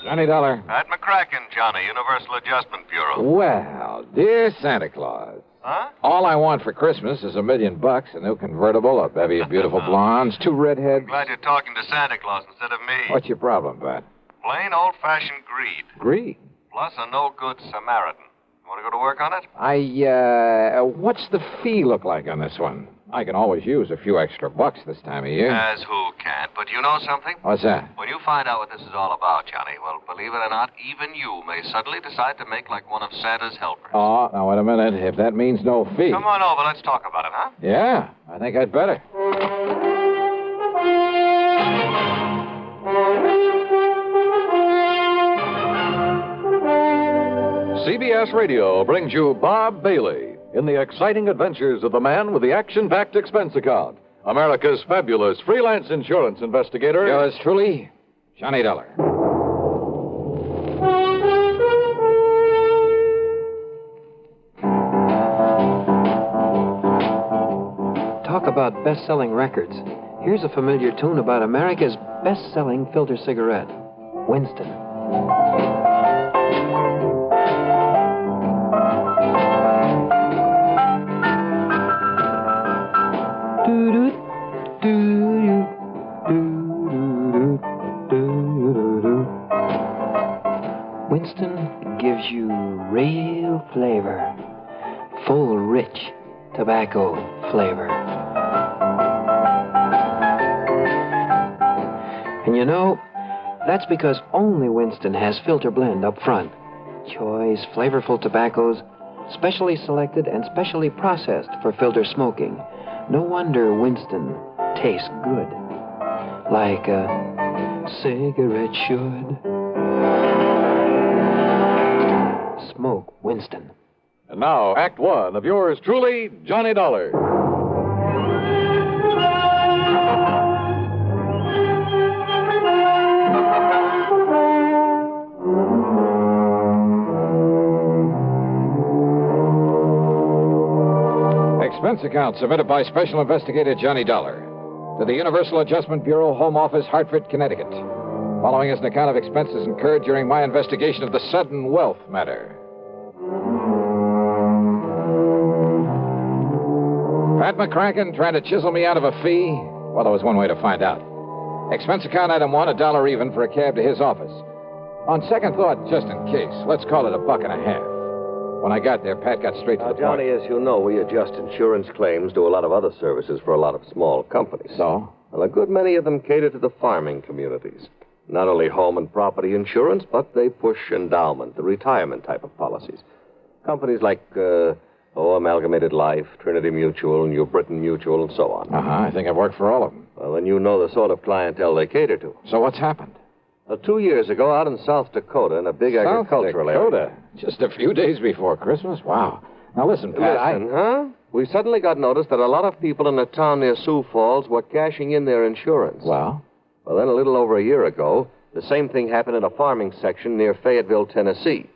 Johnny Dollar. Pat McCracken, Johnny, Universal Adjustment Bureau. Well, dear Santa Claus. Huh? All I want for Christmas is $1 million, a new convertible, a bevy of beautiful blondes, 2 redheads. I'm glad you're talking to Santa Claus instead of me. What's your problem, Pat? Plain old-fashioned greed. Greed? Plus a no-good Samaritan. You want to go to work on it? What's the fee look like on this one? I can always use a few extra bucks this time of year. As who can't. But you know something? What's that? When you find out what this is all about, Johnny, well, believe it or not, even you may suddenly decide to make like one of Santa's helpers. Oh, now, wait a minute. If that means no fee. Come on over. Let's talk about it, huh? Yeah, I think I'd better. CBS Radio brings you Bob Bailey in the exciting adventures of the man with the action-packed expense account, America's fabulous freelance insurance investigator. Yours truly, Johnny Dollar. Talk about best-selling records. Here's a familiar tune about America's best-selling filter cigarette, Winston. Winston gives you real flavor, full, rich tobacco flavor. And you know, that's because only Winston has filter blend up front. Choice, flavorful tobaccos, specially selected and specially processed for filter smoking. No wonder Winston tastes good, like a cigarette should. Smoke Winston. And now, Act One of yours truly, Johnny Dollar. Expense account submitted by Special Investigator Johnny Dollar to the Universal Adjustment Bureau, Home Office, Hartford, Connecticut. Following is an account of expenses incurred during my investigation of the Sudden Wealth Matter. Pat McCracken trying to chisel me out of a fee? Well, there was one way to find out. Expense account item 1, $1 even for a cab to his office. On second thought, just in case, let's call it $1.50. When I got there, Pat got straight to the point. Johnny, as you know, we adjust insurance claims, do a lot of other services for a lot of small companies. So? Well, a good many of them cater to the farming communities. Not only home and property insurance, but they push endowment, the retirement type of policies. Companies like, Amalgamated Life, Trinity Mutual, New Britain Mutual, and so on. I think I've worked for all of them. Well, then you know the sort of clientele they cater to. So what's happened? 2 years ago, out in South Dakota, in a big agricultural area. South Dakota? Just a few days before Christmas? Wow. Now, listen, Pat, huh? We suddenly got notice that a lot of people in a town near Sioux Falls were cashing in their insurance. Well, then a little over a year ago, the same thing happened in a farming section near Fayetteville, Tennessee.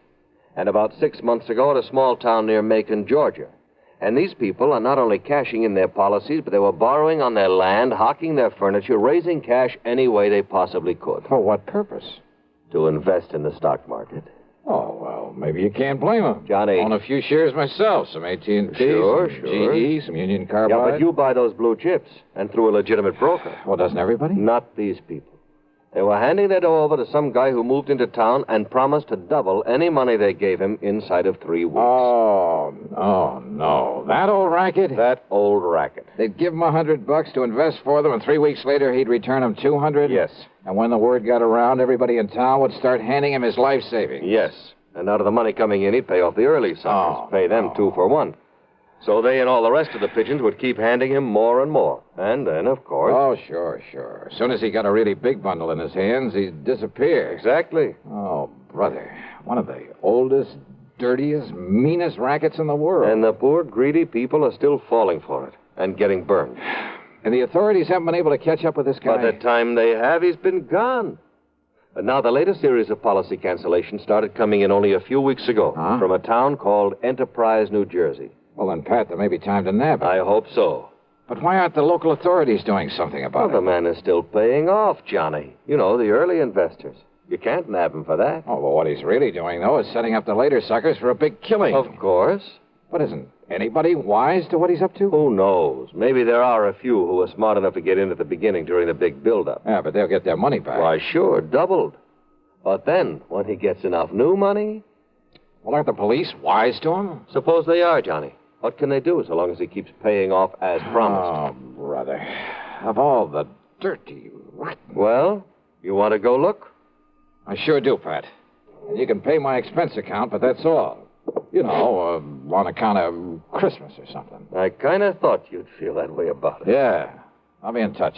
And about 6 months ago at a small town near Macon, Georgia. And these people are not only cashing in their policies, but they were borrowing on their land, hawking their furniture, raising cash any way they possibly could. For what purpose? To invest in the stock market. Oh, well, maybe you can't blame them. Johnny. Own a few shares myself, some AT&T, Sure. GE, some Union Carbide. Yeah, but you buy those blue chips, and through a legitimate broker. Well, doesn't everybody? Not these people. They were handing their dough over to some guy who moved into town and promised to double any money they gave him inside of 3 weeks. Oh, no. That old racket? That old racket. They'd give him $100 to invest for them, and 3 weeks later he'd return them $200? Yes. And when the word got around, everybody in town would start handing him his life savings. Yes. And out of the money coming in, he'd pay off the early suckers. Pay them 2 for 1. So they and all the rest of the pigeons would keep handing him more and more. And then, of course... Oh, sure. As soon as he got a really big bundle in his hands, he'd disappear. Exactly. Oh, brother. One of the oldest, dirtiest, meanest rackets in the world. And the poor, greedy people are still falling for it and getting burned. And the authorities haven't been able to catch up with this guy? By the time they have, he's been gone. And now the latest series of policy cancellations started coming in only a few weeks ago from a town called Enterprise, New Jersey. Well, then, Pat, there may be time to nab him. I hope so. But why aren't the local authorities doing something about it? The man is still paying off, Johnny. You know, the early investors. You can't nab him for that. Oh, well, what he's really doing, though, is setting up the later suckers for a big killing. Of course. But isn't anybody wise to what he's up to? Who knows? Maybe there are a few who are smart enough to get in at the beginning during the big build-up. Yeah, but they'll get their money back. Why, sure, doubled. But then, when he gets enough new money... Well, aren't the police wise to him? Suppose they are, Johnny. What can they do so long as he keeps paying off as promised? Oh, brother. Of all the dirty, rotten... Well, you want to go look? I sure do, Pat. And you can pay my expense account, but that's all. You know, on account of Christmas or something. I kind of thought you'd feel that way about it. Yeah. I'll be in touch.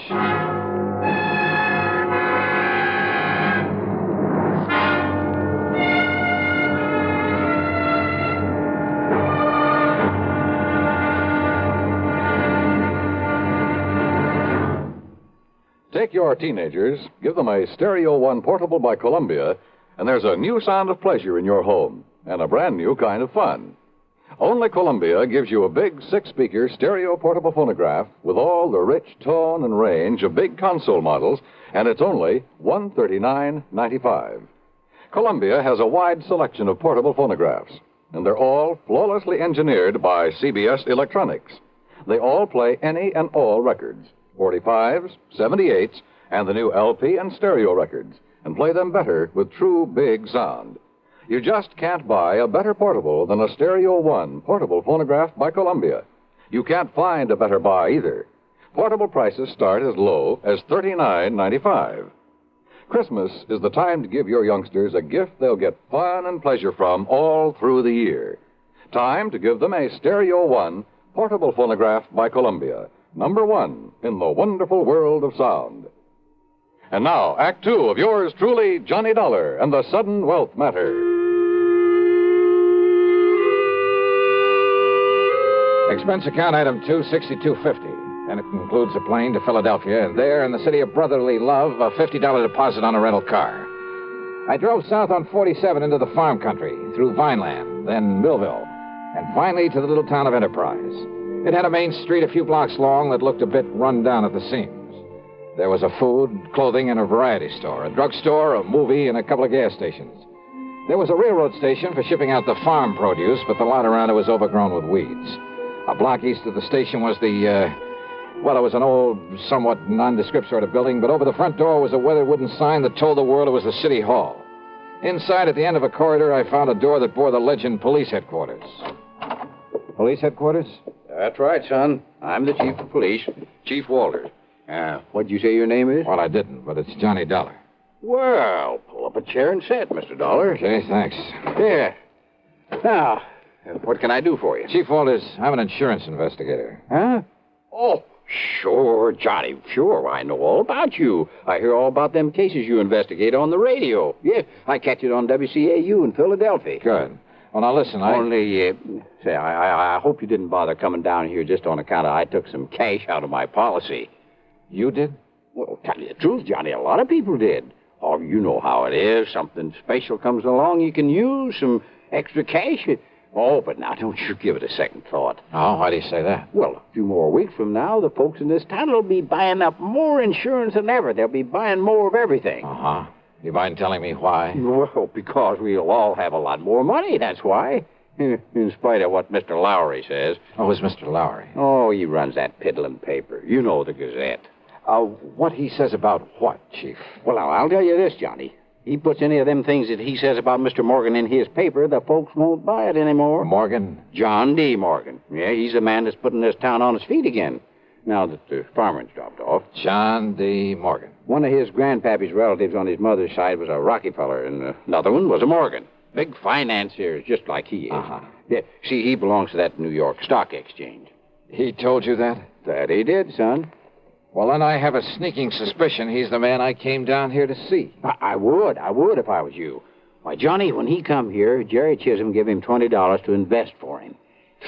Take your teenagers, give them a Stereo One portable by Columbia, and there's a new sound of pleasure in your home and a brand new kind of fun. Only Columbia gives you a big six-speaker stereo portable phonograph with all the rich tone and range of big console models, and it's only $139.95. Columbia has a wide selection of portable phonographs, and they're all flawlessly engineered by CBS Electronics. They all play any and all records, 45s, 78s, and the new LP and stereo records, and play them better with true big sound. You just can't buy a better portable than a Stereo One portable phonograph by Columbia. You can't find a better buy either. Portable prices start as low as $39.95. Christmas is the time to give your youngsters a gift they'll get fun and pleasure from all through the year. Time to give them a Stereo One portable phonograph by Columbia, #1 in the wonderful world of sound. And now, Act 2 of yours truly, Johnny Dollar and the Sudden Wealth Matter. Expense account item 26250. And it includes a plane to Philadelphia, and there, in the city of brotherly love, a $50 deposit on a rental car. I drove south on 47 into the farm country, through Vineland, then Millville, and finally to the little town of Enterprise. It had a main street a few blocks long that looked a bit run down at the seams. There was a food, clothing, and a variety store, a drugstore, a movie, and a couple of gas stations. There was a railroad station for shipping out the farm produce, but the lot around it was overgrown with weeds. A block east of the station was well, it was an old, somewhat nondescript sort of building, but over the front door was a weathered wooden sign that told the world it was the city hall. Inside, at the end of a corridor, I found a door that bore the legend Police Headquarters. Police Headquarters? That's right, son. I'm the chief of police, Chief Walters. What'd you say your name is? Well, I didn't, but it's Johnny Dollar. Well, pull up a chair and sit, Mr. Dollar. Okay, thanks. Yeah. Now, what can I do for you? Chief Walters, I'm an insurance investigator. Huh? Oh, sure, Johnny. Sure, I know all about you. I hear all about them cases you investigate on the radio. Yeah, I catch it on WCAU in Philadelphia. Good. Well, now listen, I hope you didn't bother coming down here just on account of I took some cash out of my policy. You did? Well, tell you the truth, Johnny, a lot of people did. Oh, you know how it is. Something special comes along, you can use some extra cash. Oh, but now don't you give it a second thought. Oh, why do you say that? Well, a few more weeks from now, the folks in this town will be buying up more insurance than ever. They'll be buying more of everything. Uh-huh. You mind telling me why? Well, because we'll all have a lot more money, that's why. In spite of what Mr. Lowry says. Oh, who's Mr. Lowry? Oh, he runs that piddling paper. You know, the Gazette. What he says about what, Chief? Well, now, I'll tell you this, Johnny. He puts any of them things that he says about Mr. Morgan in his paper, the folks won't buy it anymore. Morgan? John D. Morgan. Yeah, he's the man that's putting this town on its feet again, now that the farmer's dropped off. John D. Morgan. One of his grandpappy's relatives on his mother's side was a Rockefeller, and another one was a Morgan. Big financiers, just like he is. Uh-huh. Yeah, see, he belongs to that New York Stock Exchange. He told you that? That he did, son. Well, then I have a sneaking suspicion he's the man I came down here to see. I would if I was you. Why, Johnny, when he come here, Jerry Chisholm gave him $20 to invest for him.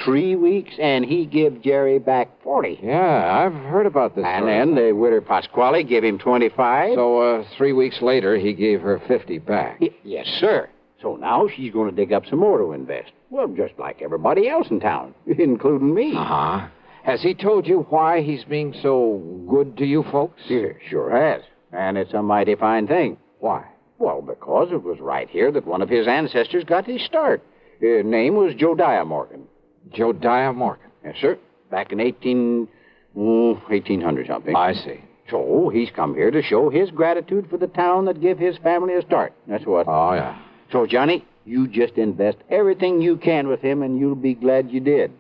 3 weeks, and he give Jerry back 40. Yeah, I've heard about this. And then the widow Pasquale gave him 25. So, 3 weeks later, he gave her 50 back. Yes, sir. So now she's going to dig up some more to invest. Well, just like everybody else in town, including me. Uh-huh. Has he told you why he's being so good to you folks? Yeah, sure has. And it's a mighty fine thing. Why? Well, because it was right here that one of his ancestors got his start. His name was Josiah Morgan. Josiah Morgan? Yes, sir. Back in 1800 something. I see. So he's come here to show his gratitude for the town that gave his family a start. That's what. Oh, yeah. So, Johnny, you just invest everything you can with him, and you'll be glad you did.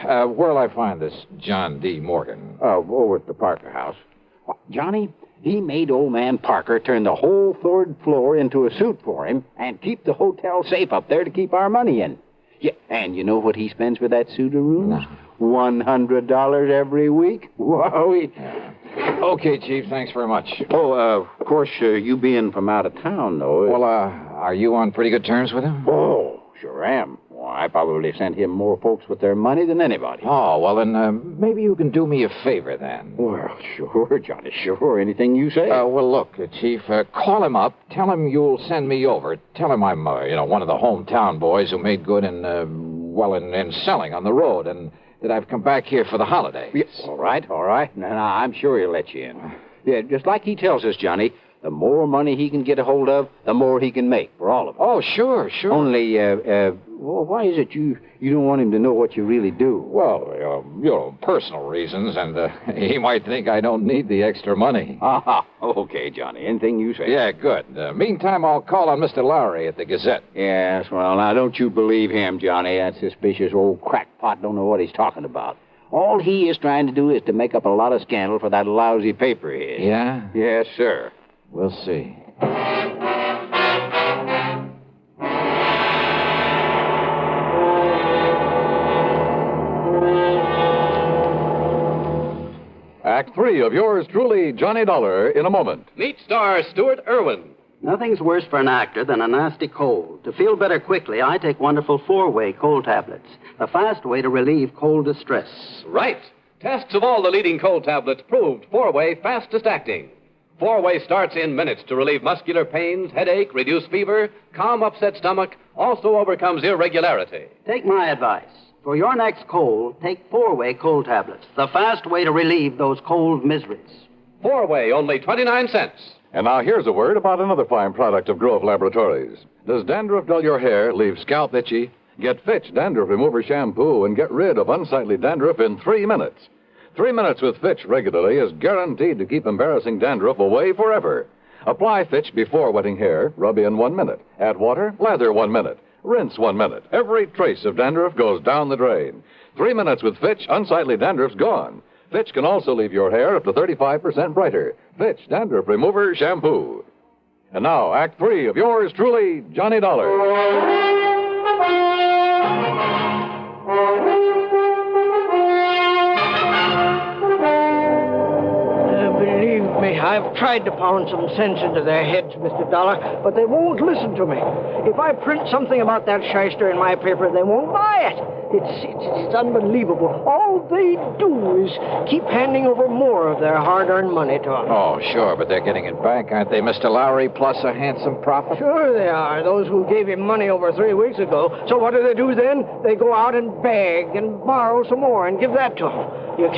Where'll I find this John D. Morgan? Over at the Parker house. Well, Johnny, he made old man Parker turn the whole third floor into a suite for him and keep the hotel safe up there to keep our money in. Yeah, and you know what he spends for that suite of rooms? No. $100 every week. Wow. Okay, Chief, thanks very much. Of course, you being from out of town, though. Well, are you on pretty good terms with him? Oh, sure am. Well, I probably sent him more folks with their money than anybody. Oh, well, then maybe you can do me a favor, then. Well, sure, Johnny, sure. Anything you say. Well, look, Chief, call him up. Tell him you'll send me over. Tell him I'm, one of the hometown boys who made good in selling on the road, and that I've come back here for the holidays. Yes. All right. No, I'm sure he'll let you in. Yeah, just like he tells us, Johnny, the more money he can get a hold of, the more he can make for all of us. Oh, sure. Only, why is it you don't want him to know what you really do? Well, personal reasons, and he might think I don't need the extra money. Okay, Johnny. Anything you say. Yeah, good. Meantime, I'll call on Mr. Lowry at the Gazette. Yes, well, now, don't you believe him, Johnny. That suspicious old crackpot don't know what he's talking about. All he is trying to do is to make up a lot of scandal for that lousy paper of his. Yeah? Yes, sir. We'll see. Act 3 of yours truly, Johnny Dollar, in a moment. Meet star Stuart Irwin. Nothing's worse for an actor than a nasty cold. To feel better quickly, I take wonderful 4-way cold tablets, the fast way to relieve cold distress. Right. Tests of all the leading cold tablets proved 4-way fastest acting. 4-way starts in minutes to relieve muscular pains, headache, reduce fever, calm upset stomach, also overcomes irregularity. Take my advice. For your next cold, take 4-way cold tablets, the fast way to relieve those cold miseries. 4-way, only 29 cents. And now here's a word about another fine product of Grove Laboratories. Does dandruff dull your hair, leave scalp itchy? Get Fitch Dandruff Remover Shampoo and get rid of unsightly dandruff in 3 minutes. 3 minutes with Fitch regularly is guaranteed to keep embarrassing dandruff away forever. Apply Fitch before wetting hair, rub in 1 minute. Add water, lather 1 minute. Rinse 1 minute. Every trace of dandruff goes down the drain. 3 minutes with Fitch, unsightly dandruff's gone. Fitch can also leave your hair up to 35% brighter. Fitch Dandruff Remover Shampoo. And now, Act 3 of yours truly, Johnny Dollar. Believe me, I've tried to pound some sense into their heads, Mr. Dollar, but they won't listen to me. If I print something about that shyster in my paper, they won't buy it. It's unbelievable. All they do is keep handing over more of their hard-earned money to us. Oh, sure, but they're getting it back, aren't they, Mr. Lowry, plus a handsome profit? Sure they are, those who gave him money over 3 weeks ago. So what do they do then? They go out and beg and borrow some more and give that to him. You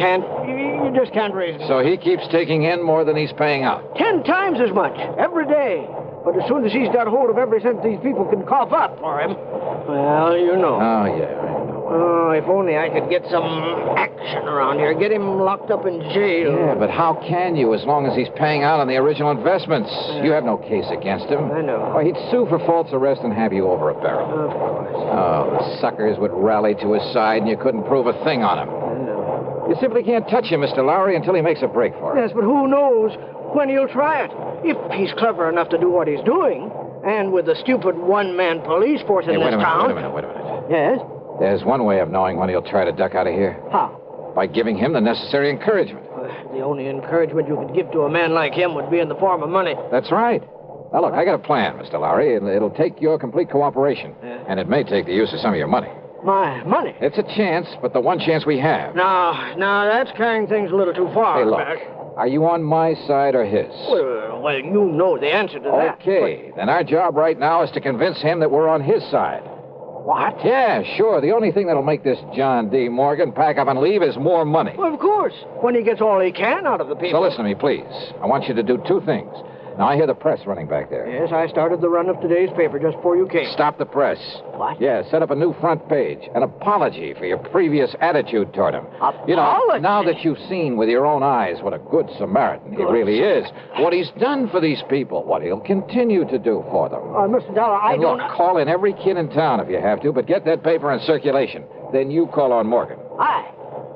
just can't reason. So he keeps taking in more than he's paying out? 10 times as much, every day. But as soon as he's got hold of every cent these people can cough up for him, well, you know. Oh, yeah, I know. Oh, if only I could get some action around here. Get him locked up in jail. Yeah, but how can you as long as he's paying out on the original investments? Yeah. You have no case against him. I know. Well, he'd sue for false arrest and have you over a barrel. Of course. Oh, the suckers would rally to his side and you couldn't prove a thing on him. I know. You simply can't touch him, Mr. Lowry, until he makes a break for it. Yes, but who knows when he'll try it? If he's clever enough to do what he's doing, and with the stupid one-man police force in this town... Wait a minute. Yes? There's one way of knowing when he'll try to duck out of here. How? By giving him the necessary encouragement. The only encouragement you could give to a man like him would be in the form of money. That's right. Now, look, I got a plan, Mr. Lowry. It'll take your complete cooperation. Yeah. And it may take the use of some of your money. My money? It's a chance, but the one chance we have. Now, that's carrying things a little too far. Hey, look. Back. Are you on my side or his? Well, you know the answer to that. Okay. Then our job right now is to convince him that we're on his side. What? Yeah, sure. The only thing that'll make this John D. Morgan pack up and leave is more money. Well, of course. When he gets all he can out of the people. So listen to me, please. I want you to do 2 things. Now, I hear the press running back there. Yes, I started the run of today's paper just before you came. Stop the press. What? Yeah, set up a new front page. An apology for your previous attitude toward him. Apology? You know, now that you've seen with your own eyes what a good Samaritan he really is, what he's done for these people, what he'll continue to do for them. Mr. Dollar, I And don't... look, call in every kid in town if you have to, but get that paper in circulation. Then you call on Morgan.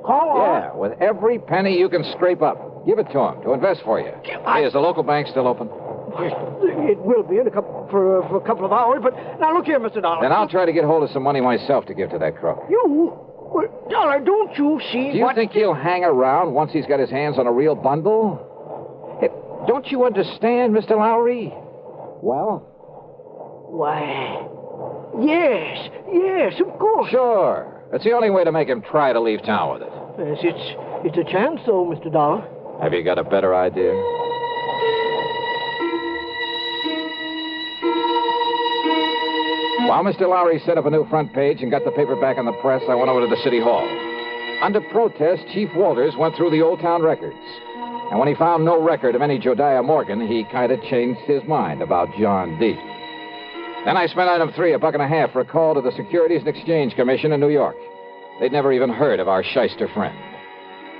Call on? Yeah, with every penny you can scrape up. Give it to him to invest for you. Hey, is the local bank still open? It will be in for a couple of hours, but now look here, Mr. Dollar. Then I'll try to get hold of some money myself to give to that crook. You? Well, Dollar, don't you see Do you think he'll hang around once he's got his hands on a real bundle? Hey, don't you understand, Mr. Lowry? Well? Why, yes, of course. Sure. It's the only way to make him try to leave town with it. Yes, it's a chance, though, Mr. Dollar. Have you got a better idea? While Mr. Lowry set up a new front page and got the paper back in the press, I went over to the city hall. Under protest, Chief Walters went through the old town records. And when he found no record of any Jodiah Morgan, he kind of changed his mind about John D. Then I spent item 3, $1.50 for a call to the Securities and Exchange Commission in New York. They'd never even heard of our shyster friend.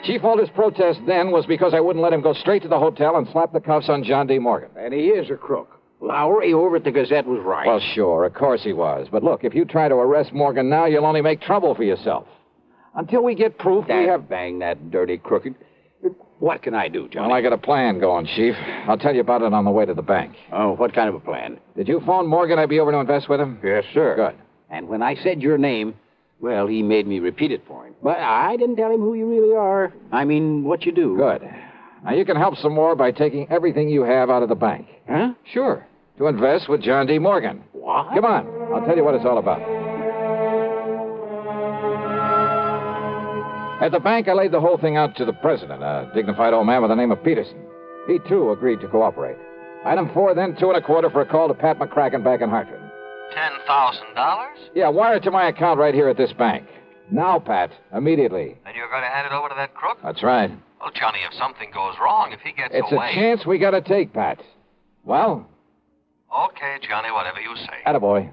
Chief Walters' protest then was because I wouldn't let him go straight to the hotel and slap the cuffs on John D. Morgan. And he is a crook. Lowry over at the Gazette was right. Well, sure, of course he was. But look, if you try to arrest Morgan now, you'll only make trouble for yourself. Until we get proof, we have... Bang that dirty crooked. What can I do, Johnny? Well, I got a plan going, Chief. I'll tell you about it on the way to the bank. Oh, what kind of a plan? Did you phone Morgan I'd be over to invest with him? Yes, sir. Good. And when I said your name, well, he made me repeat it for him. But I didn't tell him who you really are. I mean, what you do. Good. Now, you can help some more by taking everything you have out of the bank. Huh? Sure. To invest with John D. Morgan. What? Come on. I'll tell you what it's all about. At the bank, I laid the whole thing out to the president, a dignified old man by the name of Peterson. He, too, agreed to cooperate. Item 4, then $2.25 for a call to Pat McCracken back in Hartford. $10,000? Yeah, wire it to my account right here at this bank. Now, Pat, immediately. And you're going to hand it over to that crook? That's right. Well, Johnny, if something goes wrong, if he gets It's away... a chance we gotta take, Pat. Well? Okay, Johnny, whatever you say. Attaboy.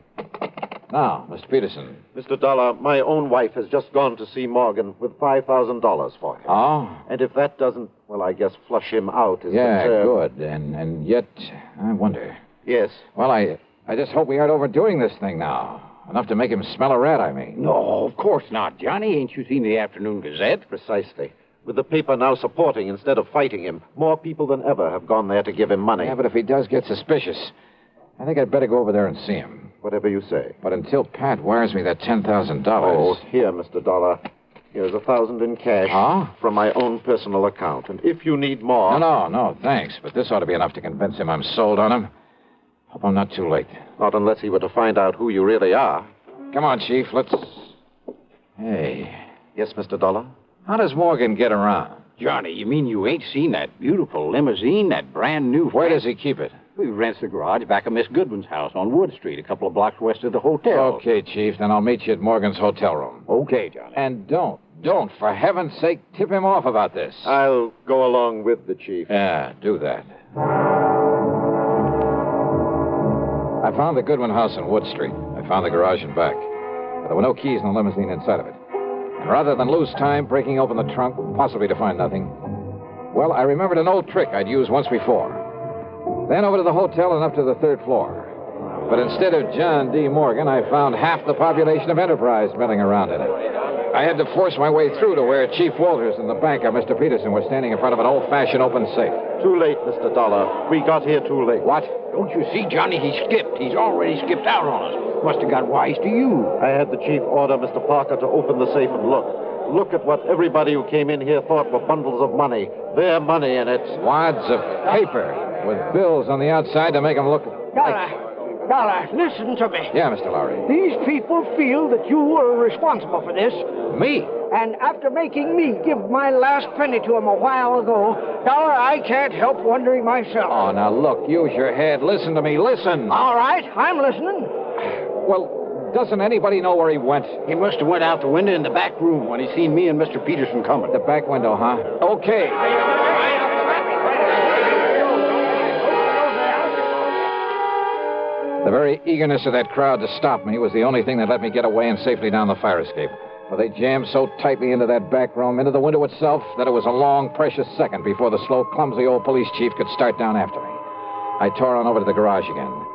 Now, Mr. Peterson. Mr. Dollar, my own wife has just gone to see Morgan with $5,000 for him. Oh? And if that doesn't, well, I guess flush him out is Yeah, the term. good. And yet, I wonder. Yes. Well, I just hope we aren't overdoing this thing now. Enough to make him smell a rat, I mean. No, of course not, Johnny. Ain't you seen the Afternoon Gazette? Precisely. With the paper now supporting instead of fighting him, more people than ever have gone there to give him money. Yeah, but if he does get suspicious, I think I'd better go over there and see him. Whatever you say. But until Pat wires me that $10,000... Oh, here, Mr. Dollar. Here's $1,000 in cash. Huh? From my own personal account. And if you need more... No, thanks. But this ought to be enough to convince him I'm sold on him. Hope I'm not too late. Not unless he were to find out who you really are. Come on, Chief, let's... Hey. Yes, Mr. Dollar? How does Morgan get around? Johnny, you mean you ain't seen that beautiful limousine, that brand new... Where does he keep it? He rents the garage back of Miss Goodwin's house on Wood Street, a couple of blocks west of the hotel. Okay, Chief, then I'll meet you at Morgan's hotel room. Okay, Johnny. And don't, for heaven's sake, tip him off about this. I'll go along with the chief. Yeah, do that. I found the Goodwin house on Wood Street. I found the garage and back. But there were no keys in the limousine inside of it. And rather than lose time breaking open the trunk, possibly to find nothing, well, I remembered an old trick I'd used once before. Then over to the hotel and up to the 3rd floor. But instead of John D. Morgan, I found half the population of Enterprise milling around in it. I had to force my way through to where Chief Walters and the banker, Mr. Peterson, were standing in front of an old-fashioned open safe. Too late, Mr. Dollar. We got here too late. What? Don't you see, Johnny? He skipped. He's already skipped out on us. Must have got wise to you. I had the chief order Mr. Parker to open the safe and look. Look at what everybody who came in here thought were bundles of money. Their money in it. Wads of paper with bills on the outside to make them look... Dollar, listen to me. Yeah, Mr. Lowry. These people feel that you were responsible for this. Me? And after making me give my last penny to him a while ago, Dollar, I can't help wondering myself. Oh, now look, use your head. Listen to me. Listen. All right, I'm listening. Well, doesn't anybody know where he went? He must have went out the window in the back room when he seen me and Mr. Peterson coming. The back window, huh? Okay. The very eagerness of that crowd to stop me was the only thing that let me get away and safely down the fire escape. For they jammed so tightly into that back room, into the window itself, that it was a long, precious second before the slow, clumsy old police chief could start down after me. I tore on over to the garage again.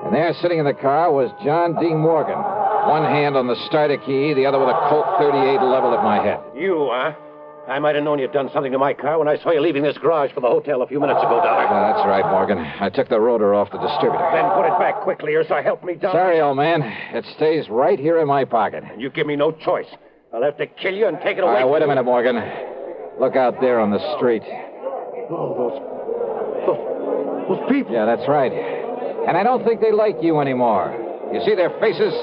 And there, sitting in the car, was John D. Morgan. One hand on the starter key, the other with a Colt 38 leveled at my head. You, huh? I might have known you'd done something to my car when I saw you leaving this garage for the hotel a few minutes ago, Dollar. Yeah, that's right, Morgan. I took the rotor off the distributor. Then put it back quickly, or so help me, Dollar. Sorry, old man. It stays right here in my pocket. And you give me no choice. I'll have to kill you and take it away. All right, wait a minute, Morgan. Look out there on the street. Oh, those people. Yeah, that's right. And I don't think they like you anymore. You see their faces?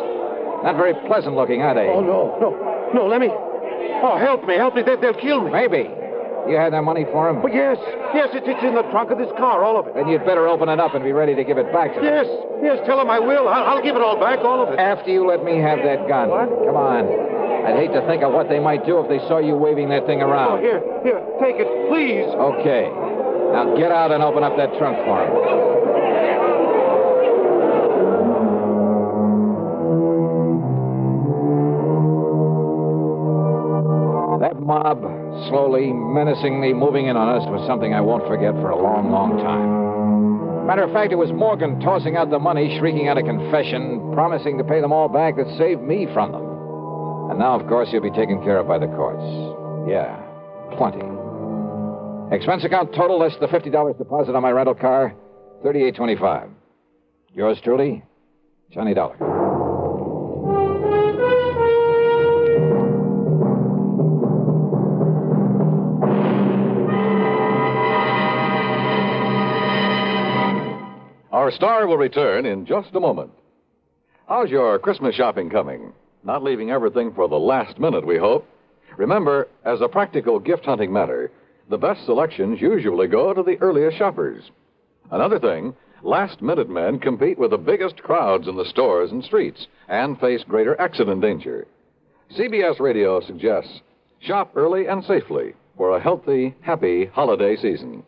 Not very pleasant looking, are they? Oh, no, let me... Oh, help me. They'll kill me. Maybe. You had that money for him? Oh, yes, it's in the trunk of this car, all of it. Then you'd better open it up and be ready to give it back to them. Yes, tell them I will. I'll give it all back, all of it. After you let me have that gun. What? Come on. I'd hate to think of what they might do if they saw you waving that thing around. Oh, here, take it, please. Okay. Now get out and open up that trunk for him. That mob, slowly, menacingly moving in on us, was something I won't forget for a long, long time. Matter of fact, it was Morgan tossing out the money, shrieking out a confession, promising to pay them all back that saved me from them. And now, of course, he'll be taken care of by the courts. Yeah, plenty. Expense account total less the $50 deposit on my rental car, $38.25. Yours truly, Johnny Dollar. Our star will return in just a moment. How's your Christmas shopping coming? Not leaving everything for the last minute, we hope. Remember, as a practical gift-hunting matter, the best selections usually go to the earliest shoppers. Another thing, last-minute men compete with the biggest crowds in the stores and streets and face greater accident danger. CBS Radio suggests shop early and safely for a healthy, happy holiday season.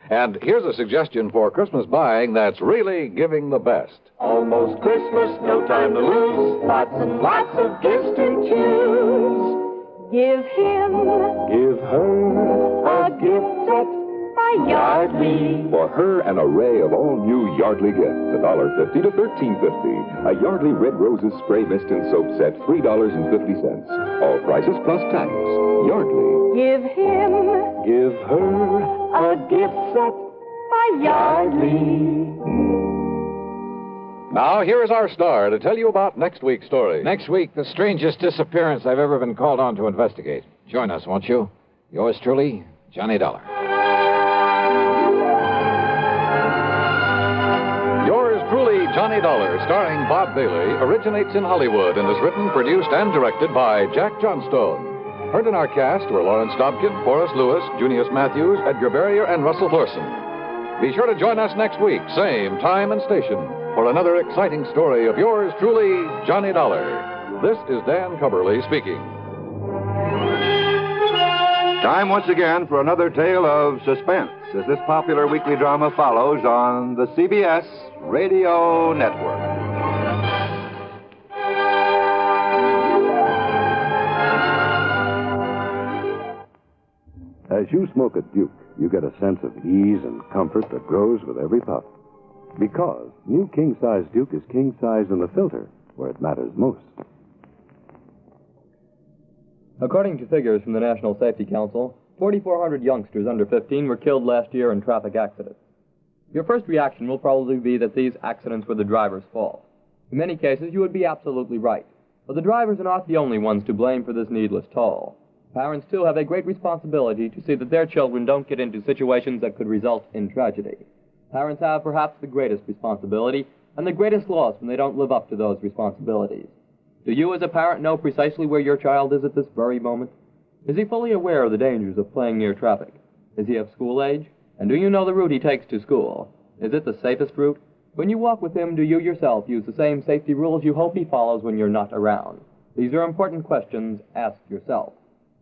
And here's a suggestion for Christmas buying that's really giving the best. Almost Christmas, no time to lose. Lots and lots of gifts to choose. Give him, give her a gift set by Yardley. For her, an array of all new Yardley gifts, $1.50 to $13.50. A Yardley Red Roses Spray Mist and Soap Set, $3.50. All prices plus tax. Yardley. Give him, give her a gift set by Yardley. Now, here is our star to tell you about next week's story. Next week, the strangest disappearance I've ever been called on to investigate. Join us, won't you? Yours truly, Johnny Dollar. Yours truly, Johnny Dollar, starring Bob Bailey, originates in Hollywood and is written, produced, and directed by Jack Johnstone. Heard in our cast were Lawrence Dobkin, Forrest Lewis, Junius Matthews, Edgar Barrier, and Russell Thorson. Be sure to join us next week, same time and station, for another exciting story of yours truly, Johnny Dollar. This is Dan Cubberly speaking. Time once again for another tale of suspense as this popular weekly drama follows on the CBS Radio Network. As you smoke a Duke, you get a sense of ease and comfort that grows with every puff. Because new king-size Duke is king-size in the filter, where it matters most. According to figures from the National Safety Council, 4,400 youngsters under 15 were killed last year in traffic accidents. Your first reaction will probably be that these accidents were the driver's fault. In many cases, you would be absolutely right. But the drivers are not the only ones to blame for this needless toll. Parents, too, have a great responsibility to see that their children don't get into situations that could result in tragedy. Parents have perhaps the greatest responsibility and the greatest loss when they don't live up to those responsibilities. Do you, as a parent, know precisely where your child is at this very moment? Is he fully aware of the dangers of playing near traffic? Is he of school age? And do you know the route he takes to school? Is it the safest route? When you walk with him, do you yourself use the same safety rules you hope he follows when you're not around? These are important questions. Ask yourself.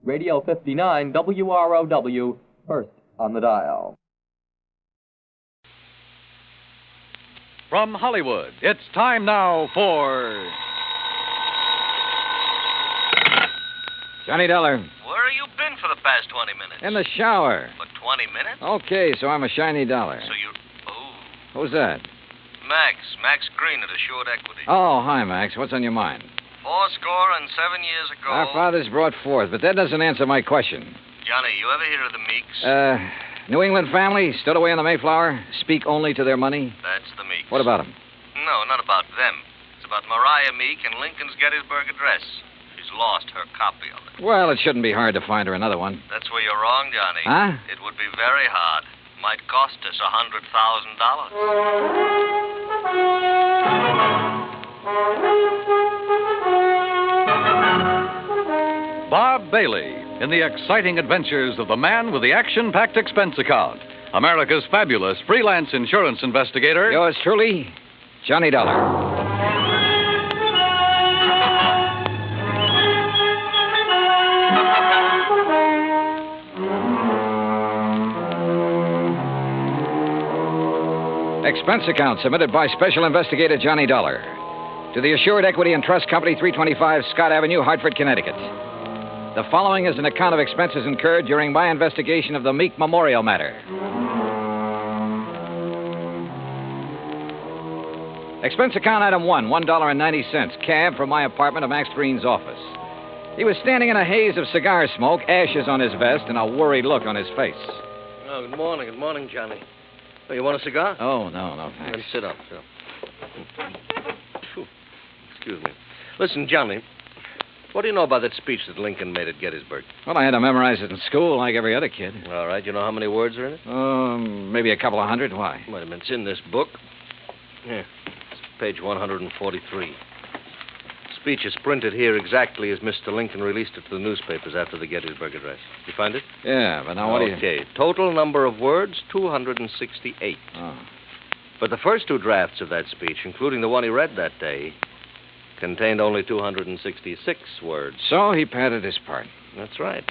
Radio 59 WROW, first on the dial. From Hollywood, it's time now for... Johnny Dollar. Where have you been for the past 20 minutes? In the shower. For 20 minutes? Okay, so I'm a shiny dollar. So you... Oh. Who's that? Max Green at Assured Equity. Oh, hi, Max. What's on your mind? 7 years ago... Our fathers brought forth, but that doesn't answer my question. Johnny, you ever hear of the Meeks? New England family, stood away on the Mayflower, speak only to their money. That's the Meeks. What about them? No, not about them. It's about Mariah Meek and Lincoln's Gettysburg Address. She's lost her copy of it. Well, it shouldn't be hard to find her another one. That's where you're wrong, Johnny. Huh? It would be very hard. Might cost us $100,000. Bob Bailey in the exciting adventures of the man with the action-packed expense account. America's fabulous freelance insurance investigator. Yours truly, Johnny Dollar. Expense account submitted by Special Investigator Johnny Dollar to the Assured Equity and Trust Company, 325 Scott Avenue, Hartford, Connecticut. The following is an account of expenses incurred during my investigation of the Meek Memorial Matter. Expense account item 1, $1.90, cab from my apartment to Max Green's office. He was standing in a haze of cigar smoke, ashes on his vest, and a worried look on his face. Oh, good morning, Johnny. Oh, you want a cigar? Oh, no, thanks. Then sit up. Excuse me. Listen, Johnny, what do you know about that speech that Lincoln made at Gettysburg? Well, I had to memorize it in school like every other kid. All right. You know how many words are in it? Maybe a couple of hundred. Why? Wait a minute. It's in this book. Here. It's page 143. Speech is printed here exactly as Mr. Lincoln released it to the newspapers after the Gettysburg Address. You find it? Yeah, but now what do you... Okay. Total number of words, 268. Oh. But the first two drafts of that speech, including the one he read that day, contained only 266 words. So he padded his part. That's right.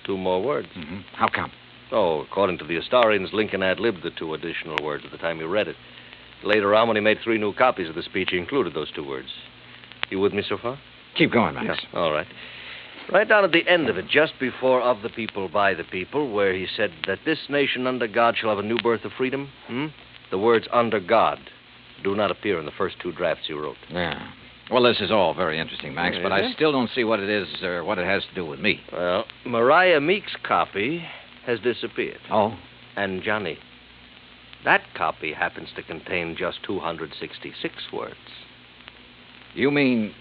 2 more words. Mm-hmm. How come? Oh, according to the historians, Lincoln ad-libbed the 2 additional words at the time he read it. Later on, when he made 3 new copies of the speech, he included those 2 words. You with me so far? Keep going, Max. Yeah. All right. Right down at the end of it, just before of the people, by the people, where he said that this nation under God shall have a new birth of freedom, the words under God do not appear in the first 2 drafts he wrote. Yeah. Well, this is all very interesting, Max, but I still don't see what it is or what it has to do with me. Well, Mariah Meek's copy has disappeared. Oh? And, Johnny, that copy happens to contain just 266 words. You mean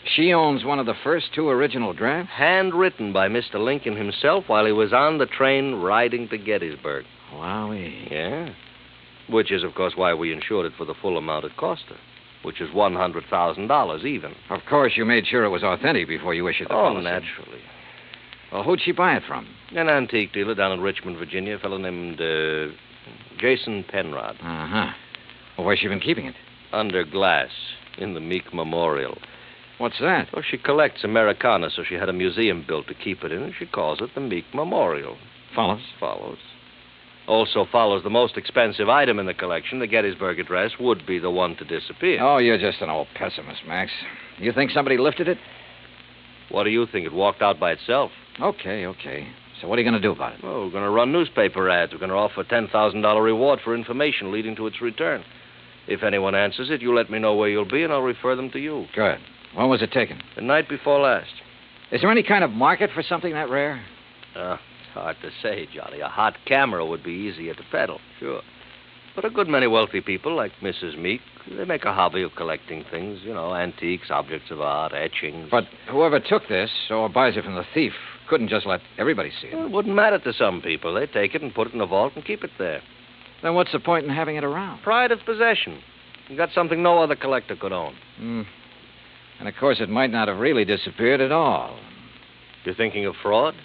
she owns one of the first 2 original drafts? Handwritten by Mr. Lincoln himself while he was on the train riding to Gettysburg. Wowee. Yeah. Which is, of course, why we insured it for the full amount it cost her, which is $100,000 even. Of course, you made sure it was authentic before you issued the policy. Oh, naturally. Well, who'd she buy it from? An antique dealer down in Richmond, Virginia, a fellow named Jason Penrod. Uh-huh. Well, where's she been keeping it? Under glass. In the Meek Memorial. What's that? Well, she collects Americana, so she had a museum built to keep it in, and she calls it the Meek Memorial. Follows? Follows. Also follows the most expensive item in the collection, the Gettysburg Address, would be the one to disappear. Oh, you're just an old pessimist, Max. You think somebody lifted it? What do you think? It walked out by itself. Okay. So what are you going to do about it? Well, we're going to run newspaper ads. We're going to offer a $10,000 reward for information leading to its return. If anyone answers it, you let me know where you'll be, and I'll refer them to you. Good. When was it taken? The night before last. Is there any kind of market for something that rare? It's hard to say, Johnny. A hot camera would be easier to peddle, sure. But a good many wealthy people, like Mrs. Meek, they make a hobby of collecting things, antiques, objects of art, etchings. But whoever took this, or buys it from the thief, couldn't just let everybody see it. Well, it wouldn't matter to some people. They take it and put it in a vault and keep it there. Then what's the point in having it around? Pride of possession. You got something no other collector could own. And, of course, it might not have really disappeared at all. You're thinking of fraud?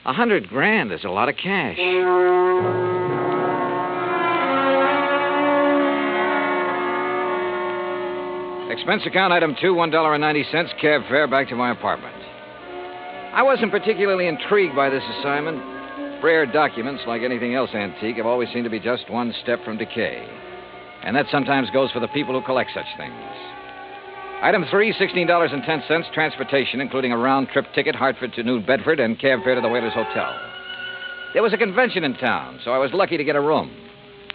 $100,000 is a lot of cash. Expense account item 2, $1.90, cab fare back to my apartment. I wasn't particularly intrigued by this assignment. Rare documents, like anything else antique, have always seemed to be just one step from decay. And that sometimes goes for the people who collect such things. Item 3, $16.10, transportation, including a round-trip ticket, Hartford to New Bedford, and cab fare to the Whalers Hotel. There was a convention in town, so I was lucky to get a room.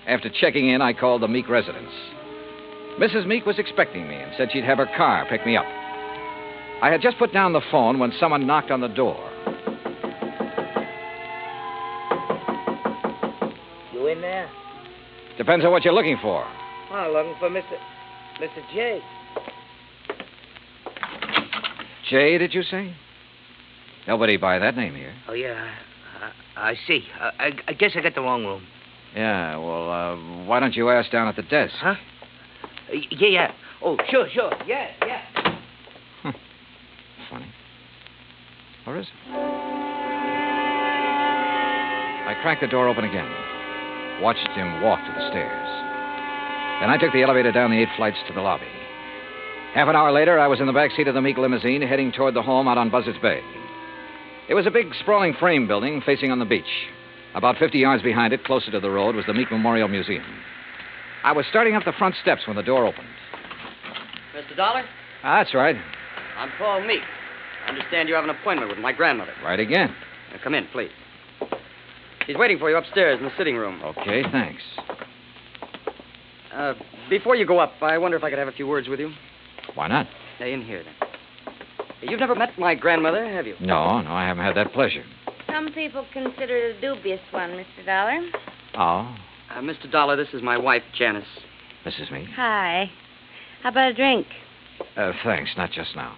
After checking in, I called the Meek residence. Mrs. Meek was expecting me and said she'd have her car pick me up. I had just put down the phone when someone knocked on the door. You in there? Depends on what you're looking for. Oh, looking for Mr. J. Jay, did you say? Nobody by that name here. Oh, yeah. I see. I guess I got the wrong room. Yeah, well, why don't you ask down at the desk? Huh? Yeah. Oh, sure. Yeah. Funny. Or is it? I cracked the door open again. Watched him walk to the stairs. Then I took the elevator down the 8 flights to the lobby. Half an hour later, I was in the back seat of the Meek limousine heading toward the home out on Buzzards Bay. It was a big, sprawling frame building facing on the beach. About 50 yards behind it, closer to the road, was the Meek Memorial Museum. I was starting up the front steps when the door opened. Mr. Dollar? That's right. I'm Paul Meek. I understand you have an appointment with my grandmother. Right again. Now, come in, please. She's waiting for you upstairs in the sitting room. Okay, thanks. Before you go up, I wonder if I could have a few words with you. Why not? In here, then. You've never met my grandmother, have you? No, I haven't had that pleasure. Some people consider it a dubious one, Mr. Dollar. Oh? Mr. Dollar, this is my wife, Janice. Mrs. Meek? Hi. How about a drink? Thanks, not just now.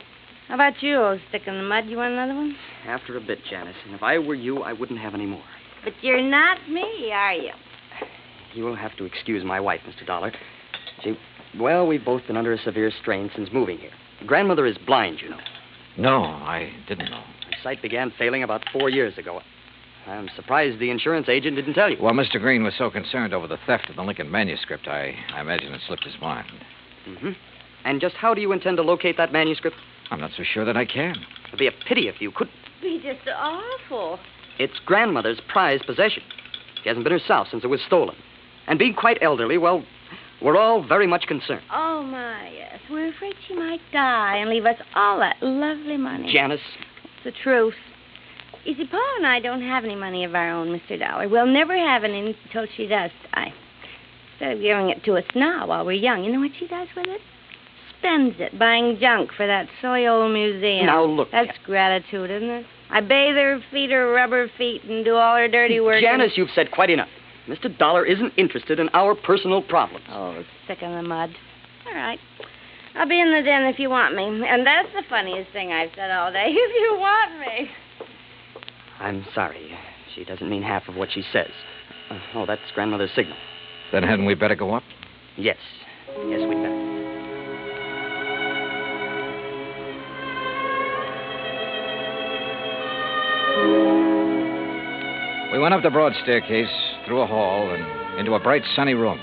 How about you, old stick in the mud? You want another one? After a bit, Janice. And if I were you, I wouldn't have any more. But you're not me, are you? You will have to excuse my wife, Mr. Dollar. Well, we've both been under a severe strain since moving here. Grandmother is blind, you know. No, I didn't know. Her sight began failing about 4 years ago. I'm surprised the insurance agent didn't tell you. Well, Mr. Green was so concerned over the theft of the Lincoln manuscript, I imagine it slipped his mind. Mm-hmm. And just how do you intend to locate that manuscript? I'm not so sure that I can. It'd be a pity if you couldn't. Be just awful. It's grandmother's prized possession. She hasn't been herself since it was stolen. And being quite elderly, well, we're all very much concerned. Oh, my, yes. We're afraid she might die and leave us all that lovely money. Janice. It's the truth. You see, Paul and I don't have any money of our own, Mr. Dollar. We'll never have any until she does die. Instead of giving it to us now while we're young, you know what she does with it? Spends it buying junk for that silly old museum. Now, look. That's gratitude, isn't it? I bathe her, feed her rubber feet, and do all her dirty work. Janice, you've said quite enough. Mr. Dollar isn't interested in our personal problems. Oh, stick in the mud. All right. I'll be in the den if you want me. And that's the funniest thing I've said all day. If you want me. I'm sorry. She doesn't mean half of what she says. Oh, that's grandmother's signal. Then hadn't we better go up? Yes. Yes, we'd better. We went up the broad staircase, through a hall, and into a bright, sunny room.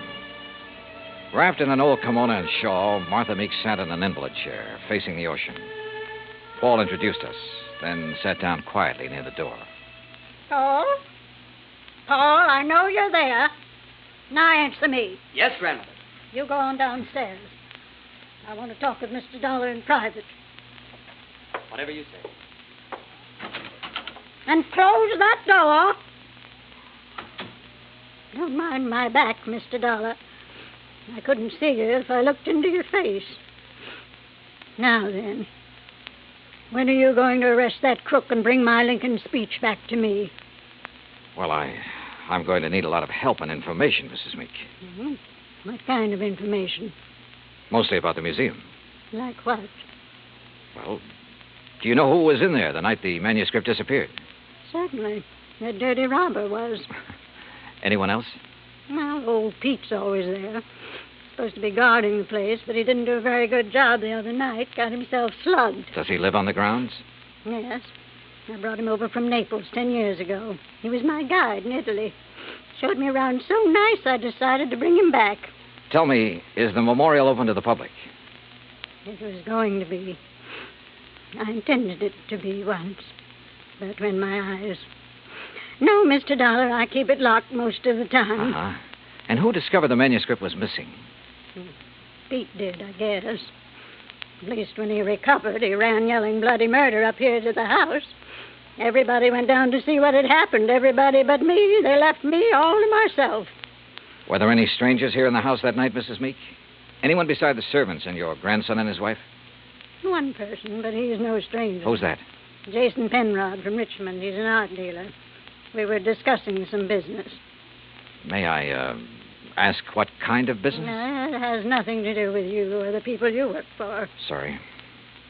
Wrapped in an old kimono and shawl, Martha Meek sat in an invalid chair, facing the ocean. Paul introduced us, then sat down quietly near the door. Paul? Paul, I know you're there. Now answer me. Yes, grandmother. You go on downstairs. I want to talk with Mr. Dollar in private. Whatever you say. And close that door. Don't mind my back, Mr. Dollar. I couldn't see you if I looked into your face. Now then, when are you going to arrest that crook and bring my Lincoln speech back to me? Well, I'm going to need a lot of help and information, Mrs. Meek. Mm-hmm. What kind of information? Mostly about the museum. Like what? Well, do you know who was in there the night the manuscript disappeared? Certainly. That dirty robber was. Anyone else? Well, old Pete's always there. Supposed to be guarding the place, but he didn't do a very good job the other night. Got himself slugged. Does he live on the grounds? Yes. I brought him over from Naples 10 years ago. He was my guide in Italy. Showed me around so nice, I decided to bring him back. Tell me, is the memorial open to the public? It was going to be. I intended it to be once. But when my eyes... No, Mr. Dollar, I keep it locked most of the time. Uh-huh. And who discovered the manuscript was missing? Pete did, I guess. At least when he recovered, he ran yelling bloody murder up here to the house. Everybody went down to see what had happened. Everybody but me. They left me all to myself. Were there any strangers here in the house that night, Mrs. Meek? Anyone beside the servants and your grandson and his wife? One person, but he's no stranger. Who's that? Jason Penrod from Richmond. He's an art dealer. We were discussing some business. May I, ask what kind of business? It has nothing to do with you or the people you work for. Sorry.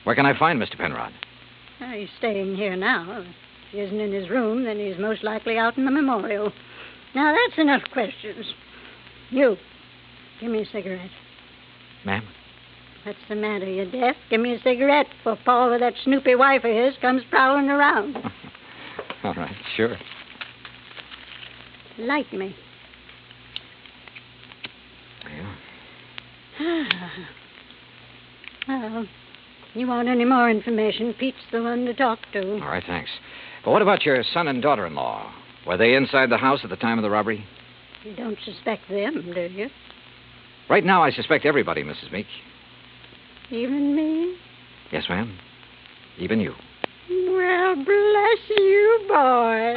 Where can I find Mr. Penrod? He's staying here now. If he isn't in his room, then he's most likely out in the memorial. Now, that's enough questions. You, give me a cigarette. Ma'am? What's the matter? You deaf? Give me a cigarette before Paul with that snoopy wife of his comes prowling around. All right, sure. Light me. Well, you want any more information, Pete's the one to talk to. All right, thanks. But what about your son and daughter-in-law? Were they inside the house at the time of the robbery? You don't suspect them, do you? Right now, I suspect everybody, Mrs. Meek. Even me? Yes, ma'am. Even you. Well, bless you, boy.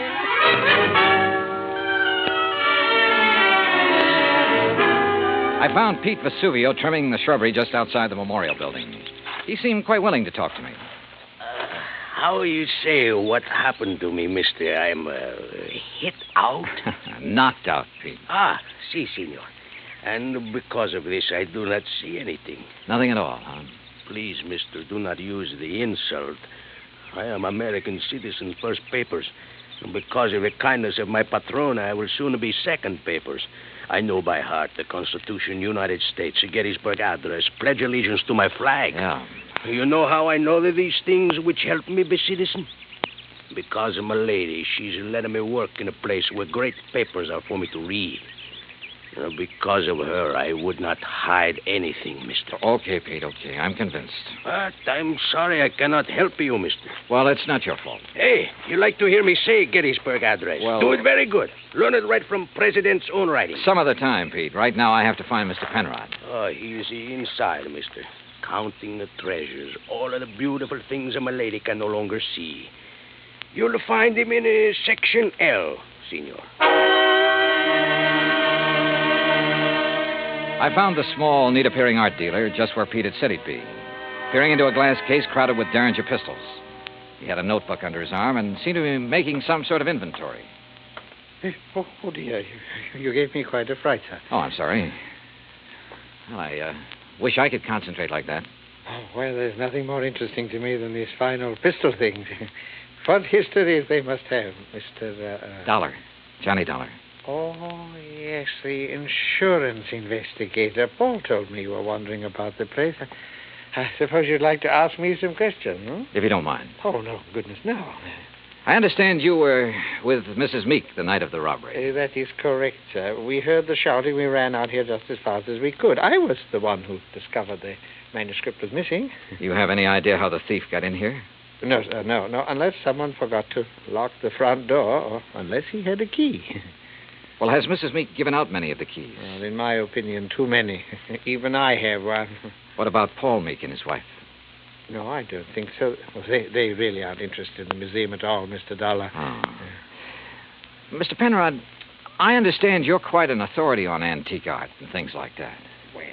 I found Pete Vesuvio trimming the shrubbery just outside the memorial building. He seemed quite willing to talk to me. How you say what happened to me, mister? I'm hit out? Knocked out, Pete. Si, senor. And because of this, I do not see anything. Nothing at all, huh? Please, mister, do not use the insult. I am American citizen, first papers. And because of the kindness of my patrona, I will soon be second papers. I know by heart the Constitution, United States, the Gettysburg Address, pledge allegiance to my flag. Yeah. You know how I know that these things which help me be citizen? Because of my lady. She's letting me work in a place where great papers are for me to read. Because of her, I would not hide anything, mister. Okay, Pete, okay. I'm convinced. But I'm sorry I cannot help you, mister. Well, it's not your fault. Hey, you like to hear me say Gettysburg Address? Well, do it very good. Learn it right from President's own writing. Some other time, Pete. Right now, I have to find Mr. Penrod. Oh, he's inside, mister. Counting the treasures. All of the beautiful things a lady can no longer see. You'll find him in Section L, senor. I found the small, neat-appearing art dealer just where Pete had said he'd be, peering into a glass case crowded with Derringer pistols. He had a notebook under his arm and seemed to be making some sort of inventory. Oh, dear. You gave me quite a fright, sir. Oh, I'm sorry. Well, I wish I could concentrate like that. Oh, well, there's nothing more interesting to me than these fine old pistol things. What histories they must have, Mr. Dollar. Johnny Dollar. Oh, yes, the insurance investigator. Paul told me you were wandering about the place. I suppose you'd like to ask me some questions, huh? If you don't mind. Oh, no, goodness, no. I understand you were with Mrs. Meek the night of the robbery. That is correct, sir. We heard the shouting. We ran out here just as fast as we could. I was the one who discovered the manuscript was missing. You have any idea how the thief got in here? No, sir, no. Unless someone forgot to lock the front door, or unless he had a key. Well, has Mrs. Meek given out many of the keys? Well, in my opinion, too many. Even I have one. What about Paul Meek and his wife? No, I don't think so. Well, they really aren't interested in the museum at all, Mr. Dollar. Oh. Mr. Penrod, I understand you're quite an authority on antique art and things like that. Well,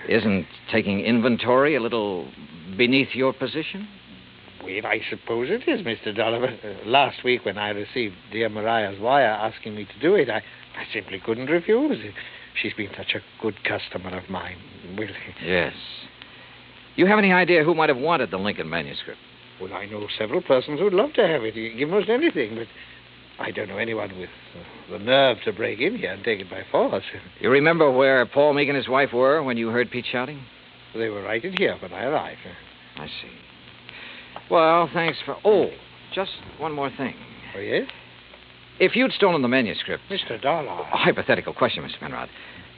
Isn't taking inventory a little beneath your position? Well, I suppose it is, Mr. Dollar. Last week when I received dear Mariah's wire asking me to do it, I simply couldn't refuse. She's been such a good customer of mine. Well, yes. You have any idea who might have wanted the Lincoln manuscript? Well, I know several persons who'd love to have it. Give most anything, but I don't know anyone with the nerve to break in here and take it by force. You remember where Paul Meek and his wife were when you heard Pete shouting? They were right in here when I arrived. I see. Well, thanks for... Oh, just one more thing. Oh, yes? If you'd stolen the manuscript... Mr. Dollar... A hypothetical question, Mr. Penrod.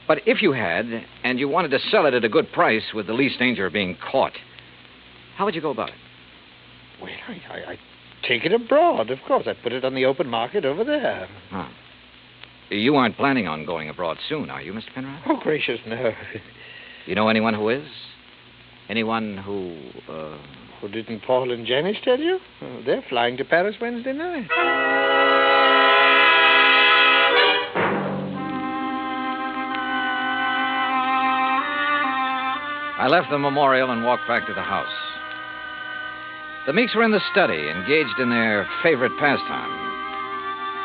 But if you had, and you wanted to sell it at a good price with the least danger of being caught, how would you go about it? Well, I'd take it abroad, of course. I'd put it on the open market over there. Huh. You aren't planning on going abroad soon, are you, Mr. Penrod? Oh, gracious, no. You know anyone who is? Anyone who, Well, didn't Paul and Janice tell you? Oh, they're flying to Paris Wednesday night. I left the memorial and walked back to the house. The Meeks were in the study, engaged in their favorite pastime.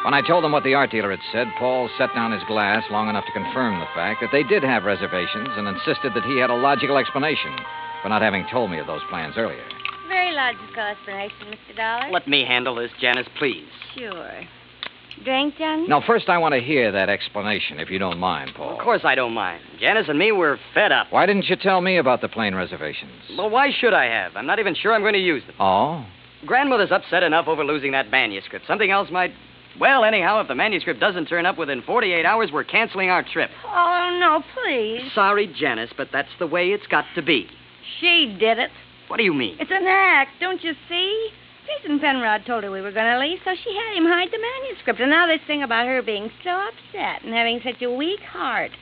When I told them what the art dealer had said, Paul set down his glass long enough to confirm the fact that they did have reservations and insisted that he had a logical explanation for not having told me of those plans earlier. Very logical explanation, Mr. Dollar. Let me handle this, Janice, please. Sure. Drink, Johnny? Now, first I want to hear that explanation, if you don't mind, Paul. Of course I don't mind. Janice and me, we're fed up. Why didn't you tell me about the plane reservations? Well, why should I have? I'm not even sure I'm going to use them. Oh? Grandmother's upset enough over losing that manuscript. Something else might... Well, anyhow, if the manuscript doesn't turn up within 48 hours, we're canceling our trip. Oh, no, please. Sorry, Janice, but that's the way it's got to be. She did it. What do you mean? It's an act, don't you see? Jason Penrod told her we were going to leave, so she had him hide the manuscript. And now this thing about her being so upset and having such a weak heart.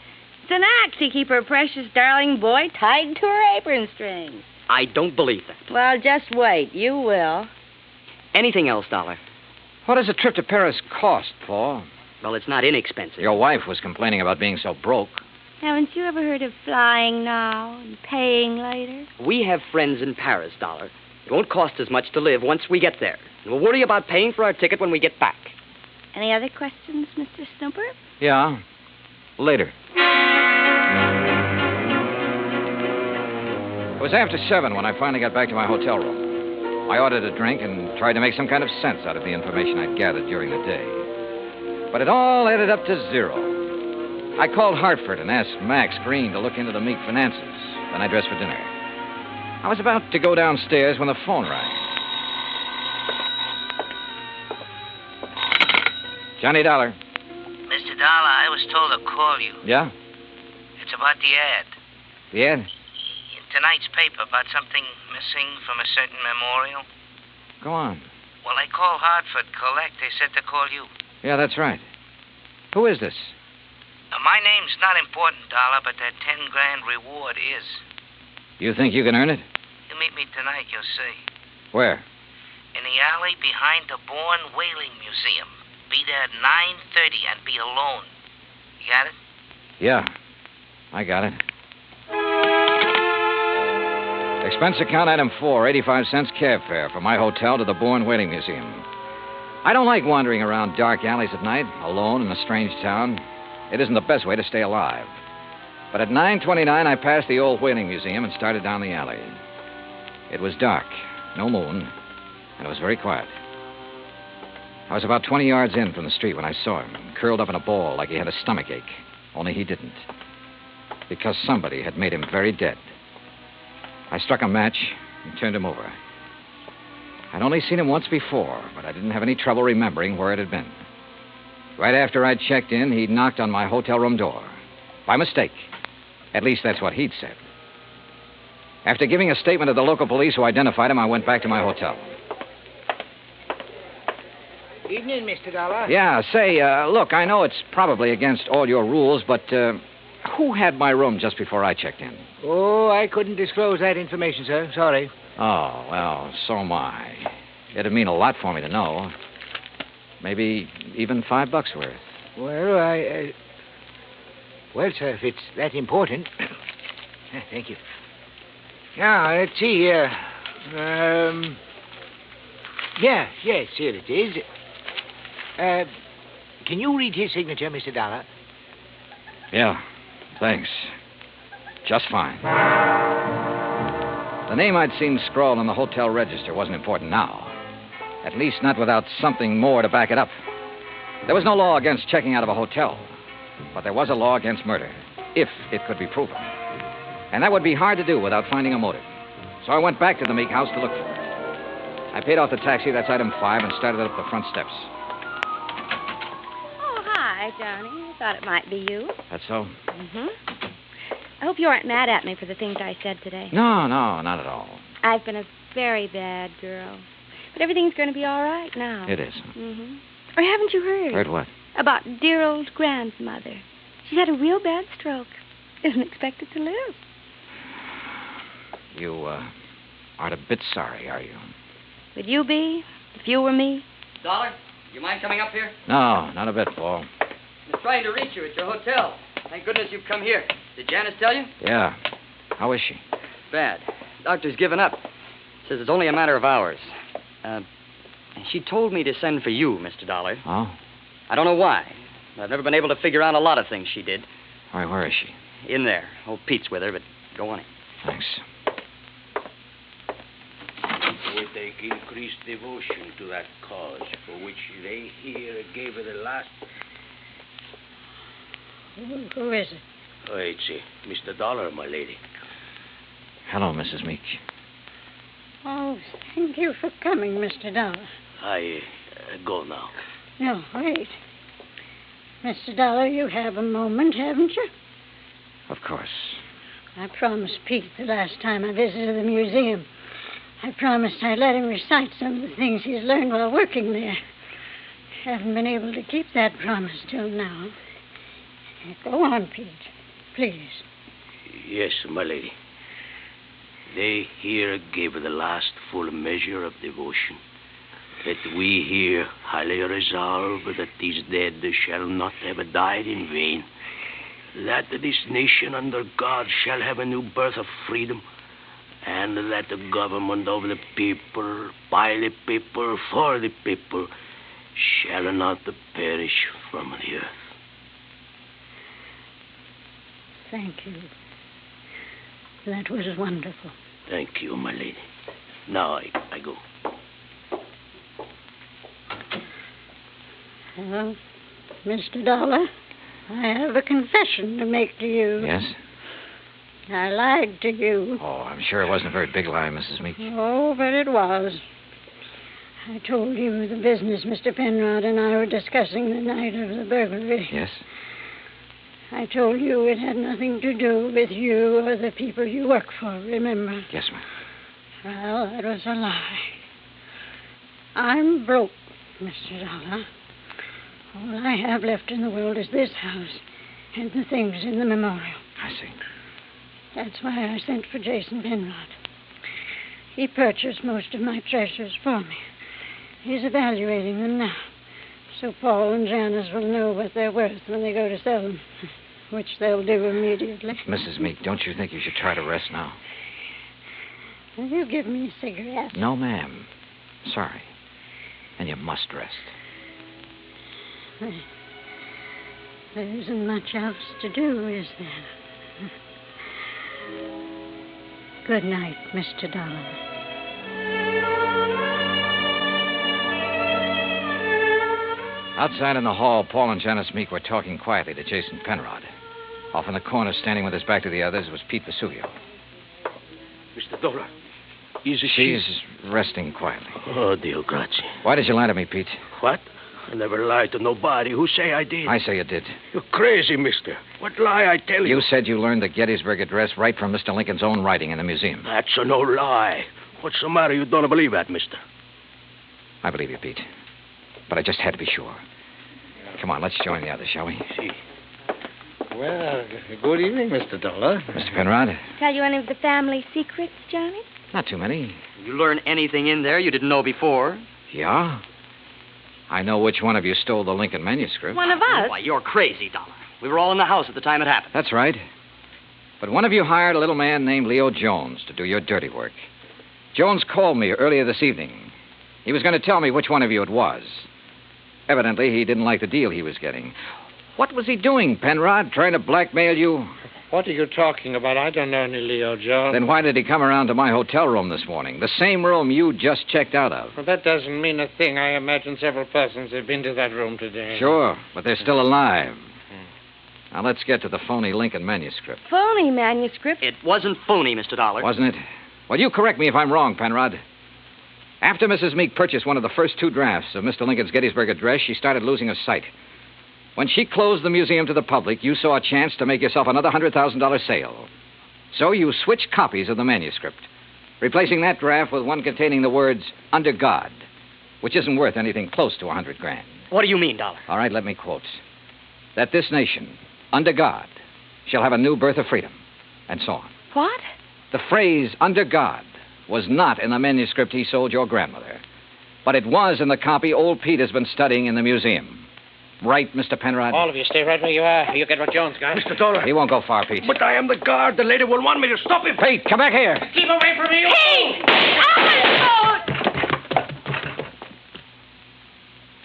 It's an act to keep her precious darling boy tied to her apron strings. I don't believe that. Well, just wait. You will. Anything else, Dollar? What does a trip to Paris cost, Paul? Well, it's not inexpensive. Your wife was complaining about being so broke. Haven't you ever heard of flying now and paying later? We have friends in Paris, Dollar. It won't cost as much to live once we get there. And we'll worry about paying for our ticket when we get back. Any other questions, Mr. Snooper? Yeah. Later. It was after 7 when I finally got back to my hotel room. I ordered a drink and tried to make some kind of sense out of the information I'd gathered during the day. But it all added up to 0. I called Hartford and asked Max Green to look into the Meek finances. Then I dressed for dinner. I was about to go downstairs when the phone rang. Johnny Dollar. Mr. Dollar, I was told to call you. Yeah? It's about the ad. The ad? In tonight's paper about something missing from a certain memorial. Go on. Well, I called Hartford Collect. They said to call you. Yeah, that's right. Who is this? My name's not important, Dollar, but that 10 grand reward is. You think you can earn it? You meet me tonight, you'll see. Where? In the alley behind the Bourne Whaling Museum. Be there at 9:30 and be alone. You got it? Yeah, I got it. Expense account item 4, 85 cents cab fare from my hotel to the Bourne Whaling Museum. I don't like wandering around dark alleys at night, alone in a strange town. It isn't the best way to stay alive. But at 9:29, I passed the old whaling museum and started down the alley. It was dark, no moon, and it was very quiet. I was about 20 yards in from the street when I saw him, curled up in a ball like he had a stomachache. Only he didn't. Because somebody had made him very dead. I struck a match and turned him over. I'd only seen him once before, but I didn't have any trouble remembering where it had been. Right after I'd checked in, he'd knocked on my hotel room door. By mistake. At least that's what he'd said. After giving a statement to the local police who identified him, I went back to my hotel. Evening, Mr. Dollar. Yeah, say, look, I know it's probably against all your rules, but who had my room just before I checked in? Oh, I couldn't disclose that information, sir. Sorry. Oh, well, so am I. It'd mean a lot for me to know. Maybe even $5 worth. Well, well, sir, if it's that important. Thank you. Now, let's see here. Yes, here it is. Can you read his signature, Mr. Dollar? Yeah, thanks. Just fine. The name I'd seen scrawled on the hotel register wasn't important now. At least not without something more to back it up. There was no law against checking out of a hotel, but there was a law against murder, if it could be proven. And that would be hard to do without finding a motive. So I went back to the Meek house to look for it. I paid off the taxi, that's item 5, and started up the front steps. Oh, hi, Johnny. I thought it might be you. That's so? Mm-hmm. I hope you aren't mad at me for the things I said today. No, not at all. I've been a very bad girl. But everything's going to be all right now. It is. Mm-hmm. Or haven't you heard? Heard what? About dear old grandmother. She's had a real bad stroke. Isn't expected to live. You, aren't a bit sorry, are you? Would you be, if you were me? Dollar, you mind coming up here? No, not a bit, Paul. I'm trying to reach you at your hotel. Thank goodness you've come here. Did Janice tell you? Yeah. How is she? Bad. Doctor's given up. Says it's only a matter of hours. She told me to send for you, Mr. Dollar. Oh? I don't know why. I've never been able to figure out a lot of things she did. All right, where is she? In there. Old Pete's with her, but go on in. Thanks. With they increased devotion to that cause for which they here gave her the last... Who is it? Oh, it's Mr. Dollar, my lady. Hello, Mrs. Meek. Oh, thank you for coming, Mr. Dollar. I go now. No, wait. Mr. Dollar, you have a moment, haven't you? Of course. I promised Pete the last time I visited the museum. I promised I'd let him recite some of the things he's learned while working there. Haven't been able to keep that promise till now. Go on, Pete. Please. Yes, my lady. They here gave her the last full measure of devotion. That we here highly resolve that these dead shall not have died in vain. That this nation under God shall have a new birth of freedom. And that the government of the people, by the people, for the people, shall not perish from the earth. Thank you. That was wonderful. Thank you, my lady. Now I go. Well, Mr. Dollar, I have a confession to make to you. Yes? I lied to you. Oh, I'm sure it wasn't a very big lie, Mrs. Meek. Oh, but it was. I told you the business Mr. Penrod and I were discussing the night of the burglary. Yes? I told you it had nothing to do with you or the people you work for, remember? Yes, ma'am. Well, that was a lie. I'm broke, Mr. Dollar. All I have left in the world is this house and the things in the memorial. I see. That's why I sent for Jason Penrod. He purchased most of my treasures for me. He's evaluating them now, so Paul and Janice will know what they're worth when they go to sell them, which they'll do immediately. Mrs. Meek, don't you think you should try to rest now? Will you give me a cigarette? No, ma'am. Sorry. And you must rest. There isn't much else to do, is there? Good night, Mr. Dollar. Outside in the hall, Paul and Janice Meek were talking quietly to Jason Penrod. Off in the corner, standing with his back to the others, was Pete Vesuvio. Mr. Dollar, is she... She's resting quietly. Oh, Dio grazie. Why did you lie to me, Pete? What? I never lied to nobody. Who say I did? I say you did. You're crazy, mister. What lie I tell you? You said you learned the Gettysburg Address right from Mr. Lincoln's own writing in the museum. That's no lie. What's the matter? You don't believe that, mister? I believe you, Pete. But I just had to be sure. Come on, let's join the others, shall we? See. Well, good evening, Mr. Dollar. Mr. Penrod? Tell you any of the family secrets, Johnny? Not too many. You learn anything in there you didn't know before? Yeah? I know which one of you stole the Lincoln manuscript. One of us? Why, you're crazy, Dollar. We were all in the house at the time it happened. That's right. But one of you hired a little man named Leo Jones to do your dirty work. Jones called me earlier this evening. He was going to tell me which one of you it was. Evidently, he didn't like the deal he was getting. What was he doing, Penrod? Trying to blackmail you? What are you talking about? I don't know any Leo Jones. Then why did he come around to my hotel room this morning? The same room you just checked out of. Well, that doesn't mean a thing. I imagine several persons have been to that room today. Sure, but they're still alive. Now, let's get to the phony Lincoln manuscript. Phony manuscript? It wasn't phony, Mr. Dollar. Wasn't it? Well, you correct me if I'm wrong, Penrod. After Mrs. Meek purchased one of the first two drafts of Mr. Lincoln's Gettysburg Address, she started losing her sight. When she closed the museum to the public, you saw a chance to make yourself another $100,000 sale. So you switched copies of the manuscript, replacing that draft with one containing the words, under God, which isn't worth anything close to $100,000. What do you mean, Dollar? All right, let me quote. That this nation, under God, shall have a new birth of freedom, and so on. What? The phrase, under God, was not in the manuscript he sold your grandmother, but it was in the copy old Pete has been studying in the museum. Right, Mr. Penrod? All of you stay right where you are. You get what Jones got. Mr. Dollar. He won't go far, Pete. But I am the guard. The lady will want me to stop him. Pete, come back here. Keep away from me. Hey!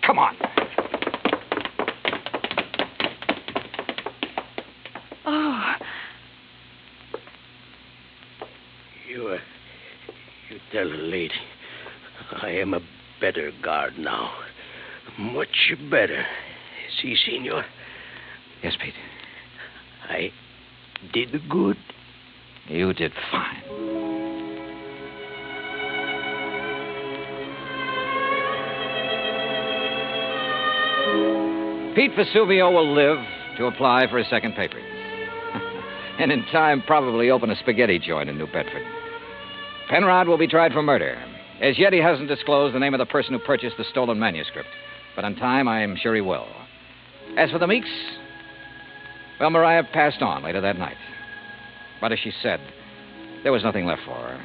Come on. Oh. You tell the lady I am a better guard now. Much better. See, senor? Yes, Pete. I did good. You did fine. Pete Vesuvio will live to apply for his second papers. And in time, probably open a spaghetti joint in New Bedford. Penrod will be tried for murder. As yet, he hasn't disclosed the name of the person who purchased the stolen manuscript. But in time, I'm sure he will. As for the Meeks, well, Mariah passed on later that night. But as she said, there was nothing left for her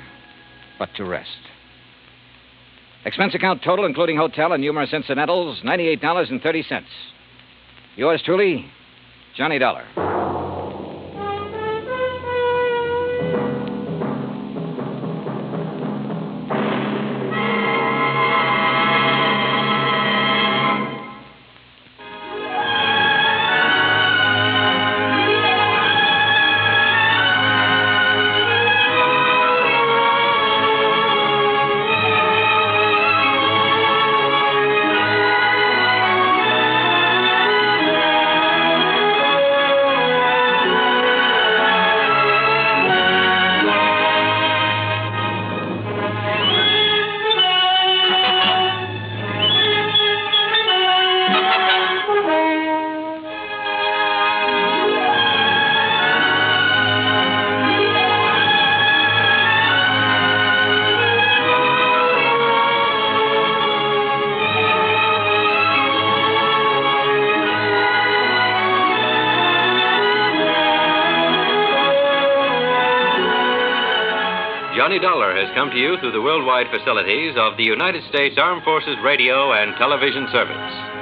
but to rest. Expense account total, including hotel and numerous incidentals, $98.30. Yours truly, Johnny Dollar. Johnny Dollar has come to you through the worldwide facilities of the United States Armed Forces Radio and Television Service.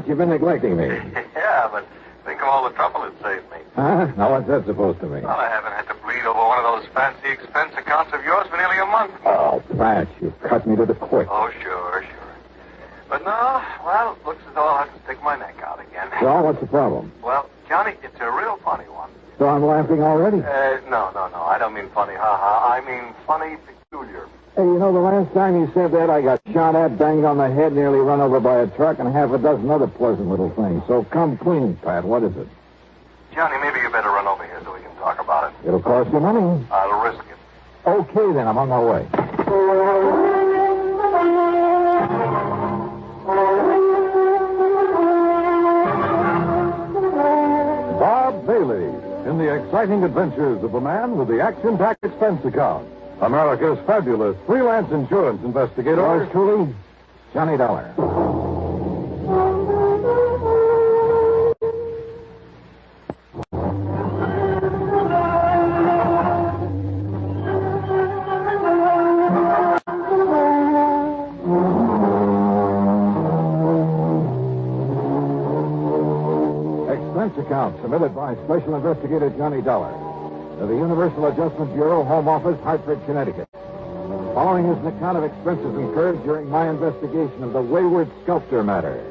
You've been neglecting me. Yeah, but think of all the trouble it saved me. Huh? Now, what's that supposed to mean? Well, I haven't had to bleed over one of those fancy expense accounts of yours for nearly a month. Oh, Pratt, you cut me to the quick. Oh, sure. But no, well, looks as though I'll have to stick my neck out again. So, what's the problem? Well, Johnny, it's a real funny one. So I'm laughing already? No. I don't mean funny, ha-ha. I mean funny, peculiar. Hey, you know, the last time you said that, I got shot at, banged on the head, nearly run over by a truck, and half a dozen other pleasant little things. So come clean, Pat. What is it? Johnny, maybe you better run over here so we can talk about it. It'll cost you money. I'll risk it. Okay, then. I'm on my way. Bob Bailey in the exciting adventures of a man with the action-packed expense account. America's fabulous freelance insurance investigator. Yours truly, Johnny Dollar. Account submitted by Special Investigator Johnny Dollar to the Universal Adjustment Bureau, Home Office, Hartford, Connecticut. Following is an account of expenses incurred during my investigation of the Wayward Sculptor Matter.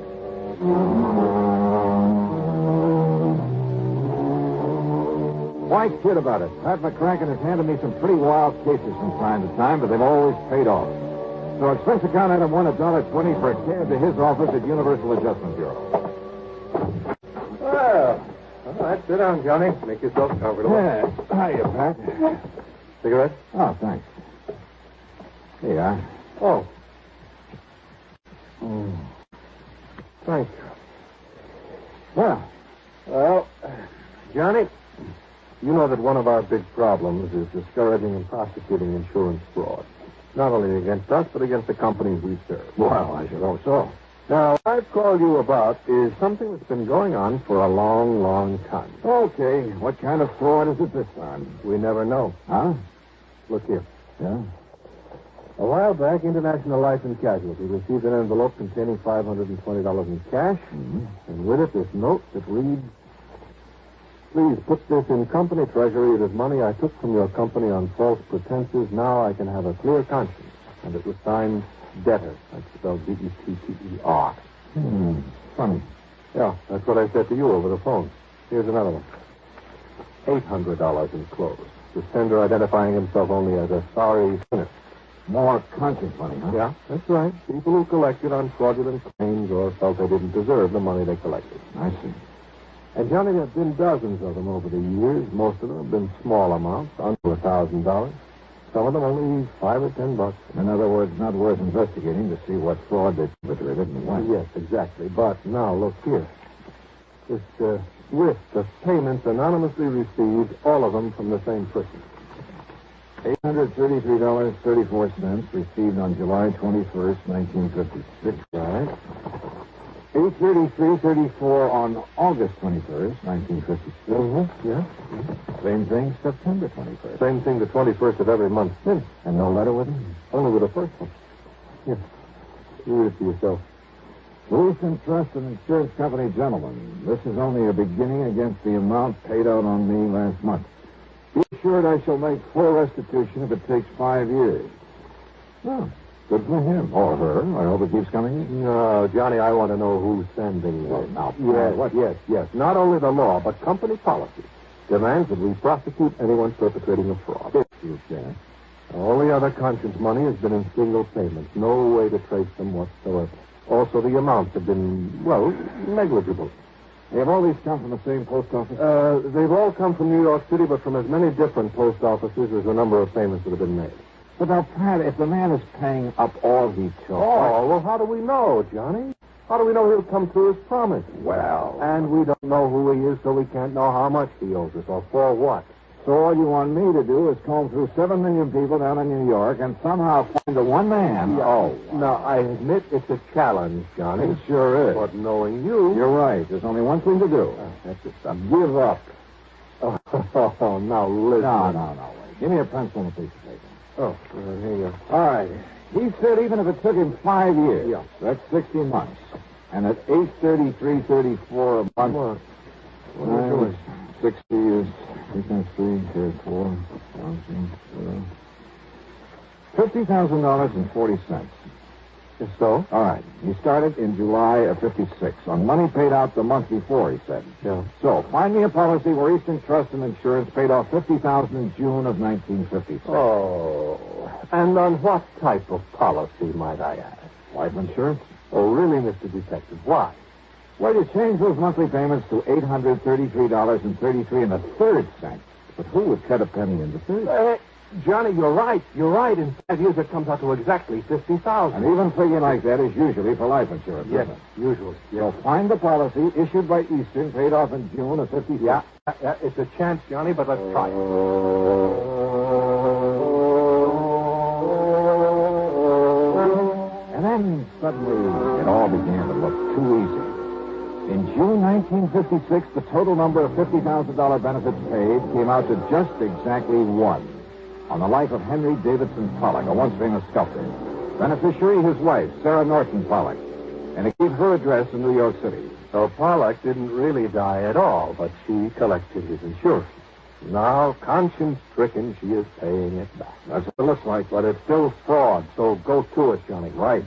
Why kid about it? Pat McCracken has handed me some pretty wild cases from time to time, but they've always paid off. So expense account item one, $1.20 for a cab to his office at Universal Adjustment Bureau. Well, all right, sit down, Johnny. Make yourself comfortable. Yeah. Hiya, Pat. Cigarette? Oh, thanks. Here you are. Oh. Thank you. Well, Johnny, you know that one of our big problems is discouraging and prosecuting insurance fraud. Not only against us, but against the companies we serve. Well, I should hope so. Now, what I've called you about is something that's been going on for a long, long time. Okay. What kind of fraud is it this time? We never know. Huh? Look here. Yeah? A while back, International Life and Casualty received an envelope containing $520 in cash, and with it this note that reads, "Please put this in company treasury. It is money I took from your company on false pretenses. Now I can have a clear conscience." And it was signed Debtor. That's spelled D-E-T-T-E-R. Funny. Yeah, that's what I said to you over the phone. Here's another one. $800 enclosed. The sender identifying himself only as a sorry sinner. More conscience money, huh? Yeah, that's right. People who collected on fraudulent claims or felt they didn't deserve the money they collected. I see. And, Johnny, there have been dozens of them over the years. Most of them have been small amounts, under $1,000. Some of them only $5 or $10. In other words, not worth investigating to see what fraud they perpetrated and when. Yes, exactly. But now, look here. This list of payments anonymously received, all of them from the same person. $833.34 received on July 21st, 1956. Right. $833.34 on August 21st, 1956. Yeah. Same thing, September 21st. Same thing, the 21st of every month since. And no letter with him? Only with the first one. Here. You read it to yourself. Wilson Trust and Insurance Company, gentlemen. This is only a beginning against the amount paid out on me last month. Be assured I shall make full restitution if it takes 5 years. Oh, good for him. Or her. I hope it keeps coming in. No, Johnny, I want to know who's sending this. Now, Yes. Not only the law, but company policy demands that we prosecute anyone perpetrating a fraud. If you can. All the other conscience money has been in single payments. No way to trace them whatsoever. Also, the amounts have been, negligible. Have all these come from the same post office? They've all come from New York City, but from as many different post offices as the number of payments that have been made. But now, Pat, if the man is paying up all he took... Oh, well, how do we know, Johnny? How do we know he'll come through his promise? Well... And we don't know who he is, so we can't know how much he owes us, or for what. So all you want me to do is comb through 7 million people down in New York and somehow find the one man... Yeah. Oh. Now, I admit it's a challenge, Johnny. It sure is. But knowing you... You're right. There's only one thing to do. That's it. Give up. Oh, now listen. No. Wait. Give me a pencil and a piece of paper. Oh, here you go. All right. He said even if it took him 5 years, yeah, that's 60 months. And at $833.34 a month, what are you doing? 60 is 3.3, $50,000.40. Yes, so? All right. He started in July of 56 on money paid out the month before, he said. Yeah. So, find me a policy where Eastern Trust and Insurance paid off $50,000 in June of 1956. Oh. And on what type of policy, might I ask? Life insurance? Oh, really, Mr. Detective? Why? Well, you change those monthly payments to $833.33. But who would cut a penny into 30? Johnny, you're right. In 5 years, it comes out to exactly $50,000. And even a figure like that is usually for life insurance. Yes, usually. So find the policy issued by Eastern, paid off in June of 56. Yeah, it's a chance, Johnny, but let's try it. suddenly, it all began to look too easy. In June 1956, the total number of $50,000 benefits paid came out to just exactly one. On the life of Henry Davidson Pollock, a once famous sculptor. Beneficiary, his wife, Sarah Norton Pollock. And it gave her address in New York City. So Pollock didn't really die at all, but she collected his insurance. Now, conscience-stricken, she is paying it back. That's what it looks like. But it's still fraud, so go to it, Johnny. Right.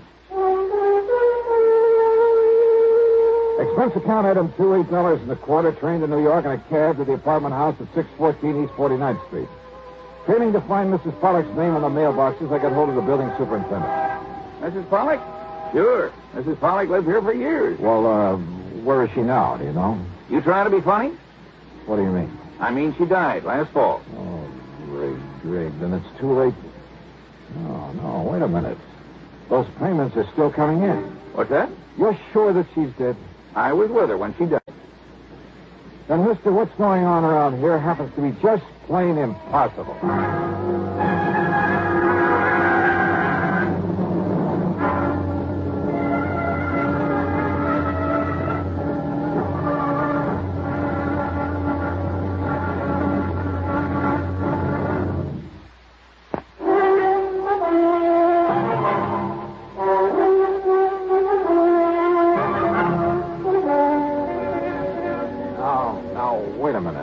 Expense account item $28.25, train to New York in a cab to the apartment house at 614 East 49th Street. Failing to find Mrs. Pollock's name on the mailboxes, I got hold of the building superintendent. Mrs. Pollock? Sure. Mrs. Pollock lived here for years. Well, where is she now, do you know? You trying to be funny? What do you mean? I mean, she died last fall. Oh, Greg, then it's too late. No, wait a minute. Those payments are still coming in. What's that? You're sure that she's dead? I was with her when she died. Then, mister, what's going on around here happens to be just plain impossible.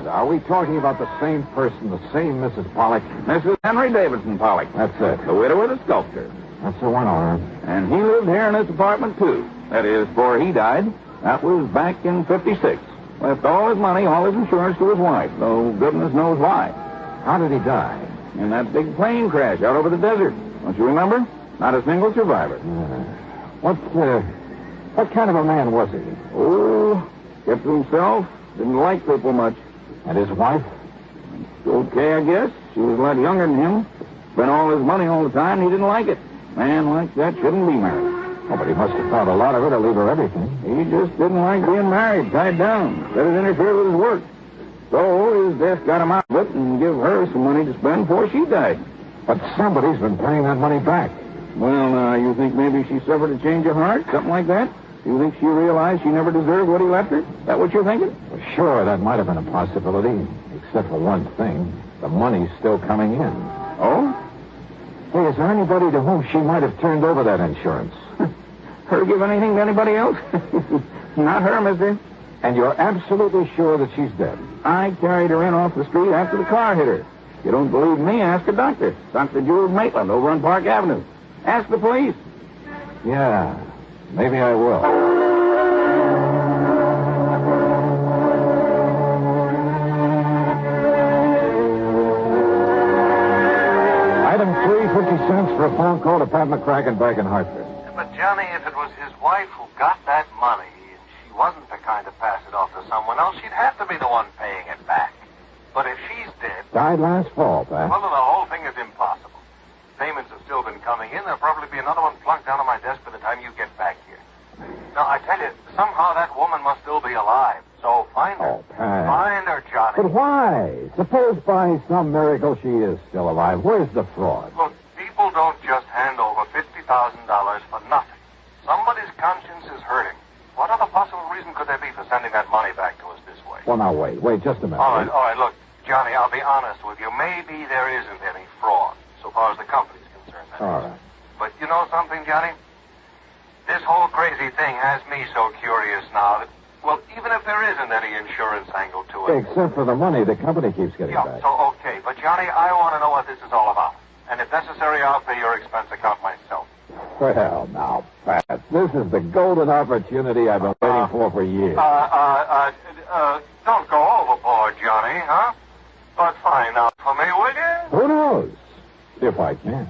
Are we talking about the same person, the same Mrs. Pollock? Mrs. Henry Davidson Pollock. That's it. The widow of the sculptor. That's the one, all right. And he lived here in this apartment, too. That is, before he died. That was back in 56. Left all his money, all his insurance to his wife, though goodness knows why. How did he die? In that big plane crash out over the desert. Don't you remember? Not a single survivor. What kind of a man was he? Oh, kept to himself. Didn't like people much. And his wife? Okay, I guess. She was a lot younger than him. Spent all his money all the time, and he didn't like it. Man like that shouldn't be married. Oh, but he must have thought a lot of it to leave her everything. He just didn't like being married, tied down. Let it interfere with his work. So his death got him out of it and give her some money to spend before she died. But somebody's been paying that money back. Well, you think maybe she suffered a change of heart? Something like that? You think she realized she never deserved what he left her? Is that what you're thinking? Well, sure, that might have been a possibility. Except for one thing. The money's still coming in. Oh? Hey, is there anybody to whom she might have turned over that insurance? Her give anything to anybody else? Not her, mister. And you're absolutely sure that she's dead? I carried her in off the street after the car hit her. If you don't believe me, ask a doctor. Dr. Jules Maitland over on Park Avenue. Ask the police. Yeah, maybe I will. Item 3, 50 cents for a phone call to Pat McCracken back in Hartford. But, Johnny, if it was his wife who got that money and she wasn't the kind to pass it off to someone else, she'd have to be the one paying it back. But if she's dead... Died last fall, Pat. Well, then the whole thing is impossible. Payments have still been coming in. There'll probably be another one plunked down on my desk by the time you get back here. Now, I tell you, somehow that woman must still be alive. So find her. Oh, Pat. Find her, Johnny. But why? Suppose by some miracle she is still alive. Where's the fraud? Look, people don't just hand over $50,000 for nothing. Somebody's conscience is hurting. What other possible reason could there be for sending that money back to us this way? Well, now, wait just a minute. All right, look, Johnny, I'll be honest with you. Maybe there isn't any fraud, so far as the company's concerned. All right. But you know something, Johnny? This whole crazy thing has me so curious now that, well, even if there isn't any insurance angle to it... Except for the money the company keeps getting back. So, okay. But, Johnny, I want to know what this is all about. And if necessary, I'll pay your expense account myself. Well, now, Pat, this is the golden opportunity I've been waiting for years. Don't go overboard, Johnny, huh? But find out for me, will you? Who knows? If I can.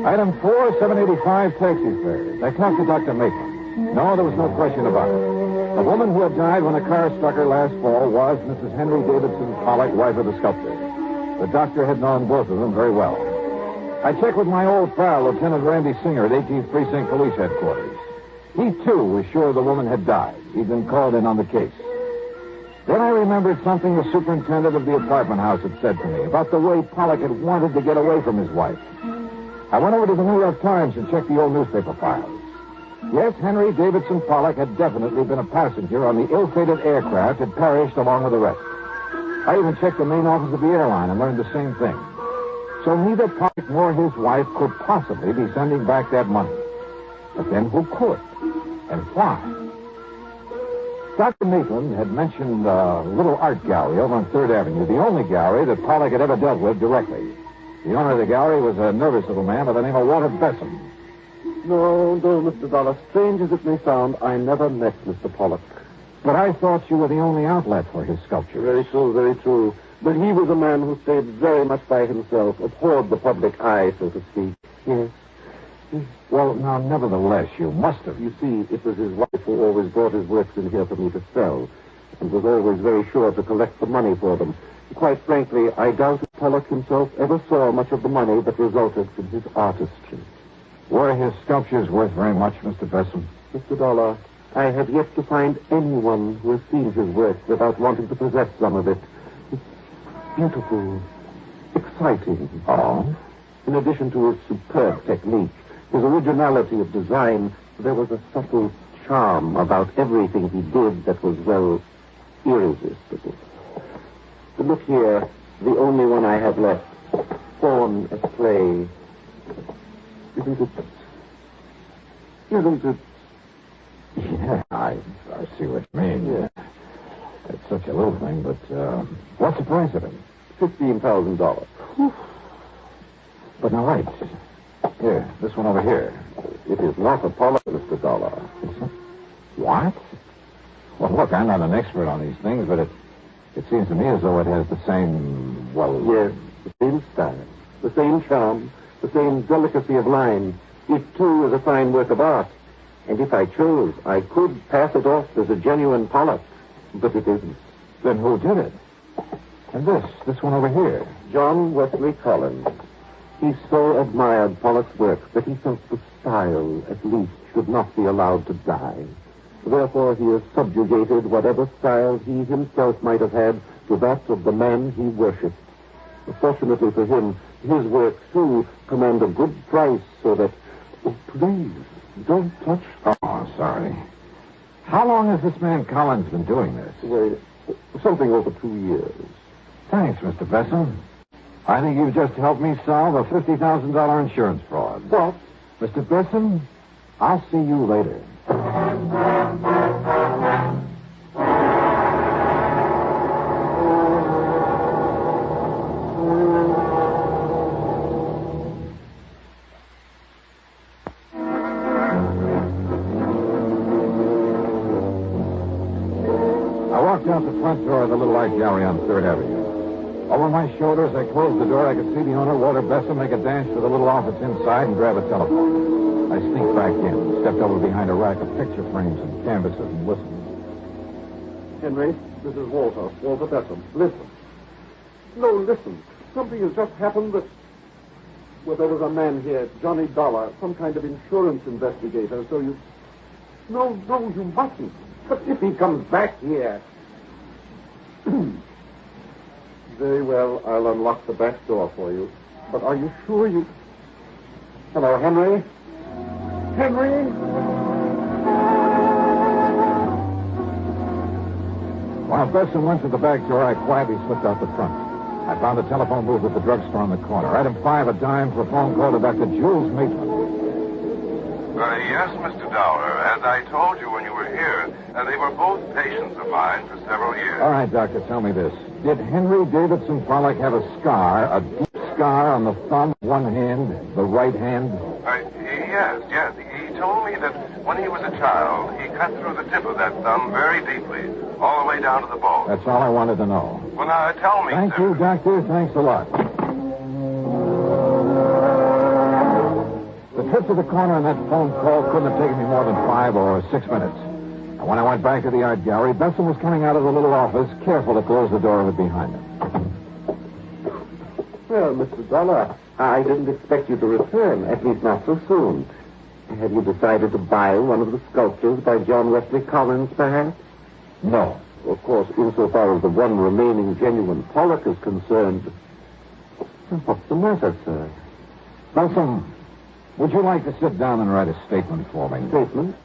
Item 4, 785 taxi fares. I talked to Dr. Maitland. No, there was no question about it. The woman who had died when a car struck her last fall was Mrs. Henry Davidson Pollock, wife of the sculptor. The doctor had known both of them very well. I checked with my old pal, Lieutenant Randy Singer at 18th Precinct Police Headquarters. He, too, was sure the woman had died. He'd been called in on the case. Then I remembered something the superintendent of the apartment house had said to me about the way Pollock had wanted to get away from his wife. I went over to the New York Times and checked the old newspaper files. Yes, Henry Davidson Pollock had definitely been a passenger on the ill-fated aircraft that perished along with the rest. I even checked the main office of the airline and learned the same thing. So neither Pollock nor his wife could possibly be sending back that money. But then who could? And why? Dr. Maitland had mentioned a little art gallery over on 3rd Avenue, the only gallery that Pollock had ever dealt with directly. The owner of the gallery was a nervous little man by the name of Walter Besson. No, Mr. Dollar. Strange as it may sound, I never met Mr. Pollock. But I thought you were the only outlet for his sculpture. Very true, very true. But he was a man who stayed very much by himself, abhorred the public eye, so to speak. Yes. Well, now, nevertheless, you must have. You see, it was his wife who always brought his works in here for me to sell, and was always very sure to collect the money for them. Quite frankly, I doubt if Pollock himself ever saw much of the money that resulted from his artistry. Were his sculptures worth very much, Mr. Besson? Mr. Dollar, I have yet to find anyone who has seen his work without wanting to possess some of it. It's beautiful, exciting. Oh? In addition to his superb technique, his originality of design, there was a subtle charm about everything he did that was, well, irresistible. But look here, the only one I have left, Fawn at Play. Isn't it? Yeah, I see what you mean. Yeah. It's such a little thing, but what's the price of it? $15,000. But now, wait. Here, this one over here. It is not a Pollock, Mr. Dollar. What? Well, look, I'm not an expert on these things, but it seems to me as though it has the same, well... Yes, the same style, the same charm, the same delicacy of line. It, too, is a fine work of art. And if I chose, I could pass it off as a genuine Pollock. But it isn't. Then who did it? And this one over here. John Wesley Collins. He so admired Pollock's work that he felt the style, at least, should not be allowed to die. Therefore, he has subjugated whatever style he himself might have had to that of the man he worshipped. Fortunately for him, his works, too, command a good price, so that... Oh, please, don't touch... Oh, sorry. How long has this man Collins been doing this? Well, something over 2 years. Thanks, Mr. Besson. I think you've just helped me solve a $50,000 insurance fraud. What? Mr. Besson, I'll see you later. I walked out the front door of the little art gallery on 3rd Avenue. Over my shoulders, I closed the door. I could see the owner, Walter Besson, make a dash for the little office inside and grab a telephone. I sneaked back in, stepped over behind a rack of picture frames and canvases and listened. Henry, this is Walter Besson. Listen. No, listen. Something has just happened that... Well, there was a man here, Johnny Dollar, some kind of insurance investigator, so you... No, you mustn't. But if he comes back here... Very well, I'll unlock the back door for you. But are you sure you... Hello, Henry? Henry? While Besson went to the back door, I quietly slipped out the front. I found a telephone booth at the drugstore on the corner. Item 5, a dime for a phone call to Dr. Jules Maitland. Yes, Mr. Dollar. As I told you when you were here, they were both patients of mine for several years. All right, Doctor, tell me this. Did Henry Davidson Pollock have a scar, a deep scar on the thumb of one hand, the right hand? Yes. He told me that when he was a child, he cut through the tip of that thumb very deeply, all the way down to the bone. That's all I wanted to know. Well, now, tell me... Thank you, Doctor. Thanks a lot. The trip to the corner on that phone call couldn't have taken me more than 5 or 6 minutes. And when I went back to the art gallery, Besson was coming out of the little office, careful to close the door of it behind him. Well, Mr. Dollar, I didn't expect you to return, at least not so soon. Have you decided to buy one of the sculptures by John Wesley Collins, perhaps? No. Of course, insofar as the one remaining genuine Pollock is concerned... What's the matter, sir? Besson, Would you like to sit down and write a statement for me? Statement?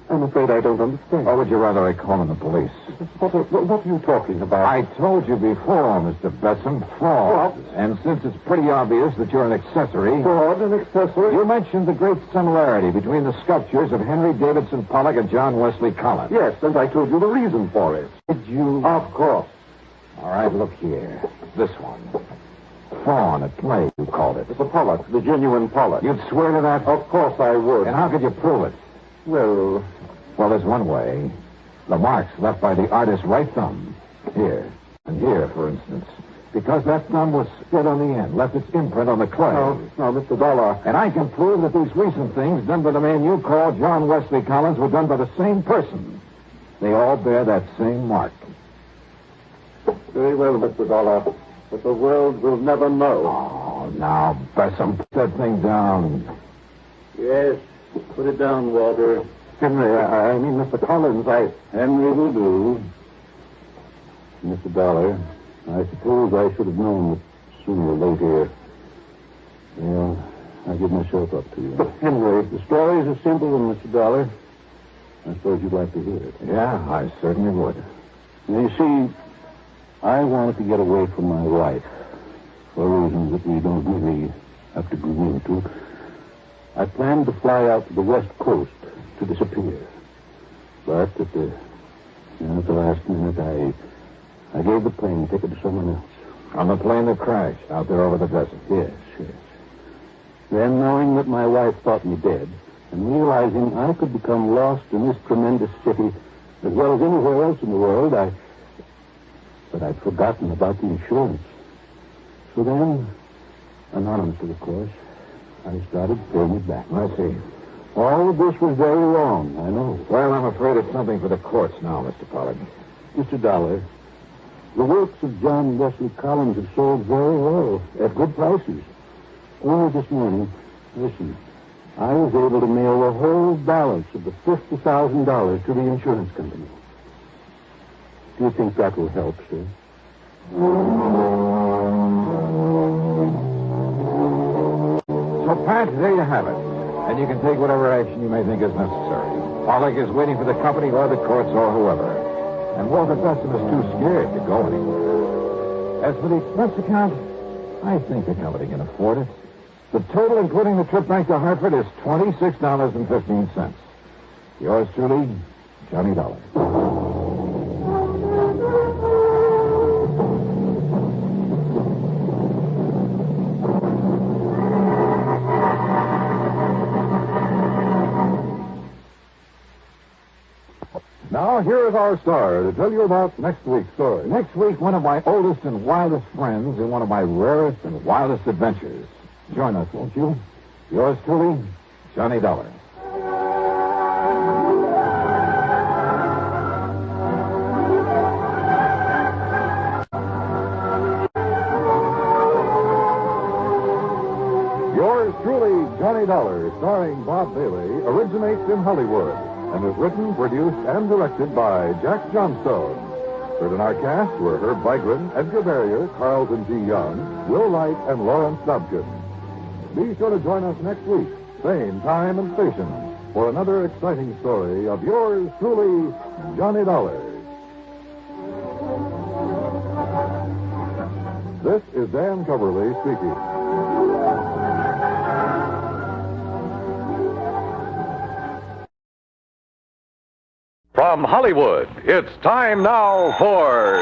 I'm afraid I don't understand. Or would you rather I call in the police? What are you talking about? I told you before, Mr. Besson, fraud. What? And since it's pretty obvious that you're an accessory... Fraud, an accessory? You mentioned the great similarity between the sculptures of Henry Davidson Pollock and John Wesley Collins. Yes, and I told you the reason for it. Did you? Of course. All right, look here. This one. Fawn at play, you called it. It's a Pollock, the genuine Pollock. You'd swear to that? Of course I would. And how could you prove it? Well, there's one way. The marks left by the artist's right thumb. Here. And here, for instance. Because that thumb was split on the end, left its imprint on the clay. No, Mr. Dollar. And I can prove that these recent things done by the man you call John Wesley Collins were done by the same person. They all bear that same mark. Very well, Mr. Dollar. But the world will never know. Oh, now, Besson, put that thing down. Yes, put it down, Walter. Henry, I mean, Mr. Collins, Henry will do. Mr. Dollar, I suppose I should have known that sooner or later. Well, I give myself up to you. But, Henry, the story is a simple one, Mr. Dollar. I suppose you'd like to hear it. Yeah, I certainly would. Now, you see, I wanted to get away from my wife for reasons that we don't really have to go into. I planned to fly out to the West Coast to disappear. But at the last minute, I gave the plane ticket to someone else. On the plane that crashed out there over the desert? Yes. Then, knowing that my wife thought me dead, and realizing I could become lost in this tremendous city as well as anywhere else in the world, But I'd forgotten about the insurance. So then, anonymously, of course, I started paying it back. I see. All of this was very wrong, I know. Well, I'm afraid it's something for the courts now, Mr. Pollock. Mr. Dollar, the works of John Wesley Collins have sold very well, at good prices. Only this morning, listen, I was able to mail the whole balance of the $50,000 to the insurance company. Do you think that will help, sir? So, Pat, there you have it. And you can take whatever action you may think is necessary. Pollock is waiting for the company or the courts or whoever. And Walter Besson is too scared to go anywhere. As for the expense account, I think the company can afford it. The total, including the trip back to Hartford, is $26.15. Yours truly, Johnny Dollar. Now, here is our star to tell you about next week's story. Next week, one of my oldest and wildest friends in one of my rarest and wildest adventures. Join us, won't you? Yours truly, Johnny Dollar. Yours truly, Johnny Dollar, starring Bob Bailey, originates in Hollywood and is written, produced, and directed by Jack Johnstone. Heard in our cast were Herb Vigran, Edgar Barrier, Carlton G. Young, Will Wright, and Lawrence Dobkin. Be sure to join us next week, same time and station, for another exciting story of yours truly, Johnny Dollar. This is Dan Coverly speaking. From Hollywood, it's time now for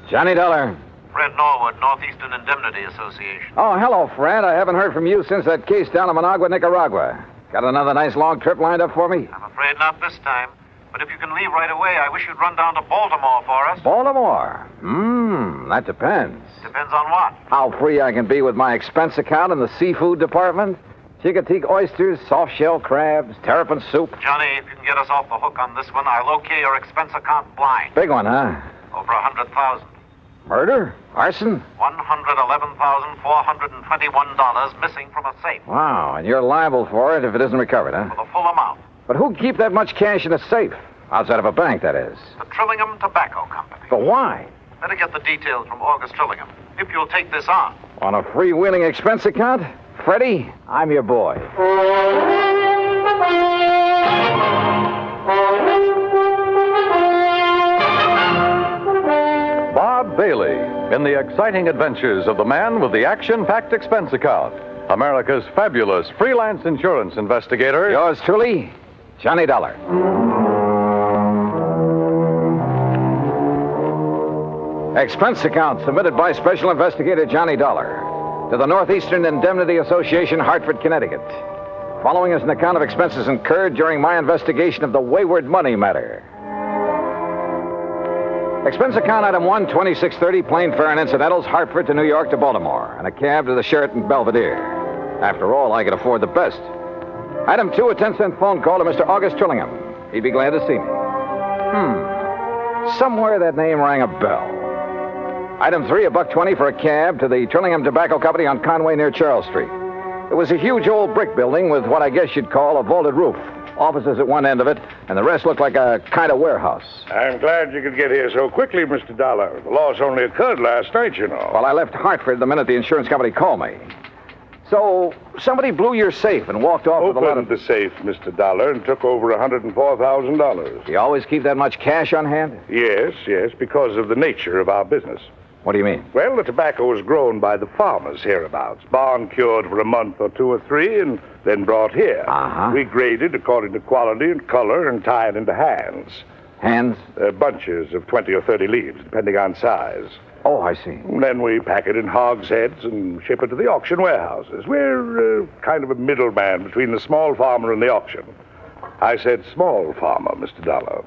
Johnny Dollar. Fred Norwood, Northeastern Indemnity Association. Oh, hello, Fred. I haven't heard from you since that case down in Managua, Nicaragua. Got another nice long trip lined up for me? I'm afraid not this time. But if you can leave right away, I wish you'd run down to Baltimore for us. Baltimore? That depends. Depends on what? How free I can be with my expense account in the seafood department. Chicoteague oysters, soft-shell crabs, terrapin soup. Johnny, if you can get us off the hook on this one, I'll okay your expense account blind. Big one, huh? Over $100,000. Murder? Arson? $111,421 missing from a safe. Wow, and you're liable for it if it isn't recovered, huh? For the full amount. But who'd keep that much cash in a safe? Outside of a bank, that is. The Trillingham Tobacco Company. But why? Better get the details from August Trillingham, if you'll take this on. On a freewheeling expense account? Freddie, I'm your boy. Bob Bailey in the exciting adventures of the man with the action-packed expense account. America's fabulous freelance insurance investigator. Yours truly, Johnny Dollar. Expense account submitted by Special Investigator Johnny Dollar to the Northeastern Indemnity Association, Hartford, Connecticut. Following is an account of expenses incurred during my investigation of the Wayward Money Matter. Expense account item 1, 2630, plane fare and incidentals, Hartford to New York to Baltimore, and a cab to the Sheraton Belvedere. After all, I could afford the best. Item 2, a 10-cent phone call to Mr. August Trillingham. He'd be glad to see me. Somewhere that name rang a bell. Item 3, a $1.20 for a cab to the Trillingham Tobacco Company on Conway near Charles Street. It was a huge old brick building with what I guess you'd call a vaulted roof. Offices at one end of it, and the rest looked like a kind of warehouse. I'm glad you could get here so quickly, Mr. Dollar. The loss only occurred last night, you know. Well, I left Hartford the minute the insurance company called me. So, somebody blew your safe and walked off with a lot of... Opened the safe, Mr. Dollar, and took over $104,000. Do you always keep that much cash on hand? Yes, because of the nature of our business. What do you mean? Well, the tobacco is grown by the farmers hereabouts, barn-cured for a month or 2 or 3, and then brought here. We grade it according to quality and color and tie it into hands. Hands? Bunches of 20 or 30 leaves, depending on size. Oh, I see. And then we pack it in hogsheads and ship it to the auction warehouses. We're kind of a middleman between the small farmer and the auction. I said small farmer, Mr. Dollar.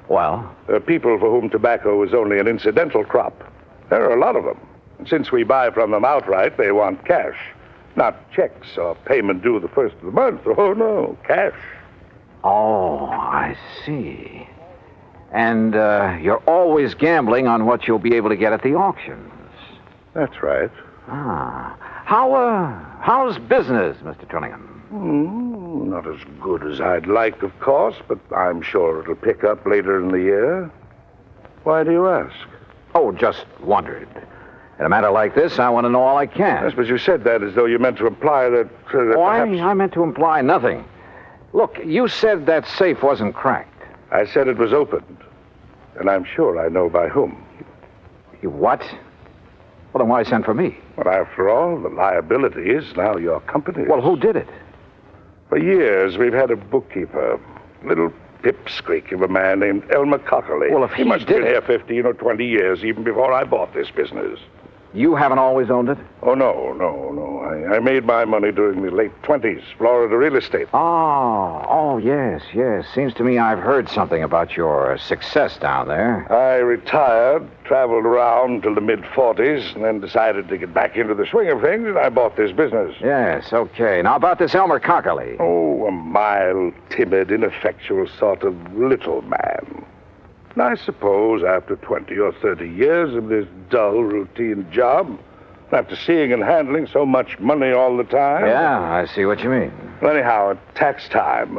Well? People for whom tobacco is only an incidental crop. There are a lot of them. And since we buy from them outright, they want cash. Not checks or payment due the first of the month. Oh, no, cash. Oh, I see. And you're always gambling on what you'll be able to get at the auctions. That's right. How's business, Mr. Trillingham? Not as good as I'd like, of course, but I'm sure it'll pick up later in the year. Why do you ask? Oh, just wondered. In a matter like this, I want to know all I can. Yes, but you said that as though you meant to imply that perhaps... I meant to imply nothing. Look, you said that safe wasn't cracked. I said it was opened. And I'm sure I know by whom. You what? Well, then why send for me? Well, after all, the liability is now your company's. Well, who did it? For years, we've had a bookkeeper. Little pipsqueak of a man named Elmer Cockerly. Well, if he must have been here 15 or 20 years, even before I bought this business. You haven't always owned it? Oh, no. I made my money during the late 20s, Florida real estate. Oh, yes. Seems to me I've heard something about your success down there. I retired, traveled around till the mid-40s, and then decided to get back into the swing of things, and I bought this business. Yes, okay. Now, about this Elmer Cockerly. Oh, a mild, timid, ineffectual sort of little man. And I suppose after 20 or 30 years of this dull, routine job, after seeing and handling so much money all the time... Yeah, I see what you mean. Well, anyhow, at tax time,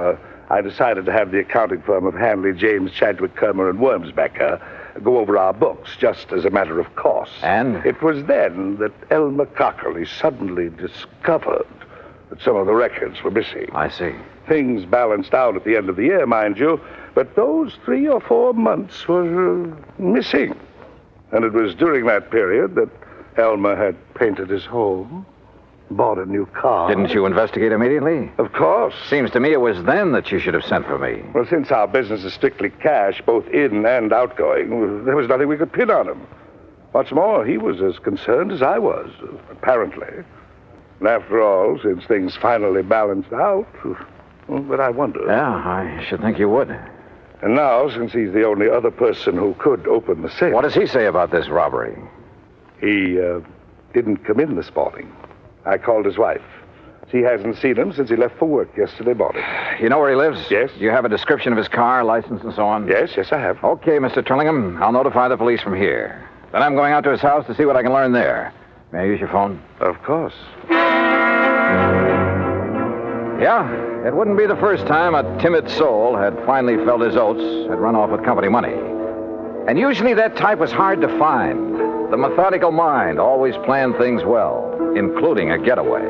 I decided to have the accounting firm of Hanley, James, Chadwick, Kermer, and Wormsbecker go over our books, just as a matter of course. And? It was then that Elmer Cockerly suddenly discovered that some of the records were missing. I see. Things balanced out at the end of the year, mind you, but those 3 or 4 months were missing. And it was during that period that Elmer had painted his home, bought a new car. Didn't you investigate immediately? Of course. Seems to me it was then that you should have sent for me. Well, since our business is strictly cash, both in and outgoing, there was nothing we could pin on him. What's more, he was as concerned as I was, apparently. And after all, since things finally balanced out, but I wonder. Yeah, I should think you would. And now, since he's the only other person who could open the safe... What does he say about this robbery? He didn't come in this morning. I called his wife. She hasn't seen him since he left for work yesterday morning. You know where he lives? Yes. Do you have a description of his car, license, and so on? Yes, I have. Okay, Mr. Trillingham. I'll notify the police from here. Then I'm going out to his house to see what I can learn there. May I use your phone? Of course. Yeah, it wouldn't be the first time a timid soul had finally felt his oats, had run off with company money. And usually that type was hard to find. The methodical mind always planned things well, including a getaway.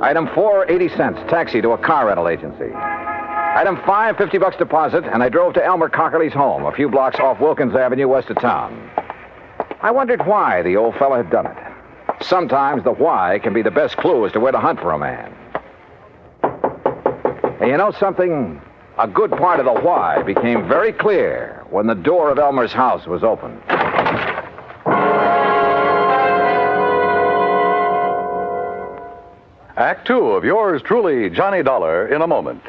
Item 4, 80 cents, taxi to a car rental agency. Item 5, $50 deposit, and I drove to Elmer Cockerly's home, a few blocks off Wilkins Avenue, west of town. I wondered why the old fella had done it. Sometimes the why can be the best clue as to where to hunt for a man. And you know something? A good part of the why became very clear when the door of Elmer's house was opened. Act 2 of yours truly, Johnny Dollar, in a moment.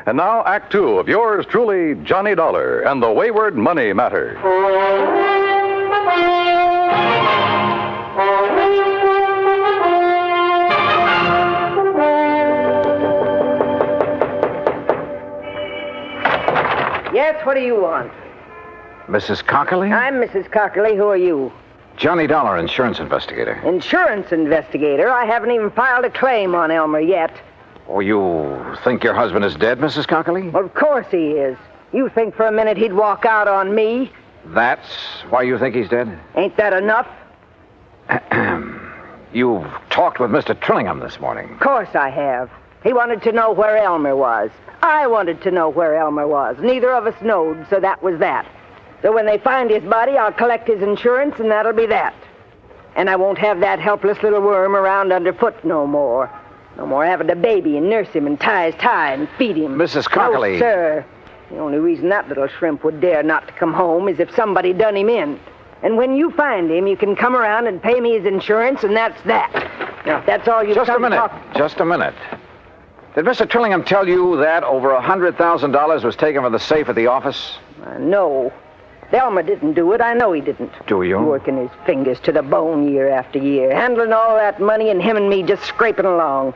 And now, Act 2 of yours truly, Johnny Dollar and the Wayward Money Matter. Yes, what do you want? Mrs. Cockerly? I'm Mrs. Cockerly. Who are you? Johnny Dollar, insurance investigator. Insurance investigator? I haven't even filed a claim on Elmer yet. Oh, you think your husband is dead, Mrs. Cockerly? Well, of course he is. You think for a minute he'd walk out on me? That's why you think he's dead? Ain't that enough? You've talked with Mr. Trillingham this morning. Of course I have. He wanted to know where Elmer was. I wanted to know where Elmer was. Neither of us knowed, so that was that. So when they find his body, I'll collect his insurance, and that'll be that. And I won't have that helpless little worm around underfoot no more. No more having to baby and nurse him and tie his tie and feed him. Mrs. Cockerly. No, sir. The only reason that little shrimp would dare not to come home is if somebody done him in. And when you find him, you can come around and pay me his insurance, and that's that. Now, if that's all you've Just a come to minute. talk... Just a minute. Did Mr. Trillingham tell you that over $100,000 was taken from the safe at the office? No. Elmer didn't do it. I know he didn't. Do you? Working his fingers to the bone year after year, handling all that money, and him and me just scraping along.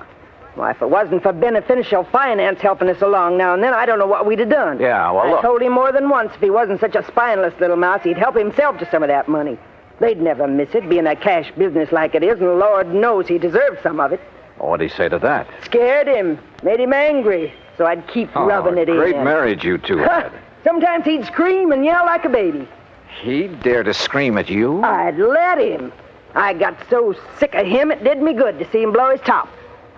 Why, if it wasn't for beneficial finance helping us along now and then, I don't know what we'd have done. Yeah, well, look. I told him more than once if he wasn't such a spineless little mouse, he'd help himself to some of that money. They'd never miss it, being a cash business like it is, and Lord knows he deserved some of it. What'd he say to that? Scared him. Made him angry. So I'd keep rubbing it in. Great marriage you two had. Sometimes he'd scream and yell like a baby. He dared to scream at you? I'd let him. I got so sick of him, it did me good to see him blow his top.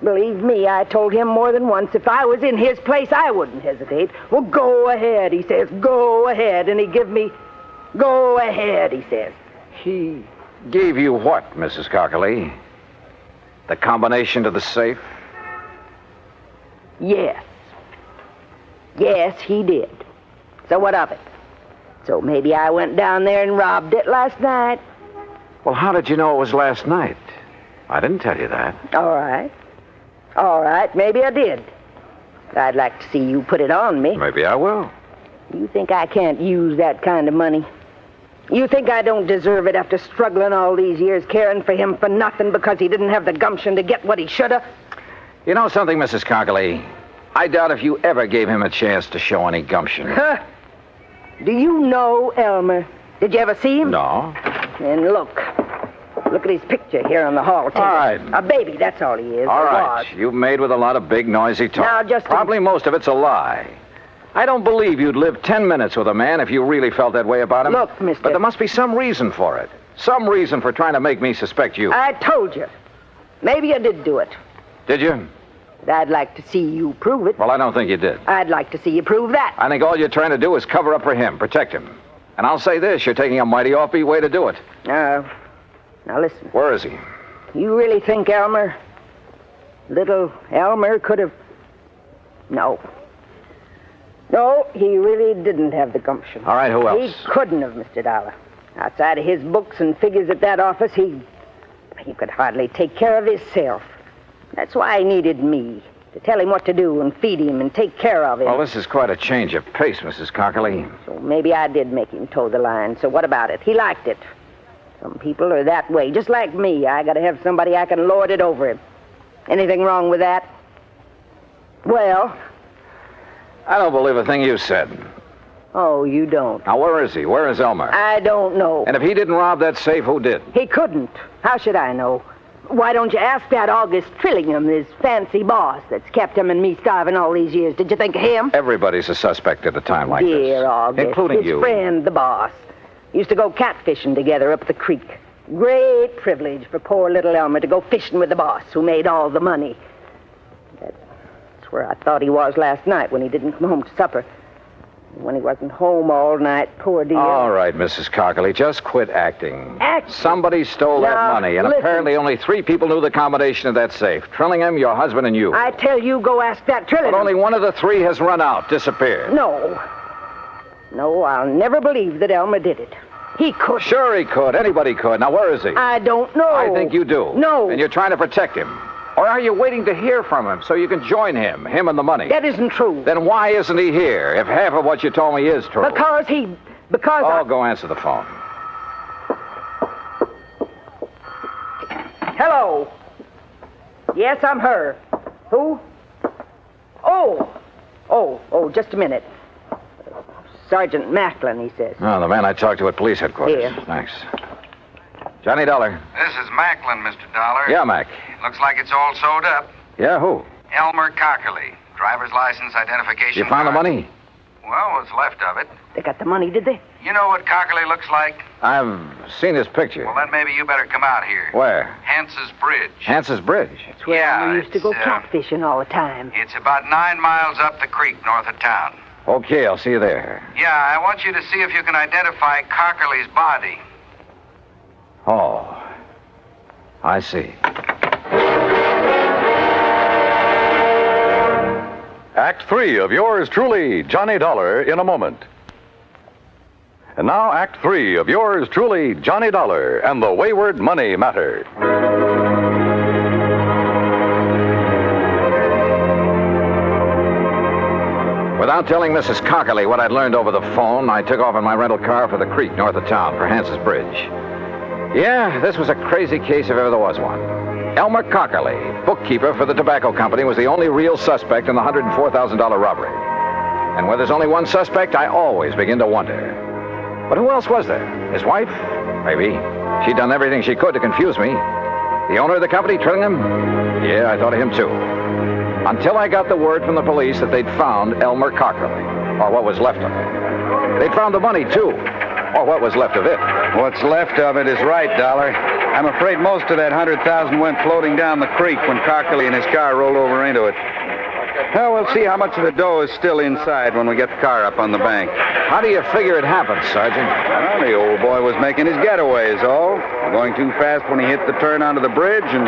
Believe me, I told him more than once, if I was in his place, I wouldn't hesitate. Well, go ahead, he says. Go ahead. And he'd give me, go ahead, he says. He gave you what, Mrs. Cockerly? The combination to the safe? Yes. Yes, he did. So what of it? So maybe I went down there and robbed it last night. Well, how did you know it was last night? I didn't tell you that. All right. All right, maybe I did. I'd like to see you put it on me. Maybe I will. You think I can't use that kind of money? You think I don't deserve it after struggling all these years, caring for him for nothing because he didn't have the gumption to get what he should have? You know something, Mrs. Cockerly? I doubt if you ever gave him a chance to show any gumption. Huh? Do you know Elmer? Did you ever see him? No. And look. Look at his picture here on the hall table. All right. A baby, that's all he is. All or right. was. You've made with a lot of big, noisy talk. Now, just Probably most of it's a lie. I don't believe you'd live 10 minutes with a man if you really felt that way about him. Look, mister. But there must be some reason for it. Some reason for trying to make me suspect you. I told you. Maybe you did do it. Did you? But I'd like to see you prove it. Well, I don't think you did. I'd like to see you prove that. I think all you're trying to do is cover up for him, protect him. And I'll say this, you're taking a mighty offbeat way to do it. Now listen. Where is he? You really think Elmer, little Elmer, could have... No, he really didn't have the gumption. All right, who else? He couldn't have, Mr. Dollar. Outside of his books and figures at that office, he could hardly take care of himself. That's why he needed me, to tell him what to do and feed him and take care of him. Well, this is quite a change of pace, Mrs. Cockerly. So maybe I did make him toe the line. So what about it? He liked it. Some people are that way, just like me. I gotta have somebody I can lord it over him. Anything wrong with that? Well... I don't believe a thing you said. Oh, you don't? Now, where is he? Where is Elmer? I don't know. And if he didn't rob that safe, who did? He couldn't. How should I know? Why don't you ask that August Trillingham, his fancy boss that's kept him and me starving all these years? Did you think of him? Everybody's a suspect at a time like this. Dear August. Including his you. Friend, the boss. Used to go catfishing together up the creek. Great privilege for poor little Elmer to go fishing with the boss who made all the money. That's where I thought he was last night when he didn't come home to supper. When he wasn't home all night, poor dear. All right, Mrs. Cockley, just quit acting. Act? Somebody stole that Now, money, and listen. apparently only 3 people knew the combination of that safe. Trillingham, your husband, and you. I tell you, go ask that Trillingham. But only one of the 3 has run out, disappeared. No. No, I'll never believe that Elmer did it. He could. Sure he could. Anybody could. Now, where is he? I don't know. I think you do. No. And you're trying to protect him. Or are you waiting to hear from him so you can join him and the money? That isn't true. Then why isn't he here, if half of what you told me is true? Because go answer the phone. Hello. Yes, I'm her. Who? Oh, just a minute. Sergeant Macklin, he says. Oh, the man I talked to at police headquarters. Here. Thanks. Johnny Dollar. This is Macklin, Mr. Dollar. Yeah, Mac. Looks like it's all sewed up. Yeah, who? Elmer Cockerly. Driver's license, identification You found the card. money? Well, what's left of it. They got the money, did they? You know what Cockerly looks like? I've seen his picture. Well, then maybe you better come out here. Where? Hance's Bridge. Hance's Bridge. That's where Elmer used to go catfishing all the time. It's about 9 miles up the creek north of town. Okay, I'll see you there. Yeah, I want you to see if you can identify Cockerly's body. Oh, I see. Act 3 of yours truly, Johnny Dollar, in a moment. And now Act 3 of yours truly, Johnny Dollar, and the Wayward Money Matter. Without telling Mrs. Cockerly what I'd learned over the phone, I took off in my rental car for the creek north of town for Hance's Bridge. Yeah, this was a crazy case if ever there was one. Elmer Cockerly, bookkeeper for the tobacco company, was the only real suspect in the $104,000 robbery. And where there's only one suspect, I always begin to wonder. But who else was there? His wife? Maybe. She'd done everything she could to confuse me. The owner of the company, Trillingham? Yeah, I thought of him too. Until I got the word from the police that they'd found Elmer Cockerly, or what was left of it. They'd found the money, too, or what was left of it. What's left of it is right, Dollar. I'm afraid most of that 100,000 went floating down the creek when Cockerly and his car rolled over into it. Well, we'll see how much of the dough is still inside when we get the car up on the bank. How do you figure it happened, Sergeant? Well, the old boy was making his getaway is all. Going too fast when he hit the turn onto the bridge and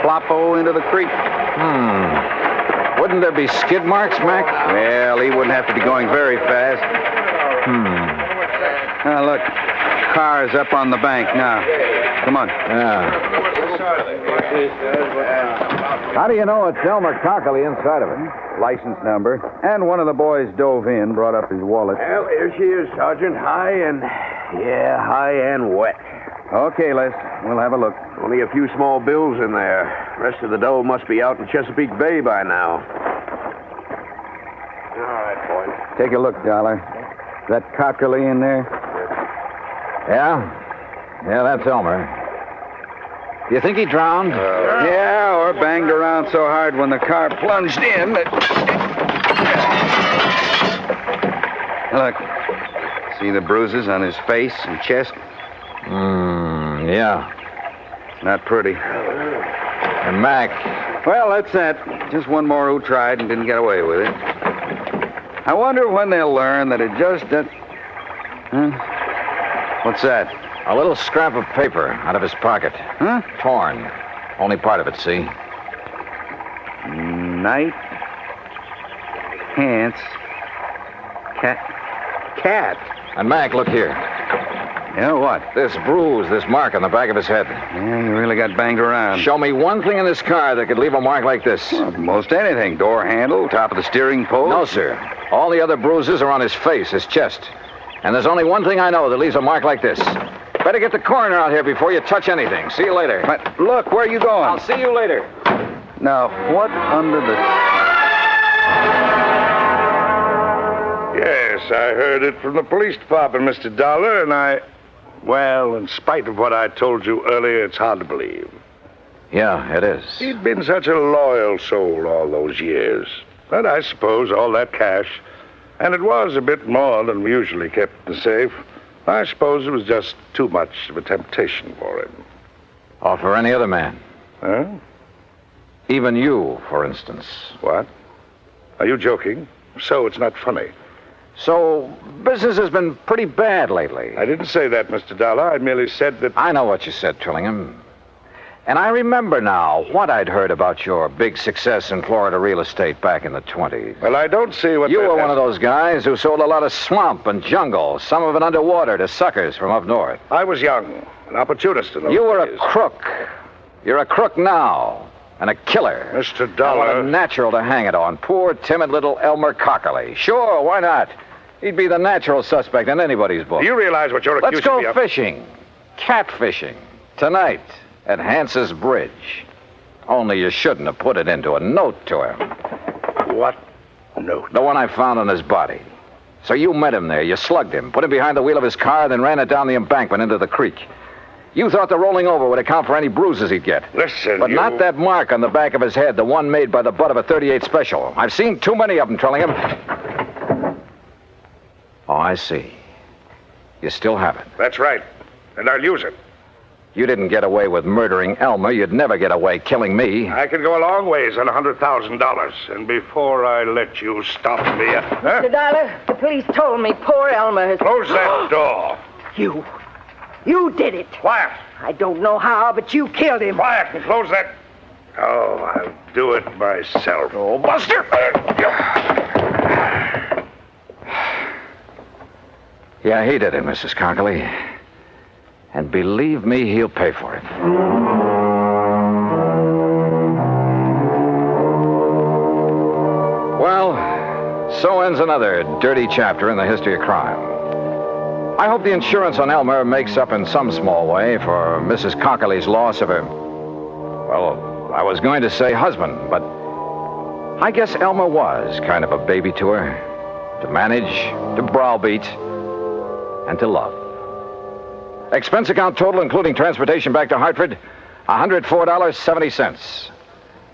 plop-o into the creek. Wouldn't there be skid marks, Mac? Well, he wouldn't have to be going very fast. Now, look. Car's up on the bank now. Come on. Yeah. How do you know it's Elmer Cockerly inside of it? License number. And one of the boys dove in, brought up his wallet. Well, here she is, Sergeant. High and wet. Okay, Les. We'll have a look. Only a few small bills in there. Rest of the dough must be out in Chesapeake Bay by now. All right, boys. Take a look, Dollar. Is that Cockerly in there? Yeah, that's Elmer. Do you think he drowned? Yeah, or banged around so hard when the car plunged in that... Look. See the bruises on his face and chest? Yeah. Not pretty. And Mac. Well, that's that. Just one more who tried and didn't get away with it. I wonder when they'll learn that it just... Huh? What's that? A little scrap of paper out of his pocket. Huh? Torn. Only part of it, see? Night. Pants. Cat. And Mac, look here. Yeah, what? This bruise, this mark on the back of his head. Yeah, he really got banged around. Show me one thing in this car that could leave a mark like this. Well, most anything. Door handle, top of the steering post. No, sir. All the other bruises are on his face, his chest. And there's only one thing I know that leaves a mark like this. Better get the coroner out here before you touch anything. See you later. But look, where are you going? I'll see you later. Now, what under the... Yes, I heard it from the police department, Mr. Dollar, and well, in spite of what I told you earlier, it's hard to believe. Yeah, it is. He'd been such a loyal soul all those years. But I suppose all that cash, and it was a bit more than we usually kept in the safe, I suppose it was just too much of a temptation for him. Or for any other man. Huh? Even you, for instance. What? Are you joking? So it's not funny. So, business has been pretty bad lately. I didn't say that, Mr. Dollar. I merely said that... I know what you said, Trillingham. And I remember now what I'd heard about your big success in Florida real estate back in the 20s. Well, I don't see what... You were one of those guys who sold a lot of swamp and jungle, some of it underwater, to suckers from up north. I was young, an opportunist in those You were days. a crook. You're a crook now. And a killer. Mr. Dollar... What a natural to hang it on. Poor, timid little Elmer Cockerly. Sure, why not? He'd be the natural suspect in anybody's book. Do you realize what you're accusing me Let's of? go fishing. Catfishing. Tonight at Hance's Bridge. Only you shouldn't have put it into a note to him. What note? The one I found on his body. So you met him there. You slugged him, put him behind the wheel of his car, then ran it down the embankment into the creek. You thought the rolling over would account for any bruises he'd get. Listen, But not that mark on the back of his head, the one made by the butt of a .38 Special. I've seen too many of them, Trillingham. Oh, I see. You still have it. That's right. And I'll use it. You didn't get away with murdering Elmer. You'd never get away killing me. I can go a long ways on $100,000. And before I let you stop me... Mr. Dollar, the police told me poor Elmer has... Close that door. You did it. Quiet. I don't know how, but you killed him. Quiet and close that... Oh, I'll do it myself. Oh, Buster! Yeah, he did it, Mrs. Cockerly. And believe me, he'll pay for it. Well, so ends another dirty chapter in the history of crime. I hope the insurance on Elmer makes up in some small way for Mrs. Cockerly's loss of her... Well, I was going to say husband, but I guess Elmer was kind of a baby to her. To manage, to browbeat, and to love. Expense account total, including transportation back to Hartford, $104.70.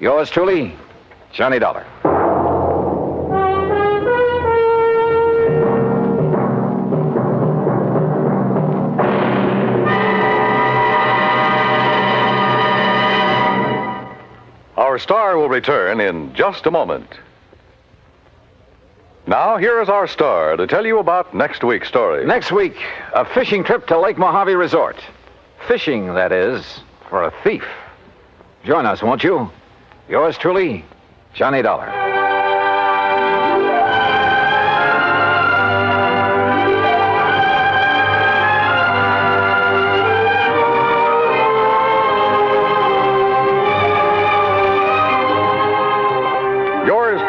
Yours truly, Johnny Dollar. Our star will return in just a moment. Now, here is our star to tell you about next week's story. Next week, a fishing trip to Lake Mojave Resort. Fishing, that is, for a thief. Join us, won't you? Yours truly, Johnny Dollar.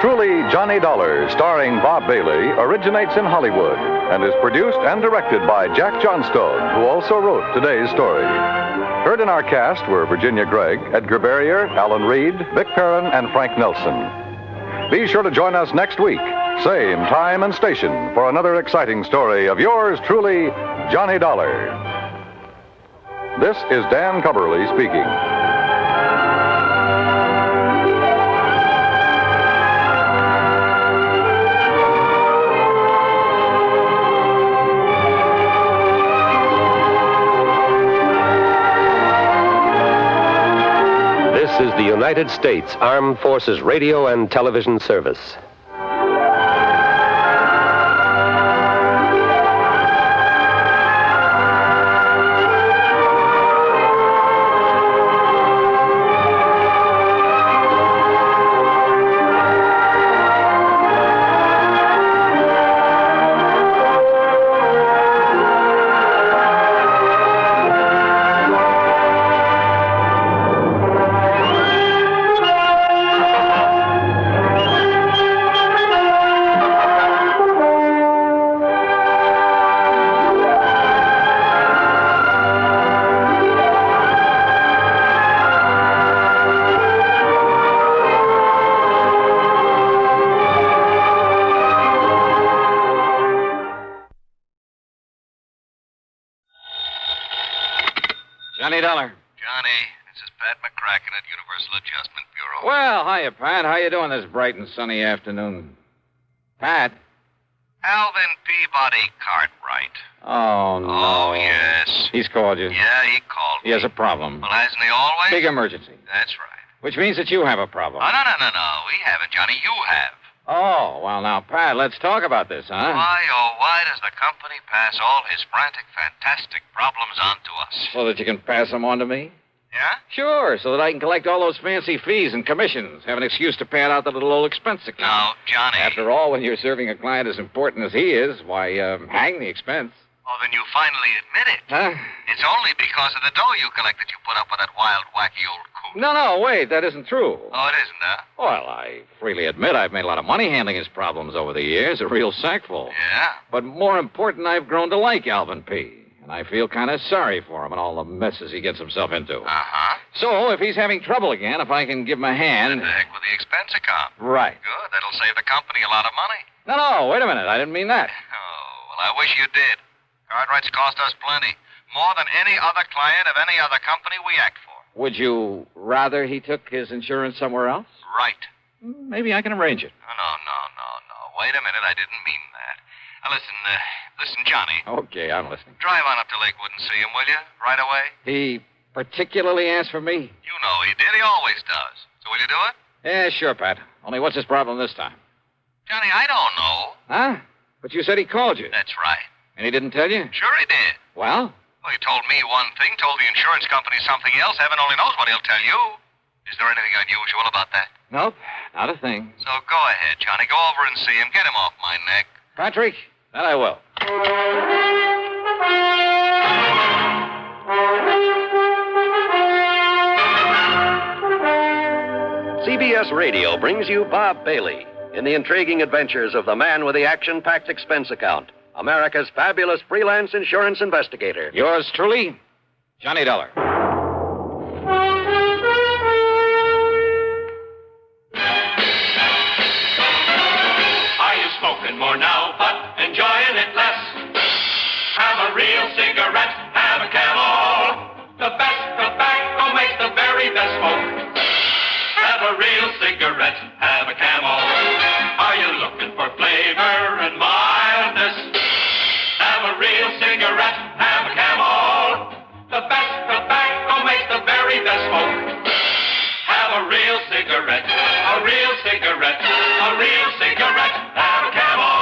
Truly, Johnny Dollar, starring Bob Bailey, originates in Hollywood and is produced and directed by Jack Johnstone, who also wrote today's story. Heard in our cast were Virginia Gregg, Edgar Barrier, Alan Reed, Vic Perrin, and Frank Nelson. Be sure to join us next week, same time and station, for another exciting story of yours truly, Johnny Dollar. This is Dan Cubberly speaking. This is the United States Armed Forces Radio and Television Service. Johnny Dollar. Johnny, this is Pat McCracken at Universal Adjustment Bureau. Well, hiya, Pat. How you doing this bright and sunny afternoon? Pat? Alvin Peabody Cartwright. Oh, no. Oh, yes. He's called you. Yeah, he called He has a problem. Well, hasn't he always? Big emergency. That's right. Which means that you have a problem. Oh, no. We haven't, Johnny. You have. Oh, well, now, Pat, let's talk about this, huh? Why does the company pass all his frantic, fantastic problems on to us? So that you can pass them on to me? Yeah? Sure, so that I can collect all those fancy fees and commissions, have an excuse to pad out the little old expense account. No, Johnny. After all, when you're serving a client as important as he is, why, hang the expense. Oh, then you finally admit it. Huh? It's only because of the dough you collect that you put up with that wild, wacky old coot. No, wait, that isn't true. Oh, it isn't, huh? Well, I freely admit I've made a lot of money handling his problems over the years, a real sackful. Yeah? But more important, I've grown to like Alvin P., and I feel kind of sorry for him and all the messes he gets himself into. Uh-huh. So, if he's having trouble again, if I can give him a hand... What the heck with the expense account? Right. Good. That'll save the company a lot of money. No, wait a minute. I didn't mean that. Oh, well, I wish you did. Cartwright's cost us plenty. More than any other client of any other company we act for. Would you rather he took his insurance somewhere else? Right. Maybe I can arrange it. No. Wait a minute. I didn't mean that. Now, listen, Johnny. Okay, I'm listening. Drive on up to Lakewood and see him, will you? Right away? He particularly asked for me? You know he did. He always does. So will you do it? Yeah, sure, Pat. Only what's his problem this time? Johnny, I don't know. Huh? But you said he called you. That's right. And he didn't tell you? Sure he did. Well? Well, he told me one thing, told the insurance company something else. Heaven only knows what he'll tell you. Is there anything unusual about that? Nope, not a thing. So go ahead, Johnny. Go over and see him. Get him off my neck. Patrick, that I will. CBS Radio brings you Bob Bailey in the intriguing adventures of the man with the action-packed expense account, America's fabulous freelance insurance investigator. Yours truly, Johnny Dollar. Are you smoking more now, but enjoying it less? Have a real cigarette, have a Camel. The best tobacco makes the very best smoke. Have a real cigarette, have a Camel. Are you looking for flavor and mildness? Have a real cigarette, have a Camel. The best tobacco makes the very best smoke. Have a real cigarette, a real cigarette, a real cigarette, have a Camel.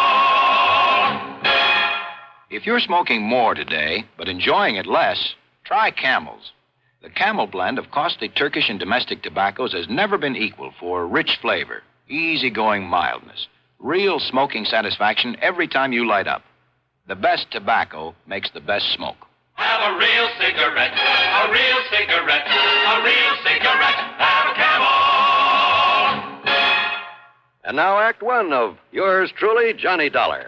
If you're smoking more today, but enjoying it less, try Camels. The Camel blend of costly Turkish and domestic tobaccos has never been equal for rich flavor, easygoing mildness, real smoking satisfaction every time you light up. The best tobacco makes the best smoke. Have a real cigarette, a real cigarette, a real cigarette, have a Camel. And now Act One of yours truly, Johnny Dollar.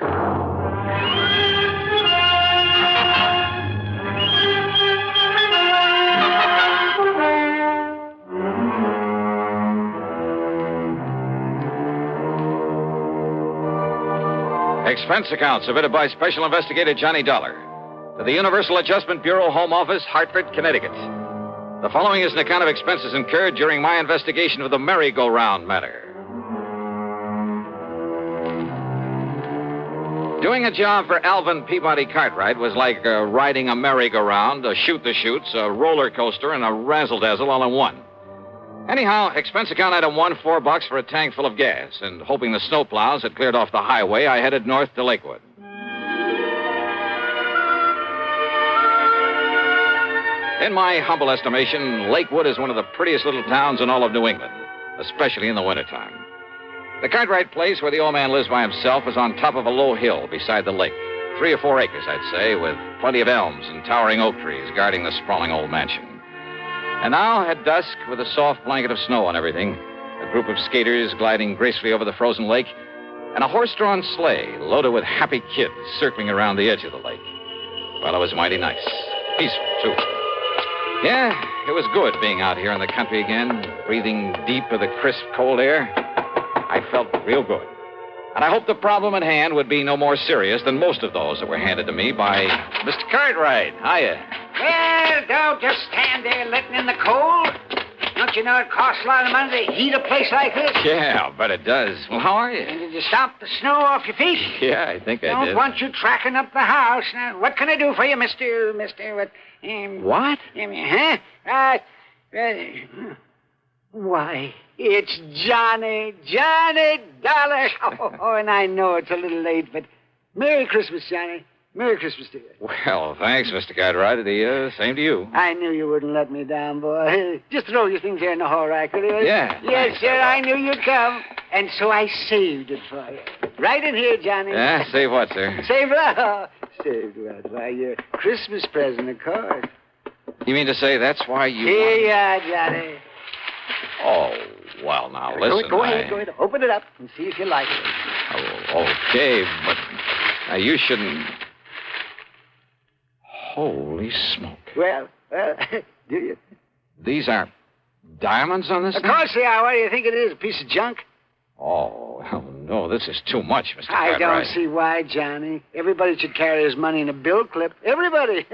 Expense account submitted by Special Investigator Johnny Dollar to the Universal Adjustment Bureau, Home Office, Hartford, Connecticut. The following is an account of expenses incurred during my investigation of the merry-go-round matter. Doing a job for Alvin Peabody Cartwright was like riding a merry-go-round, a shoot-the-chutes, a roller coaster, and a razzle-dazzle all in one. Anyhow, expense account item 1, $4 for a tank full of gas, and hoping the snowplows had cleared off the highway, I headed north to Lakewood. In my humble estimation, Lakewood is one of the prettiest little towns in all of New England, especially in the wintertime. The Cartwright place where the old man lives by himself is on top of a low hill beside the lake. 3 or 4 acres, I'd say, with plenty of elms and towering oak trees guarding the sprawling old mansion. And now, at dusk, with a soft blanket of snow on everything, a group of skaters gliding gracefully over the frozen lake, and a horse-drawn sleigh loaded with happy kids circling around the edge of the lake. Well, it was mighty nice. Peaceful, too. Yeah, it was good being out here in the country again, breathing deep of the crisp, cold air. I felt real good. And I hoped the problem at hand would be no more serious than most of those that were handed to me by Mr. Cartwright. Hiya. Well, don't just stand there letting in the cold. Now Don't you know it costs a lot of money to heat a place like this? Yeah, but it does. Well, how are you? And did you stomp the snow off your feet? Yeah, I think I Don't did. want you tracking up the house. Now, what can I do for you, Mr. What? What? Huh? Why, it's Johnny Dollar. Oh, and I know it's a little late, but Merry Christmas, Johnny. Merry Christmas to you. Well, thanks, Mr. Cartwright. The same to you. I knew you wouldn't let me down, boy. Just throw your things here in the hall rack, will you? Yeah. Yes, sir, I knew you'd come. And so I saved it for you. Right in here, Johnny. Yeah, save what, sir? Saved what? Saved what? Why, your Christmas present, of course. You mean to say that's why you... Here you are, Johnny. Oh, well, now, listen. Go ahead. Open it up and see if you like it. Oh, okay, but now you shouldn't... Holy smoke. Well, do you? These are diamonds on this Of thing? course they are. What do you think it is, a piece of junk? Oh, hell no, this is too much, Mr. I Cartwright. don't see why, Johnny. Everybody should carry his money in a bill clip. Everybody.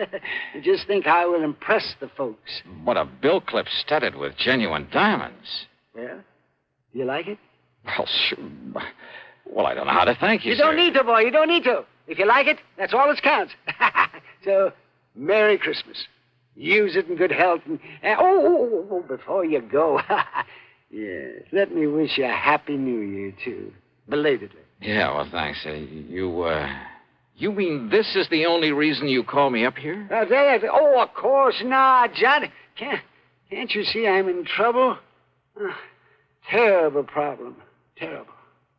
Just think how it will impress the folks. But a bill clip studded with genuine diamonds. Well, you like it? Well, sure. Well, I don't know how to thank you, You don't need to, boy. You don't need to. If you like it, that's all that counts. So, Merry Christmas. Use it in good health. And before you go, yes, let me wish you a Happy New Year, too. Belatedly. Yeah, well, thanks. You mean this is the only reason you call me up here? Oh, of course not, Johnny. Can't you see I'm in trouble? Terrible problem. Terrible.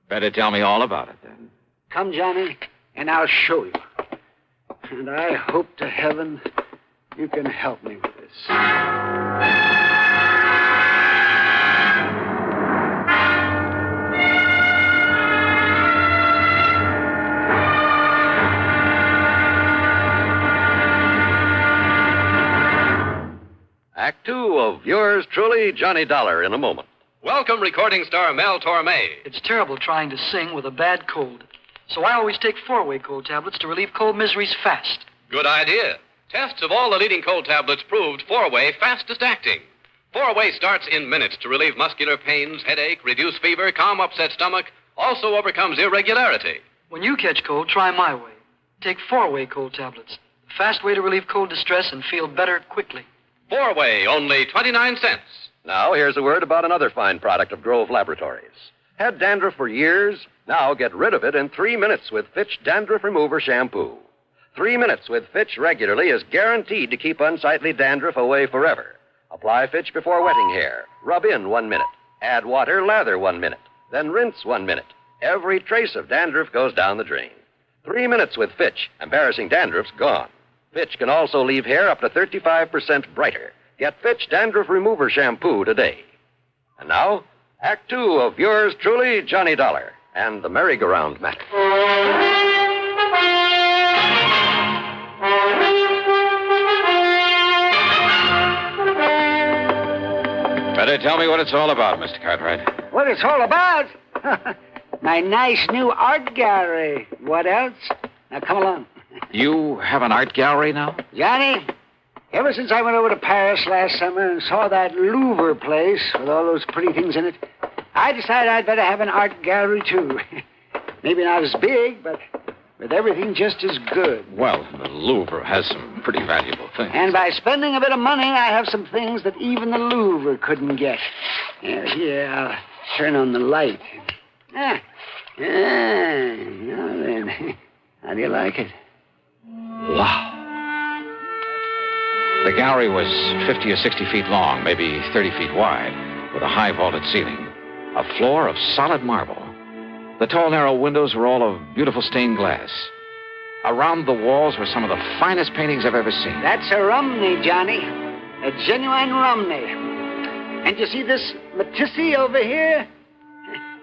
Better tell me all about it, then. Come, Johnny, and I'll show you. And I hope to heaven you can help me with this. Act 2 of yours truly, Johnny Dollar, in a moment. Welcome, recording star Mel Torme. It's terrible trying to sing with a bad cold. So I always take 4-way cold tablets to relieve cold miseries fast. Good idea. Tests of all the leading cold tablets proved 4-way fastest acting. 4-way starts in minutes to relieve muscular pains, headache, reduce fever, calm upset stomach, also overcomes irregularity. When you catch cold, try my way. Take 4-way cold tablets. A fast way to relieve cold distress and feel better quickly. 4-way, only 29 cents. Now, here's a word about another fine product of Grove Laboratories. Had dandruff for years? Now get rid of it in 3 minutes with Fitch Dandruff Remover Shampoo. 3 minutes with Fitch regularly is guaranteed to keep unsightly dandruff away forever. Apply Fitch before wetting hair. Rub in 1 minute. Add water, lather 1 minute. Then rinse 1 minute. Every trace of dandruff goes down the drain. 3 minutes with Fitch. Embarrassing dandruff's gone. Fitch can also leave hair up to 35% brighter. Get Fitch Dandruff Remover Shampoo today. And now, Act 2 of yours truly, Johnny Dollar, and the Merry-Go-Round Matter. Better tell me what it's all about, Mr. Cartwright. What it's all about? My nice new art gallery. What else? Now, come along. You have an art gallery now? Johnny, ever since I went over to Paris last summer and saw that Louvre place with all those pretty things in it, I decided I'd better have an art gallery, too. Maybe not as big, but with everything just as good. Well, the Louvre has some pretty valuable things. And by spending a bit of money, I have some things that even the Louvre couldn't get. Here, I'll turn on the light. Now then, how do you like it? Wow. The gallery was 50 or 60 feet long, maybe 30 feet wide, with a high vaulted ceiling. A floor of solid marble. The tall, narrow windows were all of beautiful stained glass. Around the walls were some of the finest paintings I've ever seen. That's a Romney, Johnny. A genuine Romney. And you see this Matisse over here?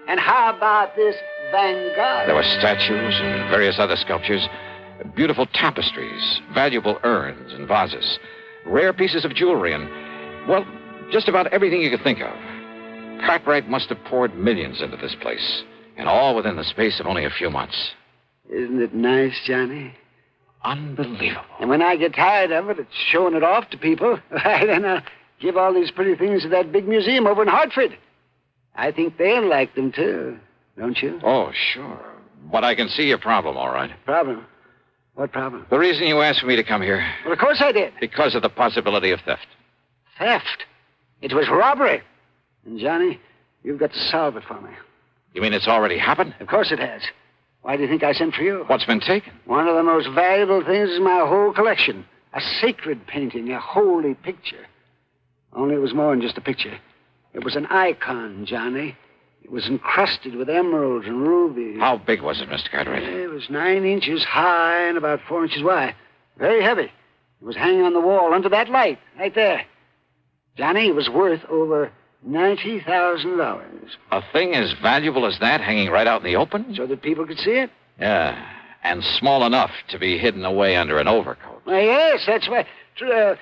And how about this Van Gogh? There were statues and various other sculptures, beautiful tapestries, valuable urns and vases, rare pieces of jewelry, and, well, just about everything you could think of. Cartwright must have poured millions into this place, and all within the space of only a few months. Isn't it nice, Johnny? Unbelievable. And when I get tired of it, it's showing it off to people. Then I'll give all these pretty things to that big museum over in Hartford. I think they'll like them, too. Don't you? Oh, sure. But I can see your problem, all right. Problem? What problem? The reason you asked me to come here. Well, of course I did. Because of the possibility of theft. Theft? It was robbery. And, Johnny, you've got to solve it for me. You mean it's already happened? Of course it has. Why do you think I sent for you? What's been taken? One of the most valuable things in my whole collection. A sacred painting, a holy picture. Only it was more than just a picture. It was an icon, Johnny. It was encrusted with emeralds and rubies. How big was it, Mr. Cartwright? It was 9 inches high and about 4 inches wide. Very heavy. It was hanging on the wall under that light, right there. Johnny, it was worth over $90,000. A thing as valuable as that hanging right out in the open? So that people could see it? Yeah, and small enough to be hidden away under an overcoat. Well, yes, that's why. So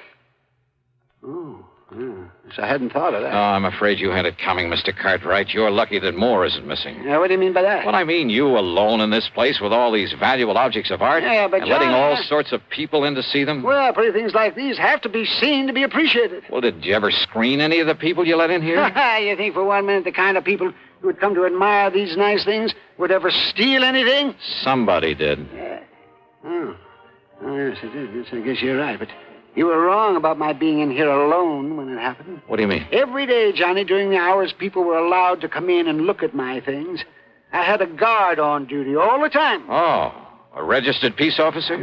I hadn't thought of that. Oh, I'm afraid you had it coming, Mr. Cartwright. You're lucky that more isn't missing. Now, what do you mean by that? Well, I mean you alone in this place with all these valuable objects of art. Yeah, but and letting John, all sorts of people in to see them. Well, pretty things like these have to be seen to be appreciated. Well, did you ever screen any of the people you let in here? You think for 1 minute the kind of people who would come to admire these nice things would ever steal anything? Somebody did. Yeah. Oh, yes, I did. Yes, I guess you're right, but you were wrong about my being in here alone when it happened. What do you mean? Every day, Johnny, during the hours people were allowed to come in and look at my things, I had a guard on duty all the time. Oh, a registered peace officer?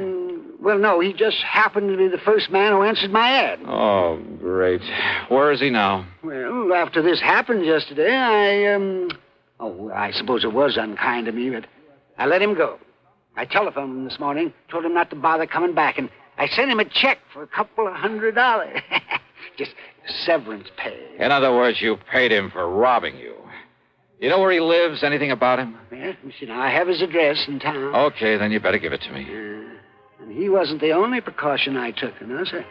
Well, no, he just happened to be the first man who answered my ad. Oh, great. Where is he now? Well, after this happened yesterday, I suppose it was unkind of me, but I let him go. I telephoned him this morning, told him not to bother coming back, and I sent him a check for a couple of $100. Just severance pay. In other words, you paid him for robbing you. You know where he lives? Anything about him? Yeah, you see, now, I have his address in town. Okay, then you better give it to me. And he wasn't the only precaution I took, you know, sir.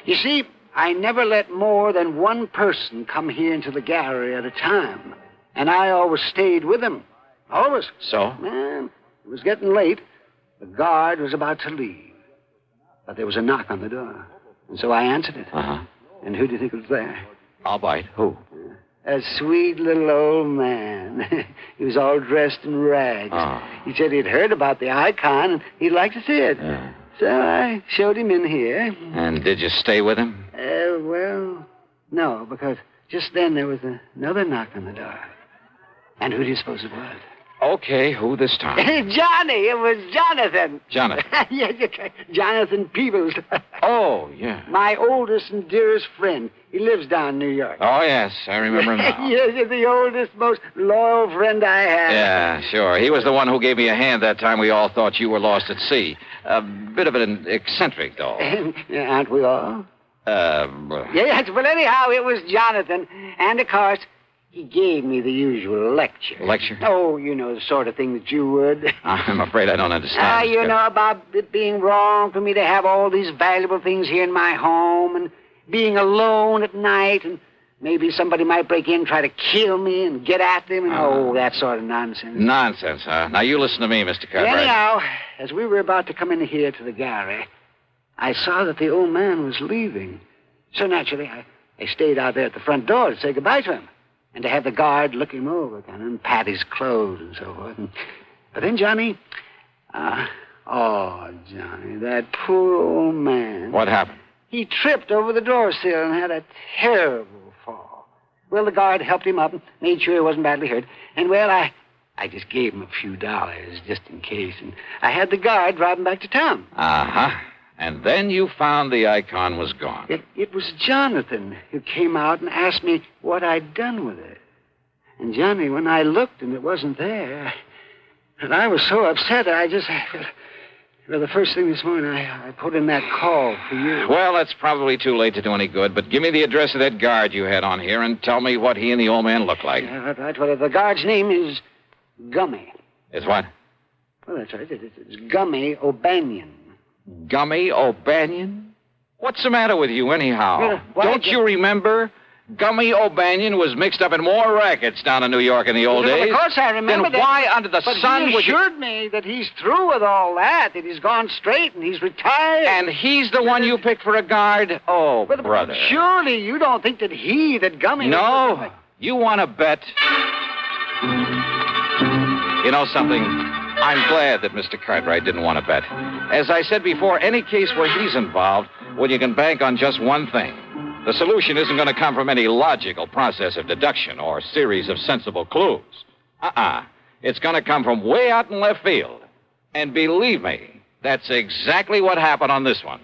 You see, I never let more than one person come here into the gallery at a time. And I always stayed with him. Always. So? Well, it was getting late. The guard was about to leave. But there was a knock on the door. And so I answered it. Uh-huh. And who do you think was there? I'll bite. Who? A sweet little old man. He was all dressed in rags. Oh. He said he'd heard about the icon and he'd like to see it. So I showed him in here. And did you stay with him? Well, no, because just then there was another knock on the door. And who do you suppose it was? Okay, who this time? Johnny, it was Jonathan. Jonathan? Yes, Jonathan Peebles. Oh, yeah. My oldest and dearest friend. He lives down in New York. Oh, yes, I remember him now. Yes, he's the oldest, most loyal friend I have. Yeah, sure. He was the one who gave me a hand that time we all thought you were lost at sea. A bit of an eccentric, though. Aren't we all? Well... Yes, well, anyhow, it was Jonathan. And, of course, he gave me the usual lecture. Lecture? Oh, you know, the sort of thing that you would. I'm afraid I don't understand. You know, about it being wrong for me to have all these valuable things here in my home and being alone at night and maybe somebody might break in and try to kill me and get at them and, that sort of nonsense. Nonsense, huh? Now, you listen to me, Mr. Cartwright. Anyhow, as we were about to come in here to the gallery, I saw that the old man was leaving. So naturally, I stayed out there at the front door to say goodbye to him. And to have the guard look him over, kind of, and pat his clothes and so forth. But then, Johnny, Johnny, that poor old man. What happened? He tripped over the door sill and had a terrible fall. Well, the guard helped him up and made sure he wasn't badly hurt. And, well, I just gave him a few dollars just in case. And I had the guard drive him back to town. Uh-huh. And then you found the icon was gone. It was Jonathan who came out and asked me what I'd done with it. And, Johnny, when I looked and it wasn't there, and I was so upset, well, the first thing this morning, I put in that call for you. Well, that's probably too late to do any good, but give me the address of that guard you had on here and tell me what he and the old man look like. Yeah, right. Well, the guard's name is Gummy. Is what? Well, that's right. It's Gummy O'Banion. Gummy O'Banion? What's the matter with you, anyhow? Don't you remember? Gummy O'Banion was mixed up in more rackets down in New York in the old days. Of course, I remember then that. why under the sun he would you... assured me that he's through with all that he's gone straight and he's retired. And he's the one you picked for a guard? Oh, But brother. surely you don't think that Gummy... No. You want to bet? You know something? I'm glad that Mr. Cartwright didn't want to bet. As I said before, any case where he's involved, well, you can bank on just one thing. The solution isn't going to come from any logical process of deduction or series of sensible clues. It's going to come from way out in left field. And believe me, that's exactly what happened on this one.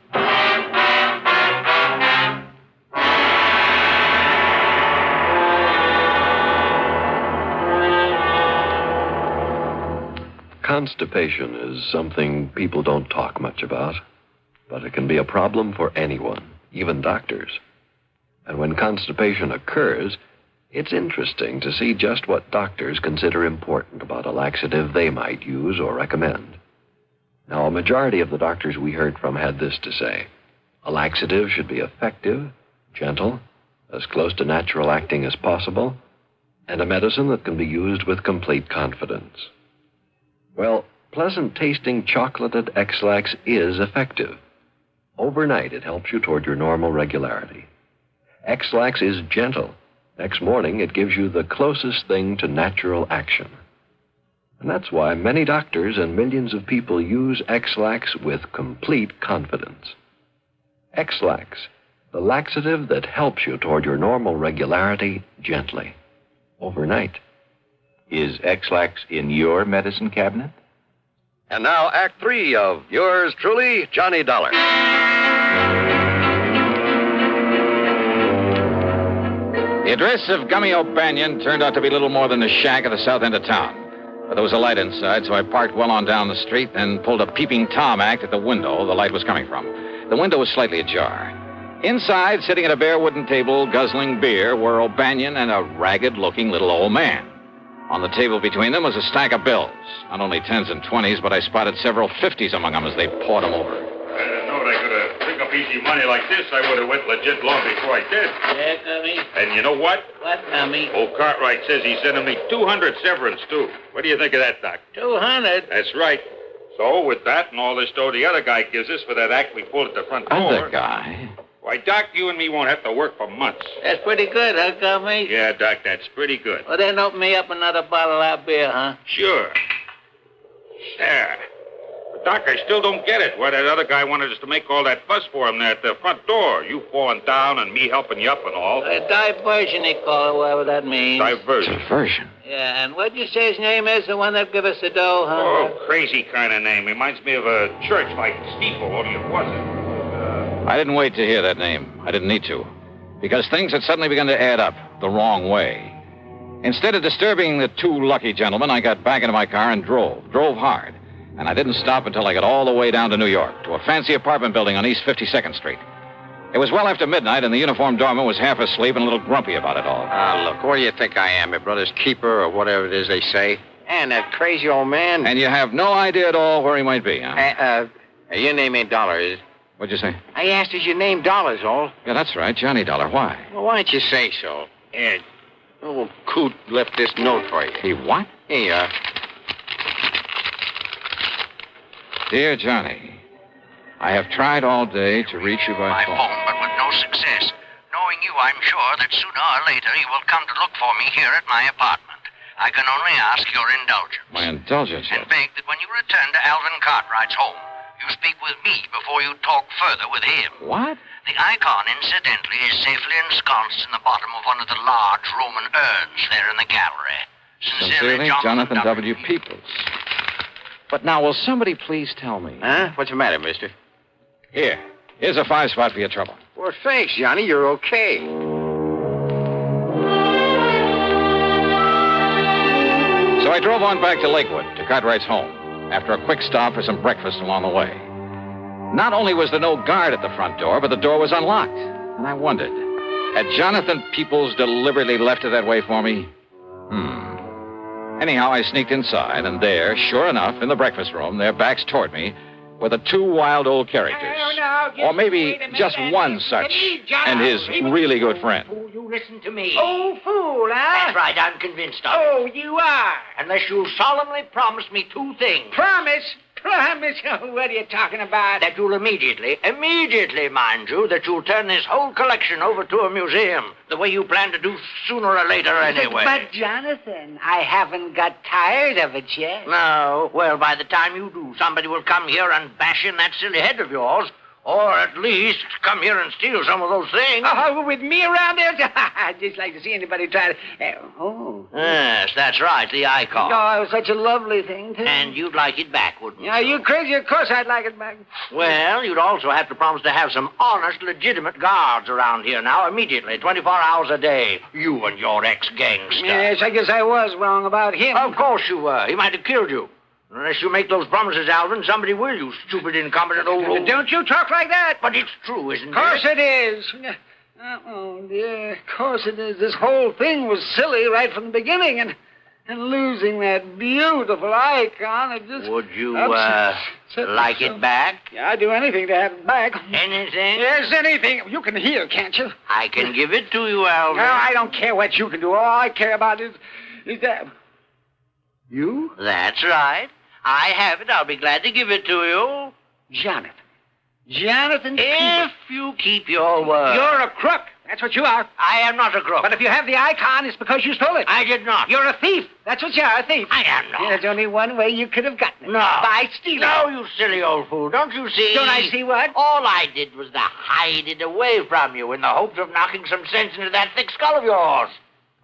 Constipation is something people don't talk much about, but it can be a problem for anyone, even doctors. And when constipation occurs, it's interesting to see just what doctors consider important about a laxative they might use or recommend. Now, a majority of the doctors we heard from had this to say. A laxative should be effective, gentle, as close to natural acting as possible, and a medicine that can be used with complete confidence. Well, pleasant-tasting chocolated X-Lax is effective. Overnight, it helps you toward your normal regularity. X-Lax is gentle. Next morning, it gives you the closest thing to natural action. And that's why many doctors and millions of people use X-Lax with complete confidence. X-Lax, the laxative that helps you toward your normal regularity gently, overnight. Is X-Lax in your medicine cabinet? And now, Act 3 of yours truly, Johnny Dollar. The address of Gummy O'Banion turned out to be little more than the shack at the south end of town. But there was a light inside, so I parked well on down the street and pulled a peeping Tom act at the window the light was coming from. The window was slightly ajar. Inside, sitting at a bare wooden table, guzzling beer, were O'Banion and a ragged-looking little old man. On the table between them was a stack of bills. Not only 10s and 20s, but I spotted several 50s among them as they poured them over. I didn't know they could pick up easy money like this. I would have went legit long before I did. Yeah, Gummy? And you know what? What, Gummy? Old Cartwright says he's sending me 200 severance, too. What do you think of that, Doc? 200? That's right. So, with that and all this dough the other guy gives us for that act we pulled at the front door... Other guy? Why, Doc, you and me won't have to work for months. That's pretty good, huh, Gummy? Yeah, Doc, that's pretty good. Well, then open me up another bottle of that beer, huh? Sure. There. But, Doc, I still don't get it. Why that other guy wanted us to make all that fuss for him there at the front door. You falling down and me helping you up and all. A diversion, they call it, whatever that means. Diversion. Diversion? Yeah, and what'd you say his name is, the one that give us the dough, huh? Oh, crazy kind of name. Reminds me of a church like steeple, only it wasn't. I didn't wait to hear that name. I didn't need to. Because things had suddenly begun to add up the wrong way. Instead of disturbing the two lucky gentlemen, I got back into my car and drove hard. And I didn't stop until I got all the way down to New York, to a fancy apartment building on East 52nd Street. It was well after midnight, and the uniformed doorman was half asleep and a little grumpy about it all. Look, what do you think I am, your brother's keeper or whatever it is they say? And that crazy old man. And you have no idea at all where he might be, huh? Your name ain't Dollar, is it? What'd you say? I asked, is your name Dollar's all? Yeah, that's right, Johnny Dollar. Why? Well, why don't you say so? Here, old Coot left this note for you. He what? Here you are. Dear Johnny, I have tried all day to reach you by phone. But with no success. Knowing you, I'm sure that sooner or later you will come to look for me here at my apartment. I can only ask your indulgence. My indulgence? And beg that when you return to Alvin Cartwright's home, you speak with me before you talk further with him. What? The icon, incidentally, is safely ensconced in the bottom of one of the large Roman urns there in the gallery. Sincerely, Jonathan W. Peoples. But now, will somebody please tell me? Huh? What's the matter, mister? Here's a 5-spot for your trouble. Well, thanks, Johnny. You're okay. So I drove on back to Lakewood, to Cartwright's home, after a quick stop for some breakfast along the way. Not only was there no guard at the front door, but the door was unlocked. And I wondered, had Jonathan Peoples deliberately left it that way for me? Anyhow, I sneaked inside, and there, sure enough, in the breakfast room, their backs toward me, were the two wild old characters. Or maybe just one such, and his really good friend. You listen to me. Oh, fool, huh? That's right, I'm convinced of it. Oh, you are. Unless you'll solemnly promise me two things. Promise? Promise? Oh, what are you talking about? That you'll immediately, mind you, that you'll turn this whole collection over to a museum, the way you plan to do sooner or later anyway. But, Jonathan, I haven't got tired of it yet. No? Well, by the time you do, somebody will come here and bash in that silly head of yours, or at least come here and steal some of those things. Oh, with me around there? I'd just like to see anybody try to... Yes, that's right, the icon. Oh, it was such a lovely thing, too. And you'd like it back, wouldn't you? Are you crazy? Of course I'd like it back. Well, you'd also have to promise to have some honest, legitimate guards around here now, immediately, 24 hours a day. You and your ex-gangster. Yes, I guess I was wrong about him. Of course you were. He might have killed you. Unless you make those promises, Alvin, somebody will, you stupid, incompetent old... Don't you talk like that. But it's true, isn't it? Of course it is. Oh, dear, of course it is. This whole thing was silly right from the beginning, and losing that beautiful icon, it just... Would you, like it back? Yeah, I'd do anything to have it back. Anything? Yes, anything. You can hear, can't you? I can give it to you, Alvin. No, I don't care what you can do. All I care about is that... You? That's right. I have it. I'll be glad to give it to you. Jonathan. Jonathan If you keep your word. You're a crook. That's what you are. I am not a crook. But if you have the icon, it's because you stole it. I did not. You're a thief. That's what you are, a thief. I am not. There's only one way you could have gotten it. No. By stealing. No, you silly old fool. Don't you see? Don't I see what? All I did was to hide it away from you in the hopes of knocking some sense into that thick skull of yours.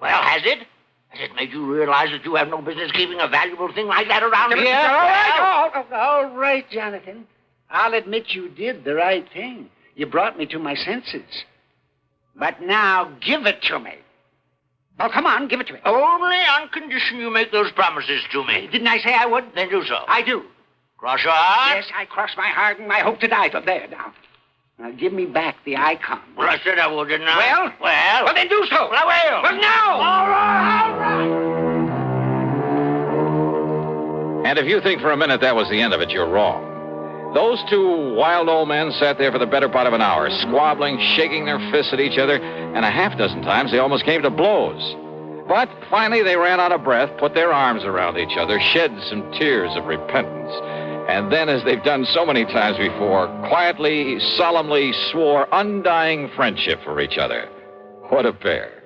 Well, has it? Has it made you realize that you have no business keeping a valuable thing like that around here? All right, Jonathan. I'll admit you did the right thing. You brought me to my senses. But now, give it to me. Oh, come on, give it to me. Only on condition you make those promises to me. Didn't I say I would? Then do so. I do. Cross your heart? Yes, I cross my heart and I hope to die from there now. Now, give me back the icon. Well, I said I would, didn't I? Well, then do so. Well, I will. But now! All right. And if you think for a minute that was the end of it, you're wrong. Those two wild old men sat there for the better part of an hour, squabbling, shaking their fists at each other, and a half dozen times they almost came to blows. But finally they ran out of breath, put their arms around each other, shed some tears of repentance, and then, as they've done so many times before, quietly, solemnly swore undying friendship for each other. What a pair.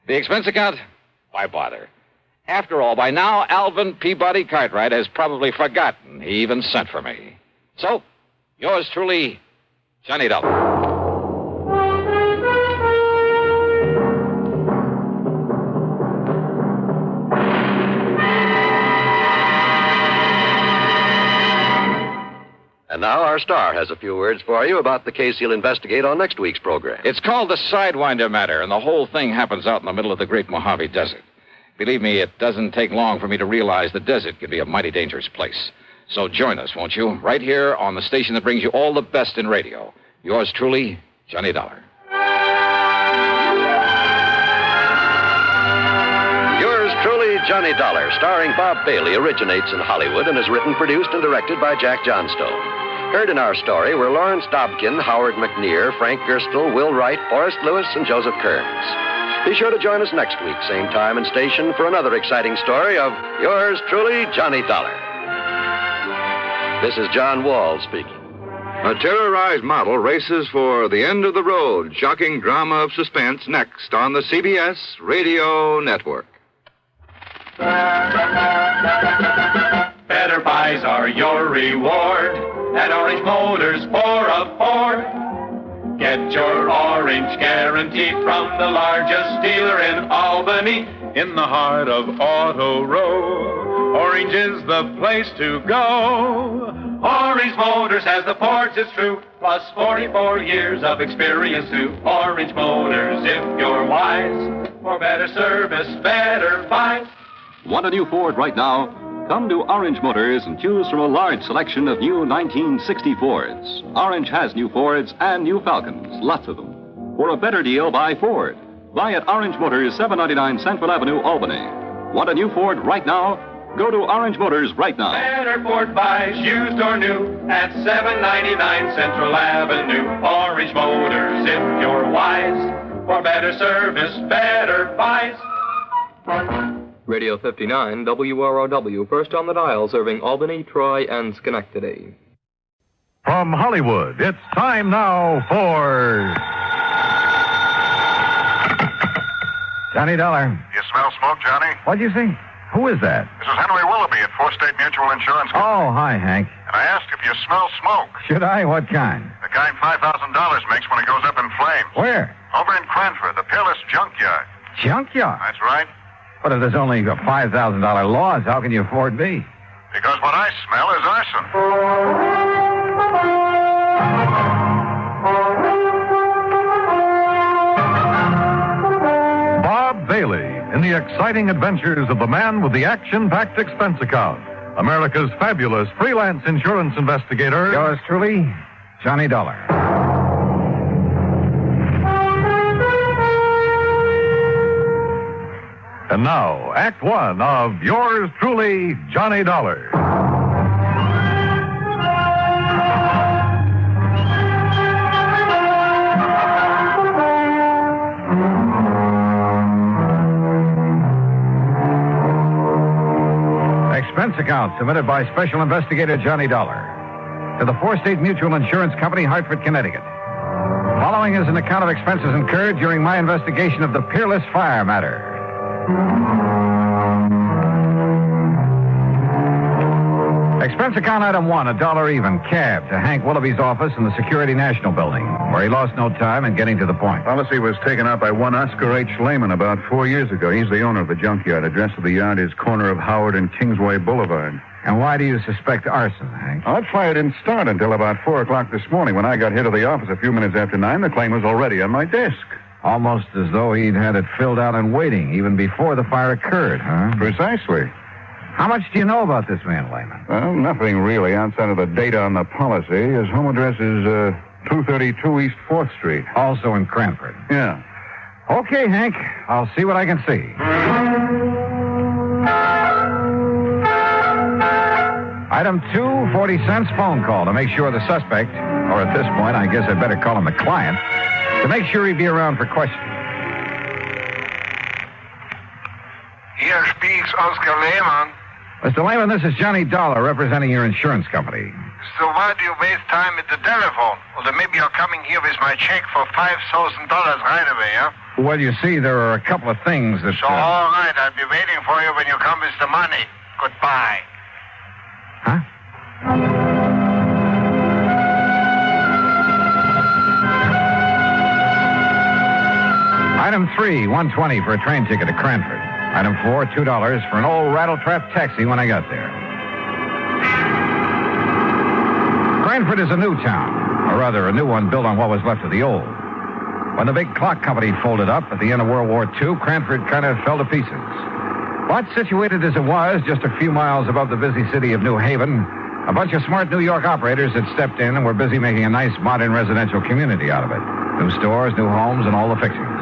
The expense account? Why bother? After all, by now, Alvin Peabody Cartwright has probably forgotten he even sent for me. So, yours truly, Johnny Dollar. And now our star has a few words for you about the case he'll investigate on next week's program. It's called the Sidewinder Matter, and the whole thing happens out in the middle of the Great Mojave Desert. Believe me, it doesn't take long for me to realize the desert can be a mighty dangerous place. So join us, won't you? Right here on the station that brings you all the best in radio. Yours truly, Johnny Dollar. Yours truly, Johnny Dollar, starring Bob Bailey, originates in Hollywood and is written, produced, and directed by Jack Johnstone. Heard in our story were Lawrence Dobkin, Howard McNear, Frank Gerstle, Will Wright, Forrest Lewis, and Joseph Kearns. Be sure to join us next week, same time and station, for another exciting story of yours truly, Johnny Dollar. This is John Wall speaking. A terrorized model races for the end of the road. Shocking drama of suspense next on the CBS Radio Network. Better buys are your reward at Orange Motors for a Ford. Get your orange guaranteed from the largest dealer in Albany, in the heart of Auto Row. Orange is the place to go. Orange Motors has the ports, it's true, plus 44 years of experience too. Orange Motors, if you're wise, for better service, better buys. Want a new Ford right now? Come to Orange Motors and choose from a large selection of new 1960 Fords. Orange has new Fords and new Falcons, lots of them. For a better deal, buy Ford. Buy at Orange Motors, 799 Central Avenue, Albany. Want a new Ford right now? Go to Orange Motors right now. Better Ford buys, used or new, at 799 Central Avenue. Orange Motors, if you're wise, For better service, better buys. Radio 59, WROW, first on the dial, serving Albany, Troy, and Schenectady. From Hollywood, it's time now for... Johnny Dollar. You smell smoke, Johnny? What'd you say? Who is that? This is Henry Willoughby at Fourth State Mutual Insurance Company. Oh, hi, Hank. And I asked if you smell smoke. Should I? What kind? The kind $5,000 makes when it goes up in flames. Where? Over in Cranford, the Peerless Junkyard. Junkyard? That's right. But if there's only a $5,000 loss, how can you afford me? Because what I smell is arson. Bob Bailey in the exciting adventures of the man with the action-packed expense account. America's fabulous freelance insurance investigator. Yours truly, Johnny Dollar. And now, Act One of yours truly, Johnny Dollar. Expense account submitted by Special Investigator Johnny Dollar to the Fourth State Mutual Insurance Company, Hartford, Connecticut. Following is an account of expenses incurred during my investigation of the Peerless Fire Matter. Expense account item one, $1 even, cab to Hank Willoughby's office in the Security National Building, where he lost no time in getting to the point. Policy was taken out by one Oscar H. Lehman about 4 years ago. He's the owner of the junkyard. Address of the yard is corner of Howard and Kingsway Boulevard. And why do you suspect arson, Hank? That fire didn't start until about 4 o'clock this morning. When I got here to the office a few minutes after 9, the claim was already on my desk. Almost as though he'd had it filled out and waiting, even before the fire occurred, huh? Precisely. How much do you know about this man, Lehman? Well, nothing really outside of the data on the policy. His home address is 232 East 4th Street. Also in Cranford. Yeah. Okay, Hank. I'll see what I can see. Item 2, 40 cents phone call to make sure the suspect, or at this point, I guess I'd better call him the client, to make sure he'd be around for questioning. Here speaks Oscar Lehman. Mr. Lehman, this is Johnny Dollar representing your insurance company. So why do you waste time at the telephone? Or then maybe you're coming here with my check for $5,000 right away, huh? Well, you see, there are a couple of things that... So, all right, I'll be waiting for you when you come with the money. Goodbye. Huh? Item 3, $1.20 for a train ticket to Cranford. Item 4, $2 for an old rattletrap taxi when I got there. Cranford is a new town, or rather a new one built on what was left of the old. When the big clock company folded up at the end of World War II, Cranford kind of fell to pieces. But situated as it was, just a few miles above the busy city of New Haven, a bunch of smart New York operators had stepped in and were busy making a nice modern residential community out of it. New stores, new homes, and all the fixings.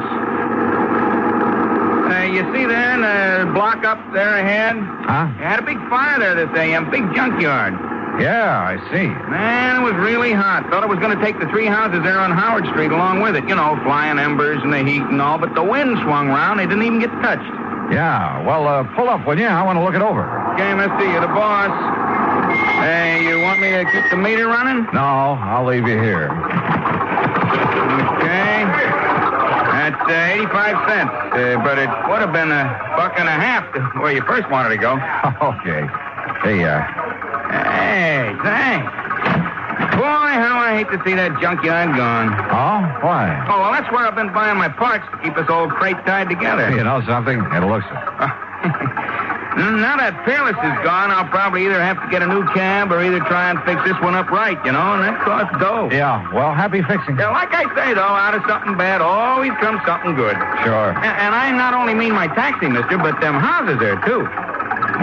You see there in the block up there ahead? Huh? You had a big fire there this AM, big junkyard. Yeah, I see. Man, it was really hot. Thought it was going to take the 3 houses there on Howard Street along with it. You know, flying embers and the heat and all. But the wind swung around. They didn't even get touched. Yeah, well, pull up, will you? I want to look it over. Okay, mister, you're the boss. Hey, you want me to keep the meter running? No, I'll leave you here. Okay. That's 85 cents. But it would have been $1.50 to where you first wanted to go. Okay. Hey, Hey, thanks. Boy, how I hate to see that junkyard gone. Oh? Why? Oh, well, that's where I've been buying my parts to keep this old crate tied together. You know something? It looks it. Now that Peerless is gone, I'll probably either have to get a new cab or either try and fix this one up right, you know, and that costs dough. Yeah, well, happy fixing. Yeah, like I say, though, out of something bad always comes something good. Sure. And I not only mean my taxi, mister, but them houses there, too.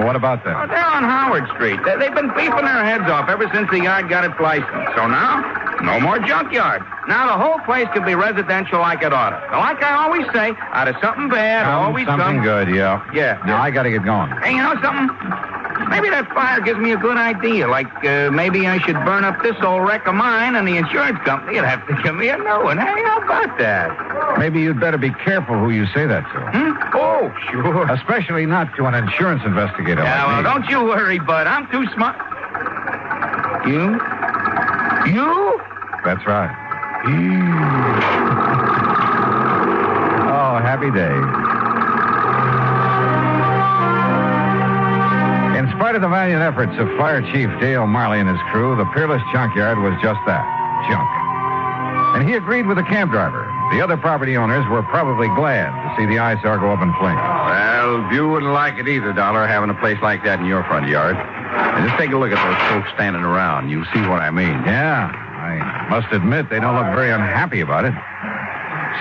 Well, what about them? Oh, they're on Howard Street. They've been beefing their heads off ever since the yard got its license. So now, no more junkyard. Now the whole place can be residential like it ought to. Now, like I always say, out of something bad, always something good, yeah. Yeah. Now, I got to get going. Hey, you know something? Maybe that fire gives me a good idea. Like, maybe I should burn up this old wreck of mine, and the insurance company would have to give me a new one. Hey, how about that? Maybe you'd better be careful who you say that to. Oh, sure. Especially not to an insurance investigator Yeah, like well, me. don't you worry, Bud. I'm too smart. You? That's right. Oh, happy day. In spite of the valiant efforts of Fire Chief Dale Marley and his crew, the Peerless Junkyard was just that, junk. And he agreed with the cab driver. The other property owners were probably glad to see the eyesore go up in flames. Well, you wouldn't like it either, Dollar, having a place like that in your front yard. And just take a look at those folks standing around. You'll see what I mean. Yeah, I must admit they don't look very unhappy about it.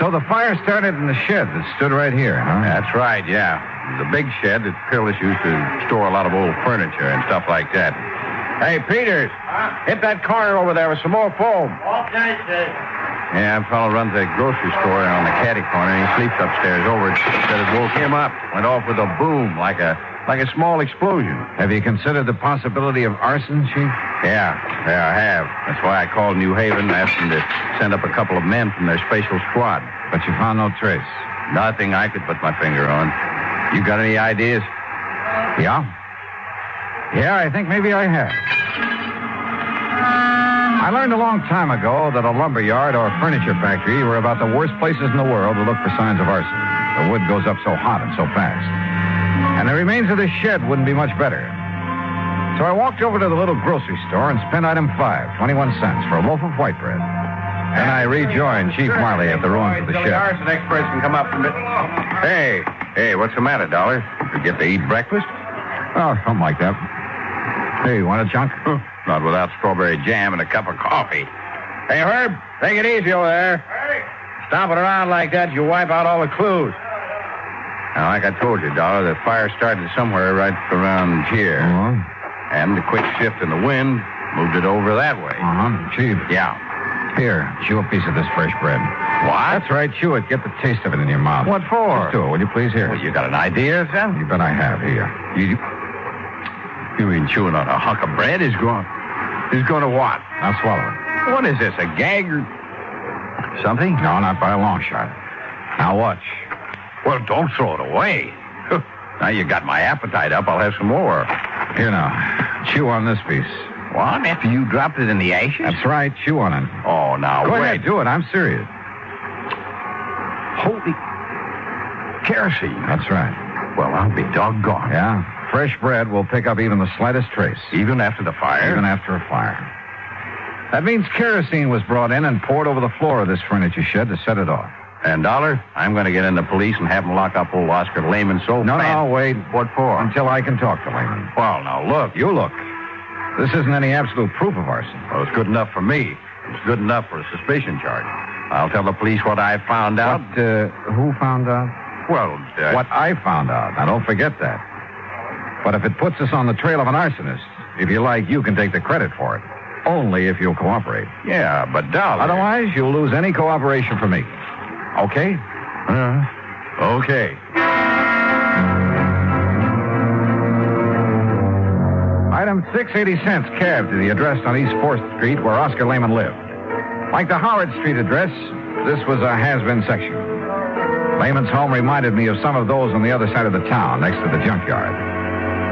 So the fire started in the shed that stood right here, huh? That's right, yeah. The big shed that Peerless used to store a lot of old furniture and stuff like that. Hey, Peters, hit that corner over there with some more foam. Okay, sir. Yeah, a fellow runs a grocery store on the caddy corner, and he sleeps upstairs over it. Said it woke him up. Went off with a boom, like a small explosion. Have you considered the possibility of arson, Chief? Yeah, I have. That's why I called New Haven and asked them to send up a couple of men from their special squad. But you found no trace? Nothing I could put my finger on. You got any ideas? Yeah? Yeah, I think maybe I have. I learned a long time ago that a lumber yard or a furniture factory were about the worst places in the world to look for signs of arson. The wood goes up so hot and so fast. And the remains of this shed wouldn't be much better. So I walked over to the little grocery store and spent item 5, 21 cents, for a loaf of white bread. Then I rejoined Chief Marley at the ruins of the shed. The arson experts can come up from it. Hey, what's the matter, Dollar? You get to eat breakfast? Oh, something like that. Hey, you want a chunk? Not without strawberry jam and a cup of coffee. Hey, Herb, take it easy over there. Hey. Stomping around like that, you wipe out all the clues. Now, like I told you, Dollar, the fire started somewhere right around here. And the quick shift in the wind moved it over that way. Chief. Yeah. Here, chew a piece of this fresh bread. What? That's right, chew it. Get the taste of it in your mouth. What for? Just do it, will you please? Here. Well, you got an idea, son? You bet I have. Here. You mean chewing on a hunk of bread is going to what? Now swallow it. What is this, a gag or something? No, not by a long shot. Now watch. Well, don't throw it away. Now you got my appetite up. I'll have some more. Here now. Chew on this piece. What? After you dropped it in the ashes? That's right. Chew on it. Oh, now Go wait. ahead, do it. I'm serious. Holy kerosene. That's right. Well, I'll be doggone. Yeah. Fresh bread will pick up even the slightest trace. Even after the fire? Even after a fire. That means kerosene was brought in and poured over the floor of this furniture shed to set it off. And, Dollar, I'm going to get in the police and have them lock up old Oscar Lehman so No, fast. wait. What for? Until I can talk to Lehman. Well, now, look. You look. This isn't any absolute proof of arson. Well, it's good enough for me. It's good enough for a suspicion charge. I'll tell the police what I found out. Who found out? Well, What I found out. Now, don't forget that. But if it puts us on the trail of an arsonist, if you like, you can take the credit for it. Only if you'll cooperate. Yeah, but Dollar... Otherwise, you'll lose any cooperation from me. Okay? Okay. Item 680 cents cab to the address on East 4th Street where Oscar Lehman lived. Like the Howard Street address, this was a has-been section. Lehman's home reminded me of some of those on the other side of the town, next to the junkyard.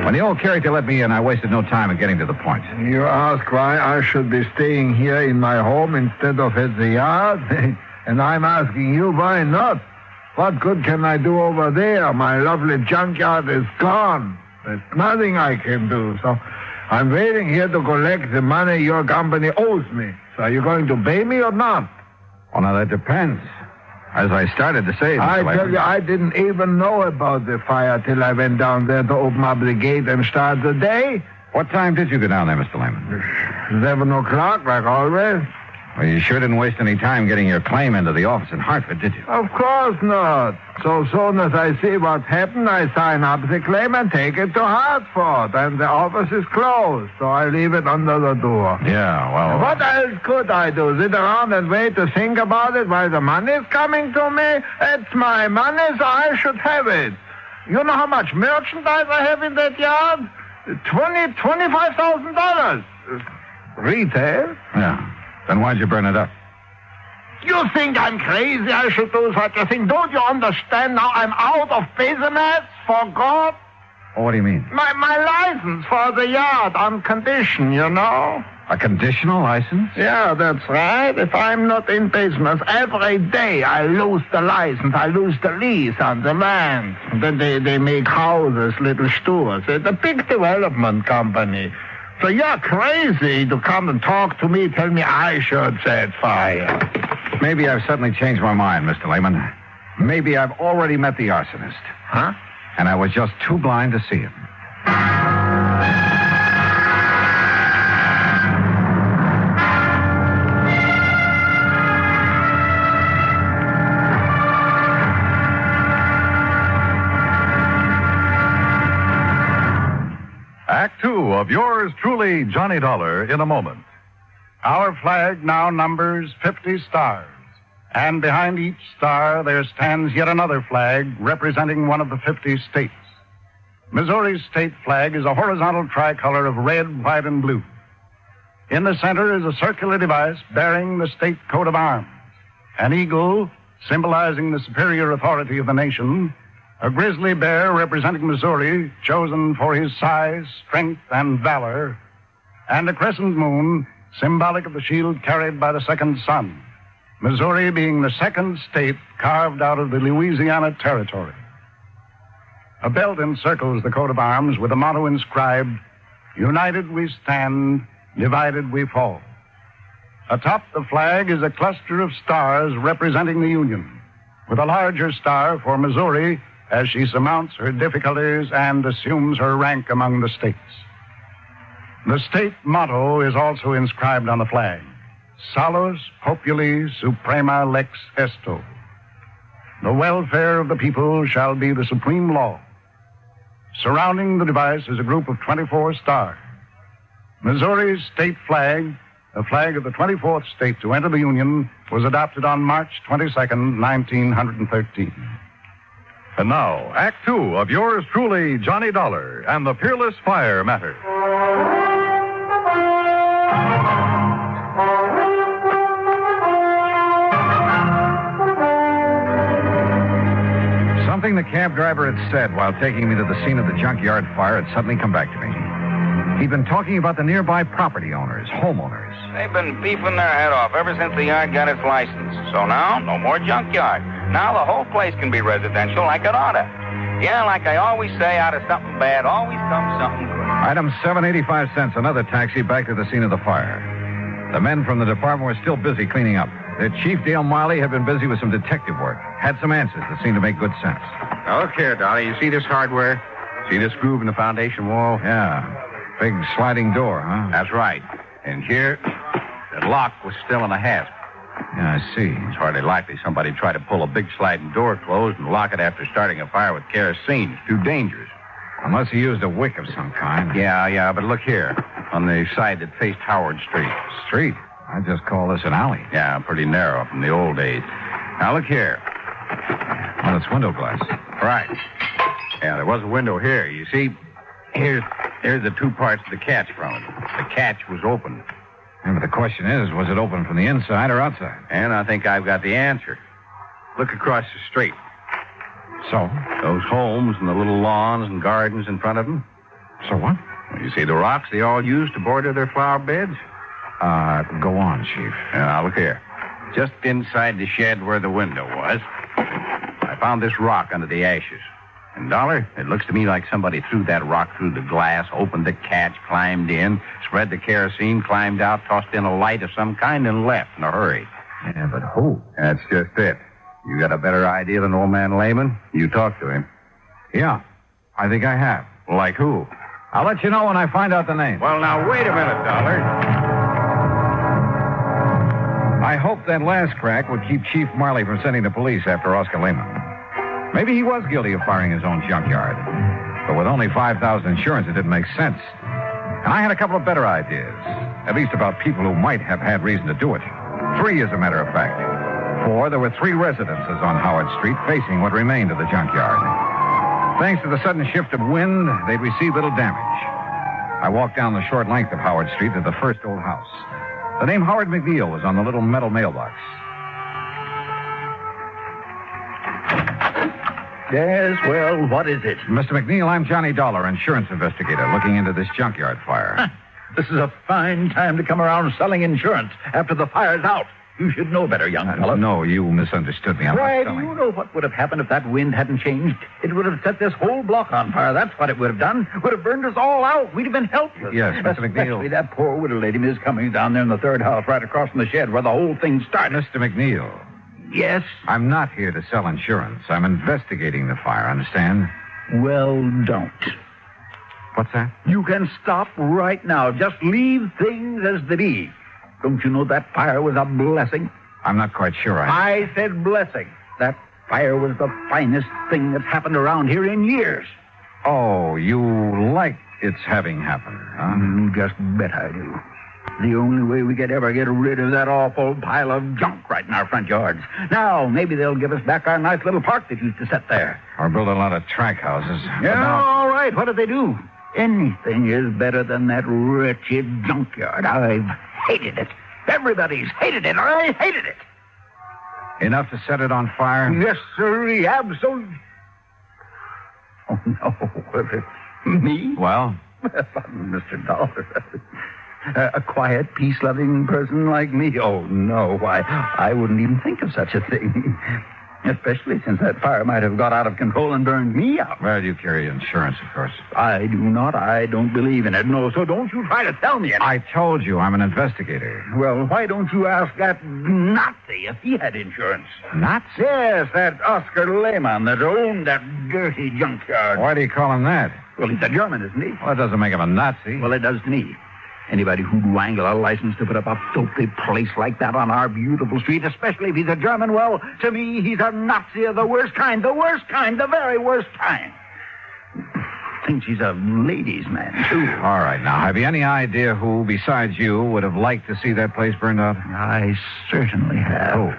When the old character let me in, I wasted no time in getting to the point. You ask why I should be staying here in my home instead of at the yard? And I'm asking you why not? What good can I do over there? My lovely junkyard is gone. There's nothing I can do. So I'm waiting here to collect the money your company owes me. So are you going to pay me or not? Well, now, that depends. As I started to say... I tell you, I didn't even know about the fire till I went down there to open up the gate and start the day. What time did you go down there, Mr. Lehman? 11 o'clock, like always. Well, you sure didn't waste any time getting your claim into the office in Hartford, did you? Of course not. So soon as I see what's happened, I sign up the claim and take it to Hartford. And the office is closed, so I leave it under the door. Yeah, well... What else could I do? Sit around and wait to think about it while the money's coming to me? It's my money, so I should have it. You know how much merchandise I have in that yard? $25,000. Retail? Yeah. Then why'd you burn it up? You think I'm crazy I should do such a thing? Don't you understand now I'm out of business, for God? Oh, what do you mean? My license for the yard on condition, you know. A conditional license? Yeah, that's right. If I'm not in business, every day I lose the license. I lose the lease on the land. Then they make houses, little stores. It's a big development company. So you're crazy to come and talk to me, tell me I should set fire. Maybe I've suddenly changed my mind, Mr. Lehman. Maybe I've already met the arsonist. Huh? And I was just too blind to see him. Act 2 of yours truly, Johnny Dollar, in a moment. Our flag now numbers 50 stars, and behind each star there stands yet another flag representing one of the 50 states. Missouri's state flag is a horizontal tricolor of red, white, and blue. In the center is a circular device bearing the state coat of arms, an eagle symbolizing the superior authority of the nation, a grizzly bear representing Missouri, chosen for his size, strength, and valor, and a crescent moon symbolic of the shield carried by the second sun, Missouri being the second state carved out of the Louisiana Territory. A belt encircles the coat of arms with a motto inscribed, "United we stand, divided we fall." Atop the flag is a cluster of stars representing the Union, with a larger star for Missouri as she surmounts her difficulties and assumes her rank among the states. The state motto is also inscribed on the flag, Salus Populi Suprema Lex Esto. The welfare of the people shall be the supreme law. Surrounding the device is a group of 24 stars. Missouri's state flag, the flag of the 24th state to enter the Union, was adopted on March 22nd, 1913. And now, Act 2 of yours truly, Johnny Dollar, and the Peerless Fire Matter. Something the cab driver had said while taking me to the scene of the junkyard fire had suddenly come back to me. He'd been talking about the nearby property owners, homeowners. They've been beefing their head off ever since the yard got its license. So now, no more junkyard. Now the whole place can be residential like it oughta. Yeah, like I always say, out of something bad always comes something good. Item 785 cents, another taxi back to the scene of the fire. The men from the department were still busy cleaning up. Their chief, Dale Miley, had been busy with some detective work. Had some answers that seemed to make good sense. Now, look here, Dolly. You see this hardware? See this groove in the foundation wall? Yeah. Big sliding door, huh? That's right. And here, the lock was still in a hasp. Yeah, I see. It's hardly likely somebody tried to pull a big sliding door closed and lock it after starting a fire with kerosene. It's too dangerous. Unless he used a wick of some kind. Yeah, but look here. On the side that faced Howard Street. Street? I just call this an alley. Yeah, pretty narrow from the old days. Now, look here. Well, it's window glass. Right. Yeah, there was a window here. You see, here's the two parts of the catch from it. The catch was open. Yeah, but the question is, was it open from the inside or outside? And I think I've got the answer. Look across the street. So? Those homes and the little lawns and gardens in front of them. So what? Well, you see the rocks they all use to border their flower beds? Go on, Chief. Now, look here. Just inside the shed where the window was, I found this rock under the ashes. And, Dollar, it looks to me like somebody threw that rock through the glass, opened the catch, climbed in, spread the kerosene, climbed out, tossed in a light of some kind, and left in a hurry. Yeah, but who? That's just it. You got a better idea than old man Lehman? You talked to him. Yeah, I think I have. Like who? I'll let you know when I find out the name. Well, now, wait a minute, Dollar. I hoped that last crack would keep Chief Marley from sending the police after Oscar Lehman. Maybe he was guilty of firing his own junkyard. But with only $5,000 insurance, it didn't make sense. And I had a couple of better ideas. At least about people who might have had reason to do it. 3, as a matter of fact. For there were 3 residences on Howard Street facing what remained of the junkyard. Thanks to the sudden shift of wind, they'd received little damage. I walked down the short length of Howard Street to the first old house. The name Howard McNeil was on the little metal mailbox. Yes, well, what is it? Mr. McNeil, I'm Johnny Dollar, insurance investigator, looking into this junkyard fire. This is a fine time to come around selling insurance after the fire's out. You should know better, young fellow. No, you misunderstood me. I'm Why, not do selling. you know what would have happened if that wind hadn't changed? It would have set this whole block on fire. That's what it would have done. Would have burned us all out. We'd have been helpless. Yes, Mr. McNeil. Especially that poor widow lady is coming down there in the third house right across from the shed where the whole thing started. Mr. McNeil. Yes? I'm not here to sell insurance. I'm investigating the fire, understand? Well, don't. What's that? You can stop right now. Just leave things as they be. Don't you know that fire was a blessing? I'm not quite sure I said blessing. That fire was the finest thing that's happened around here in years. Oh, you like its having happened, huh? You just bet I do. The only way we could ever get rid of that awful pile of junk right in our front yards. Now, maybe they'll give us back our nice little park that used to sit there. Or build a lot of track houses. Yeah, all right. What did they do? Anything is better than that wretched junkyard. I've hated it. Everybody's hated it. I hated it. Enough to set it on fire? Yes, sir. Absolutely. Oh, no. Me? Well? Mr. Dollar. A quiet, peace-loving person like me? Oh, no. Why, I wouldn't even think of such a thing. Especially since that fire might have got out of control and burned me out. Well, you carry insurance, of course. I do not. I don't believe in it. No, so don't you try to tell me anything. I told you I'm an investigator. Well, why don't you ask that Nazi if he had insurance? Nazi? Yes, that Oscar Lehmann that owned that dirty junkyard. Why do you call him that? Well, he's a German, isn't he? Well, that doesn't make him a Nazi. Well, it does to me. Anybody who'd wangle a license to put up a filthy place like that on our beautiful street, especially if he's a German, well, to me, he's a Nazi of the worst kind, the very worst kind. Thinks he's a ladies' man, too. All right, now, have you any idea who, besides you, would have liked to see that place burned out? I certainly have. Oh.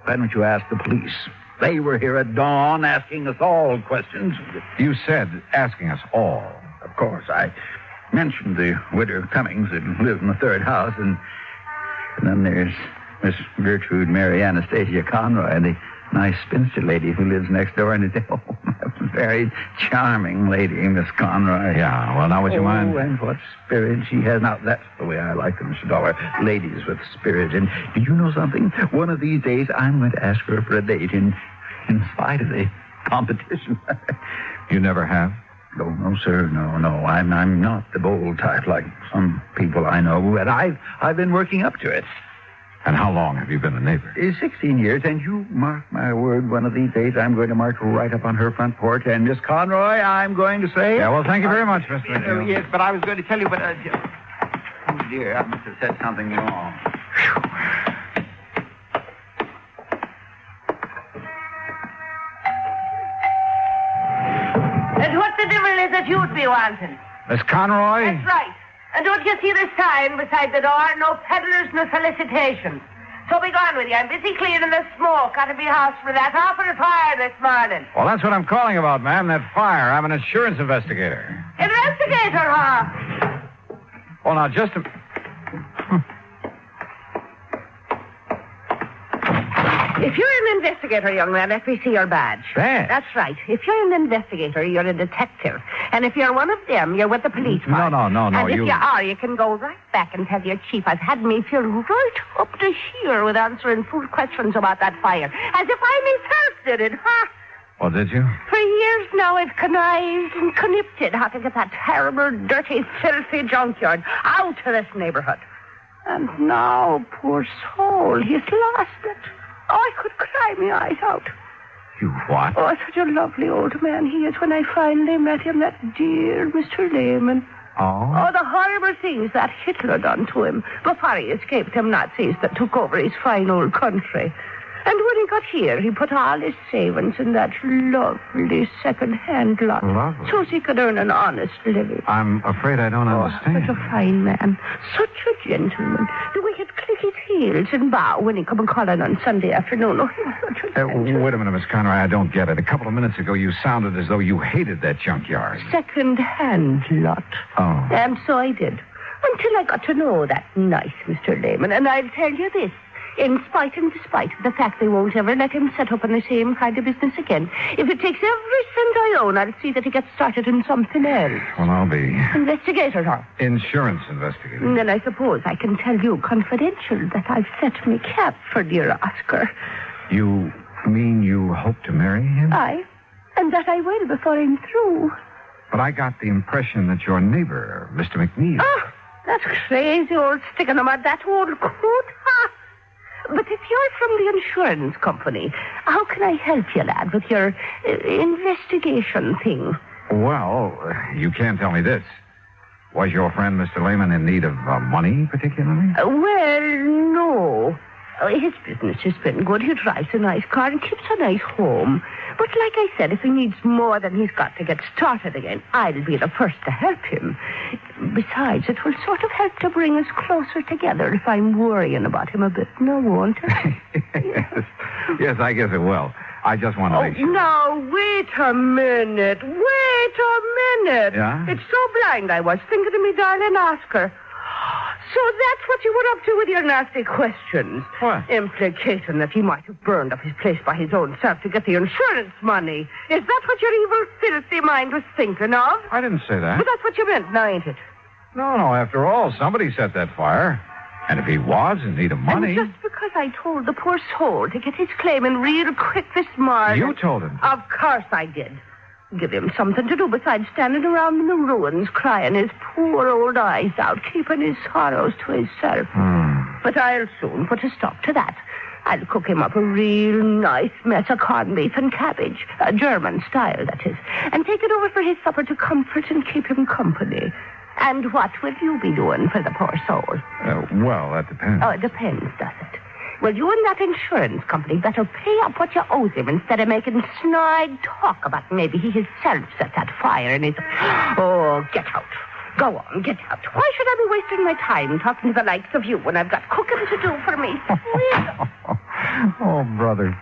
Why don't you ask the police? They were here at dawn asking us all questions. You said asking us all. Of course, I mentioned the widow Cummings that lives in the third house, and then there's Miss Gertrude Mary Anastasia Conroy, the nice spinster lady who lives next door, and it's a very charming lady, Miss Conroy. Yeah, well, now would you mind? Oh, and what spirit she has. Now, that's the way I like them, Mr. Dollar. Ladies with spirit. And do you know something? One of these days, I'm going to ask her for a date in spite of the competition. You never have? Oh, no, sir. No. I'm not the bold type like some people I know, but I've been working up to it. And how long have you been a neighbor? 16 years, and you mark my word, one of these days I'm going to march right up on her front porch, and Miss Conroy, I'm going to say... Yeah, well, thank you very much, Mr. McNeil. Yes, but I was going to tell you, but... oh, dear, I must have said something wrong. And what the devil is it you'd be wanting? Miss Conroy? That's right. And don't you see the sign beside the door? No peddlers, no solicitations. So be gone with you. I'm busy clearing the smoke out of your house for that awful fire this morning. Well, that's what I'm calling about, ma'am, that fire. I'm an insurance investigator. Investigator, huh? Well, now, just a... If you're an investigator, young man, let me see your badge. Badge? That's right. If you're an investigator, you're a detective. And if you're one of them, you're with the police force. No, And if you are, you can go right back and tell your chief I've had me feel right up to here with answering fool questions about that fire. As if I myself did it, huh? Well, did you? For years now, I've connived and connipted how to get that terrible, dirty, filthy junkyard out of this neighborhood. And now, poor soul, he's lost it. Oh, I could cry my eyes out. You what? Oh, such a lovely old man he is when I finally met him, that dear Mr. Lehman. Oh? Oh, the horrible things that Hitler done to him before he escaped them Nazis that took over his fine old country. And when he got here, he put all his savings in that lovely second-hand lot. Lovely. So he could earn an honest living. I'm afraid I don't understand. Such a fine man. Such a gentleman. The way he'd click his heels and bow when he come calling on Sunday afternoon. Oh, he was such a gentleman. Wait a minute, Miss Conroy. I don't get it. A couple of minutes ago, you sounded as though you hated that junkyard. Second-hand lot. Oh. And so I did. Until I got to know that nice Mr. Lehman. And I'll tell you this. in spite and despite of the fact they won't ever let him set up in the same kind of business again. If it takes every cent I own, I'll see that he gets started in something else. Well, I'll be... Investigator, huh? Insurance investigator. And then I suppose I can tell you confidential that I've set me cap for dear Oscar. You mean you hope to marry him? Aye, and that I will before I'm through. But I got the impression that your neighbor, Mr. McNeil... Oh, that crazy old stick in the mud, that old coot. Ha! But if you're from the insurance company, how can I help you, lad, with your investigation thing? Well, you can't tell me this. Was your friend, Mr. Lehman, in need of money, particularly? Well, no. His business has been good. He drives a nice car and keeps a nice home. But like I said, if he needs more than he's got to get started again, I'll be the first to help him. Besides, it will sort of help to bring us closer together if I'm worrying about him a bit. No, won't it? Yes, I guess it will. I just want to make sure. Now, wait a minute. Yeah? It's so blind I was thinking of me darling Oscar. So that's what you were up to with your nasty questions. What? Implicating that he might have burned up his place by his own self to get the insurance money. Is that what your evil, filthy mind was thinking of? I didn't say that. But that's what you meant, now ain't it? No, after all, somebody set that fire. And if he was in need of money... And just because I told the poor soul to get his claim in real quick this morning... You told him? Of course I did. Give him something to do besides standing around in the ruins, crying his poor old eyes out, keeping his sorrows to himself. But I'll soon put a stop to that. I'll cook him up a real nice mess of corned beef and cabbage, a German style, that is, and take it over for his supper to comfort and keep him company. And what will you be doing for the poor soul? Well, that depends. Oh, it depends, does it? Well, you and that insurance company better pay up what you owe him instead of making snide talk about maybe he himself set that fire in his... Oh, get out. Go on, get out. Why should I be wasting my time talking to the likes of you when I've got cooking to do for me? Oh, brother.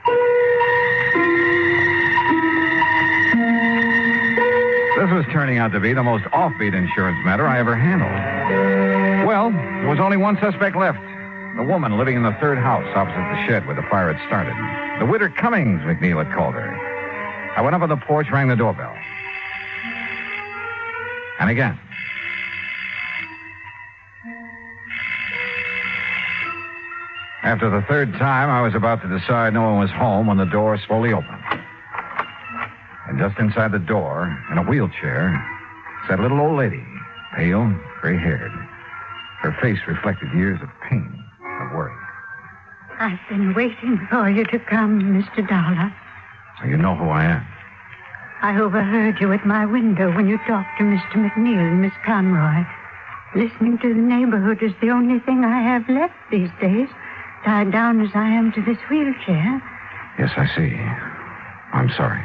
This was turning out to be the most offbeat insurance matter I ever handled. Well, there was only one suspect left. The woman living in the third house opposite the shed where the fire had started. The widow Cummings, McNeil had called her. I went up on the porch, rang the doorbell. And again. After the third time, I was about to decide no one was home when the door slowly opened. And just inside the door, in a wheelchair, sat a little old lady, pale, gray-haired. Her face reflected years of pain. Of worry. I've been waiting for you to come, Mr. Dollar. So you know who I am. I overheard you at my window when you talked to Mr. McNeil and Miss Conroy. Listening to the neighborhood is the only thing I have left these days, tied down as I am to this wheelchair. Yes, I see. I'm sorry.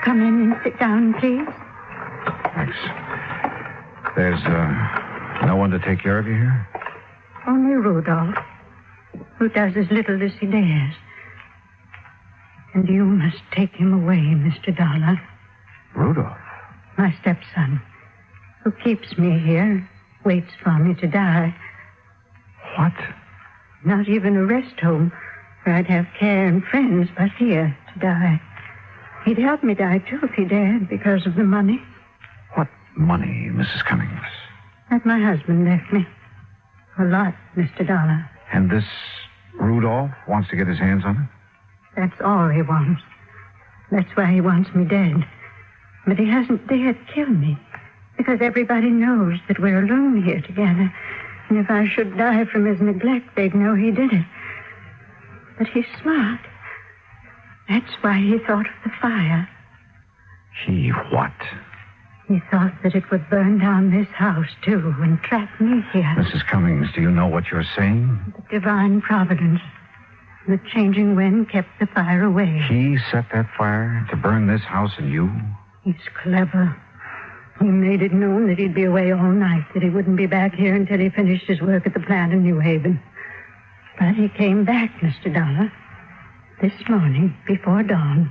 Come in and sit down, please. Thanks. There's, no one to take care of you here? Only Rudolph, who does as little as he dares. And you must take him away, Mr. Dollar. Rudolph? My stepson, who keeps me here, waits for me to die. What? Not even a rest home where I'd have care and friends, but here to die. He'd help me die, too, if he dared, because of the money. What money, Mrs. Cummings? That my husband left me. A lot, Mr. Dollar. And this Rudolph wants to get his hands on it? That's all he wants. That's why he wants me dead. But he hasn't dared kill me, because everybody knows that we're alone here together. And if I should die from his neglect, they'd know he did it. But he's smart. That's why he thought of the fire. He what? He thought that it would burn down this house, too, and trap me here. Mrs. Cummings, do you know what you're saying? The divine providence. The changing wind kept the fire away. He set that fire to burn this house and you? He's clever. He made it known that he'd be away all night, that he wouldn't be back here until he finished his work at the plant in New Haven. But he came back, Mr. Dollar, this morning before dawn.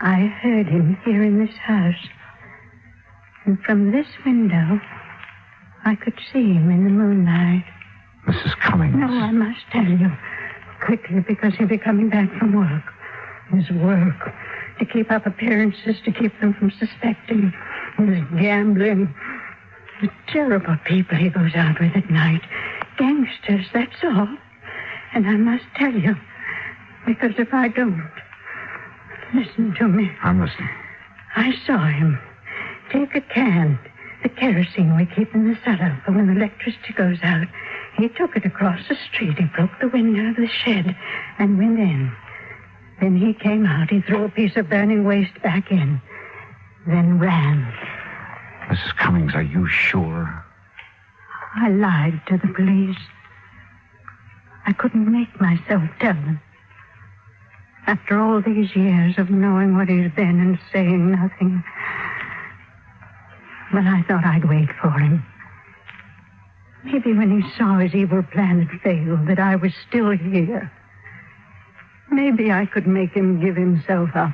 I heard him here in this house. And from this window, I could see him in the moonlight. Mrs. Cummings. No, I must tell you. Quickly, because he'll be coming back from work. His work. To keep up appearances, to keep them from suspecting. His gambling. The terrible people he goes out with at night. Gangsters, that's all. And I must tell you, because if I don't... Listen to me. I'm listening. I saw him take a can, the kerosene we keep in the cellar for when the electricity goes out. He took it across the street. He broke the window of the shed and went in. Then he came out. He threw a piece of burning waste back in. Then ran. Mrs. Cummings, are you sure? I lied to the police. I couldn't make myself tell them. After all these years of knowing what he's been and saying nothing. But I thought I'd wait for him. Maybe when he saw his evil plan had failed, that I was still here. Maybe I could make him give himself up.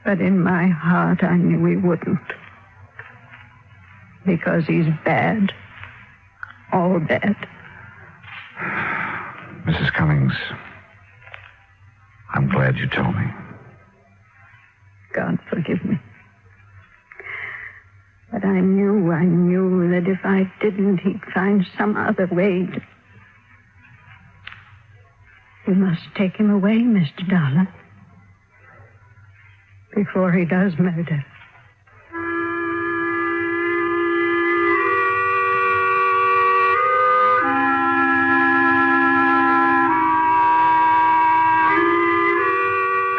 But in my heart, I knew he wouldn't. Because he's bad. All bad. Mrs. Cummings, I'm glad you told me. God forgive me. But I knew that if I didn't, he'd find some other way to... You must take him away, Mr. Dollar. Before he does murder.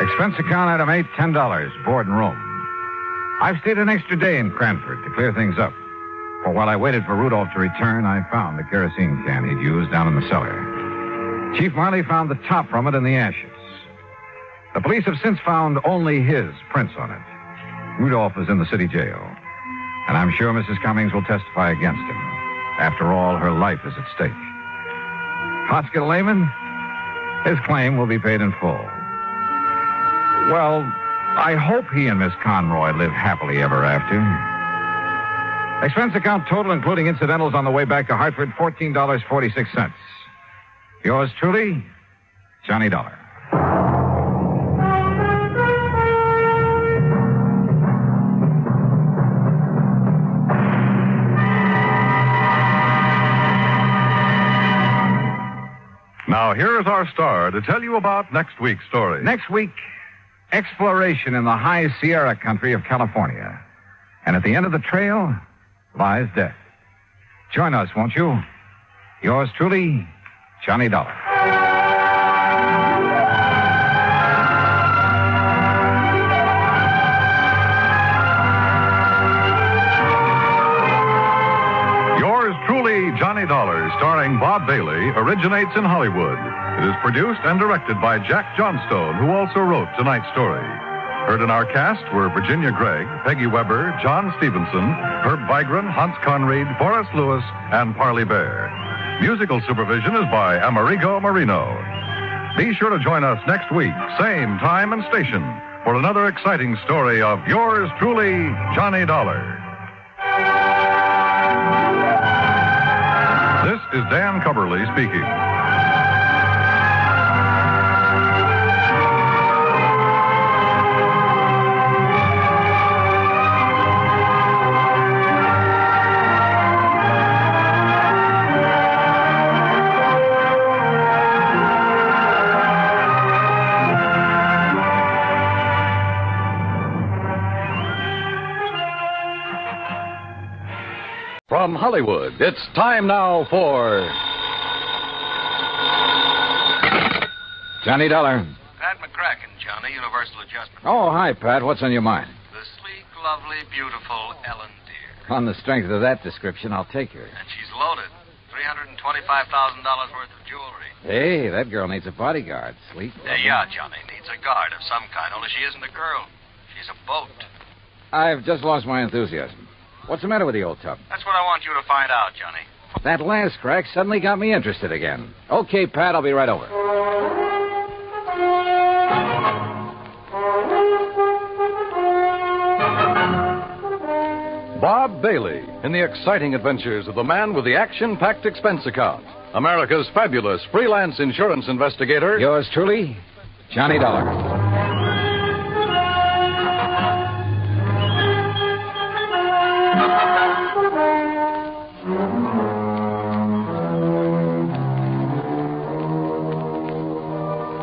Expense account item 8, $10, board and room. I've stayed an extra day in Cranford to clear things up. For while I waited for Rudolph to return, I found the kerosene can he'd used down in the cellar. Chief Marley found the top from it in the ashes. The police have since found only his prints on it. Rudolph is in the city jail. And I'm sure Mrs. Cummings will testify against him. After all, her life is at stake. Hospital layman, his claim will be paid in full. Well, I hope he and Miss Conroy live happily ever after. Expense account total, including incidentals on the way back to Hartford, $14.46. Yours truly, Johnny Dollar. Now, here's our star to tell you about next week's story. Next week, exploration in the high Sierra country of California. And at the end of the trail lies death. Join us, won't you? Yours truly, Johnny Dollar. Yours truly, Johnny Dollar, starring Bob Bailey, originates in Hollywood. It is produced and directed by Jack Johnstone, who also wrote tonight's story. Heard in our cast were Virginia Gregg, Peggy Weber, John Stevenson, Herb Vigran, Hans Conried, Forrest Lewis, and Parley Bear. Musical supervision is by Amerigo Marino. Be sure to join us next week, same time and station, for another exciting story of yours truly, Johnny Dollar. This is Dan Cubberly speaking. From Hollywood, it's time now for... Johnny Dollar. Pat McCracken, Johnny, Universal Adjustment. Oh, hi, Pat. What's on your mind? The sleek, lovely, beautiful Ellen Deere. On the strength of that description, I'll take her. And she's loaded. $325,000 worth of jewelry. Hey, that girl needs a bodyguard. Sleep. Yeah, Johnny. Needs a guard of some kind, only she isn't a girl. She's a boat. I've just lost my enthusiasm. What's the matter with the old tub? That's what I want you to find out, Johnny. That last crack suddenly got me interested again. Okay, Pat, I'll be right over. Bob Bailey in the exciting adventures of the man with the action-packed expense account, America's fabulous freelance insurance investigator. Yours truly, Johnny Dollar.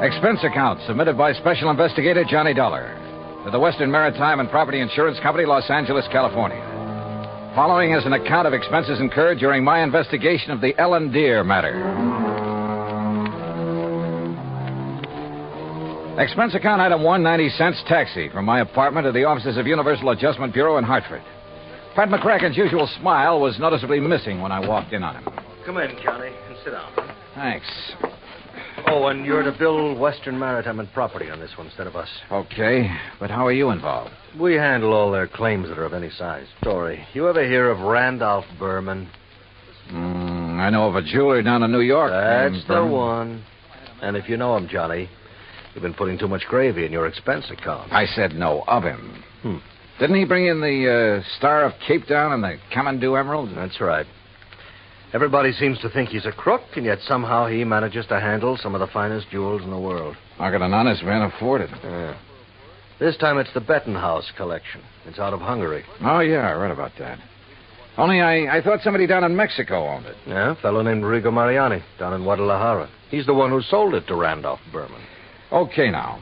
Expense account submitted by Special Investigator Johnny Dollar to the Western Maritime and Property Insurance Company, Los Angeles, California. Following is an account of expenses incurred during my investigation of the Ellen Deer matter. Expense account item 1, 90 cents taxi from my apartment to the offices of Universal Adjustment Bureau in Hartford. Pat McCracken's usual smile was noticeably missing when I walked in on him. Come in, Johnny, and sit down. Thanks. Oh, and you're to bill Western Maritime and Property on this one instead of us. Okay, but how are you involved? We handle all their claims that are of any size. Story, you ever hear of Randolph Berman? I know of a jeweler down in New York. That's the one. And if you know him, Johnny, you've been putting too much gravy in your expense account. I said no of him. Didn't he bring in the Star of Cape Town and the Kamandu Emerald? That's right. Everybody seems to think he's a crook, and yet somehow he manages to handle some of the finest jewels in the world. How can an honest man afford it? Yeah. This time it's the Bettenhaus collection. It's out of Hungary. Oh, yeah, I read about that. Only I thought somebody down in Mexico owned it. Yeah, a fellow named Rigo Mariani down in Guadalajara. He's the one who sold it to Randolph Berman. Okay, now.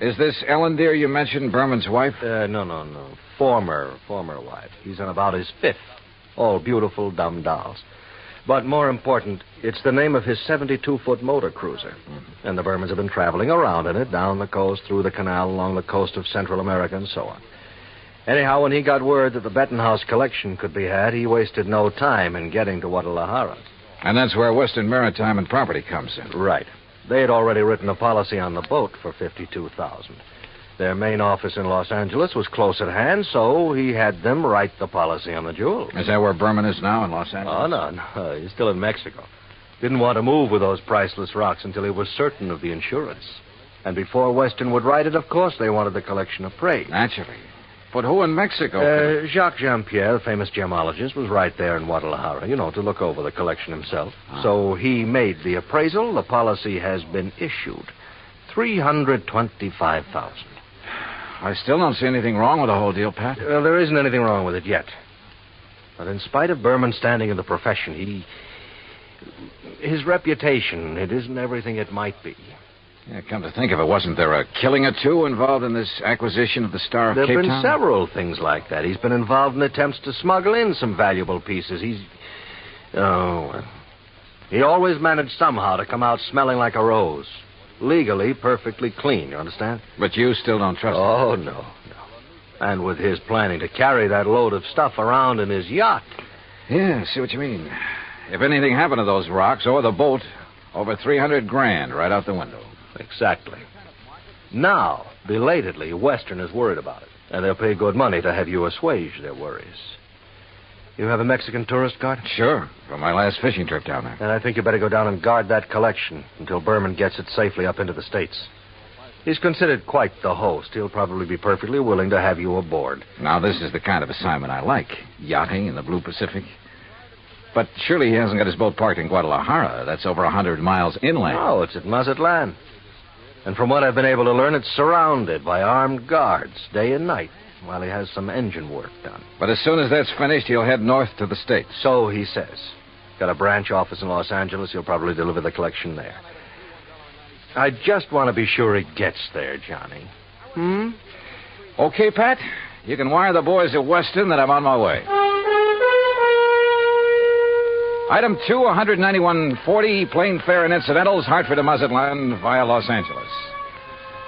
Is this Ellen Deer you mentioned Berman's wife? No. Former wife. He's on about his fifth. All beautiful, dumb dolls. But more important, it's the name of his 72-foot motor cruiser. And the Bermans have been traveling around in it, down the coast, through the canal, along the coast of Central America, and so on. Anyhow, when he got word that the Bettenhaus collection could be had, he wasted no time in getting to Guadalajara. And that's where Western Maritime and Property comes in. Right. They had already written a policy on the boat for $52,000. Their main office in Los Angeles was close at hand, so he had them write the policy on the jewel. Is that where Berman is now, in Los Angeles? Oh, no. He's still in Mexico. Didn't want to move with those priceless rocks until he was certain of the insurance. And before Western would write it, of course, they wanted the collection appraised. Naturally. But who in Mexico? Jacques Jean-Pierre, the famous gemologist, was right there in Guadalajara, to look over the collection himself. So he made the appraisal. The policy has been issued. $325,000. I still don't see anything wrong with the whole deal, Pat. Well, there isn't anything wrong with it yet. But in spite of Berman's standing in the profession, his reputation, it isn't everything it might be. Yeah, come to think of it, wasn't there a killing or two involved in this acquisition of the Star of Cape Town? There have been several things like that. He's been involved in attempts to smuggle in some valuable pieces. He always managed somehow to come out smelling like a rose. Legally, perfectly clean, you understand? But you still don't trust him? Oh, no. And with his planning to carry that load of stuff around in his yacht. Yeah, I see what you mean. If anything happened to those rocks or the boat, over $300,000 right out the window. Exactly. Now, belatedly, Western is worried about it. And they'll pay good money to have you assuage their worries. You have a Mexican tourist guard? Sure, from my last fishing trip down there. And I think you better go down and guard that collection until Berman gets it safely up into the States. He's considered quite the host. He'll probably be perfectly willing to have you aboard. Now, this is the kind of assignment I like. Yachting in the Blue Pacific. But surely he hasn't got his boat parked in Guadalajara. That's over 100 miles inland. No, it's at Mazatlan. And from what I've been able to learn, it's surrounded by armed guards day and night while he has some engine work done. But as soon as that's finished, he'll head north to the States. So he says. Got a branch office in Los Angeles. He'll probably deliver the collection there. I just want to be sure he gets there, Johnny. Okay, Pat. You can wire the boys at Weston that I'm on my way. Item 2, 191.40, plane fare and incidentals, Hartford to Mazatlan via Los Angeles.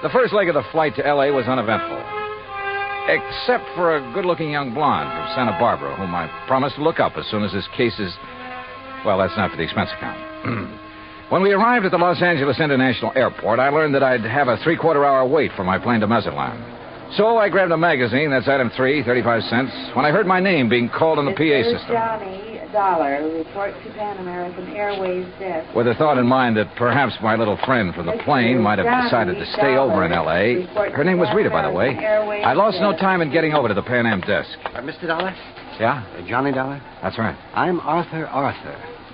The first leg of the flight to L.A. was uneventful. Except for a good-looking young blonde from Santa Barbara, whom I promised to look up as soon as his case is... Well, that's not for the expense account. When we arrived at the Los Angeles International Airport, I learned that I'd have a 3/4-hour wait for my plane to Mazatlan. So I grabbed a magazine, that's item 3, 35 cents, when I heard my name being called on the PA system. Johnny Dollar, report to Pan American Airways desk. With the thought in mind that perhaps my little friend from the plane might have decided to stay over in L.A. Her name was Rita, by the way. I lost no time in getting over to the Pan Am desk. Mr. Dollar? Yeah? Johnny Dollar? That's right. I'm Arthur,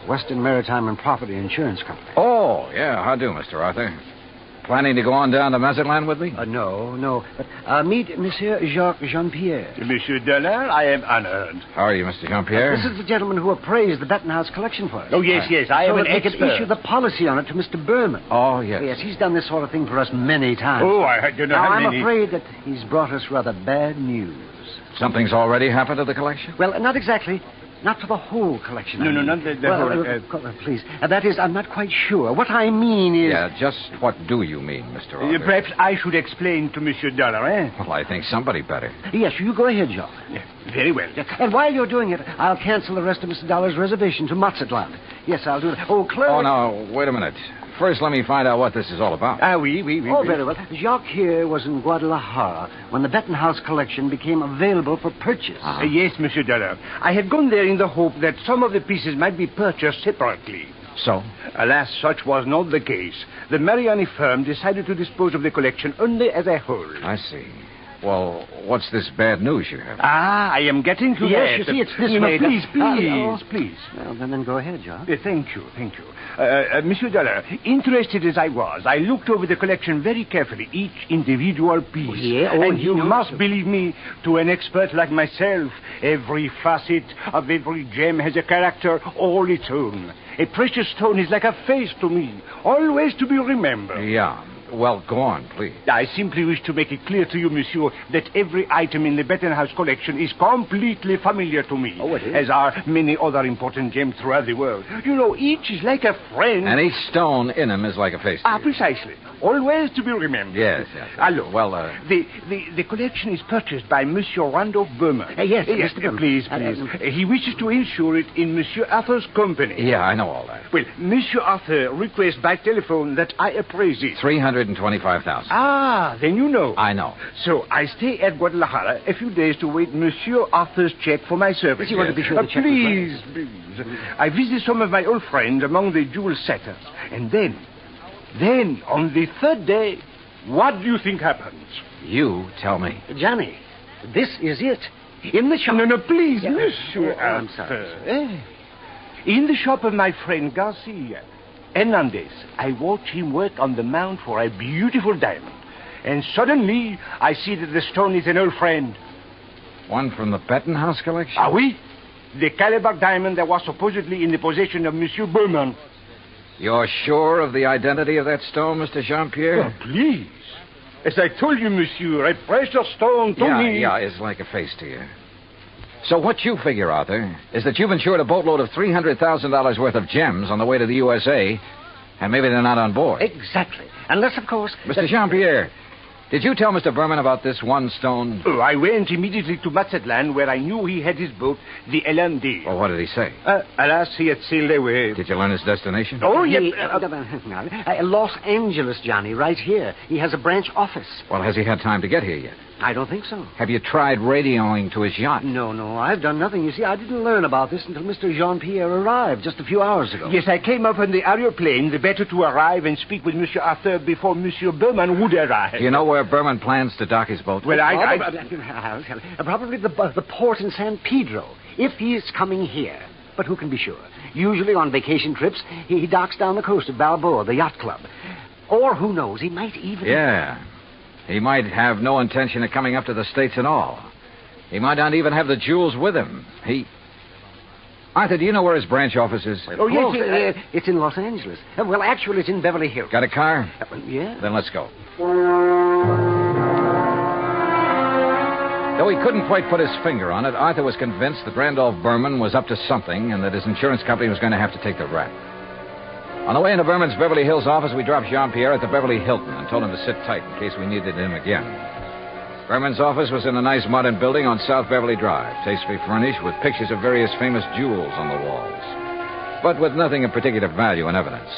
Western Maritime and Property Insurance Company. Oh, yeah. How do, Mr. Arthur? Planning to go on down to Mazatlan with me? No. But meet Monsieur Jacques Jean-Pierre. Monsieur Dollar, I am honored. How are you, Mr. Jean-Pierre? This is the gentleman who appraised the Bettenhouse collection for us. Oh, yes. I am an expert. So that they could issue the policy on it to Mr. Berman. Oh, yes. Yes, he's done this sort of thing for us many times. Oh, I don't know now, how many. I'm afraid that he's brought us rather bad news. Something's already happened to the collection? Well, not exactly. Not for the whole collection. No, not the whole... please. That is, I'm not quite sure. What I mean is... Yeah, just what do you mean, Mr. Arthur? Perhaps I should explain to Monsieur Dollar, eh? Well, I think somebody better. Yes, you go ahead, Jacques. Yeah, very well. And while you're doing it, I'll cancel the rest of Mr. Dollar's reservation to Mazatlan. Yes, I'll do that. Oh, clerk... Oh, no, wait a minute. First, let me find out what this is all about. Oui. Oh, very well. Jacques here was in Guadalajara when the Bettenhouse collection became available for purchase. Yes, Monsieur Dollar. I had gone there in the hope that some of the pieces might be purchased separately. So? Alas, such was not the case. The Mariani firm decided to dispose of the collection only as a whole. I see. Well, what's this bad news you have? I am getting to that. Yes, you see, it's this way. Please. Well, then go ahead, Jacques. Thank you. Monsieur Dollar, interested as I was, I looked over the collection very carefully, each individual piece. And you must believe me, to an expert like myself, every facet of every gem has a character all its own. A precious stone is like a face to me, always to be remembered. Yeah. Well, go on, please. I simply wish to make it clear to you, monsieur, that every item in the Bettenhouse collection is completely familiar to me. Oh, it is? As are many other important gems throughout the world. You know, each is like a friend. And each stone in them is like a face to you. Precisely. Always to be remembered. Yes. Allô. Well, The collection is purchased by Monsieur Randolph Berman. Yes, Mr. Berman. Please. He wishes to insure it in Monsieur Arthur's company. Yeah, I know all that. Well, Monsieur Arthur requests by telephone that I appraise it. $325,000. Then you know. I know. So I stay at Guadalajara a few days to wait Monsieur Arthur's check for my services. You want to be sure the check Please. I visit some of my old friends among the jewel setters. And then, on the third day, what do you think happens? You tell me. Johnny, this is it. In the shop... No, please, Monsieur Arthur. I'm sorry. In the shop of my friend Garcia Hernandez, I watch him work on the mount for a beautiful diamond. And suddenly, I see that the stone is an old friend. One from the Bettenhouse collection? Oui. The Calabar diamond that was supposedly in the possession of Monsieur Berman. You're sure of the identity of that stone, Mr. Jean-Pierre? Oh, please. As I told you, monsieur, a precious stone to me. Yeah, it's like a face to you. So what you figure, Arthur, is that you've insured a boatload of $300,000 worth of gems on the way to the USA, and maybe they're not on board. Exactly. Unless, of course... Mr. Jean-Pierre, did you tell Mr. Berman about this one stone? Oh, I went immediately to Mazatlan, where I knew he had his boat, the LMD. Well, what did he say? Alas, he had sailed away. Did you learn his destination? Oh, yes. Los Angeles, Johnny, right here. He has a branch office. Well, has he had time to get here yet? I don't think so. Have you tried radioing to his yacht? No, I've done nothing. You see, I didn't learn about this until Mr. Jean-Pierre arrived just a few hours ago. Yes, I came up on the aeroplane, the better to arrive and speak with Monsieur Arthur before Monsieur Berman would arrive. Do you know where Berman plans to dock his boat? Well, I'll tell you. Probably the port in San Pedro, if he's coming here. But who can be sure? Usually on vacation trips, he docks down the coast of Balboa, the yacht club. Or who knows, he might even... Yeah. He might have no intention of coming up to the States at all. He might not even have the jewels with him. Arthur, do you know where his branch office is? Oh, yes, it's in Los Angeles. Well, actually, it's in Beverly Hills. Got a car? Yeah. Then let's go. Though he couldn't quite put his finger on it, Arthur was convinced that Randolph Berman was up to something and that his insurance company was going to have to take the rap. On the way into Berman's Beverly Hills office, we dropped Jean-Pierre at the Beverly Hilton and told him to sit tight in case we needed him again. Berman's office was in a nice modern building on South Beverly Drive, tastefully furnished with pictures of various famous jewels on the walls, but with nothing of particular value in evidence.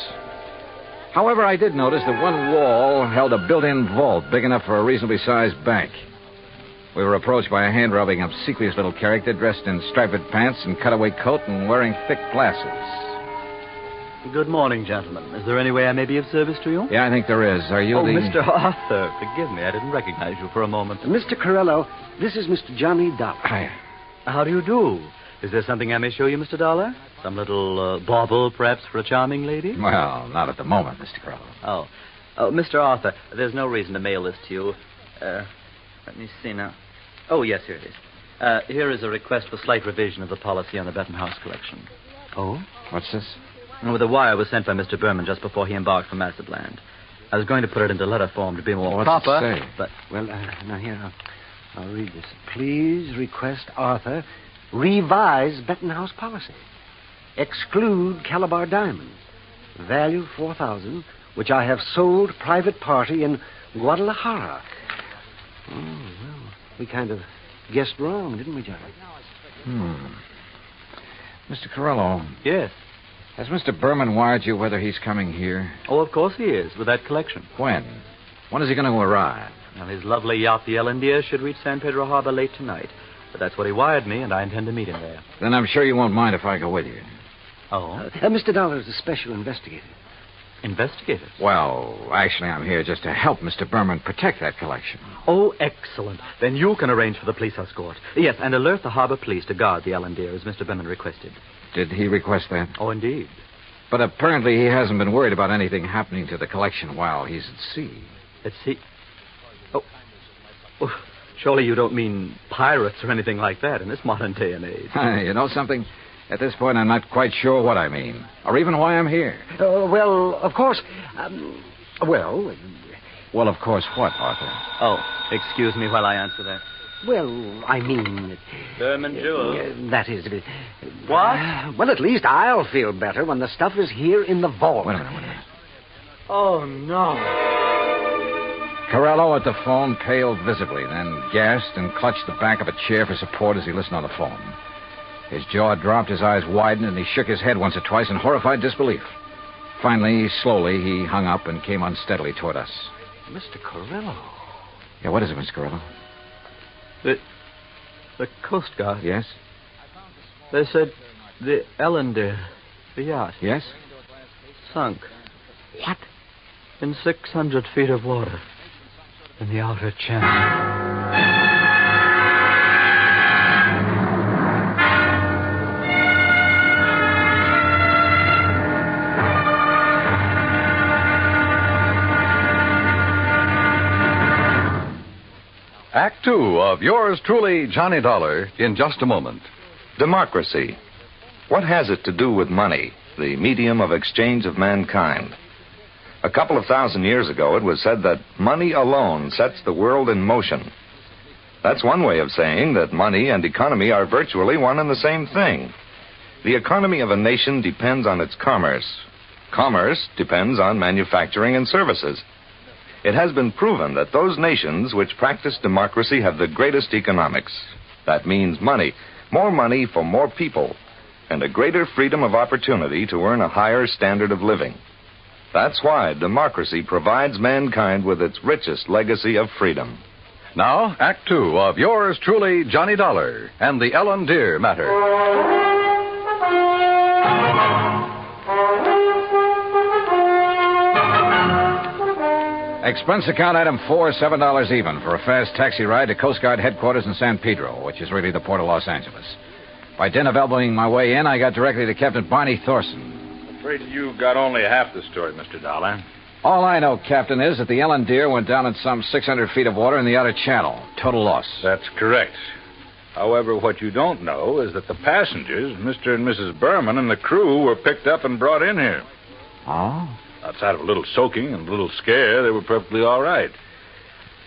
However, I did notice that one wall held a built-in vault big enough for a reasonably sized bank. We were approached by a hand-rubbing, obsequious little character dressed in striped pants and cutaway coat and wearing thick glasses. Good morning, gentlemen. Is there any way I may be of service to you? Yeah, I think there is. Are you the... Mr. Arthur. Forgive me. I didn't recognize you for a moment. Mr. Corello, this is Mr. Johnny Dollar. Hi. How do you do? Is there something I may show you, Mr. Dollar? Some little bauble, perhaps, for a charming lady? Well, not at the moment, Mr. Corello. Oh, Mr. Arthur, there's no reason to mail this to you. Let me see now. Oh, yes, here it is. Here is a request for slight revision of the policy on the Bettenhouse collection. Oh? What's this? Well, the wire was sent by Mr. Berman just before he embarked for Mazatlan. I was going to put it into letter form to be more proper. What's it say? But Well, now here, I'll read this. Please request Arthur revise Bettenhouse policy. Exclude Calabar diamonds. Value $4,000, which I have sold private party in Guadalajara. Oh, well, we kind of guessed wrong, didn't we, Johnny? Mr. Corello. Yes. Has Mr. Berman wired you whether he's coming here? Oh, of course he is, with that collection. When? When is he going to arrive? Well, his lovely yacht, the Ellendeer, should reach San Pedro Harbor late tonight. But that's what he wired me, and I intend to meet him there. Then I'm sure you won't mind if I go with you. Oh? Mr. Dollar is a special investigator. Investigator? Well, actually, I'm here just to help Mr. Berman protect that collection. Oh, excellent. Then you can arrange for the police escort. Yes, and alert the harbor police to guard the Ellendeer, as Mr. Berman requested. Did he request that? Oh, indeed. But apparently he hasn't been worried about anything happening to the collection while he's at sea. At sea? Oh, surely you don't mean pirates or anything like that in this modern day and age. You know something? At this point, I'm not quite sure what I mean, or even why I'm here. Well, of course... Well, of course what, Arthur? Oh, excuse me while I answer that. Well, I mean... Berman Jewel. That is... What? Well, at least I'll feel better when the stuff is here in the vault. Wait a minute. Oh, no. Corello at the phone paled visibly, then gasped and clutched the back of a chair for support as he listened on the phone. His jaw dropped, his eyes widened, and he shook his head once or twice in horrified disbelief. Finally, slowly, he hung up and came unsteadily toward us. Mr. Corello. Yeah, what is it, Mr. Corello? The Coast Guard. Yes? They said the Ellendeer, the yacht. Yes? Sunk. What? In 600 feet of water. In the outer channel. Act Two of yours truly, Johnny Dollar, in just a moment. Democracy. What has it to do with money, the medium of exchange of mankind? A couple of thousand years ago, it was said that money alone sets the world in motion. That's one way of saying that money and economy are virtually one and the same thing. The economy of a nation depends on its commerce. Commerce depends on manufacturing and services. It has been proven that those nations which practice democracy have the greatest economics. That means money, more money for more people, and a greater freedom of opportunity to earn a higher standard of living. That's why democracy provides mankind with its richest legacy of freedom. Now, Act Two of yours truly, Johnny Dollar, and the Ellendeer Matter. Expense account item 4, $7 even for a fast taxi ride to Coast Guard headquarters in San Pedro, which is really the port of Los Angeles. By dint of elbowing my way in, I got directly to Captain Barney Thorson. Afraid you got only half the story, Mr. Dollar. All I know, Captain, is that the Ellendeer went down in some 600 feet of water in the outer channel. Total loss. That's correct. However, what you don't know is that the passengers, Mr. and Mrs. Berman, and the crew were picked up and brought in here. Oh? Outside of a little soaking and a little scare, they were perfectly all right.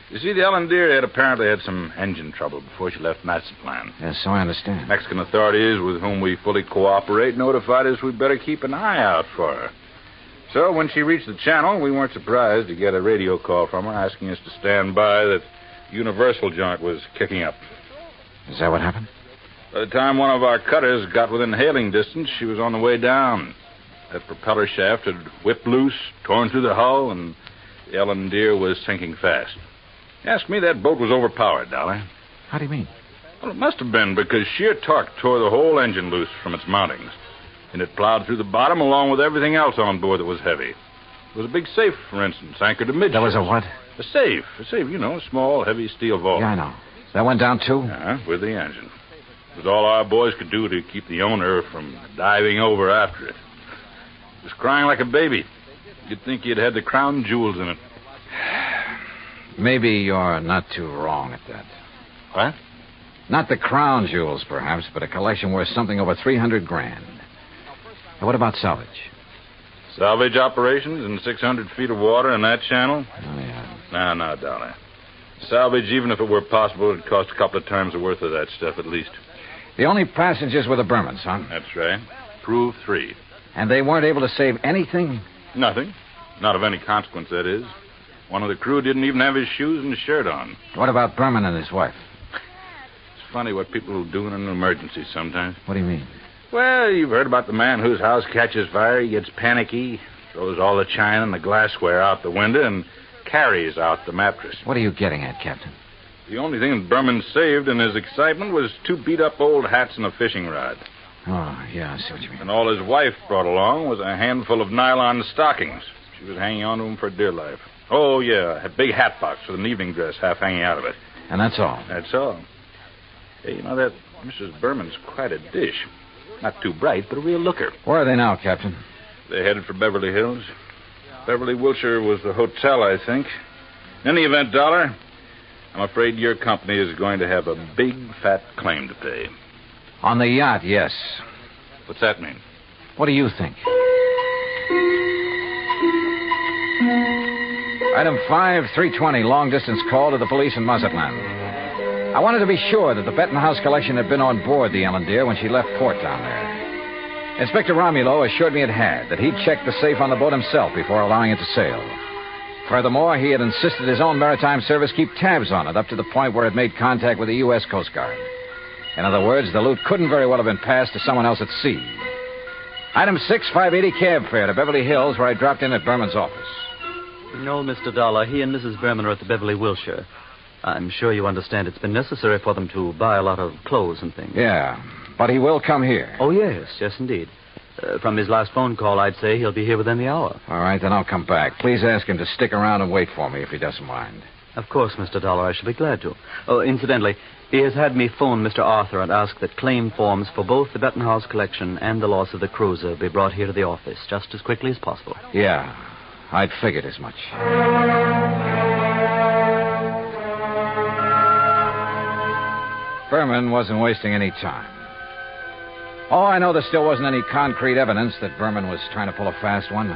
You see, the Ellendeer had apparently had some engine trouble before she left Mazatlan. Yes, so I understand. Mexican authorities, with whom we fully cooperate, notified us we'd better keep an eye out for her. So when she reached the channel, we weren't surprised to get a radio call from her asking us to stand by that Universal joint was kicking up. Is that what happened? By the time one of our cutters got within hailing distance, she was on the way down. That propeller shaft had whipped loose, torn through the hull, and the Ellendeer was sinking fast. Ask me, that boat was overpowered, Dollar. How do you mean? Well, it must have been because sheer torque tore the whole engine loose from its mountings. And it plowed through the bottom along with everything else on board that was heavy. There was a big safe, for instance, anchored amidships. There was a what? A safe, you know, a small, heavy steel vault. Yeah, I know. That went down, too? Yeah, with the engine. It was all our boys could do to keep the owner from diving over after it. It was crying like a baby. You'd think he'd had the crown jewels in it. Maybe you're not too wrong at that. What? Not the crown jewels, perhaps, but a collection worth something over $300,000. Now, what about salvage? Salvage operations in 600 feet of water in that channel? Oh, yeah. No, Dollar. Salvage, even if it were possible, it'd cost a couple of times the worth of that stuff at least. The only passengers were the Bermans, huh? That's right. Prove 3. And they weren't able to save anything? Nothing. Not of any consequence, that is. One of the crew didn't even have his shoes and his shirt on. What about Berman and his wife? It's funny what people will do in an emergency sometimes. What do you mean? Well, you've heard about the man whose house catches fire. He gets panicky, throws all the china and the glassware out the window, and carries out the mattress. What are you getting at, Captain? The only thing that Berman saved in his excitement was 2 beat-up old hats and a fishing rod. Oh, yeah, I see what you mean. And all his wife brought along was a handful of nylon stockings. She was hanging on to them for dear life. Oh, yeah, a big hat box with an evening dress half hanging out of it. And that's all? That's all. Hey, you know, that Mrs. Berman's quite a dish. Not too bright, but a real looker. Where are they now, Captain? They're headed for Beverly Hills. Beverly, Wilshire was the hotel, I think. In any event, Dollar, I'm afraid your company is going to have a big, fat claim to pay. On the yacht, yes. What's that mean? What do you think? Item 5, 320, long-distance call to the police in Mazatlan. I wanted to be sure that the Benton House collection had been on board the Ellen Deer when she left port down there. Inspector Romulo assured me it had, that he'd checked the safe on the boat himself before allowing it to sail. Furthermore, he had insisted his own maritime service keep tabs on it up to the point where it made contact with the U.S. Coast Guard. In other words, the loot couldn't very well have been passed to someone else at sea. Item 6, 580 cab fare to Beverly Hills, where I dropped in at Berman's office. No, Mr. Dollar. He and Mrs. Berman are at the Beverly Wilshire. I'm sure you understand it's been necessary for them to buy a lot of clothes and things. Yeah, but he will come here. Oh, yes, indeed. From his last phone call, I'd say he'll be here within the hour. All right, then I'll come back. Please ask him to stick around and wait for me if he doesn't mind. Of course, Mr. Dollar, I shall be glad to. Oh, incidentally, he has had me phone Mr. Arthur and ask that claim forms for both the Benton House collection and the loss of the cruiser be brought here to the office just as quickly as possible. Yeah, I'd figured as much. Berman wasn't wasting any time. Oh, I know there still wasn't any concrete evidence that Berman was trying to pull a fast one.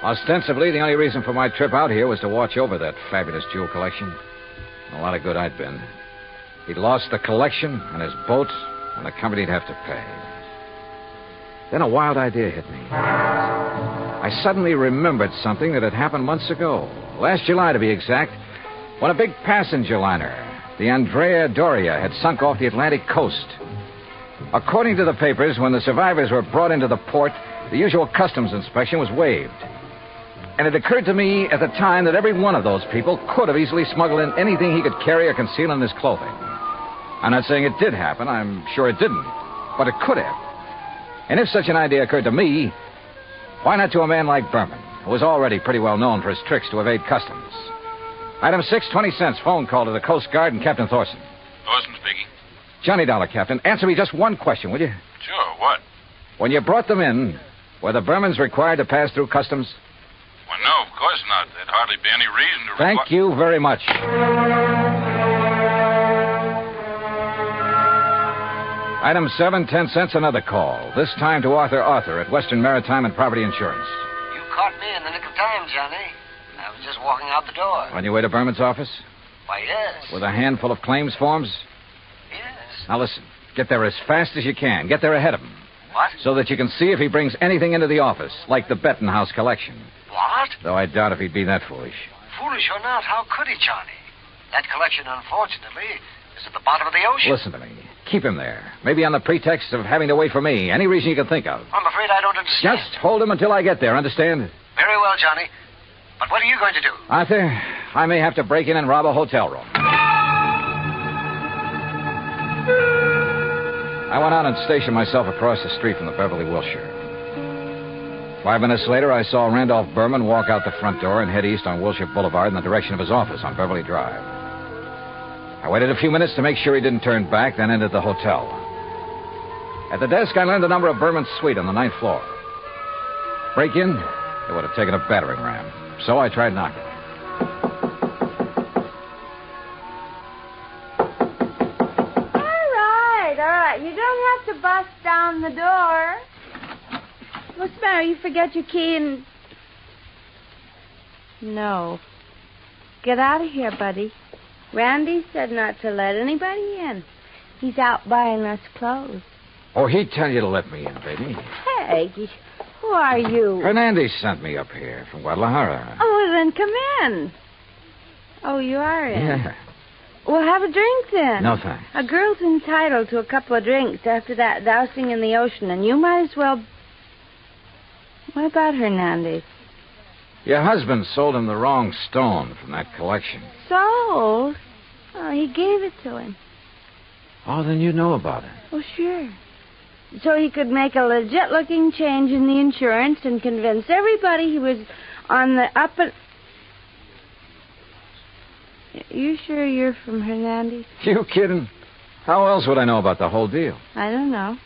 Ostensibly, the only reason for my trip out here was to watch over that fabulous jewel collection. A lot of good I'd been. He'd lost the collection and his boat, and the company'd have to pay. Then a wild idea hit me. I suddenly remembered something that had happened months ago. Last July, to be exact, when a big passenger liner, the Andrea Doria, had sunk off the Atlantic coast. According to the papers, when the survivors were brought into the port, the usual customs inspection was waived. And it occurred to me at the time that every one of those people could have easily smuggled in anything he could carry or conceal in his clothing. I'm not saying it did happen. I'm sure it didn't. But it could have. And if such an idea occurred to me, why not to a man like Berman, who was already pretty well known for his tricks to evade customs? Item 6, 20 cents, phone call to the Coast Guard and Captain Thorson. Thorson speaking. Johnny Dollar, Captain. Answer me just one question, will you? Sure, what? When you brought them in, were the Bermans required to pass through customs? Well, no, of course not. There'd hardly be any reason to... Thank you very much. Item 7, 10 cents, another call. This time to Arthur at Western Maritime and Property Insurance. You caught me in the nick of time, Johnny. I was just walking out the door. On your way to Berman's office? Why, yes. With a handful of claims forms? Yes. Now listen, get there as fast as you can. Get there ahead of him. What? So that you can see if he brings anything into the office, like the Benton House collection. What? Though I doubt if he'd be that foolish. Foolish or not, how could he, Johnny? That collection, unfortunately, is at the bottom of the ocean. Listen to me. Keep him there. Maybe on the pretext of having to wait for me. Any reason you can think of. I'm afraid I don't understand. Just hold him until I get there, understand? Very well, Johnny. But what are you going to do? Arthur, I may have to break in and rob a hotel room. I went out and stationed myself across the street from the Beverly Wilshire. 5 minutes later, I saw Randolph Berman walk out the front door and head east on Wilshire Boulevard in the direction of his office on Beverly Drive. I waited a few minutes to make sure he didn't turn back, then entered the hotel. At the desk, I learned the number of Berman's suite on the 9th floor. Break in, it would have taken a battering ram. So I tried knocking. All right. You don't have to bust down the door. What's the matter? You forget your key and... No. Get out of here, buddy. Randy said not to let anybody in. He's out buying us clothes. Oh, he'd tell you to let me in, baby. Hey, who are you? Hernandez sent me up here from Guadalajara. Oh, well, then come in. Oh, you are in? Yeah. Well, have a drink then. No, thanks. A girl's entitled to a couple of drinks after that dousing in the ocean, and you might as well... What about Hernandez? Your husband sold him the wrong stone from that collection. Sold? Oh, he gave it to him. Oh, then you know about it. Well, sure. So he could make a legit-looking change in the insurance and convince everybody he was on the up and... You sure you're from Hernandez? You kidding? How else would I know about the whole deal? I don't know.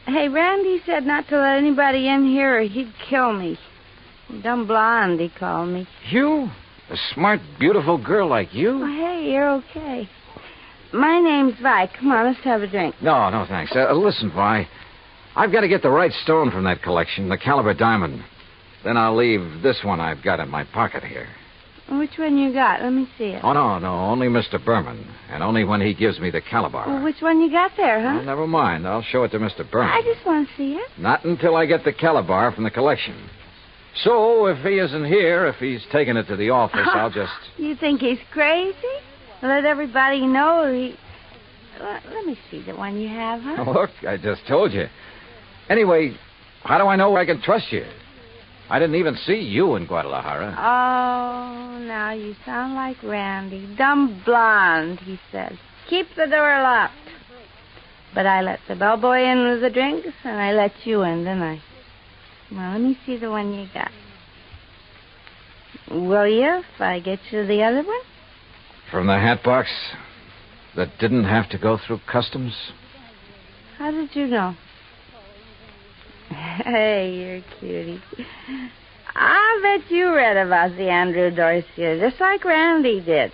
Hey, Randy said not to let anybody in here or he'd kill me. Dumb blonde, he called me. You? A smart, beautiful girl like you? Oh, hey, you're okay. My name's Vi. Come on, let's have a drink. No, thanks. Listen, Vi. I've got to get the right stone from that collection, the caliber diamond. Then I'll leave this one I've got in my pocket here. Which one you got? Let me see it. Oh, no, only Mr. Berman. And only when he gives me the caliber. Well, which one you got there, huh? Well, never mind. I'll show it to Mr. Berman. I just want to see it. Not until I get the caliber from the collection. So, if he isn't here, if he's taken it to the office, I'll just... You think he's crazy? Let everybody know he... Let me see the one you have, huh? Look, I just told you. Anyway, how do I know I can trust you? I didn't even see you in Guadalajara. Oh, now you sound like Randy. Dumb blonde, he said. Keep the door locked. But I let the bellboy in with the drinks, and I let you in, didn't I? Well, let me see the one you got. Will you, if I get you the other one? From the hat box that didn't have to go through customs? How did you know? Hey, you're a cutie. I'll bet you read about the Andrew Dorsey, just like Randy did.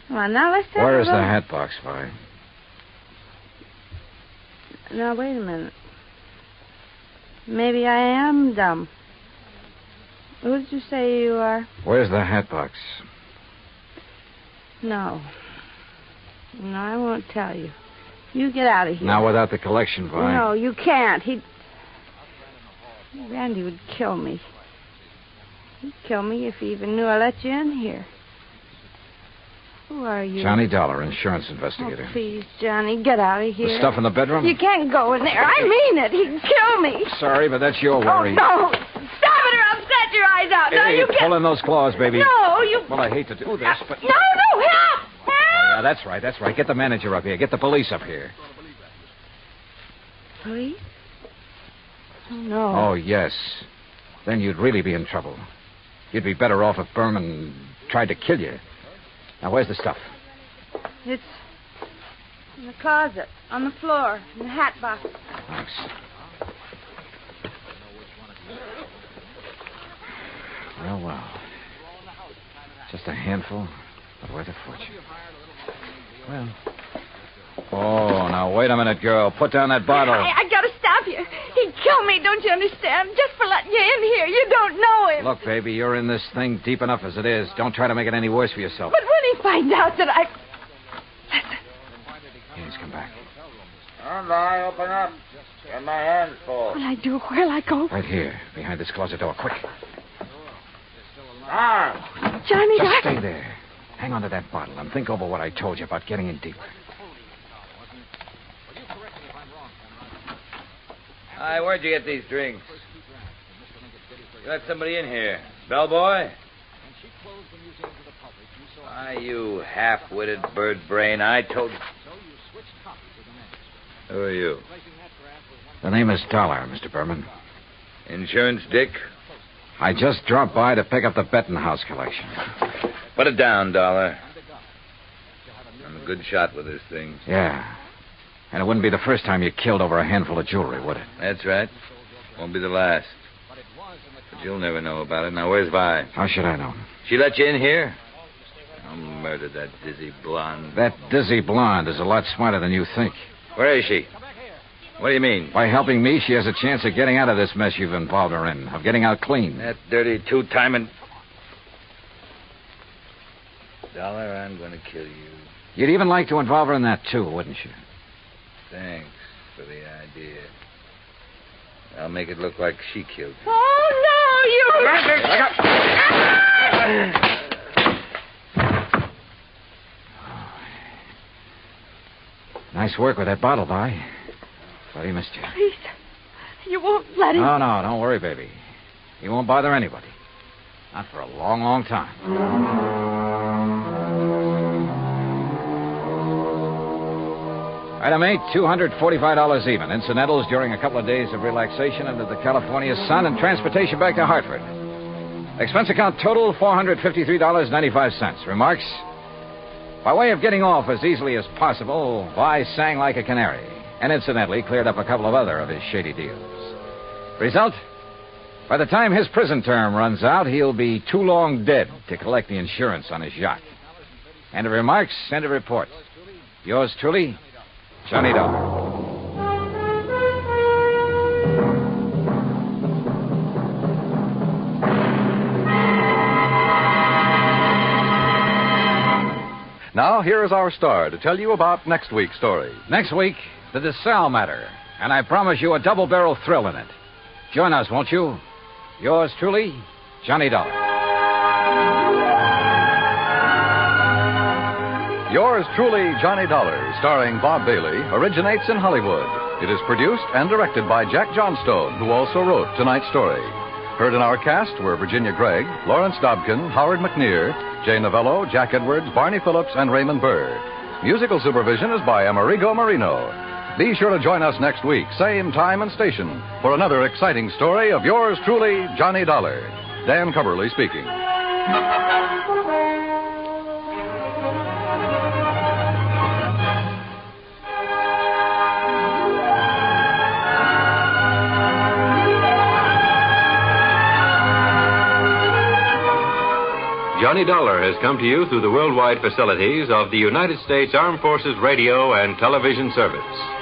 Come on, now let's have Where is a look. the hat box, Vi? Now, wait a minute. Maybe I am dumb. Who did you say you are? Where's the hat box? No, I won't tell you. You get out of here. Now, without the collection, Vi. No, you can't. Randy would kill me. He'd kill me if he even knew I let you in here. Who are you? Johnny Dollar, insurance investigator. Oh, please, Johnny, get out of here. The stuff in the bedroom? You can't go in there. I mean it. He'd kill me. Sorry, but that's your worry. Oh, no. Stop it or I'll set your eyes out. Now, Hey, you pull in those claws, baby. No, you... Well, I hate to do this, but... No, help! Oh, yeah, that's right. Get the manager up here. Get the police up here. Police? Oh, no. Oh, yes. Then you'd really be in trouble. You'd be better off if Berman tried to kill you. Now, where's the stuff? It's in the closet, on the floor, in the hat box. Thanks. Well. Just a handful, but worth a fortune. Well. Oh, now, wait a minute, girl. Put down that bottle. I gotta stop you. He'd kill me, don't you understand? Just for letting you in here. You don't know him. Look, baby, you're in this thing deep enough as it is. Don't try to make it any worse for yourself. But when he finds out that I... Listen. He's come back. And I open up. Get my hands full. What'll I do? Where'll I go? Right here, behind this closet door. Quick. Johnny, Just stay there. Hang on to that bottle and think over what I told you about getting in deep. Hi, where'd you get these drinks? You let somebody in here. Bellboy? Why, you half-witted bird brain, I told... Who are you? The name is Dollar, Mr. Berman. Insurance, Dick? I just dropped by to pick up the Bettenhouse collection. Put it down, Dollar. I'm a good shot with this thing. Yeah. And it wouldn't be the first time you killed over a handful of jewelry, would it? That's right. Won't be the last. But you'll never know about it. Now, where's Vi? How should I know? She let you in here? I'll murder that dizzy blonde. That dizzy blonde is a lot smarter than you think. Where is she? What do you mean? By helping me, she has a chance of getting out of this mess you've involved her in, of getting out clean. That dirty two-timing... Dollar, I'm going to kill you. You'd even like to involve her in that, too, wouldn't you? Thanks for the idea. I'll make it look like she killed you. Oh, no, you... Nice work with that bottle, Vi. Thought he missed you. Please, you won't let him... No, don't worry, baby. He won't bother anybody. Not for a long, long time. Item 8, $245 even. Incidentals during a couple of days of relaxation under the California sun and transportation back to Hartford. Expense account total, $453.95. Remarks? By way of getting off as easily as possible, Vi sang like a canary, and incidentally cleared up a couple of other of his shady deals. Result? By the time his prison term runs out, he'll be too long dead to collect the insurance on his yacht. End of remarks, end of report. Yours truly, Johnny Dollar. Now, here is our star to tell you about next week's story. Next week, the DeSalle Matter. And I promise you a double-barrel thrill in it. Join us, won't you? Yours truly, Johnny Dollar. Yours truly, Johnny Dollar, starring Bob Bailey, originates in Hollywood. It is produced and directed by Jack Johnstone, who also wrote tonight's story. Heard in our cast were Virginia Gregg, Lawrence Dobkin, Howard McNear, Jay Novello, Jack Edwards, Barney Phillips, and Raymond Burr. Musical supervision is by Amerigo Marino. Be sure to join us next week, same time and station, for another exciting story of yours truly, Johnny Dollar. Dan Coverly speaking. Johnny Dollar has come to you through the worldwide facilities of the United States Armed Forces Radio and Television Service.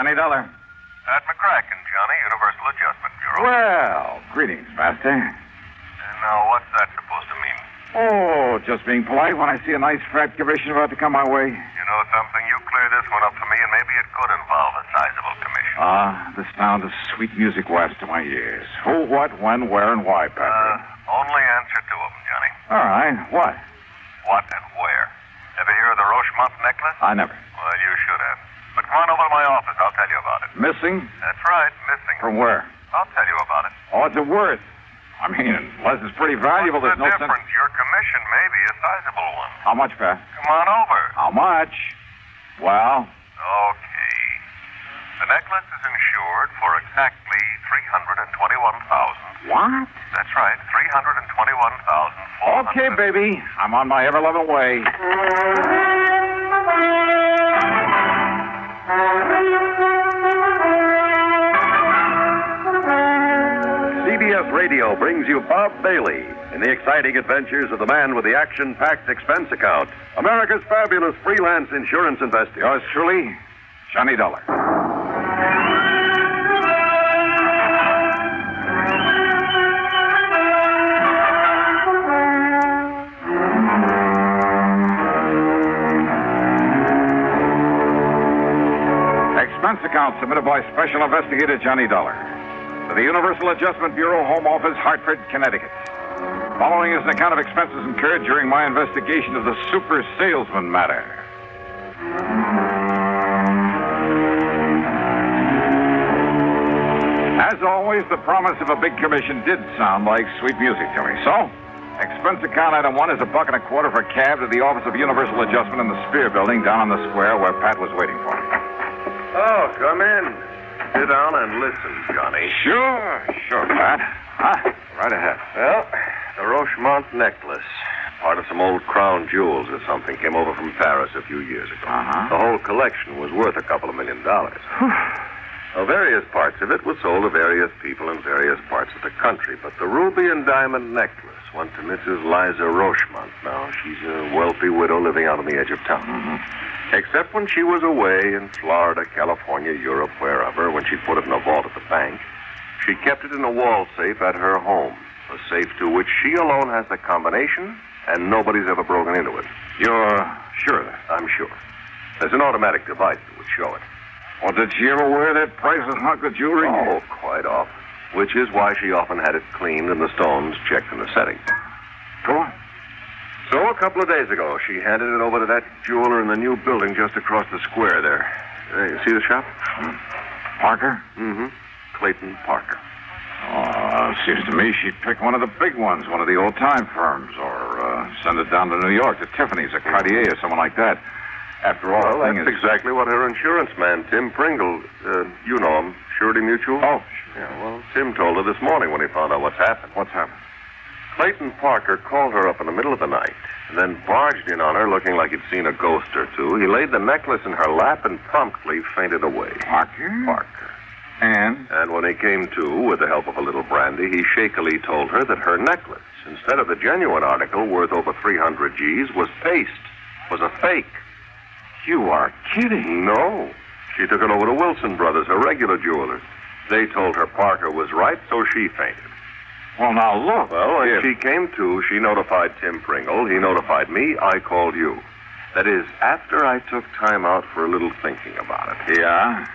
Johnny Dollar. At McCracken, Johnny, Universal Adjustment Bureau. Well, greetings, Master. And now, what's that supposed to mean? Oh, just being polite when I see a nice fat commission about to come my way. You know something? You clear this one up for me, and maybe it could involve a sizable commission. The sound of sweet music wafts to my ears. Who, what, when, where, and why, Patrick? Only answer two of them, Johnny. All right. What? What and where? Ever hear of the Rochemont necklace? I never. Well, you should have. But come on over to my office. I'll tell you about it. Missing? That's right, missing. From where? I'll tell you about it. Oh, what's it worth? I mean, unless it's pretty valuable, there's no sense. Difference. Your commission may be a sizable one. How much, Pat? Come on over. How much? Well? Okay. The necklace is insured for exactly $321,000. What? That's right, $321,000. Okay, baby. I'm on my ever-loving way. CBS Radio brings you Bob Bailey in the exciting adventures of the man with the action-packed expense account, America's fabulous freelance insurance investigator. Yours truly, Johnny Dollar. Expense account submitted by Special Investigator Johnny Dollar to the Universal Adjustment Bureau, Home Office, Hartford, Connecticut. Following is an account of expenses incurred during my investigation of the Super Salesman Matter. As always, the promise of a big commission did sound like sweet music to me. So, expense account item 1 is $1.25 for a cab to the Office of Universal Adjustment in the Spear Building down on the square where Pat was waiting for me. Oh, come in. Sit down and listen, Johnny. Sure, Pat. Right ahead. Well, the Rochemont necklace, part of some old crown jewels or something, came over from Paris a few years ago. The whole collection was worth a couple of $1 million. Well, various parts of it were sold to various people in various parts of the country, but the ruby and diamond necklace went to Mrs. Liza Rochemont. Now, she's a wealthy widow living out on the edge of town. Except when she was away in Florida, California, Europe, wherever, when she put it in a vault at the bank, she kept it in a wall safe at her home, a safe to which she alone has the combination, and nobody's ever broken into it. You're sure of that? I'm sure. There's an automatic device that would show it. Well, did she ever wear that priceless hunk of jewelry? Oh, quite often. Which is why she often had it cleaned and the stones checked in the setting. Go on. So, a couple of days ago, she handed it over to that jeweler in the new building just across the square there. You see the shop? Parker? Clayton Parker. Seems to me she'd pick one of the big ones, one of the old-time firms, or send it down to New York to Tiffany's or Cartier or someone like that. After all, well, that's exactly what her insurance man, Tim Pringle, you know him, Surety Mutual? Oh, yeah, well, Tim told her this morning when he found out what's happened. What's happened? Clayton Parker called her up in the middle of the night and then barged in on her looking like he'd seen a ghost or two. He laid the necklace in her lap and promptly fainted away. Parker? And when he came to, with the help of a little brandy, he shakily told her that her necklace, instead of the genuine article worth over 300 G's, was paste, was a fake. You are kidding. No. She took it over to Wilson Brothers, her regular jewelers. They told her Parker was right, so she fainted. Well, now, look. Well, when she came to, she notified Tim Pringle. He notified me. I called you. That is, after I took time out for a little thinking about it. Yeah?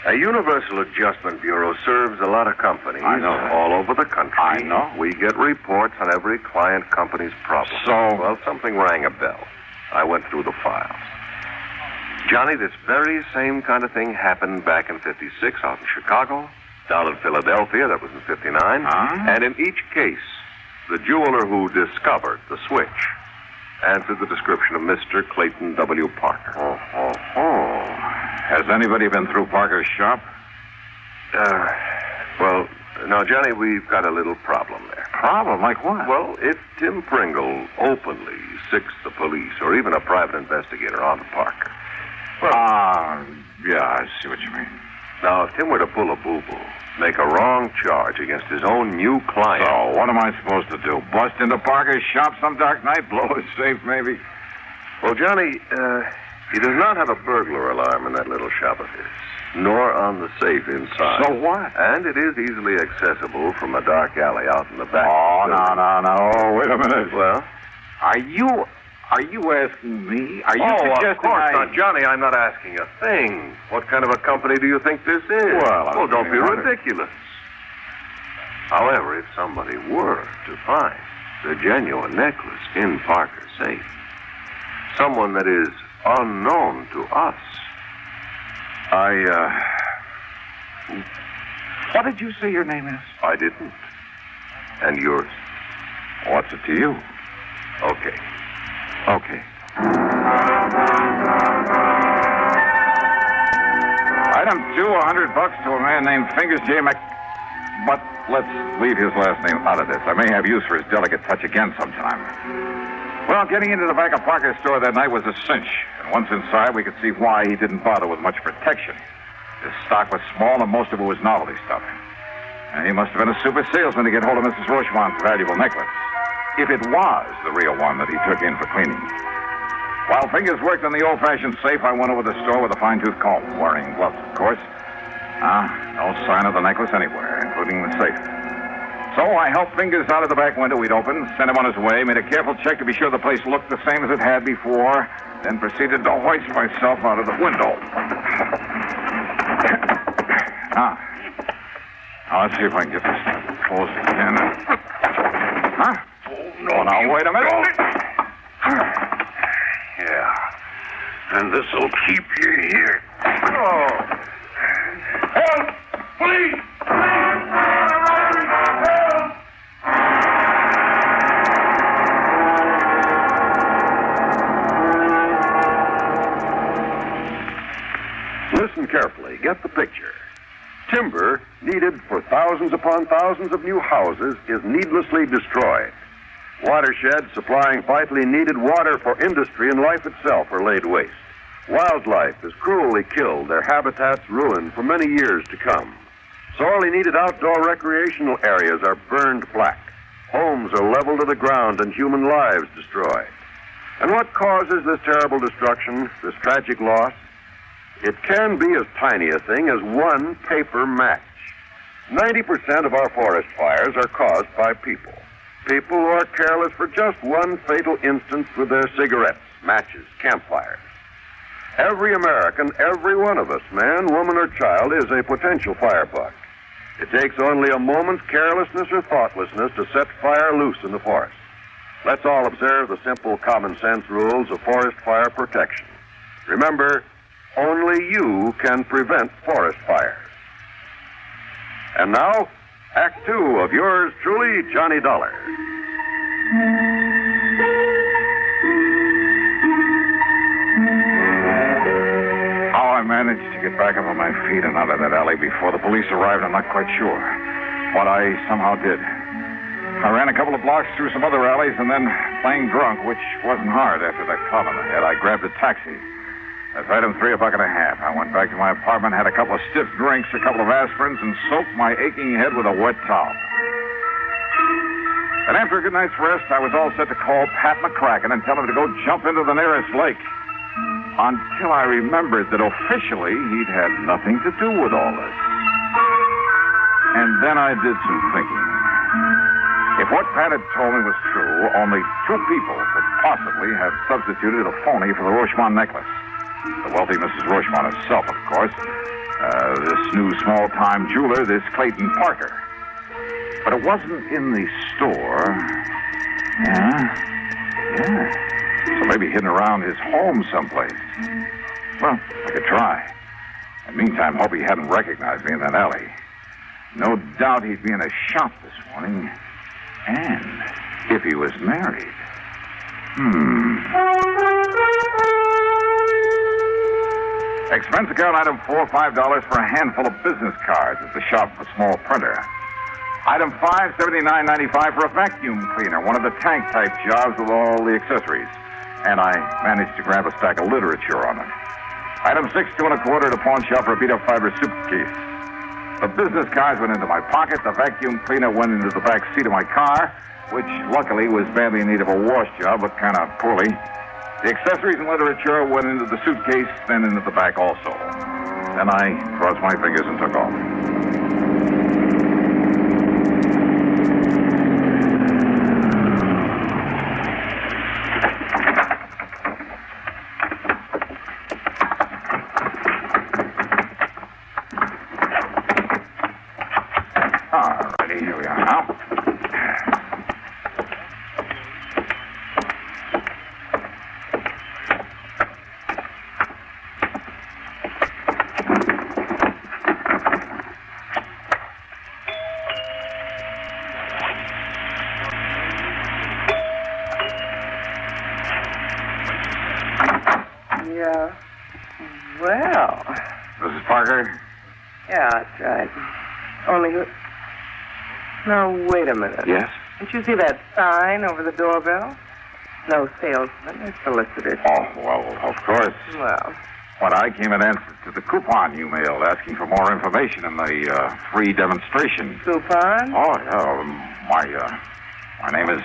A Universal Adjustment Bureau serves a lot of companies all over the country. I know. We get reports on every client company's problem. So? Well, something rang a bell. I went through the files. Johnny, this very same kind of thing happened back in '56 out in Chicago, down in Philadelphia, that was in '59. And in each case, the jeweler who discovered the switch answered the description of Mr. Clayton W. Parker. Has anybody been through Parker's shop? Well, now, Johnny, we've got a little problem there. Problem? Like what? Well, if Tim Pringle openly sicks the police or even a private investigator onto Parker. Yeah, I see what you mean. Now, if Tim were to pull a boo-boo, make a wrong charge against his own new client... So, what am I supposed to do? Bust into Parker's shop some dark night? Blow his safe, maybe? Well, Johnny, he does not have a burglar alarm in that little shop of his, nor on the safe inside. So what? And it is easily accessible from a dark alley out in the back. Oh, no. Wait a minute. Well? Are you asking me? Are you suggesting of course not, Johnny. I'm not asking a thing. What kind of a company do you think this is? Well, don't be ridiculous. However, if somebody were to find the genuine necklace in Parker's safe, someone that is unknown to us. What did you say your name is? I didn't. And yours? What's it to you? Okay. Okay. Item 2, $100 to a man named Fingers J. But let's leave his last name out of this. I may have use for his delicate touch again sometime. Well, getting into the back of Parker's store that night was a cinch. And once inside, we could see why he didn't bother with much protection. His stock was small, and most of it was novelty stuff. And he must have been a super salesman to get hold of Mrs. Rochemont's valuable necklace. If it was the real one that he took in for cleaning. While Fingers worked on the old-fashioned safe, I went over to the store with a fine-tooth comb, wearing gloves, of course. No sign of the necklace anywhere, including the safe. So I helped Fingers out of the back window we'd opened, sent him on his way, made a careful check to be sure the place looked the same as it had before, then proceeded to hoist myself out of the window. Now, let's see if I can get this closed again. Huh? No, now, wait a minute. Yeah. And this'll keep you here. Oh. Help! Please! Listen carefully. Get the picture. Timber needed for thousands upon thousands of new houses is needlessly destroyed. Watersheds supplying vitally needed water for industry and life itself are laid waste. Wildlife is cruelly killed, their habitats ruined for many years to come. Sorely needed outdoor recreational areas are burned black. Homes are leveled to the ground and human lives destroyed. And what causes this terrible destruction, this tragic loss? It can be as tiny a thing as one paper match. 90% of our forest fires are caused by people. People who are careless for just one fatal instance with their cigarettes, matches, campfires. Every American, every one of us, man, woman, or child, is a potential firebuck. It takes only a moment's carelessness or thoughtlessness to set fire loose in the forest. Let's all observe the simple common sense rules of forest fire protection. Remember, only you can prevent forest fires. And now, Act 2 of yours truly, Johnny Dollar. How I managed to get back up on my feet and out of that alley before the police arrived, I'm not quite sure. But I somehow did. I ran a couple of blocks through some other alleys, and then, playing drunk, which wasn't hard after that club in the head, I grabbed a taxi. That's item 3, $1.50. I went back to my apartment, had a couple of stiff drinks, a couple of aspirins, and soaked my aching head with a wet towel. And after a good night's rest, I was all set to call Pat McCracken and tell him to go jump into the nearest lake. Until I remembered that officially he'd had nothing to do with all this. And then I did some thinking. If what Pat had told me was true, only 2 people could possibly have substituted a phony for the Rochemont necklace. The wealthy Mrs. Rochemont herself, of course. This new small-time jeweler, this Clayton Parker. But it wasn't in the store. Yeah. So maybe hidden around his home someplace. Well, I could try. In the meantime, hope he hadn't recognized me in that alley. No doubt he'd be in a shop this morning. And if he was married. Expense account item 4, $5 for a handful of business cards at the shop of a small printer. Item 5, $79.95 for a vacuum cleaner, one of the tank-type jobs with all the accessories. And I managed to grab a stack of literature on it. Item 6, $2 1/4 at a pawn shop for a beat-up fiber suitcase. The business cards went into my pocket. The vacuum cleaner went into the back seat of my car, which luckily was badly in need of a wash job, but kind of poorly. The accessories and literature went into the suitcase, then into the back also. Then I crossed my fingers and took off. Alrighty, here we are now. Yeah. Well. Mrs. Parker? Yeah, that's right. Only who... Now, wait a minute. Yes? Didn't you see that sign over the doorbell? No salesman, it's solicitors. Oh, well, of course. Well. But I came in answer to the coupon you mailed asking for more information in the free demonstration. Coupon? Oh, yeah. My name is,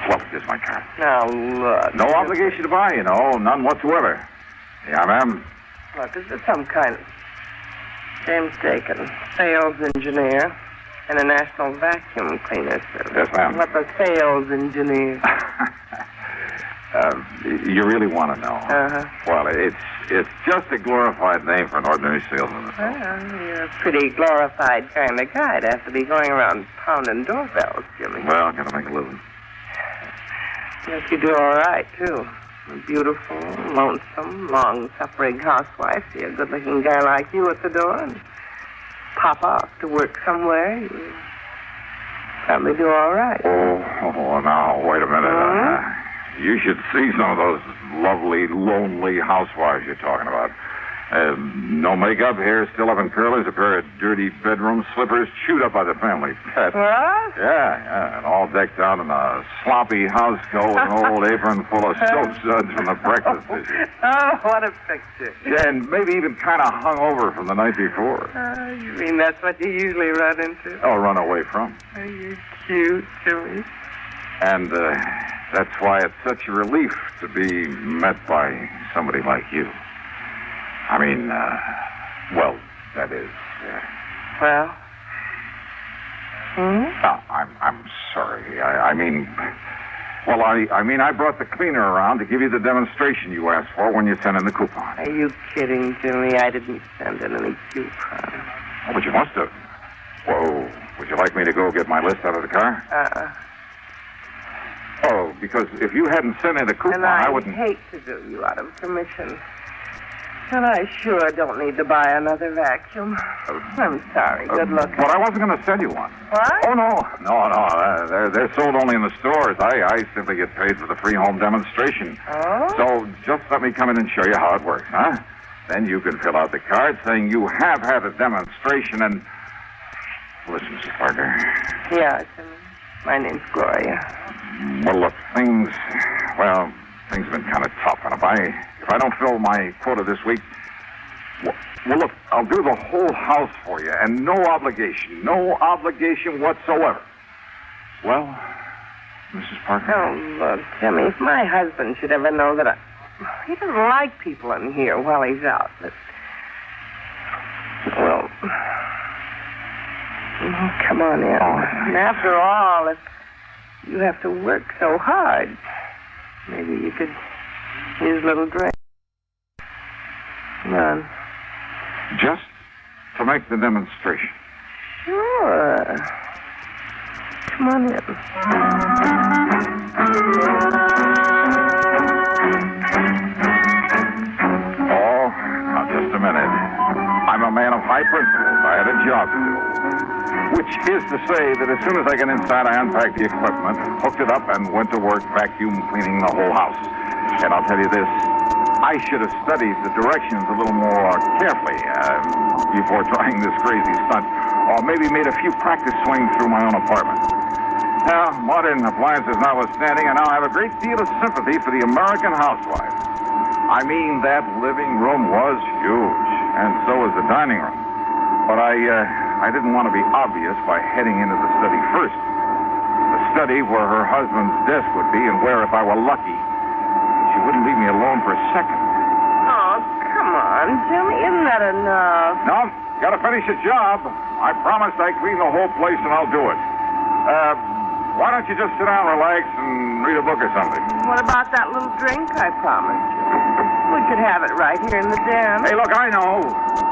well, here's my card. Now, look. No obligation to buy, none whatsoever. Yeah, ma'am. Look, this is some kind of... James Dakin, sales engineer, and a national vacuum cleaner service. Yes, ma'am. What the sales engineer? You really want to know? Uh-huh. Well, it's just a glorified name for an ordinary salesman. Well, you're a pretty glorified kind of guy to have to be going around pounding doorbells, Jimmy. Well, gotta make a living. Yes, you do all right, too. A beautiful, lonesome, long-suffering housewife. See a good-looking guy like you at the door and pop off to work somewhere. You probably do all right. Oh, now, wait a minute. Mm-hmm. You should see some of those lovely, lonely housewives you're talking about. No makeup, hair still up in curlers, a pair of dirty bedroom slippers chewed up by the family pet. What? Yeah, and all decked out in a sloppy house coat with an old apron full of soap suds from the breakfast dishes. Oh, what a picture. Yeah, and maybe even kind of hung over from the night before. You mean that's what you usually run into? Oh, run away from. Are you cute, Jimmy? And that's why it's such a relief to be met by somebody like you. I mean, well, that is. Well? I'm sorry. I mean, I brought the cleaner around to give you the demonstration you asked for when you sent in the coupon. Are you kidding, Jimmy? I didn't send in any coupon. Oh, but you must have. Whoa. Would you like me to go get my list out of the car? Oh, because if you hadn't sent in a coupon, and I wouldn't... hate to do you out of commission. And I sure don't need to buy another vacuum. I'm sorry. Good luck. But I wasn't going to send you one. What? Oh, no. They're sold only in the stores. I simply get paid for the free home demonstration. Oh? So just let me come in and show you how it works, huh? Then you can fill out the card saying you have had a demonstration and... Listen, Mrs. Parker. Yeah, my name's Gloria. Well, look, things have been kind of tough. And if I don't fill my quota this week, well, look, I'll do the whole house for you, and no obligation whatsoever. Well, Mrs. Parker? Oh, look, Jimmy, if my husband should ever know that he doesn't like people in here while he's out, but... Well... come on in. And after all, if you have to work so hard, maybe you could use a little drink. Come on. Just to make the demonstration. Sure. Come on in. Oh, now just a minute. I'm a man of high principles. I had a job to do. Which is to say that as soon as I got inside, I unpacked the equipment, hooked it up, and went to work vacuum cleaning the whole house. And I'll tell you this, I should have studied the directions a little more carefully before trying this crazy stunt, or maybe made a few practice swings through my own apartment. Now, modern appliances notwithstanding, I now have a great deal of sympathy for the American housewife. I mean, that living room was huge, and so was the dining room. But I didn't want to be obvious by heading into the study first. The study where her husband's desk would be, and where, if I were lucky, she wouldn't leave me alone for a second. Oh, come on, Jimmy. Isn't that enough? No, gotta finish the job. I promised I'd clean the whole place, and I'll do it. Why don't you just sit down, relax, and read a book or something? What about that little drink I promised you? We could have it right here in the den. Hey, look, I know.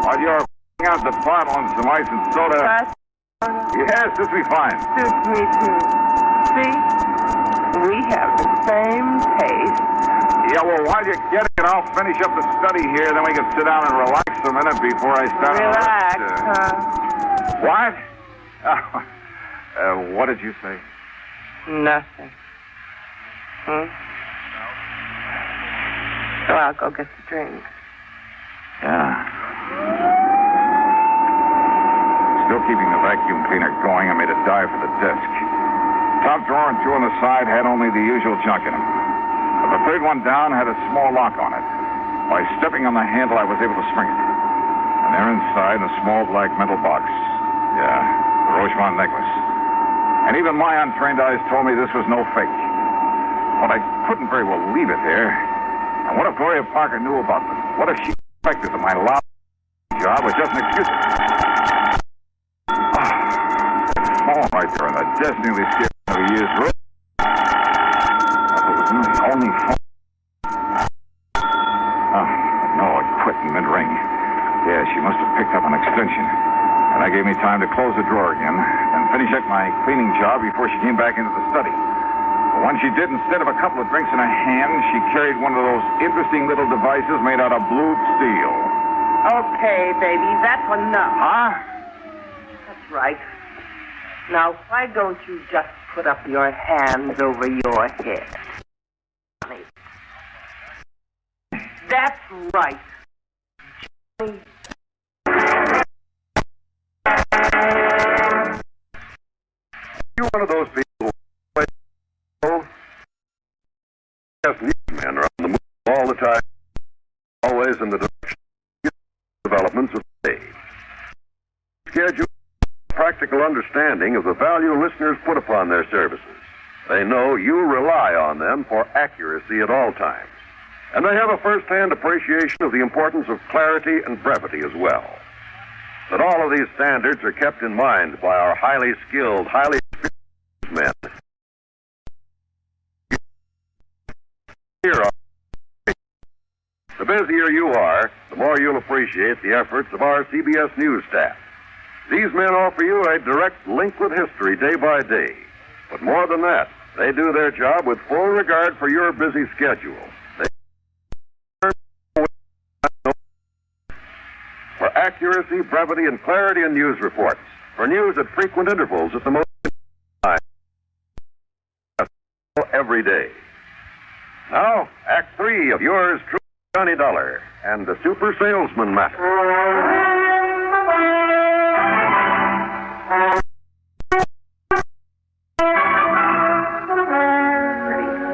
While you're out the bottle and some ice and soda. Yes, this will be fine. Suits me, too. See? We have the same taste. Yeah, well, while you're getting it, I'll finish up the study here, then we can sit down and relax a minute before I start. Relax, huh? What? What did you say? Nothing. So I'll go get the drinks. Yeah. Still keeping the vacuum cleaner going, I made a dive for the desk. Top drawer and two on the side had only the usual junk in them. But the third one down had a small lock on it. By stepping on the handle, I was able to spring it. And there inside, a small black metal box. Yeah, the Rochemont necklace. And even my untrained eyes told me this was no fake. But I couldn't very well leave it there. And what if Gloria Parker knew about them? What if she suspected that my loud job was just an excuse? Phone right there on the desk nearly scared me of a year's road. It was the only phone. No, it quit in mid-ring. Yeah, she must have picked up an extension. And that gave me time to close the drawer again and finish up my cleaning job before she came back into the study. But when she did, instead of a couple of drinks in her hand, she carried one of those interesting little devices made out of blued steel. Okay, baby, that's enough. Huh? That's right. Now, why don't you just put up your hands over your head? That's right. Johnny. You're one of those people who just need men are on the move all the time, always in the direction of developments of the day. Schedule practical understanding of the value listeners put upon their services. They know you rely on them for accuracy at all times. And they have a first-hand appreciation of the importance of clarity and brevity as well. That all of these standards are kept in mind by our highly skilled, highly experienced men. The busier you are, the more you'll appreciate the efforts of our CBS News staff. These men offer you a direct link with history day by day. But more than that, they do their job with full regard for your busy schedule. For accuracy, brevity, and clarity in news reports. For news at frequent intervals at the most time. Every day. Now, Act 3 of yours truly, Johnny Dollar, and the Super Salesman Matter.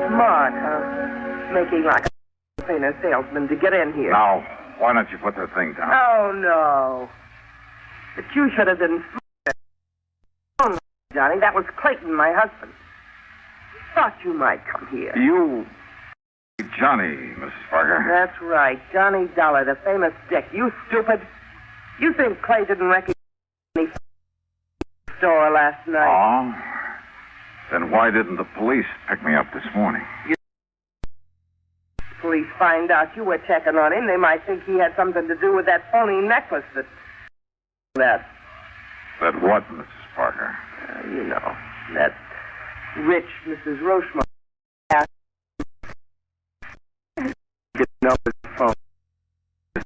Smart, huh? Making like a famous salesman to get in here. Now, why don't you put that thing down? Oh, no. But you should have been smart. Oh, Johnny, that was Clayton, my husband. Thought you might come here. You... Johnny, Mrs. Parker. That's right. Johnny Dollar, the famous dick. You stupid. You think Clay didn't recognize me from the store last night? Oh? Then why didn't the police pick me up this morning? Police find out you were checking on him, they might think he had something to do with that phony necklace that... That what, Mrs. Parker? You know, that rich Mrs. Rochemont asked to know his phone. You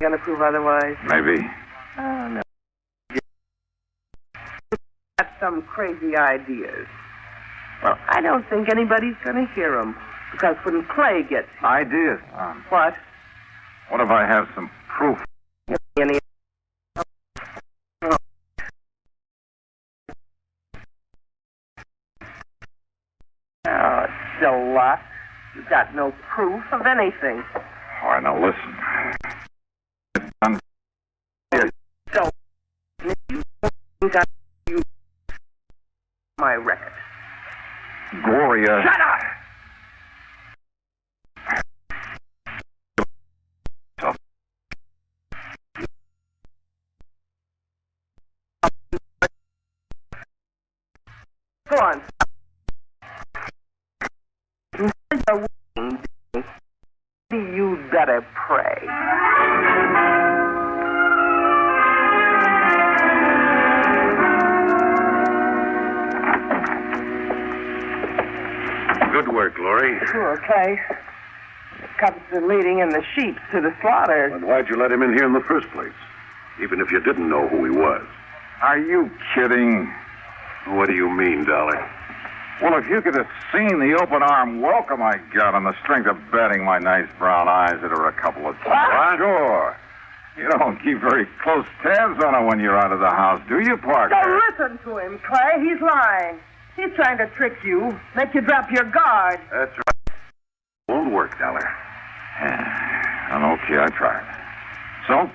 gonna prove otherwise? Maybe. Oh, no. You got some crazy ideas. Well, I don't think anybody's gonna hear them. Because when Clay gets... Ideas? What? What if I have some proof? Any... Oh, it's still lot. You've got no proof of anything. All right, now listen. So, you got you my record. Gloria... Shut up! Go on. You better pray. Good work, Lori. Sure, Clay. The cubs are leading in the sheep to the slaughter. But why'd you let him in here in the first place? Even if you didn't know who he was. Are you kidding? What do you mean, Dollar? Well, if you could have seen the open arm welcome I got on the strength of batting my nice brown eyes at her a couple of times. Sure. You don't keep very close tabs on her when you're out of the house, do you, Parker? Don't listen to him, Clay. He's lying. He's trying to trick you, make you drop your guard. That's right. Won't work, Dollar. Okay, I tried. So,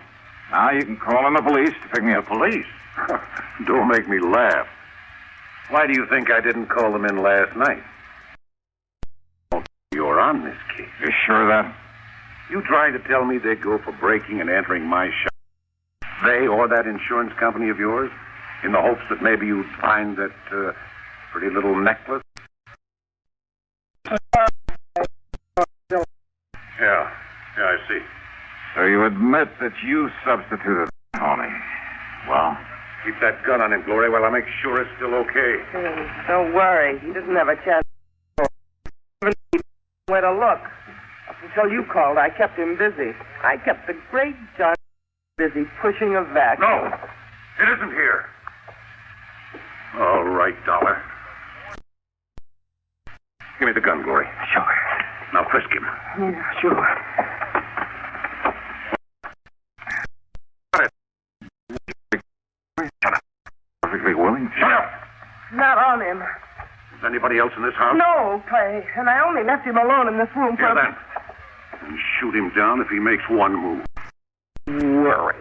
now you can call in the police to pick me up. Police? Don't make me laugh. Why do you think I didn't call them in last night? You're on this case. You sure of that? You trying to tell me they'd go for breaking and entering my shop? They or that insurance company of yours? In the hopes that maybe you'd find that pretty little necklace? Yeah, I see. So you admit that you substituted Tony. Well? Keep that gun on him, Glory, while I make sure it's still okay. Don't worry. He doesn't have a chance. Where to look. Up until you called, I kept him busy. I kept the great John busy pushing a vacuum. No, it isn't here. All right, Dollar. Give me the gun, Glory. Sure. Now frisk him. Yeah, sure. Perfectly willing. Shut up! Not on him. Is anybody else in this house? No, Clay. And I only left him alone in this room Hear that? And shoot him down if he makes one move. Worry.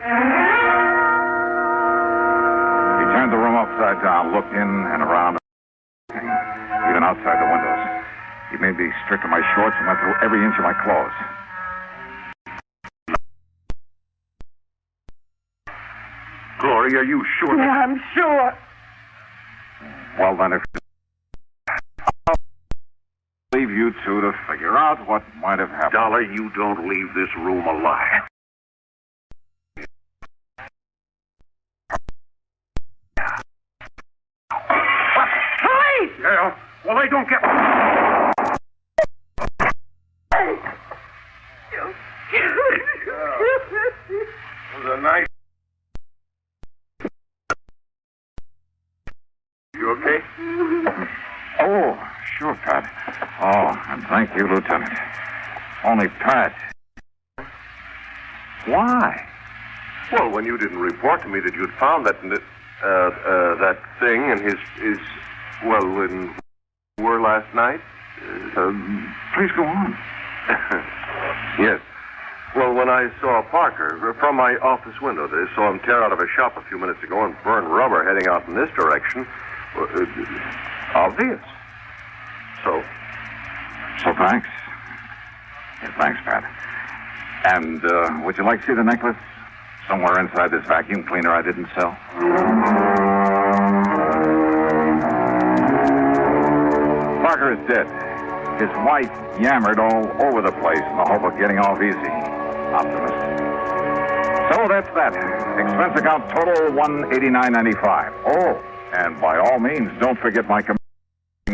He turned the room upside down, looked in and around, even outside the windows. He made me strip to my shorts and went through every inch of my clothes. Glory, are you sure? Yeah, I'm sure. Well, then, if I'll leave you two to figure out what might have happened. Dollar, you don't leave this room alive. Police! Yeah, well, they don't get... It was a nice... You okay? Oh, sure, Pat. Oh, and thank you, Lieutenant. Only Pat. Why? Well, when you didn't report to me that you'd found that thing in his in were last night. Please go on. Yes. Well, when I saw Parker from my office window, they saw him tear out of a shop a few minutes ago and burn rubber heading out in this direction. Obvious. So thanks. Yeah, thanks, Pat. And would you like to see the necklace? Somewhere inside this vacuum cleaner I didn't sell. Parker is dead. His wife yammered all over the place in the hope of getting off easy. Optimist. So that's that. Expense account total $189.95. Oh, and by all means, don't forget my commission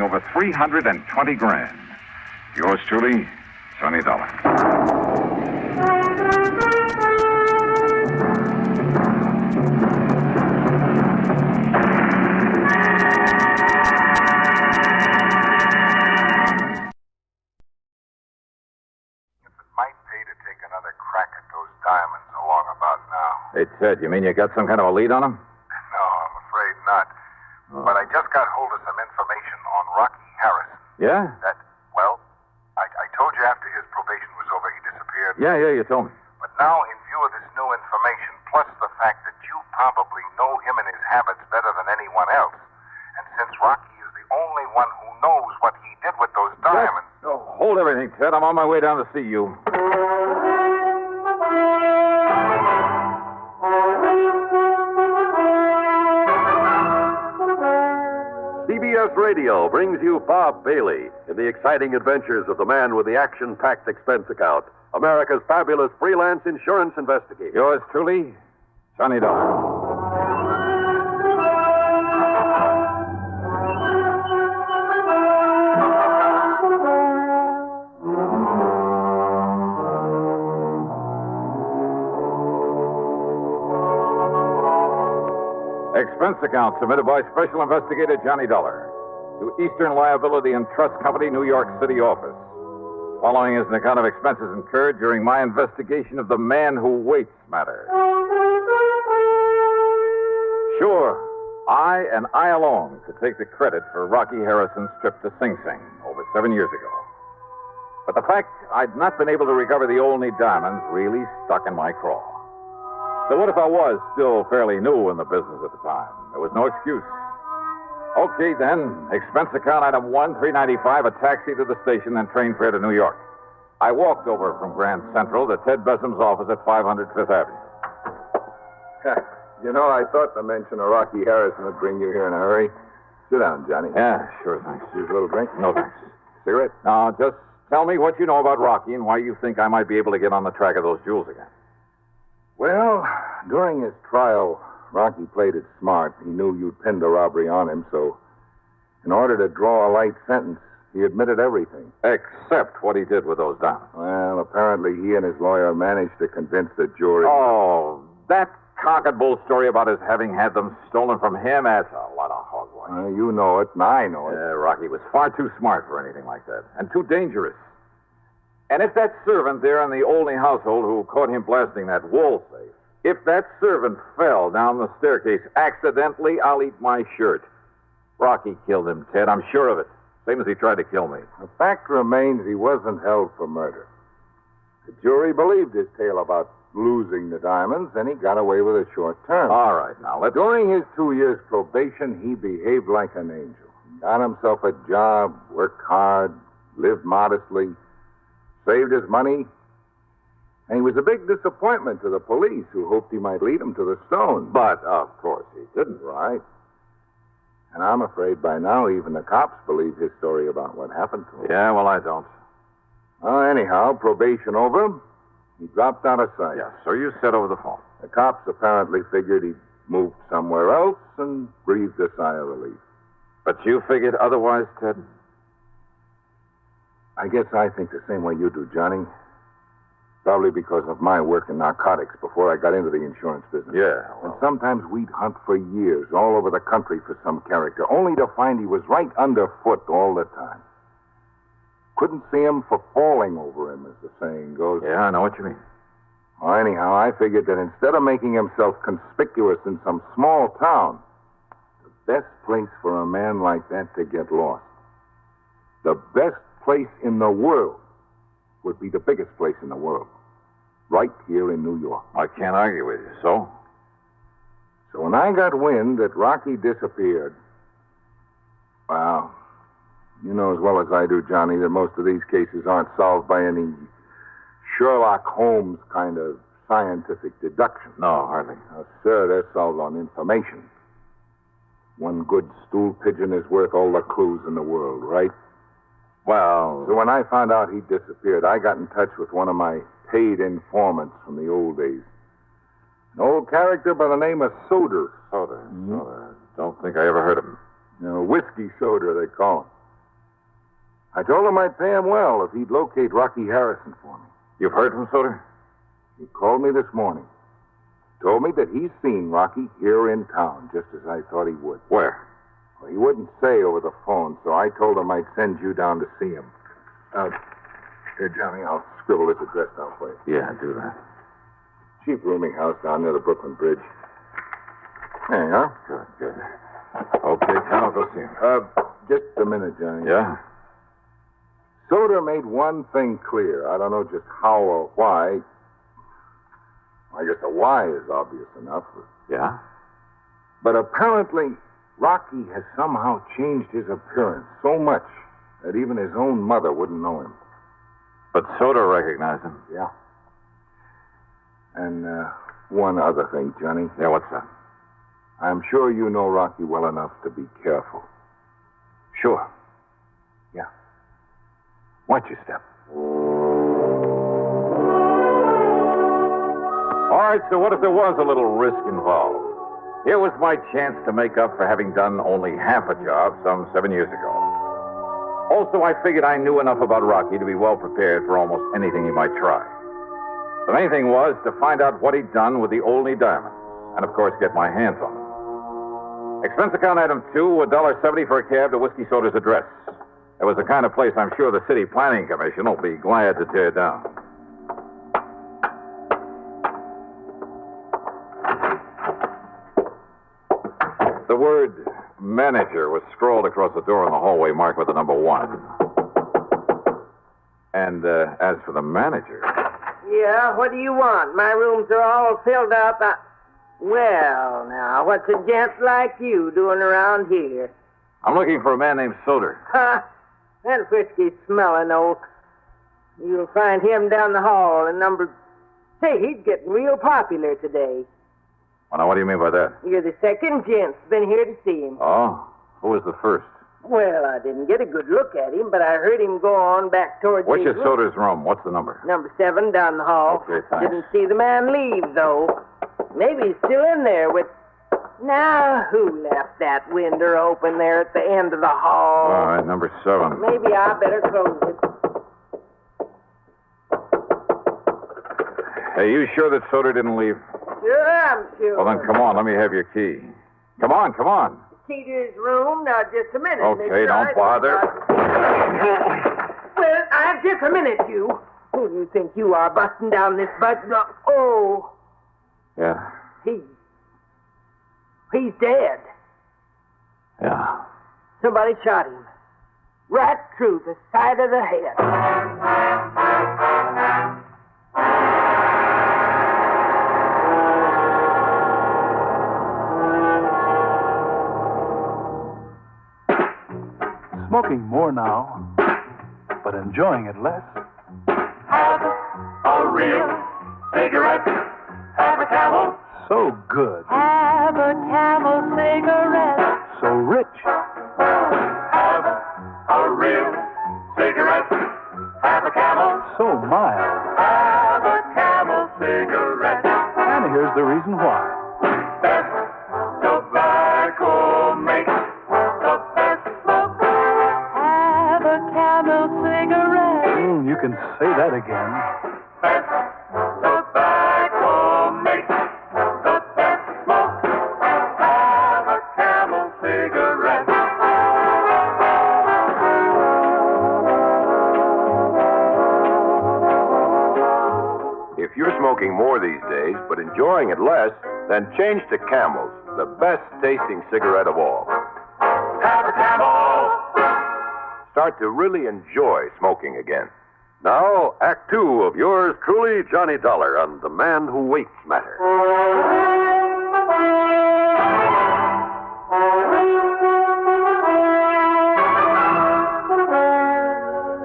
over $320,000. Yours truly, Sonny Dollar. Hey, Ted, you mean you got some kind of a lead on him? No, I'm afraid not. Oh. But I just got hold of some information on Rocky Harrison. Yeah? I told you after his probation was over, he disappeared. Yeah, you told me. But now, in view of this new information, plus the fact that you probably know him and his habits better than anyone else, and since Rocky is the only one who knows what he did with those diamonds... Hold everything, Ted. I'm on my way down to see you. CBS Radio brings you Bob Bailey in the exciting adventures of the man with the action-packed expense account, America's fabulous freelance insurance investigator. Yours truly, Sonny Dollar. Expense account submitted by Special Investigator Johnny Dollar. to Eastern Liability and Trust Company, New York City office. Following is an account of expenses incurred during my investigation of the man who waits matter. Sure, I and I alone could take the credit for Rocky Harrison's trip to Sing Sing over 7 years ago. But the fact I'd not been able to recover the Olney diamonds really stuck in my craw. So what if I was still fairly new in the business at the time? There was no excuse. Okay, then. Expense account item 1, $395, a taxi to the station, and train fare to New York. I walked over from Grand Central to Ted Bessam's office at 500 Fifth Avenue. You know, I thought the mention of Rocky Harrison would bring you here in a hurry. Sit down, Johnny. Yeah, sure, thanks. Use a little drink? No, thanks. Cigarette? Now, just tell me what you know about Rocky and why you think I might be able to get on the track of those jewels again. Well, during his trial, Rocky played it smart. He knew you'd pinned the robbery on him, so in order to draw a light sentence, he admitted everything. Except what he did with those diamonds. Well, apparently he and his lawyer managed to convince the jury. Oh, that cock and bull story about his having had them stolen from him, that's a lot of hogwash. You know it, and I know it. Rocky was far too smart for anything like that, and too dangerous. And if that servant there in the Olney household who caught him blasting that wall safe, if that servant fell down the staircase accidentally, I'll eat my shirt. Rocky killed him, Ted. I'm sure of it. Same as he tried to kill me. The fact remains he wasn't held for murder. The jury believed his tale about losing the diamonds, and he got away with a short term. All right, now let's... During his 2 years probation, he behaved like an angel. He got himself a job, worked hard, lived modestly, saved his money, and he was a big disappointment to the police, who hoped he might lead them to the stone. But, of course, he didn't. Right. And I'm afraid by now even the cops believe his story about what happened to him. Yeah, well, I don't. Anyhow, probation over. He dropped out of sight. Yeah, so you said over the phone. The cops apparently figured he'd moved somewhere else and breathed a sigh of relief. But you figured otherwise, Ted? I guess I think the same way you do, Johnny. Probably because of my work in narcotics before I got into the insurance business. Yeah. Well. And sometimes we'd hunt for years all over the country for some character, only to find he was right underfoot all the time. Couldn't see him for falling over him, as the saying goes. Yeah, I know what you mean. Well, anyhow, I figured that instead of making himself conspicuous in some small town, the best place for a man like that to get lost, the best place in the world, would be the biggest place in the world. Right here in New York. I can't argue with you, so? So when I got wind that Rocky disappeared, well, you know as well as I do, Johnny, that most of these cases aren't solved by any Sherlock Holmes kind of scientific deduction. No, hardly. No, sir, they're solved on information. One good stool pigeon is worth all the clues in the world, right? Well... So when I found out he disappeared, I got in touch with one of my paid informants from the old days. An old character by the name of Soder. Soder. Soder. Don't think I ever heard of him. Whiskey Soder, they call him. I told him I'd pay him well if he'd locate Rocky Harrison for me. You've heard from Soder? He called me this morning. Told me that he's seen Rocky here in town, just as I thought he would. Where? Well, he wouldn't say over the phone, so I told him I'd send you down to see him. Here, Johnny, I'll scribble his address down for you. Yeah, do that. Cheap rooming house down near the Brooklyn Bridge. There you are. Good, good. Okay, I'll go see him. Just a minute, Johnny. Yeah? Soder made one thing clear. I don't know just how or why. I guess the why is obvious enough. Yeah? But apparently, Rocky has somehow changed his appearance so much that even his own mother wouldn't know him. But Soder recognized him. Yeah. And one other thing, Johnny. Yeah, what's that? I'm sure you know Rocky well enough to be careful. Sure. Yeah. Watch your step. All right, so what if there was a little risk involved? Here was my chance to make up for having done only half a job some 7 years ago. Also, I figured I knew enough about Rocky to be well prepared for almost anything he might try. The main thing was to find out what he'd done with the Olney diamonds, and of course get my hands on them. Expense account item 2, $1.70 for a cab to Whiskey Soda's address. It was the kind of place I'm sure the City Planning Commission will be glad to tear down. The word manager was scrawled across the door in the hallway marked with the number 1. And as for the manager... Yeah, what do you want? My rooms are all filled up. Well, now, what's a gent like you doing around here? I'm looking for a man named Soder. Ha! That whiskey smelling old. You'll find him down the hall in number... Say, he's getting real popular today. Well, now, what do you mean by that? You're the second gent's been here to see him. Oh? Who was the first? Well, I didn't get a good look at him, but I heard him go on back towards Which his is Soder's room? What's the number? Number 7 down the hall. Okay, thanks. Didn't see the man leave, though. Maybe he's still in there with... Now, who left that window open there at the end of the hall? All right, number 7. Maybe I better close it. Hey, you sure that Soder didn't leave? Sure, I'm sure. Well, then come on, let me have your key. Come on. Key to his room? Now, just a minute. Okay, don't bother. Well, just a minute, you. Who do you think you are, busting down this butt? Oh. Yeah. He's dead. Yeah. Somebody shot him. Right through the side of the head. Smoking more now, but enjoying it less. Have a real cigarette. Have a Camel. So good. Have a Camel cigarette. So rich. Have a real cigarette. Have a Camel. So mild. Have a Camel cigarette. And here's the reason why. Best tobacco makes the best smoke. Have a Camel cigarette. You can say that again. Best tobacco makes the best smoke. Have a Camel cigarette. If you're smoking more these days, but enjoying it less, then change to Camels, the best-tasting cigarette of all. Have a Camel. Start to really enjoy smoking again. Now, Act 2 of yours truly, Johnny Dollar, on The Man Who Waits Matter.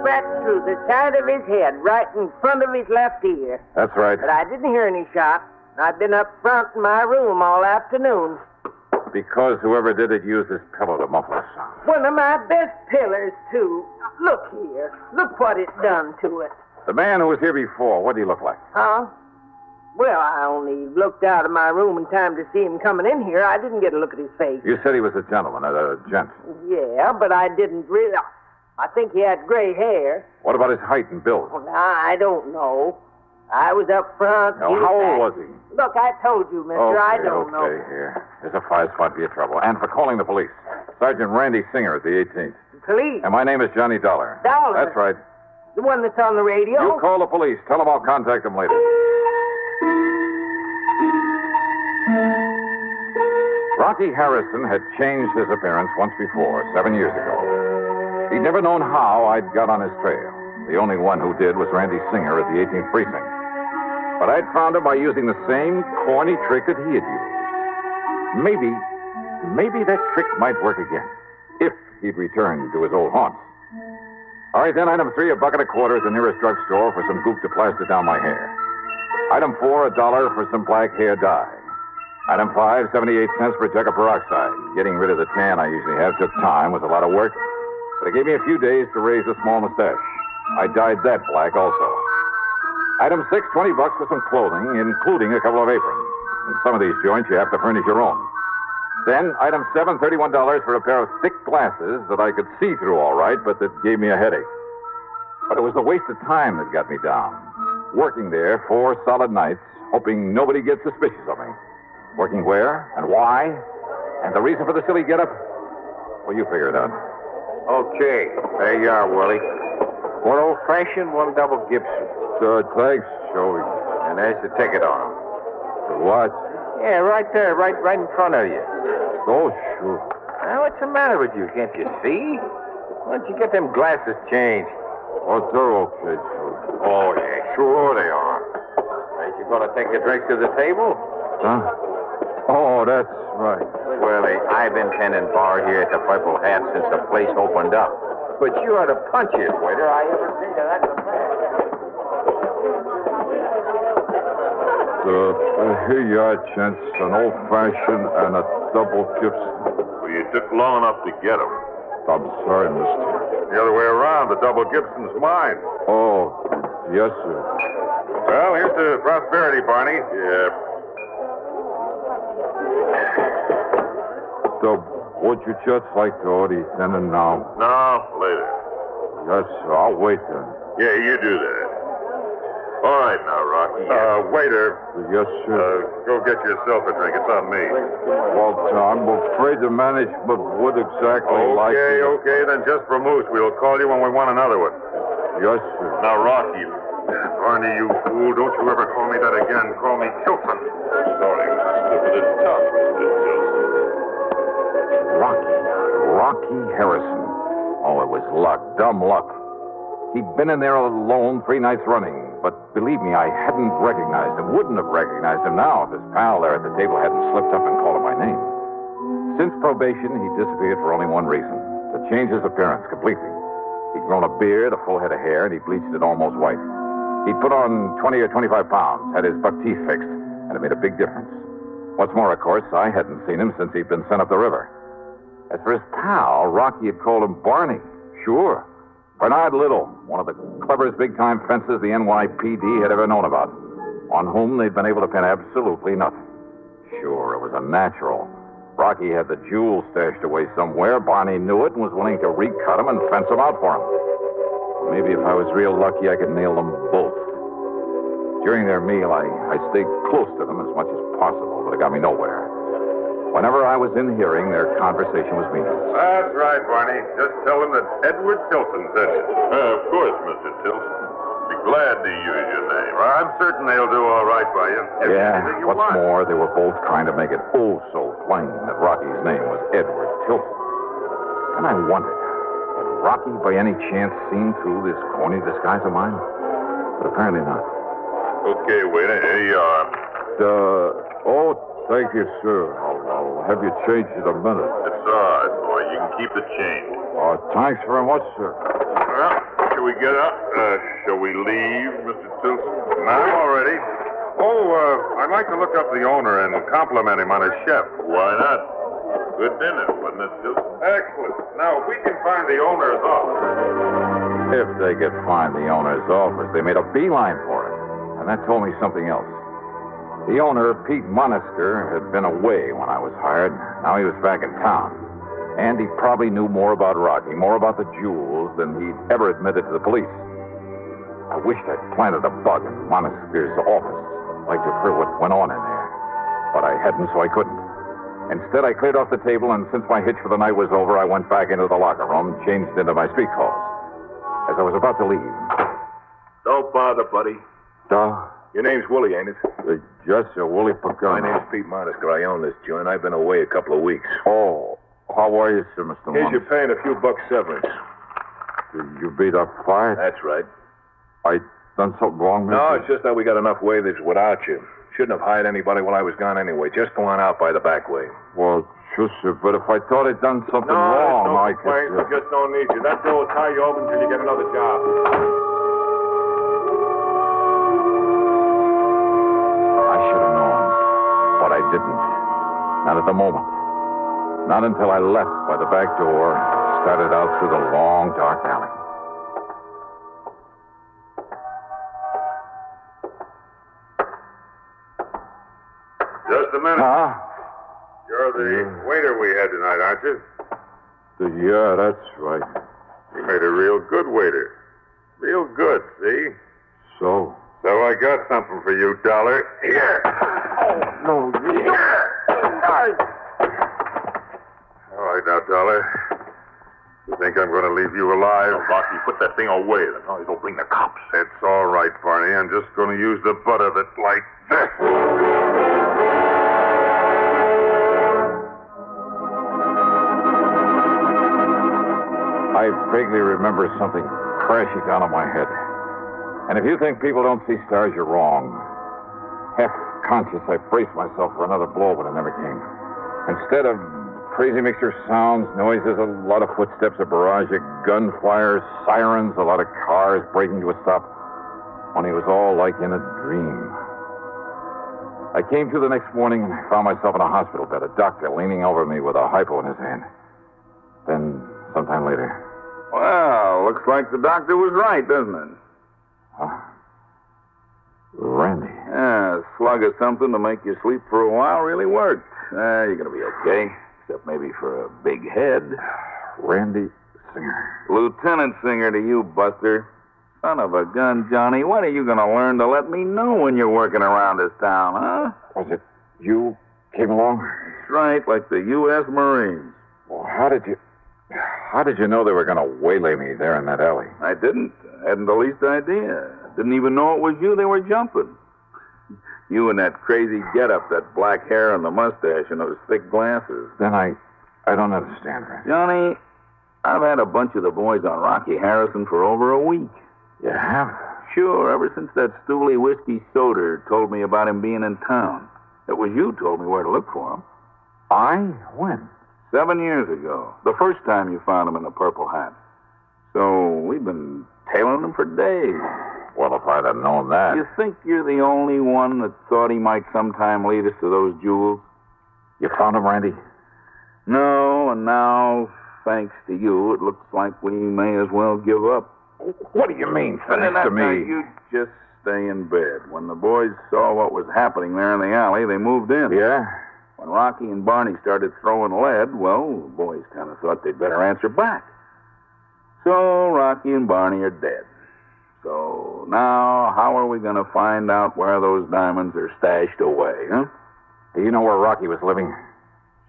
Right through the side of his head, right in front of his left ear. That's right. But I didn't hear any shot. I've been up front in my room all afternoon. Because whoever did it used this pillow to muffle the sound. One of my best pillars, too. Look here. Look what it done to it. The man who was here before, what did he look like? Huh? Well, I only looked out of my room in time to see him coming in here. I didn't get a look at his face. You said he was a gentleman, a gent. Yeah, but I didn't really... I think he had gray hair. What about his height and build? Well, I don't know. I was up front. Now, how old was he? Look, I told you, mister. I don't know. Okay, here. There's a 5 spot for your trouble. And for calling the police. Sergeant Randy Singer at the 18th. Police? And my name is Johnny Dollar. Dollar? That's right. The one that's on the radio? You call the police. Tell them I'll contact them later. Rocky Harrison had changed his appearance once before, 7 years ago. He'd never known how I'd got on his trail. The only one who did was Randy Singer at the 18th Precinct. But I'd found him by using the same corny trick that he had used. Maybe that trick might work again, if he'd return to his old haunts. All right, then, item 3, a bucket of quarters at the nearest drugstore for some goop to plaster down my hair. Item 4, $1 for some black hair dye. Item 5, 78 cents for a jug of peroxide. Getting rid of the tan I usually have took time, was a lot of work, but it gave me a few days to raise a small mustache. I dyed that black also. Item 6, $20 for some clothing, including a couple of aprons. In some of these joints, you have to furnish your own. Then, item 7, $31 for a pair of thick glasses that I could see through all right, but that gave me a headache. But it was the waste of time that got me down. Working there 4 solid nights, hoping nobody gets suspicious of me. Working where and why? And the reason for the silly getup? Well, you figure it out. Okay, there you are, Willie. One old-fashioned, one double Gibson. Sure, thanks, Joey. And there's the ticket on them. To what? Yeah, right there, right in front of you. Oh, sure. Now, what's the matter with you? Can't you see? Why don't you get them glasses changed? Oh, they're okay, Joey. Oh, yeah, sure they are. Ain't you going to take the drinks to the table? Huh? Oh, that's right. Willie, I've been tending bar here at the Purple Hat since the place opened up. But you are the punchiest waiter I ever seen. That's a fact. Here you are, gents. An old-fashioned and a double Gibson. Well, you took long enough to get them. I'm sorry, mister. The other way around. The double Gibson's mine. Oh, yes, sir. Well, here's to prosperity, Barney. Yeah. So, would you just like to order dinner now? No, later. Yes, sir. I'll wait then. Yeah, you do that. All right now, Rocky. Waiter. Yes, sir. Go get yourself a drink. It's on me. Well, I'm afraid the management would exactly like it. Okay, then just for moose. We'll call you when we want another one. Yes, sir. Now, Rocky. Barney, you fool. Don't you ever call me that again. Call me Tilson. Sorry, Mr. It's tough, Mr. Tilson. Rocky Harrison. Oh, it was luck, dumb luck. He'd been in there alone 3 nights running, but believe me, I hadn't recognized him, wouldn't have recognized him now if his pal there at the table hadn't slipped up and called him by name. Since probation, he disappeared for only one reason, to change his appearance completely. He'd grown a beard, a full head of hair, and he bleached it almost white. He'd put on 20 or 25 pounds, had his buck teeth fixed, and it made a big difference. What's more, of course, I hadn't seen him since he'd been sent up the river. As for his pal, Rocky had called him Barney. Sure. Bernard Little, one of the cleverest big-time fences the NYPD had ever known about, on whom they'd been able to pin absolutely nothing. Sure, it was a natural. Rocky had the jewels stashed away somewhere. Barney knew it and was willing to recut him and fence him out for him. Maybe if I was real lucky, I could nail them both. During their meal, I stayed close to them as much as possible, but it got me nowhere. Whenever I was in hearing, their conversation was meaningless. That's right, Barney. Just tell them that Edward Tilson said it. Of course, Mr. Tilson. Be glad to use your name. I'm certain they'll do all right by you. Yeah, what's more, they were both trying to make it oh so plain that Rocky's name was Edward Tilson. And I wondered, had Rocky by any chance seen through this corny disguise of mine? But apparently not. Okay, waiter, here you are. Thank you, sir. I'll have you changed in a minute. It's all right, boy. You can keep the change. Thanks very much, sir. Well, shall we get up? Shall we leave, Mr. Tilson? I'm all ready. I'd like to look up the owner and compliment him on his chef. Why not? Good dinner, wasn't it, Tilson? Excellent. Now, if we can find the owner's office. If they could find the owner's office, they made a beeline for it. And that told me something else. The owner, Pete Monester, had been away when I was hired. Now he was back in town. And he probably knew more about Rocky, more about the jewels than he'd ever admitted to the police. I wished I'd planted a bug in Monester's office. I'd like to have heard what went on in there. But I hadn't, so I couldn't. Instead, I cleared off the table, and since my hitch for the night was over, I went back into the locker room, changed into my street clothes. As I was about to leave... Don't bother, buddy. Your name's Willie, ain't it? Yes, sir, Willie Pagano. My name's Pete Monester. I own this joint. I've been away a couple of weeks. Oh, how are you, sir, Mr. Here's Monster? your paying a few bucks severance. You beat up fired? That's right. I done something wrong, Mr.? No, it's just that we got enough waiters without you. Shouldn't have hired anybody while I was gone anyway. Just go on out by the back way. Well, sure, sir, but if I thought I'd done something wrong, I could... We just don't need you. That door will tie you over until you get another job. But I didn't. Not at the moment. Not until I left by the back door and started out through the long, dark alley. Just a minute. Huh? You're the waiter we had tonight, aren't you? Yeah, that's right. You made a real good waiter. Real good, see? So? So I got something for you, Dollar. Here. No, right now, Dollar. You think I'm going to leave you alive? Oh, Rocky, put that thing away. The noise will bring the cops. It's all right, Barney. I'm just going to use the butt of it like this. I vaguely remember something crashing down on my head. And if you think people don't see stars, you're wrong. Half conscious, I braced myself for another blow, but it never came. Instead of crazy mixture of sounds, noises, a lot of footsteps, a barrage of gunfire, sirens, a lot of cars breaking to a stop, when it was all like in a dream. I came to the next morning and found myself in a hospital bed, a doctor leaning over me with a hypo in his hand. Then, sometime later... Well, looks like the doctor was right, doesn't it? Huh? Randy. Yeah, a slug of something to make you sleep for a while really worked. You're going to be okay, except maybe for a big head. Randy Singer. Lieutenant Singer to you, Buster. Son of a gun, Johnny. When are you going to learn to let me know when you're working around this town, huh? Was it you came along? That's right, like the U.S. Marines. Well, how did you know they were going to waylay me there in that alley? I didn't. I hadn't the least idea. Didn't even know it was you they were jumping. You and that crazy getup, that black hair and the mustache and those thick glasses. Then I don't understand, Randy. Johnny, I've had a bunch of the boys on Rocky Harrison for over a week. You have? Sure, ever since that Stooley whiskey soda told me about him being in town. It was you told me where to look for him. I? When? 7 years ago. The first time you found him in the purple hat. So we've been tailing him for days. Well, if I'd have known that... You think you're the only one that thought he might sometime lead us to those jewels? You found him, Randy? No, and now, thanks to you, it looks like we may as well give up. What do you mean, thanks to me? You just stay in bed. When the boys saw what was happening there in the alley, they moved in. Yeah? When Rocky and Barney started throwing lead, well, the boys kind of thought they'd better answer back. So Rocky and Barney are dead. So now, how are we going to find out where those diamonds are stashed away, huh? Do you know where Rocky was living?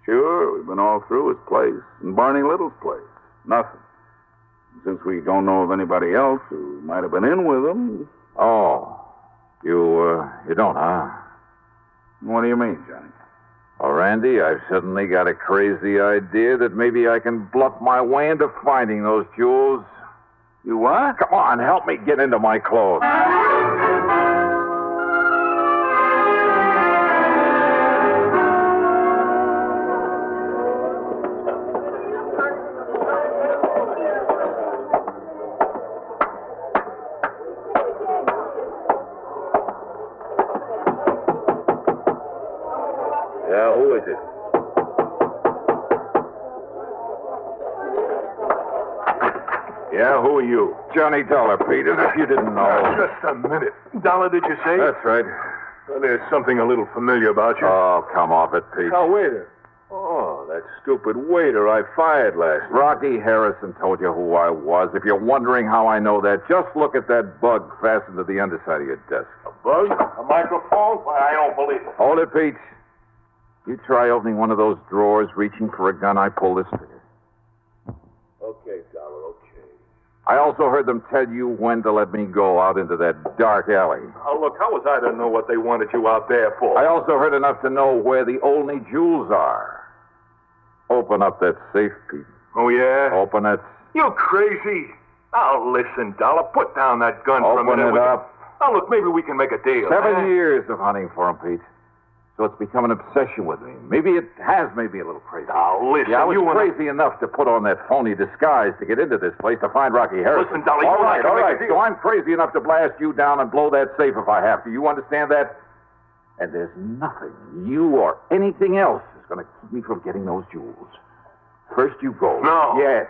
Sure, we've been all through his place and Barney Little's place. Nothing. Since we don't know of anybody else who might have been in with him... Oh, you don't, huh? What do you mean, Johnny? Well, Randy, I've suddenly got a crazy idea that maybe I can bluff my way into finding those jewels. You what? Come on, help me get into my clothes. Yeah, who is it? Yeah, who are you? Johnny Dollar, Pete, as if you didn't know. Just a minute. Dollar, did you say? That's right. Well, there's something a little familiar about you. Oh, come off it, Pete. Now, waiter. Oh, that stupid waiter I fired last night. Rocky Harrison told you who I was. If you're wondering how I know that, just look at that bug fastened to the underside of your desk. A bug? A microphone? Why, I don't believe it. Hold it, Pete. You try opening one of those drawers, reaching for a gun, I pull this trigger. Okay, Dollar, okay. I also heard them tell you when to let me go out into that dark alley. Oh, look, how was I to know what they wanted you out there for? I also heard enough to know where the only jewels are. Open up that safe, Pete. Oh, yeah? Open it. You crazy? Oh, listen, Dollar, put down that gun for a minute. Open it up. Oh, look, maybe we can make a deal. 7 years of hunting for him, Pete. So it's become an obsession with me. Maybe it has made me a little crazy. Oh, listen, yeah, I was you crazy enough to put on that phony disguise to get into this place to find Rocky Harrison. Listen, Dolly, all right. Make a deal. So I'm crazy enough to blast you down and blow that safe if I have to. You understand that? And there's nothing, you or anything else, is going to keep me from getting those jewels. First you go. No. Yes.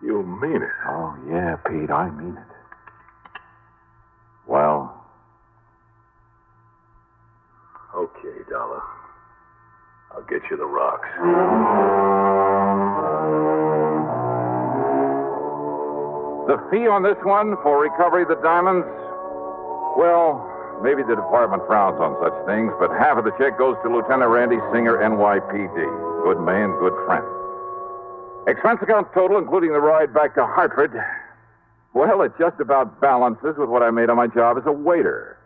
You mean it? Oh, yeah, Pete, I mean it. Well... Okay, Dollar. I'll get you the rocks. The fee on this one for recovery of the diamonds? Well, maybe the department frowns on such things, but half of the check goes to Lieutenant Randy Singer, NYPD. Good man, good friend. Expense account total, including the ride back to Hartford, well, it just about balances with what I made on my job as a waiter.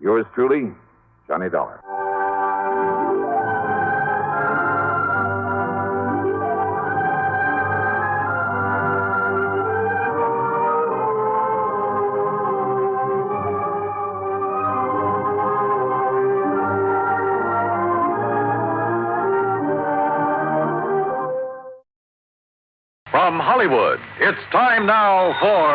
Yours truly, Johnny Dollar. From Hollywood, it's time now for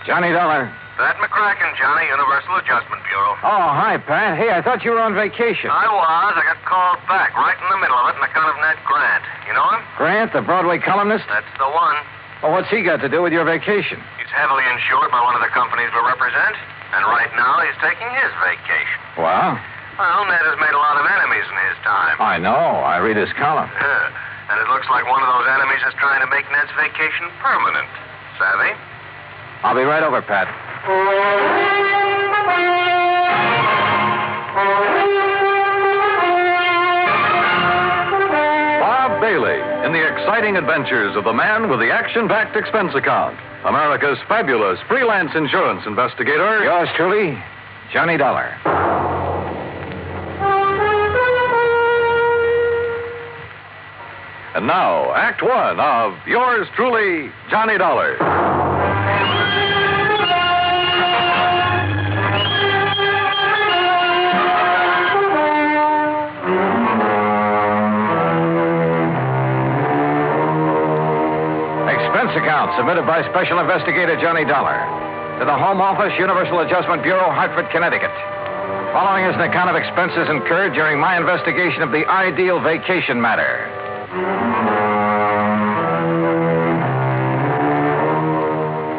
Johnny Dollar. Pat McCracken, Johnny, Universal Adjustment Bureau. Oh, hi, Pat. Hey, I thought you were on vacation. I was. I got called back right in the middle of it on account of Ned Grant. You know him? Grant, the Broadway columnist? That's the one. Well, what's he got to do with your vacation? He's heavily insured by one of the companies we represent, and right now he's taking his vacation. Well? Well, Ned has made a lot of enemies in his time. I know. I read his column. And it looks like one of those enemies is trying to make Ned's vacation permanent. Savvy? I'll be right over, Pat. Bob Bailey in the exciting adventures of the man with the action-packed expense account, America's fabulous freelance insurance investigator. Yours truly, Johnny Dollar. And now, Act One of yours truly, Johnny Dollar. Expense account submitted by Special Investigator Johnny Dollar to the Home Office, Universal Adjustment Bureau, Hartford, Connecticut. Following is an account of expenses incurred during my investigation of the ideal vacation matter.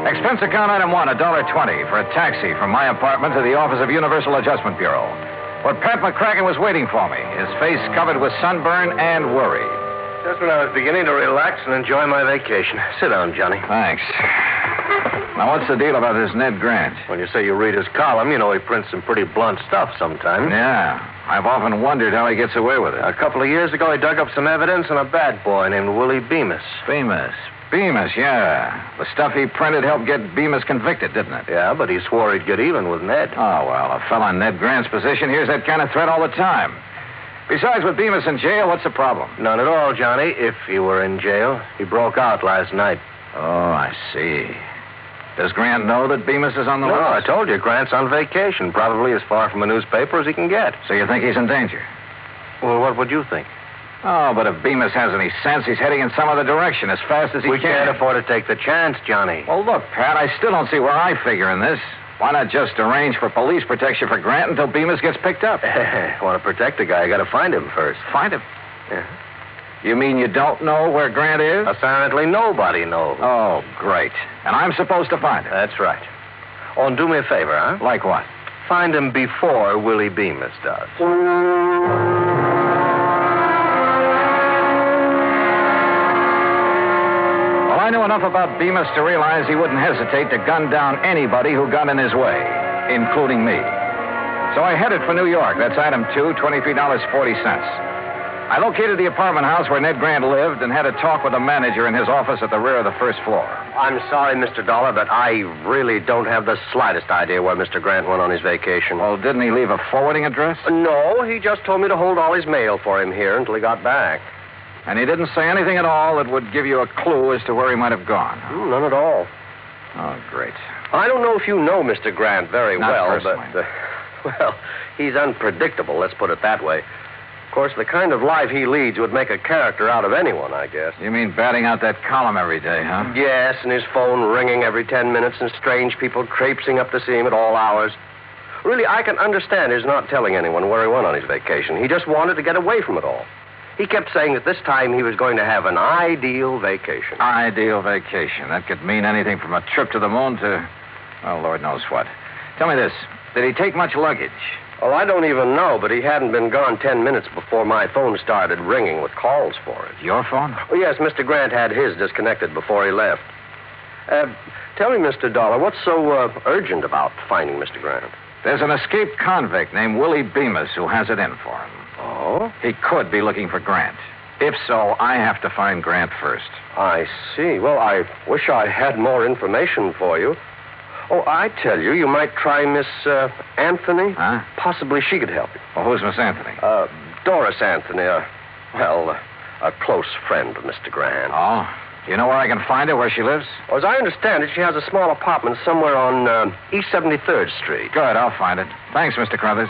Expense account item one, $1.20 for a taxi from my apartment to the office of Universal Adjustment Bureau, where Pat McCracken was waiting for me, his face covered with sunburn and worry. Just when I was beginning to relax and enjoy my vacation. Sit down, Johnny. Thanks. Now, what's the deal about this Ned Grant? When you say you read his column, you know he prints some pretty blunt stuff sometimes. Yeah. I've often wondered how he gets away with it. A couple of years ago, he dug up some evidence on a bad boy named Willie Bemis. Bemis, yeah. The stuff he printed helped get Bemis convicted, didn't it? Yeah, but he swore he'd get even with Ned. Oh, well, a fella in Ned Grant's position hears that kind of threat all the time. Besides, with Bemis in jail, what's the problem? None at all, Johnny, if he were in jail. He broke out last night. Oh, I see. Does Grant know that Bemis is on the list? No, I told you, Grant's on vacation, probably as far from a newspaper as he can get. So you think he's in danger? Well, what would you think? Oh, but if Bemis has any sense, he's heading in some other direction as fast as he can. We can't afford to take the chance, Johnny. Well, look, Pat, I still don't see where I figure in this. Why not just arrange for police protection for Grant until Bemis gets picked up? Want to protect the guy, you got to find him first. Find him? Yeah. You mean you don't know where Grant is? Apparently nobody knows. Oh, great. And I'm supposed to find him? That's right. Oh, and do me a favor, huh? Like what? Find him before Willie Bemis does. Well, I knew enough about Bemis to realize he wouldn't hesitate to gun down anybody who got in his way, including me. So I headed for New York. That's item 2, $23.40. I located the apartment house where Ned Grant lived and had a talk with the manager in his office at the rear of the first floor. I'm sorry, Mr. Dollar, but I really don't have the slightest idea where Mr. Grant went on his vacation. Well, didn't he leave a forwarding address? No, he just told me to hold all his mail for him here until he got back. And he didn't say anything at all that would give you a clue as to where he might have gone? None at all. Oh, great. I don't know if you know Mr. Grant very Not well, personally. but, he's unpredictable, let's put it that way. Of course, the kind of life he leads would make a character out of anyone, I guess. You mean batting out that column every day, huh? Yes, and his phone ringing every 10 minutes and strange people traipsing up to see him at all hours. Really, I can understand his not telling anyone where he went on his vacation. He just wanted to get away from it all. He kept saying that this time he was going to have an ideal vacation. Ideal vacation. That could mean anything from a trip to the moon to, well, Lord knows what. Tell me this. Did he take much luggage? Oh, I don't even know, but he hadn't been gone 10 minutes before my phone started ringing with calls for it. Your phone? Oh, yes, Mr. Grant had his disconnected before he left. Tell me, Mr. Dollar, what's so urgent about finding Mr. Grant? There's an escaped convict named Willie Bemis who has it in for him. Oh? He could be looking for Grant. If so, I have to find Grant first. I see. Well, I wish I had more information for you. Oh, I tell you, you might try Miss Anthony. Huh? Possibly she could help you. Well, who's Miss Anthony? Doris Anthony, a close friend of Mr. Grant. Oh? You know where I can find her, where she lives? Well, as I understand it, she has a small apartment somewhere on East 73rd Street. Good, I'll find it. Thanks, Mr. Crothers.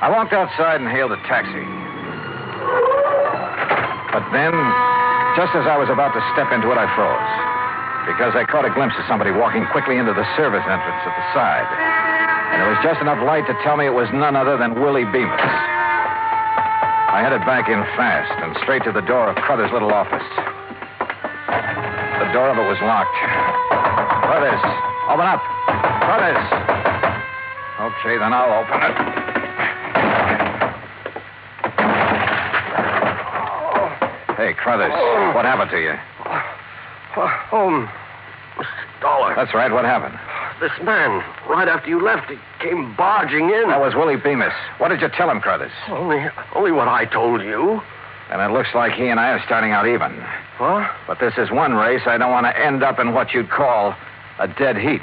I walked outside and hailed a taxi. But then, just as I was about to step into it, I froze. Because I caught a glimpse of somebody walking quickly into the service entrance at the side. And there was just enough light to tell me it was none other than Willie Bemis. I headed back in fast and straight to the door of Crothers' little office. The door of it was locked. Crothers, open up. Crothers. Okay, then I'll open it. Hey, Crothers, what happened to you? Mr. Dollar. That's right, what happened? This man, right after you left, he came barging in. That was Willie Bemis. What did you tell him, Crothers? Only what I told you. And it looks like he and I are starting out even. What? But this is one race I don't want to end up in what you'd call a dead heat.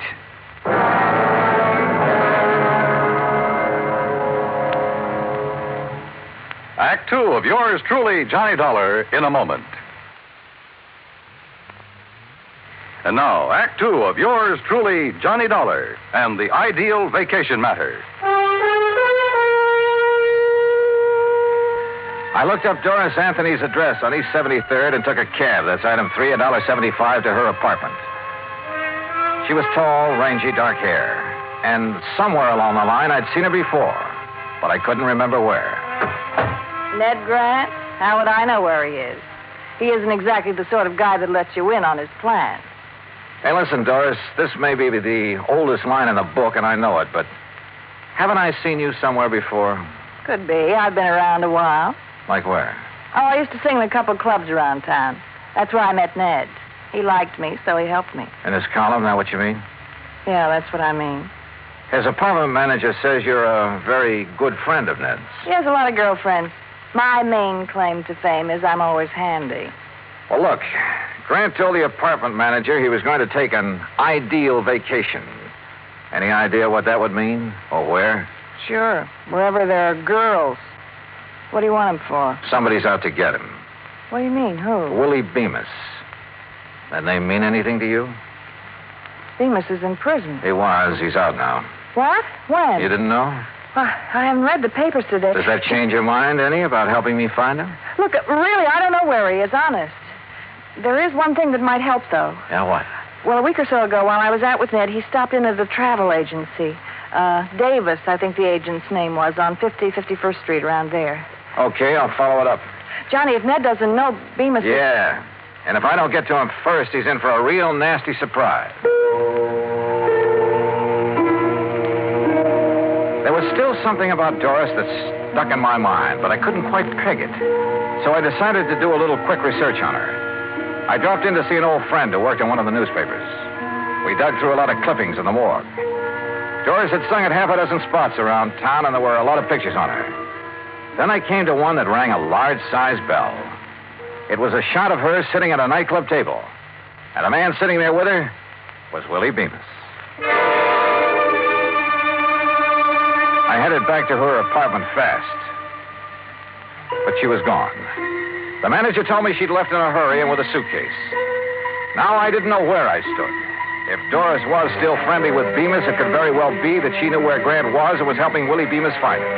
Act two of yours truly, Johnny Dollar, in a moment. And now, Act two of yours truly, Johnny Dollar, and the ideal vacation matter. I looked up Doris Anthony's address on East 73rd and took a cab. That's item 3, $1.75 to her apartment. She was tall, rangy, dark hair. And somewhere along the line, I'd seen her before. But I couldn't remember where. Ned Grant? How would I know where he is? He isn't exactly the sort of guy that lets you in on his plan. Hey, listen, Doris, this may be the oldest line in the book, and I know it, but haven't I seen you somewhere before? Could be. I've been around a while. Like where? Oh, I used to sing in a couple of clubs around town. That's where I met Ned. He liked me, so he helped me. In his column, that what you mean? Yeah, that's what I mean. His apartment manager says you're a very good friend of Ned's. He has a lot of girlfriends. My main claim to fame is I'm always handy. Well, look, Grant told the apartment manager he was going to take an ideal vacation. Any idea what that would mean? Or where? Sure. Wherever there are girls. What do you want him for? Somebody's out to get him. What do you mean? Who? Willie Bemis. That name mean anything to you? Bemis is in prison. He was. He's out now. What? When? You didn't know? I haven't read the papers today. Does that change your mind any about helping me find him? Look, really, I don't know where he is, honest. There is one thing that might help, though. Yeah, what? Well, a week or so ago, while I was out with Ned, he stopped in at the travel agency. Davis, I think the agent's name was, on 51st Street, around there. Okay, I'll follow it up. Johnny, if Ned doesn't know, Bemis... Yeah, and if I don't get to him first, he's in for a real nasty surprise. There was still something about Doris that stuck in my mind, but I couldn't quite peg it. So I decided to do a little quick research on her. I dropped in to see an old friend who worked in one of the newspapers. We dug through a lot of clippings in the morgue. Doris had sung at half a dozen spots around town, and there were a lot of pictures on her. Then I came to one that rang a large-sized bell. It was a shot of her sitting at a nightclub table. And the man sitting there with her was Willie Bemis. I headed back to her apartment fast. But she was gone. The manager told me she'd left in a hurry and with a suitcase. Now I didn't know where I stood. If Doris was still friendly with Bemis, it could very well be that she knew where Grant was and was helping Willie Bemis find him.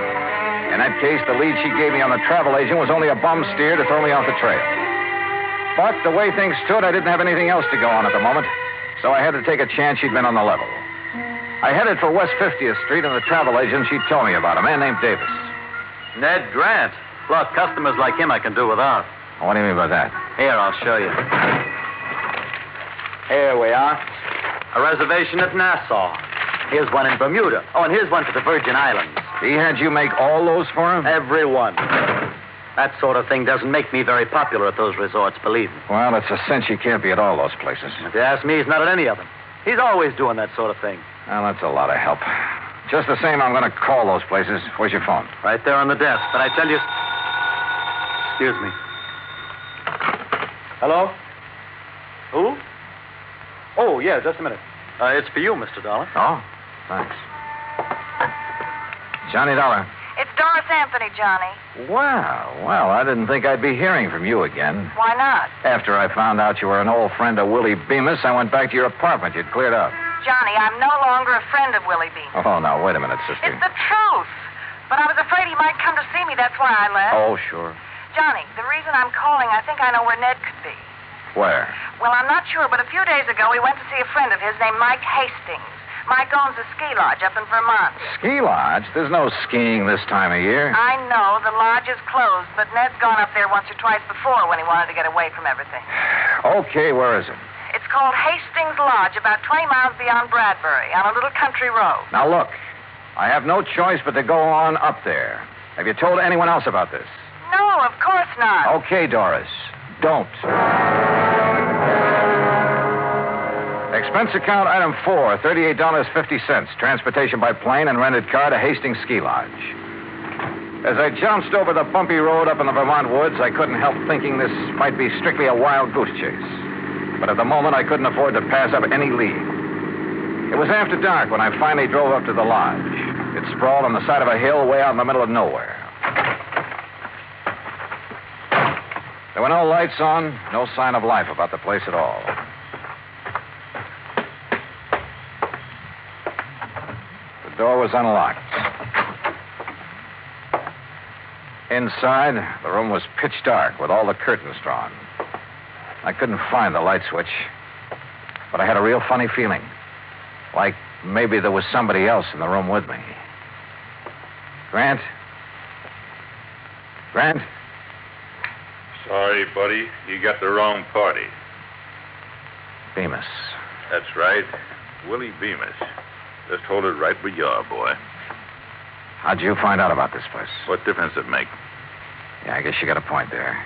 In that case, the lead she gave me on the travel agent was only a bum steer to throw me off the trail. But the way things stood, I didn't have anything else to go on at the moment, so I had to take a chance she'd been on the level. I headed for West 50th Street, and the travel agent she told me about, a man named Davis. Ned Grant. Look, customers like him I can do without. What do you mean by that? Here, I'll show you. Here we are. A reservation at Nassau. Here's one in Bermuda. Oh, and here's one for the Virgin Islands. He had you make all those for him? Every one. That sort of thing doesn't make me very popular at those resorts, believe me. Well, it's a cinch he can't be at all those places. If you ask me, he's not at any of them. He's always doing that sort of thing. Well, that's a lot of help. Just the same, I'm going to call those places. Where's your phone? Right there on the desk. But I tell you... Excuse me. Hello? Who? Oh, yeah, just a minute. It's for you, Mr. Dollar. Oh, thanks. Johnny Dollar. It's Doris Anthony, Johnny. Well, I didn't think I'd be hearing from you again. Why not? After I found out you were an old friend of Willie Bemis, I went back to your apartment. You'd cleared up. Johnny, I'm no longer a friend of Willie Bemis. Oh, now, wait a minute, sister. It's the truth. But I was afraid he might come to see me. That's why I left. Oh, sure. Johnny, the reason I'm calling, I think I know where Ned could be. Where? Well, I'm not sure, but a few days ago he went to see a friend of his named Mike Hastings. Mike owns a ski lodge up in Vermont. Ski lodge? There's no skiing this time of year. I know. The lodge is closed, but Ned's gone up there once or twice before when he wanted to get away from everything. Okay, where is it? It's called Hastings Lodge, about 20 miles beyond Bradbury, on a little country road. Now, look, I have no choice but to go on up there. Have you told anyone else about this? No, of course not. Okay, Doris. Don't. Expense account item 4, $38.50. Transportation by plane and rented car to Hastings Ski Lodge. As I jounced over the bumpy road up in the Vermont woods, I couldn't help thinking this might be strictly a wild goose chase. But at the moment, I couldn't afford to pass up any lead. It was after dark when I finally drove up to the lodge. It sprawled on the side of a hill way out in the middle of nowhere. There were no lights on, no sign of life about the place at all. The door was unlocked. Inside, the room was pitch dark with all the curtains drawn. I couldn't find the light switch, but I had a real funny feeling. Like maybe there was somebody else in the room with me. Grant? Grant? Sorry, buddy. You got the wrong party. Bemis. That's right. Willie Bemis. Just hold it right where you are, boy. How'd you find out about this place? What difference does it make? Yeah, I guess you got a point there.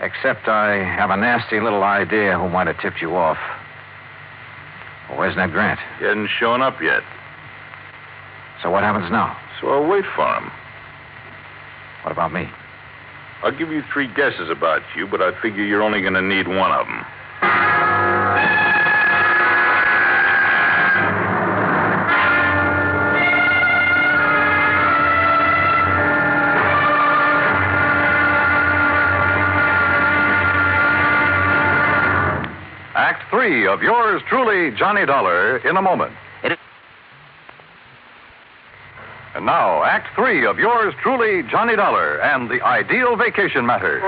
Except I have a nasty little idea who might have tipped you off. Well, where's Ned Grant? He hasn't shown up yet. So what happens now? So I'll wait for him. What about me? I'll give you 3 guesses about you, but I figure you're only going to need one of them. Act 3 of yours truly, Johnny Dollar, in a moment. And now, Act 3 of yours truly, Johnny Dollar, and the Ideal Vacation Matter.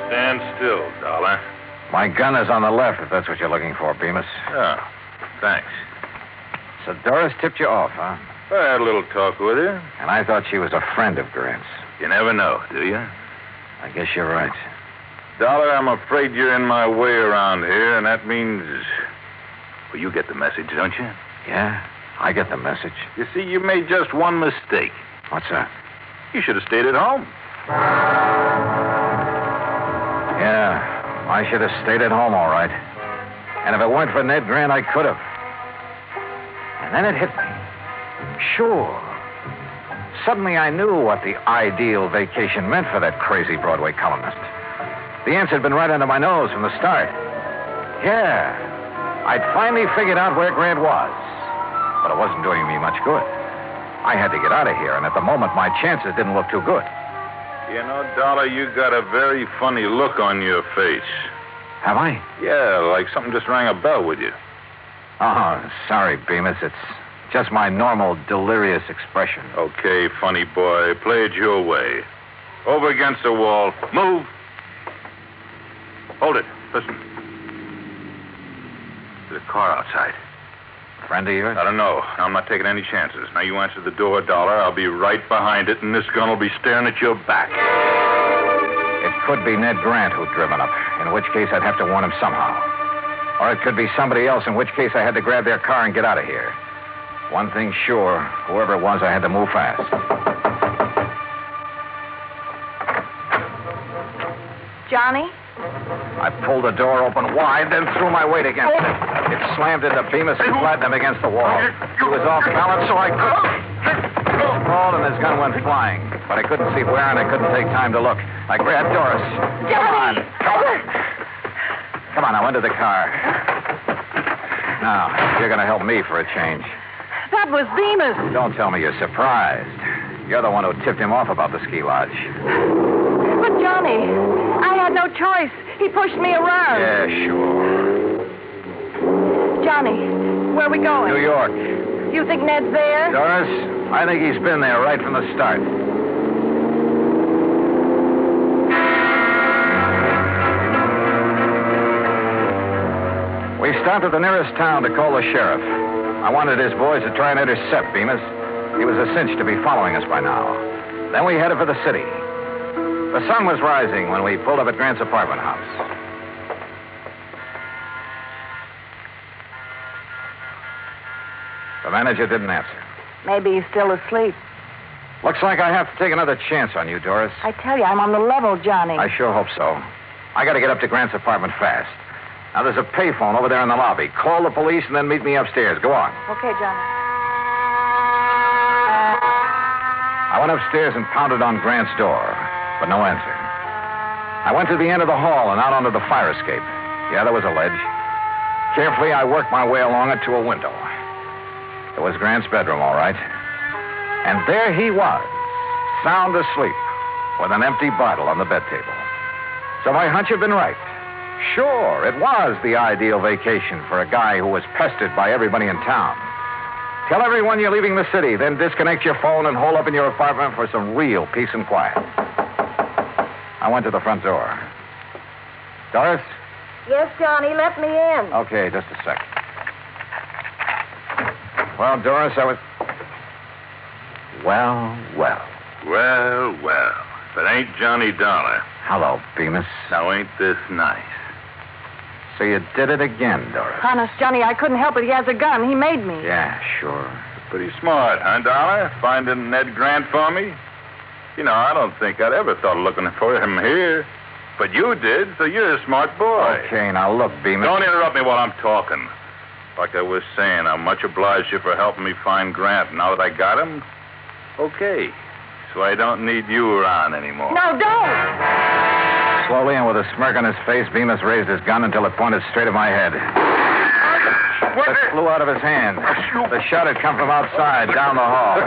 Stand still, Dollar. My gun is on the left, if that's what you're looking for, Bemis. Oh, thanks. So Doris tipped you off, huh? I had a little talk with her. And I thought she was a friend of Grant's. You never know, do you? I guess you're right. Dollar, I'm afraid you're in my way around here, and that means... Well, you get the message, don't you? Yeah, I get the message. You see, you made just one mistake. What's that? You should have stayed at home. Yeah, I should have stayed at home, all right. And if it weren't for Ned Grant, I could have. And then it hit me. Sure. Suddenly I knew what the ideal vacation meant for that crazy Broadway columnist. The answer had been right under my nose from the start. Yeah, I'd finally figured out where Grant was. But it wasn't doing me much good. I had to get out of here, and at the moment, my chances didn't look too good. You know, Dollar, you got a very funny look on your face. Have I? Yeah, like something just rang a bell with you. Oh, sorry, Bemis. It's just my normal delirious expression. Okay, funny boy. Play it your way. Over against the wall. Move. Hold it. Listen. There's a car outside. Friend of yours? I don't know. I'm not taking any chances. Now, you answer the door, Dollar. I'll be right behind it, and this gun will be staring at your back. It could be Ned Grant who'd driven up, in which case I'd have to warn him somehow. Or it could be somebody else, in which case I had to grab their car and get out of here. One thing sure, whoever it was, I had to move fast. Johnny? I pulled the door open wide, then threw my weight against it. It slammed into Bemis and flattened him against the wall. He was off balance, so I couldn't. He crawled and his gun went flying. But I couldn't see where, and I couldn't take time to look. I grabbed Doris. Johnny! Come on, I went to the car. Now, you're going to help me for a change. That was Bemis. Don't tell me you're surprised. You're the one who tipped him off about the ski lodge. But, Johnny, I had no choice. He pushed me around. Yeah, sure. Johnny, where are we going? New York. You think Ned's there? Doris, I think he's been there right from the start. We stopped at the nearest town to call the sheriff. I wanted his boys to try and intercept Bemis. He was a cinch to be following us by now. Then we headed for the city. The sun was rising when we pulled up at Grant's apartment house. The manager didn't answer. Maybe he's still asleep. Looks like I have to take another chance on you, Doris. I tell you, I'm on the level, Johnny. I sure hope so. I got to get up to Grant's apartment fast. Now, there's a payphone over there in the lobby. Call the police and then meet me upstairs. Go on. Okay, Johnny. I went upstairs and pounded on Grant's door, but no answer. I went to the end of the hall and out onto the fire escape. Yeah, there was a ledge. Carefully, I worked my way along it to a window. It was Grant's bedroom, all right. And there he was, sound asleep, with an empty bottle on the bed table. So my hunch had been right. Sure, it was the ideal vacation for a guy who was pestered by everybody in town. Tell everyone you're leaving the city, then disconnect your phone and hole up in your apartment for some real peace and quiet. I went to the front door. Doris? Yes, Johnny, let me in. Okay, just a sec. Well, Doris, I was... Well. Well. If it ain't Johnny Dollar. Hello, Bemis. Now, ain't this nice? So you did it again, Doris. Honest, Johnny, I couldn't help it. He has a gun. He made me. Yeah, sure. Pretty smart, huh, Dollar? Finding Ned Grant for me? You know, I don't think I'd ever thought of looking for him here. But you did, so you're a smart boy. Okay, now look, Bemis. Don't interrupt me while I'm talking. Like I was saying, I'm much obliged you for helping me find Grant. Now that I got him, okay. So I don't need you around anymore. No, don't! Slowly and with a smirk on his face, Bemis raised his gun until it pointed straight at my head. It flew out of his hand. The shot had come from outside, down the hall.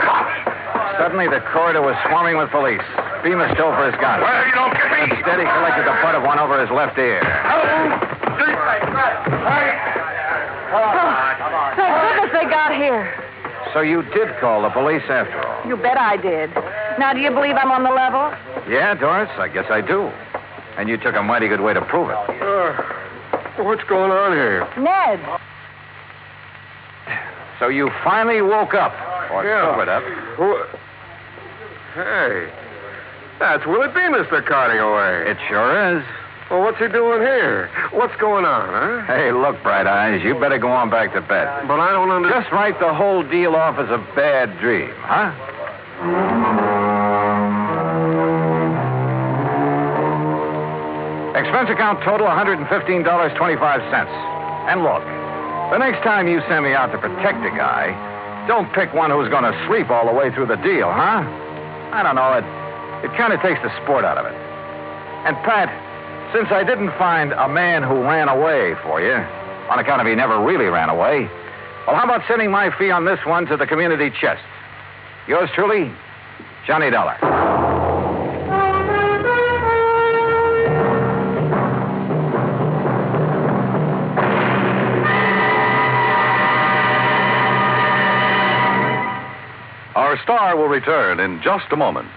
Suddenly, the corridor was swarming with police. Bemis dove for his gun. Well, you don't get me! Instead, he collected the butt of one over his left ear. Thank goodness they got here. So you did call the police after all? You bet I did. Now, do you believe I'm on the level? Yeah, Doris, I guess I do. And you took a mighty good way to prove it. What's going on here? Ned. So you finally woke up, or sobered up. Hey, that's Willie Bemis they're carting away. It sure is. Well, what's he doing here? What's going on, huh? Hey, look, Bright Eyes, you better go on back to bed. But I don't understand. Just write the whole deal off as a bad dream, huh? Expense account total $115.25. And look, the next time you send me out to protect a guy, don't pick one who's going to sleep all the way through the deal, huh? I don't know, it kind of takes the sport out of it. And Pat, since I didn't find a man who ran away for you, on account of he never really ran away, well, how about sending my fee on this one to the community chest? Yours truly, Johnny Dollar. Our star will return in just a moment.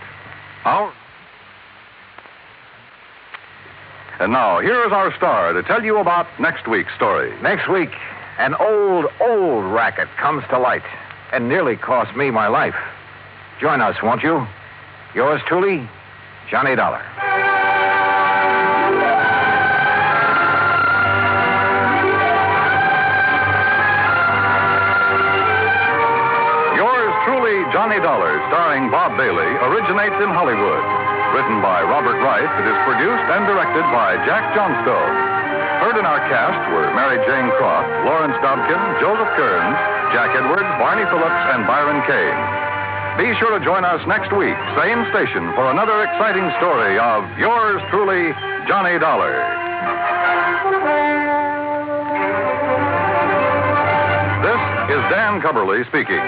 And now, here is our star to tell you about next week's story. Next week, an old racket comes to light and nearly cost me my life. Join us, won't you? Yours truly, Johnny Dollar. Truly, Johnny Dollar, starring Bob Bailey, originates in Hollywood. Written by Robert Wright, it is produced and directed by Jack Johnstone. Heard in our cast were Mary Jane Croft, Lawrence Dobkin, Joseph Kearns, Jack Edwards, Barney Phillips, and Byron Kane. Be sure to join us next week, same station, for another exciting story of yours truly, Johnny Dollar. This is Dan Cubberly speaking.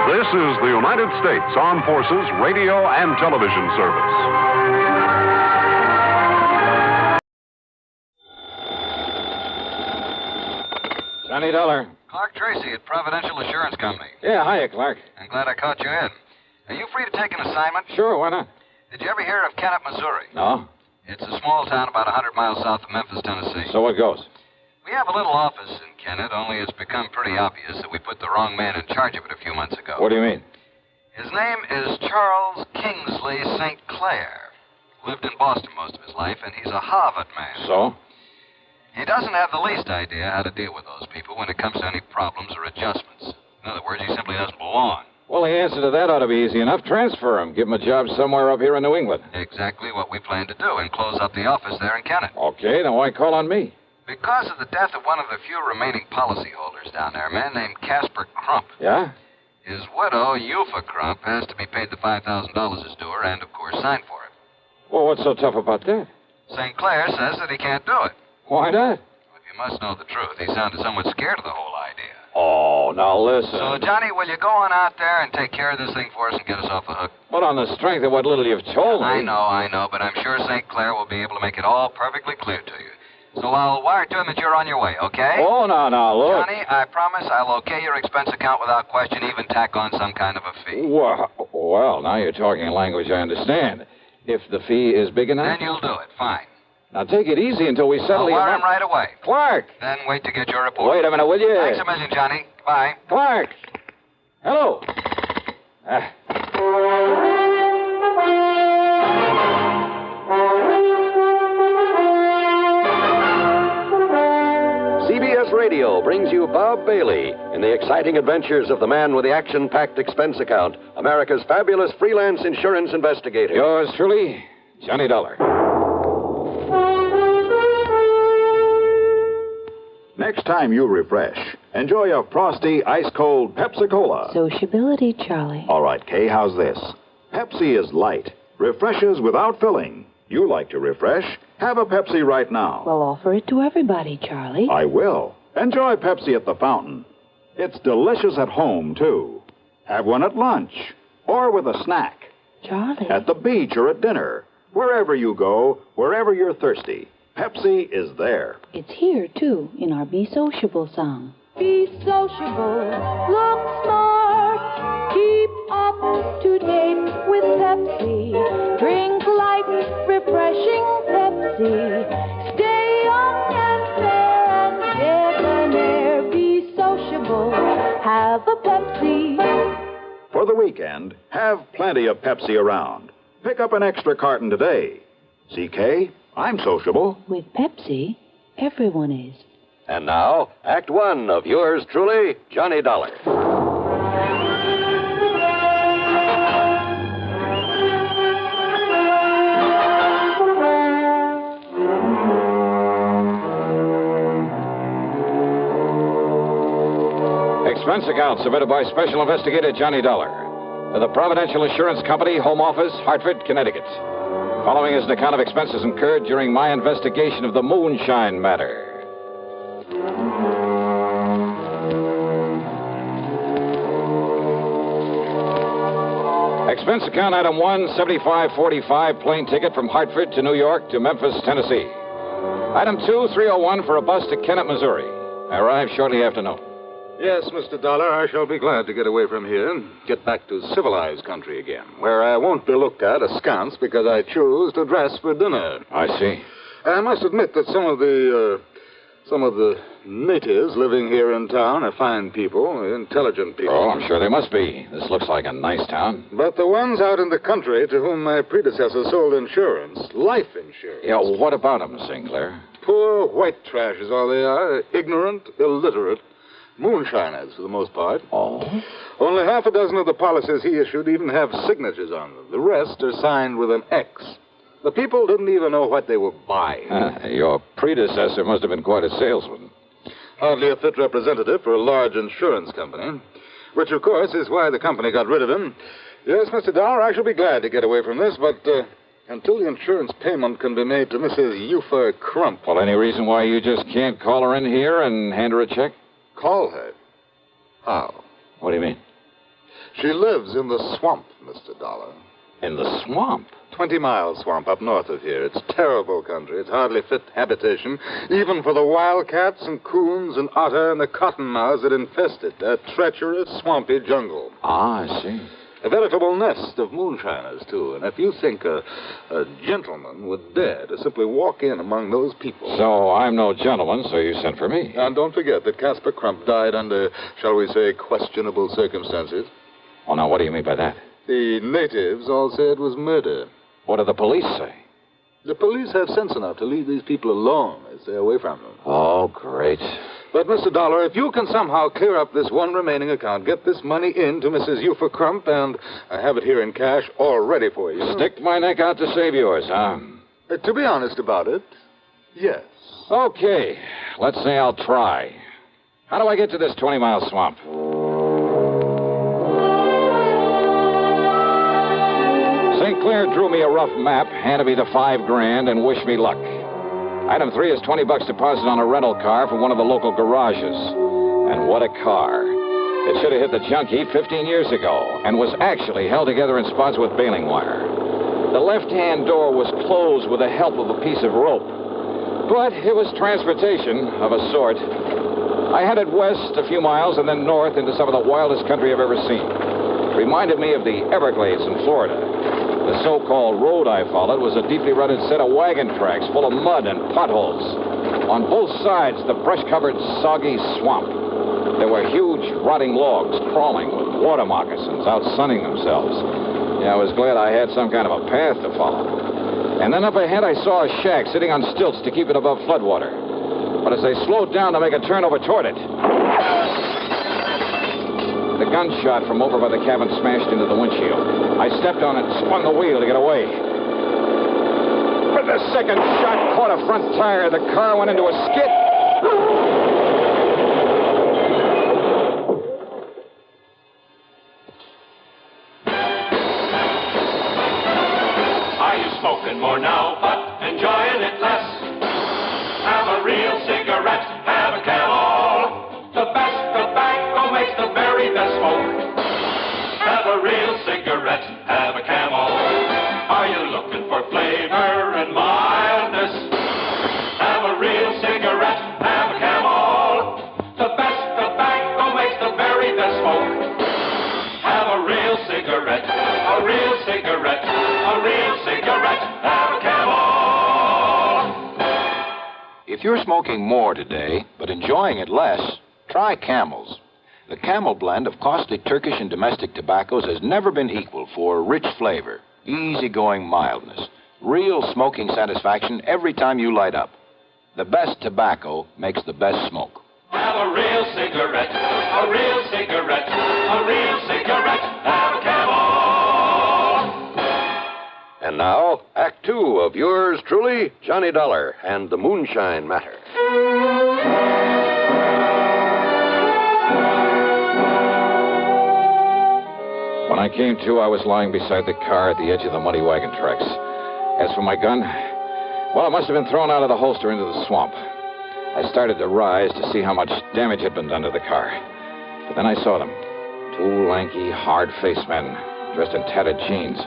This is the United States Armed Forces Radio and Television Service. Johnny Dollar. Clark Tracy at Providential Assurance Company. Yeah, hiya, Clark. I'm glad I caught you in. Are you free to take an assignment? Sure, why not? Did you ever hear of Kennett, Missouri? No. It's a small town about 100 miles south of Memphis, Tennessee. So what goes? We have a little office in Kennett, only it's become pretty obvious that we put the wrong man in charge of it a few months ago. What do you mean? His name is Charles Kingsley St. Clair. Lived in Boston most of his life, and he's a Harvard man. So? He doesn't have the least idea how to deal with those people when it comes to any problems or adjustments. In other words, he simply doesn't belong. Well, the answer to that ought to be easy enough. Transfer him. Give him a job somewhere up here in New England. Exactly what we plan to do, and close up the office there in Kennett. Okay, then why call on me? Because of the death of one of the few remaining policyholders down there, a man named Casper Crump. Yeah? His widow, Eupha Crump, has to be paid the $5,000 as due her and, of course, sign for it. Well, what's so tough about that? St. Clair says that he can't do it. Why not? If you must know the truth, he sounded somewhat scared of the whole idea. Oh, now listen. So, Johnny, will you go on out there and take care of this thing for us and get us off the hook? But on the strength of what little you've told me. I know, but I'm sure St. Clair will be able to make it all perfectly clear to you. So I'll wire to him that you're on your way, okay? Oh, no, look. Johnny, I promise I'll okay your expense account without question, even tack on some kind of a fee. Well, now you're talking a language I understand. If the fee is big enough? Then you'll do it. Fine. Now take it easy until we settle I'll wire him right away. Clark! Then wait to get your report. Wait a minute, will you? Thanks a million, Johnny. Bye. Clark! Hello. CBS Radio brings you Bob Bailey in the exciting adventures of the man with the action-packed expense account, America's fabulous freelance insurance investigator. Yours truly, Johnny Dollar. Next time you refresh, enjoy a frosty, ice-cold Pepsi-Cola. Sociability, Charlie. All right, Kay, how's this? Pepsi is light, refreshes without filling. You like to refresh? Have a Pepsi right now. Well, offer it to everybody, Charlie. I will. Enjoy Pepsi at the fountain. It's delicious at home, too. Have one at lunch or with a snack. Charlie. At the beach or at dinner. Wherever you go, wherever you're thirsty, Pepsi is there. It's here, too, in our Be Sociable song. Be sociable, look smart, keep up to date with Pepsi. Drink light, refreshing Pepsi. Stay young and fair and debonair. Be sociable, have a Pepsi. For the weekend, have plenty of Pepsi around. Pick up an extra carton today. CK, I'm sociable. With Pepsi, everyone is. And now, Act One of yours truly, Johnny Dollar. Expense account submitted by Special Investigator Johnny Dollar to the Providential Assurance Company, Home Office, Hartford, Connecticut. Following is an account of expenses incurred during my investigation of the Moonshine Matter. Expense account item 1, $75.45 plane ticket from Hartford to New York to Memphis, Tennessee. Item 2, $301 for a bus to Kennett, Missouri. I arrived shortly after noon. Yes, Mr. Dollar, I shall be glad to get away from here and get back to civilized country again, where I won't be looked at askance because I choose to dress for dinner. I see. I must admit that some of the Some of the natives living here in town are fine people, intelligent people. Oh, I'm sure they must be. This looks like a nice town. But the ones out in the country to whom my predecessor sold insurance, life insurance. Yeah, what about them, Sinclair? Poor white trash is all they are. Ignorant, illiterate, moonshiners for the most part. Oh? Only half a dozen of the policies he issued even have signatures on them. The rest are signed with an X. The people didn't even know what they were buying. Your predecessor must have been quite a salesman. Hardly a fit representative for a large insurance company, which, of course, is why the company got rid of him. Yes, Mr. Dollar, I shall be glad to get away from this, but until the insurance payment can be made to Mrs. Euphor Crump. Well, any reason why you just can't call her in here and hand her a check? Call her? How? What do you mean? She lives in the swamp, Mr. Dollar. In the swamp? 20-mile swamp up north of here. It's terrible country. It's hardly fit habitation, even for the wildcats and coons and otter and the cottonmouths that infest it. A treacherous, swampy jungle. Ah, I see. A veritable nest of moonshiners, too. And if you think a gentleman would dare to simply walk in among those people... So I'm no gentleman, so you sent for me. And don't forget that Caspar Crump died under, shall we say, questionable circumstances. Oh, now, what do you mean by that? The natives all said it was murder. What do the police say? The police have sense enough to leave these people alone. They stay away from them. Oh, great. But, Mr. Dollar, if you can somehow clear up this one remaining account, get this money in to Mrs. Euphor Crump, and I have it here in cash all ready for you. Stick my neck out to save yours, huh? To be honest about it, yes. Okay. Let's say I'll try. How do I get to this 20-mile swamp? St. Clair drew me a rough map, handed me the $5,000, and wished me luck. Item 3 is $20 deposit on a rental car from one of the local garages. And what a car. It should have hit the junk heap 15 years ago and was actually held together in spots with baling wire. The left-hand door was closed with the help of a piece of rope. But it was transportation of a sort. I headed west a few miles and then north into some of the wildest country I've ever seen. It reminded me of the Everglades in Florida. The so-called road I followed was a deeply rutted set of wagon tracks full of mud and potholes. On both sides, the brush-covered, soggy swamp. There were huge, rotting logs crawling with water moccasins out sunning themselves. Yeah, I was glad I had some kind of a path to follow. And then up ahead, I saw a shack sitting on stilts to keep it above floodwater. But as I slowed down to make a turn over toward it, the gunshot from over by the cabin smashed into the windshield. I stepped on it and spun the wheel to get away. But the second shot caught a front tire. The car went into a skid. Are you smoking more now, but enjoying it less? Have a real cigarette, have a Camel. The best tobacco makes the very best smoke. Have a real cigarette, have a Camel. Are you looking for flavor and mildness? Have a real cigarette, have a Camel. The best tobacco makes the very best smoke. Have a real cigarette, a real cigarette, a real cigarette, have a Camel. If you're smoking more today, but enjoying it less, try Camels. The Camel blend of costly Turkish and domestic tobaccos has never been equal for rich flavor, easygoing mildness, real smoking satisfaction every time you light up. The best tobacco makes the best smoke. Have a real cigarette, a real cigarette, a real cigarette, have a Camel. And now, Act 2 of yours truly, Johnny Dollar and the Moonshine Matter. When I came to, I was lying beside the car at the edge of the muddy wagon tracks. As for my gun, well, it must have been thrown out of the holster into the swamp. I started to rise to see how much damage had been done to the car. But then I saw them. 2 lanky, hard-faced men, dressed in tattered jeans.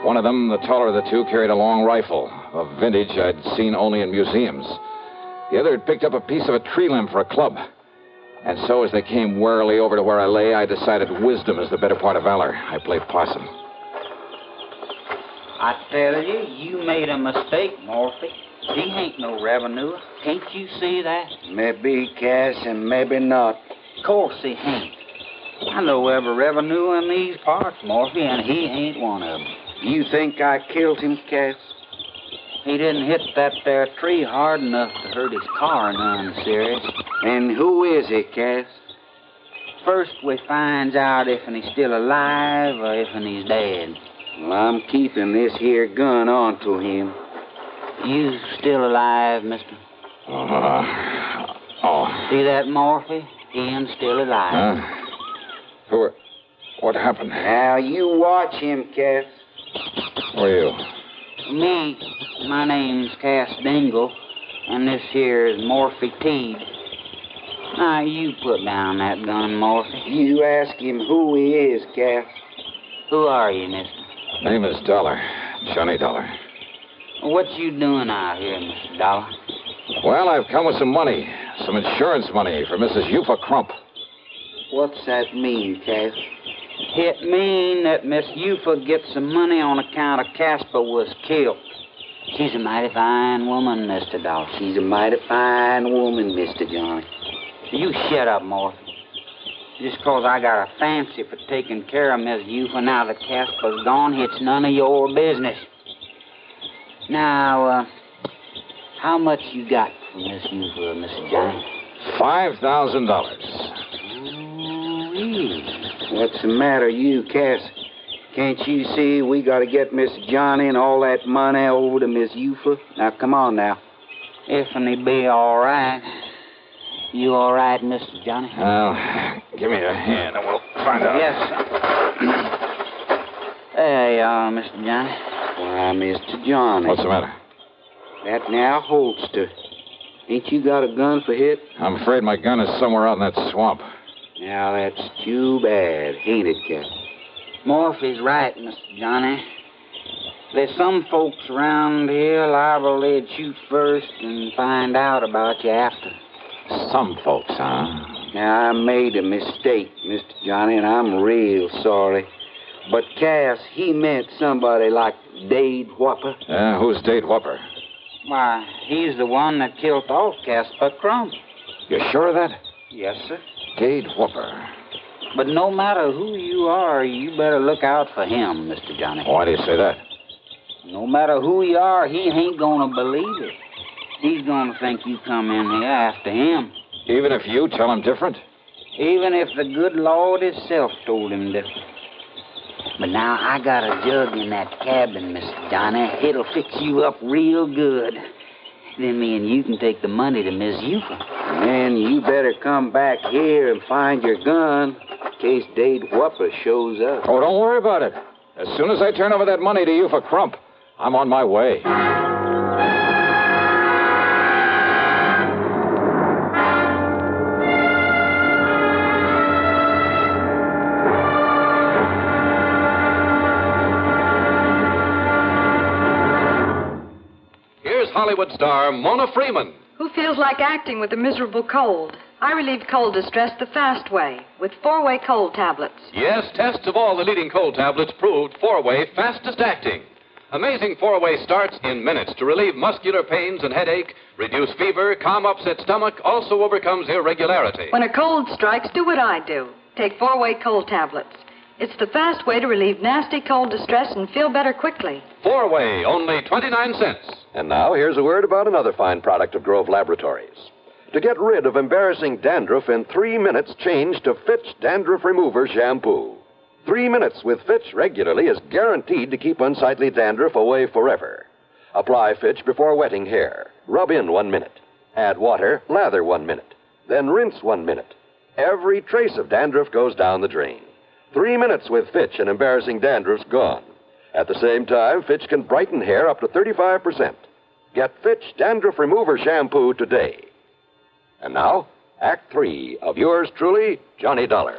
One of them, the taller of the two, carried a long rifle, a vintage I'd seen only in museums. The other had picked up a piece of a tree limb for a club. And so, as they came warily over to where I lay, I decided wisdom is the better part of valor. I played possum. I tell you, you made a mistake, Morphy. He ain't no revenue. Can't you see that? Maybe cash and maybe not. Of course he ain't. I know every revenue in these parts, Morphy, and he ain't one of them. You think I killed him, Cass? He didn't hit that there tree hard enough to hurt his car none serious. And who is he, Cass? First we finds out if he's still alive or if he's dead. Well, I'm keeping this here gun onto him. You still alive, mister? See that, Morphy? Ian's still alive. What happened? Now, you watch him, Cass. Who are you? Me. My name's Cass Dingle, and this here is Morphy Teed. Now, you put down that gun, Morphy. You ask him who he is, Cass. Who are you, mister? Name is Dollar. Johnny Dollar. What you doing out here, Mr. Dollar? Well, I've come with some money. Some insurance money for Mrs. Eufa Crump. What's that mean, Cass? It mean that Miss Eufa gets some money on account of Casper was killed. She's a mighty fine woman, Mr. Dollar. She's a mighty fine woman, Mr. Johnny. You shut up, Morphy. Just 'cause I got a fancy for taking care of Miss Eufa now that Casper's gone, it's none of your business. Now, how much you got for Miss Eufa, Mr. Johnny? $5,000. What's the matter, you, Cass? Can't you see we got to get Miss Johnny and all that money over to Miss Eufa? Now, come on now. If and he be all right. You all right, Mr. Johnny? Well, give me a hand and we'll find out. Yes, sir. There you are, Mr. Johnny. Why, Mr. Johnny. What's the matter? That now holster. Ain't you got a gun for hit? I'm afraid my gun is somewhere out in that swamp. Now, that's too bad, ain't it, Cap? Morphy's right, Mr. Johnny. There's some folks around here liable they'd shoot first and find out about you after. Some folks, huh? Now, I made a mistake, Mr. Johnny, and I'm real sorry. But Cass, he meant somebody like Dade Whopper. Yeah, who's Dade Whopper? Why, he's the one that killed off Casper Crump. You sure of that? Yes, sir. Dade Whopper. But no matter who you are, you better look out for him, Mr. Johnny. Why do you say that? No matter who you are, he ain't gonna believe it. He's gonna think you come in here after him. Even if you tell him different? Even if the good Lord himself told him different. But now I got a jug in that cabin, Mr. Johnny. It'll fix you up real good. Then me and you can take the money to Miss Eufa. And then you better come back here and find your gun in case Dade Whopper shows up. Oh, don't worry about it. As soon as I turn over that money to Eufa Crump, I'm on my way. Hollywood star Mona Freeman. Who feels like acting with a miserable cold? I relieve cold distress the fast way with 4-way cold tablets. Yes, tests of all the leading cold tablets proved 4-way fastest acting. Amazing 4-way starts in minutes to relieve muscular pains and headache, reduce fever, calm upset stomach, also overcomes irregularity. When a cold strikes, do what I do. Take 4-way cold tablets. It's the fast way to relieve nasty cold distress and feel better quickly. 4-way, only 29 cents. And now, here's a word about another fine product of Grove Laboratories. To get rid of embarrassing dandruff in 3 minutes, change to Fitch Dandruff Remover Shampoo. 3 minutes with Fitch regularly is guaranteed to keep unsightly dandruff away forever. Apply Fitch before wetting hair. Rub in 1 minute. Add water, lather 1 minute. Then rinse 1 minute. Every trace of dandruff goes down the drain. 3 minutes with Fitch and embarrassing dandruff's gone. At the same time, Fitch can brighten hair up to 35%. Get Fitch Dandruff Remover Shampoo today. And now, Act 3 of yours truly, Johnny Dollar.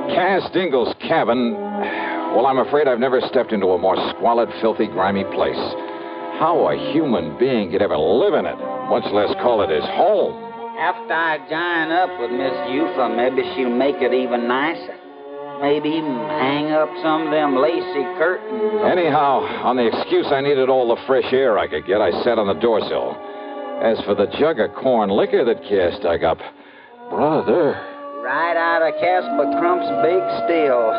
Cass Dingle's cabin. Well, I'm afraid I've never stepped into a more squalid, filthy, grimy place. How a human being could ever live in it, much less call it his home. After I join up with Miss Eufa, maybe she'll make it even nicer. Maybe even hang up some of them lacy curtains. Anyhow, on the excuse I needed all the fresh air I could get, I sat on the doorsill. As for the jug of corn liquor that Cass dug up, brother. Right out of Casper Crump's big still.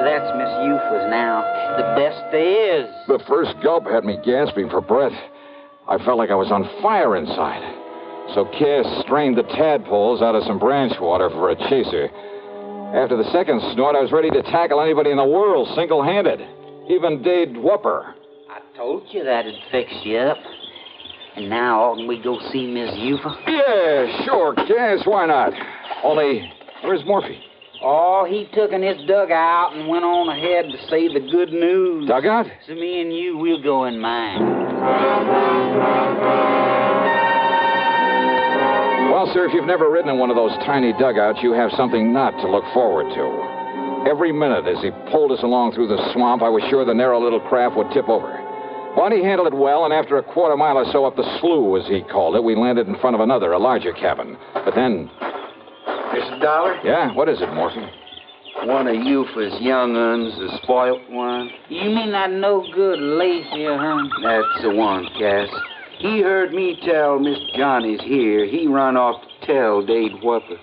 That's Miss Eupha's now. The best there is. The first gulp had me gasping for breath. I felt like I was on fire inside. So Cass strained the tadpoles out of some branch water for a chaser. After the second snort, I was ready to tackle anybody in the world single-handed. Even Dade Whopper. I told you that'd fix you up. And now, oughtn't we go see Miss Eupha? Yeah, sure, Cass, why not? Only, where's Morphy? Oh, he took in his dugout and went on ahead to say the good news. Dugout? So me and you, we'll go in mine. Well, sir, if you've never ridden in one of those tiny dugouts, you have something not to look forward to. Every minute as he pulled us along through the swamp, I was sure the narrow little craft would tip over. But he handled it well, and after a quarter mile or so up the slough, as he called it, we landed in front of another, a larger cabin. But then... Mr. Dollar? Yeah? What is it, Morphy? One of Eupha's young uns, the spoilt one. You mean that no-good lazy hun? That's the one, Cass. He heard me tell Miss Johnny's here. He run off to tell Dade Whopper.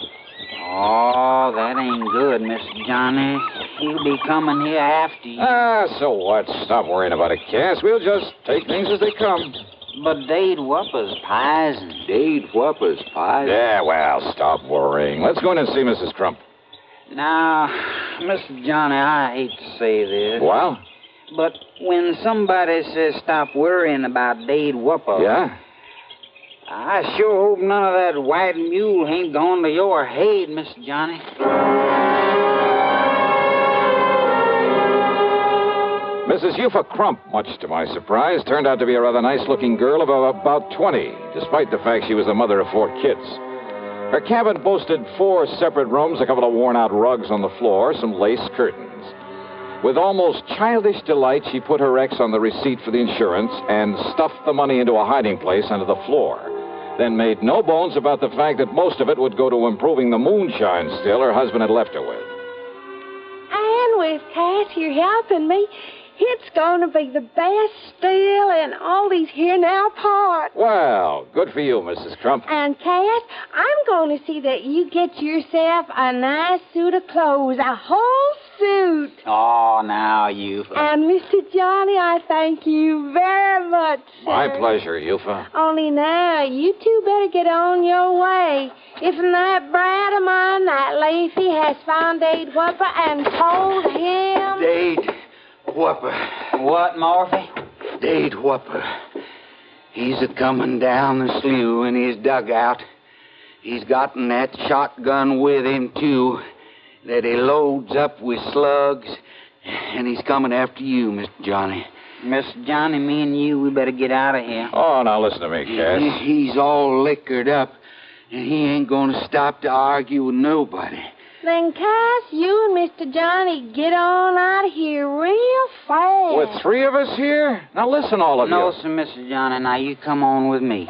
Oh, that ain't good, Miss Johnny. He'll be coming here after you. So what? Stop worrying about it, Cass. We'll just take things as they come. But Dade Whopper's poison. Dade Whopper's poison? Yeah, well, stop worrying. Let's go in and see Mrs. Crump. Now, Mr. Johnny, I hate to say this. Well? But when somebody says stop worrying about Dade Whopper... Yeah? I sure hope none of that white mule ain't gone to your head, Mr. Johnny. Mrs. Eupha Crump, much to my surprise, turned out to be a rather nice-looking girl of about 20, despite the fact she was the mother of 4 kids. Her cabin boasted 4 separate rooms, a couple of worn-out rugs on the floor, some lace curtains. With almost childish delight, she put her ex on the receipt for the insurance and stuffed the money into a hiding place under the floor, then made no bones about the fact that most of it would go to improving the moonshine still her husband had left her with. And with Cass, you're helping me. It's going to be the best still in all these here now parts. Well, good for you, Mrs. Crump. And, Cass, I'm going to see that you get yourself a nice suit of clothes, a whole suit. Oh, now, Eupha. And, Mr. Johnny, I thank you very much, sir. My pleasure, Eupha. Only now, you two better get on your way. If that brat of mine, that Lacey, has found Dade Whopper and told him... Dade Whopper. What, Morphy? Dade Whopper. He's a-coming down the slough in his dugout. He's gotten that shotgun with him, too, that he loads up with slugs, and he's coming after you, Mr. Johnny. Mr. Johnny, me and you, we better get out of here. Oh, now listen to me, Cass. He's all liquored up, and he ain't going to stop to argue with nobody. Then, Cass, you and Mr. Johnny get on out of here real fast. With 3 of us here? Now listen, all of you. No, sir, Mr. Johnny. Now you come on with me.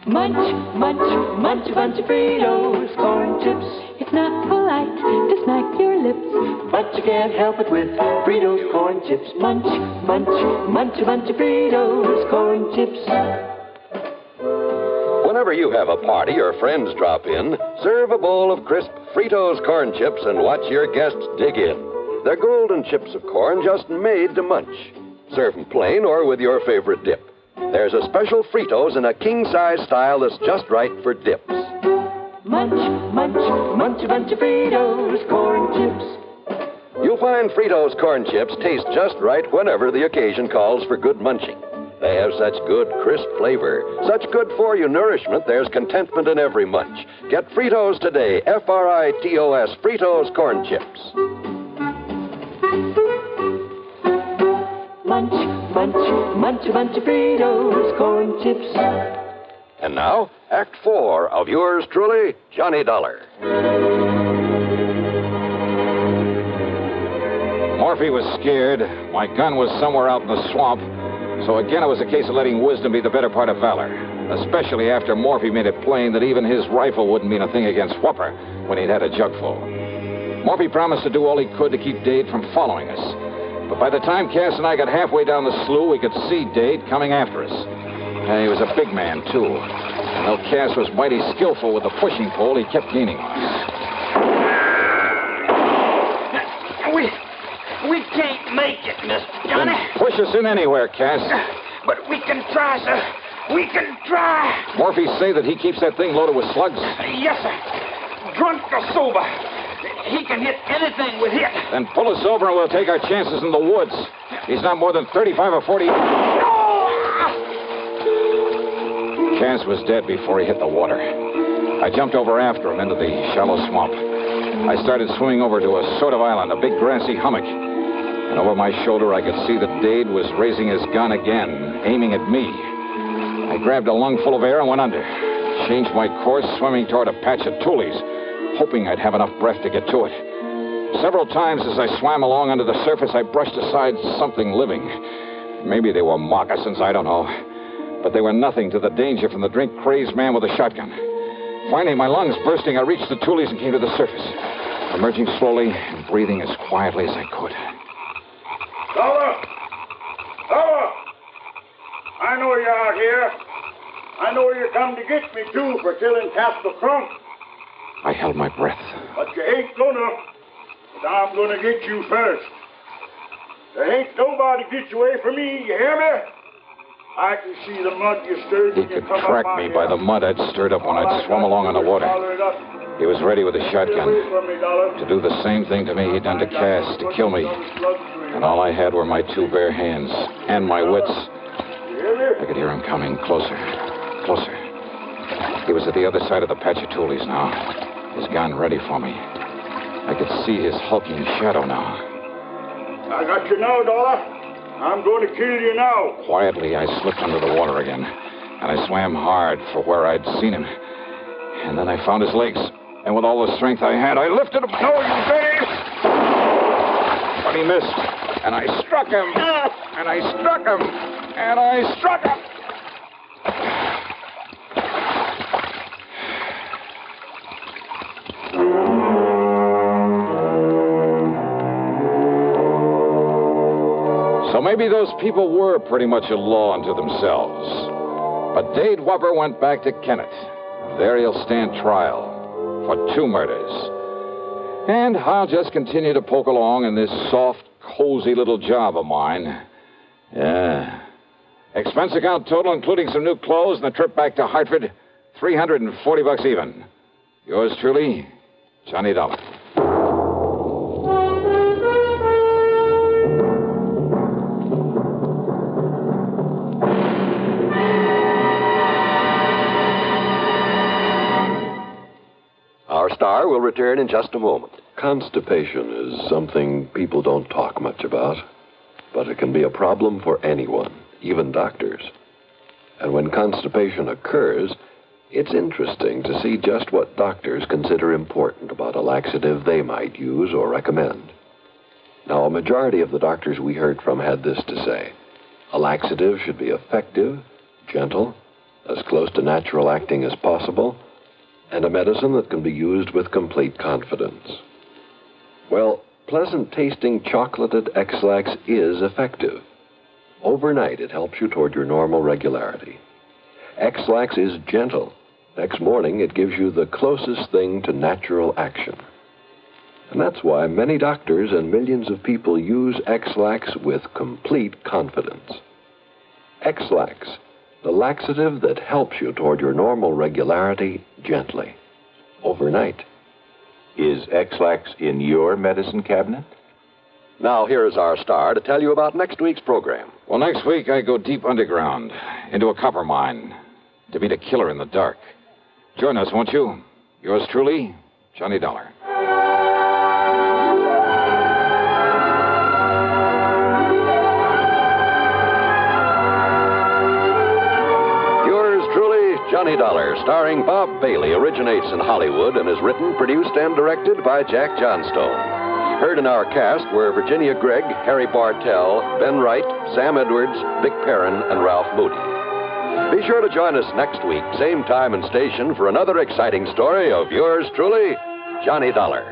Munch, munch, munch a bunch of Fritos, corn chips. It's not polite to smack your lips, but you can't help it with Fritos corn chips. Munch, munch, munch a bunch of Fritos corn chips. Whenever you have a party or friends drop in, serve a bowl of crisp Fritos corn chips and watch your guests dig in. They're golden chips of corn just made to munch. Serve them plain or with your favorite dip. There's a special Fritos in a king-size style that's just right for dips. Munch, munch, munch a bunch of Fritos corn chips. You'll find Fritos corn chips taste just right whenever the occasion calls for good munching. They have such good, crisp flavor, such good-for-you nourishment, there's contentment in every munch. Get Fritos today, F-R-I-T-O-S, Fritos corn chips. Munch, munch, munch a bunch of Fritos corn chips. And now, Act 4 of yours truly, Johnny Dollar. Morphy was scared. My gun was somewhere out in the swamp. So again, it was a case of letting wisdom be the better part of valor, especially after Morphy made it plain that even his rifle wouldn't mean a thing against Whopper when he'd had a jugful. Morphy promised to do all he could to keep Dade from following us. But by the time Cass and I got halfway down the slough, we could see Dade coming after us. He was a big man, too. And though Cass was mighty skillful with the pushing pole, he kept gaining on us. We can't make it, Mr. Johnny. Then push us in anywhere, Cass. But we can try, sir. We can try. Morphy say that he keeps that thing loaded with slugs? Yes, sir. Drunk or sober. He can hit anything with hit. Then pull us over and we'll take our chances in the woods. He's not more than 35 or 40. Cass was dead before he hit the water. I jumped over after him into the shallow swamp. I started swimming over to a sort of island, a big grassy hummock. And over my shoulder, I could see that Dade was raising his gun again, aiming at me. I grabbed a lungful of air and went under. Changed my course, swimming toward a patch of tules, hoping I'd have enough breath to get to it. Several times as I swam along under the surface, I brushed aside something living. Maybe they were moccasins, I don't know. But they were nothing to the danger from the drink-crazed man with a shotgun. Finally, my lungs bursting, I reached the tules and came to the surface, emerging slowly and breathing as quietly as I could. Dollar! Dollar! I know you're out here. I know you come to get me, too, for killing Castle Crump. I held my breath. But you ain't gonna. But I'm gonna get you first. There ain't nobody get you away from me, you hear me? I can see the mud you stirred when you come up. He could track me by the mud I'd stirred up when I'd swum along on the water. He was ready with a shotgun to do the same thing to me he'd done to Cass, to kill me. And all I had were my two bare hands and my wits. I could hear him coming closer, closer. He was at the other side of the patch of tules now, his gun ready for me. I could see his hulking shadow now. I got you now, Dollar. I'm going to kill you now. Quietly, I slipped under the water again, and I swam hard for where I'd seen him. And then I found his legs, and with all the strength I had, I lifted him. No, you Dave! But he missed, and I struck him, and I struck him, and I struck him. So maybe those people were pretty much a law unto themselves. But Dade Whopper went back to Kennett. There he'll stand trial for 2 murders. And I'll just continue to poke along in this soft, cozy little job of mine. Yeah. Expense account total, including some new clothes and a trip back to Hartford, $340 even. Yours truly, Johnny Dollar. Our star will return in just a moment. Constipation is something people don't talk much about, but it can be a problem for anyone, even doctors. And when constipation occurs, it's interesting to see just what doctors consider important about a laxative they might use or recommend. Now, a majority of the doctors we heard from had this to say. A laxative should be effective, gentle, as close to natural acting as possible, and a medicine that can be used with complete confidence. Well, pleasant-tasting chocolated X-Lax is effective. Overnight, it helps you toward your normal regularity. X-Lax is gentle. Next morning, it gives you the closest thing to natural action. And that's why many doctors and millions of people use X-Lax with complete confidence. X-Lax, the laxative that helps you toward your normal regularity gently, overnight. Is X-Lax in your medicine cabinet? Now, here is our star to tell you about next week's program. Well, next week I go deep underground, into a copper mine, to meet a killer in the dark. Join us, won't you? Yours truly, Johnny Dollar. Johnny Dollar, starring Bob Bailey, originates in Hollywood and is written, produced, and directed by Jack Johnstone. Heard in our cast were Virginia Gregg, Harry Bartell, Ben Wright, Sam Edwards, Vic Perrin, and Ralph Moody. Be sure to join us next week, same time and station, for another exciting story of yours truly, Johnny Dollar.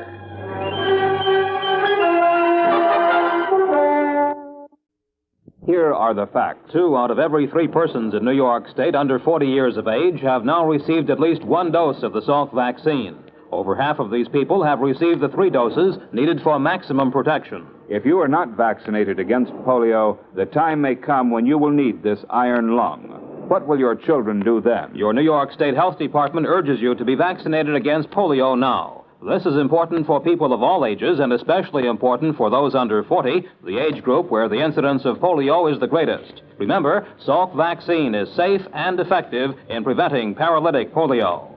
Here are the facts. 2 out of every 3 persons in New York State under 40 years of age have now received at least 1 dose of the Salk vaccine. Over half of these people have received the 3 doses needed for maximum protection. If you are not vaccinated against polio, the time may come when you will need this iron lung. What will your children do then? Your New York State Health Department urges you to be vaccinated against polio now. This is important for people of all ages and especially important for those under 40, the age group where the incidence of polio is the greatest. Remember, Salk vaccine is safe and effective in preventing paralytic polio.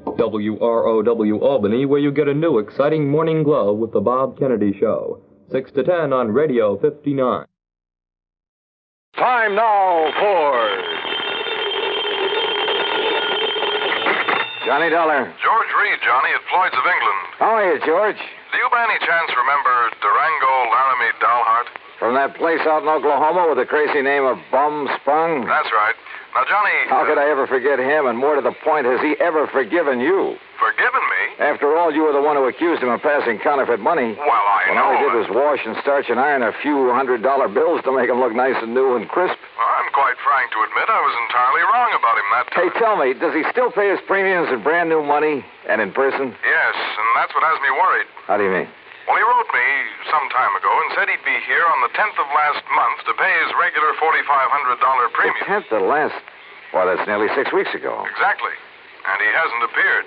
WROW Albany, where you get a new exciting morning glow with the Bob Kennedy Show. 6 to 10 on Radio 59. Time now for Johnny Dollar. George Reed, Johnny, at Floyd's of England. How are you, George? Do you by any chance remember Durango Laramie Dalhart? From that place out in Oklahoma with the crazy name of Bum Spung? That's right. Now, Johnny... How could I ever forget him? And more to the point, has he ever forgiven you? Forgiven me? After all, you were the one who accused him of passing counterfeit money. Well, I know. All he did was wash and starch and iron a few $100 bills to make them look nice and new and crisp. Well, I'm quite frank to admit I was entirely wrong about him that time. Hey, tell me, does he still pay his premiums in brand new money and in person? Yes, and that's what has me worried. How do you mean? Well, he wrote me some time ago and said he'd be here on the 10th of last month to pay his regular $4,500 premium. The 10th of last... Well, that's nearly 6 weeks ago. Exactly. And he hasn't appeared.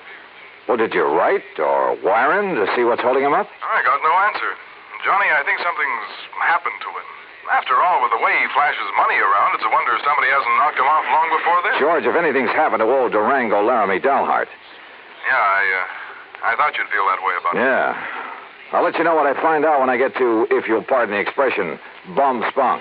Well, did you write or wire him to see what's holding him up? I got no answer. Johnny, I think something's happened to him. After all, with the way he flashes money around, it's a wonder somebody hasn't knocked him off long before this. George, if anything's happened to old Durango Laramie Dalhart. Yeah, I thought you'd feel that way about it. Yeah. I'll let you know what I find out when I get to, if you'll pardon the expression, Bum Spung.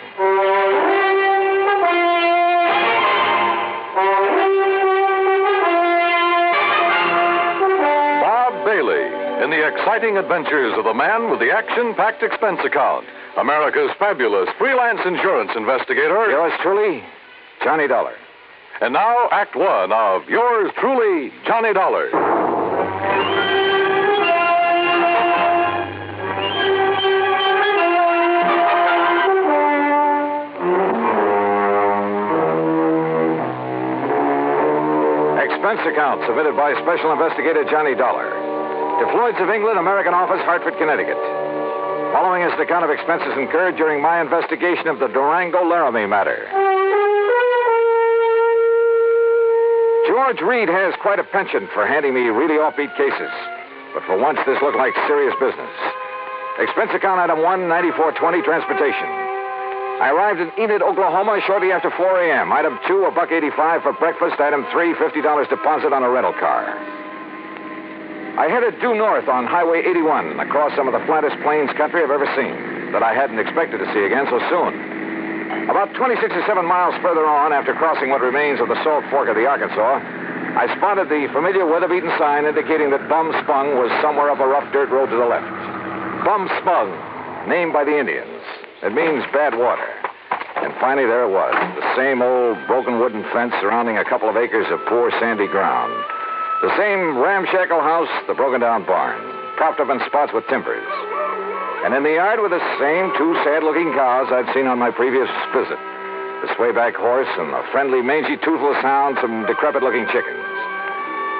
In the exciting adventures of the man with the action-packed expense account, America's fabulous freelance insurance investigator. Yours truly, Johnny Dollar. And now, Act 1 of yours truly, Johnny Dollar. Expense account submitted by Special Investigator Johnny Dollar. To Floyd's of England, American Office, Hartford, Connecticut. Following is the account of expenses incurred during my investigation of the Durango Laramie Matter. George Reed has quite a penchant for handing me really offbeat cases. But for once, this looked like serious business. Expense account item 1, 9420, transportation. I arrived in Enid, Oklahoma shortly after 4 a.m. Item 2, $1.85 for breakfast. Item 3, $50 deposit on a rental car. I headed due north on Highway 81, across some of the flattest plains country I've ever seen, that I hadn't expected to see again so soon. About 26 or 7 miles further on, after crossing what remains of the Salt Fork of the Arkansas, I spotted the familiar weather-beaten sign indicating that Bum Spung was somewhere up a rough dirt road to the left. Bum Spung, named by the Indians. It means bad water. And finally, there it was, the same old broken wooden fence surrounding a couple of acres of poor sandy ground. The same ramshackle house, the broken-down barn, propped up in spots with timbers. And in the yard were the same 2 sad-looking cows I'd seen on my previous visit. The swayback horse and the friendly, mangy, toothless hound, some decrepit-looking chickens.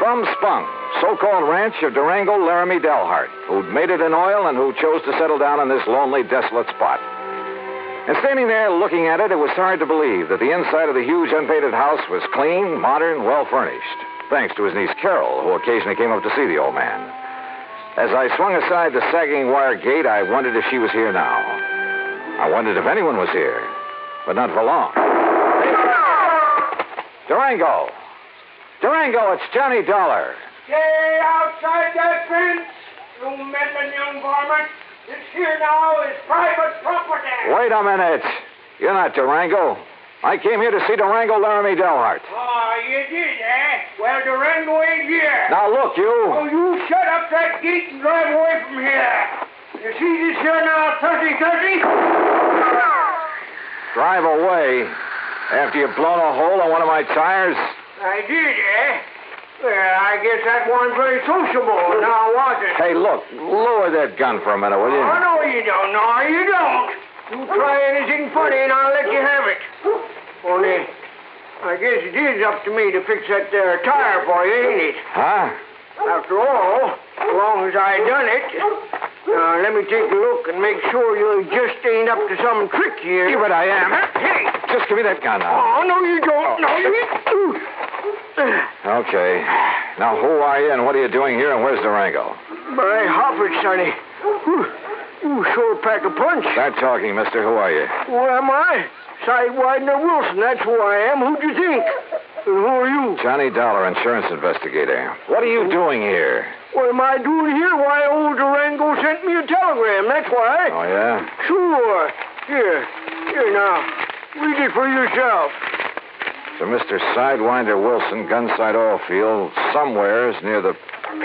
Bum Spung, so-called ranch of Durango Laramie Dalhart, who'd made it in oil and who chose to settle down in this lonely, desolate spot. And standing there looking at it, it was hard to believe that the inside of the huge, unpainted house was clean, modern, well-furnished. Thanks to his niece Carol, who occasionally came up to see the old man. As I swung aside the sagging wire gate, I wondered if she was here now. I wondered if anyone was here, but not for long. Durango! Durango, it's Johnny Dollar. Stay outside that fence, you meddling young varmint. It's here now. It's private property. Wait a minute. You're not Durango. I came here to see Durango Laramie Dalhart. Oh, you did, eh? Well, Durango ain't here. Now, look, you. Oh, you shut up that gate and drive away from here. You see this here now, 30-30? Drive away. After you've blown a hole in one of my tires? I did, eh? Well, I guess that wasn't very sociable, now was it? Hey, look, lower that gun for a minute, will you? Oh, no, you don't. No, you don't. You try anything funny and I'll let you have it. Only, I guess it is up to me to fix that there tire for you, ain't it? Huh? After all, as long as I done it. Now, let me take a look and make sure you just ain't up to some trick here. Yeah, but I am. Hey! Just give me that gun now. Oh, no, you don't. No, you... Okay. Now, who are you and what are you doing here and where's Durango? My hoppers, sonny. You sure pack a punch. Start talking, mister. Who are you? Who am I? Sidewinder Wilson, that's who I am. Who'd you think? And who are you? Johnny Dollar, insurance investigator. What are you doing here? What am I doing here? Why, old Durango sent me a telegram, that's why. Oh, yeah? Sure. Here now. Read it for yourself. To Mr. Sidewinder Wilson, Gunside Oil Field, somewheres near the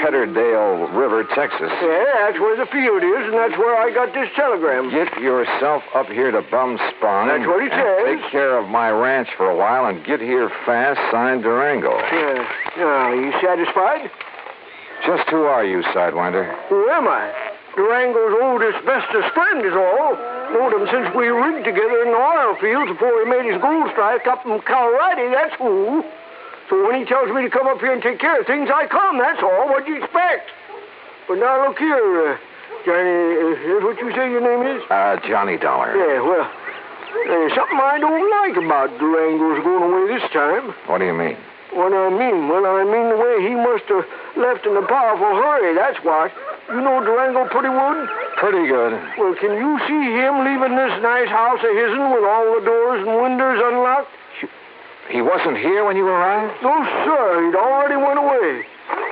Petterdale River, Texas. Yeah, that's where the field is, and that's where I got this telegram. Get yourself up here to Bum Sprung. That's what it says. Take care of my ranch for a while and get here fast, signed Durango. Yeah. Now, you satisfied? Just who are you, Sidewinder? Who am I? Durango's oldest, bestest friend is all. Known him since we rigged together in the oil fields before he made his gold strike up in Colorado, that's who. So when he tells me to come up here and take care of things, I come, that's all. What'd you expect? But now look here, Johnny, is what you say your name is? Johnny Dollar. Yeah, well, there's something I don't like about Durango's going away this time. What do you mean? What I mean? Well, I mean the way he must have left in a powerful hurry, that's what. You know Durango pretty good? Pretty good. Well, can you see him leaving this nice house of his'n with all the doors and windows unlocked? He wasn't here when you arrived? No, sir. He'd already went away.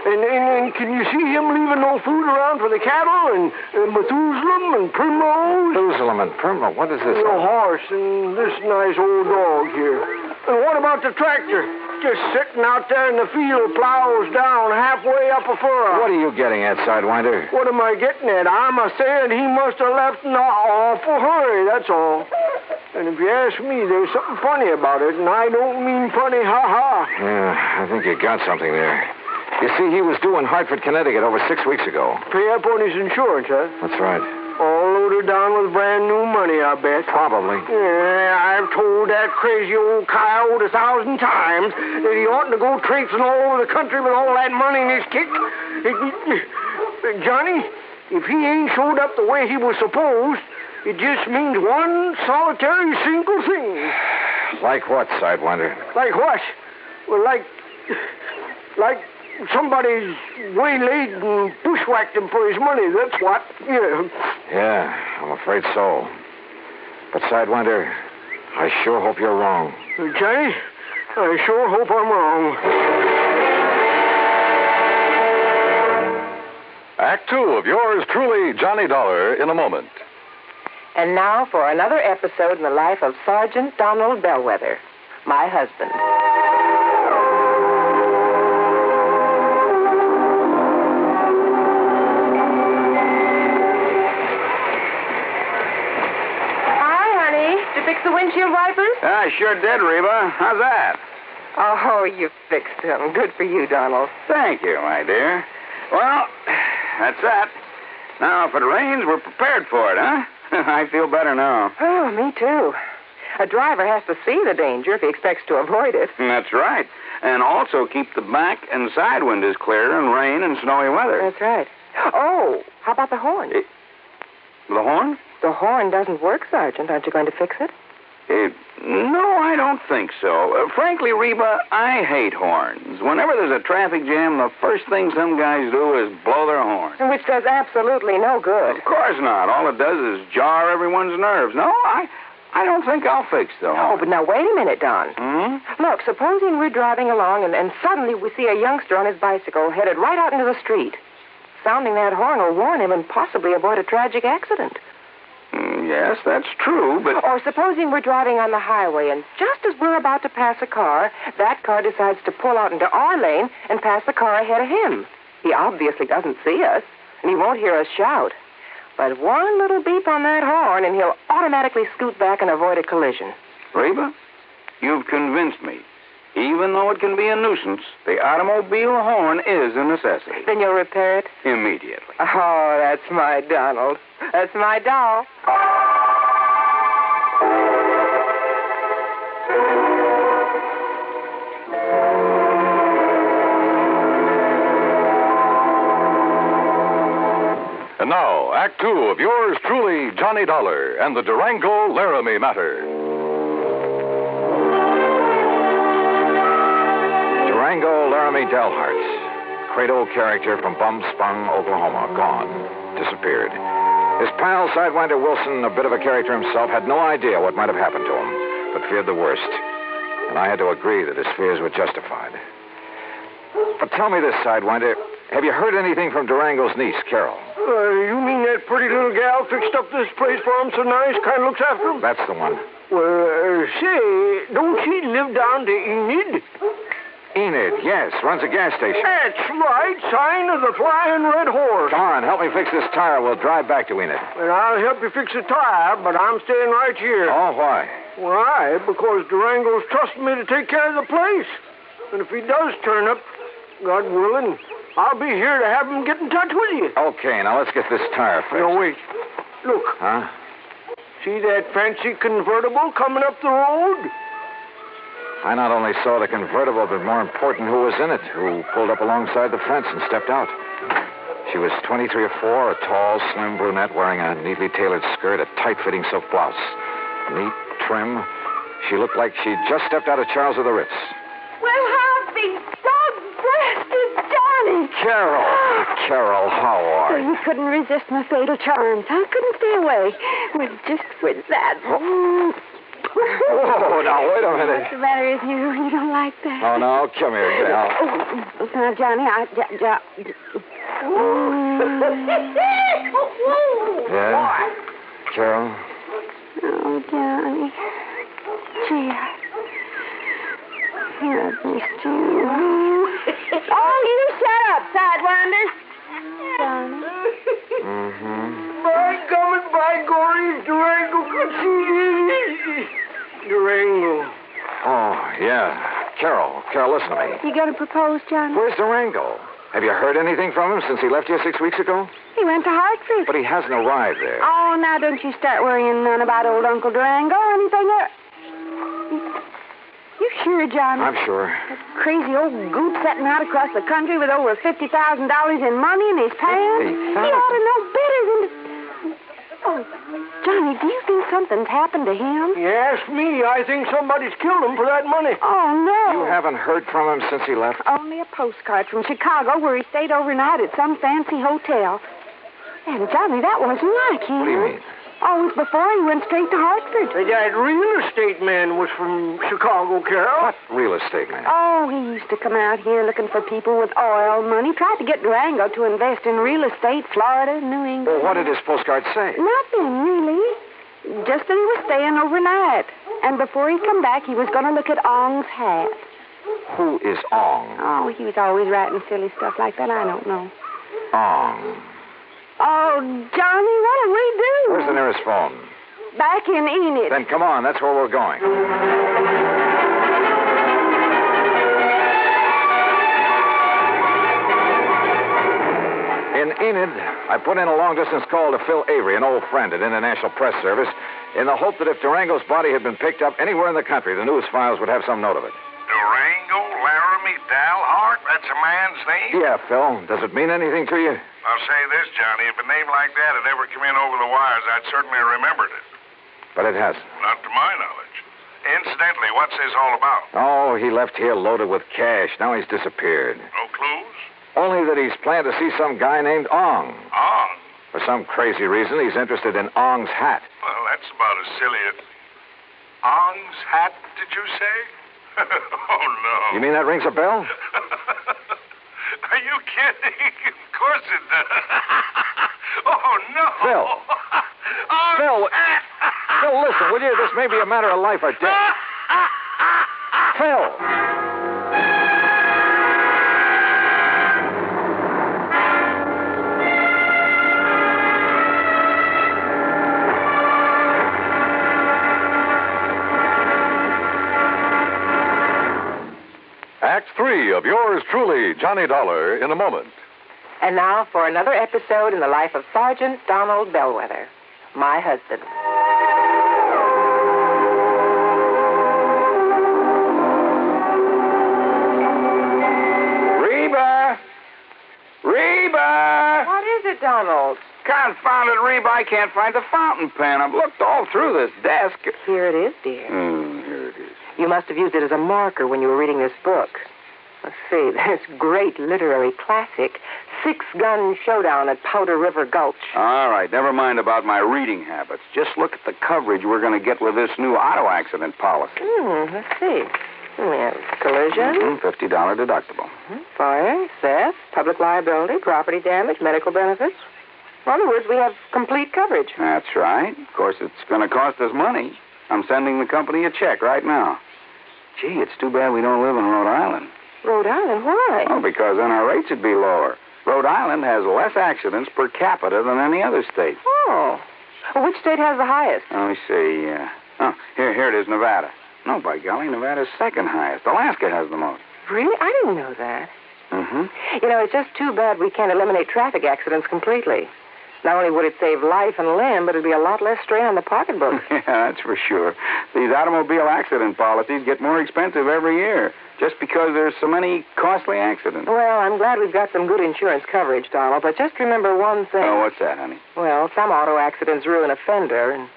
And can you see him leaving no food around for the cattle and Methuselah and Primrose? Methuselah and Primrose? What is this? The horse and this nice old dog here. And what about the tractor? Just sitting out there in the field, plows down halfway up a furrow. What are you getting at, Sidewinder? What am I getting at? I'm saying he must have left in an awful hurry, that's all. And if you ask me, there's something funny about it, and I don't mean funny, ha-ha. Yeah, I think you got something there. You see, he was due in Hartford, Connecticut over 6 weeks ago. Pay up on his insurance, huh? That's right. All loaded down with brand new money, I bet. Probably. Yeah, I've told that crazy old coyote 1,000 times that he oughtn't to go traipsing all over the country with all that money in his kick. Johnny, if he ain't showed up the way he was supposed, it just means one solitary single thing. Like what, Sidewinder? Like what? Well, like somebody's waylaid and bushwhacked him for his money, that's what. Yeah, I'm afraid so. But, Sidewinder, I sure hope you're wrong. Johnny, I sure hope I'm wrong. Act 2 of yours truly, Johnny Dollar, in a moment. And now for another episode in the life of Sergeant Donald Bellwether, my husband. Fix the windshield wipers? I sure did, Reba. How's that? Oh, you fixed them. Good for you, Donald. Thank you, my dear. Well, that's that. Now, if it rains, we're prepared for it, huh? I feel better now. Oh, me too. A driver has to see the danger if he expects to avoid it. That's right. And also keep the back and side windows clear in rain and snowy weather. That's right. Oh, how about the horn? The horn? The horn doesn't work, Sergeant. Aren't you going to fix it? No, I don't think so. Frankly, Reba, I hate horns. Whenever there's a traffic jam, the first thing some guys do is blow their horn. Which does absolutely no good. Of course not. All it does is jar everyone's nerves. No, I don't think I'll fix the horn. Oh, but now wait a minute, Don. Look, supposing we're driving along and suddenly we see a youngster on his bicycle headed right out into the street. Sounding that horn will warn him and possibly avoid a tragic accident. Yes, that's true, but... Or supposing we're driving on the highway, and just as we're about to pass a car, that car decides to pull out into our lane and pass the car ahead of him. He obviously doesn't see us, and he won't hear us shout. But one little beep on that horn, and he'll automatically scoot back and avoid a collision. Reba, you've convinced me. Even though it can be a nuisance, the automobile horn is a necessity. Then you'll repair it? Immediately. Oh, that's my Donald. That's my doll. And now, Act Two of yours truly, Johnny Dollar and the Durango Laramie Matter. Durango Laramie Delharts, Credo character from Bumspung, Oklahoma, gone, disappeared. His pal, Sidewinder Wilson, a bit of a character himself, had no idea what might have happened to him, but feared the worst. And I had to agree that his fears were justified. But tell me this, Sidewinder, have you heard anything from Durango's niece, Carol? You mean that pretty little gal fixed up this place for him so nice, kind of looks after him? That's the one. Well, say, don't she live down to Enid? Enid, yes, runs a gas station. That's right, sign of the Flying Red Horse. Come on, help me fix this tire. We'll drive back to Enid. Well, I'll help you fix the tire, but I'm staying right here. Oh, why? Why? Because Durango's trusted me to take care of the place. And if he does turn up, God willing, I'll be here to have him get in touch with you. Okay, now let's get this tire fixed. No, wait. Look. Huh? See that fancy convertible coming up the road? I not only saw the convertible, but more important, who was in it, who pulled up alongside the fence and stepped out. She was 23 or 4, a tall, slim brunette wearing a neatly tailored skirt, a tight-fitting silk blouse. Neat, trim. She looked like she'd just stepped out of Charles of the Ritz. Well, I'll be dog-blasted, Johnny. Carol, how are you? You couldn't resist my fatal charms. I couldn't stay away. Just with that. Whoa, now, wait a minute. What's the matter with you? You don't like that? Oh, no, come here, gal. Oh, now, Johnny, Yeah? Carol? Oh, Johnny. Gee, I've missed you. Oh, you shut up, Sidewinder. Johnny. Mm-hmm. By coming by Gory, Durango could see Durango. Oh, yeah. Carol, listen to me. You gonna propose, Johnny? Where's Durango? Have you heard anything from him since he left here 6 weeks ago? He went to Hartford. But he hasn't arrived there. Oh, now don't you start worrying none about old Uncle Durango or anything. You sure, Johnny? I'm sure. That crazy old goot setting out across the country with over $50,000 in money in his pants. He ought to know better than to... Oh, Johnny, do you think something's happened to him? You ask me, I think somebody's killed him for that money. Oh, no. You haven't heard from him since he left? Only a postcard from Chicago where he stayed overnight at some fancy hotel. And, Johnny, that wasn't like him. What do you mean? Oh, it was before he went straight to Hartford. That real estate man was from Chicago, Carol. What real estate man? Oh, he used to come out here looking for people with oil money. Tried to get Durango to invest in real estate, Florida, New England. Well, what did his postcard say? Nothing, really. Just that he was staying overnight. And before he'd come back, he was going to look at Ong's hat. Who is Ong? Oh, he was always writing silly stuff like that. I don't know. Ong. Oh, Johnny, what'll we do? Where's the nearest phone? Back in Enid. Then come on, that's where we're going. In Enid, I put in a long-distance call to Phil Avery, an old friend at International Press Service, in the hope that if Durango's body had been picked up anywhere in the country, the news files would have some note of it. Durango Laramie Dalhart? That's a man's name? Yeah, Phil. Does it mean anything to you? I'll say this, Johnny. If a name like that had ever come in over the wires, I'd certainly remembered it. But it hasn't. Not to my knowledge. Incidentally, what's this all about? Oh, he left here loaded with cash. Now he's disappeared. No clues? Only that he's planned to see some guy named Ong. Ong? For some crazy reason, he's interested in Ong's hat. Well, that's about as silly as... Ong's hat, did you say? Oh, no. You mean that rings a bell? Are you kidding? Of course it does. Oh, no. Phil. Phil, listen, will you? This may be a matter of life or death. Phil. of yours truly, Johnny Dollar, in a moment. And now for another episode in the life of Sergeant Donald Bellwether, my husband. Reba! What is it, Donald? Confounded Reba, I can't find the fountain pen. I've looked all through this desk. Here it is, dear. Here it is. You must have used it as a marker when you were reading this book. Let's see, this great literary classic, Six-Gun Showdown at Powder River Gulch. All right, never mind about my reading habits. Just look at the coverage we're going to get with this new auto accident policy. Let's see. We have collision. $50 deductible. Fire, theft, public liability, property damage, medical benefits. In other words, we have complete coverage. That's right. Of course, it's going to cost us money. I'm sending the company a check right now. Gee, it's too bad we don't live in Rhode Island. Rhode Island? Why? Oh, because then our rates would be lower. Rhode Island has less accidents per capita than any other state. Oh. Well, which state has the highest? Let me see. Here it is, Nevada. No, by golly, Nevada's second highest. Alaska has the most. Really? I didn't know that. Mm-hmm. You know, it's just too bad we can't eliminate traffic accidents completely. Not only would it save life and limb, but it'd be a lot less strain on the pocketbook. Yeah, that's for sure. These automobile accident policies get more expensive every year just because there's so many costly accidents. Well, I'm glad we've got some good insurance coverage, Donald, but just remember one thing. Oh, what's that, honey? Well, some auto accidents ruin a fender, and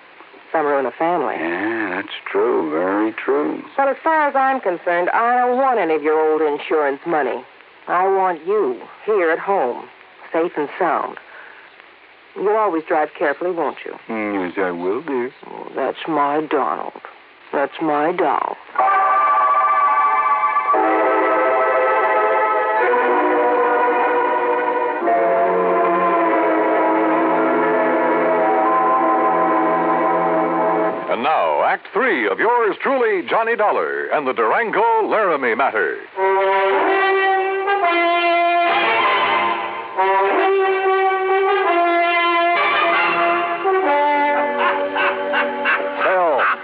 some ruin a family. Yeah, that's true. Very true. But as far as I'm concerned, I don't want any of your old insurance money. I want you here at home, safe and sound. You'll always drive carefully, won't you? Yes, I will, dear. Oh, that's my Donald. That's my doll. And now, Act 3 of yours truly, Johnny Dollar, and the Durango Laramie Matter.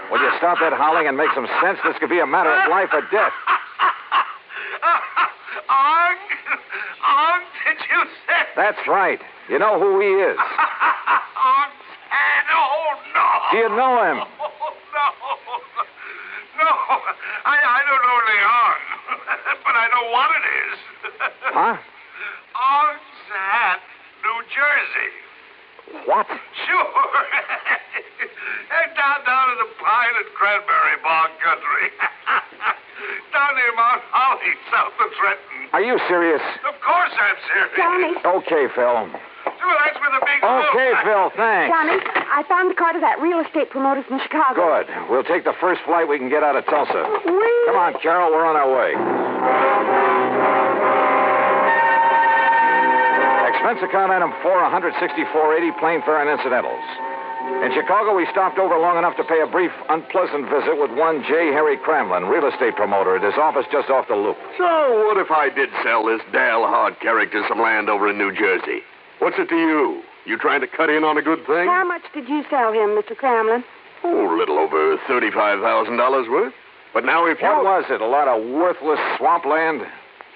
Will you stop that howling and make some sense? This could be a matter of life or death. Ong, did you say? That's right. You know who he is. Ong, oh, no. Do you know him? No, I don't know Leon, but I know what it is. Huh? Ong's Hat, New Jersey. What? Sure. Down in the pine and cranberry bog country. Down near Mount Holly, south of Trenton. Are you serious? Of course I'm serious. Johnny. Okay, Phil. Sure, that's where the big Okay, Phil, thanks. Johnny, I found the card of that real estate promoter from Chicago. Good. We'll take the first flight we can get out of Tulsa. Come on, Carol, we're on our way. Expense account item 4, $164.80, plane fare and incidentals. In Chicago, we stopped over long enough to pay a brief, unpleasant visit with one J. Harry Cramlin, real estate promoter, at his office just off the loop. So, what if I did sell this Dale Hard character some land over in New Jersey? What's it to you? You trying to cut in on a good thing? How much did you sell him, Mr. Cramlin? Oh, a little over $35,000 worth. But now if you... What was it, a lot of worthless swampland?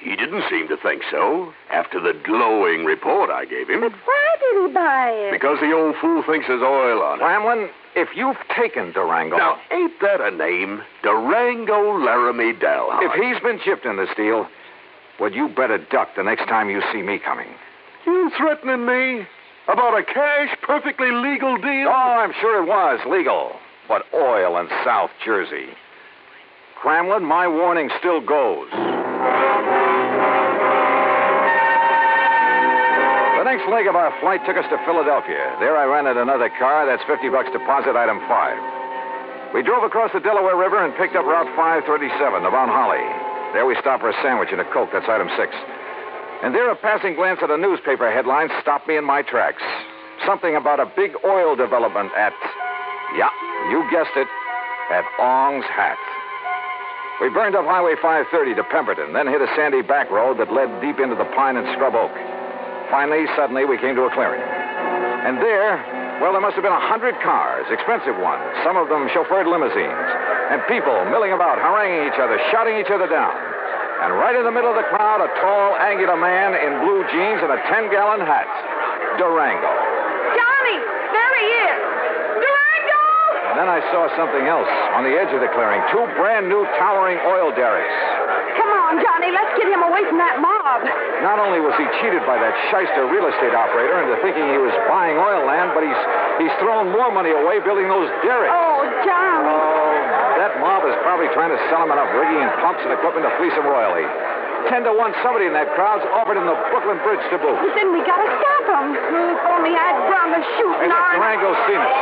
He didn't seem to think so, after the glowing report I gave him. But why did he buy it? Because the old fool thinks there's oil on it. Cramlin, if you've taken Durango... Now, ain't that a name? Durango Laramie Dalhart. If he's been chipped in this deal, well, you better duck the next time you see me coming. You threatening me? About a cash, perfectly legal deal? Oh, I'm sure it was legal. But oil in South Jersey. Cramlin, my warning still goes. The next leg of our flight took us to Philadelphia. There I rented another car. That's $50 deposit, item 5. We drove across the Delaware River and picked up Route 537 to Mount Holly. There we stopped for a sandwich and a Coke. That's item 6. And there a passing glance at a newspaper headline stopped me in my tracks. Something about a big oil development at, yeah, you guessed it, at Ong's Hat. We burned up Highway 530 to Pemberton, then hit a sandy back road that led deep into the pine and scrub oak. Finally, suddenly, we came to a clearing. And there, well, there must have been 100 cars, expensive ones, some of them chauffeured limousines, and people milling about, haranguing each other, shouting each other down. And right in the middle of the crowd, a tall, angular man in blue jeans and a 10-gallon hat. Durango. Johnny, there he is. Durango! And then I saw something else on the edge of the clearing. 2 brand-new towering oil derricks. Come on, Johnny, let's get him away from that mob. Not only was he cheated by that shyster real estate operator into thinking he was buying oil land, but he's thrown more money away building those derricks. Oh, Johnny. That mob is probably trying to sell him enough rigging and pumps and equipment to fleece him royally. 10 to 1, somebody in that crowd's offered him the Brooklyn Bridge to boot. But then we gotta stop him. If only I'd run the shooting Hey, iron. Durango's seen us.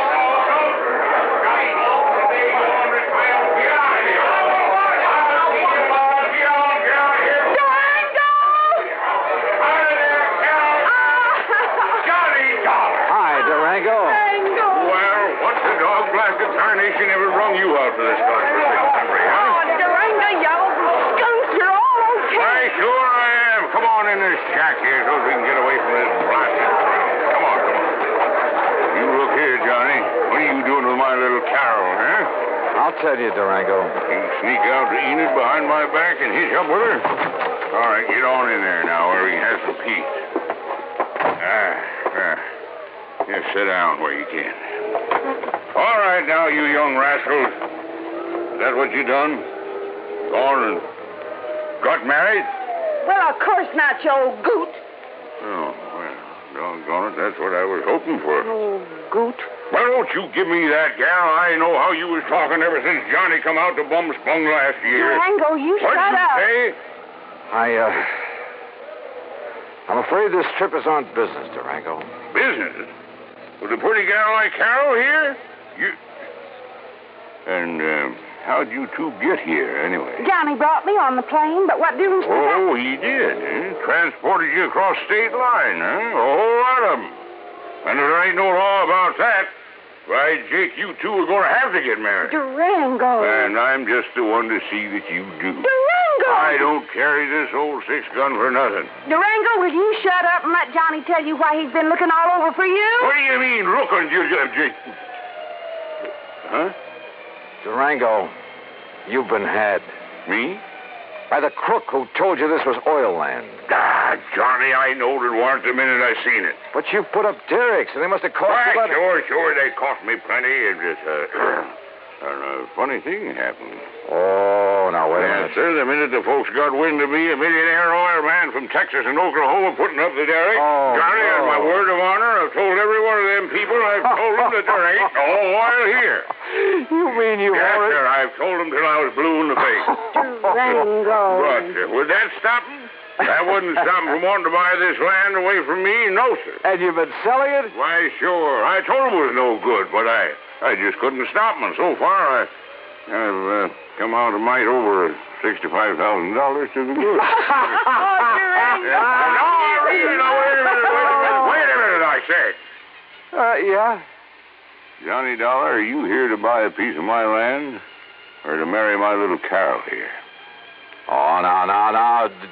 Never rung you out for this godforsaken country, huh? Oh, Durango, you old skunk, you're all okay. Why, sure I am. Come on in this shack here so we can get away from this blasted crowd. Come on. You look here, Johnny. What are you doing with my little Carol, huh? I'll tell you, Durango. You sneak out to Enid behind my back and hitch up with her? All right, get on in there now where we can have some peace. Just sit down where you can. All right, now, you young rascals. Is that what you done? Gone and got married? Well, of course not, you old goot. Oh, well, doggone it, that's what I was hoping for. Oh, goot. Well, don't you give me that, gal. I know how you was talking ever since Johnny come out to Bum Spung last year. Durango, you What'd shut you up. say? I'm afraid this trip is on business, Durango. Business? With a pretty gal like Carol here? And how'd you two get here, anyway? Johnny brought me on the plane, but what difference does that... Oh, he did, eh? Transported you across state line, huh? A whole lot of them. And there ain't no law about that. Why, Jake, you two are going to have to get married. Durango. And I'm just the one to see that you do. Durango! I don't carry this old 6-gun for nothing. Durango, will you shut up and let Johnny tell you why he's been looking all over for you? What do you mean, looking, Jake? Huh? Durango, you've been had. Me? By the crook who told you this was oil land. Johnny, I knowed it weren't the minute I seen it. But you put up derricks, and they must have cost you... Sure, they cost me plenty. It just, a funny thing happened. Oh, now, wait a minute. Sir, the minute the folks got wind of me, a millionaire oil man from Texas and Oklahoma putting up the derrick, Johnny, on my word of honor, I've told every one of them people, I've told them that there ain't no oil here. You mean you yes, already... sir, I've told them till I was blue in the face. Durango. But would that stop them? That wouldn't stop them from wanting to buy this land away from me, no, sir. And you've been selling it? Why, sure. I told them it was no good, but I just couldn't stop them. And so far, I've come out a mite over $65,000 to the good. Durango. Wait a minute, I say. Yeah? Johnny Dollar, are you here to buy a piece of my land or to marry my little Carol here? Oh, no.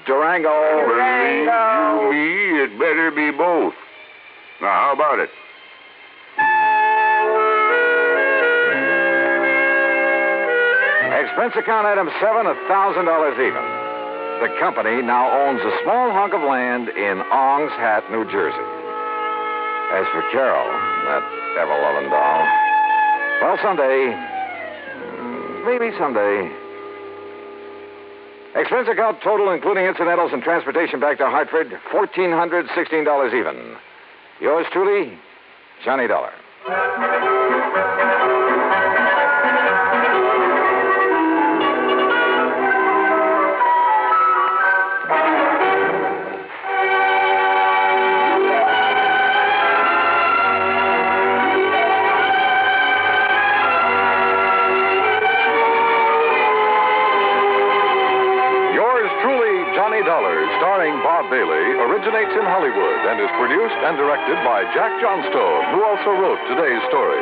Durango. Believe you me, it better be both. Now, how about it? Expense account item 7, $1,000 even. The company now owns a small hunk of land in Ong's Hat, New Jersey. As for Carol, that ever-loving doll, well, someday, maybe someday. Expense account total, including incidentals and transportation back to Hartford, $1,416 even. Yours truly, Johnny Dollar. Starring Bob Bailey, originates in Hollywood and is produced and directed by Jack Johnstone, who also wrote today's story.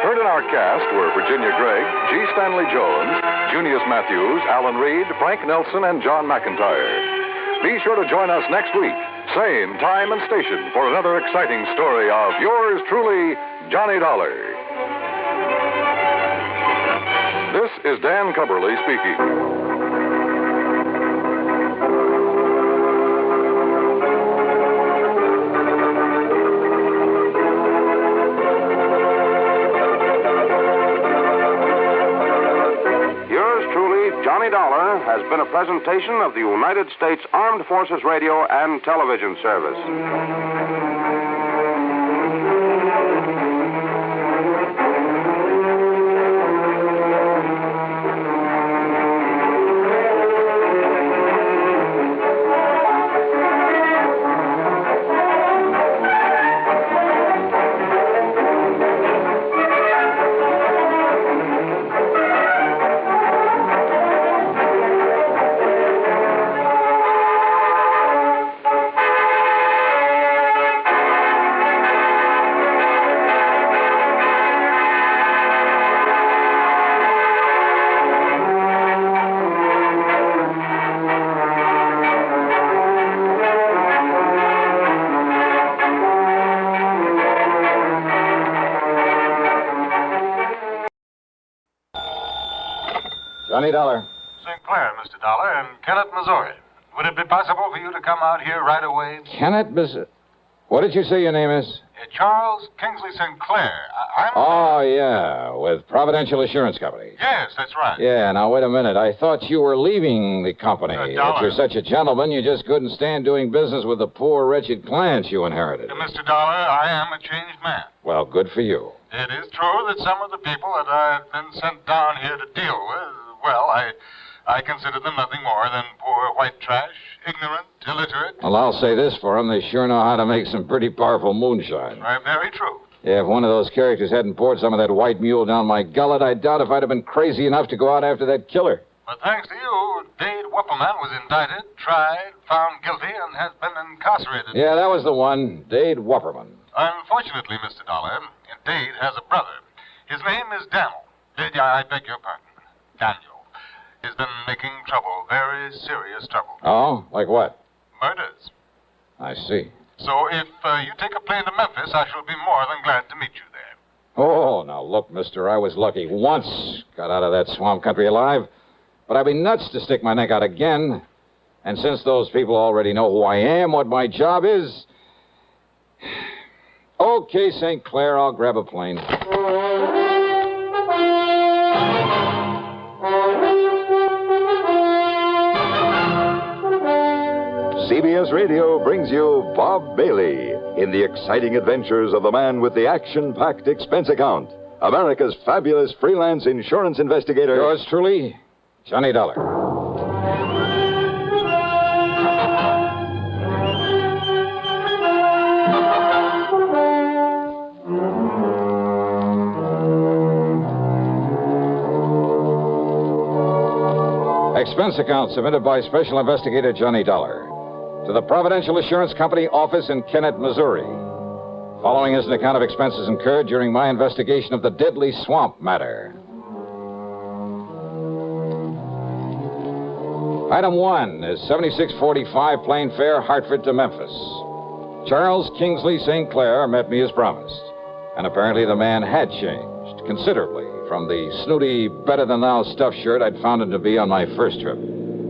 Heard in our cast were Virginia Gregg, G. Stanley Jones, Junius Matthews, Alan Reed, Frank Nelson, and John McIntyre. Be sure to join us next week, same time and station, for another exciting story of yours truly, Johnny Dollar. This is Dan Cumberly speaking. Johnny Dollar has been a presentation of the United States Armed Forces Radio and Television Service. Johnny Dollar. St. Clair, Mr. Dollar, in Kennett, Missouri. Would it be possible for you to come out here right away? Kennett, What did you say your name is? Charles Kingsley St. Clair. I'm... Oh, yeah, with Providential Assurance Company. Yes, that's right. Yeah, now, wait a minute. I thought you were leaving the company. If you're such a gentleman, you just couldn't stand doing business with the poor, wretched clients you inherited. Mr. Dollar, I am a changed man. Well, good for you. It is true that some of the people that I've been sent down here to deal with, well, I consider them nothing more than poor white trash, ignorant, illiterate. Well, I'll say this for them. They sure know how to make some pretty powerful moonshine. Very true. Yeah, if one of those characters hadn't poured some of that white mule down my gullet, I doubt if I'd have been crazy enough to go out after that killer. But thanks to you, Dade Wupperman was indicted, tried, found guilty, and has been incarcerated. Yeah, that was the one, Dade Wupperman. Unfortunately, Mr. Dollar, Dade has a brother. His name is Daniel. I beg your pardon. Daniel. He's been making trouble, very serious trouble. Oh? Like what? Murders. I see. So if you take a plane to Memphis, I shall be more than glad to meet you there. Oh, now look, mister, I was lucky once. Got out of that swamp country alive. But I'd be nuts to stick my neck out again. And since those people already know who I am, what my job is... Okay, St. Clair, I'll grab a plane. CBS Radio brings you Bob Bailey in the exciting adventures of the man with the action-packed expense account, America's fabulous freelance insurance investigator. Yours truly, Johnny Dollar. Expense account submitted by Special Investigator Johnny Dollar to the Providential Assurance Company office in Kennett, Missouri. Following is an account of expenses incurred during my investigation of the deadly swamp matter. Item 1 is 7645 plane fare Hartford to Memphis. Charles Kingsley St. Clair met me as promised. And apparently the man had changed considerably from the snooty, better-than-thou stuffed shirt I'd found him to be on my first trip.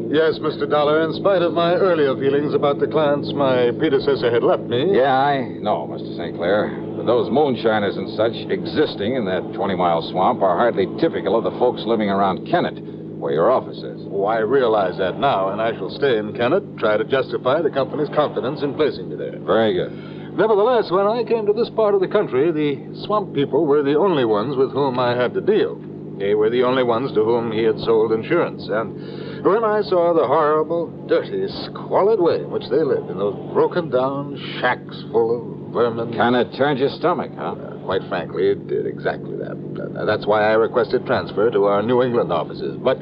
Yes, Mr. Dollar, in spite of my earlier feelings about the clients my predecessor had left me. Yeah, I know, Mr. St. Clair. But those moonshiners and such existing in that 20-mile swamp are hardly typical of the folks living around Kennett, where your office is. Oh, I realize that now, and I shall stay in Kennett, try to justify the company's confidence in placing me there. Very good. Nevertheless, when I came to this part of the country, the swamp people were the only ones with whom I had to deal. They were the only ones to whom he had sold insurance. And when I saw the horrible, dirty, squalid way in which they lived, in those broken-down shacks full of vermin... Kind of turned your stomach, huh? Quite frankly, it did exactly that. That's why I requested transfer to our New England offices. But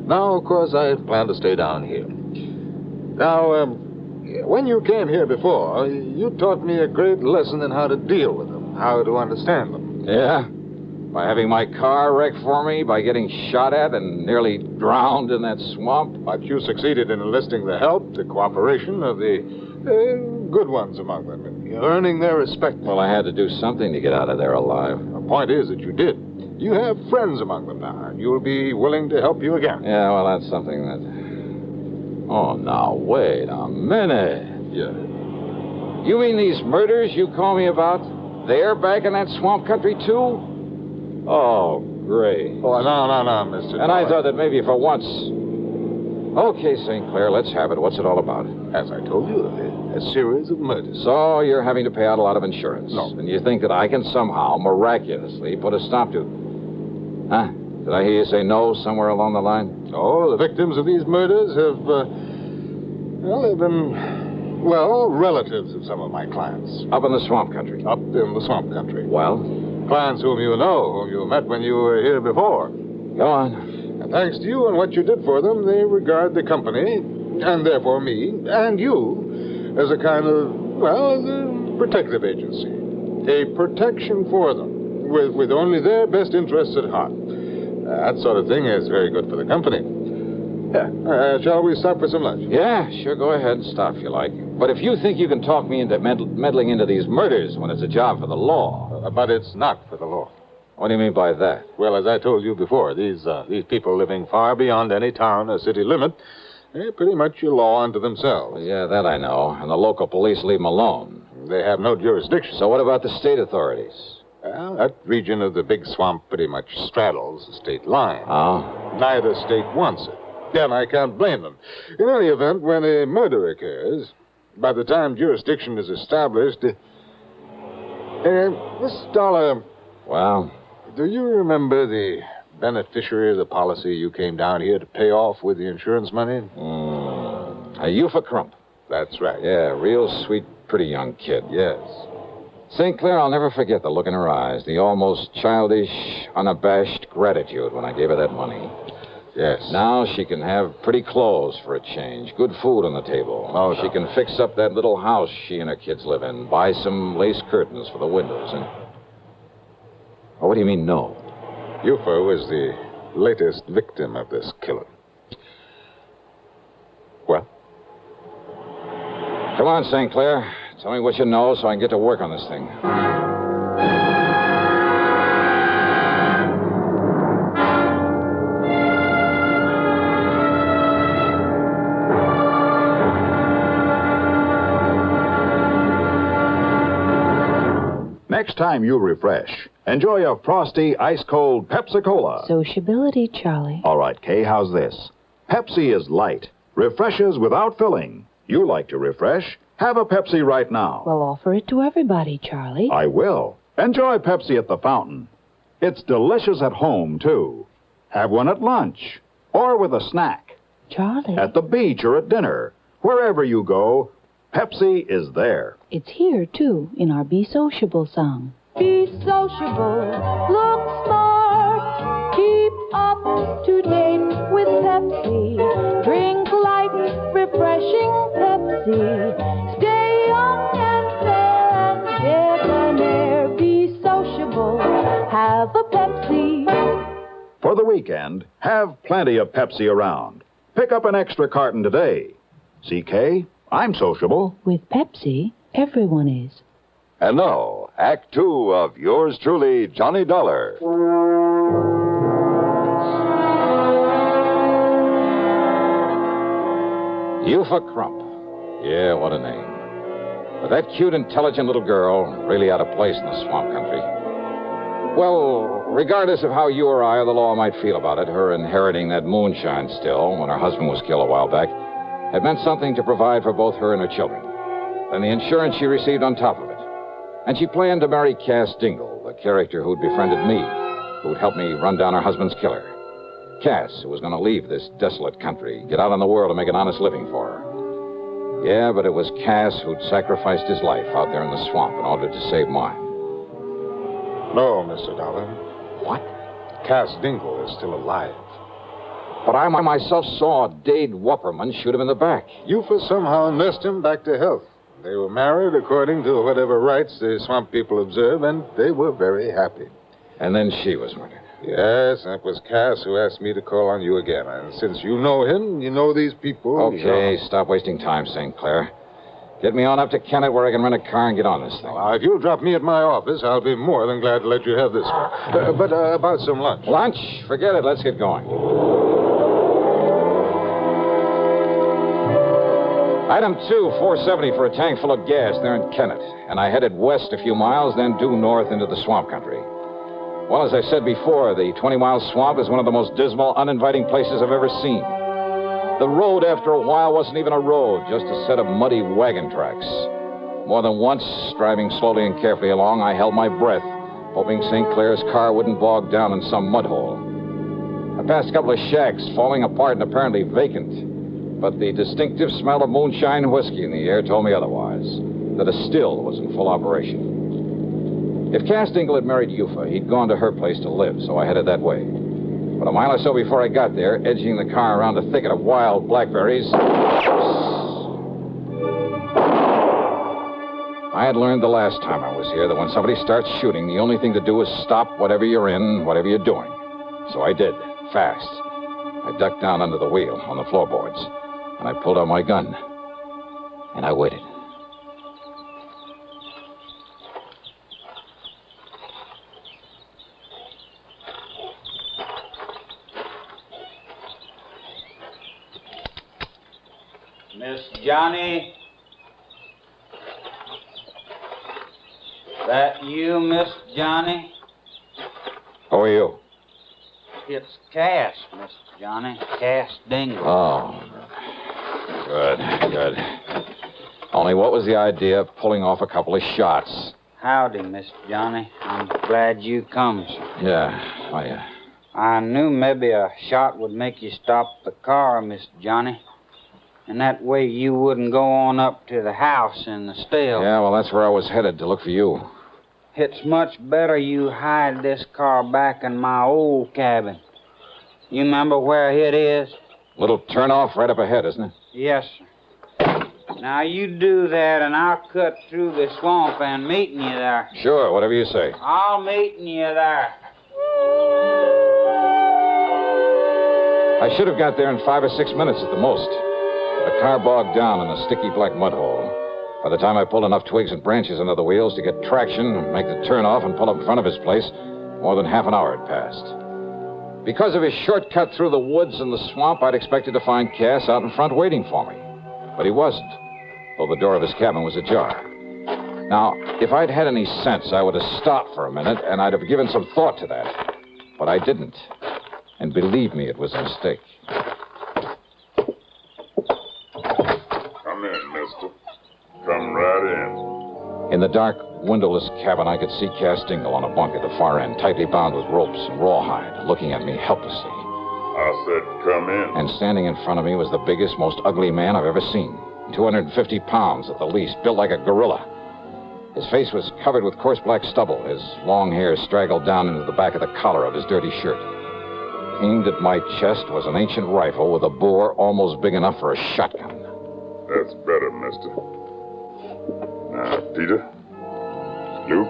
now, of course, I plan to stay down here. Now, when you came here before, you taught me a great lesson in how to deal with them, how to understand them. Yeah? By having my car wrecked for me, by getting shot at and nearly drowned in that swamp. But you succeeded in enlisting the help, the cooperation of the good ones among them, and earning their respect. Well, I had to do something to get out of there alive. The point is that you did. You have friends among them now, and you'll be willing to help you again. Yeah, well, that's something that... Oh, now, wait a minute. Yeah. You mean these murders you call me about, they're back in that swamp country, too? Oh, great. Oh, no, Mr. And I thought that maybe for once Okay, St. Clair, let's have it. What's it all about? As I told you, a series of murders. So you're having to pay out a lot of insurance. No. And you think that I can somehow, miraculously, put a stop to... Huh? Did I hear you say no somewhere along the line? No, the victims of these murders have, they've been, relatives of some of my clients. Up in the swamp country? Up in the swamp country. Well? Clients whom you know, whom you met when you were here before. Go on. And thanks to you and what you did for them, they regard the company, and therefore me, and you, as a kind of, as a protective agency. A protection for them, with only their best interests at heart. That sort of thing is very good for the company. Yeah. Shall we stop for some lunch? Yeah, sure, go ahead. Stop if you like. But if you think you can talk me into meddling into these murders when it's a job for the law... But it's not for the law. What do you mean by that? Well, as I told you before, these people living far beyond any town or city limit, they're pretty much a law unto themselves. Yeah, that I know. And the local police leave them alone. They have no jurisdiction. So what about the state authorities? Well, that region of the big swamp pretty much straddles the state line. Oh? Neither state wants it. And I can't blame them. In any event, when a murder occurs, by the time jurisdiction is established... Miss Dollar... Well? Do you remember the beneficiary of the policy you came down here to pay off with the insurance money? A Eupha Crump. That's right. Yeah, real sweet, pretty young kid. Yes. St. Clair, I'll never forget the look in her eyes, the almost childish, unabashed gratitude when I gave her that money. Yes. Now she can have pretty clothes for a change, good food on the table. Oh, she can fix up that little house she and her kids live in, buy some lace curtains for the windows, and... Oh, what do you mean, no? Eupha was the latest victim of this killing. Well? Come on, St. Clair. Tell me what you know so I can get to work on this thing. Next time you refresh, enjoy a frosty, ice-cold Pepsi-Cola. Sociability, Charlie. All right, Kay, how's this? Pepsi is light, refreshes without filling. You like to refresh? Have a Pepsi right now. Well, offer it to everybody, Charlie. I will. Enjoy Pepsi at the fountain. It's delicious at home, too. Have one at lunch or with a snack. Charlie. At the beach or at dinner. Wherever you go, Pepsi is there. It's here, too, in our Be Sociable song. Be sociable, look smart, keep up to date with Pepsi. Drink light, refreshing Pepsi. Stay young and fair and debonair. Be sociable, have a Pepsi. For the weekend, have plenty of Pepsi around. Pick up an extra carton today. CK, I'm sociable. With Pepsi, everyone is. And now, Act 2 of yours truly, Johnny Dollar. Eupha Crump. Yeah, what a name. But that cute, intelligent little girl, really out of place in the swamp country. Well, regardless of how you or I or the law might feel about it, her inheriting that moonshine still, when her husband was killed a while back, had meant something to provide for both her and her children. And the insurance she received on top of it. And she planned to marry Cass Dingle, the character who'd befriended me, who'd helped me run down her husband's killer. Cass, who was going to leave this desolate country, get out in the world and make an honest living for her. Yeah, but it was Cass who'd sacrificed his life out there in the swamp in order to save mine. No, Mr. Dollar. What? Cass Dingle is still alive. But I myself saw Dade Wupperman shoot him in the back. Eupha somehow nursed him back to health. They were married according to whatever rites the swamp people observe, and they were very happy. And then she was murdered. Yes, that was Cass who asked me to call on you again. And since you know him, you know these people... Okay, stop wasting time, St. Clair. Get me on up to Kennett where I can rent a car and get on this thing. Now, if you'll drop me at my office, I'll be more than glad to let you have this one. But about some lunch. Lunch? Forget it. Let's get going. Item 2, $4.70 for a tank full of gas there in Kennett. And I headed west a few miles, then due north into the swamp country. Well, as I said before, the 20-mile swamp is one of the most dismal, uninviting places I've ever seen. The road, after a while, wasn't even a road, just a set of muddy wagon tracks. More than once, driving slowly and carefully along, I held my breath, hoping St. Clair's car wouldn't bog down in some mud hole. I passed a couple of shacks, falling apart and apparently vacant. But the distinctive smell of moonshine whiskey in the air told me otherwise, that a still was in full operation. If Cass Dingle had married Eufa, he'd gone to her place to live, so I headed that way. But a mile or so before I got there, edging the car around a thicket of wild blackberries, I had learned the last time I was here that when somebody starts shooting, the only thing to do is stop whatever you're in, whatever you're doing. So I did, fast. I ducked down under the wheel on the floorboards, and I pulled out my gun. And I waited. Miss Johnny? That you, Miss Johnny? Who are you? It's Cass, Miss Johnny. Cass Dingle. Oh, good. Only what was the idea of pulling off a couple of shots? Howdy, Miss Johnny. I'm glad you come, sir. Yeah. I knew maybe a shot would make you stop the car, Miss Johnny. And that way you wouldn't go on up to the house in the still. Yeah, well, that's where I was headed to look for you. It's much better you hide this car back in my old cabin. You remember where it is? Little turnoff right up ahead, isn't it? Yes, sir. Now you do that and I'll cut through the swamp and meet you there. Sure, whatever you say. I'll meet you there. I should have got there in 5 or 6 minutes at the most. The car bogged down in a sticky black mud hole. By the time I pulled enough twigs and branches under the wheels to get traction, make the turnoff, and pull up in front of his place, more than half an hour had passed. Because of his shortcut through the woods and the swamp, I'd expected to find Cass out in front waiting for me. But he wasn't, though the door of his cabin was ajar. Now, if I'd had any sense, I would have stopped for a minute, and I'd have given some thought to that. But I didn't. And believe me, it was a mistake. Come in, mister. Come right in. In the dark, windowless cabin, I could see Cass Dingle on a bunk at the far end, tightly bound with ropes and rawhide, looking at me helplessly. I said come in. And standing in front of me was the biggest, most ugly man I've ever seen. 250 pounds at the least, built like a gorilla. His face was covered with coarse black stubble. His long hair straggled down into the back of the collar of his dirty shirt. Aimed at my chest was an ancient rifle with a bore almost big enough for a shotgun. That's better, mister. Now, Peter, Luke,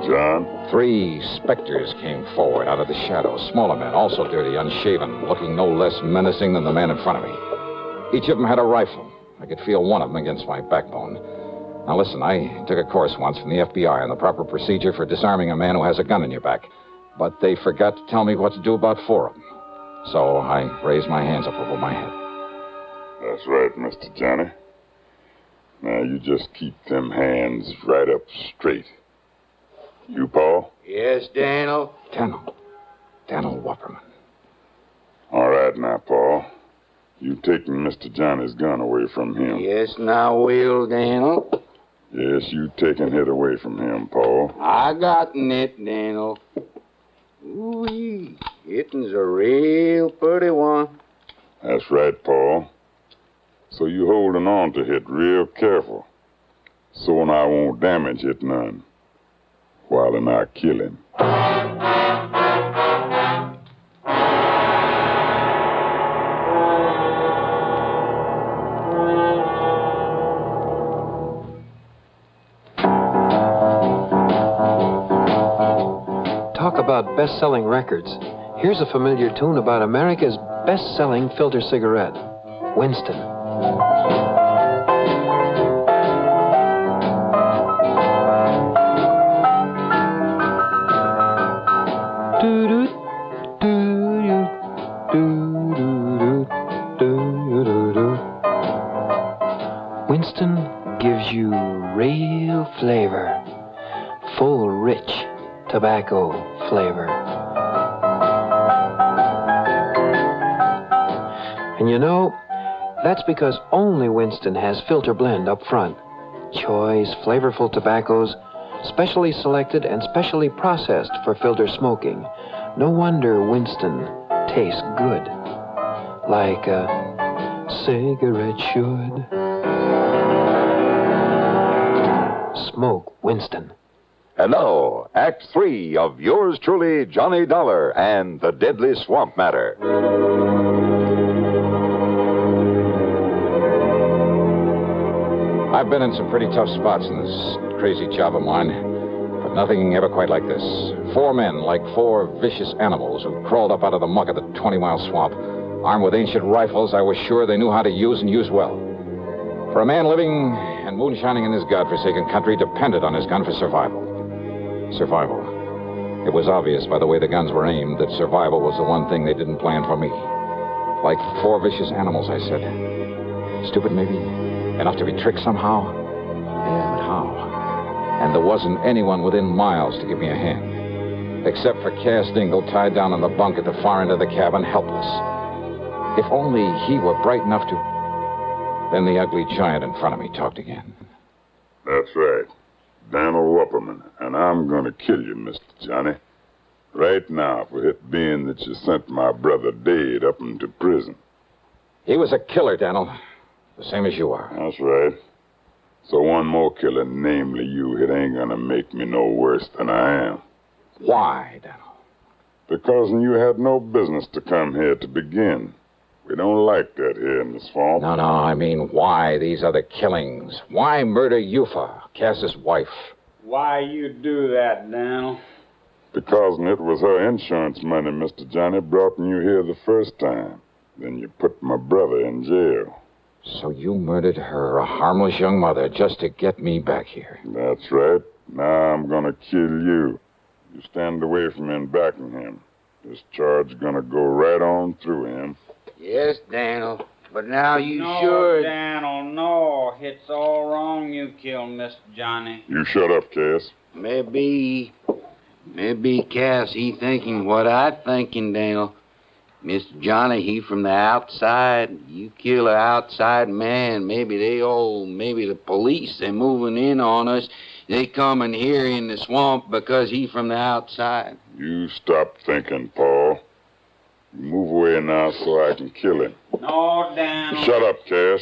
John. 3 specters came forward out of the shadows. Smaller men, also dirty, unshaven, looking no less menacing than the man in front of me. Each of them had a rifle. I could feel one of them against my backbone. Now, listen, I took a course once from the FBI on the proper procedure for disarming a man who has a gun in your back. But they forgot to tell me what to do about 4 of them. So I raised my hands up over my head. That's right, Mr. Johnny. Now, you just keep them hands right up straight. You, Paul? Yes, Daniel? Daniel Wupperman. All right, now, Paul. You taking Mr. Johnny's gun away from him. Yes, now will, Daniel. Yes, you taking it away from him, Paul. I got it, Daniel. Ooh-wee. It'n's a real pretty one. That's right, Paul. So you holding on to it real careful. So I won't damage it none. While I kill him. Talk about best-selling records. Here's a familiar tune about America's best-selling filter cigarette, Winston. Winston gives you real flavor, full, rich tobacco flavor. And you know, that's because only Winston has filter blend up front. Choice, flavorful tobaccos, specially selected and specially processed for filter smoking. No wonder Winston tastes good. Like a cigarette should. Smoke Winston. And now, Act 3 of yours truly, Johnny Dollar and the Deadly Swamp Matter. I've been in some pretty tough spots in this crazy job of mine, but nothing ever quite like this. 4 men, like 4 vicious animals who crawled up out of the muck of the 20-mile swamp. Armed with ancient rifles I was sure they knew how to use and use well. For a man living and moonshining in this godforsaken country depended on his gun for survival. Survival. It was obvious by the way the guns were aimed that survival was the one thing they didn't plan for me. Like 4 vicious animals, I said. Stupid, maybe? Enough to be tricked somehow? Yeah, but how? And there wasn't anyone within miles to give me a hand. Except for Cass Dingle, tied down on the bunk at the far end of the cabin, helpless. If only he were bright enough to... Then the ugly giant in front of me talked again. That's right. Daniel Wupperman, and I'm going to kill you, Mr. Johnny. Right now, for it being that you sent my brother Dade up into prison. He was a killer, Daniel. The same as you are. That's right. So one more killer, namely you, it ain't going to make me no worse than I am. Why, Daniel? Because you had no business to come here to begin. We don't like that here in the swamp. No, I mean, why these other killings? Why murder Yufa, Cass's wife? Why you do that, Daniel? Because it was her insurance money, Mr. Johnny, brought you here the first time. Then you put my brother in jail. So you murdered her, a harmless young mother, just to get me back here. That's right. Now I'm going to kill you. You stand away from him backing him. This charge going to go right on through him. Yes, Daniel. But now you should... No, Daniel, no. It's all wrong you killed Mr. Johnny. You shut up, Cass. Maybe Cass, he thinking what I thinking, Daniel. Mr. Johnny, he from the outside. You kill an outside man. Maybe the police, they moving in on us. They coming here in the swamp because he from the outside. You stop thinking, Paul. Move away now so I can kill him. No, Daniel. Shut up, Cass.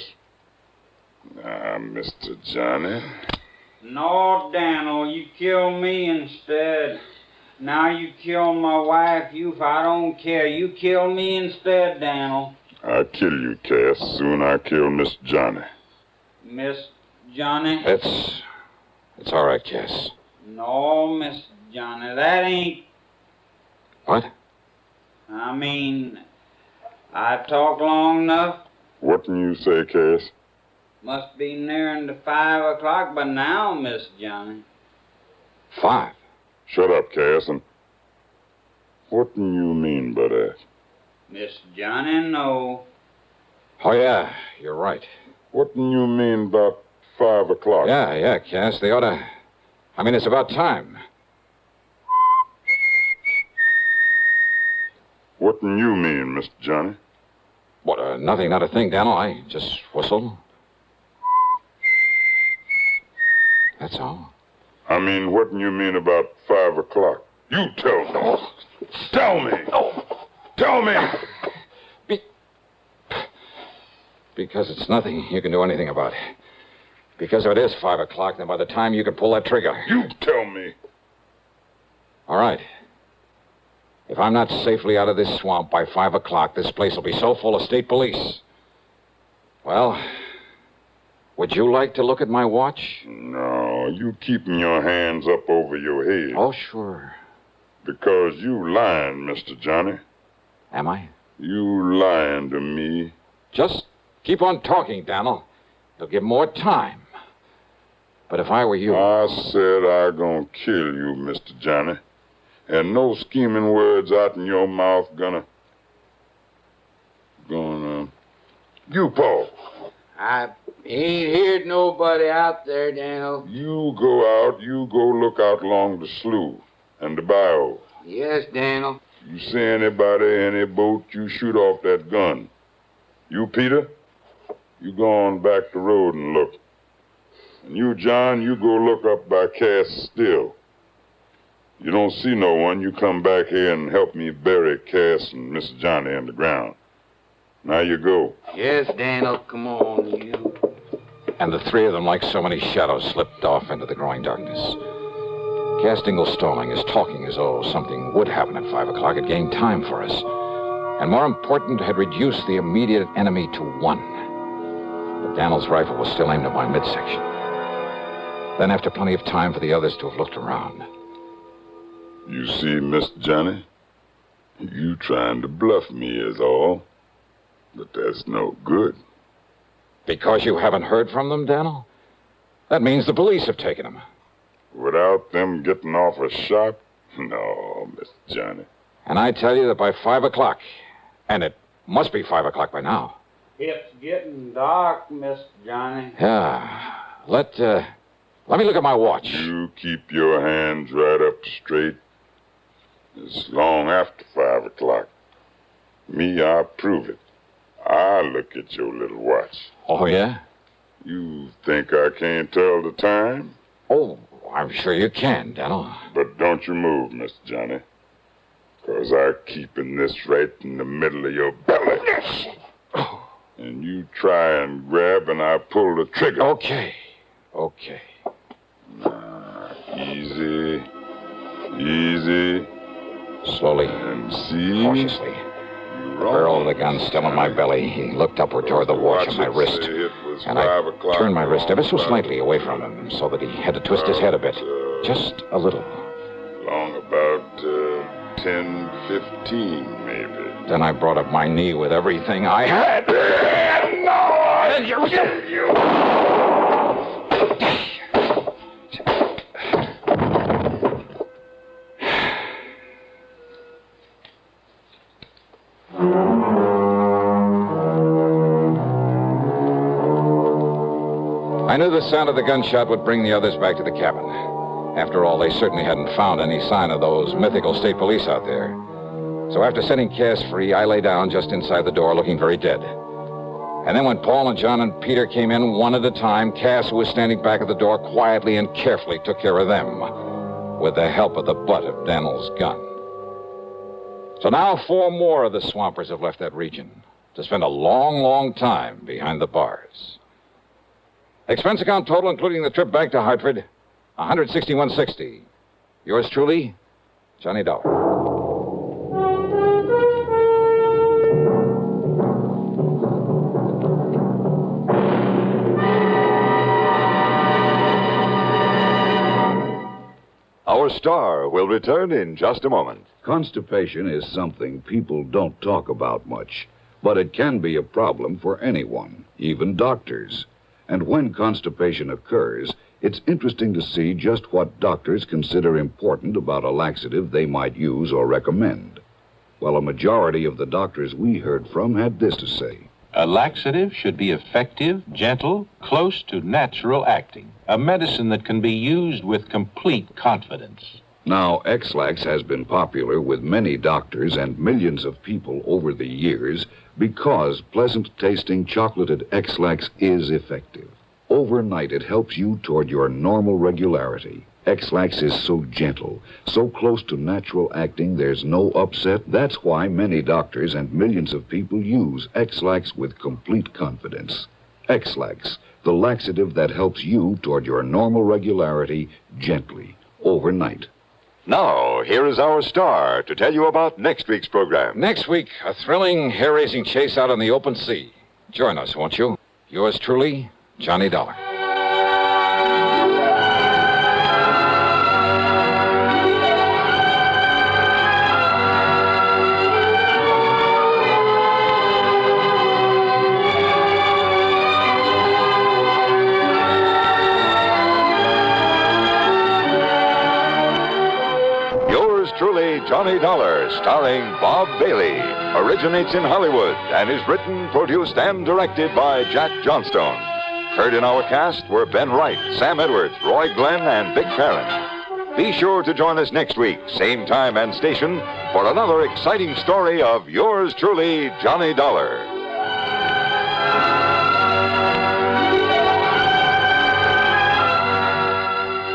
Now, Mr. Johnny. No, Daniel, you kill me instead. Now you kill my wife, I don't care. You kill me instead, Daniel. I'll kill you, Cass. Soon I kill Miss Johnny. Miss Johnny? It's all right, Cass. No, Miss Johnny, that ain't... What? I mean, I talked long enough. What can you say, Cass? Must be nearing to 5 o'clock by now, Miss Johnny. 5? Shut up, Cass, and what do you mean by that? Miss Johnny, no. Oh, yeah, you're right. What do you mean about 5 o'clock? Yeah, Cass, they ought to... I mean, it's about time. What do you mean, Mr. Johnny? What, nothing, not a thing, Daniel. I just whistled. That's all. I mean, what do you mean about 5 o'clock? You tell me. Tell me. Tell me. Because it's nothing you can do anything about. Because if it is 5 o'clock, then by the time you can pull that trigger... You tell me. All right. If I'm not safely out of this swamp by 5 o'clock, this place will be so full of state police. Well, would you like to look at my watch? No, you keeping your hands up over your head. Oh, sure. Because you lying, Mr. Johnny. Am I? You lying to me. Just keep on talking, Daniel. It'll give more time. But if I were you... I said I gonna kill you, Mr. Johnny. And no scheming words out in your mouth gonna... You, Paul. I ain't heard nobody out there, Daniel. You go out, you go look out along the slough and the bayou. Yes, Daniel. You see anybody, any boat, you shoot off that gun. You, Peter, you go on back the road and look. And you, John, you go look up by Cass Still. You don't see no one, you come back here and help me bury Cass and Miss Johnny in the ground. Now you go. Yes, Daniel, come on, you. And the three of them, like so many shadows, slipped off into the growing darkness. Cass Dingle's stalling, his talking as though something would happen at 5 o'clock, had gained time for us. And more important, had reduced the immediate enemy to one. But Daniel's rifle was still aimed at my midsection. Then, after plenty of time for the others to have looked around. You see, Miss Johnny, you trying to bluff me is all. But that's no good. Because you haven't heard from them, Daniel? That means the police have taken them. Without them getting off a shot? No, Miss Johnny. And I tell you that by 5 o'clock, and it must be 5 o'clock by now. It's getting dark, Miss Johnny. Yeah. Let me look at my watch. You keep your hands right up straight. It's long after 5 o'clock. Me, I prove it. I look at your little watch. Oh, yeah? You think I can't tell the time? Oh, I'm sure you can, Daniel. But don't you move, Miss Johnny. 'Cause I'm keeping this right in the middle of your belly. And you try and grab and I pull the trigger. Okay. Easy. Easy. Slowly. And see? Cautiously. Barrel of the gun still in my belly. He looked upward toward the watch on my wrist. And I turned my wrist ever so slightly away from him so that he had to twist his head a bit. Just a little. Long about 10:15, maybe. Then I brought up my knee with everything I had. No! You! I knew the sound of the gunshot would bring the others back to the cabin. After all, they certainly hadn't found any sign of those mythical state police out there. So after setting Cass free, I lay down just inside the door looking very dead. And then when Paul and John and Peter came in one at a time, Cass, who was standing back at the door, quietly and carefully took care of them with the help of the butt of Daniel's gun. So now 4 more of the swampers have left that region to spend a long, long time behind the bars. Expense account total, including the trip back to Hartford, $161.60. Yours truly, Johnny Dollar. Our star will return in just a moment. Constipation is something people don't talk about much, but it can be a problem for anyone, even doctors. And when constipation occurs, it's interesting to see just what doctors consider important about a laxative they might use or recommend. Well, a majority of the doctors we heard from had this to say. A laxative should be effective, gentle, close to natural acting. A medicine that can be used with complete confidence. Now, X-Lax has been popular with many doctors and millions of people over the years because pleasant-tasting chocolated X-Lax is effective. Overnight, it helps you toward your normal regularity. X-Lax is so gentle, so close to natural acting, there's no upset. That's why many doctors and millions of people use X-Lax with complete confidence. X-Lax, the laxative that helps you toward your normal regularity gently, overnight. Now, here is our star to tell you about next week's program. Next week, a thrilling, hair-raising chase out on the open sea. Join us, won't you? Yours truly, Johnny Dollar. Truly, Johnny Dollar, starring Bob Bailey, originates in Hollywood and is written, produced, and directed by Jack Johnstone. Heard in our cast were Ben Wright, Sam Edwards, Roy Glenn, and Vic Perrin. Be sure to join us next week, same time and station, for another exciting story of yours truly, Johnny Dollar.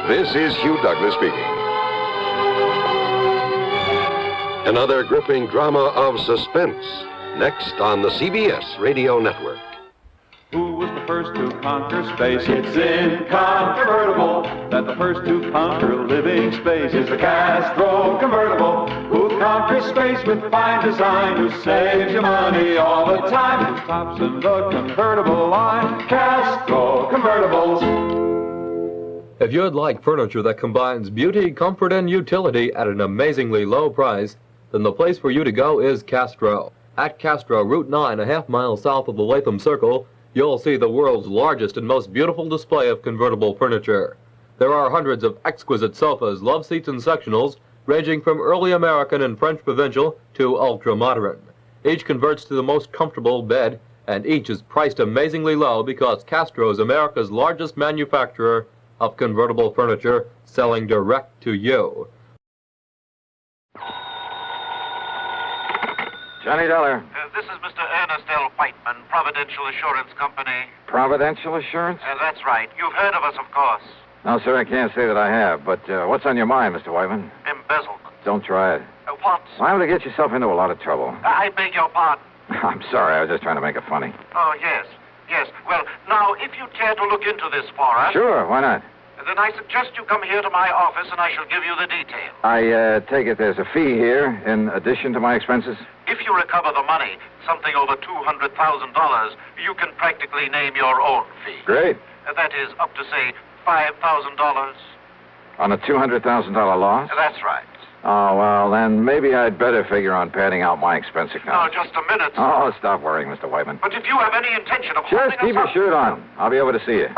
This is Hugh Douglas speaking. Another gripping drama of suspense, next on the CBS Radio Network. Who was the first to conquer space? It's incontrovertible that the first to conquer living space is the Castro convertible, who conquers space with fine design, who saves you money all the time, who tops in the convertible line. Castro convertibles. If you'd like furniture that combines beauty, comfort, and utility at an amazingly low price, then the place for you to go is Castro. At Castro, Route 9, a half mile south of the Latham Circle, you'll see the world's largest and most beautiful display of convertible furniture. There are hundreds of exquisite sofas, love seats, and sectionals, ranging from early American and French provincial to ultra-modern. Each converts to the most comfortable bed, and each is priced amazingly low because Castro is America's largest manufacturer of convertible furniture, selling direct to you. Johnny Dollar. This is Mr. Ernest L. Whiteman, Providential Assurance Company. Providential Assurance? That's right. You've heard of us, of course. No, sir, I can't say that I have. But what's on your mind, Mr. Whiteman? Embezzlement. Don't try it. What? Liable to get yourself into a lot of trouble. I beg your pardon. I'm sorry, I was just trying to make it funny. Oh, yes. Yes. Well, now, if you care to look into this for us... Sure, why not? Then I suggest you come here to my office and I shall give you the details. I take it there's a fee here in addition to my expenses? If you recover the money, something over $200,000, you can practically name your own fee. Great. That is up to, say, $5,000. On a $200,000 loss? That's right. Oh, well, then maybe I'd better figure on padding out my expense account. No, just a minute. Oh, stop worrying, Mr. Whiteman. But if you have any intention of Just holding keep your shirt on. I'll be over to see you.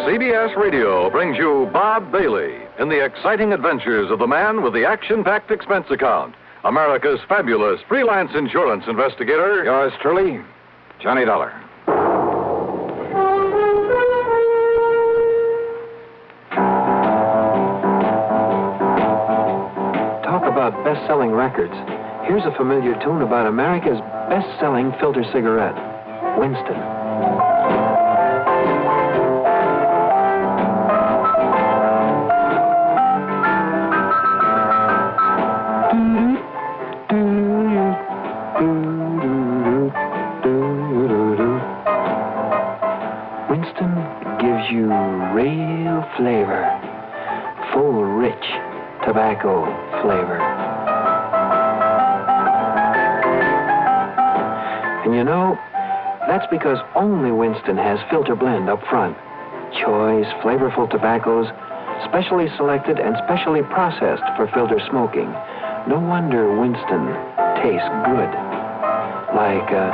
CBS Radio brings you Bob Bailey in the exciting adventures of the man with the action-packed expense account, America's fabulous freelance insurance investigator. Yours truly, Johnny Dollar. Talk about best-selling records. Here's a familiar tune about America's best-selling filter cigarette, Winston. Winston gives you real flavor, full, rich tobacco flavor. And you know, that's because only Winston has filter blend up front. Choice, flavorful tobaccos, specially selected and specially processed for filter smoking. No wonder Winston tastes good, like a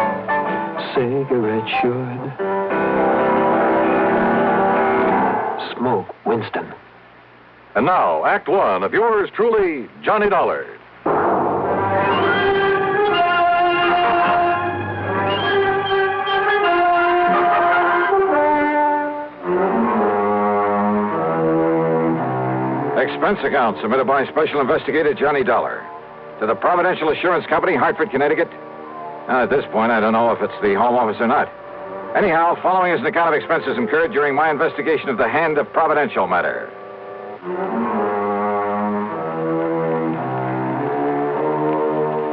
cigarette should. Smoke Winston. And now, Act One of yours truly, Johnny Dollar. Expense account submitted by Special Investigator Johnny Dollar to the Providential Assurance Company, Hartford, Connecticut. Now, at this point, I don't know if it's the home office or not. Anyhow, following is an account of expenses incurred during my investigation of the Hand of Providential Matter.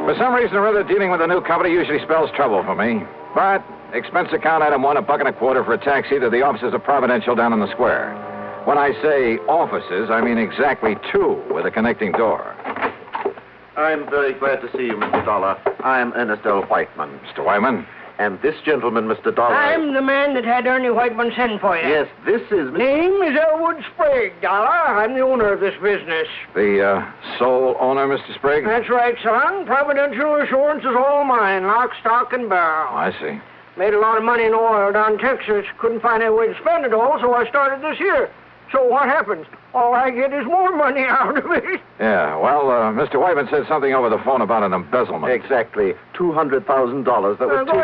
For some reason or other, dealing with a new company usually spells trouble for me. But expense account item one, $1.25 for a taxi to the offices of Providential down on the square. When I say offices, I mean exactly two with a connecting door. I'm very glad to see you, Mr. Dollar. I'm Ernest L. Whiteman. Mr. Whiteman? And this gentleman, Mr. Dollar... I'm the man that had Ernie Whiteman send for you. Yes, this is... Name is Elwood Sprague, Dollar. I'm the owner of this business. The sole owner, Mr. Sprague? That's right, son. Providential Assurance is all mine, lock, stock, and barrel. I see. Made a lot of money in oil down in Texas. Couldn't find any way to spend it all, so I started this here. So what happens? All I get is more money out of it. Yeah, well, Mr. Whiteman said something over the phone about an embezzlement. Exactly. $200,000 that was Go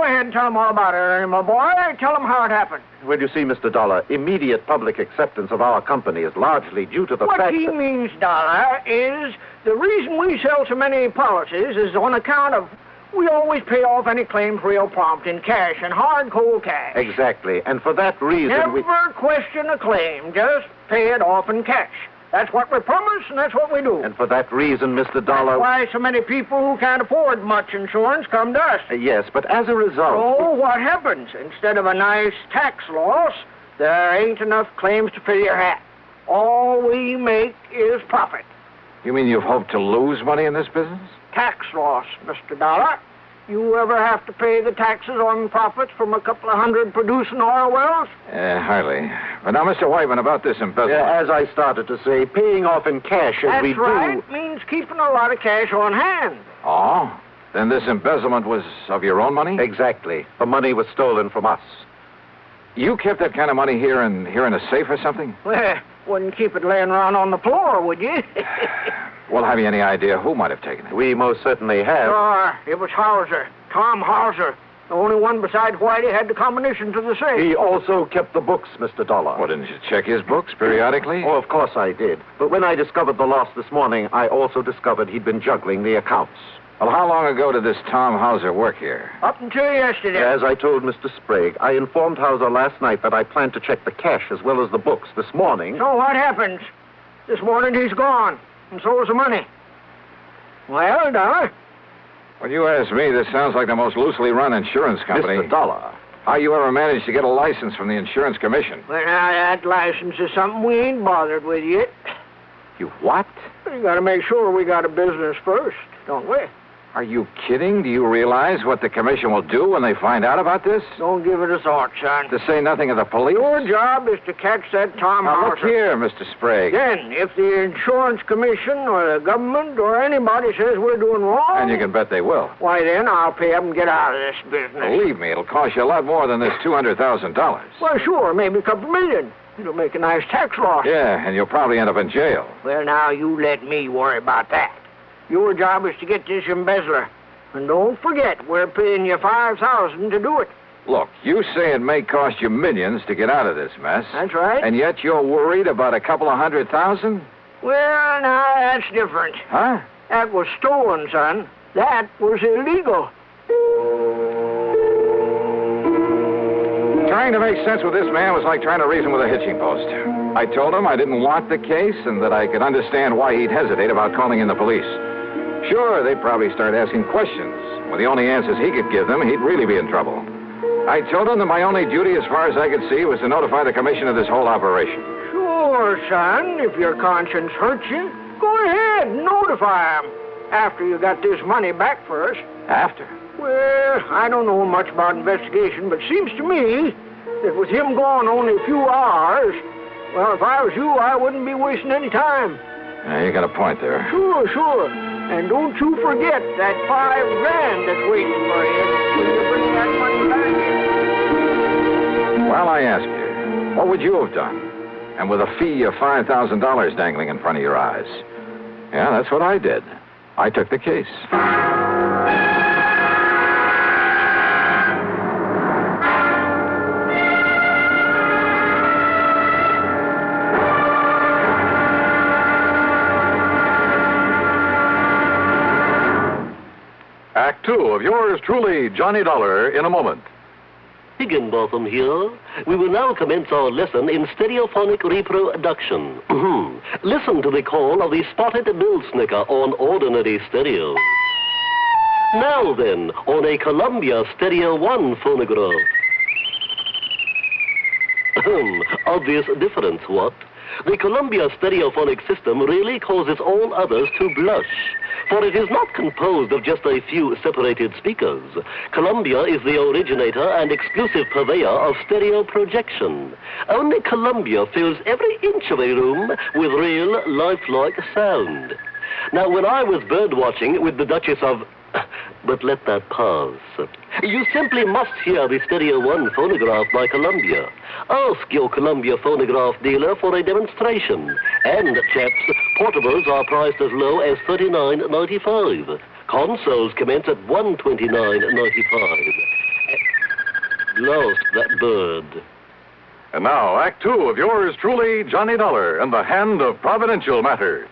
ahead and tell them all about it, Ernie, my boy. Tell them how it happened. Well, you see, Mr. Dollar, immediate public acceptance of our company is largely due to the fact that... What he means, Dollar, is the reason we sell so many policies is on account of We always pay off any claims real prompt in cash and hard, cold cash. Exactly. And for that reason, Never question a claim. Just pay it off in cash. That's what we promise, and that's what we do. And for that reason, Mr. Dollar... That's why so many people who can't afford much insurance come to us. Yes, but as a result... So what happens? Instead of a nice tax loss, there ain't enough claims to fill your hat. All we make is profit. You mean you've hoped to lose money in this business? Tax loss, Mr. Dollar. You ever have to pay the taxes on profits from a couple of hundred producing oil wells? Hardly. But now, Mr. Whiteman, about this embezzlement. As I started to say, paying off in cash as we do... That's right. Means keeping a lot of cash on hand. Oh? Then this embezzlement was of your own money? Exactly. The money was stolen from us. You kept that kind of money here in a safe or something? Well, wouldn't keep it laying around on the floor, would you? Well, have you any idea who might have taken it? We most certainly have. Sure. It was Hauser. Tom Hauser. The only one besides Whitey had the combination to the safe. He also kept the books, Mr. Dollar. Well, didn't you check his books periodically? Oh, of course I did. But when I discovered the loss this morning, I also discovered he'd been juggling the accounts. Well, how long ago did this Tom Hauser work here? Up until yesterday. As I told Mr. Sprague, I informed Hauser last night that I planned to check the cash as well as the books this morning. So what happens? This morning he's gone, and so is the money. Well, Dollar? Well, you ask me, this sounds like the most loosely run insurance company. Mr. Dollar. How you ever managed to get a license from the insurance commission? Well, now, that license is something we ain't bothered with yet. You what? We gotta make sure we got a business first, don't we? Are you kidding? Do you realize what the commission will do when they find out about this? Don't give it a thought, son. To say nothing of the police? Your job is to catch that Tom Now, Hauser. look here, Mr. Sprague. Then, if the insurance commission or the government or anybody says we're doing wrong... And you can bet they will. Why, then I'll pay them and get out of this business. Believe me, it'll cost you a lot more than this $200,000. Well, sure, maybe a couple million. It'll make a nice tax loss. Yeah, and you'll probably end up in jail. Well, now, you let me worry about that. Your job is to get this embezzler. And don't forget, we're paying you $5,000 to do it. Look, you say it may cost you millions to get out of this mess. That's right. And yet you're worried about a couple of $100,000? Well, now, that's different. Huh? That was stolen, son. That was illegal. Trying to make sense with this man was like trying to reason with a hitching post. I told him I didn't want the case and that I could understand why he'd hesitate about calling in the police. Sure, they'd probably start asking questions. With the only answers he could give them, he'd really be in trouble. I told him that my only duty, as far as I could see, was to notify the commission of this whole operation. Sure, son. If your conscience hurts you, go ahead and notify him. After you got this money back first. After? Well, I don't know much about investigation, but it seems to me that with him gone only a few hours, well, if I was you, I wouldn't be wasting any time. Yeah, you got a point there. Sure. And don't you forget that $5,000 that's waiting for you when you bring that money back. Well, I ask you, what would you have done? And with a fee of $5,000 dangling in front of your eyes? Yeah, that's what I did. I took the case. Act two of yours truly, Johnny Dollar, in a moment. Higginbotham here. We will now commence our lesson in stereophonic reproduction. Listen to the call of the spotted bill snicker on ordinary stereo. Now then, on a Columbia Stereo 1 phonograph. Obvious difference, what? The Columbia stereophonic system really causes all others to blush, for it is not composed of just a few separated speakers. Columbia is the originator and exclusive purveyor of stereo projection. Only Columbia fills every inch of a room with real, lifelike sound. Now, when I was bird-watching with the Duchess of... But let that pass. You simply must hear the Stereo 1 phonograph by Columbia. Ask your Columbia phonograph dealer for a demonstration. And, chaps, portables are priced as low as $39.95. Consoles commence at $129.95. Lost that bird. And now, Act two of yours truly, Johnny Dollar, and the Hand of Providential Matter.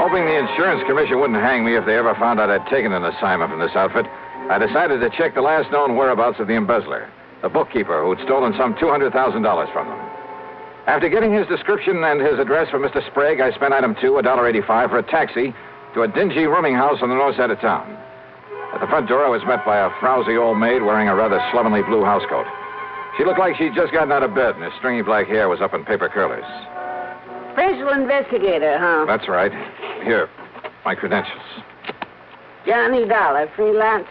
Hoping the insurance commission wouldn't hang me if they ever found out I'd taken an assignment from this outfit, I decided to check the last known whereabouts of the embezzler, the bookkeeper who'd stolen some $200,000 from them. After getting his description and his address from Mr. Sprague, I spent item 2, $1.85, for a taxi to a dingy rooming house on the north side of town. At the front door, I was met by a frowsy old maid wearing a rather slovenly blue housecoat. She looked like she'd just gotten out of bed, and her stringy black hair was up in paper curlers. Special investigator, huh? That's right. Here, my credentials. Johnny Dollar, freelance.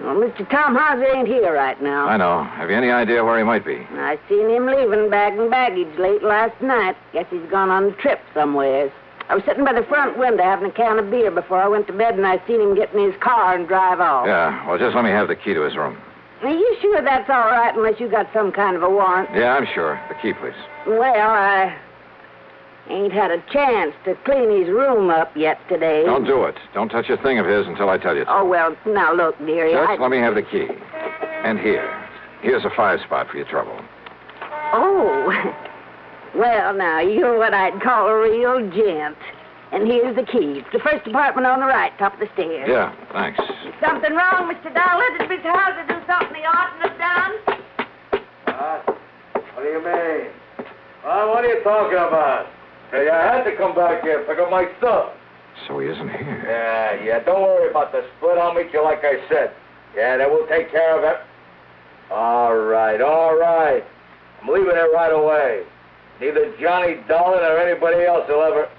Well, Mr. Tom Hauser ain't here right now. I know. Have you any idea where he might be? I seen him leaving bag and baggage late last night. Guess he's gone on a trip somewheres. I was sitting by the front window having a can of beer before I went to bed, and I seen him get in his car and drive off. Yeah, well, just let me have the key to his room. Are you sure that's all right unless you got some kind of a warrant? Yeah, I'm sure. The key, please. Well, I ain't had a chance to clean his room up yet today. Don't do it. Don't touch a thing of his until I tell you to. Oh, well, now look, dearie. Just let me have the key. And here. Here's a 5-spot for your trouble. Oh. Well, now, you're what I'd call a real gent. And here's the key. It's the first apartment on the right, top of the stairs. Yeah, thanks. Something wrong, Mr. Dollar? Did Mr. Hauser do something he oughtn't have done? What do you mean? What are you talking about? Hey, I had to come back here, pick up my stuff. So he isn't here. Yeah, don't worry about the split. I'll meet you like I said. Yeah, then we'll take care of it. All right. I'm leaving it right away. Neither Johnny Dolan or anybody else will ever...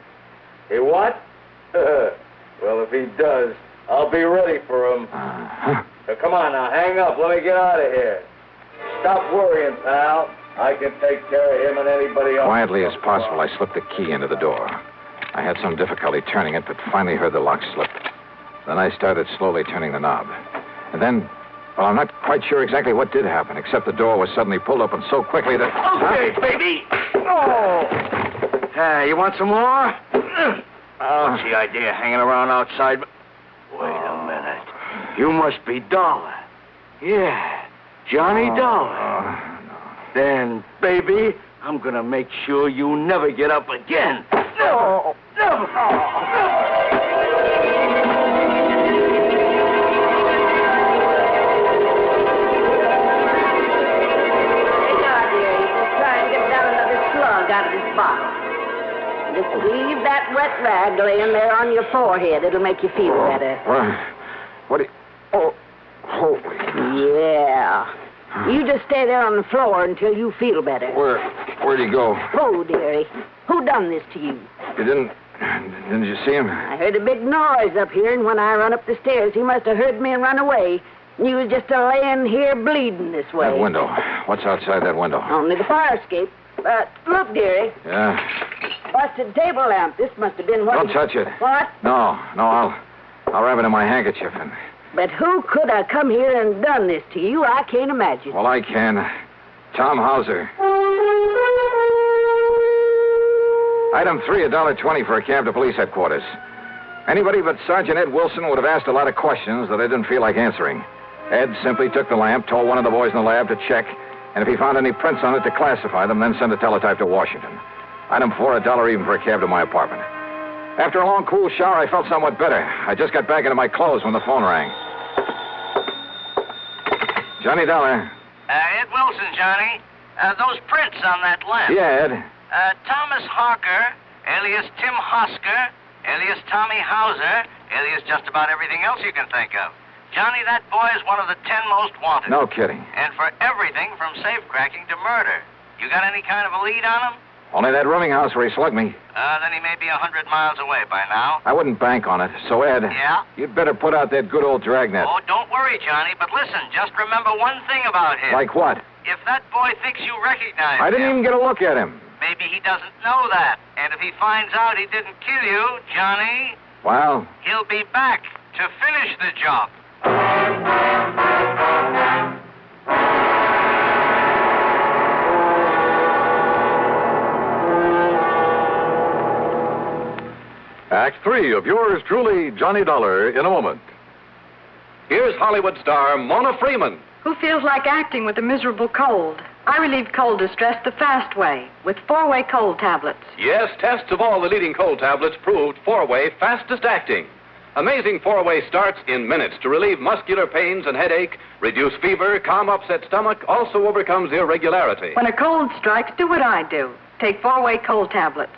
He what? Well, if he does, I'll be ready for him. So come on now, hang up. Let me get out of here. Stop worrying, pal. I can take care of him and anybody else. Quietly as possible, I slipped the key into the door. I had some difficulty turning it, but finally heard the lock slip. Then I started slowly turning the knob. And then, well, I'm not quite sure exactly what did happen, except the door was suddenly pulled open so quickly that... Okay, baby. Oh. You want some more? What's the idea, hanging around outside? Wait a minute. You must be Dollar. Yeah, Johnny Dollar. Then, baby, I'm gonna make sure you never get up again. Never! Out of this bottle. Just leave that wet rag laying there on your forehead. It'll make you feel better. What do you... Oh, holy... Yeah. You just stay there on the floor until you feel better. Where'd he go? Oh, dearie. Who done this to you? You didn't you see him? I heard a big noise up here, and when I run up the stairs, he must have heard me and run away. You was just a-laying here bleeding this way. That window. What's outside that window? Only the fire escape. Look, dearie. Yeah? Busted table lamp. This must have been what... Don't touch it. What? No, I'll wrap it in my handkerchief and... But who could have come here and done this to you? I can't imagine. Well, I can. Tom Hauser. Item 3, $1.20 for a cab to police headquarters. Anybody but Sergeant Ed Wilson would have asked a lot of questions that I didn't feel like answering. Ed simply took the lamp, told one of the boys in the lab to check, and if he found any prints on it, to classify them, then send a teletype to Washington. Item 4, $1 even for a cab to my apartment. After a long, cool shower, I felt somewhat better. I just got back into my clothes when the phone rang. Johnny Dollar. Ed Wilson, Johnny. Those prints on that lamp. Yeah, Ed. Thomas Harker, alias Tim Hosker, alias Tommy Hauser, alias just about everything else you can think of. Johnny, that boy is one of the 10 most wanted. No kidding. And for everything from safe-cracking to murder. You got any kind of a lead on him? Only that rooming house where he slugged me. Then he may be 100 miles away by now. I wouldn't bank on it. So, Ed... Yeah? You'd better put out that good old dragnet. Oh, don't worry, Johnny. But listen, just remember one thing about him. Like what? If that boy thinks you recognize him... I didn't even get a look at him. Maybe he doesn't know that. And if he finds out he didn't kill you, Johnny... Well? He'll be back to finish the job. Act 3 of yours truly, Johnny Dollar, in a moment. Here's Hollywood star Mona Freeman. Who feels like acting with a miserable cold? I relieve cold distress the fast way with 4-way cold tablets. Yes, tests of all the leading cold tablets proved 4-way fastest acting. Amazing 4-way starts in minutes to relieve muscular pains and headache, reduce fever, calm upset stomach, also overcomes irregularity. When a cold strikes, do what I do. Take 4-way cold tablets.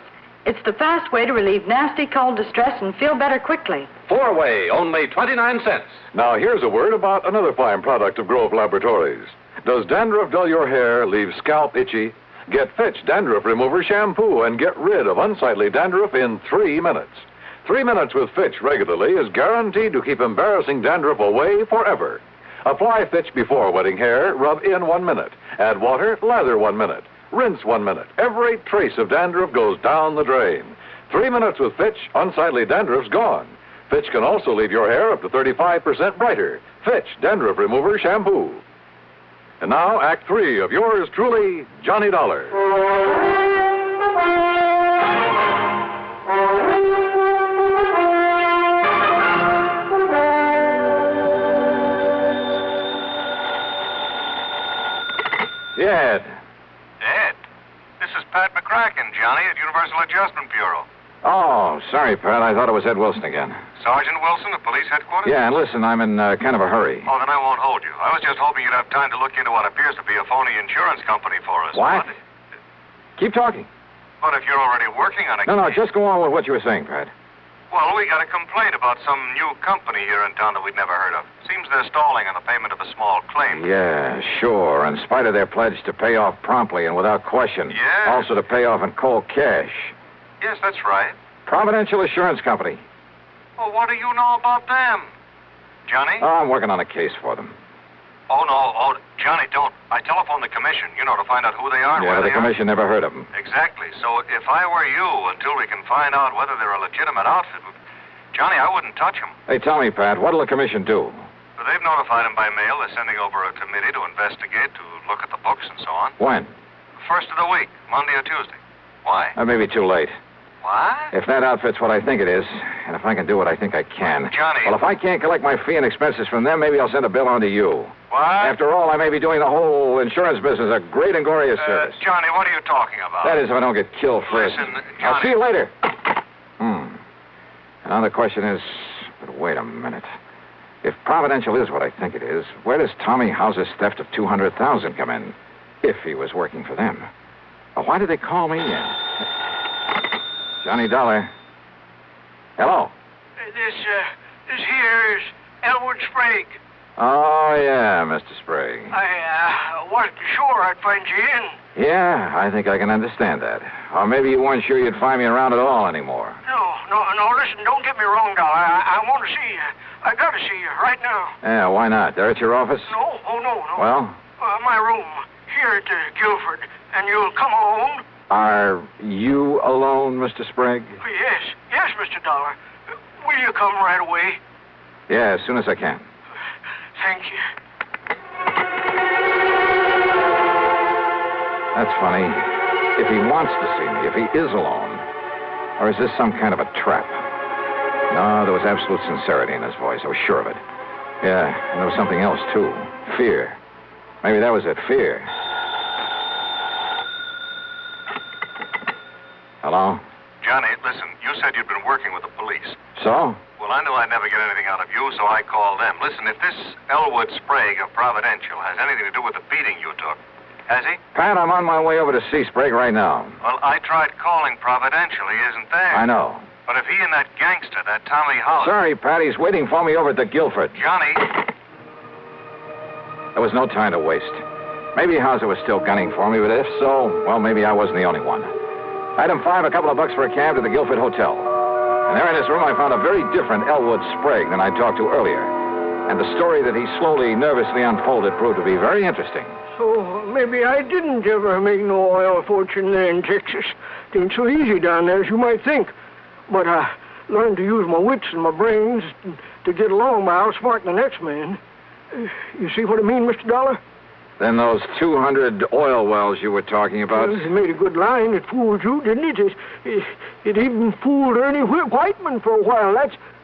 It's the fast way to relieve nasty cold distress and feel better quickly. 4-way, only 29 cents. Now, here's a word about another fine product of Grove Laboratories. Does dandruff dull your hair, leave scalp itchy? Get Fitch Dandruff Remover Shampoo and get rid of unsightly dandruff in 3 minutes. 3 minutes with Fitch regularly is guaranteed to keep embarrassing dandruff away forever. Apply Fitch before wetting hair, rub in 1 minute. Add water, lather 1 minute. Rinse 1 minute. Every trace of dandruff goes down the drain. 3 minutes with Fitch, unsightly dandruff's gone. Fitch can also leave your hair up to 35% brighter. Fitch Dandruff Remover Shampoo. And now, Act 3 of yours truly, Johnny Dollar. Ed. Ed, this is Pat McCracken, Johnny, at Universal Adjustment Bureau. Oh, sorry, Pat. I thought it was Ed Wilson again. Sergeant Wilson of Police Headquarters? Yeah, and listen, I'm in kind of a hurry. Oh, then I won't hold you. I was just hoping you'd have time to look into what appears to be a phony insurance company for us. What? Keep talking. But if you're already working on it... No, just go on with what you were saying, Pat. Well, we got a complaint about some new company here in town that we'd never heard of. Seems they're stalling on the payment of a small claim. Yeah, sure. In spite of their pledge to pay off promptly and without question. Yeah. Also to pay off in cold cash. Yes, that's right. Providential Assurance Company. Well, what do you know about them? Johnny? Oh, I'm working on a case for them. Oh, no. Oh, Johnny, don't. I telephoned the commission, to find out who they are and Yeah, where the they commission never heard of them. are. Exactly. So if I were you, until we can find out whether they're a legitimate outfit, Johnny, I wouldn't touch them. Hey, tell me, Pat, what'll the commission do? But they've notified them by mail. They're sending over a committee to investigate, to look at the books and so on. When? First of the week, Monday or Tuesday. Why? That may be too late. What? If that outfit's what I think it is, and if I can do what I think I can. Johnny. Well, if I can't collect my fee and expenses from them, maybe I'll send a bill on to you. What? After all, I may be doing the whole insurance business a great and glorious service. Johnny, what are you talking about? That is, if I don't get killed first. Listen, Johnny. I'll see you later. And now the question is, but wait a minute. If Providential is what I think it is, where does Tommy House's theft of $200,000 come in? If he was working for them. Why did they call me in? Johnny Dollar. Hello. This here is Elwood Sprague. Oh, yeah, Mr. Sprague. I wasn't sure I'd find you in. Yeah, I think I can understand that. Or maybe you weren't sure you'd find me around at all anymore. No, listen, don't get me wrong, Dollar. I want to see you. I got to see you right now. Yeah, why not? They're at your office? No. Well? My room, here at Guilford. And you'll come alone? Are you alone, Mr. Sprague? Yes, Mr. Dollar. Will you come right away? Yeah, as soon as I can. Thank you. That's funny. If he wants to see me, if he is alone, or is this some kind of a trap? No, there was absolute sincerity in his voice. I was sure of it. Yeah, and there was something else, too. Fear. Maybe that was it, fear. Hello? Johnny, listen, you said you'd been working with the police. So? Well, I knew I'd never get anything out of you, so I called them. Listen, if this Elwood Sprague of Providential has anything to do with the beating you took, has he? Pat, I'm on my way over to see Sprague right now. Well, I tried calling Providential. He isn't there. I know. But if he and that gangster, that Tommy House... Sorry, Pat, he's waiting for me over at the Guilford. Johnny... There was no time to waste. Maybe Hauser was still gunning for me, but if so, well, maybe I wasn't the only one. Item 5, a couple of bucks for a cab to the Guilford Hotel. And there in his room, I found a very different Elwood Sprague than I talked to earlier. And the story that he slowly, nervously unfolded proved to be very interesting. So maybe I didn't ever make no oil fortune there in Texas. It ain't so easy down there as you might think. But I learned to use my wits and my brains to get along by outsmarting the next man. You see what I mean, Mr. Dollar? Then those 200 oil wells you were talking about... Well, it made a good line. It fooled you, didn't it? It even fooled Ernie Whiteman for a while.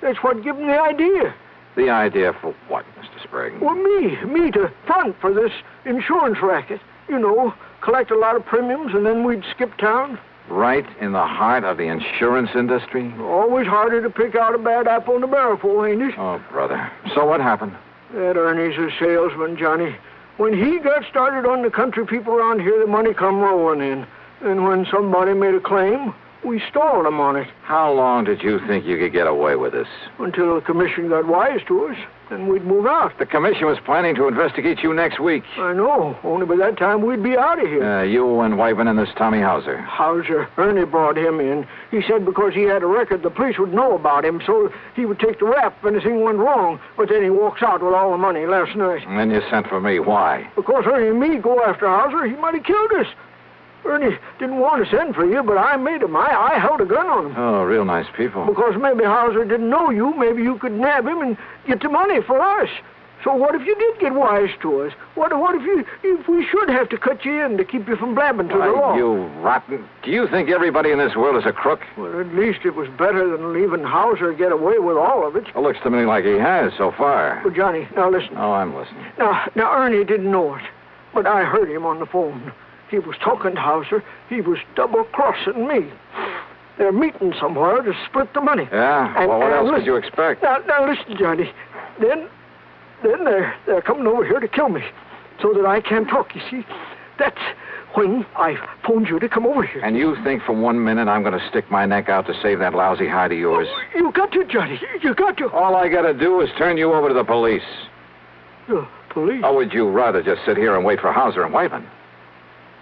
That's what gave him the idea. The idea for what, Mr. Sprague? Well, me to front for this insurance racket. You know, collect a lot of premiums, and then we'd skip town. Right in the heart of the insurance industry? Always harder to pick out a bad apple in the barrel full, ain't it? Oh, brother. So what happened? That Ernie's a salesman, Johnny. When he got started on the country people around here, the money come rolling in. And when somebody made a claim, we stalled him on it. How long did you think you could get away with this? Until the commission got wise to us. Then we'd move out. The commission was planning to investigate you next week. I know. Only by that time we'd be out of here. You and Wyvern and this Tommy Hauser. Hauser. Ernie brought him in. He said because he had a record, the police would know about him, so he would take the rap if anything went wrong. But then he walks out with all the money last night. And then you sent for me. Why? Because Ernie and me go after Hauser, he might have killed us. Ernie didn't want to send for you, but I made him. I held a gun on him. Oh, real nice people. Because maybe Hauser didn't know you. Maybe you could nab him and get the money for us. So what if you did get wise to us? What if we should have to cut you in to keep you from blabbing to the law? You rotten. Do you think everybody in this world is a crook? Well, at least it was better than leaving Hauser get away with all of it. It looks to me like he has so far. Well, Johnny, now listen. Oh, I'm listening. Now Ernie didn't know it, but I heard him on the phone. He was talking to Hauser. He was double-crossing me. They're meeting somewhere to split the money. Yeah? Well, what else could you expect? Now listen, Johnny. Then they're coming over here to kill me so that I can't talk, you see. That's when I phoned you to come over here. And you think for 1 minute I'm going to stick my neck out to save that lousy hide of yours? Oh, you got to, Johnny. You got to. All I got to do is turn you over to the police. The police? Or would you rather just sit here and wait for Hauser and Wyvern?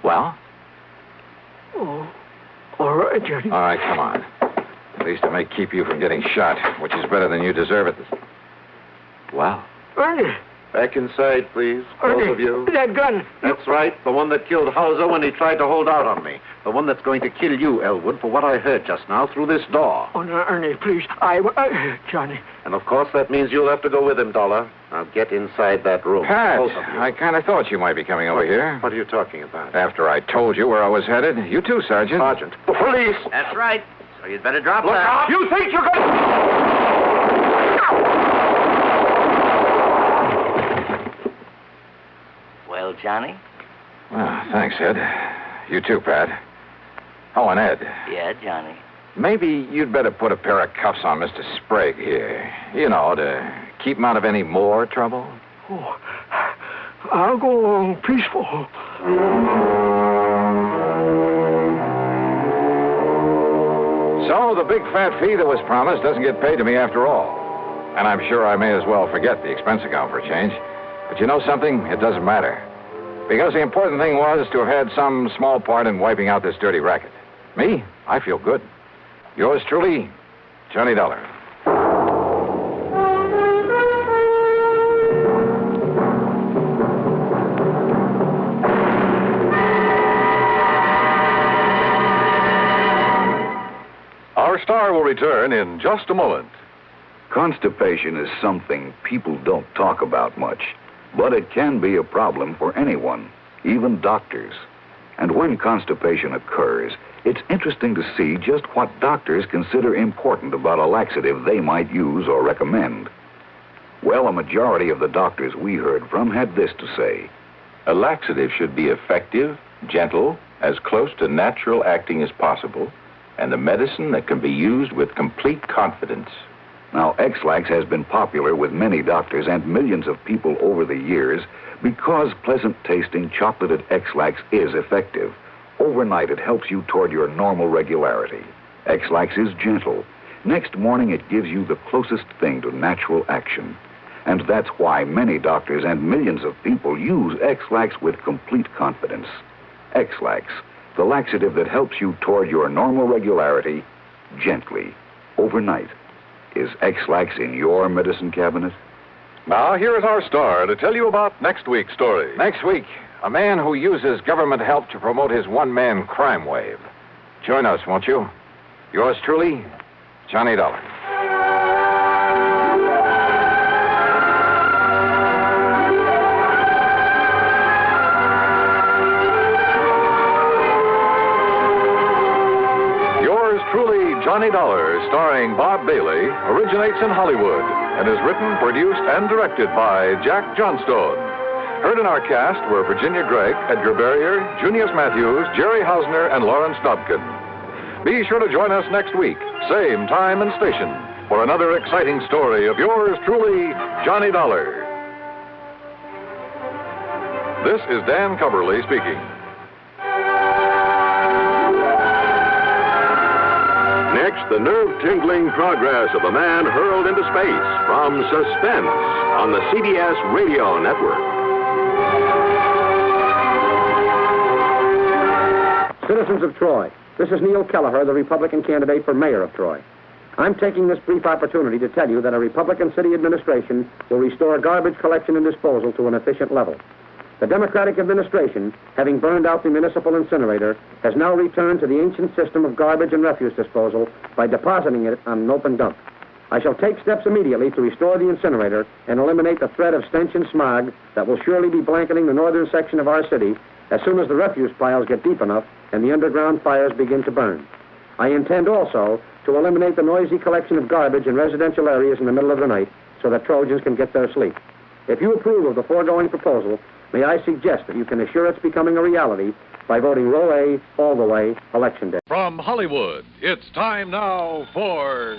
Well? Oh, all right, Johnny. All right, come on. At least it may keep you from getting shot, which is better than you deserve it. Well? Ernie. Back inside, please, both of you. That gun. That's right, the one that killed Hauser when he tried to hold out on me. The one that's going to kill you, Elwood, for what I heard just now through this door. Oh, no, Ernie, please. Johnny. And of course that means you'll have to go with him, Dollar. Now get inside that room. Pat, both of you. I kind of thought you might be coming over here. What are you talking about? After I told you where I was headed. You too, Sergeant. Sergeant. The police! That's right. So you'd better drop Look that. out! You think you're going to... Well, Johnny? Well, thanks, Ed. You too, Pat. Oh, and Ed. Yeah, Johnny. Maybe you'd better put a pair of cuffs on Mr. Sprague here. You know, to keep him out of any more trouble. Oh, I'll go along peaceful. So the big fat fee that was promised doesn't get paid to me after all. And I'm sure I may as well forget the expense account for a change. But you know something? It doesn't matter. Because the important thing was to have had some small part in wiping out this dirty racket. Me? I feel good. Yours truly, Johnny Dollar. Our star will return in just a moment. Constipation is something people don't talk about much, but it can be a problem for anyone, even doctors. And when constipation occurs, it's interesting to see just what doctors consider important about a laxative they might use or recommend. Well, a majority of the doctors we heard from had this to say. A laxative should be effective, gentle, as close to natural acting as possible, and a medicine that can be used with complete confidence. Now, X-Lax has been popular with many doctors and millions of people over the years because pleasant-tasting chocolated X-Lax is effective. Overnight, it helps you toward your normal regularity. X-Lax is gentle. Next morning, it gives you the closest thing to natural action. And that's why many doctors and millions of people use X-Lax with complete confidence. X-Lax, the laxative that helps you toward your normal regularity gently, overnight. Is X-Lax in your medicine cabinet? Now, here is our star to tell you about next week's story. Next week, a man who uses government help to promote his one-man crime wave. Join us, won't you? Yours truly, Johnny Dollar. Truly, Johnny Dollar, starring Bob Bailey, originates in Hollywood and is written, produced, and directed by Jack Johnstone. Heard in our cast were Virginia Gregg, Edgar Barrier, Junius Matthews, Jerry Hausner, and Lawrence Dobkin. Be sure to join us next week, same time and station, for another exciting story of yours truly, Johnny Dollar. This is Dan Coverly speaking. Next, the nerve-tingling progress of a man hurled into space from Suspense on the CBS Radio Network. Citizens of Troy, this is Neil Kelleher, the Republican candidate for mayor of Troy. I'm taking this brief opportunity to tell you that a Republican city administration will restore garbage collection and disposal to an efficient level. The Democratic administration, having burned out the municipal incinerator, has now returned to the ancient system of garbage and refuse disposal by depositing it on an open dump. I shall take steps immediately to restore the incinerator and eliminate the threat of stench and smog that will surely be blanketing the northern section of our city as soon as the refuse piles get deep enough and the underground fires begin to burn. I intend also to eliminate the noisy collection of garbage in residential areas in the middle of the night so that Trojans can get their sleep. If you approve of the foregoing proposal, may I suggest that you can assure its becoming a reality by voting row A all the way Election Day. From Hollywood, it's time now for...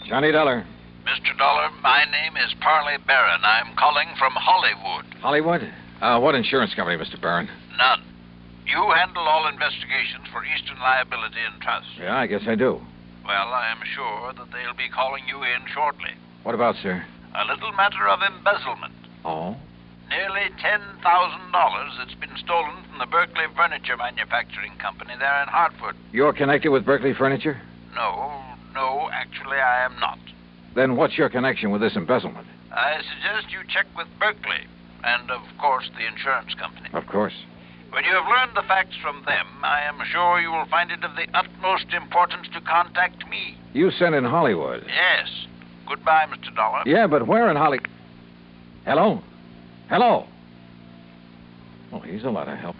Johnny Dollar. Mr. Dollar, my name is Parley Barron. I'm calling from Hollywood. Hollywood? What insurance company, Mr. Barron? None. You handle all investigations for Eastern Liability and Trust. Yeah, I guess I do. Well, I am sure that they'll be calling you in shortly. What about, sir? A little matter of embezzlement. Oh? Nearly $10,000 that's been stolen from the Berkeley Furniture Manufacturing Company there in Hartford. You're connected with Berkeley Furniture? No, actually I am not. Then what's your connection with this embezzlement? I suggest you check with Berkeley and, of course, the insurance company. Of course. When you have learned the facts from them, I am sure you will find it of the utmost importance to contact me. You sent in Hollywood? Yes. Goodbye, Mr. Dollar. Yeah, but where in Hollywood? Hello? Hello? Oh, he's a lot of help.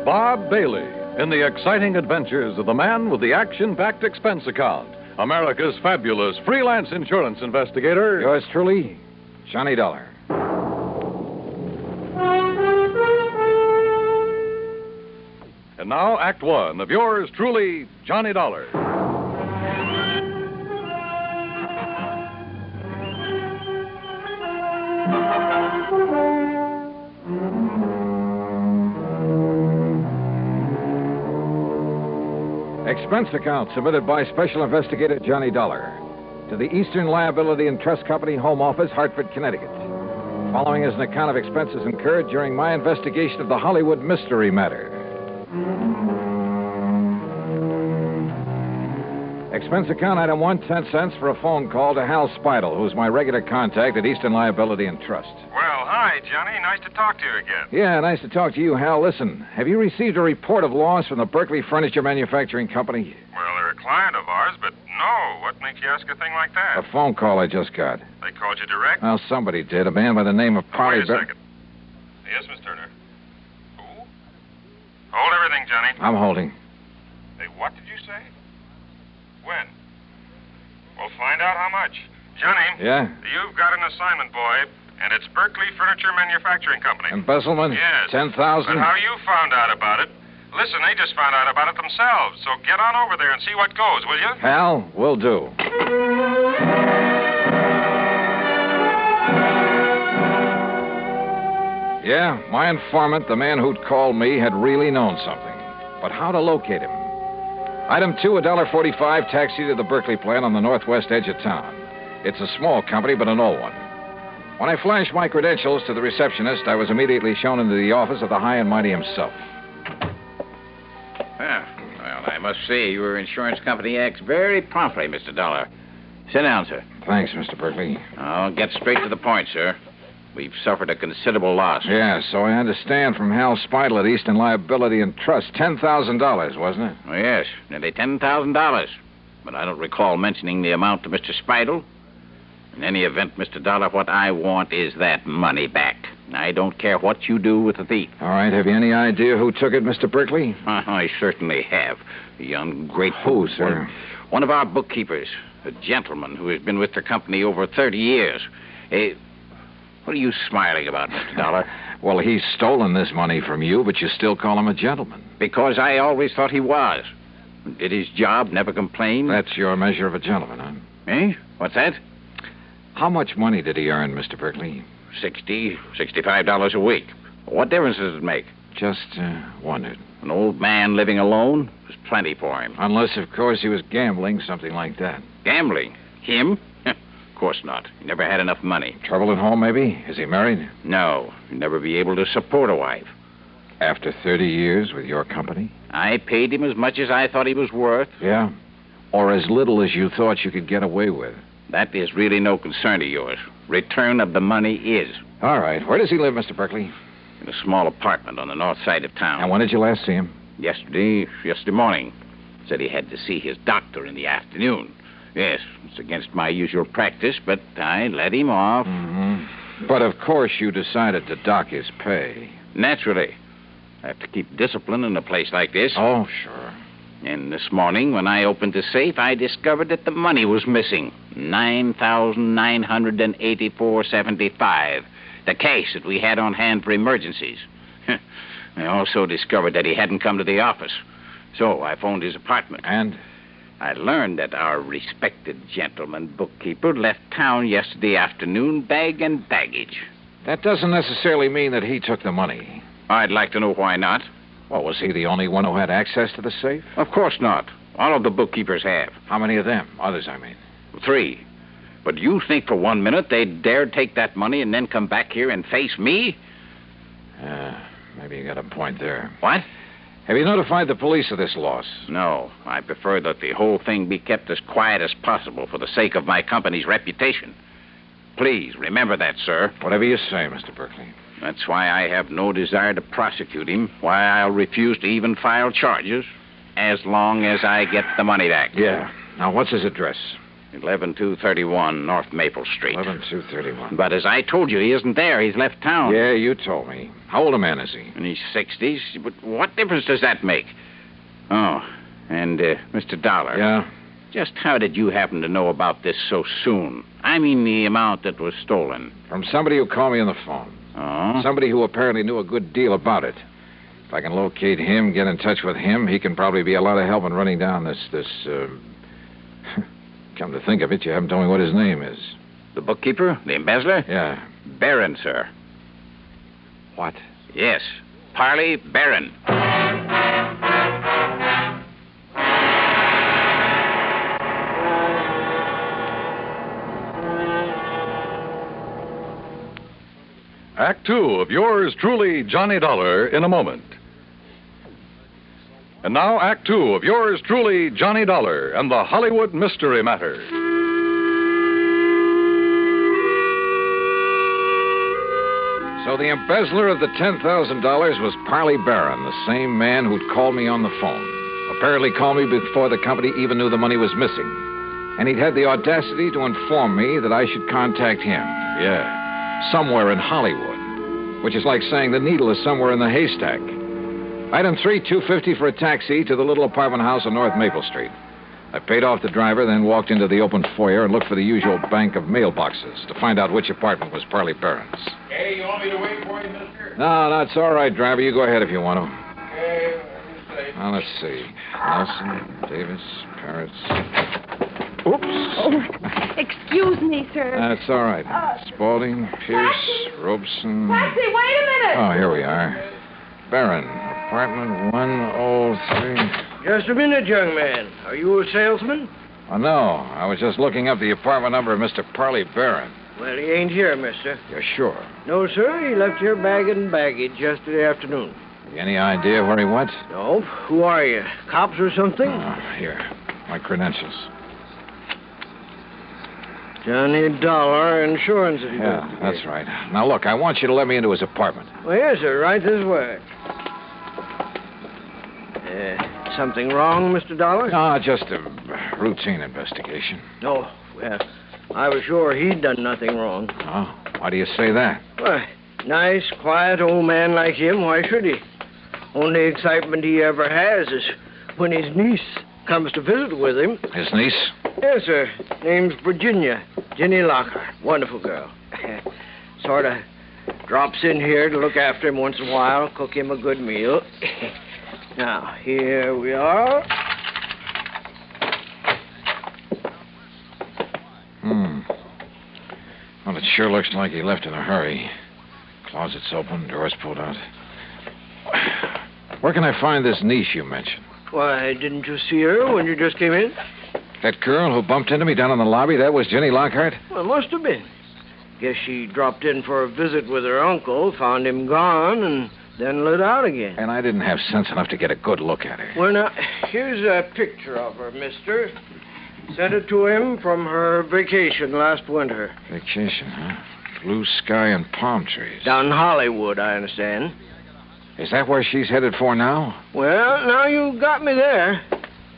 Bob Bailey in the exciting adventures of the man with the action-packed expense account, America's fabulous freelance insurance investigator. Yours truly, Johnny Dollar. And now, Act One of yours truly, Johnny Dollar. Expense account submitted by Special Investigator Johnny Dollar to the Eastern Liability and Trust Company, Home Office, Hartford, Connecticut. Following is an account of expenses incurred during my investigation of the Hollywood Mystery Matter. Expense account item 1, 10 cents for a phone call to Hal Speidel, who's my regular contact at Eastern Liability and Trust. Well, hi, Johnny. Nice to talk to you again. Yeah, nice to talk to you, Hal. Listen, have you received a report of loss from the Berkeley Furniture Manufacturing Company? Well, they're a client of ours, but no. What makes you ask a thing like that? A phone call I just got. They called you direct? Well, somebody did. A man by the name of Parley Wait a second. Yes, Miss Turner. Who? Hold everything, Johnny. I'm holding. Hey, what did you say? When? We'll find out how much. Johnny. Yeah? You've got an assignment, boy, and it's Berkeley Furniture Manufacturing Company. Embezzlement? Yes. 10,000? But how you found out about it? Listen, they just found out about it themselves, so get on over there and see what goes, will you? Hal, will do. Yeah, my informant, the man who'd called me, had really known something. But how to locate him? Item 2, $1.45 taxi to the Berkeley plant on the northwest edge of town. It's a small company, but an old one. When I flashed my credentials to the receptionist, I was immediately shown into the office of the high and mighty himself. Well, I must say your insurance company acts very promptly, Mr. Dollar. Sit down, sir. Thanks, Mr. Berkeley. I'll get straight to the point, sir. We've suffered a considerable loss. Yeah, so I understand from Hal Speidel at Eastern Liability and Trust. $10,000, wasn't it? Oh, yes, nearly $10,000. But I don't recall mentioning the amount to Mr. Speidel. In any event, Mr. Dollar, what I want is that money back. I don't care what you do with the thief. All right, have you any idea who took it, Mr. Berkeley? I certainly have. The ungrateful... Who, sir? One of our bookkeepers. A gentleman who has been with the company over 30 years. What are you smiling about, Mr. Dollar? Well, he's stolen this money from you, but you still call him a gentleman. Because I always thought he was. Did his job, never complained. That's your measure of a gentleman, huh? Eh? What's that? How much money did he earn, Mr. Berkeley? $65 a week. What difference does it make? Just wondered. An old man living alone was plenty for him. Unless, of course, he was gambling, something like that. Gambling? Him? Of course not. He never had enough money. Trouble at home, maybe? Is he married? No. He'd never be able to support a wife. After 30 years with your company? I paid him as much as I thought he was worth. Yeah? Or as little as you thought you could get away with? That is really no concern of yours. Return of the money is. All right. Where does he live, Mr. Berkeley? In a small apartment on the north side of town. And when did you last see him? Yesterday morning. Said he had to see his doctor in the afternoon. Yes, it's against my usual practice, but I let him off. Mm-hmm. But, of course, you decided to dock his pay. Naturally. I have to keep discipline in a place like this. Oh, sure. And this morning, when I opened the safe, I discovered that the money was missing. $9,984.75. The cash that we had on hand for emergencies. I also discovered that he hadn't come to the office. So I phoned his apartment. And? I learned that our respected gentleman bookkeeper left town yesterday afternoon, bag and baggage. That doesn't necessarily mean that he took the money. I'd like to know why not. Well, was he the only one who had access to the safe? Of course not. All of the bookkeepers have. How many of them? Others, I mean. 3. But you think for 1 minute they'd dare take that money and then come back here and face me? Maybe you got a point there. What? Have you notified the police of this loss? No. I prefer that the whole thing be kept as quiet as possible for the sake of my company's reputation. Please, remember that, sir. Whatever you say, Mr. Berkeley. That's why I have no desire to prosecute him, why I'll refuse to even file charges, as long as I get the money back. Yeah. Now, what's his address? 11231 North Maple Street. 11231. But as I told you, he isn't there. He's left town. Yeah, you told me. How old a man is he? In his 60s. But what difference does that make? Oh, and, Mr. Dollar. Yeah? Just how did you happen to know about this so soon? I mean the amount that was stolen. From somebody who called me on the phone. Oh? Somebody who apparently knew a good deal about it. If I can locate him, get in touch with him, he can probably be a lot of help in running down this Come to think of it, you haven't told me what his name is. The bookkeeper? The embezzler? Yeah. Barron, sir. What? Yes. Parley Barron. Act 2 of yours truly, Johnny Dollar, in a moment. And now, Act 2 of yours truly, Johnny Dollar, and the Hollywood Mystery Matter. So the embezzler of the $10,000 was Parley Barron, the same man who'd called me on the phone. Apparently called me before the company even knew the money was missing. And he'd had the audacity to inform me that I should contact him. Yeah, somewhere in Hollywood. Which is like saying the needle is somewhere in the haystack. Item 3, $250 for a taxi to the little apartment house on North Maple Street. I paid off the driver, then walked into the open foyer and looked for the usual bank of mailboxes to find out which apartment was Parley Barron's. Hey, you want me to wait for you, mister? No, that's all right, driver. You go ahead if you want to. Okay, Now, let's see. Nelson, Davis, Parrots. Oops. Oh, excuse me, sir. That's all right. Spaulding, Pierce, Robeson. Taxi, wait a minute. Oh, here we are. Barron, apartment 103. Just a minute, young man. Are you a salesman? Oh, no. I was just looking up the apartment number of Mr. Parley Barron. Well, he ain't here, mister. You're sure? No, sir. He left here bag and baggage yesterday afternoon. Have you any idea where he went? No. Who are you? Cops or something? Here. My credentials. Johnny Dollar, insurance Yeah, that's right. Now, look, I want you to let me into his apartment. Well, yes, sir. Right this way. Something wrong, Mr. Dollar? No, just a routine investigation. Oh, well, I was sure he'd done nothing wrong. Oh, why do you say that? Well, Nice, quiet old man like him, why should he? Only excitement he ever has is when his niece comes to visit with him. His niece? Yes, sir. Name's Virginia. Jenny Lockhart. Wonderful girl. Sort of drops in here to look after him once in a while, cook him a good meal. Now, here we are. Well, it sure looks like he left in a hurry. Closet's open, doors pulled out. Where can I find this niece you mentioned? Why, didn't you see her when you just came in? That girl who bumped into me down in the lobby, that was Jenny Lockhart? Well, must have been. Guess she dropped in for a visit with her uncle, found him gone, and then lit out again. And I didn't have sense enough to get a good look at her. Well, now, here's a picture of her, mister. Sent it to him from her vacation last winter. Vacation, huh? Blue sky and palm trees. Down in Hollywood, I understand. Is that where she's headed for now? Well, now you got me there.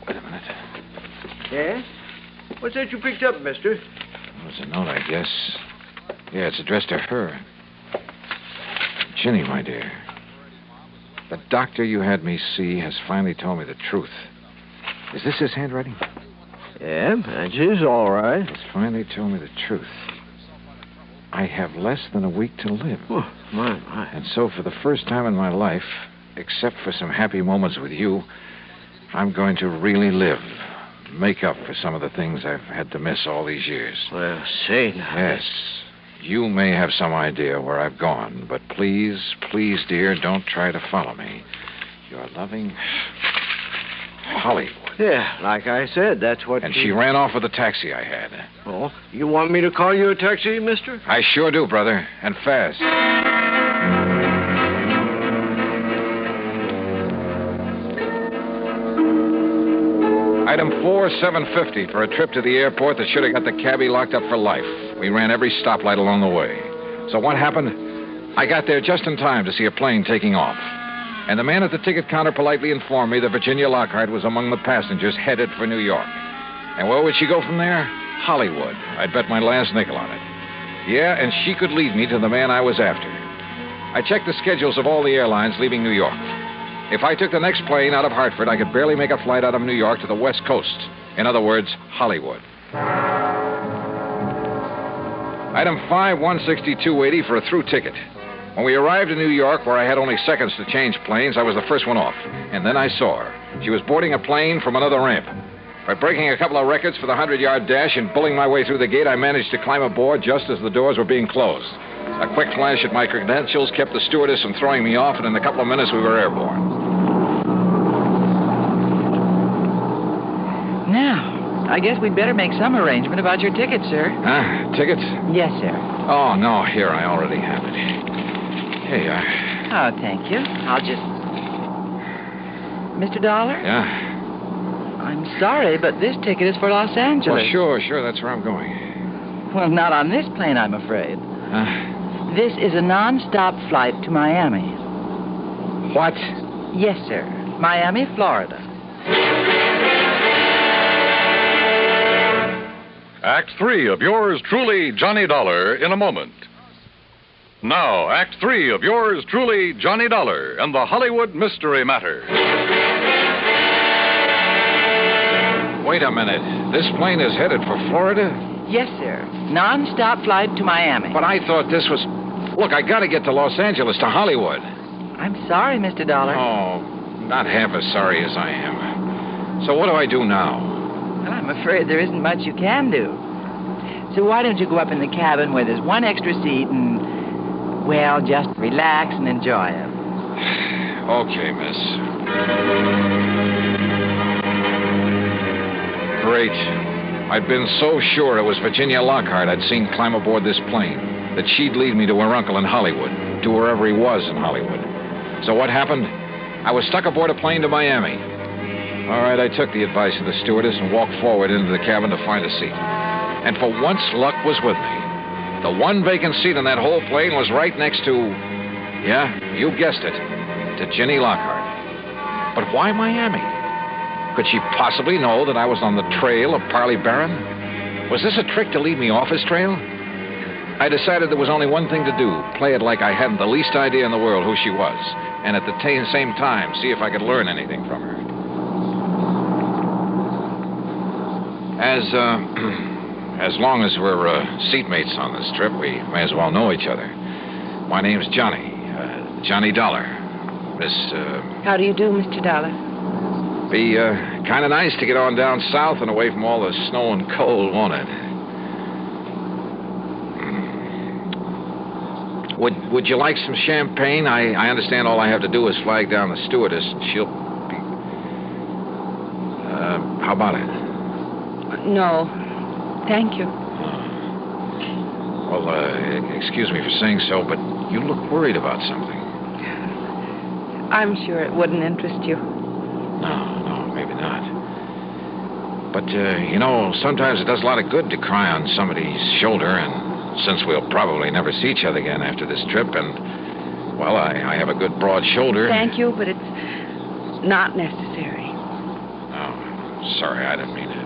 Wait a minute. Yeah? What's that you picked up, mister? Well, it's a note, I guess. Yeah, it's addressed to her. Jenny, my dear. The doctor you had me see has finally told me the truth. Is this his handwriting? Yeah, that's his, all right. He's finally told me the truth. I have less than a week to live. Oh, my. And so for the first time in my life, except for some happy moments with you, I'm going to really live. Make up for some of the things I've had to miss all these years. Well, say now. Yes. You may have some idea where I've gone, but please, dear, don't try to follow me. Your loving Hollywood. Yeah, like I said, that's what... And she ran off with the taxi I had. Oh, you want me to call you a taxi, mister? I sure do, brother, and fast. Item 4, $7.50 for a trip to the airport that should have got the cabbie locked up for life. We ran every stoplight along the way. So what happened? I got there just in time to see a plane taking off. And the man at the ticket counter politely informed me that Virginia Lockhart was among the passengers headed for New York. And where would she go from there? Hollywood. I'd bet my last nickel on it. Yeah, and she could lead me to the man I was after. I checked the schedules of all the airlines leaving New York. If I took the next plane out of Hartford, I could barely make a flight out of New York to the West Coast. In other words, Hollywood. Item 5, $162.80 for a through ticket. When we arrived in New York, where I had only seconds to change planes, I was the first one off. And then I saw her. She was boarding a plane from another ramp. By breaking a couple of records for the 100-yard dash and bulling my way through the gate, I managed to climb aboard just as the doors were being closed. A quick flash at my credentials kept the stewardess from throwing me off, and in a couple of minutes we were airborne. Now, I guess we'd better make some arrangement about your tickets, sir. Huh? Tickets? Yes, sir. Oh, no, here, I already have it. Here you are. Oh, thank you. I'll just... Mr. Dollar? Yeah? I'm sorry, but this ticket is for Los Angeles. Well, sure, that's where I'm going. Well, not on this plane, I'm afraid. This is a non-stop flight to Miami. What? Yes, sir. Miami, Florida. Act 3 of yours truly, Johnny Dollar, in a moment. Now, Act 3 of yours truly, Johnny Dollar, and the Hollywood Mystery Matter. Wait a minute. This plane is headed for Florida? Yes, sir. Non-stop flight to Miami. But I thought this was... Look, I gotta get to Los Angeles, to Hollywood. I'm sorry, Mr. Dollar. Oh, not half as sorry as I am. So what do I do now? Well, I'm afraid there isn't much you can do. So why don't you go up in the cabin where there's one extra seat and, well, just relax and enjoy it. Okay, miss. Great. I'd been so sure it was Virginia Lockhart I'd seen climb aboard this plane, that she'd lead me to her uncle in Hollywood, to wherever he was in Hollywood. So what happened? I was stuck aboard a plane to Miami. All right, I took the advice of the stewardess and walked forward into the cabin to find a seat. And for once, luck was with me. The one vacant seat in that whole plane was right next to, yeah, you guessed it, to Jenny Lockhart. But why Miami? Could she possibly know that I was on the trail of Parley Barron? Was this a trick to lead me off his trail? I decided there was only one thing to do, play it like I hadn't the least idea in the world who she was, and at the same time, see if I could learn anything from her. As long as we're seatmates on this trip, we may as well know each other. My name's Johnny. Johnny Dollar. Miss, How do you do, Mr. Dollar? Be kind of nice to get on down south and away from all the snow and cold, won't it? Would you like some champagne? I understand all I have to do is flag down the stewardess, and she'll be... how about it? No, thank you. Well, excuse me for saying so, but you look worried about something. I'm sure it wouldn't interest you. No, maybe not. But, sometimes it does a lot of good to cry on somebody's shoulder, and since we'll probably never see each other again after this trip, and, well, I have a good broad shoulder. Thank you, but it's not necessary. Oh, sorry, I didn't mean to.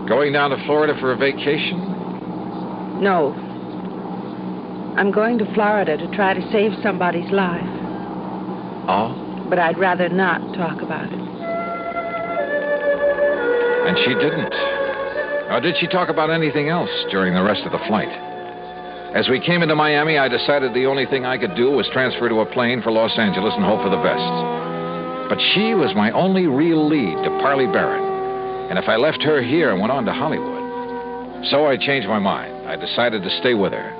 Going down to Florida for a vacation? No. I'm going to Florida to try to save somebody's life. Oh? But I'd rather not talk about it. And she didn't. Or did she talk about anything else during the rest of the flight? As we came into Miami, I decided the only thing I could do was transfer to a plane for Los Angeles and hope for the best. But she was my only real lead to Parley Barron. And if I left her here and went on to Hollywood. So I changed my mind. I decided to stay with her.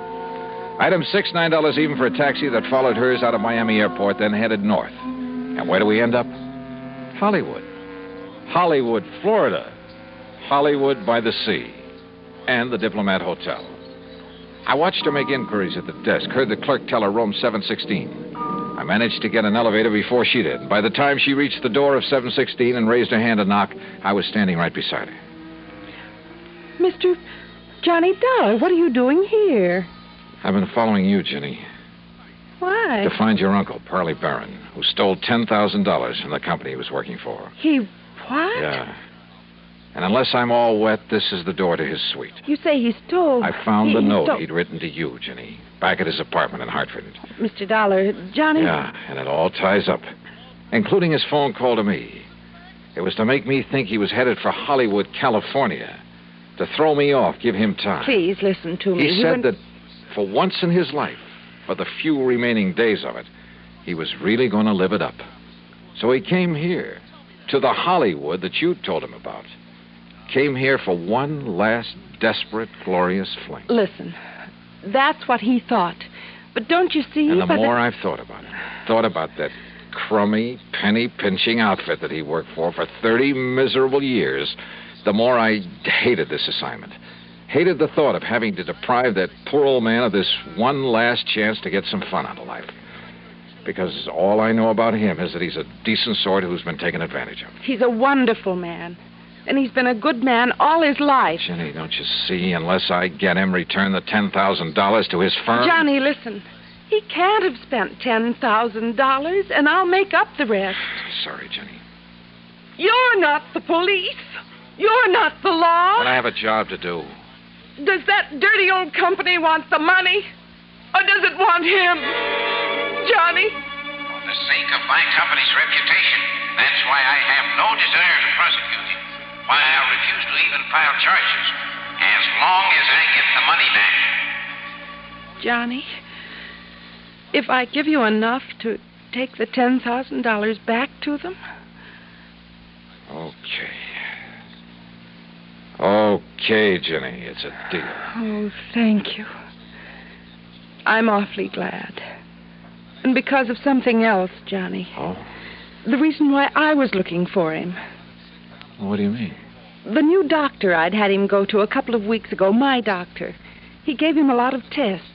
Item 6, $9 even for a taxi that followed hers out of Miami Airport, then headed north. And where do we end up? Hollywood. Hollywood, Florida. Hollywood by the sea. And the Diplomat Hotel. I watched her make inquiries at the desk, heard the clerk tell her room 716. I managed to get an elevator before she did. By the time she reached the door of 716 and raised her hand to knock, I was standing right beside her. Mr. Johnny Dollar, what are you doing here? I've been following you, Jenny. Why? To find your uncle, Parley Barron, who stole $10,000 from the company he was working for. He what? Yeah. And unless I'm all wet, this is the door to his suite. You say he stole... I found the note he'd written to you, Jenny, back at his apartment in Hartford. Mr. Dollar, Johnny... Yeah, and it all ties up, including his phone call to me. It was to make me think he was headed for Hollywood, California, to throw me off, give him time. Please listen to me. He said that for once in his life, for the few remaining days of it, he was really going to live it up. So he came here, to the Hollywood that you told him about. Came here for one last desperate, glorious fling. Listen, that's what he thought. But don't you see... And the more I've thought about it, thought about that crummy, penny-pinching outfit that he worked for 30 miserable years, the more I hated this assignment. Hated the thought of having to deprive that poor old man of this one last chance to get some fun out of life. Because all I know about him is that he's a decent sort who's been taken advantage of. He's a wonderful man. And he's been a good man all his life. Jenny, don't you see? Unless I get him return the $10,000 to his firm... Johnny, listen. He can't have spent $10,000, and I'll make up the rest. Sorry, Jenny. You're not the police. You're not the law. But I have a job to do. Does that dirty old company want the money? Or does it want him? Johnny? For the sake of my company's reputation, that's why I have no desire to prosecute him. Why I'll refuse to even file charges, as long as I get the money back. Johnny, if I give you enough to take the $10,000 back to them? Okay, Jenny, it's a deal. Oh, thank you. I'm awfully glad. And because of something else, Johnny. Oh? The reason why I was looking for him. What do you mean? The new doctor I'd had him go to a couple of weeks ago, my doctor. He gave him a lot of tests.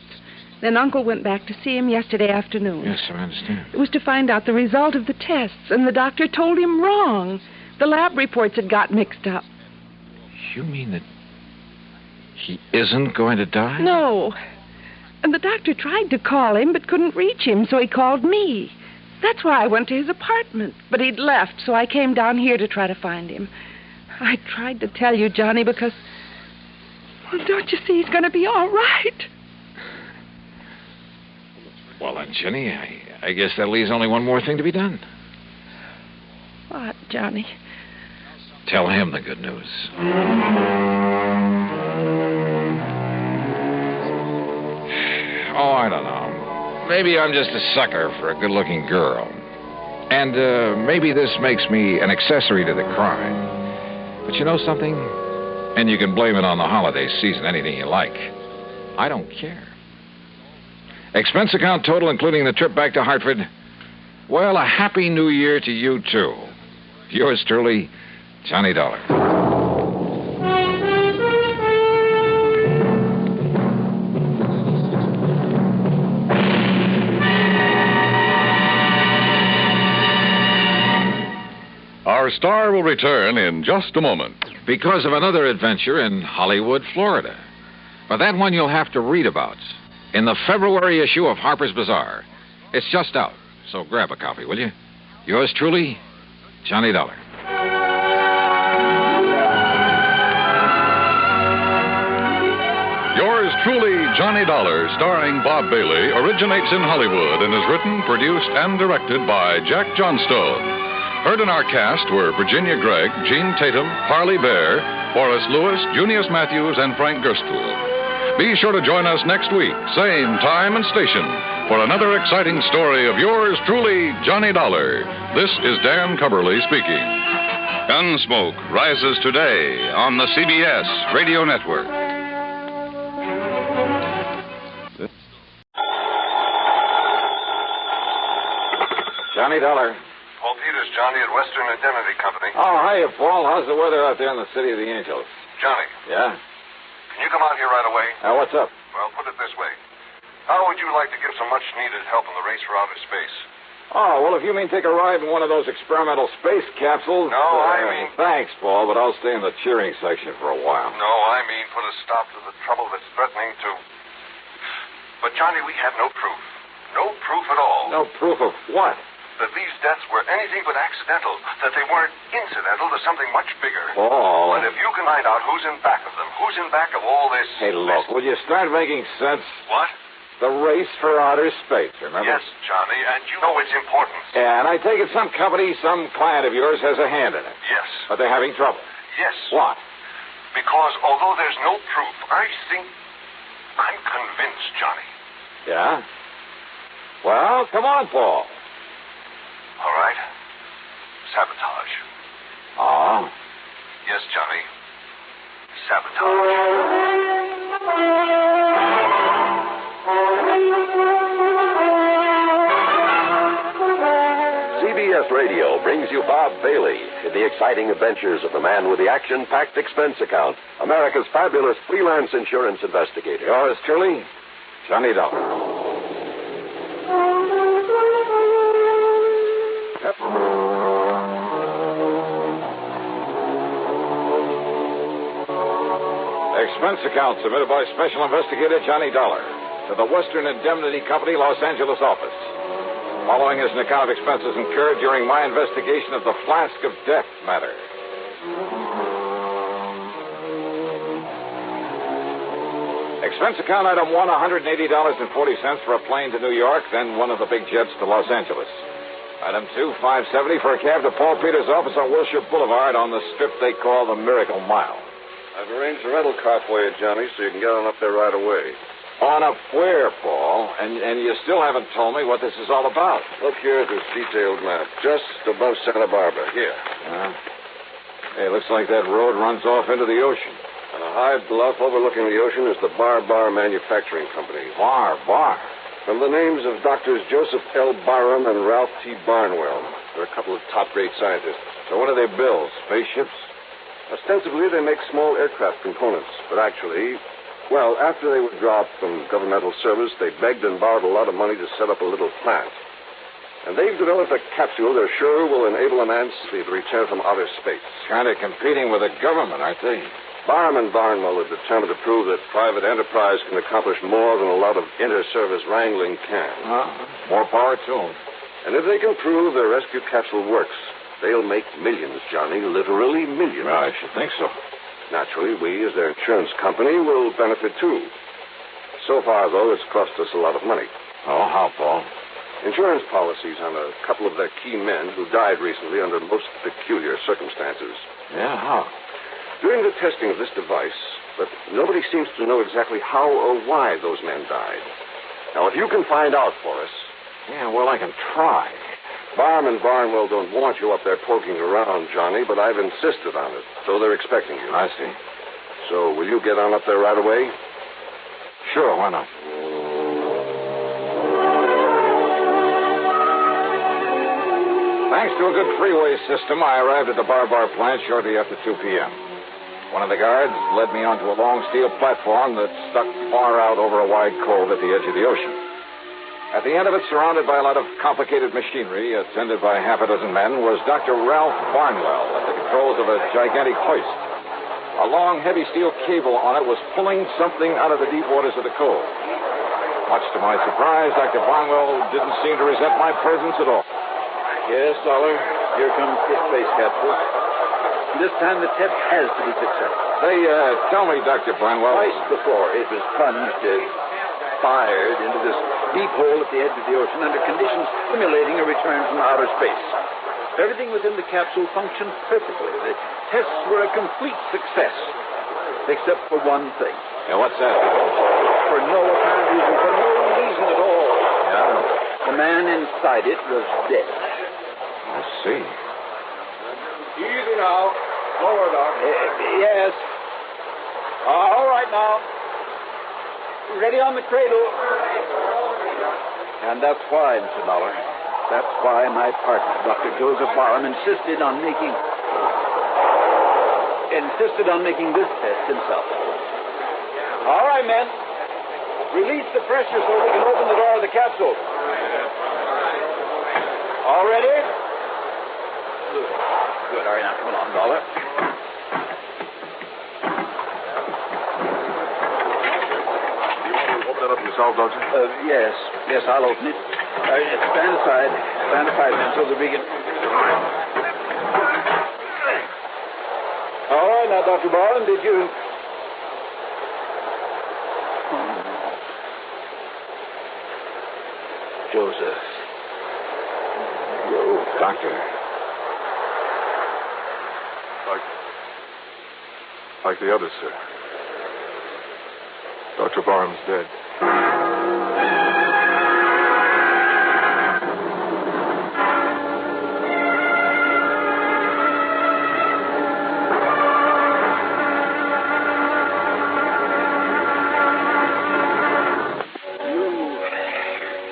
Then Uncle went back to see him yesterday afternoon. Yes, I understand. It was to find out the result of the tests, and the doctor told him wrong. The lab reports had got mixed up. You mean that he isn't going to die? No. And the doctor tried to call him, but couldn't reach him, so he called me. That's why I went to his apartment. But he'd left, so I came down here to try to find him. I tried to tell you, Johnny, because... Well, don't you see he's going to be all right? Well, then, Jenny, I guess that leaves only one more thing to be done. What, Johnny? Tell him the good news. Oh, I don't know. Maybe I'm just a sucker for a good-looking girl. And maybe this makes me an accessory to the crime. But you know something? And you can blame it on the holiday season, anything you like. I don't care. Expense account total, including the trip back to Hartford. Well, a happy new year to you, too. Yours truly, Johnny Dollar. Our star will return in just a moment. Because of another adventure in Hollywood, Florida. But that one you'll have to read about in the February issue of Harper's Bazaar. It's just out, so grab a copy, will you? Yours truly, Johnny Dollar. Yours truly, Johnny Dollar, starring Bob Bailey, originates in Hollywood and is written, produced, and directed by Jack Johnstone. Heard in our cast were Virginia Gregg, Gene Tatum, Harley Bear, Forrest Lewis, Junius Matthews, and Frank Gerstle. Be sure to join us next week, same time and station, for another exciting story of yours truly, Johnny Dollar. This is Dan Cubberly speaking. Gunsmoke rises today on the CBS Radio Network. Johnny Dollar. Paul Peters, Johnny, at Western Indemnity Company. Oh, hiya, Paul. How's the weather out there in the City of the Angels? Johnny. Yeah? Can you come out here right away? What's up? Well, put it this way. How would you like to give some much-needed help in the race for outer space? Oh, well, if you mean take a ride in one of those experimental space capsules... No, I mean... Thanks, Paul, but I'll stay in the cheering section for a while. No, I mean put a stop to the trouble that's threatening to... But, Johnny, we have no proof. No proof at all. No proof of what? That these deaths were anything but accidental, that they weren't incidental to something much bigger. Paul. But if you can find out who's in back of them, who's in back of all this... Hey, look, will you start making sense? What? The race for outer space, remember? Yes, Johnny, and you know its importance. Yeah, and I take it some company, some client of yours has a hand in it. Yes. But they're having trouble. Yes. What? Because although there's no proof, I'm convinced, Johnny. Yeah? Well, come on, Paul. All right. Sabotage. Oh? Yes, Johnny. Sabotage. CBS Radio brings you Bob Bailey in the exciting adventures of the man with the action-packed expense account, America's fabulous freelance insurance investigator. Yours truly, Johnny Dollar. Expense account submitted by Special Investigator Johnny Dollar to the Western Indemnity Company, Los Angeles office. Following is an account of expenses incurred during my investigation of the Flask of Death Matter. Expense account item 1, $180.40 for a plane to New York, then one of the big jets to Los Angeles. Item 2, $570 for a cab to Paul Peters' office on Wilshire Boulevard on the strip they call the Miracle Mile. I've arranged a rental car for you, Johnny, so you can get on up there right away. On up where, Paul? And you still haven't told me what this is all about. Look here at this detailed map, just above Santa Barbara. Here. Hey, looks like that road runs off into the ocean. On a high bluff overlooking the ocean is the Bar Manufacturing Company. Bar? From the names of Doctors Joseph L. Barham and Ralph T. Barnwell. They're a couple of top-grade scientists. So what do they build? Spaceships? Ostensibly, they make small aircraft components. But actually, well, after they were dropped from governmental service, they begged and borrowed a lot of money to set up a little plant. And they've developed a capsule they're sure will enable a man to return from outer space. Kind of competing with the government, aren't they? Barham and Barnwell are determined to prove that private enterprise can accomplish more than a lot of inter-service wrangling can. More power to them. And if they can prove their rescue capsule works, They'll make millions, Johnny, literally millions. Well, I should think so. Naturally, we, as their insurance company, will benefit, too. So far, though, it's cost us a lot of money. Oh, how, Paul? Insurance policies on a couple of their key men who died recently under most peculiar circumstances. Yeah, how? During the testing of this device, but nobody seems to know exactly how or why those men died. Now, if you can find out for us... Yeah, well, I can try. Barham and Barnwell don't want you up there poking around, Johnny, but I've insisted on it, so they're expecting you. I see. So, will you get on up there right away? Sure, why not? Thanks to a good freeway system, I arrived at the Bar plant shortly after 2 p.m. One of the guards led me onto a long steel platform that stuck far out over a wide cove at the edge of the ocean. At the end of it, surrounded by a lot of complicated machinery, attended by half a dozen men, was Dr. Ralph Barnwell at the controls of a gigantic hoist. A long, heavy steel cable on it was pulling something out of the deep waters of the cove. Much to my surprise, Dr. Barnwell didn't seem to resent my presence at all. Yes, Dollar. Here comes the space capsule. This time the test has to be successful. Say, tell me, Dr. Barnwell. Twice before it was plunged, fired into this deep hole at the edge of the ocean under conditions stimulating a return from outer space. Everything within the capsule functioned perfectly. The tests were a complete success. Except for one thing. Yeah, what's that? For no apparent reason. For no reason at all. Yeah? The man inside it was dead. I see. Easy now. Lower, Doc. Yes. All right now. Ready on the cradle. And that's why, Mr. Dollar. That's why my partner, Dr. Joseph Barham, insisted on making this test himself. All right, men. Release the pressure so we can open the door of the capsule. All ready? Good. All right, now come along, Dollar. Open it up yourself, don't you? Yes, I'll open it. Stand aside, man, so that we can... All right, now, Dr. Barham, did you... Joseph. You, Doctor. Like the others, sir. Dr. Barham's dead.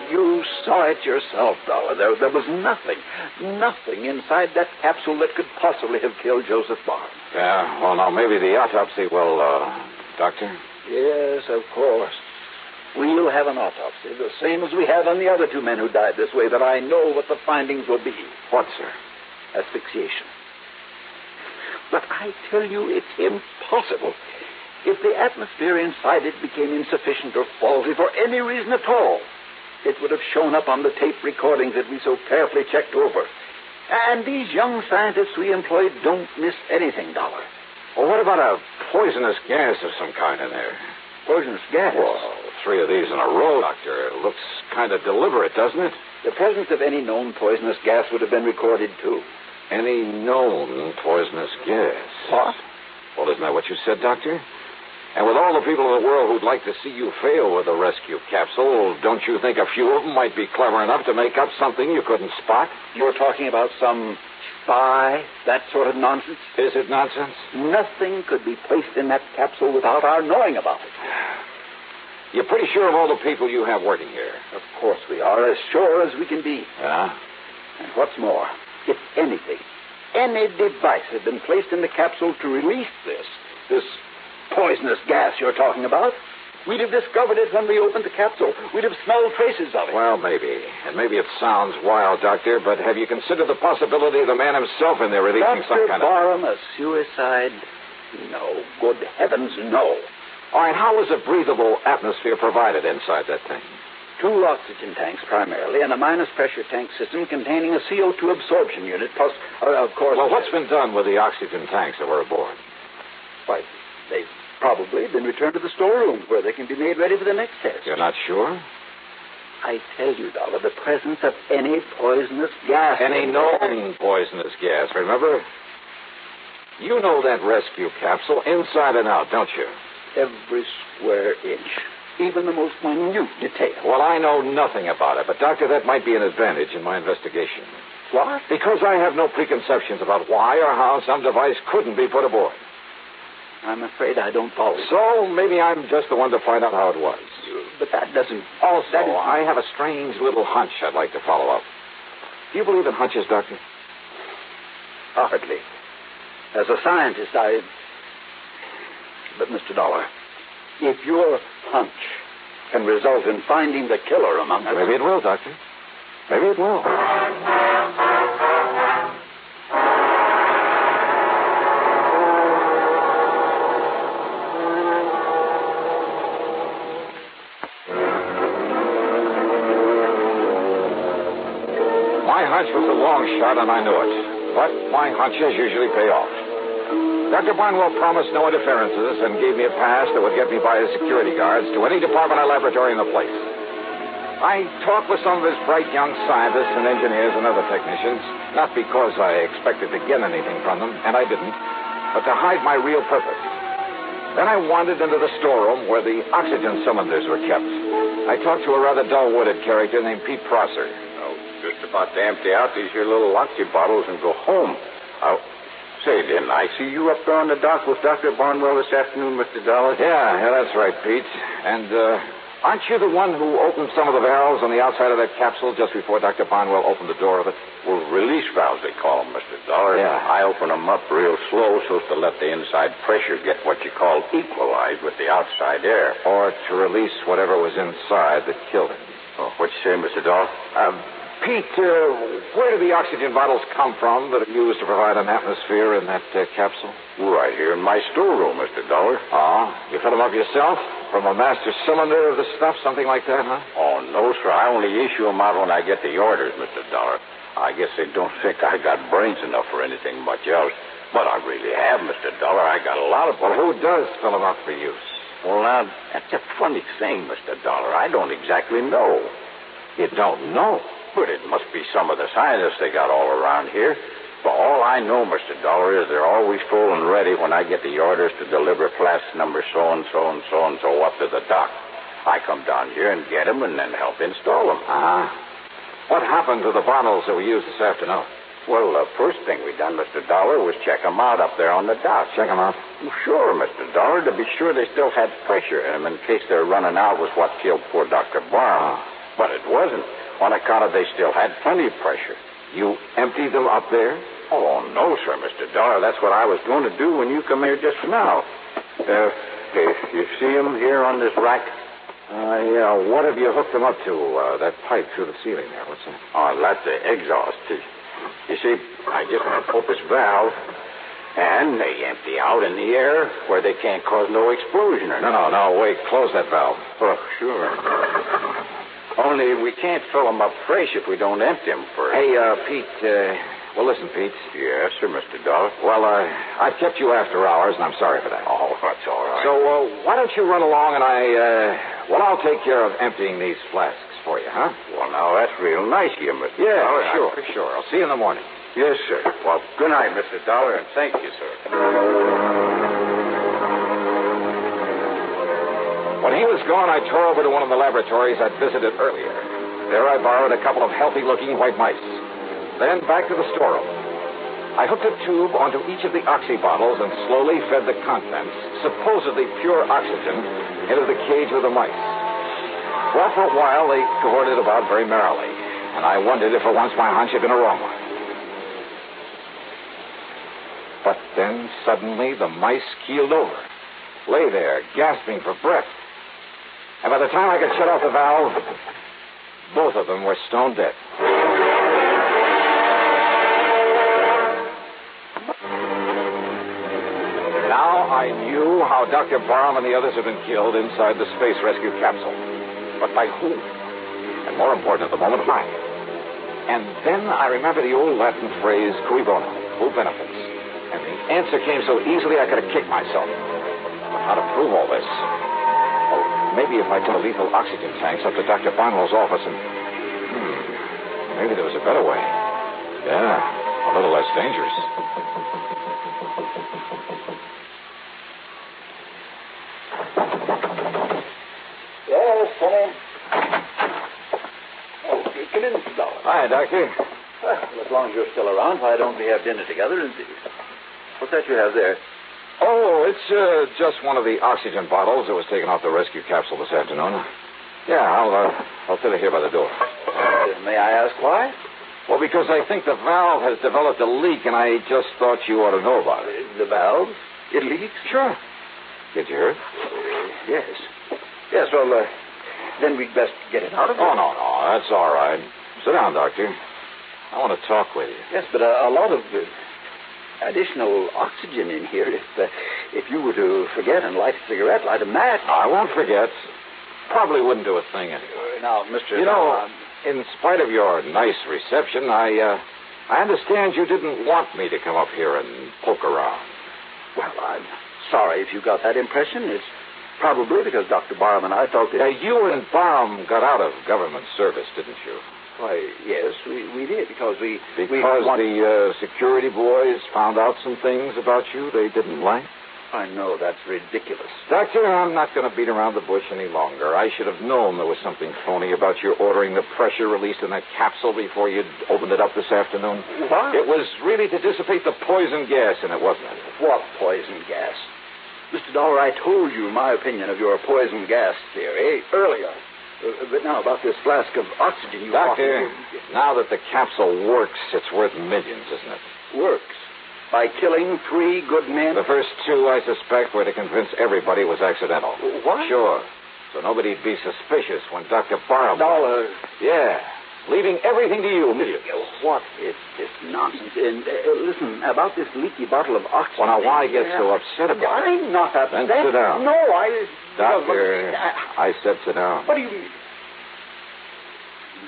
You saw it yourself, Dollar. There was nothing inside that capsule that could possibly have killed Joseph Barham. Yeah, well, now, maybe the autopsy will, Doctor? Yes, of course. We'll have an autopsy, the same as we had on the other two men who died this way, that I know what the findings will be. What, sir? Asphyxiation. But I tell you, it's impossible. If the atmosphere inside it became insufficient or faulty for any reason at all, it would have shown up on the tape recordings that we so carefully checked over. And these young scientists we employed don't miss anything, Dollar. Well, what about a poisonous gas of some kind in there? Poisonous gas? Well, 3 of these in a row, Doctor. It looks kind of deliberate, doesn't it? The presence of any known poisonous gas would have been recorded, too. Any known poisonous gas? What? Well, isn't that what you said, Doctor? And with all the people in the world who'd like to see you fail with the rescue capsule, don't you think a few of them might be clever enough to make up something you couldn't spot? You're talking about some spy, that sort of nonsense? Is it nonsense? Nothing could be placed in that capsule without our knowing about it. You're pretty sure of all the people you have working here? Of course we are, as sure as we can be. Yeah? And what's more, if anything, any device had been placed in the capsule to release this poisonous gas you're talking about, we'd have discovered it when we opened the capsule. We'd have smelled traces of it. Well, maybe. And maybe it sounds wild, Doctor, but have you considered the possibility of the man himself in there releasing some kind of... Dr. Barham, a suicide? No. Good heavens, no. All right, how was a breathable atmosphere provided inside that thing? 2 oxygen tanks primarily, and a minus pressure tank system containing a CO2 absorption unit, plus, of course... Well, what's been done with the oxygen tanks that were aboard? Why, they've probably been returned to the storeroom where they can be made ready for the next test. You're not sure? I tell you, Dollar, the presence of any poisonous gas... Any known poisonous gas, remember? You know that rescue capsule inside and out, don't you? Every square inch. Even the most minute detail. Well, I know nothing about it, but, Doctor, that might be an advantage in my investigation. What? Because I have no preconceptions about why or how some device couldn't be put aboard. I'm afraid I don't follow. So maybe I'm just the one to find out how it was. But that doesn't... Also, I have a strange little hunch I'd like to follow up. Do you believe in hunches, Doctor? Hardly. As a scientist, But, Mr. Dollar, if your hunch can result in finding the killer among us... Maybe it will, Doctor. Maybe it will. My hunch was a long shot, and I knew it. But my hunches usually pay off. Dr. Barnwell promised no interferences and gave me a pass that would get me by his security guards to any department or laboratory in the place. I talked with some of his bright young scientists and engineers and other technicians, not because I expected to get anything from them, and I didn't, but to hide my real purpose. Then I wandered into the storeroom where the oxygen cylinders were kept. I talked to a rather dull-witted character named Pete Prosser. Just about to empty out these here little oxy bottles and go home. Say, didn't I see you up there on the dock with Dr. Barnwell this afternoon, Mr. Dollar? Yeah, that's right, Pete. And, aren't you the one who opened some of the valves on the outside of that capsule just before Dr. Barnwell opened the door of it? Well, release valves, they call them, Mr. Dollar. Yeah. I open them up real slow so as to let the inside pressure get what you call equalized with the outside air. Or to release whatever was inside that killed him. Oh, what you say, Mr. Dollar? Pete, where do the oxygen bottles come from that are used to provide an atmosphere in that capsule? Right here in my storeroom, Mr. Dollar. Oh, you fill them up yourself? From a master cylinder of the stuff, something like that, huh? Oh, no, sir. I only issue them out when I get the orders, Mr. Dollar. I guess they don't think I got brains enough for anything much else. But I really have, Mr. Dollar. I got a lot of... Well, who does fill them up for use? Well, now, that's a funny thing, Mr. Dollar. I don't exactly know. You don't know? But it must be some of the scientists they got all around here. For all I know, Mr. Dollar, is they're always full and ready when I get the orders to deliver flask number so-and-so and so-and-so up to the dock. I come down here and get them and then help install them. Uh-huh. What happened to the bottles that we used this afternoon? Well, the first thing we done, Mr. Dollar, was check them out up there on the dock. Check them out? Well, sure, Mr. Dollar, to be sure they still had pressure in them in case their running out was what killed poor Dr. Barham. But it wasn't. On account of they still had plenty of pressure. You emptied them up there? Oh, no, sir, Mr. Dollar. That's what I was going to do when you come here just now. You see them here on this rack? Yeah. What have you hooked them up to? That pipe through the ceiling there. What's that? Oh, that's the exhaust. You see, I just pop this valve, and they empty out in the air where they can't cause no explosion or nothing. No, wait. Close that valve. Oh, sure. Only we can't fill them up fresh if we don't empty them first. Hey, Pete, well, listen, Pete. Yes, sir, Mr. Dollar. Well, I've kept you after hours, and I'm sorry for that. Oh, that's all right. So, why don't you run along and I'll take care of emptying these flasks for you, huh? Well, now, that's real nice of you, Mr. Yeah, Dollar. sure. I'll see you in the morning. Yes, sir. Well, good night, Mr. Dollar, and thank you, sir. When he was gone, I tore over to one of the laboratories I'd visited earlier. There I borrowed a couple of healthy-looking white mice. Then back to the storeroom. I hooked a tube onto each of the oxy bottles and slowly fed the contents, supposedly pure oxygen, into the cage with the mice. Well, for a while, they cavorted about very merrily, and I wondered if for once my hunch had been a wrong one. But then, suddenly, the mice keeled over, lay there, gasping for breath. And by the time I could shut off the valve, both of them were stone dead. Now I knew how Dr. Barham and the others had been killed inside the space rescue capsule. But by whom? and more important at the moment, mine. And then I remember the old Latin phrase, cui bono, who benefits? And the answer came so easily I could have kicked myself. But how to prove all this? Well, maybe if I took the lethal oxygen tanks up to Dr. Barnwell's office and... maybe there was a better way. Yeah, a little less dangerous. Yes, Tony. Oh, come in, Mr. Dollar. Hi, Doctor. Well, as long as you're still around, why don't we have dinner together and see? What's that you have there? Oh, it's just one of the oxygen bottles that was taken off the rescue capsule this afternoon. Yeah, I'll sit it here by the door. May I ask why? Well, because I think the valve has developed a leak, and I just thought you ought to know about it. The valve? It leaks? Sure. Did you hear it? Yes. Yes, well, then we'd best get it out of here. Oh, no, that's all right. Sit down, Doctor. I want to talk with you. Yes, but a lot of additional oxygen in here. If you were to forget and light a cigarette, light a match. I won't forget. Probably wouldn't do a thing anyway. Now, Mr. You know, in spite of your nice reception, I understand you didn't want me to come up here and poke around. Well, I'm sorry if you got that impression. It's probably because Dr. Barham and I thought that... you and Barham got out of government service, didn't you? Why, yes, we did, because we... Because the security boys found out some things about you they didn't like? I know, that's ridiculous. Doctor, I'm not going to beat around the bush any longer. I should have known there was something phony about your ordering the pressure released in that capsule before you'd opened it up this afternoon. What? It was really to dissipate the poison gas in it, wasn't it? What poison gas? Mr. Dollar, I told you my opinion of your poison gas theory earlier. But now about this flask of oxygen you... Doctor, now that the capsule works, it's worth millions, isn't it? Works? By killing 3 good men? The first 2, I suspect, were to convince everybody it was accidental. What? Sure. So nobody'd be suspicious when Dr. Barham... Dollar. Yeah. Leaving everything to you, millions. What is this nonsense? And listen, about this leaky bottle of oxygen... Well, now, why get so upset about it? I'm not upset. Then sit down. No, Doctor, I said sit down. What do you mean?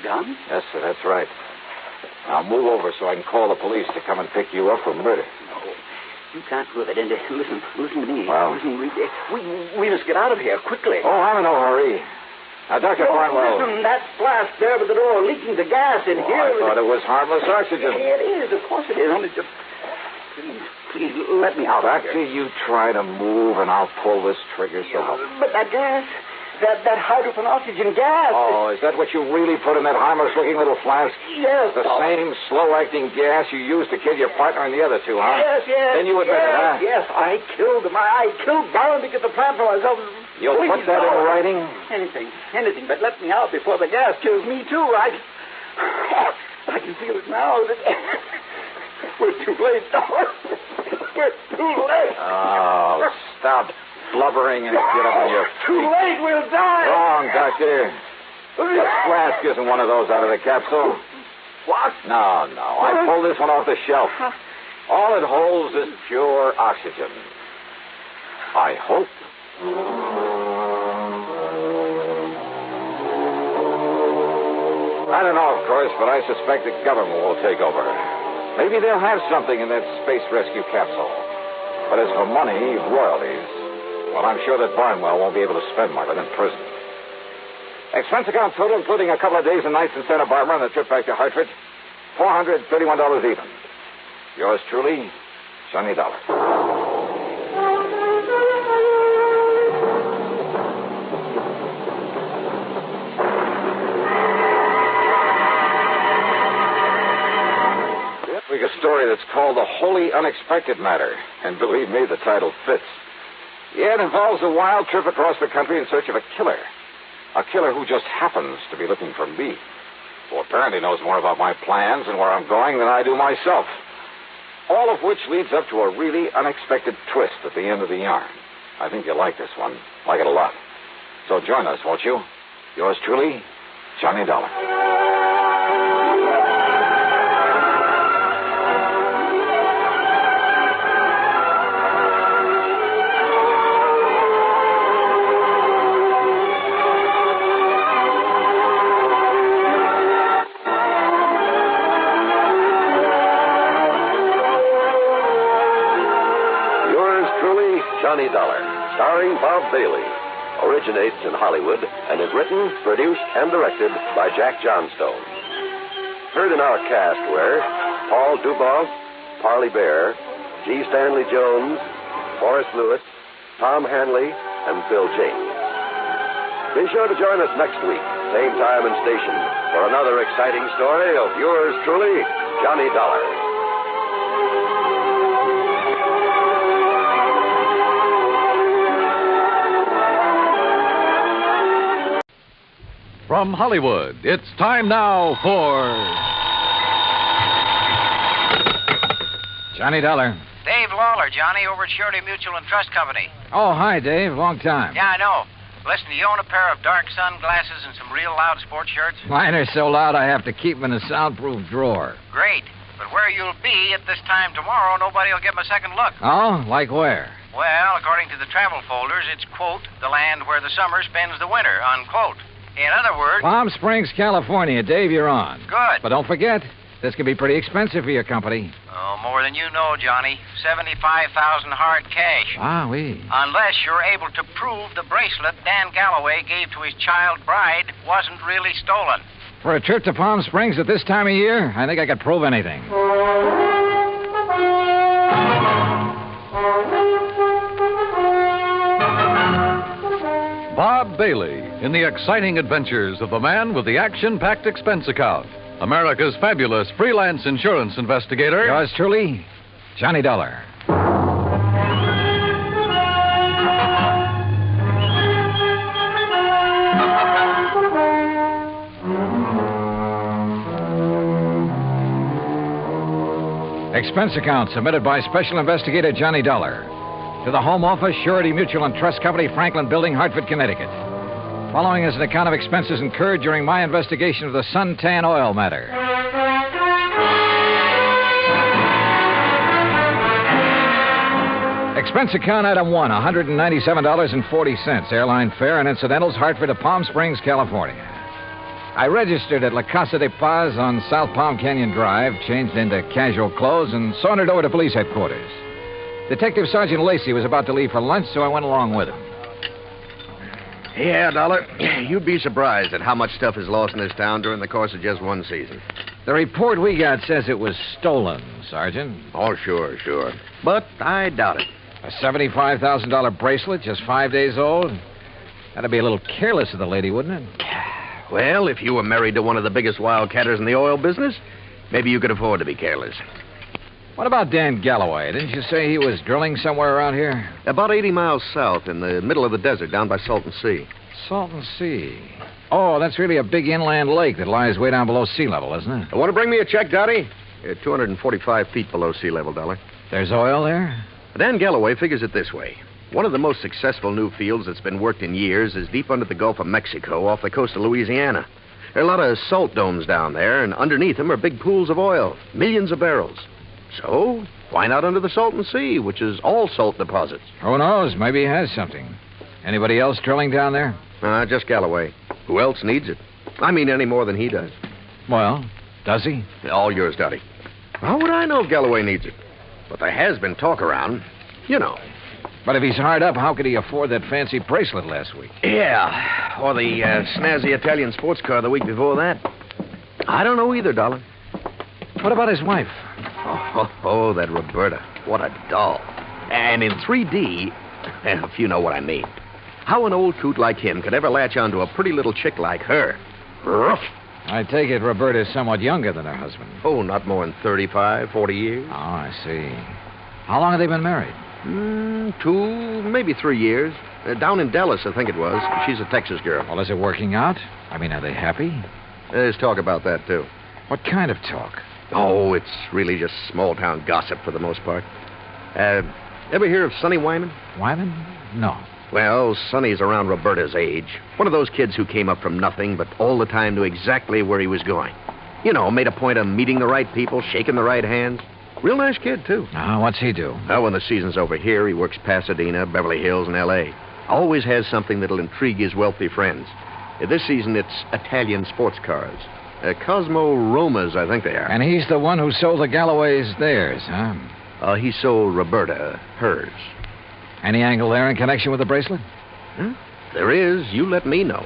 Done? Yes, sir, that's right. Now move over so I can call the police to come and pick you up for murder. No, you can't prove it. And listen to me. Well? Listen, we must get out of here quickly. Oh, I'm in no hurry. Now, Dr. Barnwell... Listen, that flask there by the door leaking the gas in here... I thought it was harmless oxygen. It is, of course it is. Only just... Please, let me out. Doctor, you try to move and I'll pull this trigger But that gas... That hydrogen oxygen gas... Oh, is that what you really put in that harmless-looking little flask? Yes. The same slow-acting gas you used to kill your partner and the other 2, huh? Yes. Then you admit it, huh? Yes, I killed him. I killed Barham to get the plant for myself. You'll put that in writing? Anything, but let me out before the gas kills me, too. I can feel it now. We're too late, Dollar. We're too late. Oh, stop blubbering and get up on your feet. Too late, we'll die. Wrong, Doctor. This flask isn't one of those out of the capsule. What? No. I pulled this one off the shelf. All it holds is pure oxygen. I hope. I don't know, of course, but I suspect the government will take over. Maybe they'll have something in that space rescue capsule. But as for money, royalties, well, I'm sure that Barnwell won't be able to spend much of it in prison. Expense account total, including a couple of days and nights in Santa Barbara and the trip back to Hartford, $431 even. Yours truly, Johnny Dollar. A story that's called The Wholly Unexpected Matter. And believe me, the title fits. Yeah, it involves a wild trip across the country in search of a killer. A killer who just happens to be looking for me. Who apparently knows more about my plans and where I'm going than I do myself. All of which leads up to a really unexpected twist at the end of the yarn. I think you'll like this one. Like it a lot. So join us, won't you? Yours truly, Johnny Dollar. Johnny Dollar, starring Bob Bailey. Originates in Hollywood and is written, produced, and directed by Jack Johnstone. Heard in our cast were Paul Duboff, Parley Bear, G. Stanley Jones, Horace Lewis, Tom Hanley, and Bill James. Be sure to join us next week, same time and station, for another exciting story of yours truly, Johnny Dollar. From Hollywood, it's time now for... Johnny Dollar. Dave Lawler, Johnny, over at Surety Mutual and Trust Company. Oh, hi, Dave. Long time. Yeah, I know. Listen, do you own a pair of dark sunglasses and some real loud sports shirts? Mine are so loud I have to keep them in a soundproof drawer. Great. But where you'll be at this time tomorrow, nobody will give them a second look. Oh? Like where? Well, according to the travel folders, it's, quote, the land where the summer spends the winter, unquote. In other words... Palm Springs, California. Dave, you're on. Good. But don't forget, this could be pretty expensive for your company. Oh, more than you know, Johnny. $75,000 hard cash. Ah, oui. Unless you're able to prove the bracelet Dan Galloway gave to his child bride wasn't really stolen. For a trip to Palm Springs at this time of year, I think I could prove anything. Bob Bailey in the exciting adventures of the man with the action-packed expense account. America's fabulous freelance insurance investigator. Yours truly, Johnny Dollar. Expense account submitted by Special Investigator Johnny Dollar to the Home Office, Surety Mutual and Trust Company, Franklin Building, Hartford, Connecticut. Following is an account of expenses incurred during my investigation of the Suntan Oil Matter. Expense account item 1, $197.40. Airline fare and incidentals, Hartford to Palm Springs, California. I registered at La Casa de Paz on South Palm Canyon Drive, changed into casual clothes, and sauntered over to police headquarters. Detective Sergeant Lacey was about to leave for lunch, so I went along with him. Yeah, Dollar. You'd be surprised at how much stuff is lost in this town during the course of just one season. The report we got says it was stolen, Sergeant. Oh, sure. But I doubt it. A $75,000 bracelet, just 5 days old? That'd be a little careless of the lady, wouldn't it? Well, if you were married to one of the biggest wildcatters in the oil business, maybe you could afford to be careless. What about Dan Galloway? Didn't you say he was drilling somewhere around here? About 80 miles south, in the middle of the desert, down by Salton Sea. Salton Sea. Oh, that's really a big inland lake that lies way down below sea level, isn't it? Want to bring me a check, Dottie? 245 feet below sea level, Dollar. There's oil there? Dan Galloway figures it this way. One of the most successful new fields that's been worked in years is deep under the Gulf of Mexico off the coast of Louisiana. There are a lot of salt domes down there, and underneath them are big pools of oil, millions of barrels. So, why not under the Salton Sea, which is all salt deposits? Who knows? Maybe he has something. Anybody else drilling down there? Just Galloway. Who else needs it? I mean, any more than he does. Well, does he? All yours, Dottie. How would I know if Galloway needs it? But there has been talk around. You know. But if he's hard up, how could he afford that fancy bracelet last week? Yeah, or the snazzy Italian sports car the week before that. I don't know either, Dollar. What about his wife? Oh, that Roberta. What a doll. And in 3D, if you know what I mean. How an old coot like him could ever latch onto a pretty little chick like her? Ruff. I take it Roberta's somewhat younger than her husband. Oh, not more than 35, 40 years. Oh, I see. How long have they been married? 2, maybe 3 years. Down in Dallas, I think it was. She's a Texas girl. Well, is it working out? I mean, are they happy? There's talk about that, too. What kind of talk? Oh, it's really just small-town gossip for the most part. Ever hear of Sonny Wyman? Wyman? No. Well, Sonny's around Roberta's age. One of those kids who came up from nothing, but all the time knew exactly where he was going. You know, made a point of meeting the right people, shaking the right hands. Real nice kid, too. What's he do? Well, when the season's over here, he works Pasadena, Beverly Hills, and L.A. Always has something that'll intrigue his wealthy friends. This season, it's Italian sports cars. Cosmo Romas, I think they are. And he's the one who sold the Galloways theirs, huh? He sold Roberta hers. Any angle there in connection with the bracelet? There is. You let me know.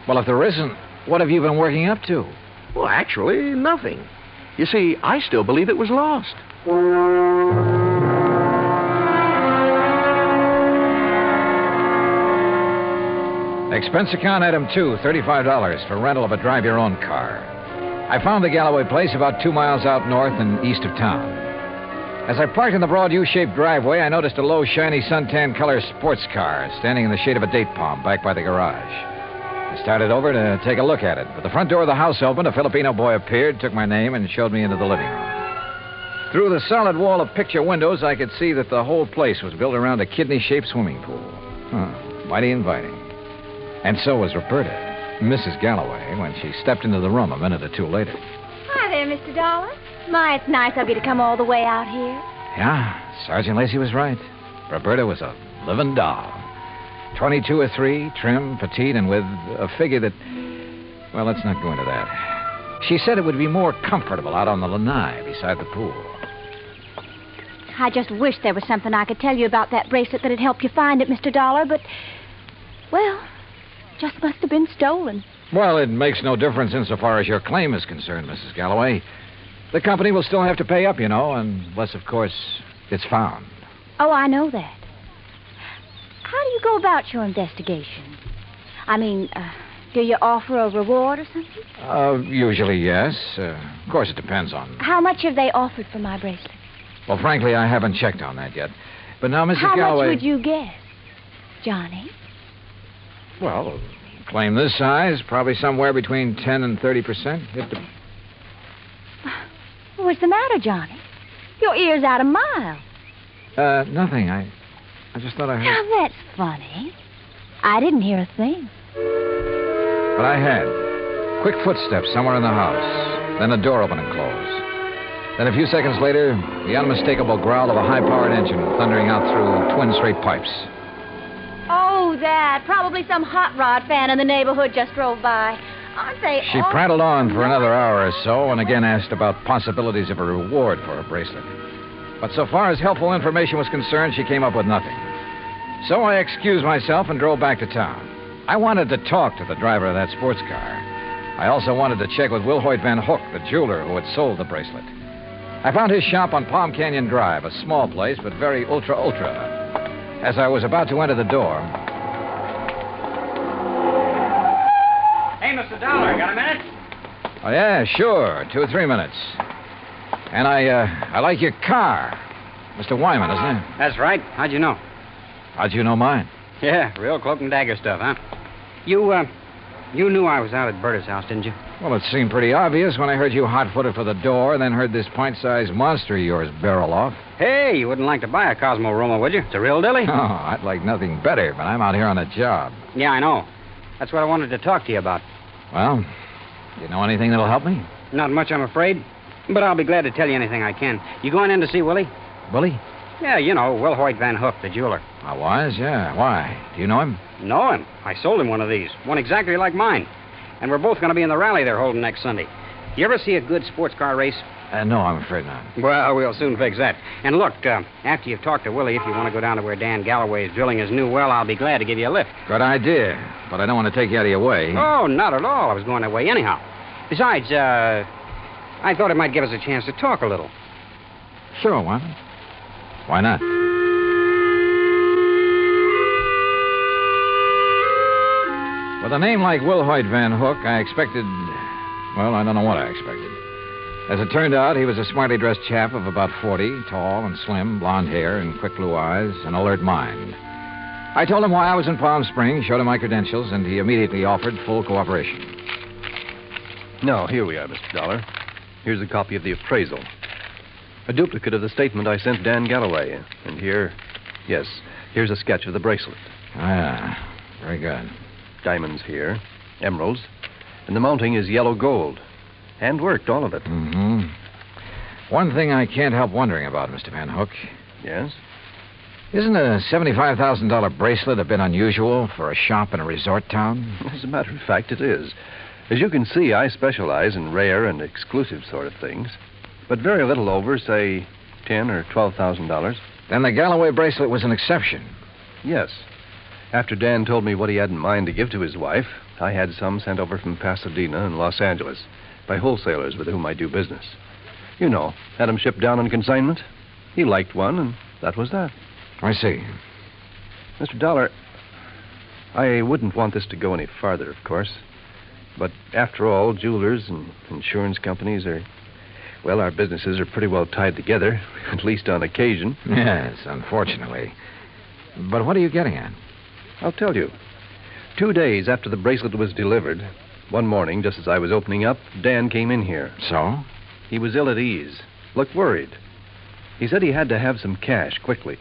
Well, if there isn't, what have you been working up to? Well, actually, nothing. You see, I still believe it was lost. Expense account item 2, $35 for rental of a drive-your-own car. I found the Galloway place about 2 miles out north and east of town. As I parked in the broad U-shaped driveway, I noticed a low, shiny suntan color sports car standing in the shade of a date palm back by the garage. I started over to take a look at it, but the front door of the house opened, a Filipino boy appeared, took my name, and showed me into the living room. Through the solid wall of picture windows, I could see that the whole place was built around a kidney-shaped swimming pool. Mighty inviting. And so was Roberta, Mrs. Galloway, when she stepped into the room a minute or two later. Hi there, Mr. Dollar. My, it's nice of you to come all the way out here. Yeah, Sergeant Lacey was right. Roberta was a living doll. 22 or 3, trim, petite, and with a figure that... Well, let's not go into that. She said it would be more comfortable out on the lanai beside the pool. I just wish there was something I could tell you about that bracelet that'd help you find it, Mr. Dollar, but... Well, just must have been stolen. Well, it makes no difference insofar as your claim is concerned, Mrs. Galloway. The company will still have to pay up, you know, unless, of course, it's found. Oh, I know that. How do you go about your investigation? I mean, do you offer a reward or something? Usually, yes. Of course, it depends on... How much have they offered for my bracelet? Well, frankly, I haven't checked on that yet. But now, Mrs. Galloway... How much would you guess, Johnny? Well, a claim this size, probably somewhere between 10 and 30%. What's the matter, Johnny? Your ear's out a mile. Nothing. I just thought I heard... Now, that's funny. I didn't hear a thing. But I had. Quick footsteps somewhere in the house. Then a door open and close. Then a few seconds later, the unmistakable growl of a high-powered engine thundering out through twin straight pipes. Oh, that. Probably some hot rod fan in the neighborhood just drove by. Aren't they She prattled on for another hour or so and again asked about possibilities of a reward for her bracelet. But so far as helpful information was concerned, she came up with nothing. So I excused myself and drove back to town. I wanted to talk to the driver of that sports car. I also wanted to check with Wilhoit Van Hook, the jeweler who had sold the bracelet. I found his shop on Palm Canyon Drive, a small place, but very ultra. As I was about to enter the door... Hey, Mr. Dollar, got a minute? Oh, yeah, sure. 2 or 3 minutes. And I like your car. Mr. Wyman, isn't it? That's right. How'd you know? How'd you know mine? Yeah, real cloak and dagger stuff, huh? You knew I was out at Berta's house, didn't you? Well, it seemed pretty obvious when I heard you hot-footed for the door, then heard this pint-sized monster of yours barrel off. Hey, you wouldn't like to buy a Cosmo Roma, would you? It's a real dilly. Oh, I'd like nothing better, but I'm out here on a job. Yeah, I know. That's what I wanted to talk to you about. Well, you know anything that'll help me? Not much, I'm afraid. But I'll be glad to tell you anything I can. You going in to see Willie? Willie? Yeah, you know, Wilhoit Van Hook, the jeweler. I was, yeah. Why? Do you know him? Know him. I sold him one of these. One exactly like mine. And we're both going to be in the rally they're holding next Sunday. You ever see a good sports car race? No, I'm afraid not. Well, we'll soon fix that. And look, after you've talked to Willie, if you want to go down to where Dan Galloway is drilling his new well, I'll be glad to give you a lift. Good idea. But I don't want to take you out of your way. Oh, not at all. I was going that way anyhow. Besides, I thought it might give us a chance to talk a little. Sure, why not? Why not? With a name like Wilhoit Van Hook, I expected... Well, I don't know what I expected. As it turned out, he was a smartly dressed chap of about 40, tall and slim, blonde hair and quick blue eyes, an alert mind. I told him why I was in Palm Springs, showed him my credentials, and he immediately offered full cooperation. Now, here we are, Mr. Dollar. Here's a copy of the appraisal. A duplicate of the statement I sent Dan Galloway. And here's a sketch of the bracelet. Ah, very good. Diamonds here, emeralds, and the mounting is yellow gold. Hand-worked, all of it. Mm-hmm. One thing I can't help wondering about, Mr. Van Hook. Yes? Isn't a $75,000 bracelet a bit unusual for a shop in a resort town? As a matter of fact, it is. As you can see, I specialize in rare and exclusive sort of things. But very little over, say, $10,000 or $12,000. Then the Galloway bracelet was an exception. Yes. After Dan told me what he had in mind to give to his wife, I had some sent over from Pasadena and Los Angeles by wholesalers with whom I do business. You know, had them shipped down on consignment. He liked one, and that was that. I see. Mr. Dollar, I wouldn't want this to go any farther, of course. But after all, jewelers and insurance companies are... Well, our businesses are pretty well tied together, at least on occasion. Yes, unfortunately. But what are you getting at? I'll tell you. 2 days after the bracelet was delivered, one morning, just as I was opening up, Dan came in here. So? He was ill at ease, looked worried. He said he had to have some cash quickly.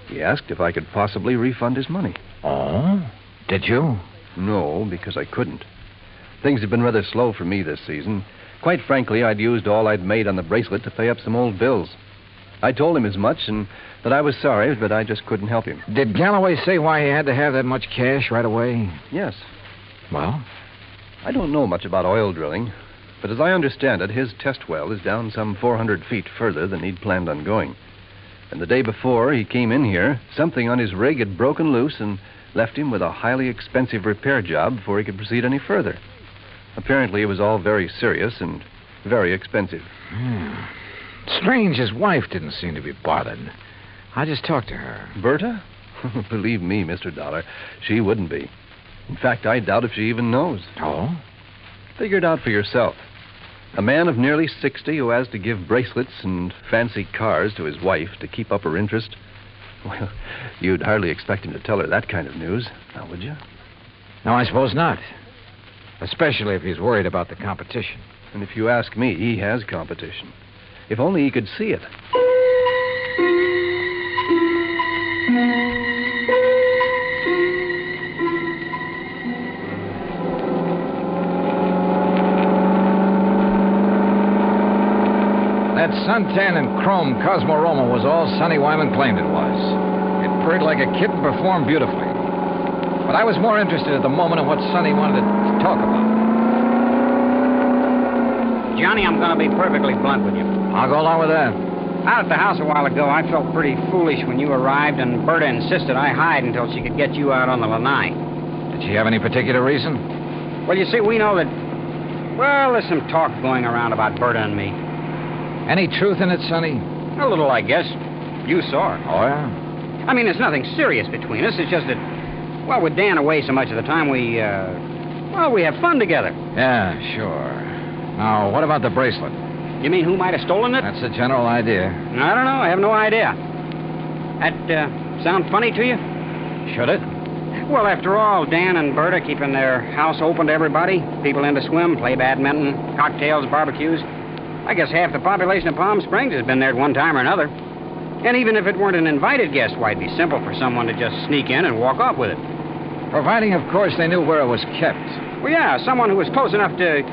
He asked if I could possibly refund his money. Oh? Did you? No, because I couldn't. Things have been rather slow for me this season. Quite frankly, I'd used all I'd made on the bracelet to pay up some old bills. I told him as much and that I was sorry, but I just couldn't help him. Did Galloway say why he had to have that much cash right away? Yes. Well? I don't know much about oil drilling, but as I understand it, his test well is down some 400 feet further than he'd planned on going. And the day before he came in here, something on his rig had broken loose and left him with a highly expensive repair job before he could proceed any further. Apparently, it was all very serious and very expensive. Strange, his wife didn't seem to be bothered. I just talked to her. Berta? Believe me, Mr. Dollar, she wouldn't be. In fact, I doubt if she even knows. Oh? Figure it out for yourself. A man of nearly 60 who has to give bracelets and fancy cars to his wife to keep up her interest. Well, you'd hardly expect him to tell her that kind of news, now would you? No, I suppose not. Especially if he's worried about the competition. And if you ask me, he has competition. If only he could see it. That suntan and chrome Cosmorama was all Sonny Wyman claimed it was. It purred like a kitten, performed beautifully. But I was more interested at the moment in what Sonny wanted to talk about. Johnny, I'm going to be perfectly blunt with you. I'll go along with that. Out at the house a while ago, I felt pretty foolish when you arrived, and Berta insisted I hide until she could get you out on the lanai. Did she have any particular reason? Well, you see, we know that... Well, there's some talk going around about Berta and me. Any truth in it, Sonny? A little, I guess. You saw her. Oh, yeah? I mean, there's nothing serious between us. It's just that, well, with Dan away so much of the time, we have fun together. Yeah, sure. Now, what about the bracelet? You mean who might have stolen it? That's the general idea. I don't know. I have no idea. That sound funny to you? Should it? Well, after all, Dan and Berta keeping their house open to everybody. People in to swim, play badminton, cocktails, barbecues. I guess half the population of Palm Springs has been there at one time or another. And even if it weren't an invited guest, why, it'd be simple for someone to just sneak in and walk off with it. Providing, of course, they knew where it was kept. Well, yeah, someone who was close enough to...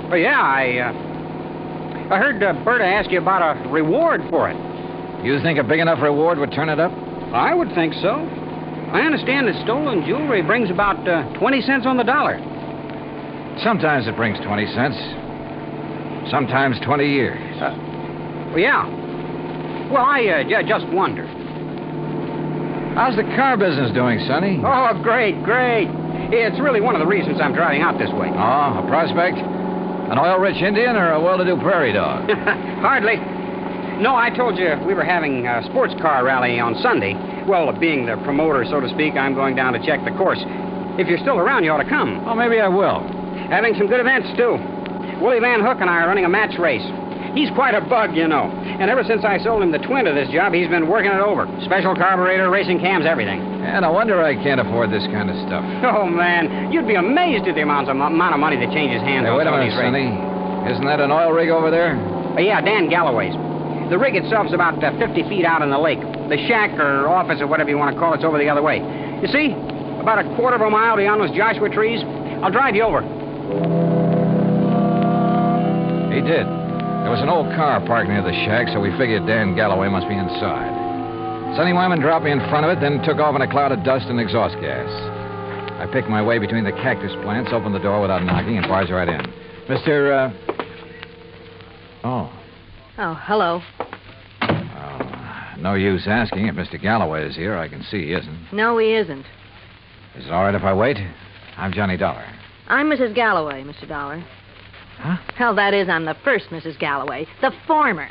Well, yeah, I heard Berta ask you about a reward for it. You think a big enough reward would turn it up? I would think so. I understand that stolen jewelry brings about 20 cents on the dollar. Sometimes it brings 20 cents. Sometimes 20 years. Well, yeah. Well, I just wondered. How's the car business doing, Sonny? Oh, great. It's really one of the reasons I'm driving out this way. Oh, a prospect? An oil-rich Indian or a well-to-do prairie dog? Hardly. No, I told you we were having a sports car rally on Sunday. Well, being the promoter, so to speak, I'm going down to check the course. If you're still around, you ought to come. Oh, maybe I will. Having some good events, too. Willie Van Hook and I are running a match race. He's quite a bug, you know. And ever since I sold him the twin to this job, he's been working it over. Special carburetor, racing cams, everything. And I wonder I can't afford this kind of stuff. Oh, man. You'd be amazed at the amount of money that changes hands on wait a minute, these races. Sonny. Isn't that an oil rig over there? Yeah, Dan Galloway's. The rig itself's about 50 feet out in the lake. The shack or office or whatever you want to call it's over the other way. You see? About a quarter of a mile beyond those Joshua trees. I'll drive you over. He did. There was an old car parked near the shack, so we figured Dan Galloway must be inside. Sonny Wyman dropped me in front of it, then took off in a cloud of dust and exhaust gas. I picked my way between the cactus plants, opened the door without knocking, and barged right in. Mr. Oh, hello. Oh, No use asking. If Mr. Galloway is here, I can see he isn't. No, he isn't. Is it all right if I wait? I'm Johnny Dollar. I'm Mrs. Galloway, Mr. Dollar. Huh? Hell, that is, I'm the first Mrs. Galloway. The former.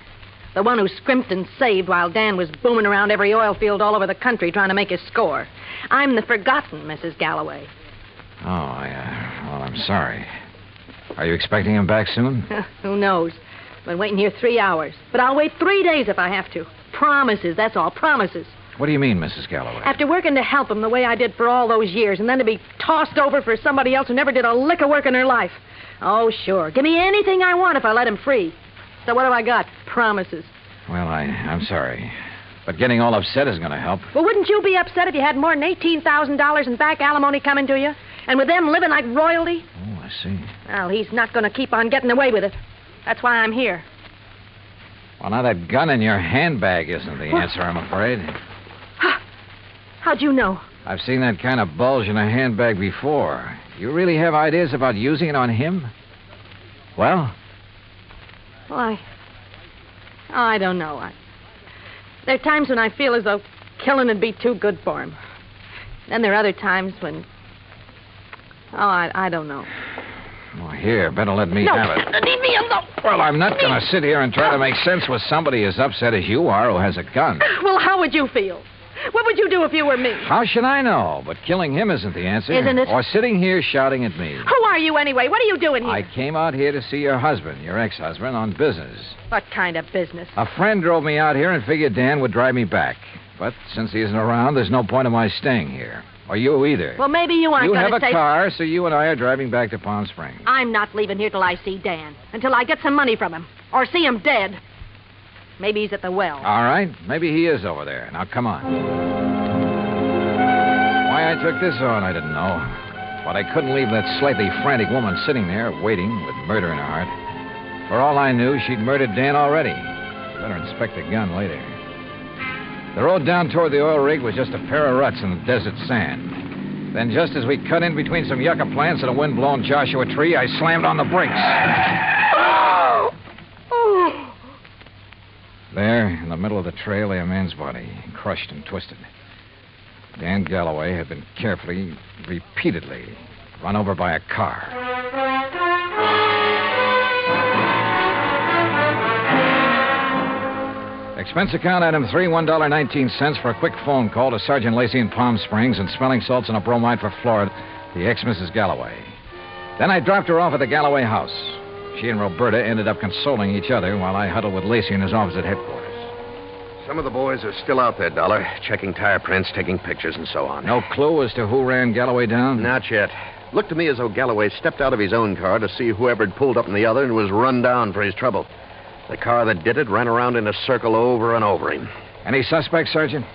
The one who scrimped and saved while Dan was booming around every oil field all over the country trying to make his score. I'm the forgotten Mrs. Galloway. Oh, well, I'm sorry. Are you expecting him back soon? Who knows? Been waiting here 3 hours. But I'll wait 3 days if I have to. Promises, that's all, promises. What do you mean, Mrs. Galloway? After working to help him the way I did for all those years, and then to be tossed over for somebody else who never did a lick of work in her life. Oh, sure. Give me anything I want if I let him free. So what have I got? Promises. Well, I'm sorry. But getting all upset isn't going to help. Well, wouldn't you be upset if you had more than $18,000 in back alimony coming to you? And with them living like royalty? Oh, I see. Well, he's not going to keep on getting away with it. That's why I'm here. Well, now that gun in your handbag isn't the answer, I'm afraid. How'd you know? I've seen that kind of bulge in a handbag before. You really have ideas about using it on him? Well? Well, I don't know. There are times when I feel as though killing would be too good for him. Then there are other times when... I don't know. Well, here, better let me no, have it. Leave me alone. Well, I'm not going to sit here and try to make sense with somebody as upset as you are who has a gun. Well, how would you feel? What would you do if you were me? How should I know? But killing him isn't the answer. Isn't it? Or sitting here shouting at me. Who are you anyway? What are you doing here? I came out here to see your husband, your ex-husband, on business. What kind of business? A friend drove me out here and figured Dan would drive me back. But since he isn't around, there's no point in my staying here. Or you either. Well, maybe you aren't going to You have a car, so you and I are driving back to Palm Springs. I'm not leaving here till I see Dan. Until I get some money from him. Or see him dead. Maybe he's at the well. All right. Maybe he is over there. Now, come on. Why I took this on, I didn't know. But I couldn't leave that slightly frantic woman sitting there, waiting, with murder in her heart. For all I knew, she'd murdered Dan already. Better inspect the gun later. The road down toward the oil rig was just a pair of ruts in the desert sand. Then just as we cut in between some yucca plants and a wind-blown Joshua tree, I slammed on the brakes. There, in the middle of the trail, lay a man's body, crushed and twisted. Dan Galloway had been carefully, repeatedly, run over by a car. Expense account item 3, $1.19 for a quick phone call to Sergeant Lacey in Palm Springs and smelling salts and a bromide for Florida, the ex-Mrs. Galloway. Then I dropped her off at the Galloway house. She and Roberta ended up consoling each other while I huddled with Lacey in his office at headquarters. Some of the boys are still out there, Dollar, checking tire prints, taking pictures, and so on. No clue as to who ran Galloway down? Not yet. Looked to me as though Galloway stepped out of his own car to see whoever had pulled up in the other and was run down for his trouble. The car that did it ran around in a circle over and over him. Any suspects, Sergeant?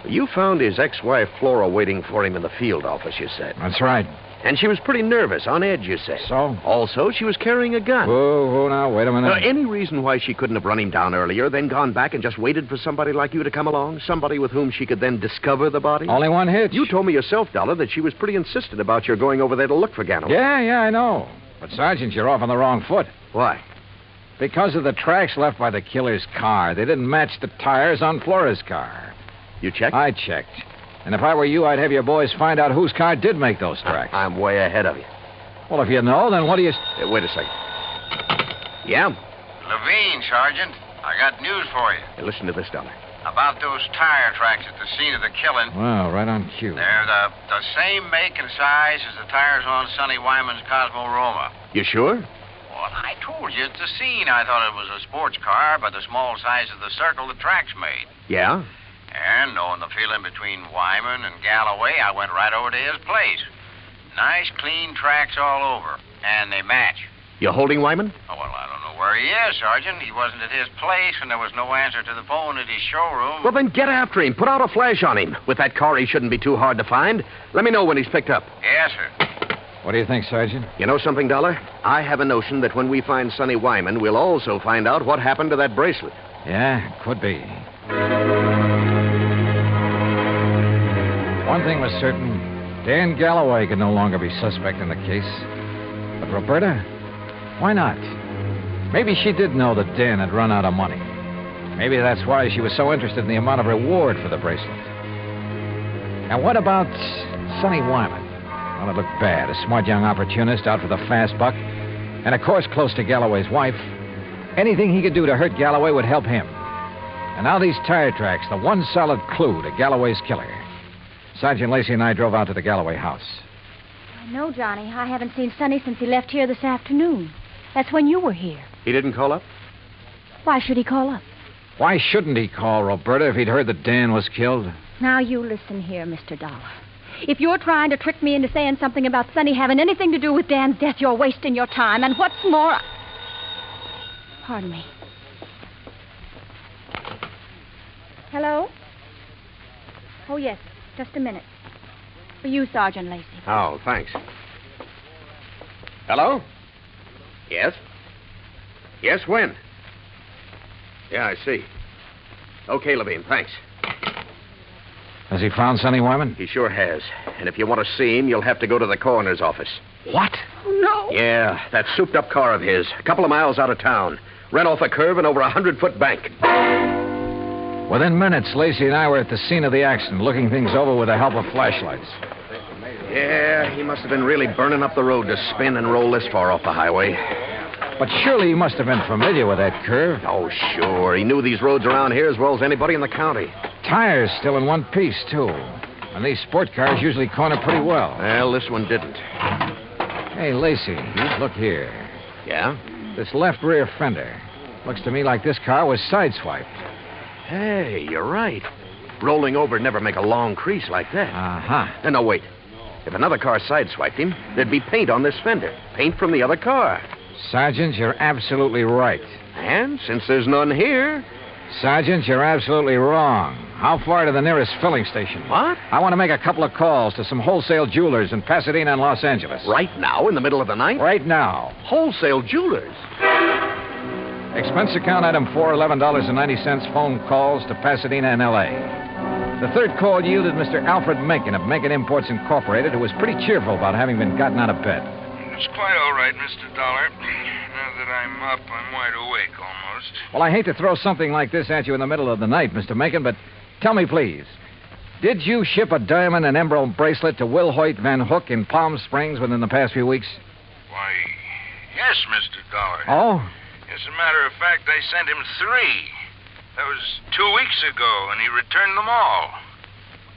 You found his ex-wife, Flora, waiting for him in the field office, you said. That's right. And she was pretty nervous, on edge, you said. So? Also, she was carrying a gun. Whoa, now, wait a minute. Any reason why she couldn't have run him down earlier, then gone back and just waited for somebody like you to come along? Somebody with whom she could then discover the body? Only one hitch. You told me yourself, Dollar, that she was pretty insistent about your going over there to look for Galloway. Yeah, I know. But, Sergeant, you're off on the wrong foot. Why? Because of the tracks left by the killer's car. They didn't match the tires on Flora's car. You checked? I checked. And if I were you, I'd have your boys find out whose car did make those tracks. I'm way ahead of you. Well, if you know, then what do you... Wait a second. Yeah? Levine, Sergeant. I got news for you. Hey, listen to this, Dollar. About those tire tracks at the scene of the killing. Well, right on cue. They're the same make and size as the tires on Sonny Wyman's Cosmo Roma. You sure? Well, I told you at the scene I thought it was a sports car by the small size of the circle the tracks made. Yeah? And knowing the feeling between Wyman and Galloway, I went right over to his place. Nice, clean tracks all over. And they match. You holding Wyman? Oh, well, I don't know where he is, Sergeant. He wasn't at his place, and there was no answer to the phone at his showroom. Well, then get after him. Put out a flash on him. With that car, he shouldn't be too hard to find. Let me know when he's picked up. Yes, sir. What do you think, Sergeant? You know something, Dollar? I have a notion that when we find Sonny Wyman, we'll also find out what happened to that bracelet. Yeah, could be. One thing was certain. Dan Galloway could no longer be suspect in the case. But Roberta? Why not? Maybe she did know that Dan had run out of money. Maybe that's why she was so interested in the amount of reward for the bracelet. Now, what about Sonny Wyman? Well, it looked bad. A smart young opportunist out for the fast buck. And, of course, close to Galloway's wife. Anything he could do to hurt Galloway would help him. And now these tire tracks, the one solid clue to Galloway's killer. Sergeant Lacey and I drove out to the Galloway house. No, Johnny. I haven't seen Sonny since he left here this afternoon. That's when you were here. He didn't call up? Why should he call up? Why shouldn't he call, Roberta, if he'd heard that Dan was killed? Now, you listen here, Mr. Dollar. If you're trying to trick me into saying something about Sonny having anything to do with Dan's death, you're wasting your time. And what's more... Pardon me. Hello? Oh, yes. Just a minute. For you, Sergeant Lacey. Oh, thanks. Hello? Yes? Yes, when? Yeah, I see. Okay, Levine, thanks. Has he found Sonny Wyman? He sure has. And if you want to see him, you'll have to go to the coroner's office. What? Oh, no. Yeah, that souped-up car of his, a couple of miles out of town. Ran off a curve and over a 100-foot bank. Within minutes, Lacey and I were at the scene of the accident, looking things over with the help of flashlights. Yeah, he must have been really burning up the road to spin and roll this far off the highway. But surely he must have been familiar with that curve. Oh, sure. He knew these roads around here as well as anybody in the county. Tires still in one piece, too. And these sport cars usually corner pretty well. Well, this one didn't. Hey, Lacey, look here. Yeah? This left rear fender. Looks to me like this car was sideswiped. Hey, you're right. Rolling over never make a long crease like that. Uh-huh. No, wait. If another car sideswiped him, there'd be paint on this fender. Paint from the other car. Sergeant, you're absolutely right. And since there's none here... Sergeant, you're absolutely wrong. How far to the nearest filling station? What? I want to make a couple of calls to some wholesale jewelers in Pasadena and Los Angeles. Right now, in the middle of the night? Right now. Wholesale jewelers? Expense account item 4, $11.90, phone calls to Pasadena and L.A. The third call yielded Mr. Alfred Mencken of Mencken Imports Incorporated, who was pretty cheerful about having been gotten out of bed. It's quite all right, Mr. Dollar. Now that I'm up, I'm wide awake almost. Well, I hate to throw something like this at you in the middle of the night, Mr. Mencken, but tell me, please, did you ship a diamond and emerald bracelet to Will Hoyt Van Hook in Palm Springs within the past few weeks? Why, yes, Mr. Dollar. Oh? As a matter of fact, I sent him 3. That was 2 weeks ago, and he returned them all.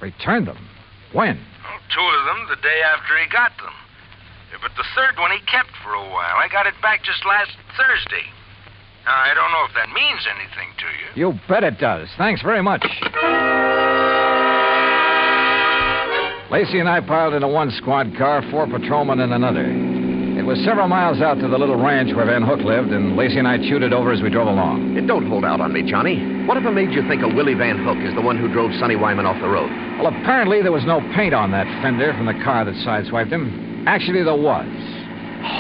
Returned them? When? Well, 2 of them the day after he got them. But the third one he kept for a while. I got it back just last Thursday. Now, I don't know if that means anything to you. You bet it does. Thanks very much. Lacey and I piled into one squad car, 4 patrolmen in another. It was several miles out to the little ranch where Van Hook lived, and Lacey and I chewed it over as we drove along. Don't hold out on me, Johnny. Whatever made you think a Willie Van Hook is the one who drove Sonny Wyman off the road? Well, apparently there was no paint on that fender from the car that sideswiped him. Actually, there was.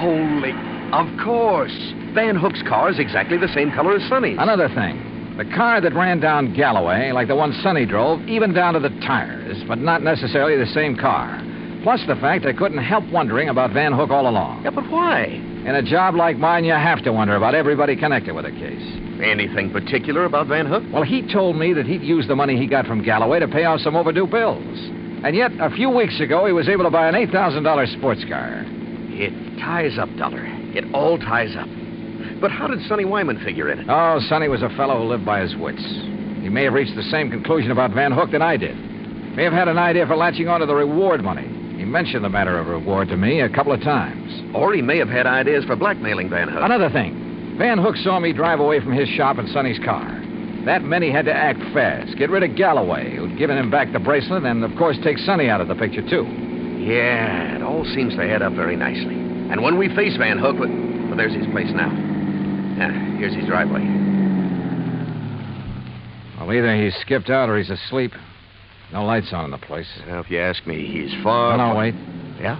Holy... Of course. Van Hook's car is exactly the same color as Sonny's. Another thing. The car that ran down Galloway, like the one Sonny drove, even down to the tires, but not necessarily the same car. Plus the fact I couldn't help wondering about Van Hook all along. Yeah, but why? In a job like mine, you have to wonder about everybody connected with a case. Anything particular about Van Hook? Well, he told me that he'd used the money he got from Galloway to pay off some overdue bills. And yet, a few weeks ago, he was able to buy an $8,000 sports car. It ties up, Dollar. It all ties up. But how did Sonny Wyman figure in it? Oh, Sonny was a fellow who lived by his wits. He may have reached the same conclusion about Van Hook that I did. May have had an idea for latching onto the reward money. He mentioned the matter of reward to me a couple of times. Or he may have had ideas for blackmailing Van Hook. Another thing. Van Hook saw me drive away from his shop in Sonny's car. That meant he had to act fast, get rid of Galloway, who'd given him back the bracelet, and, of course, take Sonny out of the picture, too. Yeah, it all seems to add up very nicely. And when we face Van Hook, well, there's his place now. Yeah, here's his driveway. Well, either he's skipped out or he's asleep. No lights on in the place. Well, if you ask me, he's far... No, wait. Yeah?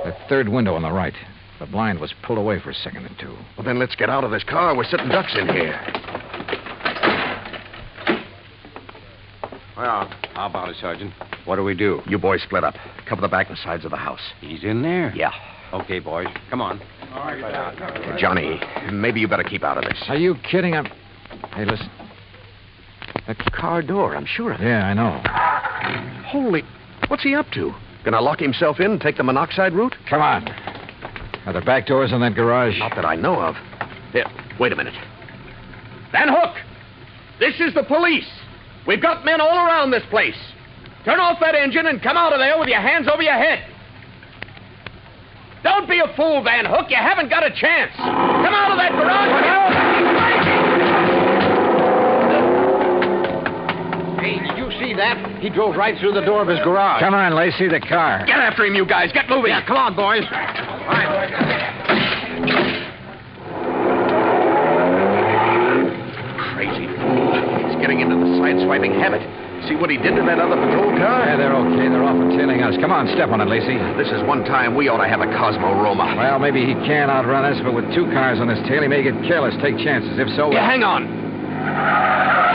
That third window on the right. The blind was pulled away for a second or two. Well, then let's get out of this car. We're sitting ducks in here. Well, how about it, Sergeant? What do we do? You boys split up. Cover the back and sides of the house. He's in there? Yeah. Okay, boys. Come on. All right, Johnny, maybe you better keep out of this. Are you kidding? Hey, listen. A car door, I'm sure of it. Yeah, I know. Holy... What's he up to? Gonna lock himself in and take the monoxide route? Come on. Are there back doors in that garage? Not that I know of. Here, wait a minute. Van Hook! This is the police. We've got men all around this place. Turn off that engine and come out of there with your hands over your head. Don't be a fool, Van Hook. You haven't got a chance. Come out of that garage. Hey, did you see that? He drove right through the door of his garage. Come on, Lacey, the car. Get after him, you guys. Get moving. Yeah, come on, boys. All right. Crazy fool. He's getting into the side-swiping habit. See what he did to that other patrol car? Yeah, they're okay. They're often tailing us. Come on, step on it, Lacey. This is one time we ought to have a Cosmo-Roma. Well, maybe he can outrun us, but with two cars on his tail, he may get careless, take chances. If so... Yeah, hang on.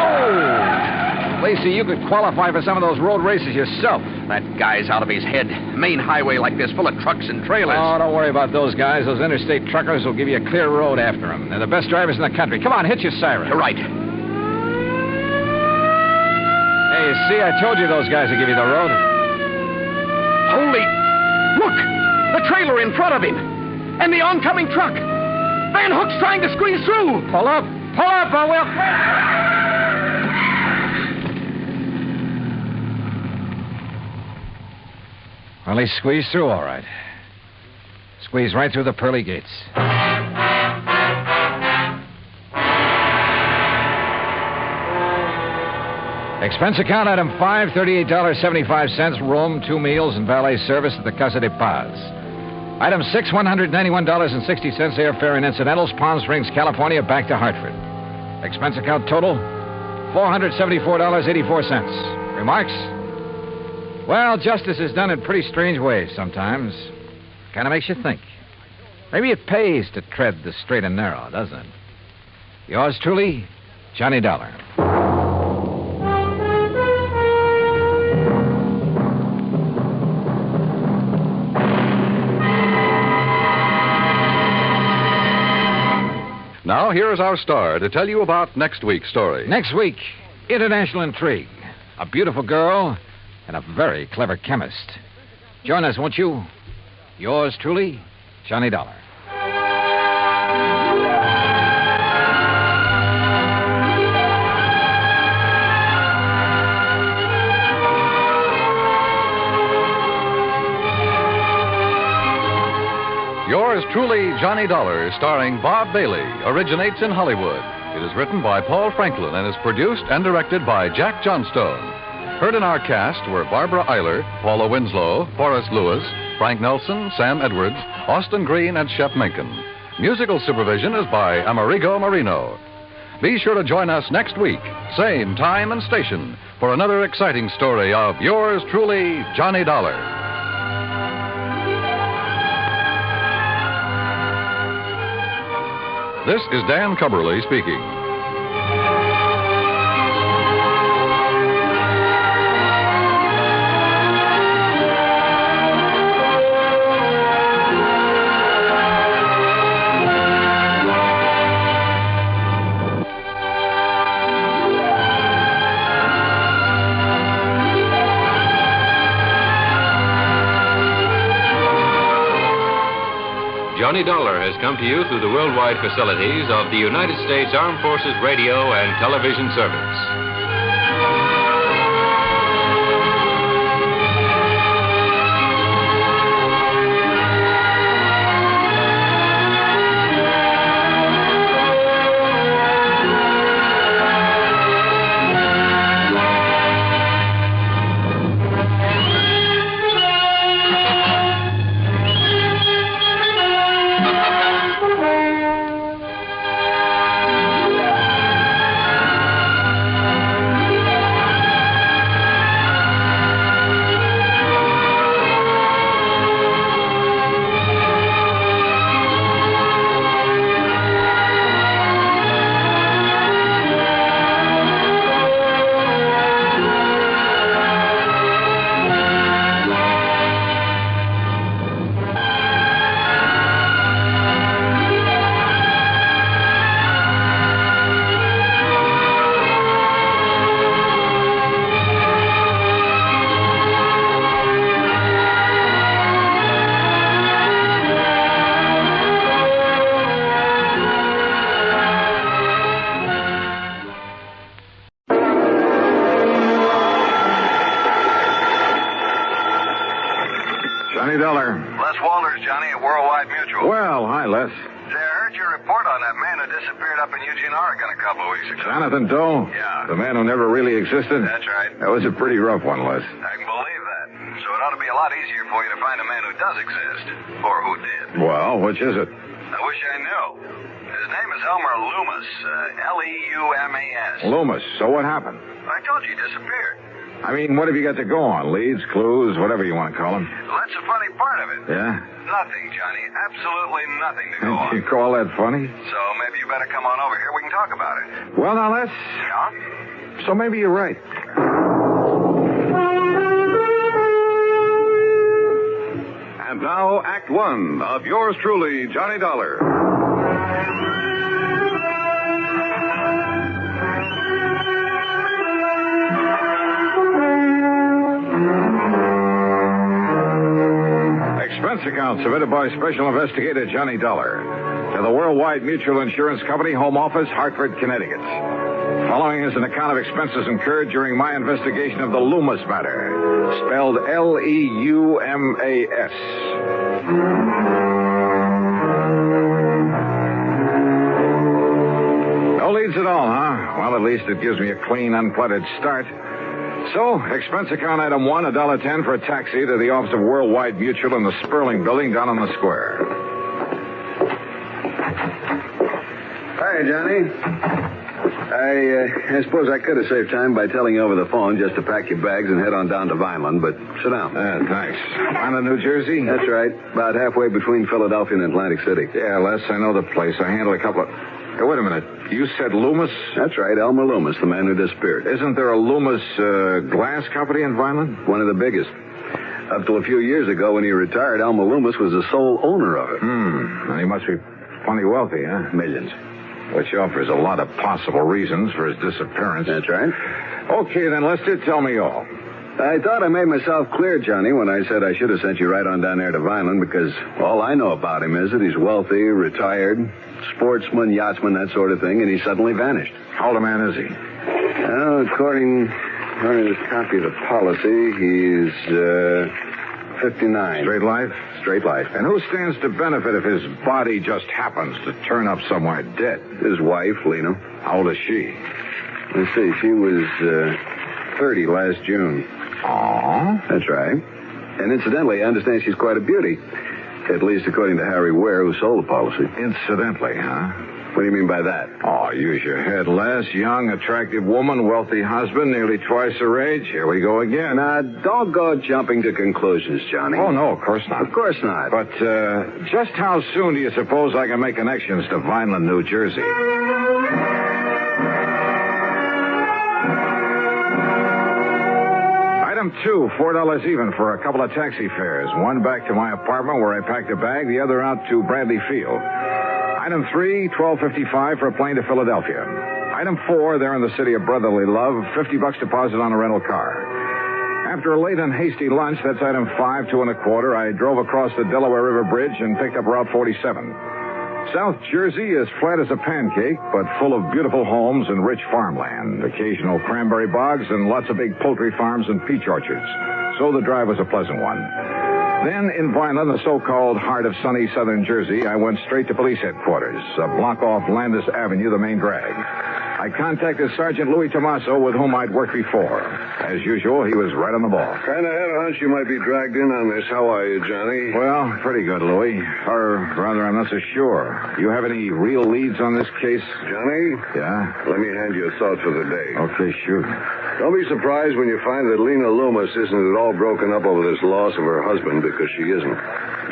Oh! Lacey, you could qualify for some of those road races yourself. That guy's out of his head. Main highway like this, full of trucks and trailers. Oh, don't worry about those guys. Those interstate truckers will give you a clear road after them. They're the best drivers in the country. Come on, hit your siren. You're right. Hey, see, I told you those guys would give you the road. Holy... Look! The trailer in front of him. And the oncoming truck. Van Hook's trying to squeeze through. Pull up. Pull up, or we'll... Well, he squeezed through all right. Squeezed right through the pearly gates. Expense account item 5, $38.75, room, 2 meals, and valet service at the Casa de Paz. Item 6, $191.60, airfare and incidentals, Palm Springs, California, back to Hartford. Expense account total, $474.84. Remarks? Well, justice is done in pretty strange ways sometimes. Kind of makes you think. Maybe it pays to tread the straight and narrow, doesn't it? Yours truly, Johnny Dollar. Now, here's our star to tell you about next week's story. Next week, international intrigue. A beautiful girl and a very clever chemist. Join us, won't you? Yours truly, Johnny Dollar. Yours truly, Johnny Dollar, starring Bob Bailey, originates in Hollywood. It is written by Paul Franklin and is produced and directed by Jack Johnstone. Heard in our cast were Barbara Eiler, Paula Winslow, Forrest Lewis, Frank Nelson, Sam Edwards, Austin Green, and Shep Menken. Musical supervision is by Amerigo Marino. Be sure to join us next week, same time and station, for another exciting story of yours truly, Johnny Dollar. This is Dan Cubberly speaking. Johnny Dollar has come to you through the worldwide facilities of the United States Armed Forces Radio and Television Service. Les. Say, I heard your report on that man who disappeared up in Eugene, Oregon a couple of weeks ago. Jonathan Doe? Yeah. The man who never really existed? That's right. That was a pretty rough one, Les. I can believe that. So it ought to be a lot easier for you to find a man who does exist. Or who did. Well, which is it? I wish I knew. His name is Elmer Leumas. Leumas. Loomis. So what happened? I told you he disappeared. I mean, what have you got to go on? Leads, clues, whatever you want to call them. Well, that's the funny part of it. Yeah? Nothing, Johnny. Absolutely nothing to go on. You call that funny? So maybe you better come on over here. We can talk about it. Well, now, Les. Yeah? So maybe you're right. And now, Act One of yours truly, Johnny Dollar. Expense account submitted by Special Investigator Johnny Dollar to the Worldwide Mutual Insurance Company, Home Office, Hartford, Connecticut. Following is an account of expenses incurred during my investigation of the Leumas Matter, spelled Leumas. No leads at all, huh? Well, at least it gives me a clean, uncluttered start. So, expense account item 1, $1.10 for a taxi to the office of Worldwide Mutual in the Sperling Building down on the square. Hi, Johnny. I suppose I could have saved time by telling you over the phone just to pack your bags and head on down to Vineland, but sit down. Thanks. Vineland, New Jersey? That's right. About halfway between Philadelphia and Atlantic City. Yeah, Les, I know the place. I handled a couple of... Hey, wait a minute. You said Leumas? That's right, Elmer Leumas, the man who disappeared. Isn't there a Leumas glass company in Vineland? One of the biggest. Up till a few years ago when he retired, Elmer Leumas was the sole owner of it. And he must be plenty wealthy, huh? Millions. Which offers a lot of possible reasons for his disappearance. That's right. Okay, then, Lester, tell me all. I thought I made myself clear, Johnny, when I said I should have sent you right on down there to Vineland, because all I know about him is that he's wealthy, retired, sportsman, yachtsman, that sort of thing, and he suddenly vanished. How old a man is he? Well, according to this copy of the policy, he's 59. Straight life? Straight life. And who stands to benefit if his body just happens to turn up somewhere dead? His wife, Lena. How old is she? Let's see, she was 30 last June. Aw. That's right. And incidentally, I understand she's quite a beauty. At least according to Harry Ware, who sold the policy. Incidentally, huh? What do you mean by that? Oh, use your head, Les. Young, attractive woman, wealthy husband, nearly twice her age. Here we go again. Now, don't go jumping to conclusions, Johnny. Oh, no, of course not. Of course not. But just how soon do you suppose I can make connections to Vineland, New Jersey? Item 2, $4 even for a couple of taxi fares. One back to my apartment where I packed a bag, the other out to Bradley Field. Item 3, $12.55 for a plane to Philadelphia. Item 4, there in the city of brotherly love, $50 deposit on a rental car. After a late and hasty lunch, that's item 5, $2.25, I drove across the Delaware River Bridge and picked up Route 47. South Jersey is flat as a pancake, but full of beautiful homes and rich farmland, occasional cranberry bogs, and lots of big poultry farms and peach orchards. So the drive was a pleasant one. Then, in Vineland, the so-called heart of sunny southern Jersey, I went straight to police headquarters, a block off Landis Avenue, the main drag. I contacted Sergeant Louis Tomaso, with whom I'd worked before. As usual, he was right on the ball. Kind of had a hunch you might be dragged in on this. How are you, Johnny? Well, pretty good, Louis. Or rather, I'm not so sure. You have any real leads on this case? Johnny? Yeah? Let me hand you a thought for the day. Okay, shoot. Don't be surprised when you find that Lena Loomis isn't at all broken up over this loss of her husband, because she isn't.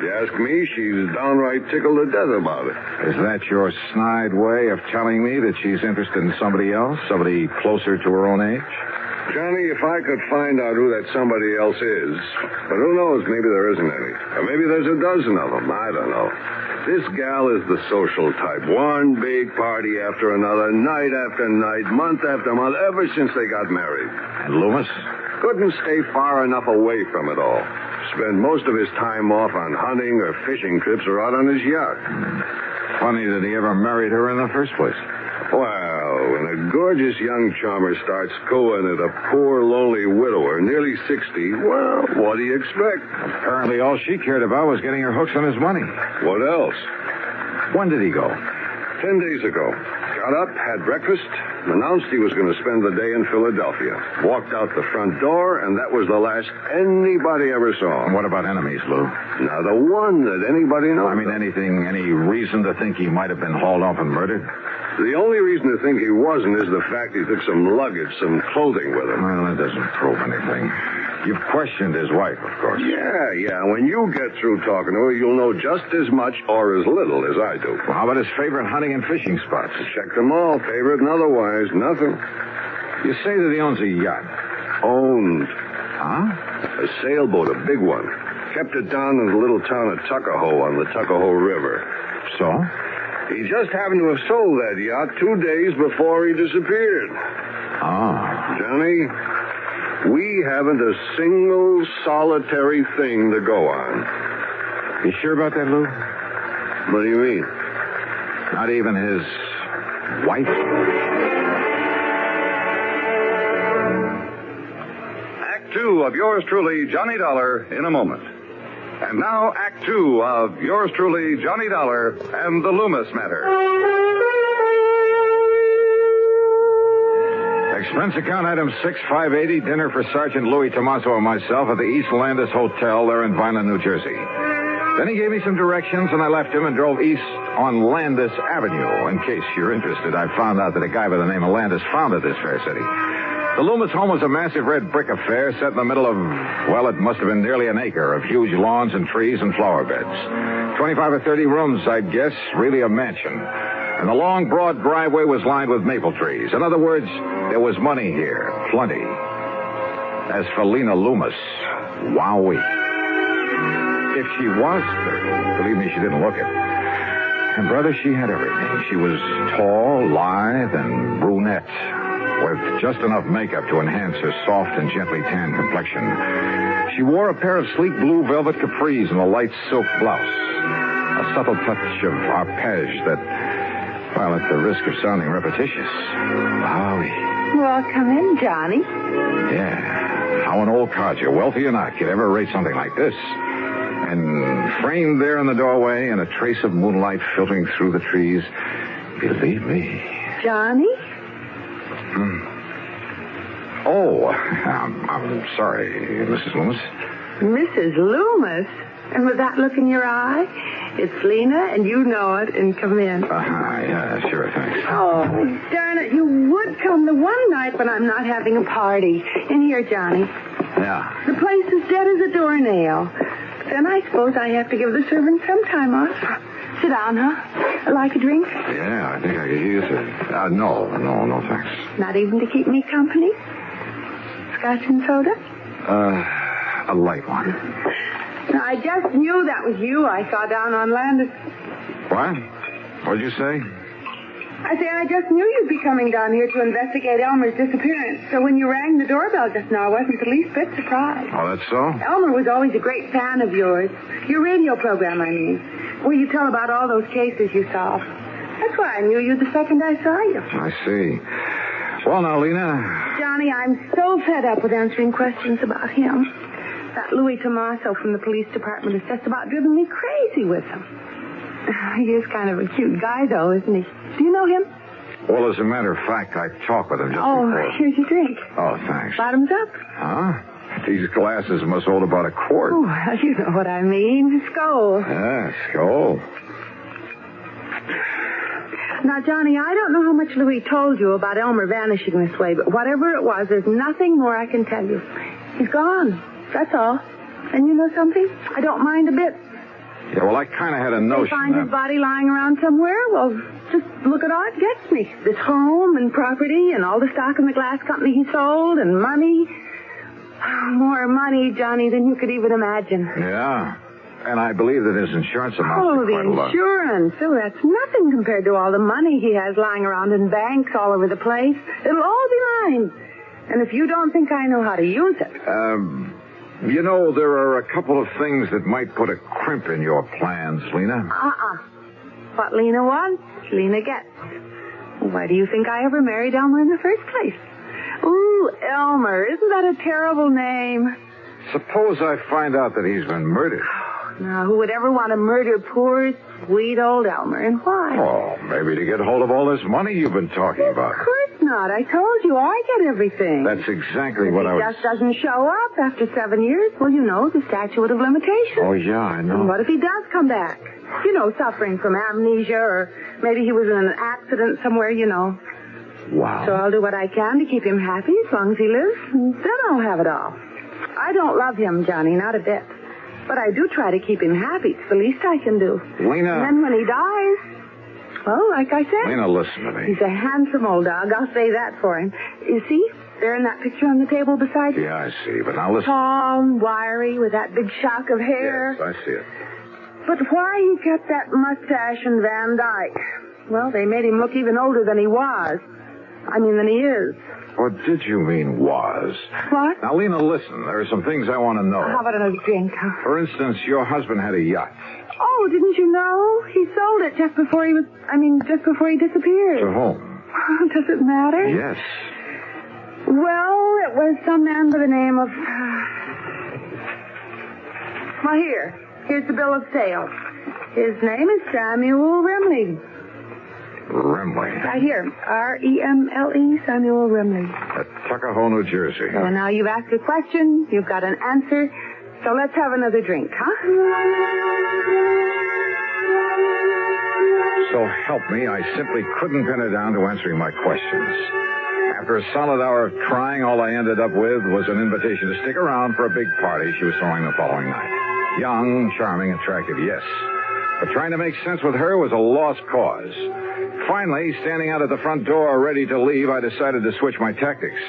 If you ask me, she's downright tickled to death about it. Is that your snide way of telling me that she's interested in somebody else? Somebody closer to her own age? Johnny, if I could find out who that somebody else is, but who knows, maybe there isn't any. Or maybe there's a dozen of them. I don't know. This gal is the social type. One big party after another, night after night, month after month, ever since they got married. And Loomis? Couldn't stay far enough away from it all. Spend most of his time off on hunting or fishing trips or out on his yacht. Funny that he ever married her in the first place. Well, when a gorgeous young charmer starts cooing at a poor, lonely widower, nearly 60, well, what do you expect? Apparently all she cared about was getting her hooks on his money. What else? When did he go? 10 days ago. Got up, had breakfast, announced he was going to spend the day in Philadelphia. Walked out the front door, and that was the last anybody ever saw. And what about enemies, Lou? Not a one that anybody knows. I mean, any reason to think he might have been hauled off and murdered? The only reason to think he wasn't is the fact he took some luggage, some clothing with him. Well, that doesn't prove anything. You've questioned his wife, of course. Yeah. When you get through talking to her, you'll know just as much or as little as I do. Well, how about his favorite hunting and fishing spots? Check them all, favorite and otherwise. Nothing. You say that he owns a yacht. Owned. Huh? A sailboat, a big one. Kept it down in the little town of Tuckahoe on the Tuckahoe River. So? He just happened to have sold that yacht 2 days before he disappeared. Oh. Johnny, we haven't a single solitary thing to go on. You sure about that, Lou? What do you mean? Not even his wife? Act 2 of yours truly, Johnny Dollar, in a moment. And now, Act 2 of yours truly, Johnny Dollar, and the Leumas Matter. Expense account item 6580, dinner for Sergeant Louis Tomaso and myself at the East Landis Hotel there in Vineland, New Jersey. Then he gave me some directions, and I left him and drove east on Landis Avenue. In case you're interested, I found out that a guy by the name of Landis founded this fair city. The Leumas home was a massive red brick affair set in the middle of, well, it must have been nearly an acre of huge lawns and trees and flower beds. 25 or 30 rooms, I'd guess, really a mansion. And the long, broad driveway was lined with maple trees. In other words, there was money here, plenty. As for Lena Leumas, wowee. If she was 30, believe me, she didn't look it. And, brother, she had everything. She was tall, lithe, and brunette, with just enough makeup to enhance her soft and gently tanned complexion. She wore a pair of sleek blue velvet capris and a light silk blouse. A subtle touch of arpege that, well, at the risk of sounding repetitious. Wowie. Well, come in, Johnny. Yeah. How an old codger, wealthy or not, could ever rate something like this. And framed there in the doorway and a trace of moonlight filtering through the trees, believe me. Johnny? Oh, I'm sorry, Mrs. Loomis. Mrs. Loomis? And with that look in your eye? It's Lena, and you know it, and come in. Yeah, sure, thanks. Oh, darn it, you would come the one night when I'm not having a party. In here, Johnny. Yeah. The place is dead as a doornail. Then I suppose I have to give the servants some time off. Sit down, huh? Like a drink? Yeah, I think I could use it. No, thanks. Not even to keep me company? Scotch and soda? A light one. Now, I just knew that was you I saw down on Landis. What? What'd you say? I say I just knew you'd be coming down here to investigate Elmer's disappearance. So when you rang the doorbell just now, I wasn't the least bit surprised. Oh, that's so? Elmer was always a great fan of yours. Your radio program, I mean. Where you tell about all those cases you solved. That's why I knew you the second I saw you. I see. Well, now, Lena. Johnny, I'm so fed up with answering questions about him. That Louis Tomaso from the police department has just about driven me crazy with him. He is kind of a cute guy, though, isn't he? Do you know him? Well, as a matter of fact, I talked with him just before. Oh, here's your drink. Oh, thanks. Bottoms up. Huh? These glasses must hold about a quart. Oh, well, you know what I mean. Skull. Yeah, skull. Now, Johnny, I don't know how much Louis told you about Elmer vanishing this way, but whatever it was, there's nothing more I can tell you. He's gone. That's all. And you know something? I don't mind a bit. Yeah, well, I kind of had a notion. They find his body lying around somewhere? Well, just look at all it gets me. This home and property and all the stock in the glass company he sold and money. More money, Johnny, than you could even imagine. Yeah. And I believe that his insurance amounts Oh, to quite a the lot. insurance. Oh, that's nothing compared to all the money he has lying around in banks all over the place. It'll all be mine. And if you don't think I know how to use it... You know, there are a couple of things that might put a crimp in your plans, Lena. What Lena wants, Lena gets. Why do you think I ever married Elmer in the first place? Ooh, Elmer. Isn't that a terrible name? Suppose I find out that he's been murdered. Now, who would ever want to murder poor, sweet old Elmer, and why? Oh, maybe to get hold of all this money you've been talking about. Of course not. I told you, I get everything. That's exactly what I was... He just doesn't show up after 7 years. Well, you know, the statute of limitations. Oh, yeah, I know. And what if he does come back? You know, suffering from amnesia, or maybe he was in an accident somewhere, you know. Wow. So I'll do what I can to keep him happy as long as he lives, and then I'll have it all. I don't love him, Johnny, not a bit. But I do try to keep him happy. It's the least I can do. Lena... And then when he dies, well, like I said... Lena, listen to me. He's a handsome old dog. I'll say that for him. You see? There in that picture on the table beside you. Yeah, I see. But now listen... Tall and wiry with that big shock of hair. Yes, I see it. But why he kept that mustache and Van Dyke? Well, they made him look even older than he was. Than he is. What did you mean, was? What? Now, Lena, listen. There are some things I want to know. How about another drink? For instance, your husband had a yacht. Oh, didn't you know? He sold it just before he disappeared. To whom? Does it matter? Yes. Well, it was some man by the name of... Well, here's the bill of sale. His name is Samuel Remley. Remley. Right here. R-E-M-L-E, Samuel Remley. At Tuckahoe, New Jersey. So now you've asked a question, you've got an answer, so let's have another drink, huh? So help me, I simply couldn't pin her down to answering my questions. After a solid hour of trying, all I ended up with was an invitation to stick around for a big party she was throwing the following night. Young, charming, attractive, yes. But trying to make sense with her was a lost cause. Finally, standing out at the front door ready to leave, I decided to switch my tactics.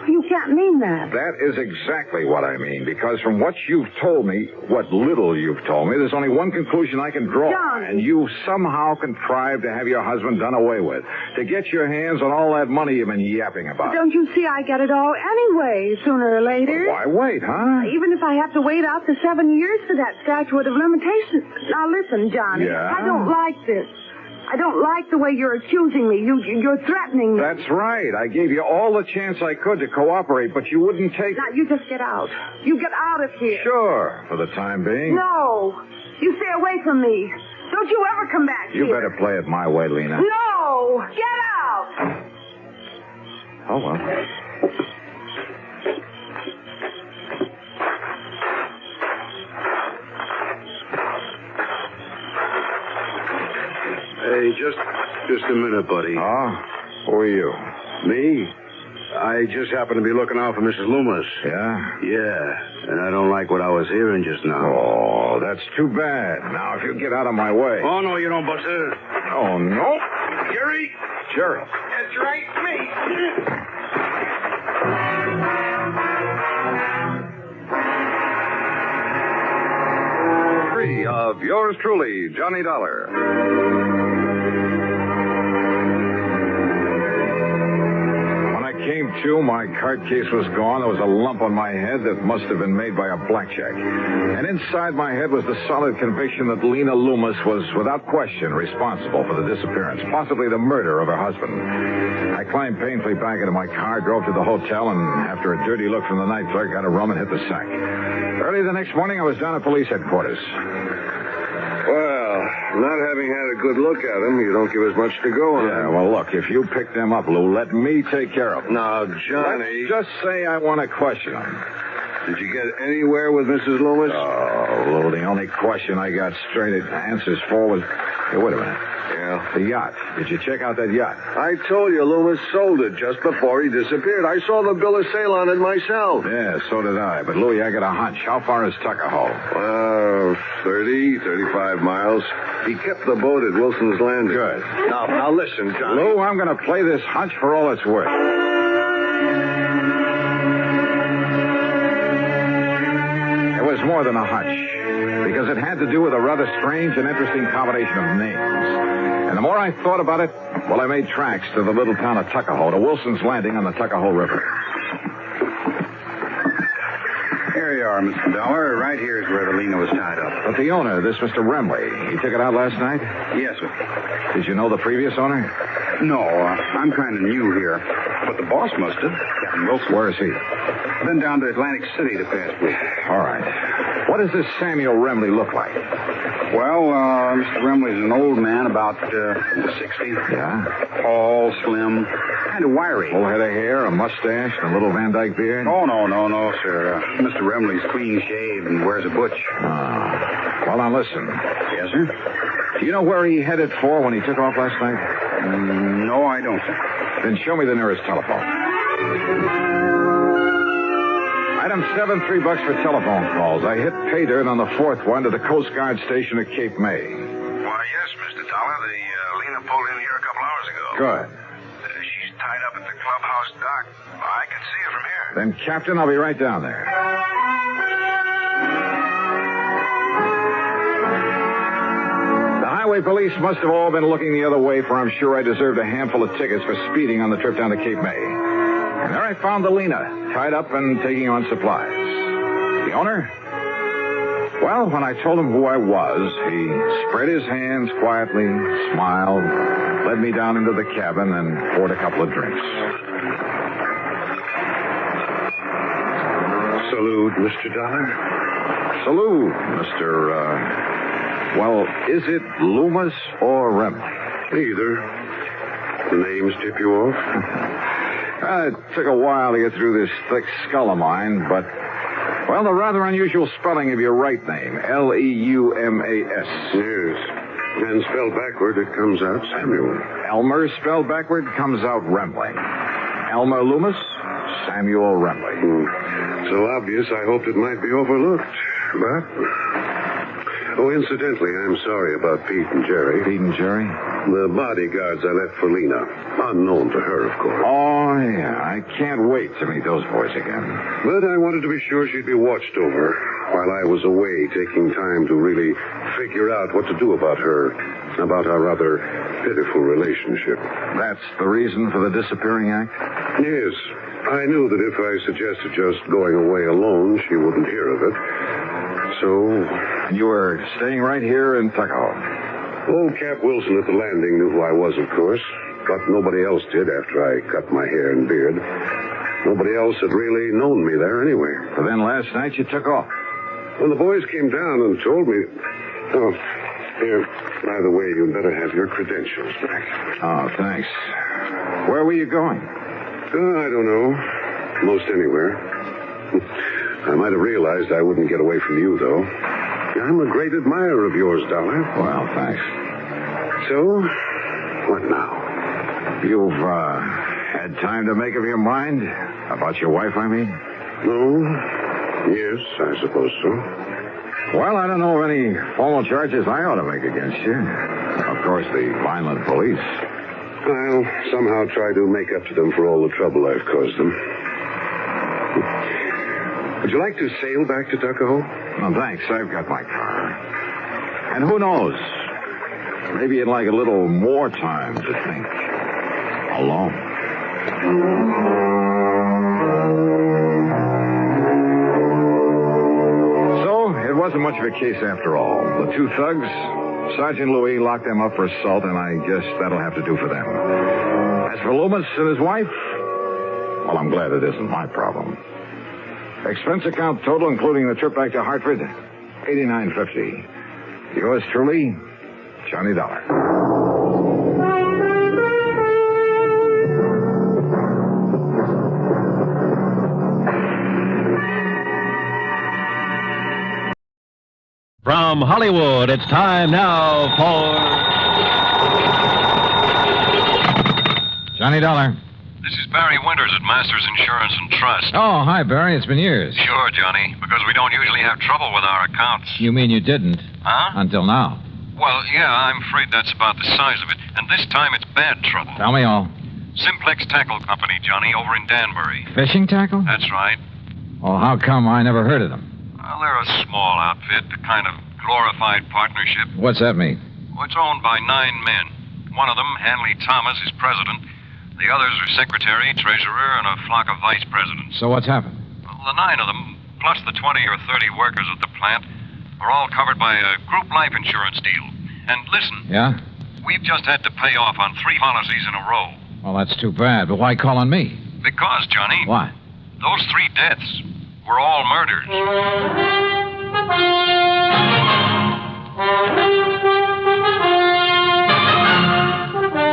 You can't mean that. That is exactly what I mean, because from what you've told me, what little you've told me, there's only one conclusion I can draw. John. And you somehow contrived to have your husband done away with, to get your hands on all that money you've been yapping about. Don't you see I get it all anyway, sooner or later? Well, why wait, huh? Even if I have to wait out the 7 years for that statute of limitations. Now listen, Johnny. Yeah? I don't like this. I don't like the way you're accusing me. You're threatening me. That's right. I gave you all the chance I could to cooperate, but you wouldn't take... Now, you just get out. You get out of here. Sure, for the time being. No. You stay away from me. Don't you ever come back You here. better play it my way, Lena. No. Get out. Oh, well. Hey, just a minute, buddy. Oh? Who are you? Me? I just happened to be looking out for Mrs. Leumas. Yeah? Yeah, and I don't like what I was hearing just now. Oh, that's too bad. Now, if you get out of my way. Oh, no, you don't, Buster. Oh, no. Jerry? Jerry. That's right, me. Of yours truly, Johnny Dollar. When I came to, my card case was gone. There was a lump on my head that must have been made by a blackjack. And inside my head was the solid conviction that Lena Leumas was, without question, responsible for the disappearance, possibly the murder of her husband. I climbed painfully back into my car, drove to the hotel, and after a dirty look from the night clerk, got a rum and hit the sack. Early the next morning, I was down at police headquarters. Well, not having had a good look at him, you don't give us much to go on. Yeah, well, look, if you pick them up, Lou, let me take care of them. Now, Johnny... Let's just say I want to question them. Did you get anywhere with Mrs. Leumas? Oh, Lou, the only question I got straight answers for was... Hey, wait a minute. Yeah? The yacht. Did you check out that yacht? I told you Leumas sold it just before he disappeared. I saw the bill of sale on it myself. Yeah, so did I. But, Louie, I got a hunch. How far is Tuckahoe? 35 miles. He kept the boat at Wilson's Landing. Good. Now listen, Johnny. Lou, I'm going to play this hunch for all it's worth. It was more than a hunch, because it had to do with a rather strange and interesting combination of names. And the more I thought about it, well, I made tracks to the little town of Tuckahoe, to Wilson's Landing on the Tuckahoe River. Here you are, Mr. Dollar. Right here is where the Lena was tied up. But the owner, this Mr. Remley, he took it out last night? Yes, sir. Did you know the previous owner? No, I'm kind of new here. But the boss must have. Captain Wilson. Where is he? Been down to Atlantic City the past week. All right. What does this Samuel Remley look like? Well, Mr. Remley's an old man, about 60. Yeah? Tall, slim, kind of wiry. Full head of hair, a mustache, and a little Van Dyke beard? Oh, no, sir. Mr. Remley's clean-shaved and wears a butch. Well, now listen. Yes, sir? Do you know where he headed for when he took off last night? No, I don't, sir. Then show me the nearest telephone. Item 7, $3 for telephone calls. I hit pay dirt on the 4th one to the Coast Guard station at Cape May. Why, yes, Mr. Dollar. The Lena pulled in here a couple hours ago. Good. She's tied up at the clubhouse dock. I can see her from here. Then, Captain, I'll be right down there. The highway police must have all been looking the other way, for I'm sure I deserved a handful of tickets for speeding on the trip down to Cape May. And there I found the Lena, tied up and taking on supplies. The owner? Well, when I told him who I was, he spread his hands quietly, smiled, led me down into the cabin, and poured a couple of drinks. Salute, Mr. Dollar. Salute, Mr. Well, is it Leumas or Remley? Either. The names tip you off? It took a while to get through this thick skull of mine, but, well, the rather unusual spelling of your right name, Leumas. Yes. And spelled backward, it comes out Samuel. Elmer spelled backward comes out Remley. Elmer Leumas, Samuel Remley. So obvious, I hoped it might be overlooked. But... Oh, incidentally, I'm sorry about Pete and Jerry. Pete and Jerry? The bodyguards I left for Lena. Unknown to her, of course. Oh, yeah. I can't wait to meet those boys again. But I wanted to be sure she'd be watched over while I was away, taking time to really figure out what to do about her, about our rather pitiful relationship. That's the reason for the disappearing act? Yes. I knew that if I suggested just going away alone, she wouldn't hear of it. So... You were staying right here in Tuckahoe? Old Cap Wilson at the landing knew who I was, of course, but nobody else did after I cut my hair and beard. Nobody else had really known me there anyway. So then last night you took off? When the boys came down and told me... Oh, here, by the way, you'd better have your credentials back. Oh, thanks. Where were you going? I don't know. Most anywhere. I might have realized I wouldn't get away from you, though. I'm a great admirer of yours, Dollar. Well, thanks. So, what now? You've, had time to make up your mind? About your wife, I mean? No. Yes, I suppose so. Well, I don't know of any formal charges I ought to make against you. Of course, the Vineland police. I'll somehow try to make up to them for all the trouble I've caused them. Would you like to sail back to Tuckahoe? No, thanks. I've got my car. And who knows? Maybe you'd like a little more time to think. Alone. So, it wasn't much of a case after all. The two thugs, Sergeant Louis locked them up for assault, and I guess that'll have to do for them. As for Leumas and his wife, well, I'm glad it isn't my problem. Expense account total, including the trip back to Hartford, $89.50. Yours truly, Johnny Dollar. From Hollywood, it's time now for Johnny Dollar. This is Barry Winters at Masters Insurance and Trust. Oh, hi, Barry. It's been years. Sure, Johnny, because we don't usually have trouble with our accounts. You mean you didn't? Huh? Until now. Well, yeah, I'm afraid that's about the size of it. And this time it's bad trouble. Tell me all. Simplex Tackle Company, Johnny, over in Danbury. Fishing tackle? That's right. Well, how come I never heard of them? Well, they're a small outfit, a kind of glorified partnership. What's that mean? Well, it's owned by 9 men. One of them, Hanley Thomas, is president. The others are secretary, treasurer, and a flock of vice presidents. So what's happened? Well, the 9 of them, plus the 20 or 30 workers at the plant, are all covered by a group life insurance deal. And listen. Yeah? We've just had to pay off on 3 policies in a row. Well, that's too bad, but why call on me? Because, Johnny. Why? Those 3 deaths were all murders.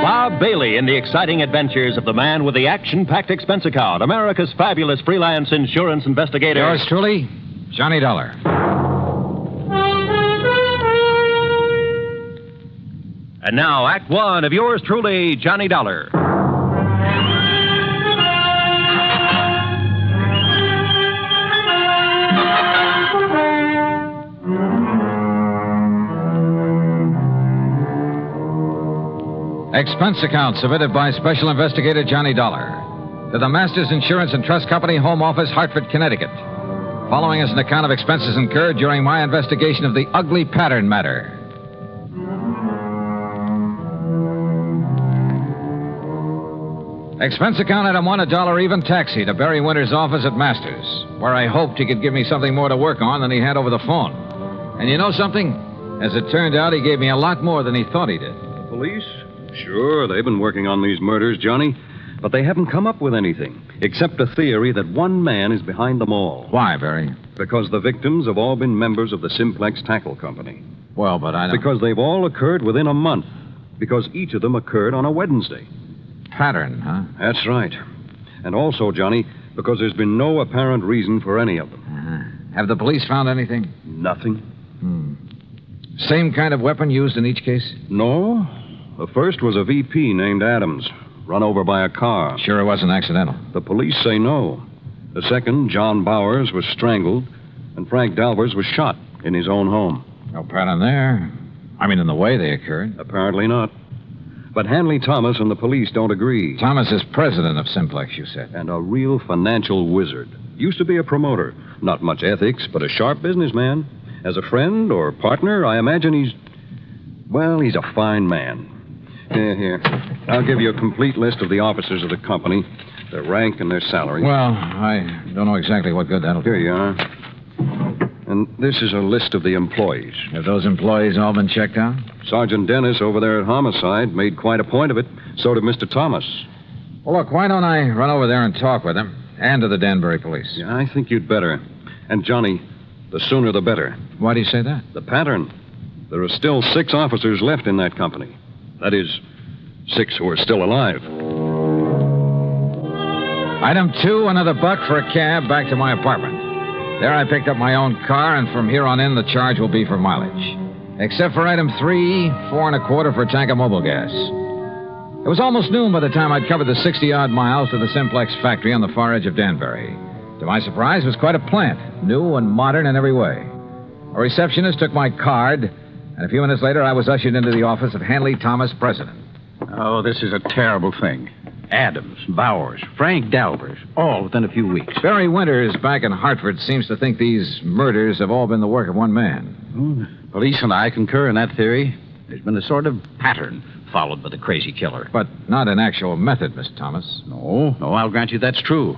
Bob Bailey in the exciting adventures of the man with the action-packed expense account, America's fabulous freelance insurance investigator. Yours truly, Johnny Dollar. And now, Act One of yours truly, Johnny Dollar. Expense account submitted by Special Investigator Johnny Dollar to the Masters Insurance and Trust Company, Home Office, Hartford, Connecticut. Following is an account of expenses incurred during my investigation of the ugly pattern matter. Expense account item one, $1 even taxi to Barry Winter's office at Masters, where I hoped he could give me something more to work on than he had over the phone. And you know something? As it turned out, he gave me a lot more than he thought he did. The police? Sure, they've been working on these murders, Johnny, but they haven't come up with anything, except a theory that one man is behind them all. Why, Barry? Because the victims have all been members of the Simplex Tackle Company. Well, but I don't... Because they've all occurred within a month. Because each of them occurred on a Wednesday. Pattern, huh? That's right. And also, Johnny, because there's been no apparent reason for any of them. Uh-huh. Have the police found anything? Nothing. Same kind of weapon used in each case? No. The first was a VP named Adams, run over by a car. Sure it wasn't accidental? The police say no. The second, John Bowers, was strangled, and Frank Dalvers was shot in his own home. No pattern there. I mean, in the way they occurred. Apparently not. But Hanley Thomas and the police don't agree. Thomas is president of Simplex, you said. And a real financial wizard. Used to be a promoter. Not much ethics, but a sharp businessman. As a friend or partner, I imagine he's a fine man. Here. I'll give you a complete list of the officers of the company, their rank and their salary. Well, I don't know exactly what good that'll do. Here you are. And this is a list of the employees. Have those employees all been checked out? Sergeant Dennis over there at Homicide made quite a point of it. So did Mr. Thomas. Well, look, why don't I run over there and talk with him? And to the Danbury police. Yeah, I think you'd better. And, Johnny, the sooner the better. Why do you say that? The pattern. There are still 6 officers left in that company. That is, 6 who are still alive. Item 2, another $1 for a cab back to my apartment. There I picked up my own car, and from here on in, the charge will be for mileage. Except for item 3, $4 1/4 for a tank of mobile gas. It was almost noon by the time I'd covered the 60-odd miles to the Simplex factory on the far edge of Danbury. To my surprise, it was quite a plant, new and modern in every way. A receptionist took my card, and a few minutes later, I was ushered into the office of Hanley Thomas, president. Oh, this is a terrible thing. Adams, Bowers, Frank Dalvers, all within a few weeks. Barry Winters back in Hartford seems to think these murders have all been the work of one man. Police and I concur in that theory. There's been a sort of pattern followed by the crazy killer. But not an actual method, Mr. Thomas. No, I'll grant you that's true.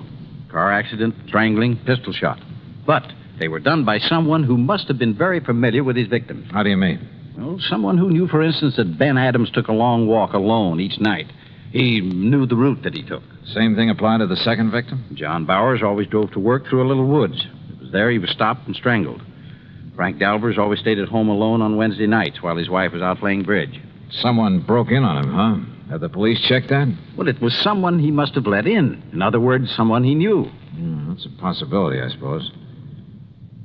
Car accident, strangling, pistol shot. But they were done by someone who must have been very familiar with his victims. How do you mean? Well, someone who knew, for instance, that Ben Adams took a long walk alone each night. He knew the route that he took. Same thing applied to the second victim? John Bowers always drove to work through a little woods. It was there he was stopped and strangled. Frank Dalvers always stayed at home alone on Wednesday nights while his wife was out playing bridge. Someone broke in on him, huh? Have the police checked that? Well, it was someone he must have let in. In other words, someone he knew. That's a possibility, I suppose.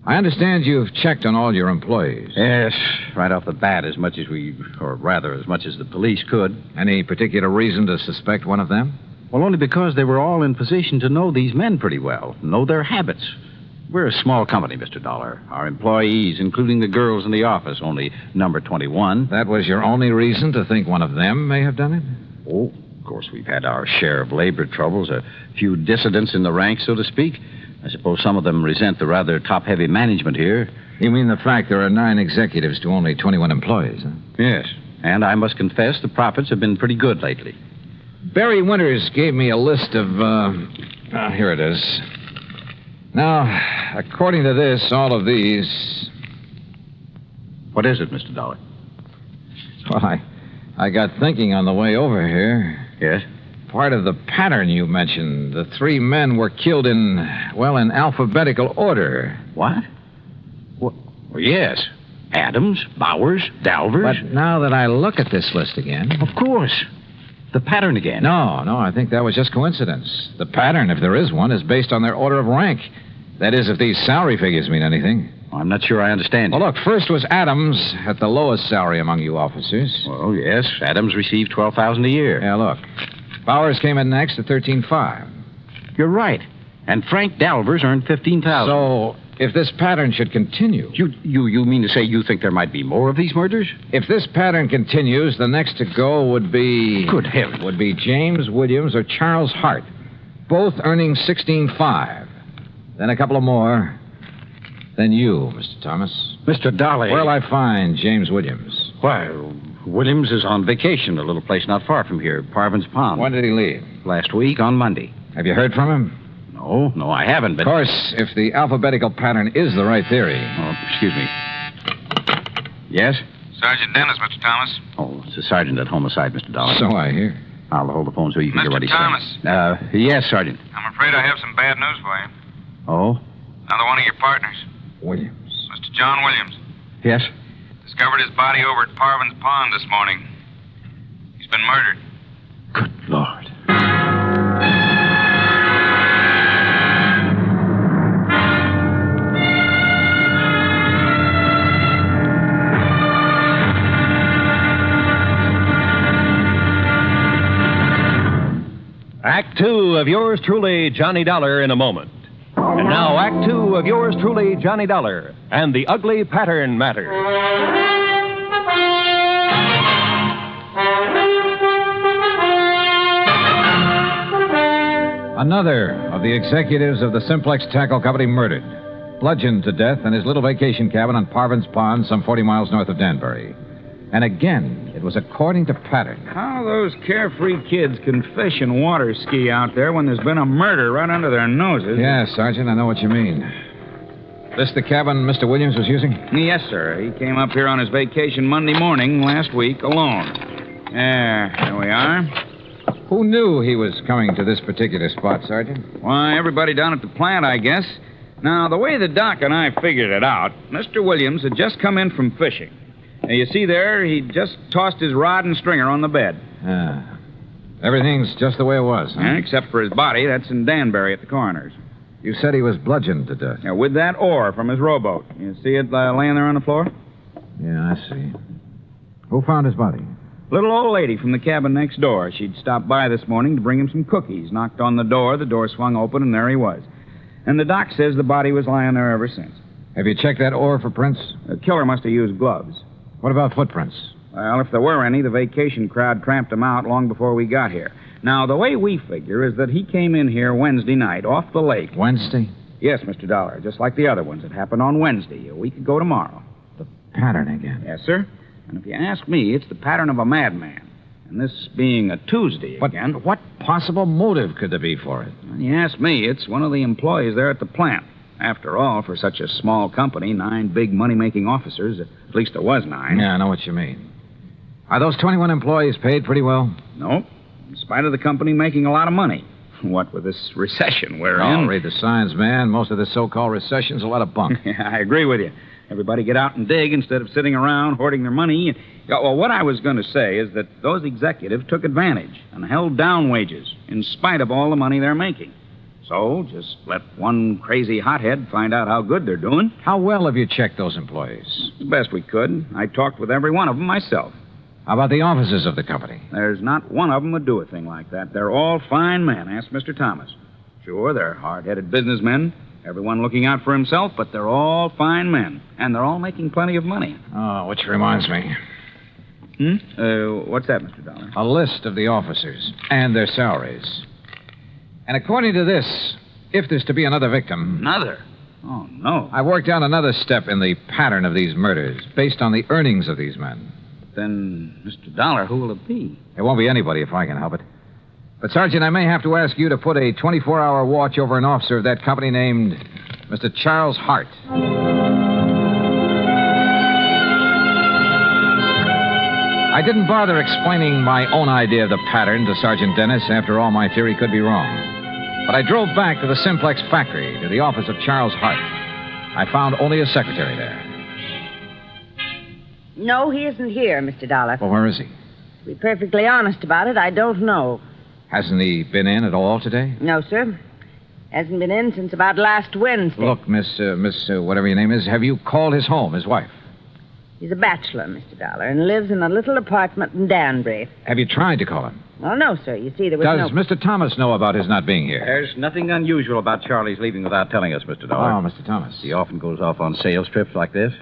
I understand you've checked on all your employees. Yes, right off the bat, as much as the police could. Any particular reason to suspect one of them? Well, only because they were all in position to know these men pretty well, know their habits. We're a small company, Mr. Dollar. Our employees, including the girls in the office, only number 21. That was your only reason to think one of them may have done it? Oh, of course, we've had our share of labor troubles, a few dissidents in the ranks, so to speak. I suppose some of them resent the rather top-heavy management here. You mean the fact there are 9 executives to only 21 employees, huh? Yes, and I must confess the profits have been pretty good lately. Barry Winters gave me a list of, here it is. Now, according to this, all of these... What is it, Mr. Dollar? Well, I got thinking on the way over here. Yes? Part of the pattern you mentioned. The 3 men were killed in alphabetical order. What? Well, yes. Adams, Bowers, Dalvers. But now that I look at this list again... Of course. The pattern again. No, I think that was just coincidence. The pattern, if there is one, is based on their order of rank. That is, if these salary figures mean anything. I'm not sure I understand you. Well, look, first was Adams at the lowest salary among you officers. Well, yes, Adams received $12,000 a year. Yeah, look. Bowers came in next at $13,500. You're right. And Frank Dalvers earned $15,000. So, if this pattern should continue... You mean to say you think there might be more of these murders? If this pattern continues, the next to go would be... Good heavens. Would be James Williams or Charles Hart, both earning $16,500. Then a couple of more. Then you, Mr. Thomas. Mr. Dolly. Where'll I find James Williams? Why, Williams is on vacation, a little place not far from here, Parvin's Pond. When did he leave? Last week, on Monday. Have you heard from him? No, I haven't, but... Of course, if the alphabetical pattern is the right theory... Oh, excuse me. Yes? Sergeant Dennis, Mr. Thomas. Oh, it's the sergeant at homicide, Mr. Dollar. So I hear. I'll hold the phone so you can hear what he's saying. Mr. Thomas. Yes, Sergeant. I'm afraid I have some bad news for you. Oh? Another one of your partners. Williams. Mr. John Williams. Yes? Discovered his body over at Parvin's Pond this morning. He's been murdered. Good Lord. Act two of yours truly, Johnny Dollar, in a moment. And now, Act two of yours truly, Johnny Dollar, and the Ugly Pattern Matter. Another of the executives of the Simplex Tackle Company murdered, bludgeoned to death in his little vacation cabin on Parvin's Pond, some 40 miles north of Danbury. And again, it was according to pattern. How those carefree kids can fish and water ski out there when there's been a murder right under their noses. Yeah, Sergeant, I know what you mean. This the cabin Mr. Williams was using? Yes, sir. He came up here on his vacation Monday morning last week alone. There we are. Who knew he was coming to this particular spot, Sergeant? Why, everybody down at the plant, I guess. Now, the way the doc and I figured it out, Mr. Williams had just come in from fishing. Now, you see there, he just tossed his rod and stringer on the bed. Everything's just the way it was, huh? Except for his body. That's in Danbury at the coroner's. You said he was bludgeoned to death. Yeah, with that oar from his rowboat. You see it laying there on the floor? Yeah, I see. Who found his body? Little old lady from the cabin next door. She'd stopped by this morning to bring him some cookies. Knocked on the door swung open, and there he was. And the doc says the body was lying there ever since. Have you checked that oar for prints? The killer must have used gloves. What about footprints? Well, if there were any, the vacation crowd tramped them out long before we got here. Now, the way we figure is that he came in here Wednesday night off the lake. Wednesday? Yes, Mr. Dollar, just like the other ones. It happened on Wednesday, a week ago tomorrow. The pattern again. Yes, sir. And if you ask me, it's the pattern of a madman. And this being a Tuesday again... But what possible motive could there be for it? When you ask me, it's one of the employees there at the plant. After all, for such a small company, 9 big money-making officers, at least there was 9. Yeah, I know what you mean. Are those 21 employees paid pretty well? No, in spite of the company making a lot of money. What with this recession we're in... Read the signs, man. Most of this so-called recession's a lot of bunk. Yeah, I agree with you. Everybody get out and dig instead of sitting around hoarding their money. Well, what I was going to say is that those executives took advantage and held down wages in spite of all the money they're making. So, just let one crazy hothead find out how good they're doing. How well have you checked those employees? The best we could. I talked with every one of them myself. How about the officers of the company? There's not one of them would do a thing like that. They're all fine men. Ask Mr. Thomas. Sure, they're hard-headed businessmen, everyone looking out for himself, but they're all fine men. And they're all making plenty of money. Oh, which reminds me. What's that, Mr. Dollar? A list of the officers and their salaries. And according to this, if there's to be another victim... Another? Oh, no. I worked out another step in the pattern of these murders, based on the earnings of these men. Then, Mr. Dollar, who will it be? It won't be anybody if I can help it. But, Sergeant, I may have to ask you to put a 24-hour watch over an officer of that company named Mr. Charles Hart. I didn't bother explaining my own idea of the pattern to Sergeant Dennis. After all, my theory could be wrong. But I drove back to the Simplex factory, to the office of Charles Hart. I found only a secretary there. No, he isn't here, Mr. Dollar. Well, where is he? To be perfectly honest about it, I don't know. Hasn't he been in at all today? No, sir. Hasn't been in since about last Wednesday. Look, Miss, whatever your name is, have you called his home, his wife? He's a bachelor, Mr. Dollar, and lives in a little apartment in Danbury. Have you tried to call him? Well, no, sir. You see, there was Does Mr. Thomas know about his not being here? There's nothing unusual about Charlie's leaving without telling us, Mr. Dollar. Oh, Mr. Thomas. He often goes off on sales trips like this.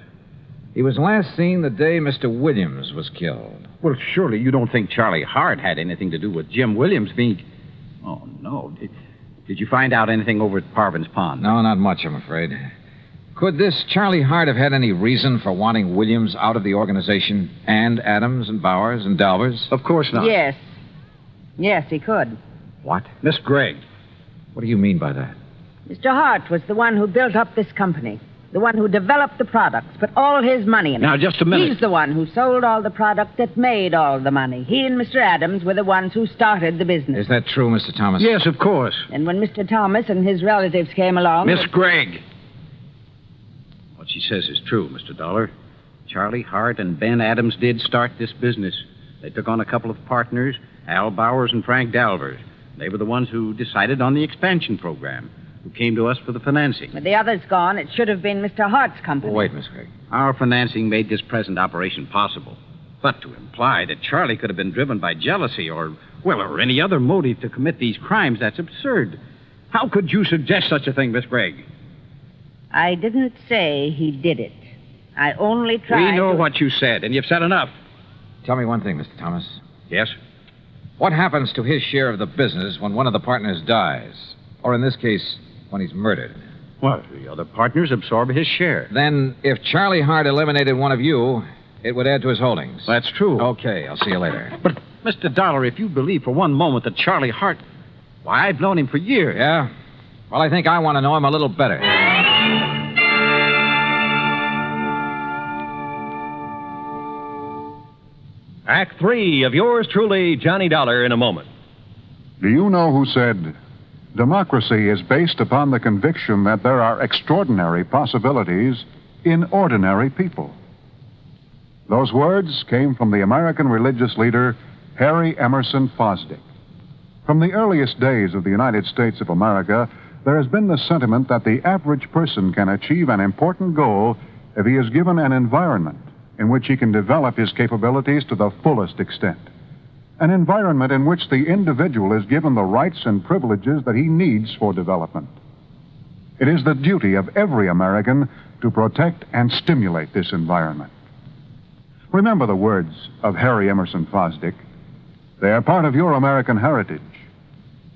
He was last seen the day Mr. Williams was killed. Well, surely you don't think Charlie Hart had anything to do with Jim Williams being... Oh, no. Did you find out anything over at Parvin's Pond? No, not much, I'm afraid. Could this Charlie Hart have had any reason for wanting Williams out of the organization, and Adams and Bowers and Dalvers? Of course not. Yes. Yes, he could. What? Miss Gregg. What do you mean by that? Mr. Hart was the one who built up this company, the one who developed the products, put all his money in it. Now, just a minute. He's the one who sold all the product that made all the money. He and Mr. Adams were the ones who started the business. Is that true, Mr. Thomas? Yes, of course. And when Mr. Thomas and his relatives came along... Miss Gregg. What she says is true, Mr. Dollar. Charlie Hart and Ben Adams did start this business. They took on a couple of partners, Al Bowers and Frank Dalvers. They were the ones who decided on the expansion program, who came to us for the financing. With the others gone, it should have been Mr. Hart's company. Oh, wait, Miss Gregg. Our financing made this present operation possible. But to imply that Charlie could have been driven by jealousy or any other motive to commit these crimes, that's absurd. How could you suggest such a thing, Miss Gregg? I didn't say he did it. I only tried We know what you said, and you've said enough. Tell me one thing, Mr. Thomas. Yes? What happens to his share of the business when one of the partners dies? Or in this case, when he's murdered? Well, the other partners absorb his share. Then, if Charlie Hart eliminated one of you, it would add to his holdings. That's true. Okay, I'll see you later. But, Mr. Dollar, if you believe for one moment that Charlie Hart... Why, I've known him for years. Yeah? Well, I think I want to know him a little better. Act 3 of yours truly, Johnny Dollar, in a moment. Do you know who said, democracy is based upon the conviction that there are extraordinary possibilities in ordinary people? Those words came from the American religious leader, Harry Emerson Fosdick. From the earliest days of the United States of America, there has been the sentiment that the average person can achieve an important goal if he is given an environment in which he can develop his capabilities to the fullest extent. An environment in which the individual is given the rights and privileges that he needs for development. It is the duty of every American to protect and stimulate this environment. Remember the words of Harry Emerson Fosdick. They are part of your American heritage.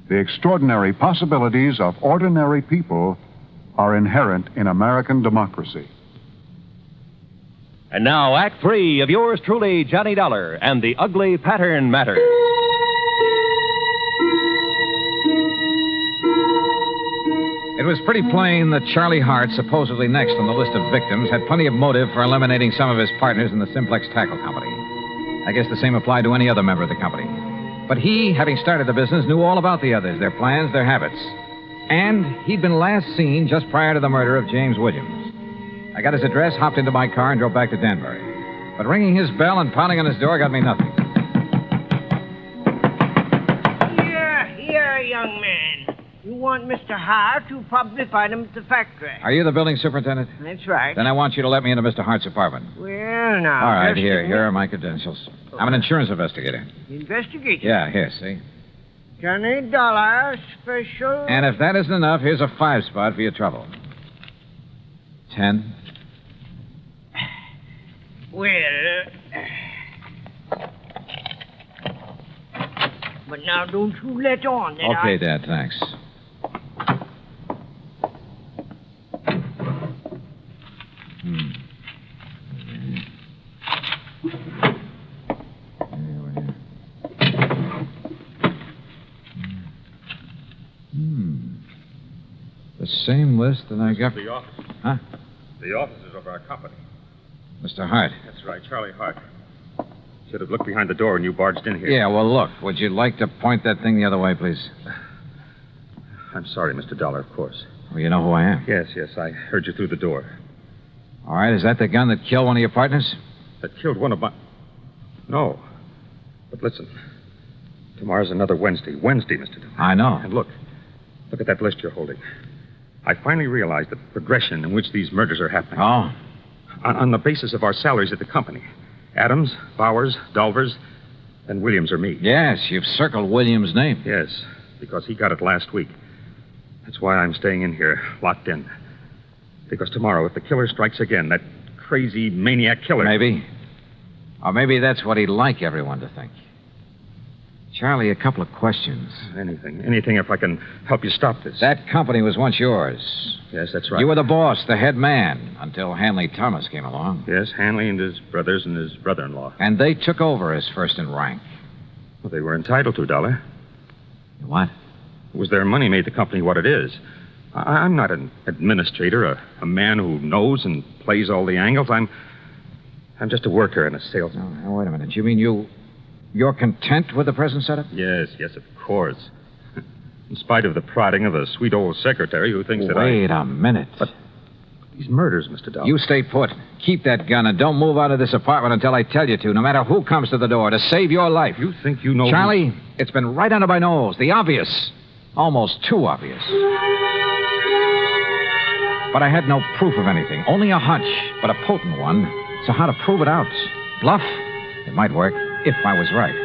The extraordinary possibilities of ordinary people are inherent in American democracy. And now, Act 3 of yours truly, Johnny Dollar, and the Ugly Pattern Matter. It was pretty plain that Charlie Hart, supposedly next on the list of victims, had plenty of motive for eliminating some of his partners in the Simplex Tackle Company. I guess the same applied to any other member of the company. But he, having started the business, knew all about the others, their plans, their habits. And he'd been last seen just prior to the murder of James Williams. I got his address, hopped into my car, and drove back to Danbury. But ringing his bell and pounding on his door got me nothing. Here, young man. You want Mr. Hart? You'll probably find him at the factory. Are you the building superintendent? That's right. Then I want you to let me into Mr. Hart's apartment. Well, now... All right, here are my credentials. I'm an insurance investigator. Investigator? Yeah, here, see? Johnny Dollar, special... And if that isn't enough, here's a 5-spot for your trouble. 10. Well... But now don't you let on that Okay, Dad, thanks. The same list that I got... The office. Huh? The offices of our company. Mr. Hart. That's right, Charlie Hart. Should have looked behind the door when you barged in here. Yeah, well, look. Would you like to point that thing the other way, please? I'm sorry, Mr. Dollar, of course. Well, you know who I am. Yes, I heard you through the door. All right, is that the gun that killed one of your partners? that killed one of my... No. But listen. Tomorrow's another Wednesday. Wednesday, Mr. Dillon. I know. And look at that list you're holding. I finally realized the progression in which these murders are happening. Oh? On the basis of our salaries at the company. Adams, Bowers, Dolvers, and Williams or me. Yes, you've circled Williams' name. Yes, because he got it last week. That's why I'm staying in here, locked in. Because tomorrow, if the killer strikes again, that crazy maniac killer... Maybe. Or maybe that's what he'd like everyone to think. Charlie, a couple of questions. Anything if I can help you stop this. That company was once yours. Yes, that's right. You were the boss, the head man, until Hanley Thomas came along. Yes, Hanley and his brothers and his brother-in-law. And they took over as first in rank. Well, they were entitled to, Dollar. What? It was their money made the company what it is. I'm not an administrator, a man who knows and plays all the angles. I'm just a worker and a salesman. Now, wait a minute. You mean you're content with the present setup? Yes, of course. In spite of the prodding of a sweet old secretary who thinks that Wait a minute. But these murders, Mr. Dollar. You stay put. Keep that gun and don't move out of this apartment until I tell you to, no matter who comes to the door, to save your life. You think you know... Charlie, it's been right under my nose. The obvious. Almost too obvious. But I had no proof of anything. Only a hunch, but a potent one. So how to prove it out? Bluff? It might work, if I was right.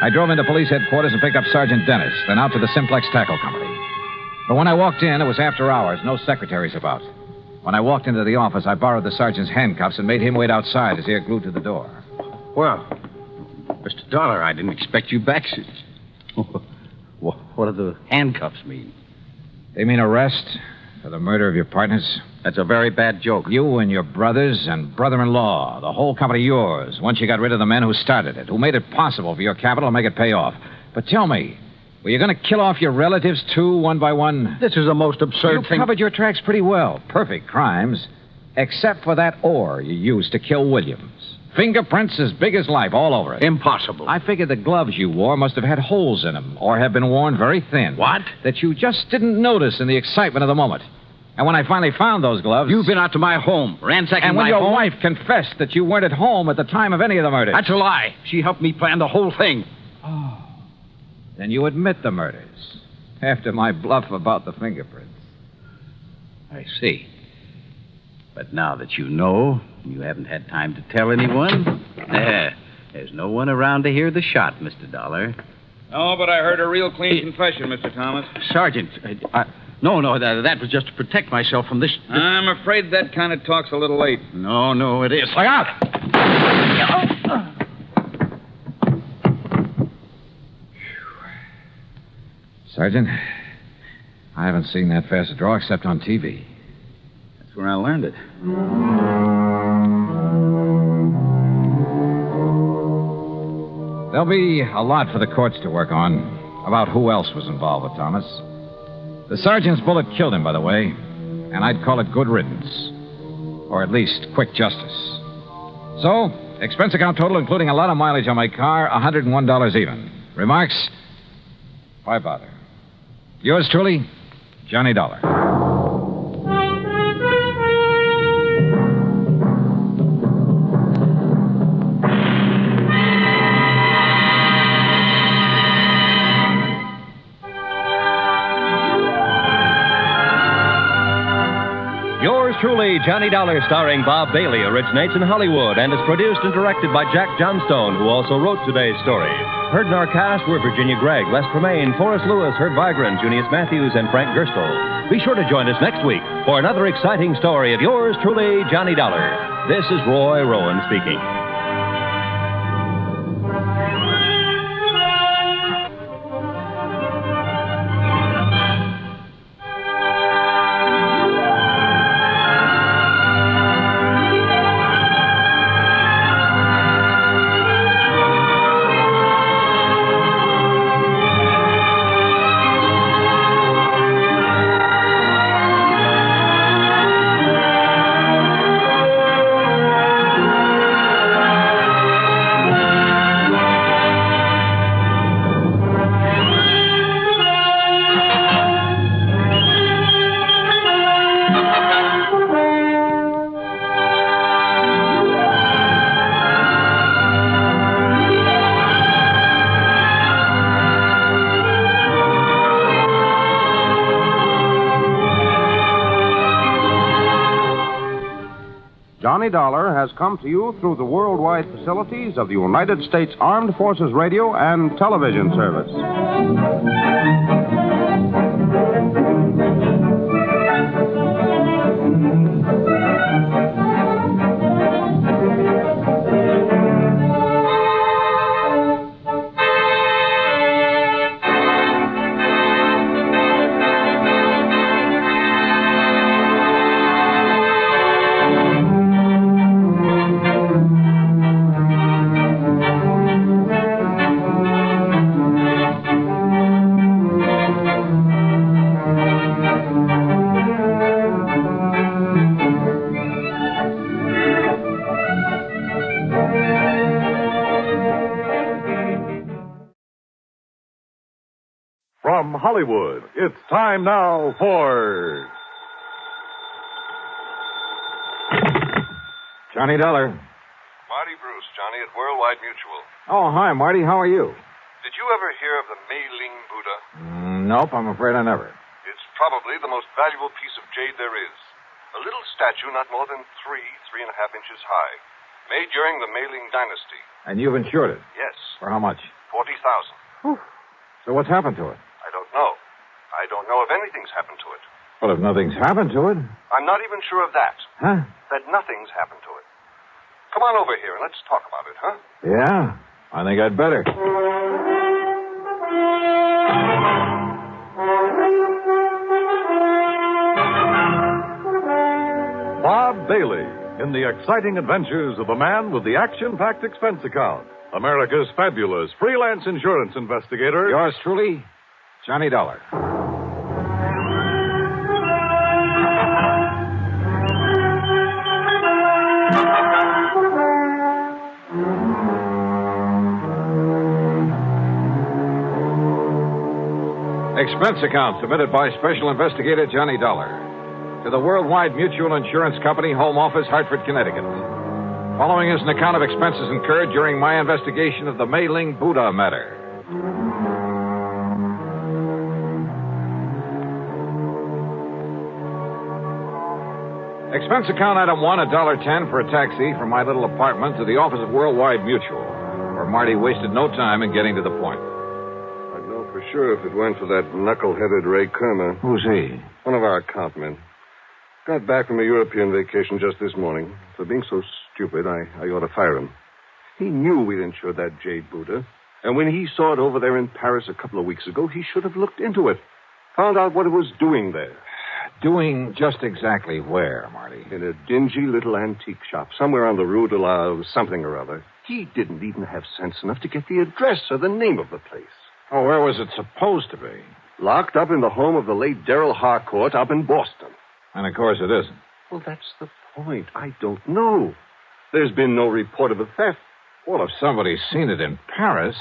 I drove into police headquarters and picked up Sergeant Dennis, then out to the Simplex Tackle Company. But when I walked in, it was after hours, no secretaries about. When I walked into the office, I borrowed the sergeant's handcuffs and made him wait outside, his ear glued to the door. Well, Mr. Dollar, I didn't expect you back. What do the handcuffs mean? They mean arrest for the murder of your partners. That's a very bad joke. You and your brothers and brother-in-law, the whole company yours, once you got rid of the men who started it, who made it possible for your capital to make it pay off. But tell me, were you going to kill off your relatives, too, one by one? This is the most absurd thing. You covered your tracks pretty well. Perfect crimes. Except for that ore you used to kill Williams. Fingerprints as big as life all over it. Impossible. I figured the gloves you wore must have had holes in them, or have been worn very thin. What? That you just didn't notice in the excitement of the moment. And when I finally found those gloves... You've been out to my home, ransacking my home. And when your wife confessed that you weren't at home at the time of any of the murders... That's a lie. She helped me plan the whole thing. Oh. Then you admit the murders. After my bluff about the fingerprints. I see. But now that you know, you haven't had time to tell anyone, there's no one around to hear the shot, Mr. Dollar. No, but I heard a real clean confession, Mr. Thomas. Sergeant, No, that was just to protect myself from this... I'm afraid that kind of talk's a little late. No, it is. Look out! Sergeant, I haven't seen that fast a draw except on TV. That's where I learned it. There'll be a lot for the courts to work on about who else was involved with Thomas. The sergeant's bullet killed him, by the way, and I'd call it good riddance. Or at least quick justice. So, expense account total, including a lot of mileage on my car, $101 even. Remarks? Why bother? Yours truly, Johnny Dollar. Yours truly, Johnny Dollar, starring Bob Bailey, originates in Hollywood and is produced and directed by Jack Johnstone, who also wrote today's story. Heard in our cast were Virginia Gregg, Les Tremaine, Forrest Lewis, Herb Vigran, Junius Matthews, and Frank Gerstle. Be sure to join us next week for another exciting story of yours truly, Johnny Dollar. This is Roy Rowan speaking. Johnny Dollar has come to you through the worldwide facilities of the United States Armed Forces Radio and Television Service. From Hollywood, it's time now for... Johnny Dollar. Marty Bruce, Johnny, at Worldwide Mutual. Oh, hi, Marty. How are you? Did you ever hear of the Mei-ling Buddha? Nope, I'm afraid I never. It's probably the most valuable piece of jade there is. A little statue not more than 3.5 inches high. Made during the Mei-ling dynasty. And you've insured it? Yes. For how much? $40,000. So what's happened to it? I don't know. I don't know if anything's happened to it. Well, if nothing's happened to it... I'm not even sure of that. Huh? That nothing's happened to it. Come on over here and let's talk about it, huh? Yeah, I think I'd better. Bob Bailey in the exciting adventures of the man with the action-packed expense account. America's fabulous freelance insurance investigator. Yours truly, Johnny Dollar. Expense account submitted by Special Investigator Johnny Dollar to the Worldwide Mutual Insurance Company, Home Office, Hartford, Connecticut. Following is an account of expenses incurred during my investigation of the Mei-ling Buddha Matter. Expense account item 1, $1.10 for a taxi from my little apartment to the office of Worldwide Mutual, where Marty wasted no time in getting to the point. I'd know for sure if it weren't for that knuckle-headed Ray Kermer. Who's he? One of our account men. Got back from a European vacation just this morning. For being so stupid, I ought to fire him. He knew we'd insured that jade Buddha. And when he saw it over there in Paris a couple of weeks ago, he should have looked into it. Found out what it was doing there. Doing just exactly where, Marty? In a dingy little antique shop, somewhere on the Rue de la something or other. He didn't even have sense enough to get the address or the name of the place. Oh, where was it supposed to be? Locked up in the home of the late Darrell Harcourt up in Boston. And of course it isn't. Well, that's the point. I don't know. There's been no report of a theft. Well, if somebody's seen it in Paris...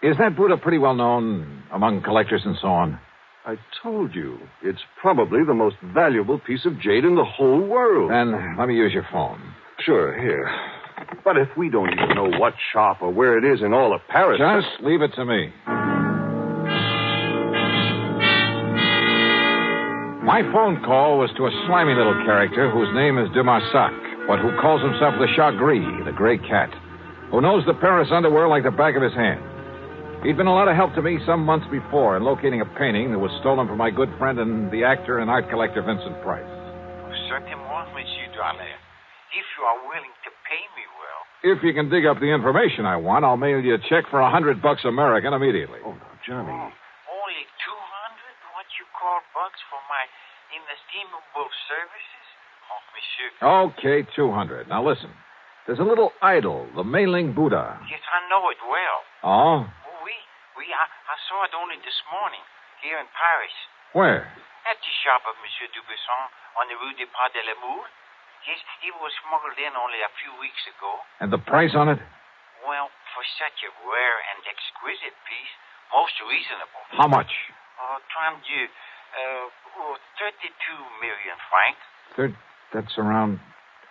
Is that Buddha pretty well known among collectors and so on? I told you. It's probably the most valuable piece of jade in the whole world. Then let me use your phone. Sure, here. But if we don't even know what shop or where it is in all of Paris... Just leave it to me. My phone call was to a slimy little character whose name is de Marsac, but who calls himself the Chat Gris, the gray cat, who knows the Paris underworld like the back of his hand. He'd been a lot of help to me some months before in locating a painting that was stolen from my good friend and the actor and art collector Vincent Price. Certainement, Monsieur Dollar. If you are willing to pay me well. If you can dig up the information I want, I'll mail you a check for $100 American immediately. Oh, no, Johnny. Only 200, what you call bucks for my inestimable services? Oh, Monsieur. Okay, 200. Now listen. There's a little idol, the Mei-ling Buddha. Yes, I know it well. Oh? I saw it only this morning, here in Paris. Where? At the shop of Monsieur Dubuisson on the Rue des Pas de l'Amour. Yes, it was smuggled in only a few weeks ago. And the price on it? Well, for such a rare and exquisite piece, most reasonable. How much? 32 million francs. That's around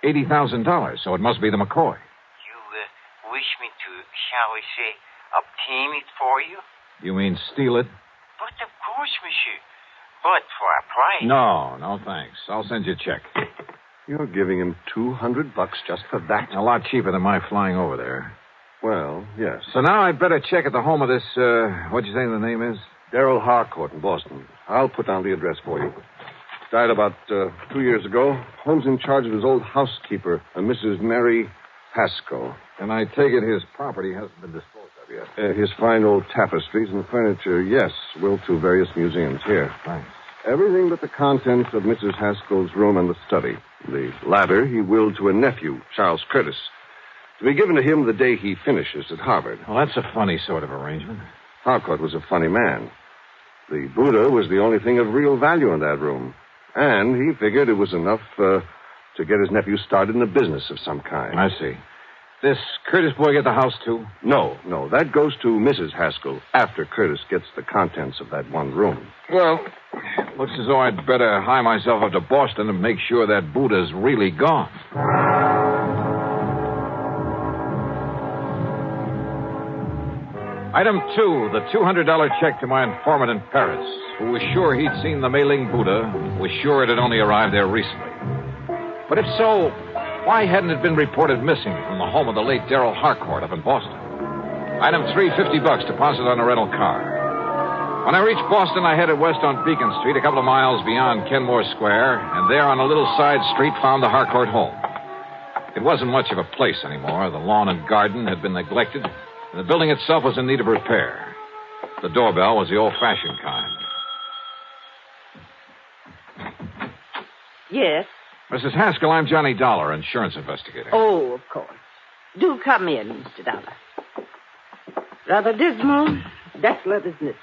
$80,000, so it must be the McCoy. You wish me to, shall we say, obtain it for you? You mean steal it? But of course, monsieur. But for a price. No, thanks. I'll send you a check. You're giving him $200 just for that? A lot cheaper than my flying over there. Well, yes. So now I'd better check at the home of this, what'd you say the name is? Darrell Harcourt in Boston. I'll put down the address for you. Died about 2 years ago. Holmes in charge of his old housekeeper, Mrs. Mary Haskell. And I take it his property hasn't been disposed of yet. His fine old tapestries and furniture, yes, will to various museums here. Thanks. Everything but the contents of Mrs. Haskell's room and the study. The latter he willed to a nephew, Charles Curtis, to be given to him the day he finishes at Harvard. Well, that's a funny sort of arrangement. Harcourt was a funny man. The Buddha was the only thing of real value in that room. And he figured it was enough to get his nephew started in a business of some kind. I see. This Curtis boy get the house, too? No. That goes to Mrs. Haskell after Curtis gets the contents of that one room. Well, looks as though I'd better hie myself up to Boston and make sure that Buddha's really gone. Item 2, the $200 check to my informant in Paris, who was sure he'd seen the Mei-ling Buddha, was sure it had only arrived there recently. But if so, why hadn't it been reported missing from the home of the late Darrell Harcourt up in Boston? Item 3, $50 deposit on a rental car. When I reached Boston, I headed west on Beacon Street, a couple of miles beyond Kenmore Square, and there on a little side street found the Harcourt home. It wasn't much of a place anymore. The lawn and garden had been neglected, and the building itself was in need of repair. The doorbell was the old-fashioned kind. Yes? Mrs. Haskell, I'm Johnny Dollar, insurance investigator. Oh, of course. Do come in, Mr. Dollar. Rather dismal, desolate, isn't it?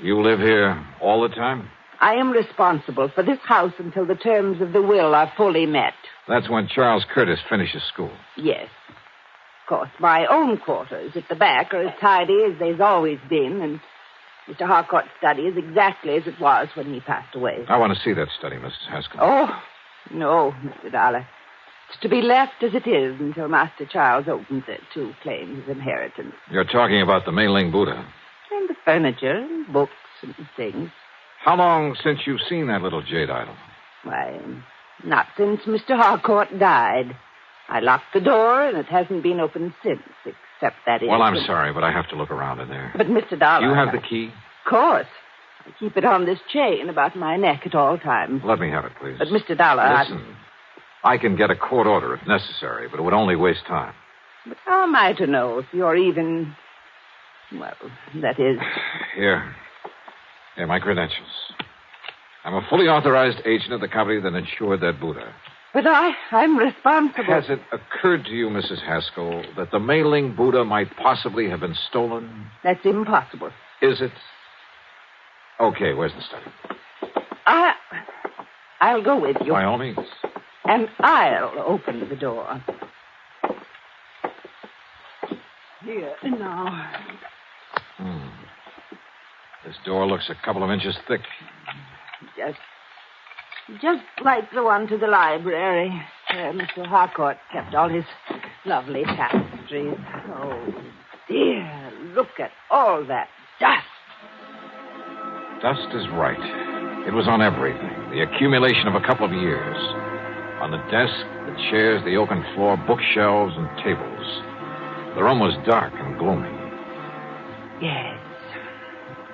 You live here all the time? I am responsible for this house until the terms of the will are fully met. That's when Charles Curtis finishes school. Yes. Of course, my own quarters at the back are as tidy as they've always been, and Mr. Harcourt's study is exactly as it was when he passed away. I want to see that study, Mrs. Haskell. Oh, no, Mr. Dollar. It's to be left as it is until Master Charles opens it to claim his inheritance. You're talking about the Mei-ling Buddha. And the furniture and books and things. How long since you've seen that little jade idol? Why, not since Mr. Harcourt died. I locked the door, and it hasn't been opened since, except that Well, I'm sorry, but I have to look around in there. But, Mr. Dollar... You have the key? Of course. I keep it on this chain about my neck at all times. Let me have it, please. But, Mr. Dollar... Listen, I can get a court order if necessary, but it would only waste time. But how am I to know if you're even... Well, that is... Here, my credentials. I'm a fully authorized agent of the company that insured that Buddha. But I'm responsible. Has it occurred to you, Mrs. Haskell, that the Mei-ling Buddha might possibly have been stolen? That's impossible. Is it? Okay, where's the study? I'll go with you. By all means. And I'll open the door. Here, now. This door looks a couple of inches thick. Just like the one to the library, where Mr. Harcourt kept all his lovely tapestries. Oh, dear, look at all that dust. Dust is right. It was on everything. The accumulation of a couple of years. On the desk, the chairs, the oaken floor, bookshelves, and tables. The room was dark and gloomy. Yes.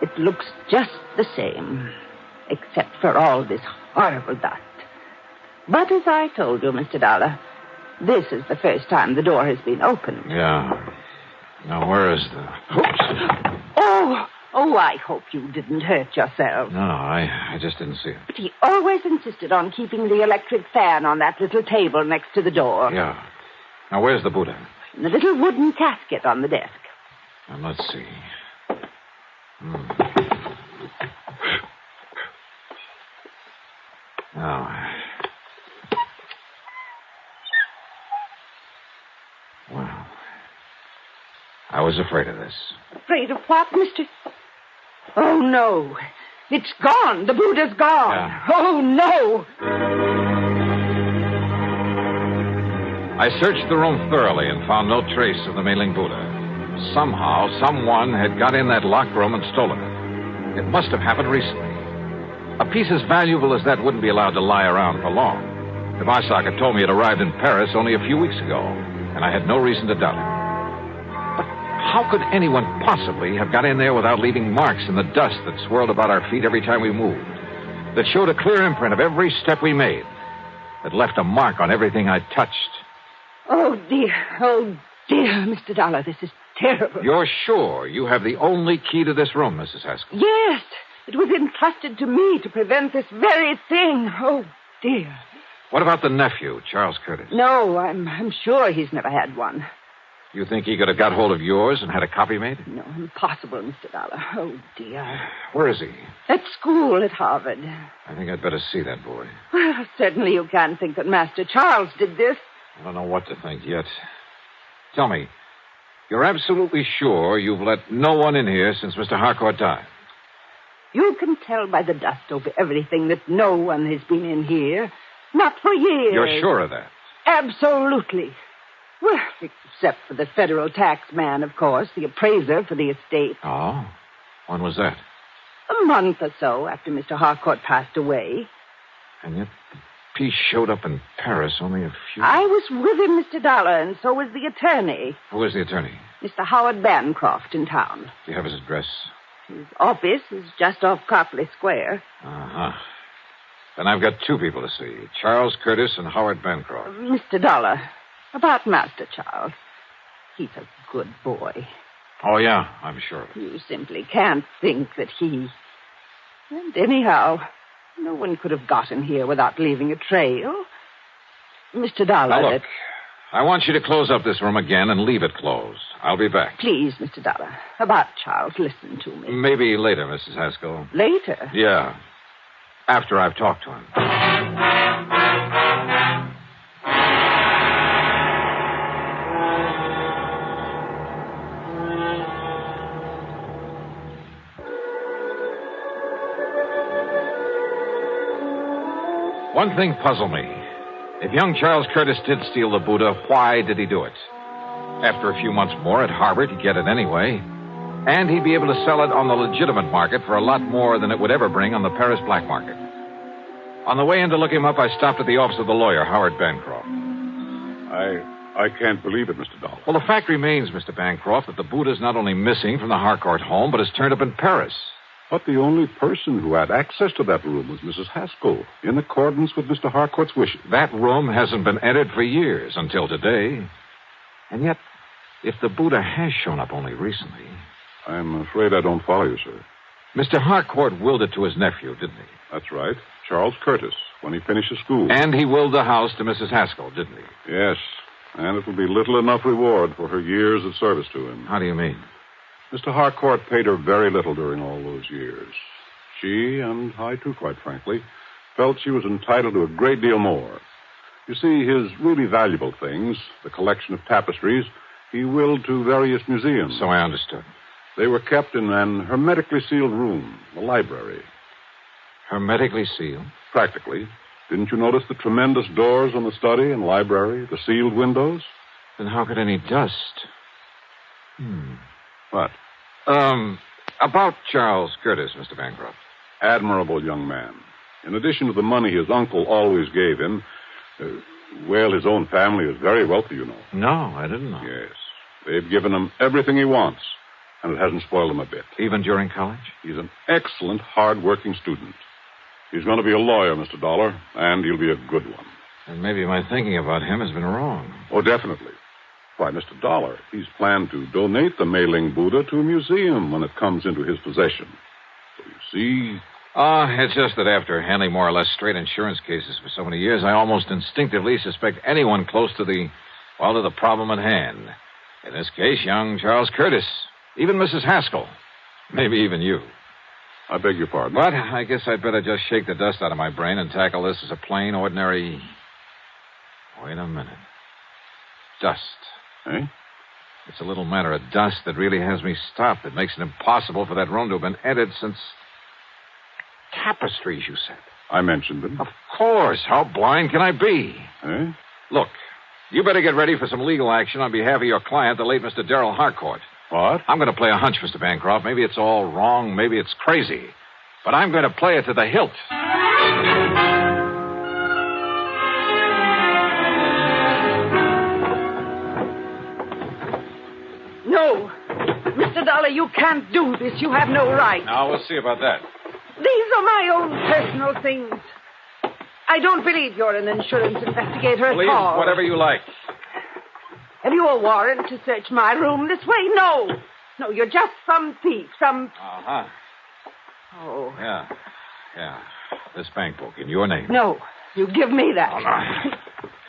It looks just the same, except for all this horrible dust. But as I told you, Mr. Dollar, this is the first time the door has been opened. Yeah. Now, where is the... Oops. Oh, I hope you didn't hurt yourself. No, I just didn't see it. But he always insisted on keeping the electric fan on that little table next to the door. Yeah. Now, where's the Buddha? In the little wooden casket on the desk. Now, let's see. Now. Well, I was afraid of this. Afraid of what, Mr... Oh, no. It's gone. The Buddha's gone. Yeah. Oh, no. I searched the room thoroughly and found no trace of the Mei-ling Buddha. Somehow, someone had got in that locked room and stolen it. It must have happened recently. A piece as valuable as that wouldn't be allowed to lie around for long. The Barsock had told me it arrived in Paris only a few weeks ago, and I had no reason to doubt it. But how could anyone possibly have got in there without leaving marks in the dust that swirled about our feet every time we moved, that showed a clear imprint of every step we made, that left a mark on everything I touched? Oh, dear, Mr. Dollar, this is terrible. You're sure you have the only key to this room, Mrs. Haskell? Yes, it was entrusted to me to prevent this very thing. Oh, dear. What about the nephew, Charles Curtis? No, I'm sure he's never had one. You think he could have got hold of yours and had a copy made? No, impossible, Mr. Dollar. Oh, dear. Where is he? At school at Harvard. I think I'd better see that boy. Well, certainly you can't think that Master Charles did this. I don't know what to think yet. Tell me, you're absolutely sure you've let no one in here since Mr. Harcourt died? You can tell by the dust over everything that no one has been in here. Not for years. You're sure of that? Absolutely. Well, except for the federal tax man, of course, the appraiser for the estate. Oh? When was that? A month or so after Mr. Harcourt passed away. And yet the piece showed up in Paris only a few... I was with him, Mr. Dollar, and so was the attorney. Who is the attorney? Mr. Howard Bancroft in town. Do you have his address? His office is just off Copley Square. Uh-huh. Then I've got two people to see, Charles Curtis and Howard Bancroft. Mr. Dollar, about Master Charles. He's a good boy. Oh, yeah, I'm sure. You simply can't think that he... And anyhow, no one could have gotten here without leaving a trail. Mr. Dollar... Now, look, I want you to close up this room again and leave it closed. I'll be back. Please, Mr. Dollar, about Charles, listen to me. Maybe later, Mrs. Haskell. Later? Yeah. After I've talked to him. One thing puzzled me. If young Charles Curtis did steal the Buddha, why did he do it? After a few months more at Harvard, he'd get it anyway. And he'd be able to sell it on the legitimate market for a lot more than it would ever bring on the Paris black market. On the way in to look him up, I stopped at the office of the lawyer, Howard Bancroft. I can't believe it, Mr. Dollar. Well, the fact remains, Mr. Bancroft, that the Buddha's not only missing from the Harcourt home, but has turned up in Paris. But the only person who had access to that room was Mrs. Haskell, in accordance with Mr. Harcourt's wishes. That room hasn't been entered for years, until today. And yet, if the Buddha has shown up only recently... I'm afraid I don't follow you, sir. Mr. Harcourt willed it to his nephew, didn't he? That's right. Charles Curtis, when he finishes school. And he willed the house to Mrs. Haskell, didn't he? Yes. And it will be little enough reward for her years of service to him. How do you mean? Mr. Harcourt paid her very little during all those years. She, and I too, quite frankly, felt she was entitled to a great deal more. You see, his really valuable things, the collection of tapestries, he willed to various museums. So I understood. They were kept in an hermetically sealed room, the library. Hermetically sealed? Practically. Didn't you notice the tremendous doors on the study and library, the sealed windows? Then how could any dust... What? About Charles Curtis, Mr. Bancroft. Admirable young man. In addition to the money his uncle always gave him, his own family is very wealthy, you know. No, I didn't know. Yes. They've given him everything he wants, and it hasn't spoiled him a bit. Even during college? He's an excellent, hard-working student. He's going to be a lawyer, Mr. Dollar, and he'll be a good one. And maybe my thinking about him has been wrong. Oh, definitely. Why, Mr. Dollar, he's planned to donate the Mei-ling Buddha to a museum when it comes into his possession. So you see... It's just that after handling more or less straight insurance cases for so many years, I almost instinctively suspect anyone close to the problem at hand. In this case, young Charles Curtis. Even Mrs. Haskell. Maybe even you. I beg your pardon. But I guess I'd better just shake the dust out of my brain and tackle this as a plain, ordinary... Wait a minute. Dust. Eh? It's a little matter of dust that really has me stopped. It makes it impossible for that room to have been entered since... Tapestries, you said. I mentioned them. Of course. How blind can I be? Eh? Look, you better get ready for some legal action on behalf of your client, the late Mr. Darrell Harcourt. What? I'm going to play a hunch, Mr. Bancroft. Maybe it's all wrong. Maybe it's crazy. But I'm going to play it to the hilt. Mr. Dollar, you can't do this. You have no right. Now, we'll see about that. These are my own personal things. I don't believe you're an insurance investigator at Please, all. whatever you like. Have you a warrant to search my room this way? No. No, you're just some thief, some... Uh-huh. Oh. Yeah. This bank book in your name. No, you give me that. Oh, no.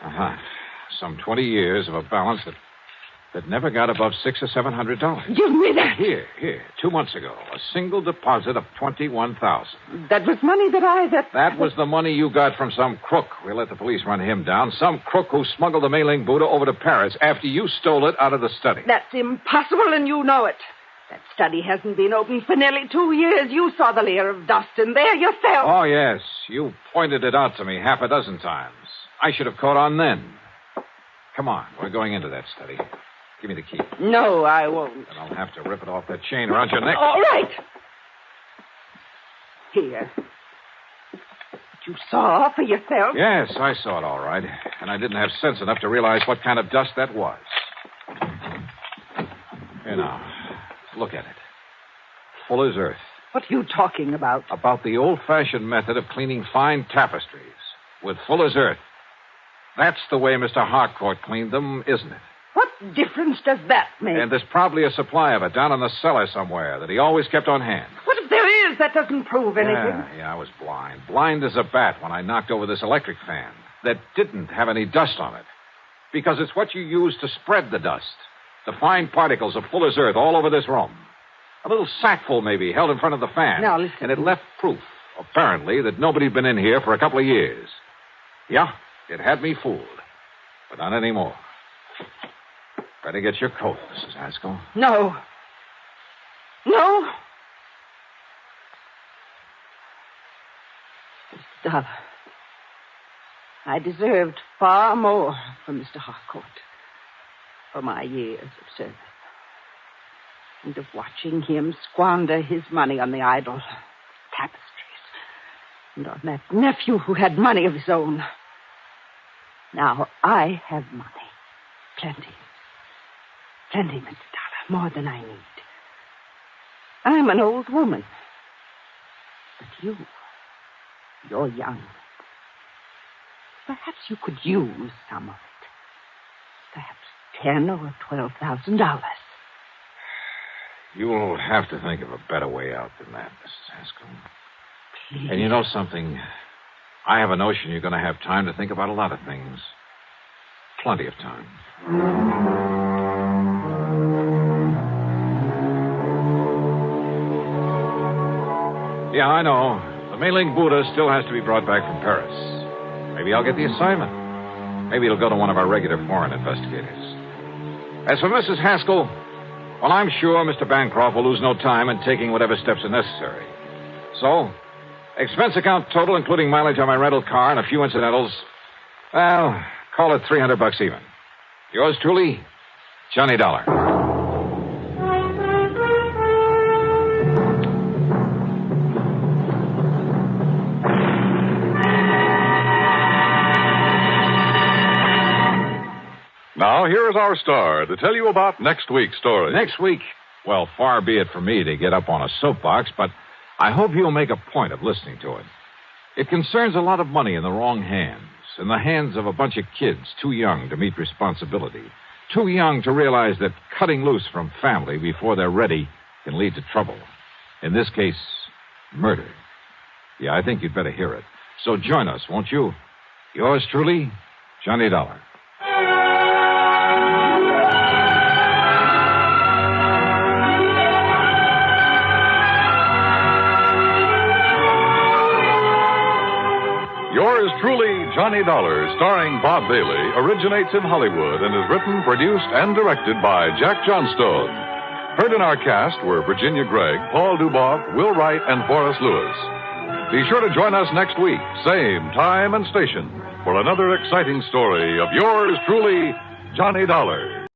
Uh-huh. Some 20 years of a balance that never got above $600 or $700. Give me that. Here. 2 months ago, a single deposit of $21,000. That was money That was the money you got from some crook. We'll let the police run him down. Some crook who smuggled the Mei-ling Buddha over to Paris after you stole it out of the study. That's impossible, and you know it. That study hasn't been open for nearly 2 years. You saw the layer of dust in there yourself. Oh, yes. You pointed it out to me half a dozen times. I should have caught on then. Come on. We're going into that study. Give me the key. No, I won't. Then I'll have to rip it off that chain around your neck. All right. Here. You saw for yourself? Yes, I saw it all right. And I didn't have sense enough to realize what kind of dust that was. Here now. Look at it. Full as earth. What are you talking about? About the old-fashioned method of cleaning fine tapestries with full as earth. That's the way Mr. Harcourt cleaned them, isn't it? What difference does that make? And there's probably a supply of it down in the cellar somewhere that he always kept on hand. What if there is? That doesn't prove anything. Yeah, I was blind. Blind as a bat when I knocked over this electric fan that didn't have any dust on it. Because it's what you use to spread the dust. The fine particles of full as earth all over this room. A little sackful, maybe, held in front of the fan. Now, listen. And it left proof, apparently, that nobody'd been in here for a couple of years. Yeah, it had me fooled. But not anymore. Better get your coat, Mrs. Haskell. No. Mr. Dollar, I deserved far more from Mr. Harcourt for my years of service. And of watching him squander his money on the idle tapestries. And on that nephew who had money of his own. Now I have money. Plenty. Plenty, Mr. Dollar. More than I need. I'm an old woman. But you're young. Perhaps you could use some of it. Perhaps $10,000 or $12,000. You'll have to think of a better way out than that, Mrs. Haskell. Please. And you know something? I have a notion you're going to have time to think about a lot of things. Plenty of time. Yeah, I know. The Mei-ling Buddha still has to be brought back from Paris. Maybe I'll get the assignment. Maybe it'll go to one of our regular foreign investigators. As for Mrs. Haskell, well, I'm sure Mr. Bancroft will lose no time in taking whatever steps are necessary. So, expense account total, including mileage on my rental car and a few incidentals, well, call it $300 even. Yours truly, Johnny Dollar. Now, here is our star to tell you about next week's story. Next week? Well, far be it from me to get up on a soapbox, but I hope you'll make a point of listening to it. It concerns a lot of money in the wrong hands, in the hands of a bunch of kids too young to meet responsibility, too young to realize that cutting loose from family before they're ready can lead to trouble. In this case, murder. Yeah, I think you'd better hear it. So join us, won't you? Yours truly, Johnny Dollar. Yours truly, Johnny Dollar, starring Bob Bailey, originates in Hollywood and is written, produced, and directed by Jack Johnstone. Heard in our cast were Virginia Gregg, Paul Duboff, Will Wright, and Forrest Lewis. Be sure to join us next week, same time and station, for another exciting story of yours truly, Johnny Dollar.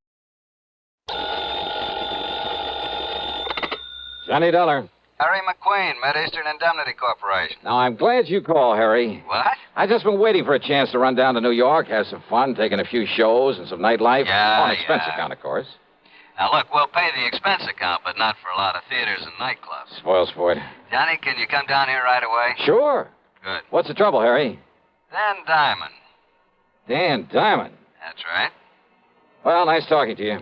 Johnny Dollar. Harry McQueen, Mid-Eastern Indemnity Corporation. Now, I'm glad you called, Harry. What? I've just been waiting for a chance to run down to New York, have some fun, taking a few shows and some nightlife. Yeah, on expense account, of course. Now, look, we'll pay the expense account, but not for a lot of theaters and nightclubs. Spoil sport. Johnny, can you come down here right away? Sure. Good. What's the trouble, Harry? Dan Diamond. Dan Diamond? That's right. Well, nice talking to you.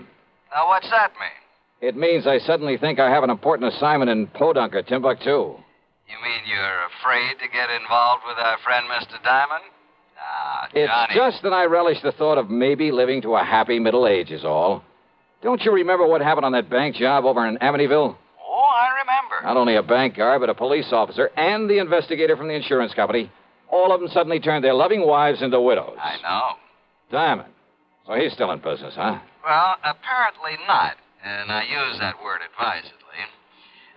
Now, what's that mean? It means I suddenly think I have an important assignment in Podunker, Timbuktu. You mean you're afraid to get involved with our friend Mr. Diamond? Ah, It's Johnny. just that I relish the thought of maybe living to a happy middle age is all. Don't you remember what happened on that bank job over in Amityville? Oh, I remember. Not only a bank guard, but a police officer and the investigator from the insurance company. All of them suddenly turned their loving wives into widows. I know. Diamond. So he's still in business, huh? Well, apparently not. And I use that word advisedly.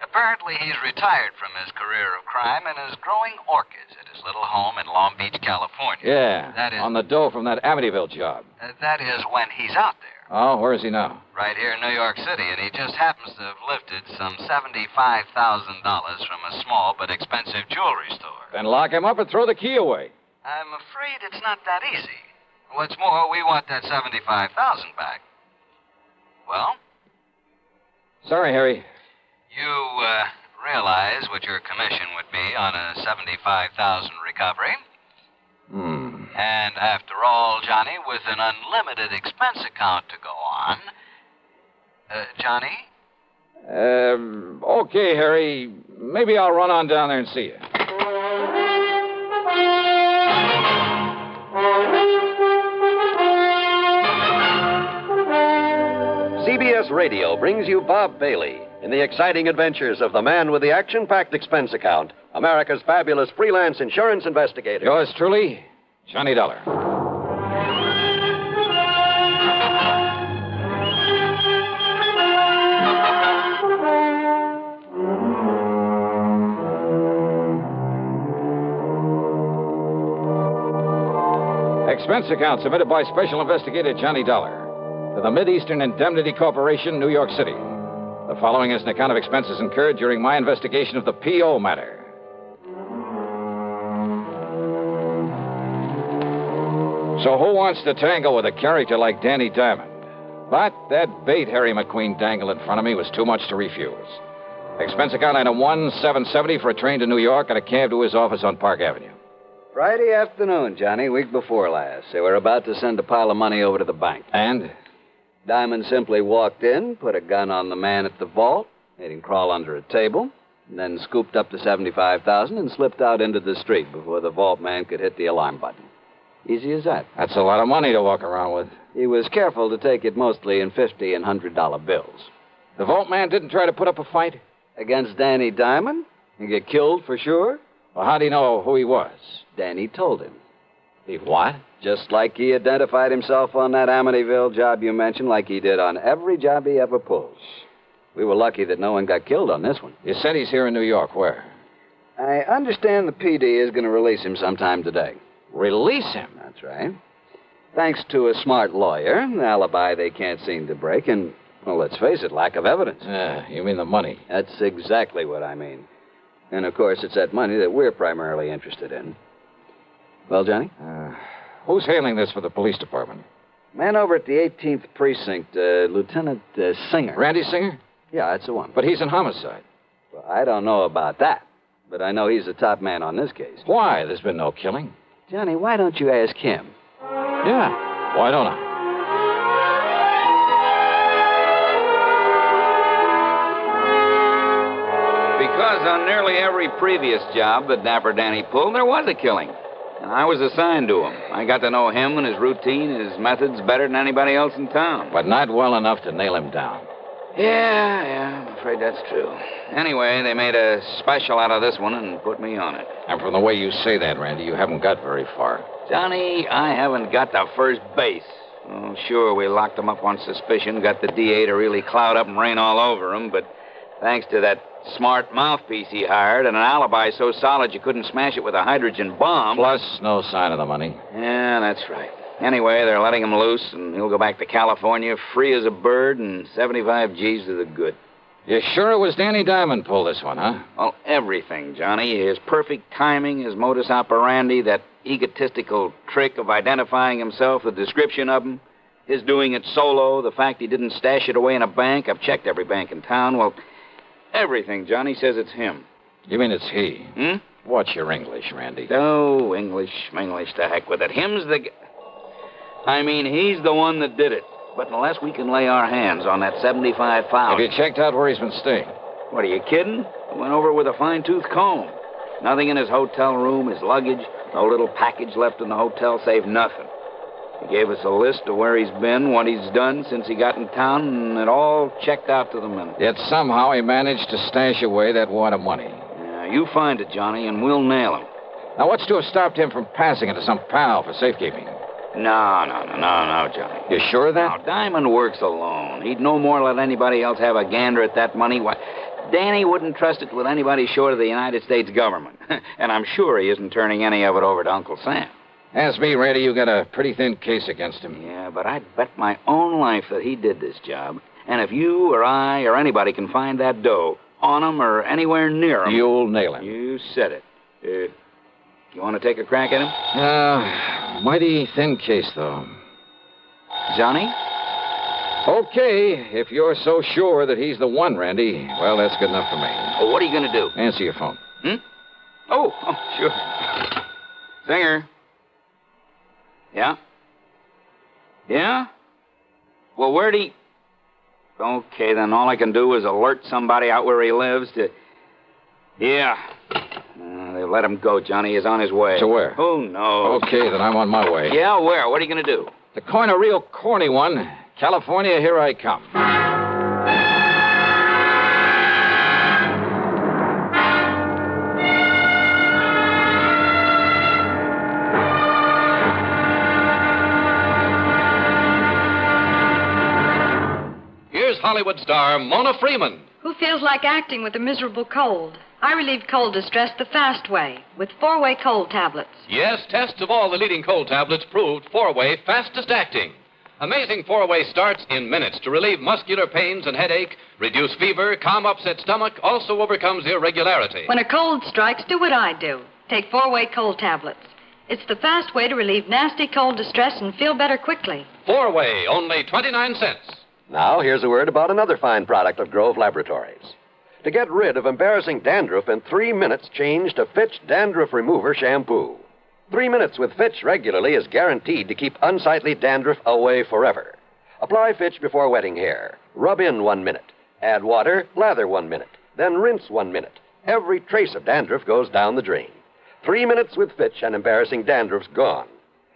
Apparently he's retired from his career of crime and is growing orchids at his little home in Long Beach, California. Yeah, That is... on the dough from that Amityville job. that is when he's out there. Oh, where is he now? Right here in New York City, and he just happens to have lifted some $75,000 from a small but expensive jewelry store. Then lock him up and throw the key away. I'm afraid it's not that easy. What's more, we want that $75,000 back. Well? Sorry, Harry. You realize what your commission would be on a $75,000 recovery. And after all, Johnny, with an unlimited expense account to go on... Johnny? Okay, Harry. Maybe I'll run on down there and see you. CBS Radio brings you Bob Bailey in the exciting adventures of the man with the action-packed expense account, America's fabulous freelance insurance investigator. Yours truly, Johnny Dollar. Expense account submitted by Special Investigator Johnny Dollar to the Mid-Eastern Indemnity Corporation, New York City. The following is an account of expenses incurred during my investigation of the P.O. matter. So who wants to tangle with a character like Danny Diamond? But that bait Harry McQueen dangled in front of me was too much to refuse. Expense account item 1770 for a train to New York and a cab to his office on Park Avenue. Friday afternoon, Johnny, week before last. They were about to send a pile of money over to the bank. And? Diamond simply walked in, put a gun on the man at the vault, made him crawl under a table, and then scooped up the $75,000 and slipped out into the street before the vault man could hit the alarm button. Easy as that. That's a lot of money to walk around with. He was careful to take it mostly in $50 and $100 bills. The vault man didn't try to put up a fight? Against Danny Diamond? He get killed for sure? Well, how do you know who he was? Danny told him. He what? Just like he identified himself on that Amityville job you mentioned, like he did on every job he ever pulled. We were lucky that no one got killed on this one. You said he's here in New York. Where? I understand the PD is going to release him sometime today. Release him? That's right. Thanks to a smart lawyer, an alibi they can't seem to break, and, well, let's face it, lack of evidence. You mean the money? That's exactly what I mean. And, of course, it's that money that we're primarily interested in. Well, Johnny? Who's handling this for the police department? Man over at the 18th Precinct, Lieutenant Singer. Randy Singer? Yeah, that's the one. But he's in homicide. Well, I don't know about that, but I know he's the top man on this case. Why? There's been no killing. Johnny, why don't you ask him? Yeah. Why don't I? Because on nearly every previous job that Dapper Danny pulled, there was a killing. And I was assigned to him. I got to know him and his routine, his methods better than anybody else in town. But not well enough to nail him down. Yeah, I'm afraid that's true. Anyway, they made a special out of this one and put me on it. And from the way you say that, Randy, you haven't got very far. Johnny, I haven't got to first base. Oh, sure, we locked him up on suspicion, got the DA to really cloud up and rain all over him, but thanks to that smart mouthpiece he hired and an alibi so solid you couldn't smash it with a hydrogen bomb. Plus, no sign of the money. Yeah, that's right. Anyway, they're letting him loose, and he'll go back to California free as a bird and 75 G's to the good. You sure it was Danny Diamond pulled this one, huh? Well, everything, Johnny. His perfect timing, his modus operandi, that egotistical trick of identifying himself, the description of him, His doing it solo, the fact he didn't stash it away in a bank. I've checked every bank in town. Well, everything, Johnny, says it's him. You mean it's he? Hmm? What's your English, Randy? Oh, English, to heck with it. He's the one that did it. But unless we can lay our hands on that $75,000... Have you checked out where he's been staying? What, are you kidding? I went over with a fine-tooth comb. Nothing in his hotel room, his luggage, no little package left in the hotel, save nothing. He gave us a list of where he's been, what he's done since he got in town, and it all checked out to the minute. Yet somehow he managed to stash away that wad of money. Yeah, you find it, Johnny, and we'll nail him. Now, what's to have stopped him from passing it to some pal for safekeeping? No, Johnny. You sure of that? No, Diamond works alone. He'd no more let anybody else have a gander at that money. Why, Danny wouldn't trust it with anybody short of the United States government. And I'm sure he isn't turning any of it over to Uncle Sam. Ask me, Randy, you got a pretty thin case against him. Yeah, but I'd bet my own life that he did this job. And if you or I or anybody can find that dough on him or anywhere near him... You'll nail him. You said it. You want to take a crack at him? Mighty thin case, though. Johnny? Okay, if you're so sure that he's the one, Randy, well, that's good enough for me. Oh, what are you going to do? Answer your phone. Oh, sure. Singer. Yeah? Yeah? Well, where'd he... Okay, then all I can do is alert somebody out where he lives to... Yeah. They let him go, Johnny. He's on his way. To where? Who knows? Okay, then I'm on my way. Yeah, where? What are you going to do? To coin a real corny one. California, here I come. Here's Hollywood star Mona Freeman. Who feels like acting with a miserable cold? I relieve cold distress the fast way, with 4-way cold tablets. Yes, tests of all the leading cold tablets proved 4-way fastest acting. Amazing 4-way starts in minutes to relieve muscular pains and headache, reduce fever, calm upset stomach, also overcomes irregularity. When a cold strikes, do what I do. Take 4-way cold tablets. It's the fast way to relieve nasty cold distress and feel better quickly. 4-way, only 29 cents. Now, here's a word about another fine product of Grove Laboratories. To get rid of embarrassing dandruff in 3 minutes, change to Fitch Dandruff Remover Shampoo. 3 minutes with Fitch regularly is guaranteed to keep unsightly dandruff away forever. Apply Fitch before wetting hair. Rub in 1 minute. Add water, lather 1 minute. Then rinse 1 minute. Every trace of dandruff goes down the drain. 3 minutes with Fitch and embarrassing dandruff's gone.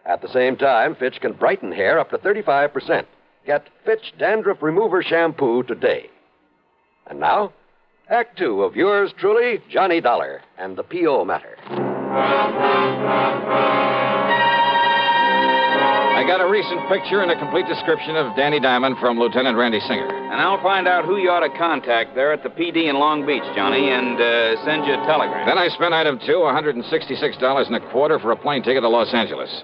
At the same time, Fitch can brighten hair up to 35%. Get Fitch Dandruff Remover Shampoo today. And now, Act 2 of yours truly, Johnny Dollar and the P.O. Matter. I got a recent picture and a complete description of Danny Diamond from Lieutenant Randy Singer. And I'll find out who you ought to contact there at the PD in Long Beach, Johnny, and send you a telegram. Then I spent item 2, $166.25 for a plane ticket to Los Angeles.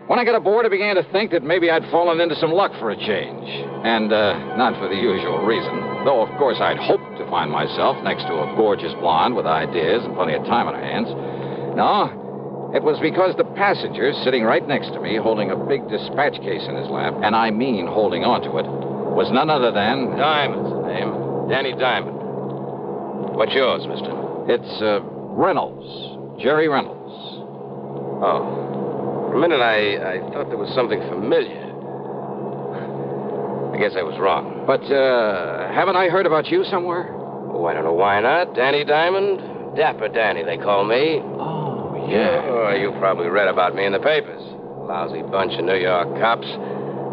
When I got aboard, I began to think that maybe I'd fallen into some luck for a change. And not for the usual reason. Though, of course, I'd hoped to find myself next to a gorgeous blonde with ideas and plenty of time on her hands. No, it was because the passenger sitting right next to me, holding a big dispatch case in his lap, and I mean holding onto it, was none other than... Diamond's the name. Danny Diamond. What's yours, mister? It's Reynolds. Jerry Reynolds. Oh. For a minute, I thought there was something familiar. I guess I was wrong. But, haven't I heard about you somewhere? Oh, I don't know why not. Danny Diamond? Dapper Danny, they call me. Oh, yeah. Oh, you probably read about me in the papers. Lousy bunch of New York cops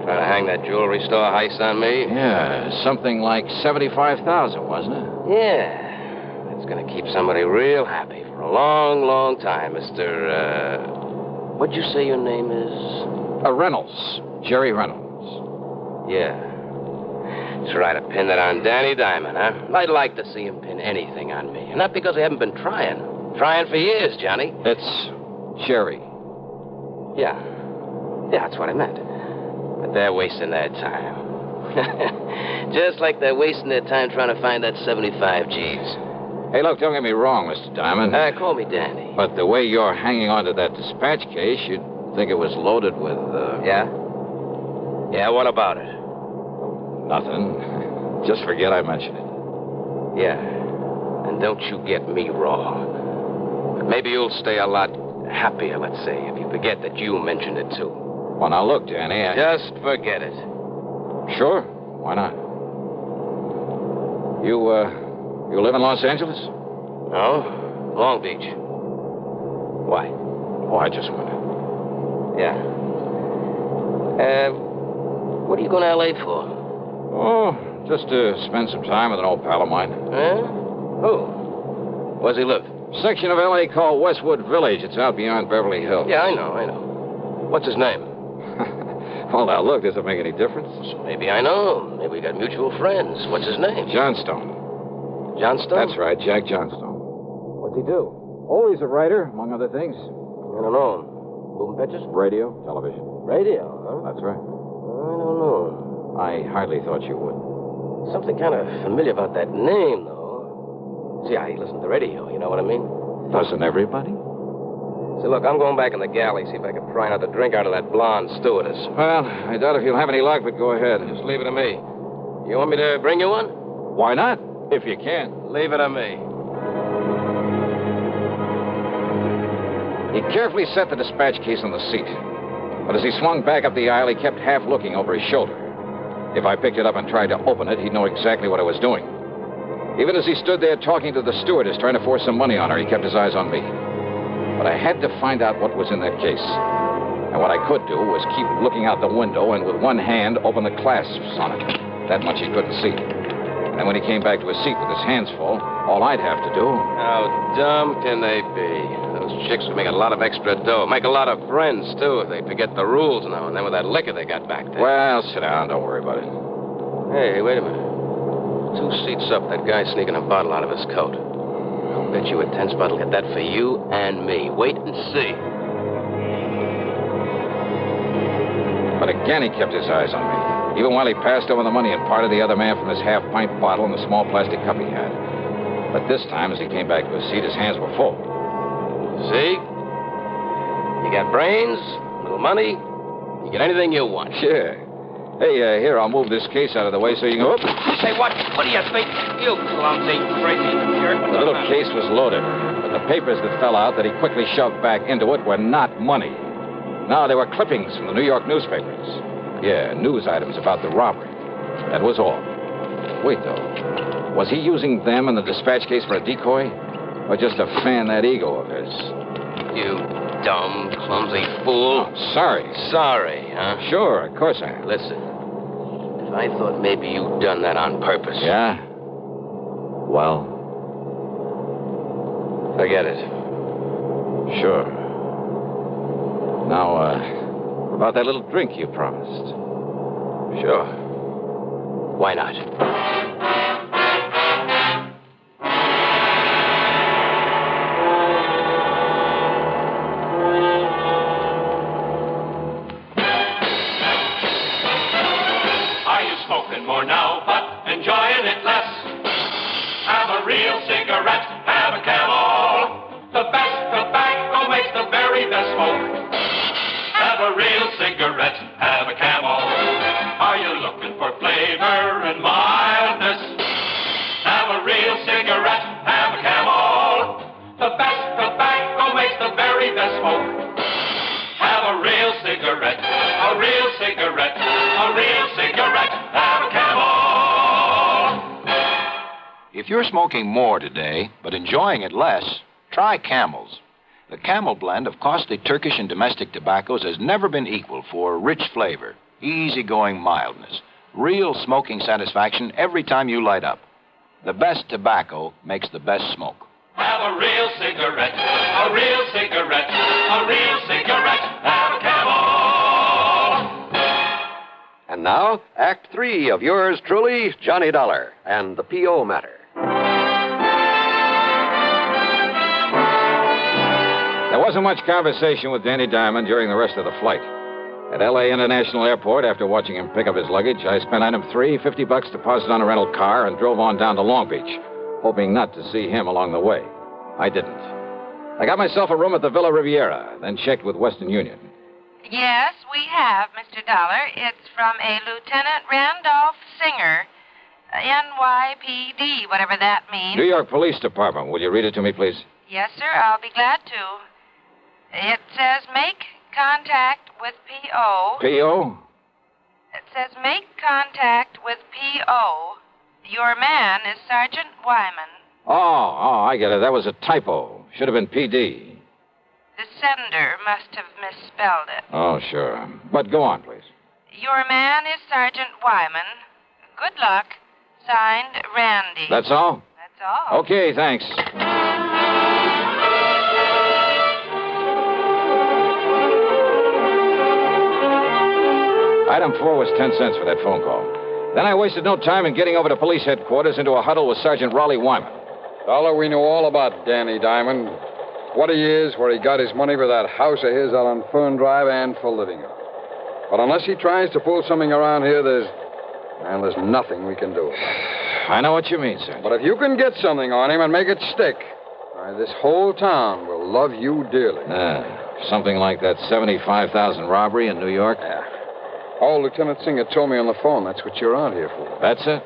trying to hang that jewelry store heist on me. Yeah, something like $75,000, wasn't it? Yeah. That's going to keep somebody real happy for a long, long time, Mr., What'd you say your name is? Reynolds. Jerry Reynolds. Yeah. Try to pin that on Danny Diamond, huh? I'd like to see him pin anything on me. And not because I haven't been trying. Trying for years, Johnny. It's Jerry. Yeah. Yeah, that's what I meant. But they're wasting their time. Just like they're wasting their time trying to find that 75 G's. Hey, look, don't get me wrong, Mr. Diamond. Call me Danny. But the way you're hanging on to that dispatch case, you'd think it was loaded with, Yeah? Yeah, what about it? Nothing. Just forget I mentioned it. Yeah. And don't you get me wrong. But maybe you'll stay a lot happier, let's say, if you forget that you mentioned it, too. Well, now look, Danny, Just forget it. Sure. Why not? You live in Los Angeles? No. Long Beach. Why? Oh, I just wondered. Yeah. What are you going to L.A. for? Oh, just to spend some time with an old pal of mine. Huh? Who? Where's he live? Section of L.A. called Westwood Village. It's out beyond Beverly Hills. Yeah, I know. What's his name? Well, now, look, does it make any difference? Maybe I know. Maybe we got mutual friends. What's his name? Johnstone. Johnstone? That's right, Jack Johnstone. What's he do? Oh, he's a writer, among other things. I don't know. Moving pictures? Radio, television. Radio, huh? That's right. I don't know. I hardly thought you would. Something kind of familiar about that name, though. See, I listen to the radio, you know what I mean? Doesn't everybody? See, look, I'm going back in the galley, see if I can pry out the drink out of that blonde stewardess. Well, I doubt if you'll have any luck, but go ahead. Just leave it to me. You want me to bring you one? Why not? If you can. Leave it to me. He carefully set the dispatch case on the seat. But as he swung back up the aisle, he kept half looking over his shoulder. If I picked it up and tried to open it, he'd know exactly what I was doing. Even as he stood there talking to the stewardess, trying to force some money on her, he kept his eyes on me. But I had to find out what was in that case. And what I could do was keep looking out the window and with one hand open the clasps on it. That much he couldn't see. And when he came back to his seat with his hands full, all I'd have to do... How dumb can they be? Those chicks would make a lot of extra dough. Make a lot of friends, too, if they forget the rules now and then with that liquor they got back there. Well, sit down. Don't worry about it. Hey, wait a minute. 2 seats up, that guy sneaking a bottle out of his coat. I'll bet you a 10 spot will get that for you and me. Wait and see. But again, he kept his eyes on me, even while he passed over the money and parted the other man from his half-pint bottle and the small plastic cup he had. But this time, as he came back to his seat, his hands were full. See? You got brains, little money, you get anything you want. Sure. Hey, here, I'll move this case out of the way so you can go... Say, what do you think? You clumsy, crazy jerk. The little case was loaded, but the papers that fell out that he quickly shoved back into it were not money. No, they were clippings from the New York newspapers. Yeah, news items about the robbery. That was all. Wait, though. Was he using them in the dispatch case for a decoy? Or just to fan that ego of his? You dumb, clumsy fool. Oh, sorry. Sorry, huh? Sure, of course I am. Listen, if I thought maybe you'd done that on purpose... Yeah? Well... Forget it. Sure. Now, about that little drink you promised. Sure. Why not? Are you smoking more now, but enjoying it less? Have a real cigarette, have a Camel. The best tobacco makes the very best smoke. Have a real cigarette, have a Camel. Are you looking for flavor and mildness? Have a real cigarette, have a Camel. The best tobacco makes the very best smoke. Have a real cigarette, a real cigarette, a real cigarette, have a Camel. If you're smoking more today, but enjoying it less, try Camels. The Camel blend of costly Turkish and domestic tobaccos has never been equal for rich flavor, easygoing mildness, real smoking satisfaction every time you light up. The best tobacco makes the best smoke. Have a real cigarette, a real cigarette, a real cigarette, have a Camel. And now, Act 3 of yours truly, Johnny Dollar and the P.O. Matter. There wasn't much conversation with Danny Diamond during the rest of the flight. At L.A. International Airport, after watching him pick up his luggage, I spent item 3, $50 deposit on a rental car, and drove on down to Long Beach, hoping not to see him along the way. I didn't. I got myself a room at the Villa Riviera, then checked with Western Union. Yes, we have, Mr. Dollar. It's from a Lieutenant Randolph Singer, NYPD, whatever that means. New York Police Department. Will you read it to me, please? Yes, sir, I'll be glad to. It says make contact with P.O. P.O.? It says make contact with P.O. Your man is Sergeant Wyman. Oh, I get it. That was a typo. Should have been P.D. The sender must have misspelled it. Oh, sure. But go on, please. Your man is Sergeant Wyman. Good luck. Signed, Randy. That's all? That's all. Okay, thanks. Item 4 was 10 cents for that phone call. Then I wasted no time in getting over to police headquarters into a huddle with Sergeant Raleigh Wyman. Dollar, we know all about Danny Diamond. What he is, where he got his money for that house of his out on Fern Drive, and for living it. But unless he tries to pull something around here, there's nothing we can do. I know what you mean, sir. But if you can get something on him and make it stick, this whole town will love you dearly. Something like that 75,000 robbery in New York? Yeah. Oh, Lieutenant Singer told me on the phone that's what you're out here for. That's it?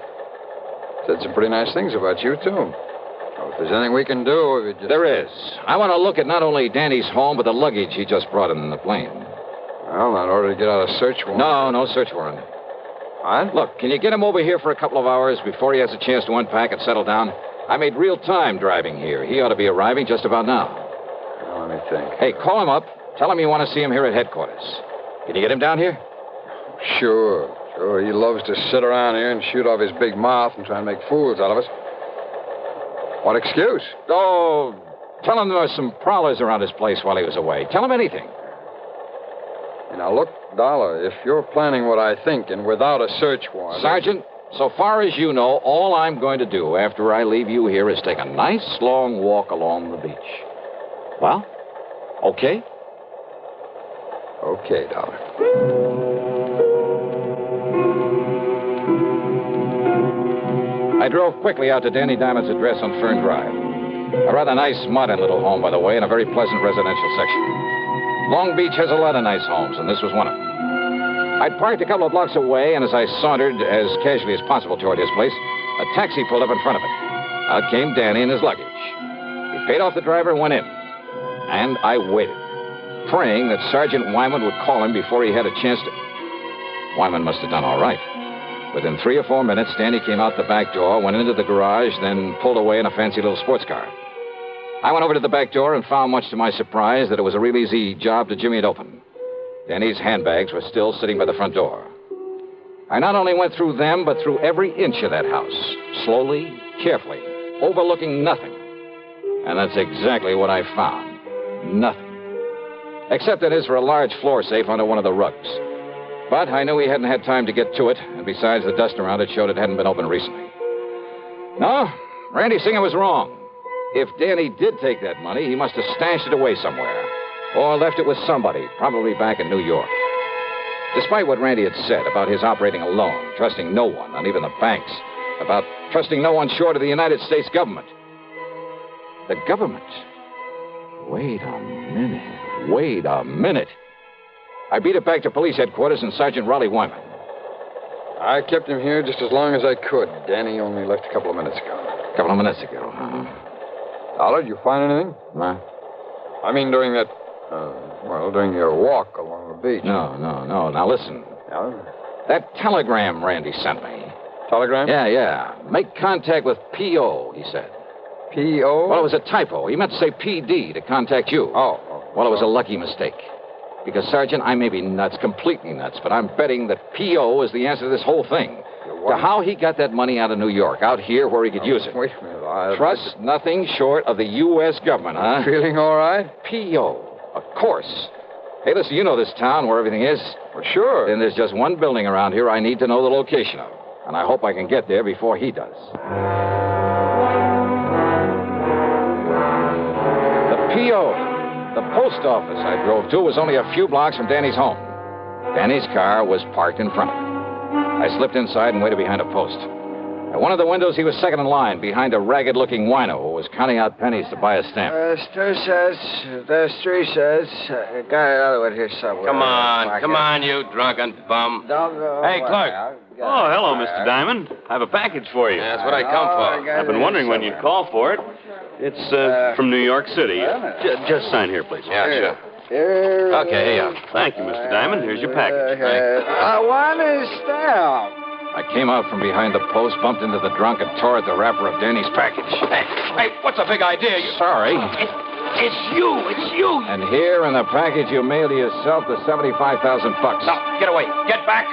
Said some pretty nice things about you, too. If there's anything we can do, if it just... There is. I want to look at not only Danny's home, but the luggage he just brought in the plane. Well, not in order to get out a search warrant. No search warrant. What? Look, can you get him over here for a couple of hours before he has a chance to unpack and settle down? I made real time driving here. He ought to be arriving just about now. Well, let me think. Hey, call him up. Tell him you want to see him here at headquarters. Can you get him down here? Sure. He loves to sit around here and shoot off his big mouth and try and make fools out of us. What excuse? Oh, tell him there were some prowlers around his place while he was away. Tell him anything. Now, look, Dollar, if you're planning what I think and without a search warrant... Sergeant, so far as you know, all I'm going to do after I leave you here is take a nice long walk along the beach. Well, okay? Okay, Dollar. I drove quickly out to Danny Diamond's address on Fern Drive. A rather nice modern little home, by the way, in a very pleasant residential section. Long Beach has a lot of nice homes, and this was one of them. I'd parked a couple of blocks away, and as I sauntered as casually as possible toward his place, a taxi pulled up in front of it. Out came Danny and his luggage. He paid off the driver and went in. And I waited, praying that Sergeant Wyman would call him before he had a chance to... Wyman must have done all right. Within 3 or 4 minutes, Danny came out the back door, went into the garage, then pulled away in a fancy little sports car. I went over to the back door and found, much to my surprise, that it was a real easy job to jimmy it open. Danny's handbags were still sitting by the front door. I not only went through them, but through every inch of that house, slowly, carefully, overlooking nothing. And that's exactly what I found. Nothing. Except that is for a large floor safe under one of the rugs. But I knew he hadn't had time to get to it, and besides, the dust around it showed it hadn't been opened recently. No, Randy Singer was wrong. If Danny did take that money, he must have stashed it away somewhere, or left it with somebody, probably back in New York. Despite what Randy had said about his operating alone, trusting no one, not even the banks, about trusting no one short of the United States government. The government? Wait a minute. I beat it back to police headquarters and Sergeant Raleigh Wyman. I kept him here just as long as I could. Danny only left a couple of minutes ago. A couple of minutes ago, huh? Dollar, did you find anything? What? I mean, during that, during your walk along the beach. No. Now, listen. Yeah? That telegram Randy sent me. Telegram? Yeah. Make contact with P.O., he said. P.O.? Well, it was a typo. He meant to say P.D. to contact you. Oh. Well, it was a lucky mistake. Because, Sergeant, I may be nuts, completely nuts, but I'm betting that P.O. is the answer to this whole thing. To how he got that money out of New York, out here where he could use it. Wait a minute. Trust nothing short of the U.S. government, huh? Feeling all right? P.O., of course. Hey, listen, you know this town where everything is. Well, sure. Then there's just one building around here I need to know the location of. And I hope I can get there before he does. The P.O., the post office I drove to, was only a few blocks from Danny's home. Danny's car was parked in front of it. I slipped inside and waited behind a post. At one of the windows, he was second in line behind a ragged-looking wino who was counting out pennies to buy a stamp. There's 2 cents. There's 3 cents. Got another one here somewhere. Come on, you drunken bum. Don't go Hey, away. clerk. Oh, hello, Mr. Diamond. I have a package for you. Yeah, that's what I come for. I've been wondering when you'd call for it. It's from New York City. Just sign here, please. Yeah, sure. Here. Okay, here you are. Thank you, Mr. Diamond. Here's your package. I want his stamp. I came out from behind the post, bumped into the drunk, and tore at the wrapper of Danny's package. Hey, what's the big idea? Sorry. It's you. And here in the package, you mail to yourself the $75,000. Now, get away. Get back.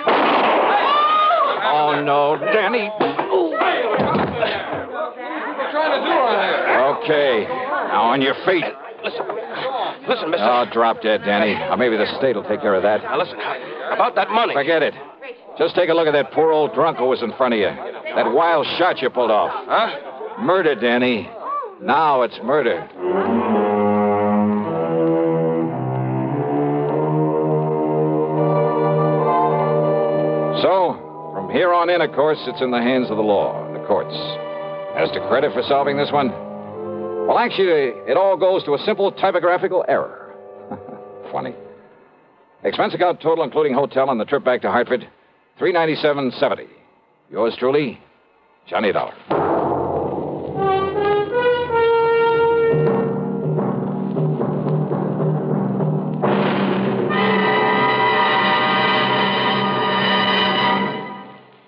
Oh, no, Danny. What are you trying to do on there? Okay. Now, on your feet. Listen, mister. Oh, drop dead, Danny. Maybe the state will take care of that. Now, listen, about that money. Forget it. Just take a look at that poor old drunk who was in front of you. That wild shot you pulled off. Huh? Murder, Danny. Now it's murder. So, from here on in, of course, it's in the hands of the law and the courts. As to credit for solving this one, well, actually, it all goes to a simple typographical error. Funny. Expense account total, including hotel and the trip back to Hartford, $397.70. Yours truly, Johnny Dollar.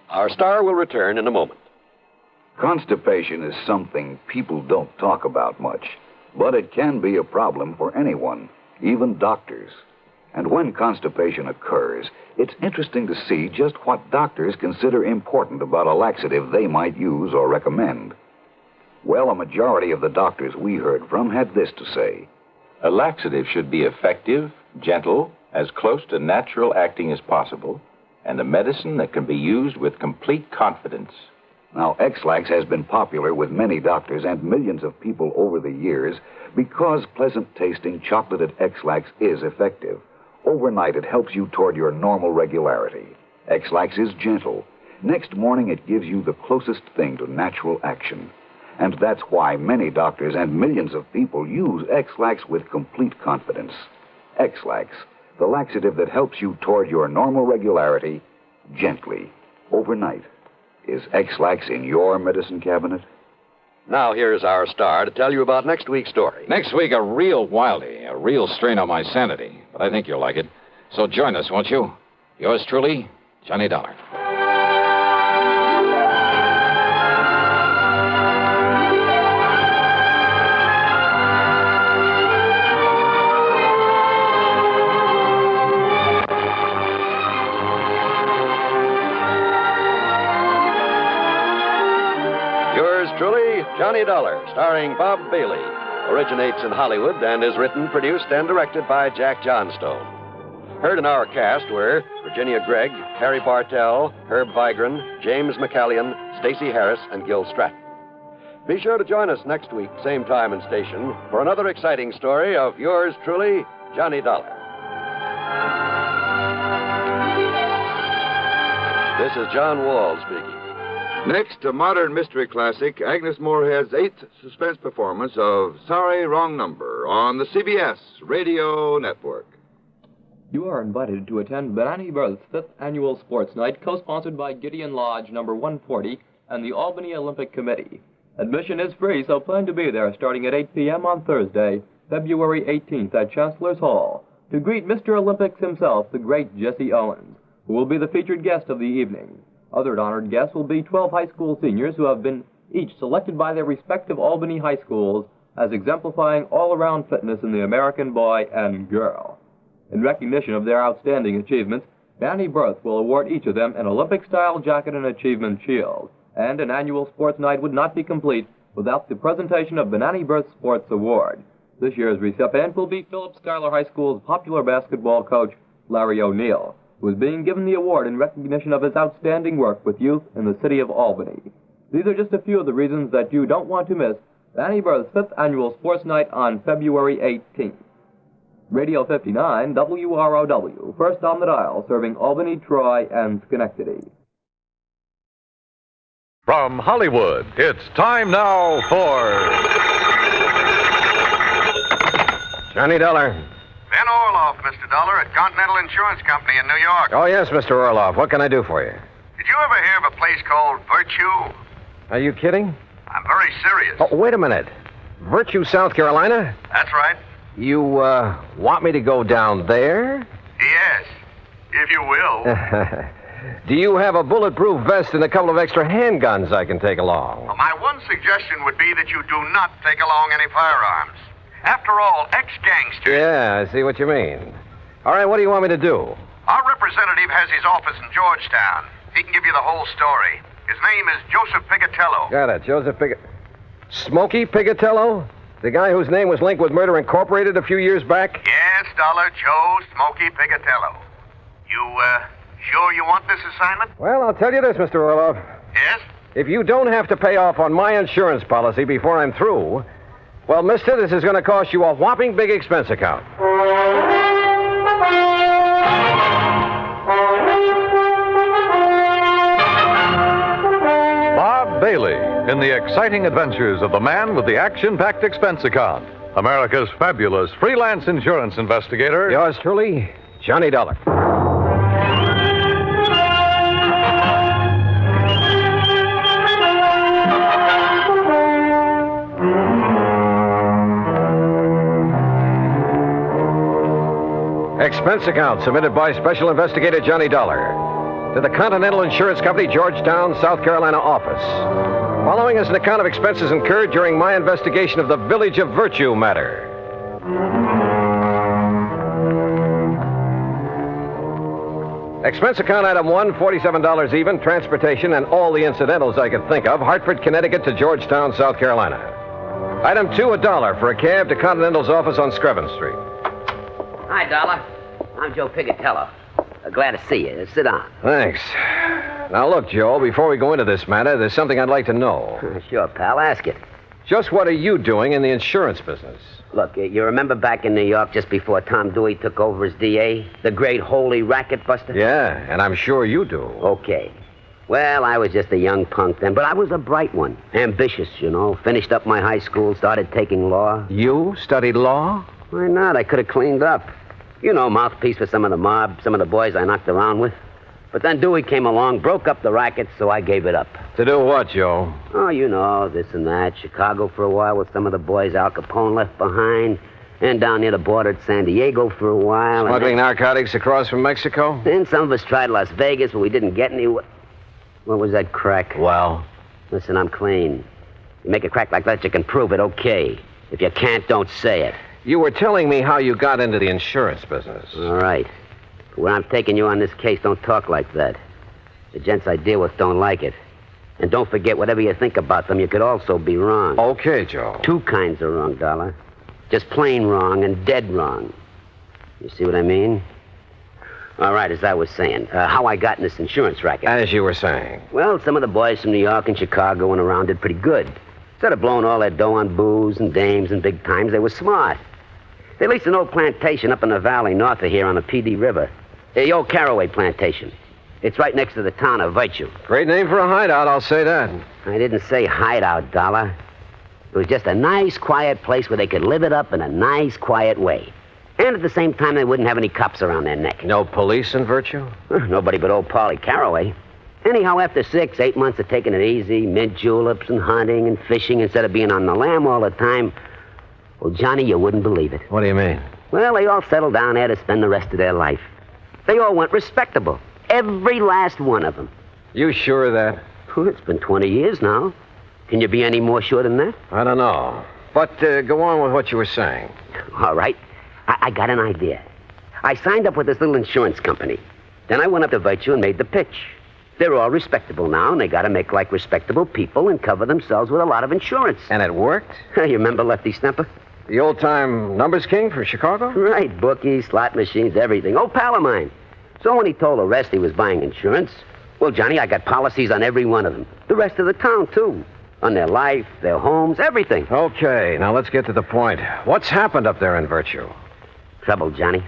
Our star will return in a moment. Constipation is something people don't talk about much, but it can be a problem for anyone, even doctors. And when constipation occurs, it's interesting to see just what doctors consider important about a laxative they might use or recommend. Well, a majority of the doctors we heard from had this to say. A laxative should be effective, gentle, as close to natural acting as possible, and a medicine that can be used with complete confidence. Now, X-Lax has been popular with many doctors and millions of people over the years because pleasant-tasting chocolated X-Lax is effective. Overnight, it helps you toward your normal regularity. X-Lax is gentle. Next morning, it gives you the closest thing to natural action. And that's why many doctors and millions of people use X-Lax with complete confidence. X-Lax, the laxative that helps you toward your normal regularity, gently, overnight. Is X-Lax in your medicine cabinet? Now here's our star to tell you about next week's story. Next week, a real wildie, a real strain on my sanity. But I think you'll like it. So join us, won't you? Yours truly, Johnny Dollar. Truly, Johnny Dollar, starring Bob Bailey, originates in Hollywood and is written, produced, and directed by Jack Johnstone. Heard in our cast were Virginia Gregg, Harry Bartell, Herb Vigran, James McCallion, Stacey Harris, and Gil Stratton. Be sure to join us next week, same time and station, for another exciting story of yours truly, Johnny Dollar. This is John Wall speaking. Next, a modern mystery classic, Agnes Moorehead's 8th suspense performance of Sorry, Wrong Number on the CBS Radio Network. You are invited to attend Benani Berth's 5th Annual Sports Night, co-sponsored by Gideon Lodge number 140 and the Albany Olympic Committee. Admission is free, so plan to be there starting at 8 p.m. on Thursday, February 18th at Chancellor's Hall, to greet Mr. Olympics himself, the great Jesse Owens, who will be the featured guest of the evening. Other honored guests will be 12 high school seniors who have been each selected by their respective Albany high schools as exemplifying all-around fitness in the American boy and girl. In recognition of their outstanding achievements, Benani Berth will award each of them an Olympic-style jacket and achievement shield. And an annual sports night would not be complete without the presentation of Benani Berth Sports Award. This year's recipient will be Phillips Schuyler High School's popular basketball coach, Larry O'Neill, who is being given the award in recognition of his outstanding work with youth in the city of Albany. These are just a few of the reasons that you don't want to miss Benani Berth's 5th Annual Sports Night on February 18th. Radio 59, WROW, first on the dial, serving Albany, Troy, and Schenectady. From Hollywood, it's time now for... Johnny Dollar. Ben Orloff, Mr. Dollar, at Continental Insurance Company in New York. Oh, yes, Mr. Orloff. What can I do for you? Did you ever hear of a place called Virtue? Are you kidding? I'm very serious. Oh, wait a minute. Virtue, South Carolina? That's right. You, want me to go down there? Yes, if you will. Do you have a bulletproof vest and a couple of extra handguns I can take along? Well, my one suggestion would be that you do not take along any firearms. After all, ex-gangsters... Yeah, I see what you mean. All right, what do you want me to do? Our representative has his office in Georgetown. He can give you the whole story. His name is Joseph Pigatello. Got it, Joseph Smoky Pigatello? The guy whose name was linked with Murder Incorporated a few years back? Yes, Dollar, Joe Smoky Pigatello. You, sure you want this assignment? Well, I'll tell you this, Mr. Orloff. Yes? If you don't have to pay off on my insurance policy before I'm through, well, mister, this is going to cost you a whopping big expense account. Bob Bailey in the exciting adventures of the man with the action-packed expense account. America's fabulous freelance insurance investigator. Yours truly, Johnny Dollar. Expense account submitted by Special Investigator Johnny Dollar to the Continental Insurance Company, Georgetown, South Carolina office. Following is an account of expenses incurred during my investigation of the Village of Virtue matter. Expense account item 1, $47 even, transportation and all the incidentals I could think of, Hartford, Connecticut to Georgetown, South Carolina. Item 2, $1 for a cab to Continental's office on Screven Street. Hi, Dollar. I'm Joe Pigatello. Glad to see you. Sit down. Thanks. Now, look, Joe, before we go into this matter, there's something I'd like to know. Sure, pal. Ask it. Just what are you doing in the insurance business? Look, you remember back in New York just before Tom Dewey took over as DA? The great holy racket buster? Yeah, and I'm sure you do. Okay. Well, I was just a young punk then, but I was a bright one. Ambitious, you know. Finished up my high school, started taking law. You studied law? Why not? I could have cleaned up. You know, mouthpiece for some of the mob, some of the boys I knocked around with. But then Dewey came along, broke up the racket, so I gave it up. To do what, Joe? Oh, you know, this and that. Chicago for a while with some of the boys Al Capone left behind. And down near the border at San Diego for a while. Smuggling narcotics across from Mexico? Then some of us tried Las Vegas, but we didn't get anywhere. What was that crack? Well? Listen, I'm clean. You make a crack like that, you can prove it, okay. If you can't, don't say it. You were telling me how you got into the insurance business. All right. Where I'm taking you on this case, don't talk like that. The gents I deal with don't like it. And don't forget, whatever you think about them, you could also be wrong. Okay, Joe. Two kinds of wrong, Dollar. Just plain wrong and dead wrong. You see what I mean? All right, as I was saying, how I got in this insurance racket. As you were saying. Well, some of the boys from New York and Chicago and around did pretty good. Instead of blowing all their dough on booze and dames and big times, they were smart. They leased an old plantation up in the valley north of here on the PD River. The old Caraway plantation. It's right next to the town of Virtue. Great name for a hideout, I'll say that. I didn't say hideout, Dollar. It was just a nice, quiet place where they could live it up in a nice, quiet way. And at the same time, they wouldn't have any cops around their neck. No police in Virtue? Nobody but old Paulie Caraway. Anyhow, after 6, 8 months of taking it easy, mint juleps and hunting and fishing instead of being on the lam all the time, well, Johnny, you wouldn't believe it. What do you mean? Well, they all settled down there to spend the rest of their life. They all went respectable. Every last one of them. You sure of that? Well, it's been 20 years now. Can you be any more sure than that? I don't know. But go on with what you were saying. All right. I got an idea. I signed up with this little insurance company. Then I went up to Virtue and made the pitch. They're all respectable now, and they got to make like respectable people and cover themselves with a lot of insurance. And it worked? You remember Lefty Stemper? The old-time numbers king from Chicago? Right, bookies, slot machines, everything. Old pal of mine. So when he told the rest he was buying insurance, well, Johnny, I got policies on every one of them. The rest of the town, too. On their life, their homes, everything. Okay, now let's get to the point. What's happened up there in Virtue? Trouble, Johnny.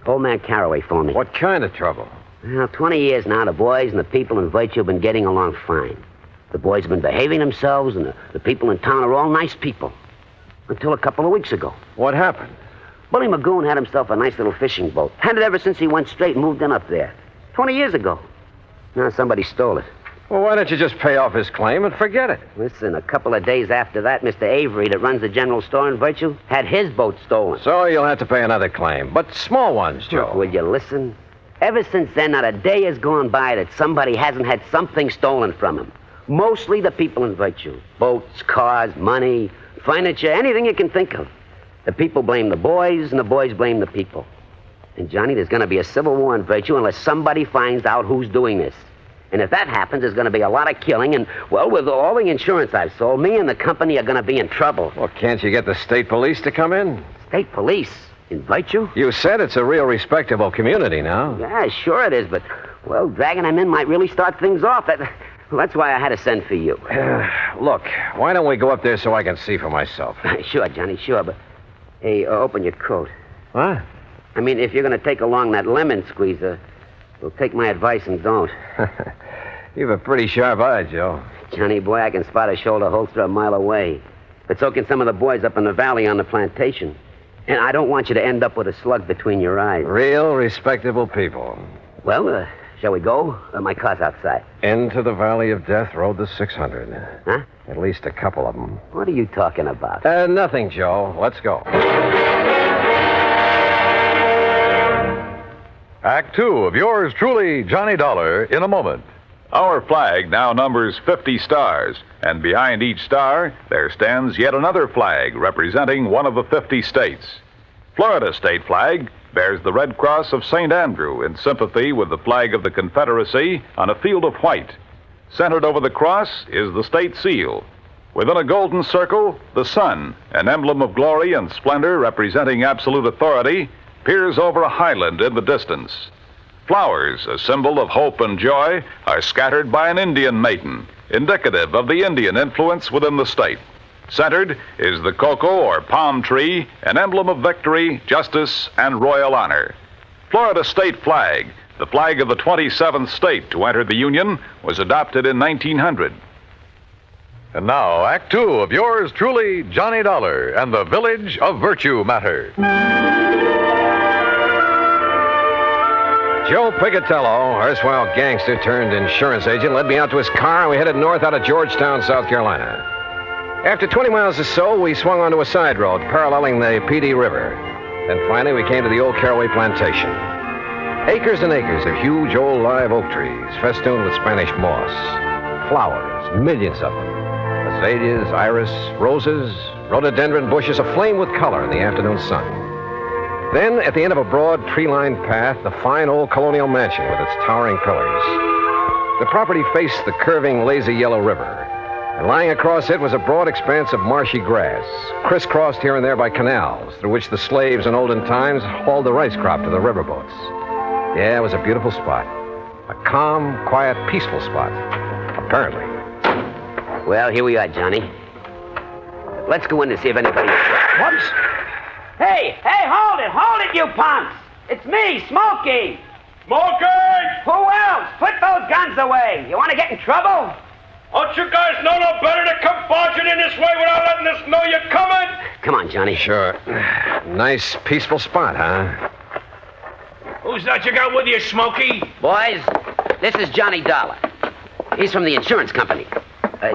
Old man Caraway phoned me. What kind of trouble? Well, 20 years now, the boys and the people in Virtue have been getting along fine. The boys have been behaving themselves, and the people in town are all nice people. Until a couple of weeks ago. What happened? Bully Magoon had himself a nice little fishing boat. Had it ever since he went straight and moved in up there. 20 years ago. Now somebody stole it. Well, why don't you just pay off his claim and forget it? Listen, a couple of days after that, Mr. Avery, that runs the general store in Virtue, had his boat stolen. So you'll have to pay another claim. But small ones, Joe. Look, will you listen? Ever since then, not a day has gone by that somebody hasn't had something stolen from him. Mostly the people in Virtue. Boats, cars, money, furniture, anything you can think of. The people blame the boys, and the boys blame the people. And, Johnny, there's going to be a civil war in Virtue unless somebody finds out who's doing this. And if that happens, there's going to be a lot of killing, and, well, with all the insurance I've sold, me and the company are going to be in trouble. Well, can't you get the state police to come in? State police? In Virtue? You said it's a real respectable community now. Yeah, sure it is, but, well, dragging them in might really start things off. That's why I had to send for you. Look, why don't we go up there so I can see for myself? Sure, Johnny, sure, but... Hey, open your coat. What? I mean, if you're going to take along that lemon squeezer, well, take my advice and don't. You have a pretty sharp eye, Joe. Johnny, boy, I can spot a shoulder holster a mile away. But so can some of the boys up in the valley on the plantation. And I don't want you to end up with a slug between your eyes. Real respectable people. Well, shall we go? My car's outside. Into the Valley of Death rode the 600. Huh? At least a couple of them. What are you talking about? Nothing, Joe. Let's go. Act 2 of yours truly, Johnny Dollar, in a moment. Our flag now numbers 50 stars, and behind each star there stands yet another flag representing one of the 50 states. Florida state flag bears the Red Cross of St. Andrew in sympathy with the flag of the Confederacy on a field of white. Centered over the cross is the state seal. Within a golden circle, the sun, an emblem of glory and splendor representing absolute authority, peers over a highland in the distance. Flowers, a symbol of hope and joy, are scattered by an Indian maiden, indicative of the Indian influence within the state. Centered is the cocoa or palm tree, an emblem of victory, justice, and royal honor. Florida state flag, the flag of the 27th state to enter the Union, was adopted in 1900. And now, Act 2 of yours truly, Johnny Dollar and the Village of Virtue Matter. Joe Pigatello, erstwhile gangster turned insurance agent, led me out to his car, and we headed north out of Georgetown, South Carolina. After 20 miles or so, we swung onto a side road paralleling the PD River. Then finally, we came to the old Caraway Plantation. Acres and acres of huge old live oak trees, festooned with Spanish moss. Flowers, millions of them. Azaleas, iris, roses, rhododendron bushes aflame with color in the afternoon sun. Then, at the end of a broad, tree-lined path, the fine old colonial mansion with its towering pillars. The property faced the curving, lazy yellow river, and lying across it was a broad expanse of marshy grass, crisscrossed here and there by canals through which the slaves in olden times hauled the rice crop to the riverboats. Yeah, it was a beautiful spot. A calm, quiet, peaceful spot. Apparently. Well, here we are, Johnny. Let's go in and see if anybody... What? Hey, hold it, you punks! It's me, Smoky! Smoky! Who else? Put those guns away. You want to get in trouble? Don't you guys know no better to come barging in this way without letting us know you're coming? Come on, Johnny. Sure. Nice, peaceful spot, huh? Who's that you got with you, Smoky? Boys, this is Johnny Dollar. He's from the insurance company.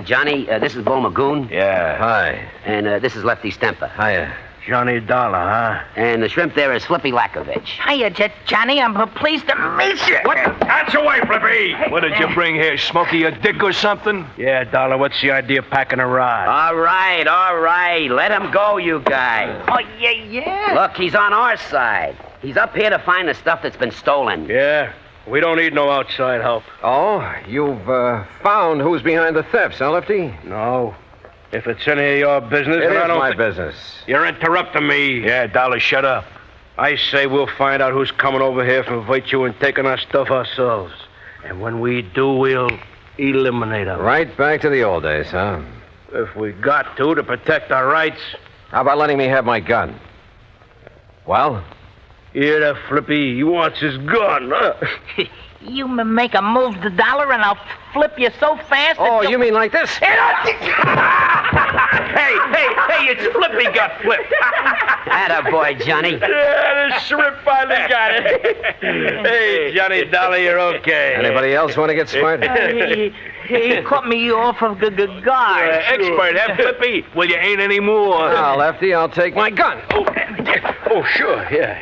Johnny, this is Bull Magoon. Yeah. Hi. And this is Lefty Stemper. Hiya. Johnny Dollar, huh? And the shrimp there is Flippy Lakovich. Hiya, Johnny. I'm pleased to meet you. What? Hands away, Flippy! What did you bring here, Smoky? A dick or something? Yeah, Dollar, what's the idea of packing a rod? All right. Let him go, you guys. Oh, yeah. Look, he's on our side. He's up here to find the stuff that's been stolen. Yeah? We don't need no outside help. Oh? You've, found who's behind the thefts, huh, Lefty? No. If it's any of your business... It is my business. You're interrupting me. Yeah, Dollar, shut up. I say we'll find out who's coming over here from Virtue and taking our stuff ourselves. And when we do, we'll eliminate them. Right back to the old days, huh? If we got to protect our rights. How about letting me have my gun? Well? Hear that, Flippy? He wants his gun, huh? You make a move the dollar and I'll flip you so fast that Oh, you mean like this? Hey, it's Flippy got flipped. Attaboy, Johnny. Yeah, the shrimp finally got it. Hey, Johnny Dollar, you're okay. Anybody else want to get smart? He cut me off of the guard. Expert, huh, Flippy? Well, you ain't anymore. Now, Lefty, I'll take my gun. Oh, sure, yeah.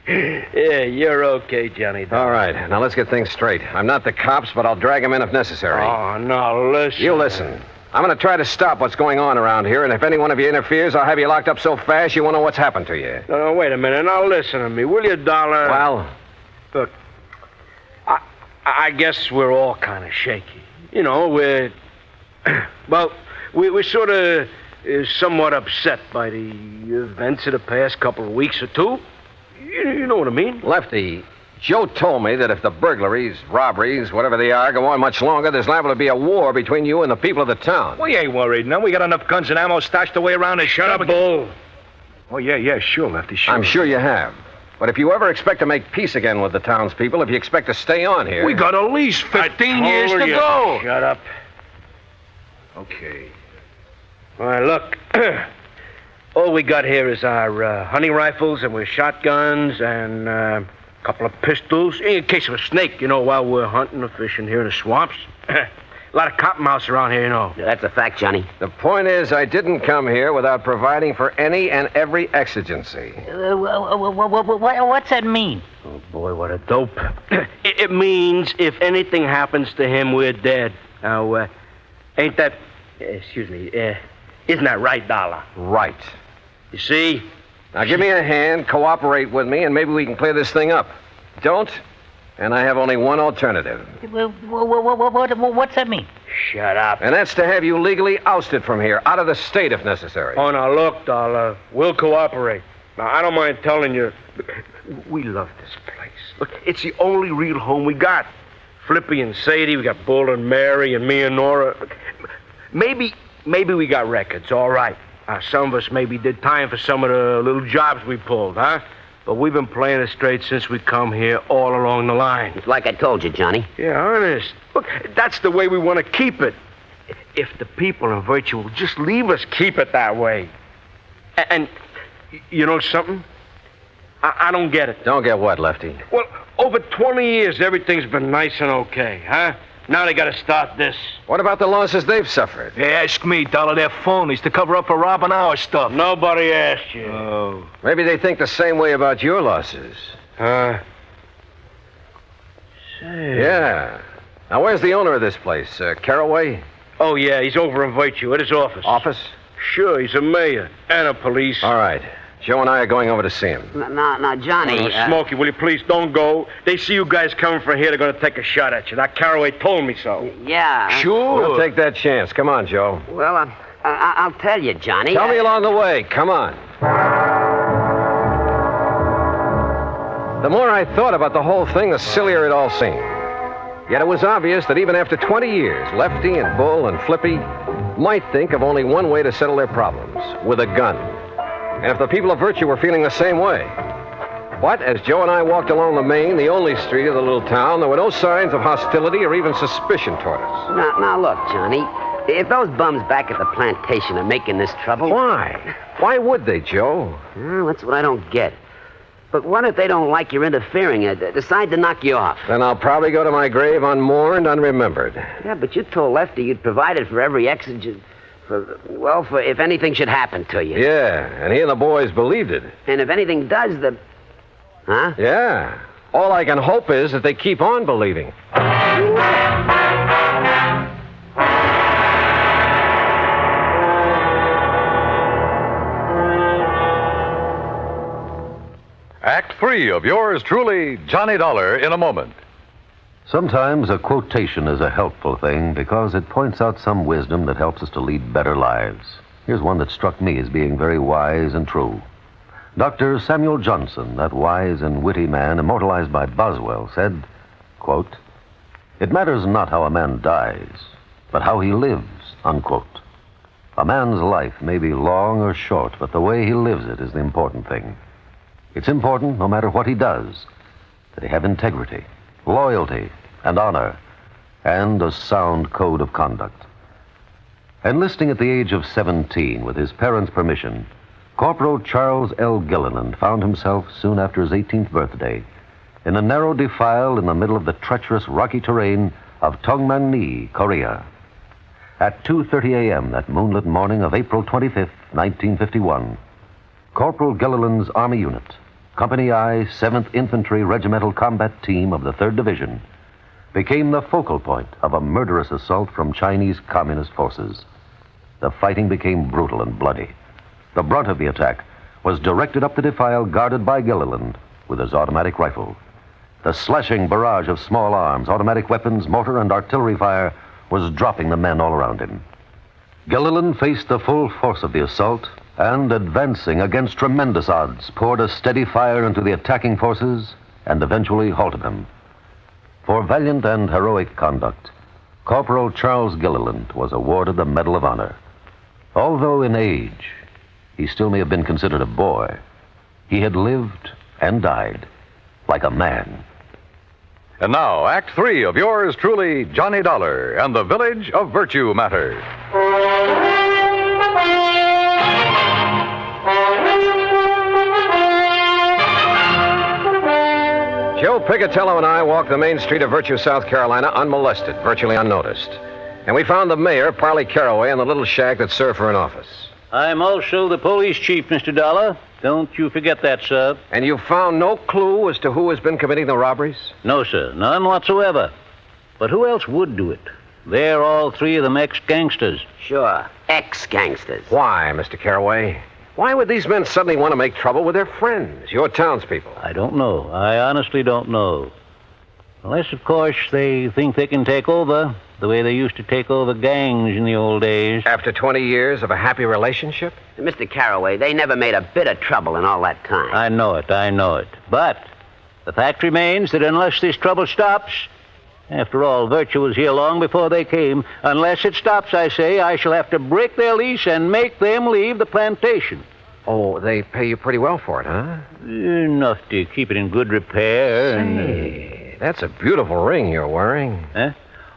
Yeah, you're okay, Johnny. All right, now let's get things straight. I'm not the cops, but I'll drag him in if necessary. Oh, no, listen. You listen. I'm going to try to stop what's going on around here, and if any one of you interferes, I'll have you locked up so fast you won't know what's happened to you. No, wait a minute. Now listen to me, will you, Dollar? Well? Look, I guess we're all kind of shaky. You know, we're sort of somewhat upset by the events of the past couple of weeks or two. You know what I mean? Lefty, Joe told me that if the burglaries, robberies, whatever they are, go on much longer, there's liable to be a war between you and the people of the town. We ain't worried, no. We got enough guns and ammo stashed away around and shut up. Bull. Oh, yeah, sure, Lefty, sure. I'm sure you have. But if you ever expect to make peace again with the townspeople, if you expect to stay on here... We got at least 15 years to go. Shut up. Okay. All right, look. All we got here is our hunting rifles and with shotguns and a couple of pistols in case of a snake, you know, while we're hunting or fishing here in the swamps. A lot of cottonmouths around here, you know. Yeah, that's a fact, Johnny. The point is, I didn't come here without providing for any and every exigency. What's that mean? Oh, boy, what a dope. It means if anything happens to him, we're dead. Now, ain't that... isn't that right, Dollar? Right. You see? Now, give me a hand, cooperate with me, and maybe we can clear this thing up. Don't, and I have only one alternative. What's that mean? Shut up. And that's to have you legally ousted from here, out of the state if necessary. Oh, now, look, Dollar, we'll cooperate. Now, I don't mind telling you, we love this place. Look, it's the only real home we got. Flippy and Sadie, we got Bull and Mary and me and Nora. Maybe we got records, all right. Some of us maybe did time for some of the little jobs we pulled, huh? But we've been playing it straight since we come here all along the line. It's like I told you, Johnny. Yeah, honest. Look, that's the way we want to keep it. If the people in Virtue will just leave us keep it that way. And you know something? I don't get it. Don't get what, Lefty? Well, over 20 years, everything's been nice and okay, huh? Now they gotta start this. What about the losses they've suffered? Hey, ask me, Dollar. They're phonies to cover up for robbing our stuff. Nobody asked you. Oh. Maybe they think the same way about your losses. Say. Yeah. Now, where's the owner of this place? Caraway? Oh, yeah, he's over in Virtue at his office. Office? Sure, he's a mayor and a police. All right. Joe and I are going over to see him. Now, Johnny... Smokey, will you please don't go? They see you guys coming from here, they're going to take a shot at you. That Caraway told me so. Yeah. Sure. We'll take that chance. Come on, Joe. Well, I'll tell you, Johnny. Tell me along the way. Come on. The more I thought about the whole thing, the sillier it all seemed. Yet it was obvious that even after 20 years, Lefty and Bull and Flippy might think of only one way to settle their problems, with a gun. And if the people of Virtue were feeling the same way. But as Joe and I walked along the main, the only street of the little town, there were no signs of hostility or even suspicion toward us. Now, look, Johnny. If those bums back at the plantation are making this trouble... Why? Why would they, Joe? Well, that's what I don't get. But what if they don't like your interfering and decide to knock you off? Then I'll probably go to my grave unmourned, unremembered. Yeah, but you told Lefty you'd provided for every exigent... For if anything should happen to you. Yeah, and he and the boys believed it. And if anything does, Huh? Yeah. All I can hope is that they keep on believing. Act 3 of yours truly, Johnny Dollar, in a moment. Sometimes a quotation is a helpful thing because it points out some wisdom that helps us to lead better lives. Here's one that struck me as being very wise and true. Dr. Samuel Johnson, that wise and witty man immortalized by Boswell, said, quote, "It matters not how a man dies, but how he lives," unquote. A man's life may be long or short, but the way he lives it is the important thing. It's important, no matter what he does, that he have integrity, loyalty, and honor, and a sound code of conduct. Enlisting at the age of 17 with his parents' permission, Corporal Charles L. Gilliland found himself, soon after his 18th birthday, in a narrow defile in the middle of the treacherous rocky terrain of Tongmangni, Korea. At 2:30 a.m. that moonlit morning of April 25th, 1951, Corporal Gilliland's Army Unit, Company I, 7th Infantry Regimental Combat Team of the 3rd Division, became the focal point of a murderous assault from Chinese Communist forces. The fighting became brutal and bloody. The brunt of the attack was directed up the defile guarded by Gilliland with his automatic rifle. The slashing barrage of small arms, automatic weapons, mortar, and artillery fire was dropping the men all around him. Gilliland faced the full force of the assault and, advancing against tremendous odds, poured a steady fire into the attacking forces and eventually halted them. For valiant and heroic conduct, Corporal Charles Gilliland was awarded the Medal of Honor. Although in age, he still may have been considered a boy, he had lived and died like a man. And now, Act 3 of yours truly, Johnny Dollar and the Village of Virtue Matter. Joe Picatello and I walked the main street of Virtue, South Carolina, unmolested, virtually unnoticed. And we found the mayor, Parley Caraway, in the little shack that served for an office. I'm also the police chief, Mr. Dollar. Don't you forget that, sir. And you found no clue as to who has been committing the robberies? No, sir. None whatsoever. But who else would do it? They're all three of them ex-gangsters. Sure. Ex-gangsters. Why, Mr. Caraway? Why would these men suddenly want to make trouble with their friends, your townspeople? I don't know. I honestly don't know. Unless, of course, they think they can take over the way they used to take over gangs in the old days. After 20 years of a happy relationship? Mr. Caraway, they never made a bit of trouble in all that time. I know it. But the fact remains that unless this trouble stops, after all, Virtue was here long before they came, unless it stops, I say, I shall have to break their lease and make them leave the plantation. Oh, they pay you pretty well for it, huh? Enough to keep it in good repair. Say, that's a beautiful ring you're wearing. Huh?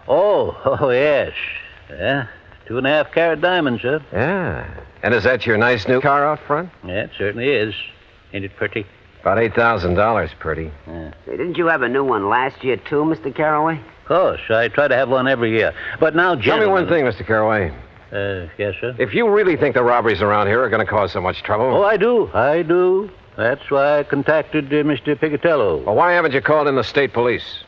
Oh, yes. Yeah, 2.5 carat diamonds, sir. Yeah. And is that your nice new car out front? Yeah, it certainly is. Ain't it pretty? About $8,000 pretty. Yeah. Say, didn't you have a new one last year, too, Mr. Caraway? Of course. I try to have one every year. But now, gentlemen... Tell me one thing, Mr. Caraway. Yes, sir? If you really think the robberies around here are going to cause so much trouble... Oh, I do. That's why I contacted Mr. Picatello. Well, why haven't you called in the state police?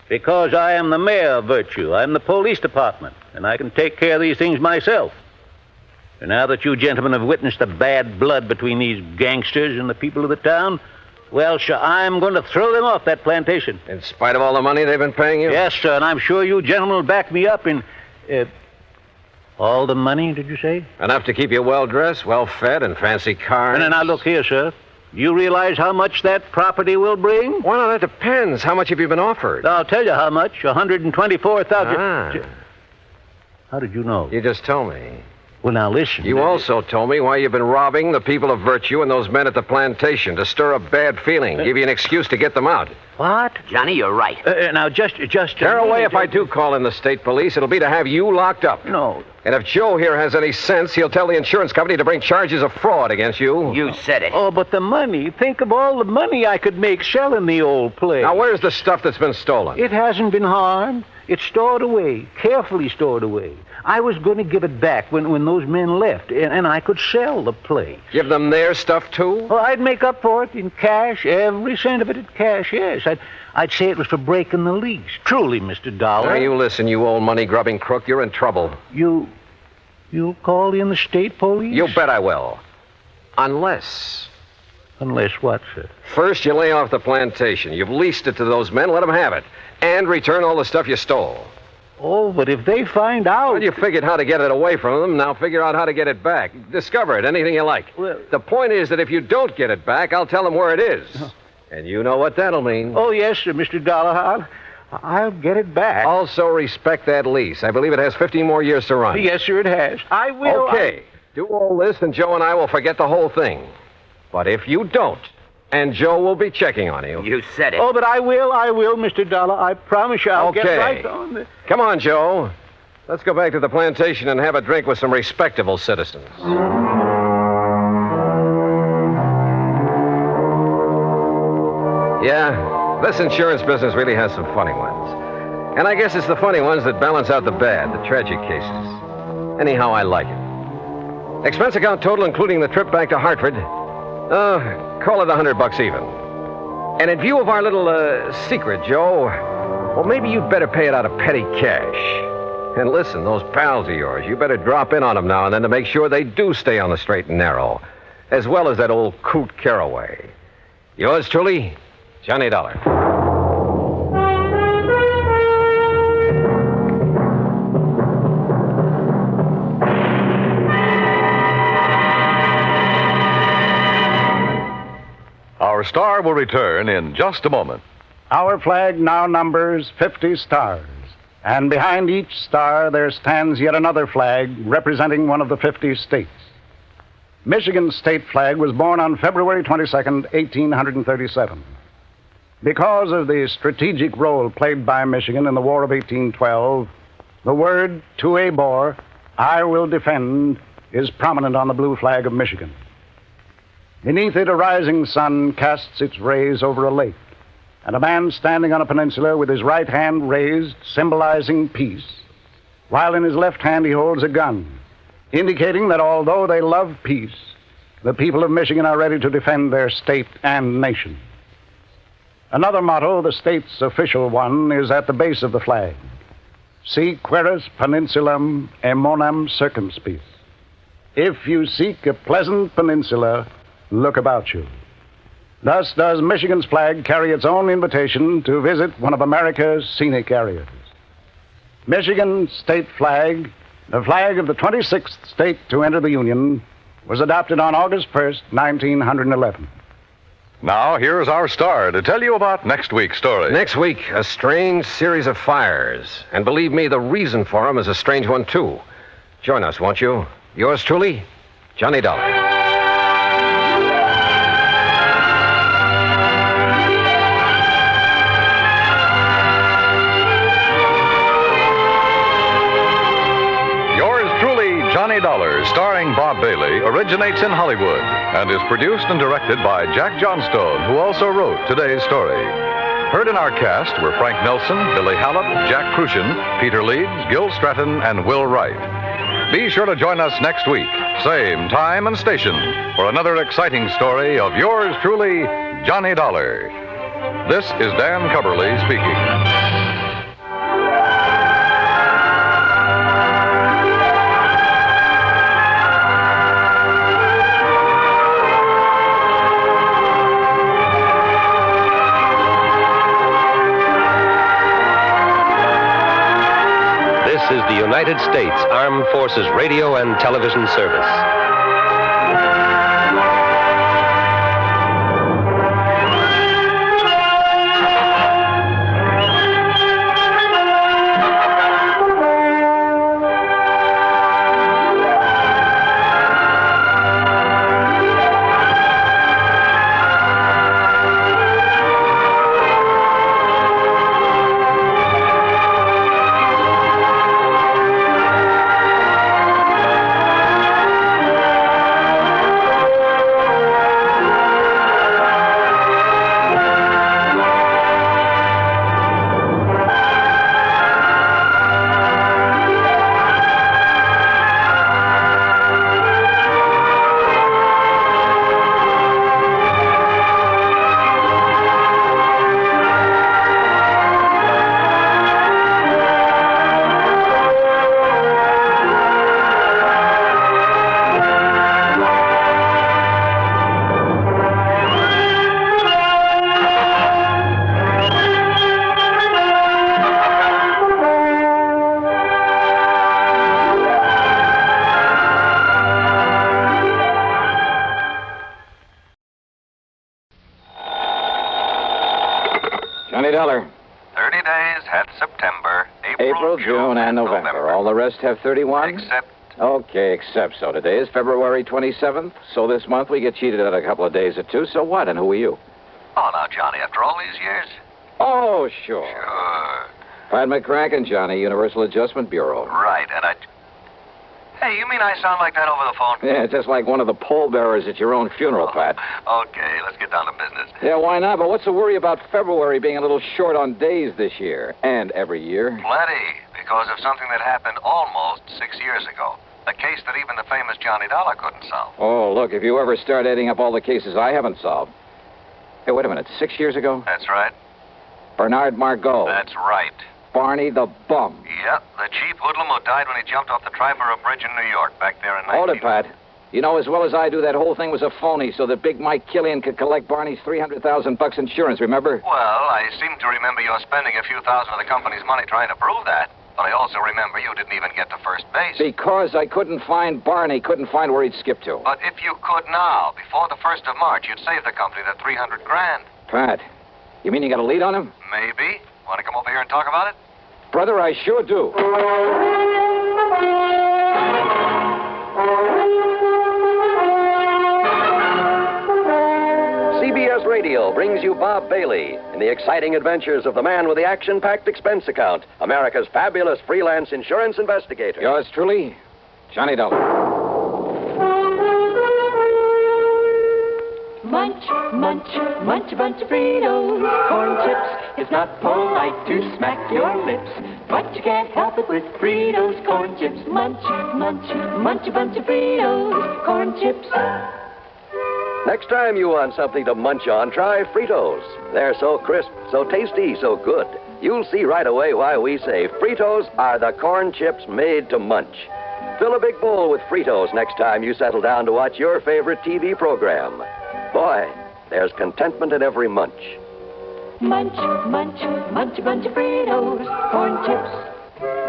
Because I am the mayor of Virtue. I'm the police department, and I can take care of these things myself. And now that you gentlemen have witnessed the bad blood between these gangsters and the people of the town, well, sir, I'm going to throw them off that plantation. In spite of all the money they've been paying you? Yes, sir, and I'm sure you gentlemen will back me up in... all the money, did you say? Enough to keep you well-dressed, well-fed, and fancy cars. And now, look here, sir. Do you realize how much that property will bring? Well, no, that depends. How much have you been offered? I'll tell you how much. $124,000. How did you know? You just told me. Well, now, listen. You also told me why you've been robbing the people of Virtue and those men at the plantation, to stir up bad feeling, give you an excuse to get them out. What? Johnny, you're right. Now, just... Caraway, if I do call in the state police, it'll be to have you locked up. No. And if Joe here has any sense, he'll tell the insurance company to bring charges of fraud against you. You said it. Oh, but the money. Think of all the money I could make selling the old place. Now, where's the stuff that's been stolen? It hasn't been harmed. It's stored away, carefully stored away. I was going to give it back when those men left, and I could sell the place. Give them their stuff, too? Oh, I'd make up for it in cash, every cent of it in cash, yes. I'd say it was for breaking the lease. Truly, Mr. Dollar. Now, you listen, you old money-grubbing crook. You're in trouble. You'll call in the state police? You bet I will. Unless... Unless what, sir? First, you lay off the plantation. You've leased it to those men. Let them have it. And return all the stuff you stole. Oh, but if they find out... Well, you figured how to get it away from them. Now figure out how to get it back. Discover it, anything you like. Well... The point is that if you don't get it back, I'll tell them where it is. And you know what that'll mean. Oh, yes, sir, Mr. Dollar. I'll get it back. Also respect that lease. I believe it has 15 more years to run. Yes, sir, it has. I will... Okay. Do all this, and Joe and I will forget the whole thing. But if you don't, And Joe will be checking on you. You said it. Oh, but I will, Mr. Dollar. I promise you I'll get right on the... Come on, Joe. Let's go back to the plantation and have a drink with some respectable citizens. Yeah, this insurance business really has some funny ones. And I guess it's the funny ones that balance out the bad, the tragic cases. Anyhow, I like it. Expense account total, including the trip back to Hartford, call it $100 even. And in view of our little secret, Joe, well, maybe you'd better pay it out of petty cash. And listen, those pals of yours, you better drop in on them now and then to make sure they do stay on the straight and narrow, as well as that old coot Caraway. Yours truly, Johnny Dollar. Our star will return in just a moment. Our flag now numbers 50 stars. And behind each star there stands yet another flag representing one of the 50 states. Michigan's state flag was born on February 22nd, 1837. Because of the strategic role played by Michigan in the War of 1812, the word "to a bore, I will defend" is prominent on the blue flag of Michigan. Beneath it, a rising sun casts its rays over a lake, and a man standing on a peninsula with his right hand raised, symbolizing peace, while in his left hand he holds a gun, indicating that although they love peace, the people of Michigan are ready to defend their state and nation. Another motto, the state's official one, is at the base of the flag: Si queris peninsulam emonam circumspice. If you seek a pleasant peninsula, look about you. Thus does Michigan's flag carry its own invitation to visit one of America's scenic areas. Michigan's state flag, the flag of the 26th state to enter the Union, was adopted on August 1st, 1911. Now, here's our star to tell you about next week's story. Next week, a strange series of fires. And believe me, the reason for them is a strange one, too. Join us, won't you? Yours truly, Johnny Dollar. Johnny Dollar, starring Bob Bailey, originates in Hollywood and is produced and directed by Jack Johnstone, who also wrote today's story. Heard in our cast were Frank Nelson, Billy Hallop, Jack Crucian, Peter Leeds, Gil Stratton, and Will Wright. Be sure to join us next week, same time and station, for another exciting story of yours truly, Johnny Dollar. This is Dan Cubberly speaking. This is the United States Armed Forces Radio and Television Service. Dollar. 30 days had September, April, June, and November. All the rest have 31? Except Okay, except so. Today is February 27th, so this month we get cheated out a couple of days or two. So what, and who are you? Oh, now, Johnny, after all these years? Oh, sure. Sure. Pat McCracken, Johnny, Universal Adjustment Bureau. Right, and I... Hey, you mean I sound like that over the phone? Yeah, just like one of the pallbearers at your own funeral, Pat. Okay, let's get down to business. Yeah, why not? But what's the worry about February being a little short on days this year? And every year? Plenty, because of something that happened almost 6 years ago. A case that even the famous Johnny Dollar couldn't solve. Oh, look, if you ever start adding up all the cases I haven't solved. Hey, wait a minute, 6 years ago? That's right. Bernard Margot. That's right. Barney the Bum. Yep, the cheap hoodlum who died when he jumped off the Trifera Bridge in New York back there in Hold it, Pat. You know as well as I do that whole thing was a phony so that Big Mike Killian could collect Barney's $300,000 insurance, remember? Well, I seem to remember you spending a few thousand of the company's money trying to prove that. But I also remember you didn't even get to first base. Because I couldn't find Barney, couldn't find where he'd skip to. But if you could now, before the 1st of March, you'd save the company that $300,000. Pat, you mean you got a lead on him? Maybe. Want to come over here and talk about it? Brother, I sure do. CBS Radio brings you Bob Bailey in the exciting adventures of the man with the action-packed expense account, America's fabulous freelance insurance investigator. Yours truly, Johnny Dollar. Munch, munch, munch a bunch of Fritos, corn chips. It's not polite to smack your lips, but you can't help it with Fritos, corn chips. Munch, munch, munch a bunch of Fritos, corn chips. Next time you want something to munch on, try Fritos. They're so crisp, so tasty, so good. You'll see right away why we say Fritos are the corn chips made to munch. Fill a big bowl with Fritos next time you settle down to watch your favorite TV program. Boy, there's contentment in every munch. Munch, munch, munch a bunch of Fritos, corn chips.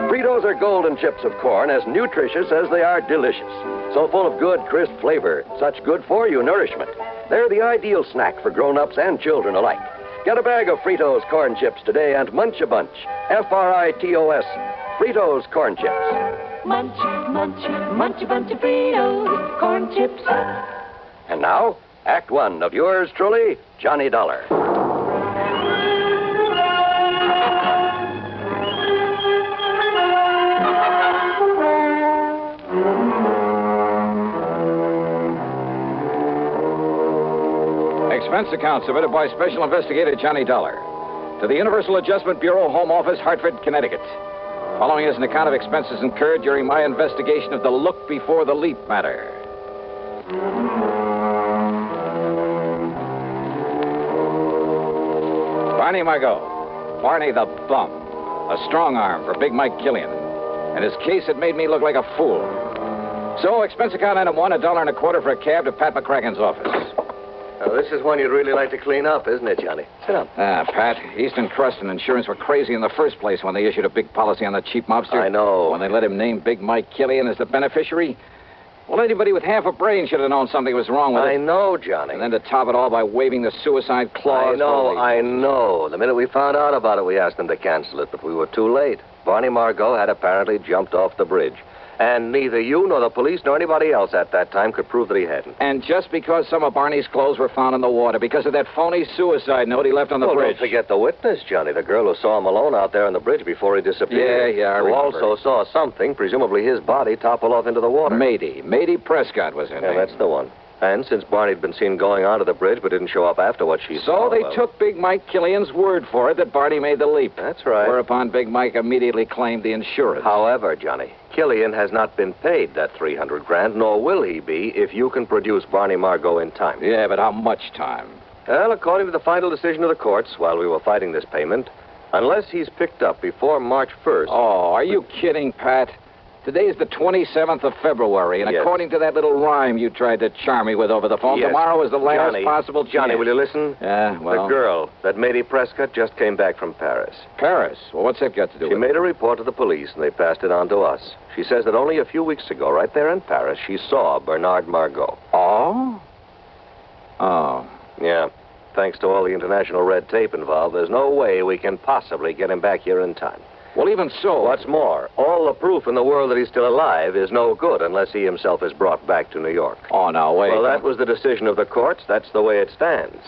Fritos are golden chips of corn, as nutritious as they are delicious. So full of good, crisp flavor, such good-for-you nourishment. They're the ideal snack for grown-ups and children alike. Get a bag of Fritos corn chips today and munch a bunch. Fritos, Fritos corn chips. Munch, munch, munch a bunch of Fritos, corn chips. And now, Act One of yours truly, Johnny Dollar. Expense account submitted by Special Investigator Johnny Dollar to the Universal Adjustment Bureau, Home Office, Hartford, Connecticut. Following is an account of expenses incurred during my investigation of the Look Before the Leap matter. Barney Margot, Barney the Bum, a strong arm for Big Mike Killian, and his case had made me look like a fool. So, expense account item one, $1.25 for a cab to Pat McCracken's office. Now, this is one you'd really like to clean up, isn't it, Johnny? Sit down. Pat, Eastern Trust and Insurance were crazy in the first place when they issued a big policy on the cheap mobster. I know. When they let him name Big Mike Killian as the beneficiary. Well, anybody with half a brain should have known something was wrong with it. I know, Johnny. And then to top it all by waving the suicide clause. I know. The minute we found out about it, we asked them to cancel it, but we were too late. Barney Margot had apparently jumped off the bridge. And neither you nor the police nor anybody else at that time could prove that he hadn't. And just because some of Barney's clothes were found in the water, because of that phony suicide note he left on the bridge. Don't forget the witness, Johnny, the girl who saw him alone out there on the bridge before he disappeared. Yeah, I who remember. also saw something, presumably his body, topple off into the water. Mady Prescott was her name. Yeah, that's the one. And since Barney had been seen going onto the bridge but didn't show up after what she saw... So they took Big Mike Killian's word for it that Barney made the leap. That's right. Whereupon Big Mike immediately claimed the insurance. However, Johnny, Killian has not been paid that $300,000, nor will he be if you can produce Barney Margot in time. Yeah, but how much time? Well, according to the final decision of the courts, while we were fighting this payment, unless he's picked up before March 1st... Oh, are you kidding, Pat? Today is the 27th of February, and yes. According to that little rhyme you tried to charm me with over the phone, yes. Tomorrow is the last possible chance. Johnny, will you listen? Yeah, well... The girl, that Mady Prescott, just came back from Paris. Paris? Well, what's that got to do with it? She made a report to the police, and they passed it on to us. She says that only a few weeks ago, right there in Paris, she saw Bernard Margot. Oh? Oh. Yeah. Thanks to all the international red tape involved, there's no way we can possibly get him back here in time. Well, even so... What's more, all the proof in the world that he's still alive is no good unless he himself is brought back to New York. Oh, now, wait. Well, that was the decision of the courts. That's the way it stands.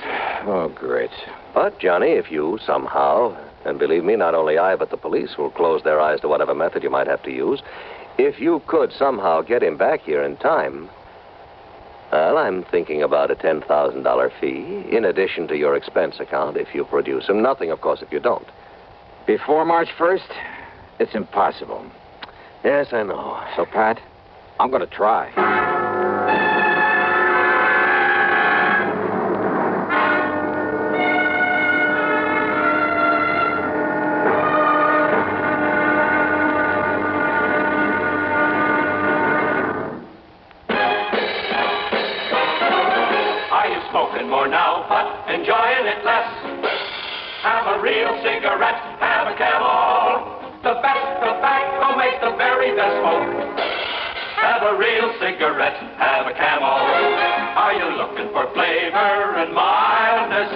Oh, great. But, Johnny, if you somehow, and believe me, not only I, but the police will close their eyes to whatever method you might have to use, if you could somehow get him back here in time, well, I'm thinking about a $10,000 fee in addition to your expense account if you produce him. Nothing, of course, if you don't. Before March 1st? It's impossible. Yes, I know. So, Pat, I'm going to try. Are you smoking more now, but enjoying it less? Have a real cigarette, have a Camel. The best tobacco makes the very best smoke. Have a real cigarette, have a Camel. Are you looking for flavor and mildness?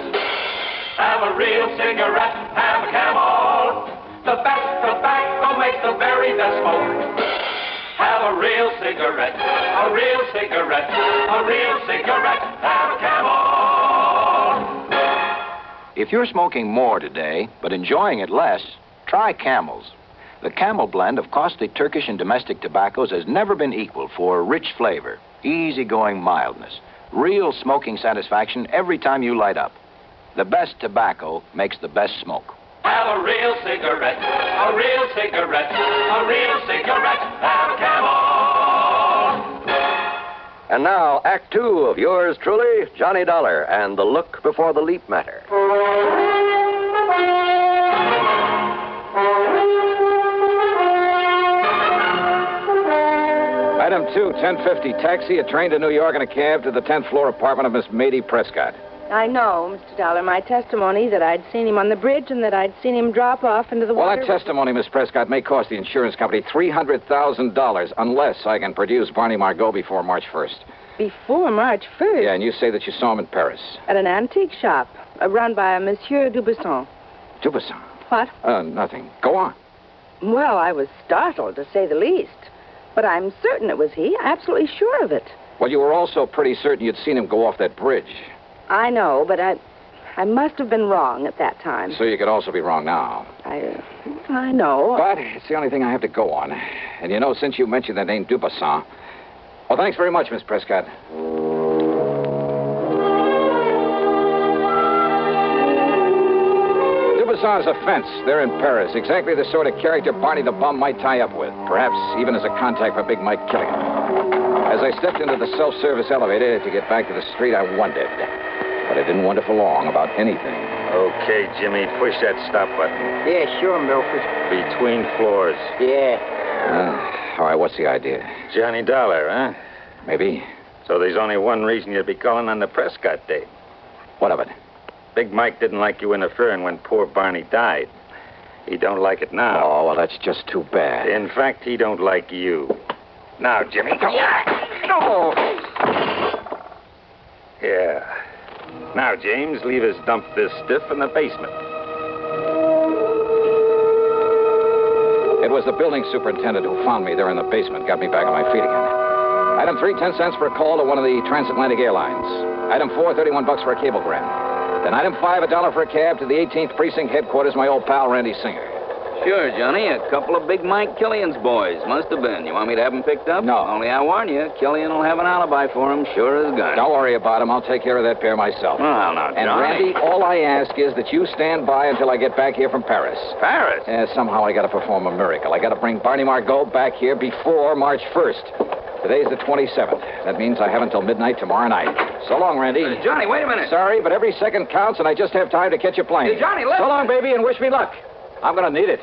Have a real cigarette, have a Camel. The best tobacco makes the very best smoke. Have a real cigarette, a real cigarette, a real cigarette, have a Camel. If you're smoking more today, but enjoying it less, try Camels. The Camel blend of costly Turkish and domestic tobaccos has never been equaled for rich flavor, easygoing mildness, real smoking satisfaction every time you light up. The best tobacco makes the best smoke. Have a real cigarette, a real cigarette, a real cigarette, have a Camel. And now, Act Two of yours truly, Johnny Dollar, and the look before the leap matter. Item 2, 1050, taxi, a train to New York, and a cab to the 10th floor apartment of Miss Mady Prescott. I know, Mr. Dollar. My testimony that I'd seen him on the bridge and that I'd seen him drop off into the Well, water... that testimony, Miss Prescott, may cost the insurance company $300,000 unless I can produce Barney Margot before March 1st. Before March 1st? Yeah, and you say that you saw him in Paris. At an antique shop, run by a Monsieur Dubuisson. Dubuisson? What? Nothing. Go on. Well, I was startled, to say the least. But I'm certain it was he. Absolutely sure of it. Well, you were also pretty certain you'd seen him go off that bridge. I know, but I must have been wrong at that time. So you could also be wrong now. I know. But it's the only thing I have to go on. And you know, since you mentioned the name Dubuisson... Well, thanks very much, Miss Prescott. Dubuisson's a fence. They're in Paris. Exactly the sort of character Barney the Bum might tie up with. Perhaps even as a contact for Big Mike Killian. As I stepped into the self-service elevator to get back to the street, I wondered. But I didn't wonder for long about anything. Okay, Jimmy, push that stop button. Yeah, sure, Milford. Between floors. Yeah. All right, what's the idea? Johnny Dollar, huh? Maybe. So there's only one reason you'd be calling on the Prescott date. What of it? Big Mike didn't like you interfering when poor Barney died. He don't like it now. Oh, well, that's just too bad. In fact, he don't like you. Now, Jimmy, go. No! Yeah. Now, James, leave us dump this stiff in the basement. It was the building superintendent who found me there in the basement, got me back on my feet again. Item 3, 10 cents for a call to one of the transatlantic airlines. Item 4, $31 for a cablegram. Then item 5, $1 for a cab to the 18th Precinct headquarters, my old pal Randy Singer. Sure, Johnny. A couple of Big Mike Killian's boys. Must have been. You want me to have them picked up? No. Only I warn you, Killian will have an alibi for him, sure as gun. Don't worry about him. I'll take care of that pair myself. Well, now, Johnny. And, Randy, all I ask is that you stand by until I get back here from Paris. Paris? Somehow I got to perform a miracle. I got to bring Barney Margot back here before March 1st. Today's the 27th. That means I have until midnight tomorrow night. So long, Randy. Johnny, wait a minute. Sorry, but every second counts, and I just have time to catch a plane. Hey, Johnny, listen. So long, baby, and wish me luck. I'm going to need it.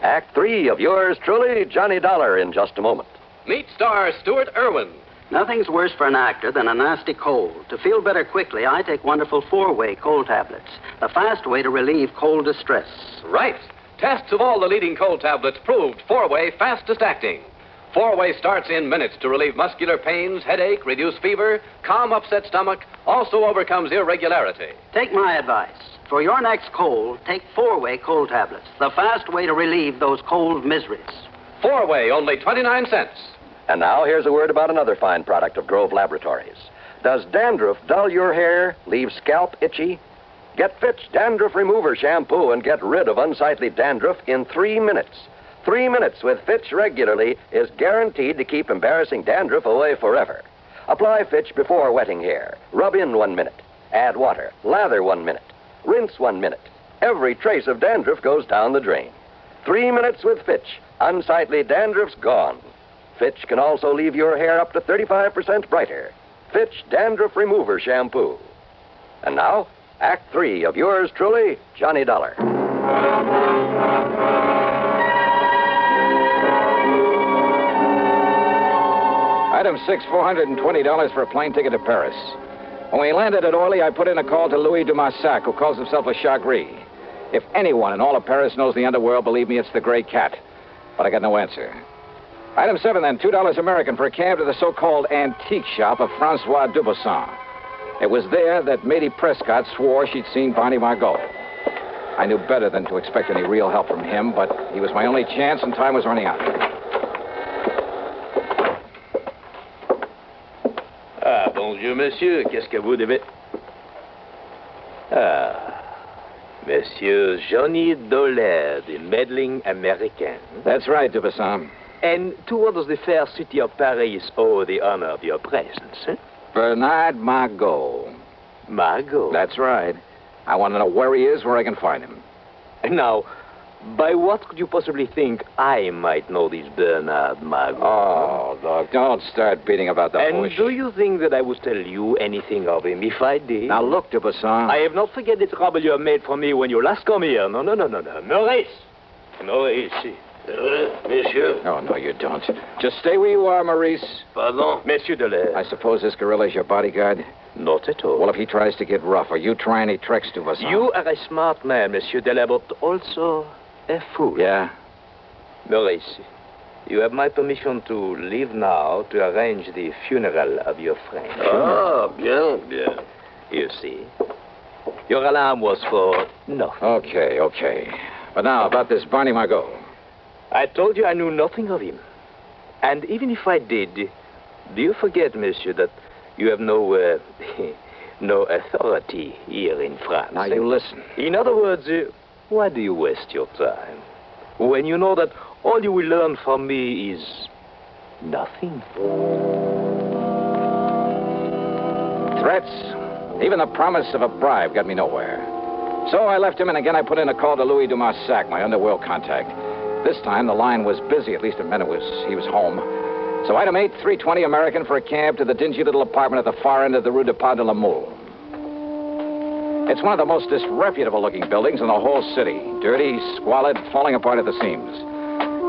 Act 3 of yours truly, Johnny Dollar, in just a moment. Meet star Stuart Irwin. Nothing's worse for an actor than a nasty cold. To feel better quickly, I take wonderful 4-way cold tablets. The fast way to relieve cold distress. Right. Tests of all the leading cold tablets proved 4-way fastest acting. Four-way starts in minutes to relieve muscular pains, headache, reduce fever, calm upset stomach, also overcomes irregularity. Take my advice. For your next cold, take four-way cold tablets. The fast way to relieve those cold miseries. Four-way, only 29 cents. And now here's a word about another fine product of Grove Laboratories. Does dandruff dull your hair, leave scalp itchy? Get Fitch Dandruff Remover Shampoo and get rid of unsightly dandruff in 3 minutes. 3 minutes with Fitch regularly is guaranteed to keep embarrassing dandruff away forever. Apply Fitch before wetting hair. Rub in 1 minute. Add water. Lather 1 minute. Rinse 1 minute. Every trace of dandruff goes down the drain. 3 minutes with Fitch. Unsightly dandruff's gone. Fitch can also leave your hair up to 35% brighter. Fitch Dandruff Remover Shampoo. And now, Act 3 of yours truly, Johnny Dollar. Item 6, $420 for a plane ticket to Paris. When we landed at Orly, I put in a call to Louis Dumassac, who calls himself a Chagris. If anyone in all of Paris knows the underworld, believe me, it's the Gray Cat. But I got no answer. Item 7, then, $2 American for a cab to the so-called antique shop of Francois Dubuisson. It was there that Matey Prescott swore she'd seen Barney Margot. I knew better than to expect any real help from him, but he was my only chance, and time was running out. Ah, bonjour, monsieur. Qu'est-ce que vous devez... Ah, Monsieur Johnny Dollar, the meddling American. That's right, Dubuisson. And to what does the fair city of Paris owe the honor of your presence, eh? Bernard Margot. Margot? That's right. I want to know where he is, where I can find him. Now, by what could you possibly think I might know this Bernard Margot? Oh, look, don't start beating about the bush. And do you think that I would tell you anything of him if I did? Now, look, Dubuisson. I have not forget the trouble you have made for me when you last come here. No. Maurice. Monsieur. Oh, no, you don't. Just stay where you are, Maurice. Pardon? Monsieur Dollar. I suppose this gorilla's your bodyguard? Not at all. Well, if he tries to get rough, or you try any tricks, Dubuisson. You are a smart man, Monsieur Dollar, but also a fool. Yeah? Maurice, you have my permission to leave now to arrange the funeral of your friend. Ah, bien. You see, your alarm was for nothing. Okay. But now, about this Barney Margot. I told you I knew nothing of him. And even if I did, do you forget, monsieur, that you have no authority here in France? Now, you listen. In other words, why do you waste your time when you know that all you will learn from me is nothing? Threats, even the promise of a bribe got me nowhere. So I left him, and again I put in a call to Louis Dumassac, my underworld contact. This time, the line was busy. At least it meant he was home. So item 8, $3.20 American for a cab to the dingy little apartment at the far end of the Rue de Pas de la Mule. It's one of the most disreputable-looking buildings in the whole city. Dirty, squalid, falling apart at the seams.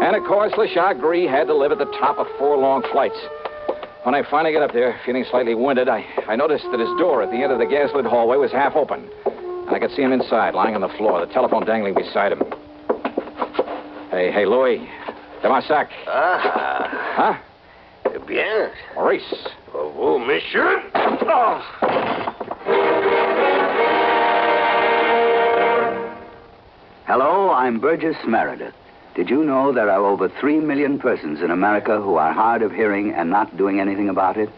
And, of course, Le Chagris had to live at the top of 4 long flights. When I finally got up there, feeling slightly winded, I noticed that his door at the end of the gaslit hallway was half open. And I could see him inside, lying on the floor, the telephone dangling beside him. Hey, Louis. Dumassac. Ah. Huh? Bien. Maurice. Vous, monsieur. Oh. Hello, I'm Burgess Meredith. Did you know there are over 3 million persons in America who are hard of hearing and not doing anything about it?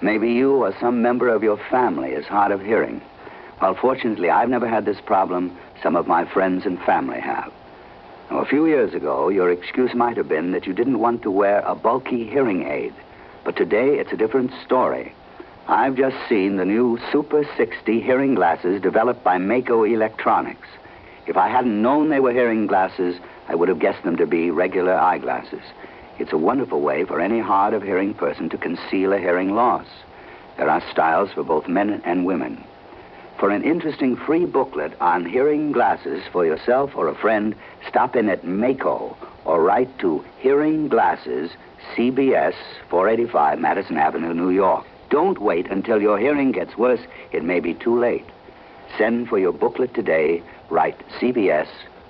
Maybe you or some member of your family is hard of hearing. Well, fortunately, I've never had this problem. Some of my friends and family have. Now, a few years ago, your excuse might have been that you didn't want to wear a bulky hearing aid. But today, it's a different story. I've just seen the new Super 60 hearing glasses developed by Mako Electronics. If I hadn't known they were hearing glasses, I would have guessed them to be regular eyeglasses. It's a wonderful way for any hard of hearing person to conceal a hearing loss. There are styles for both men and women. For an interesting free booklet on hearing glasses for yourself or a friend, stop in at Mako or write to Hearing Glasses, CBS, 485 Madison Avenue, New York. Don't wait until your hearing gets worse. It may be too late. Send for your booklet today. Write CBS,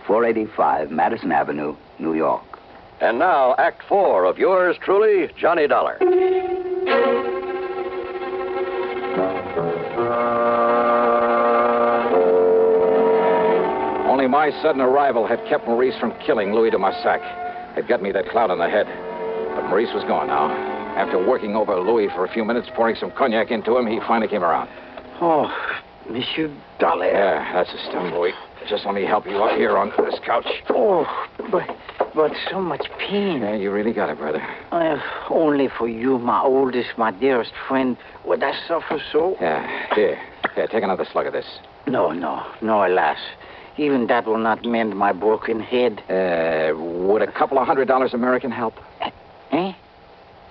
485 Madison Avenue, New York. And now, Act 4 of yours truly, Johnny Dollar. Only my sudden arrival had kept Maurice from killing Louis de Marsac. It got me that clout on the head. But Maurice was gone now. After working over Louis for a few minutes, pouring some cognac into him, he finally came around. Oh, Monsieur Dollar. Yeah, that's the stuff, Louis. Just let me help you up here on this couch. Oh, but so much pain. Yeah, you really got it, brother. Only for you, my oldest, my dearest friend, would I suffer so? Yeah, here, take another slug of this. No, alas. Even that will not mend my broken head. Would a couple of $100 American help? Eh?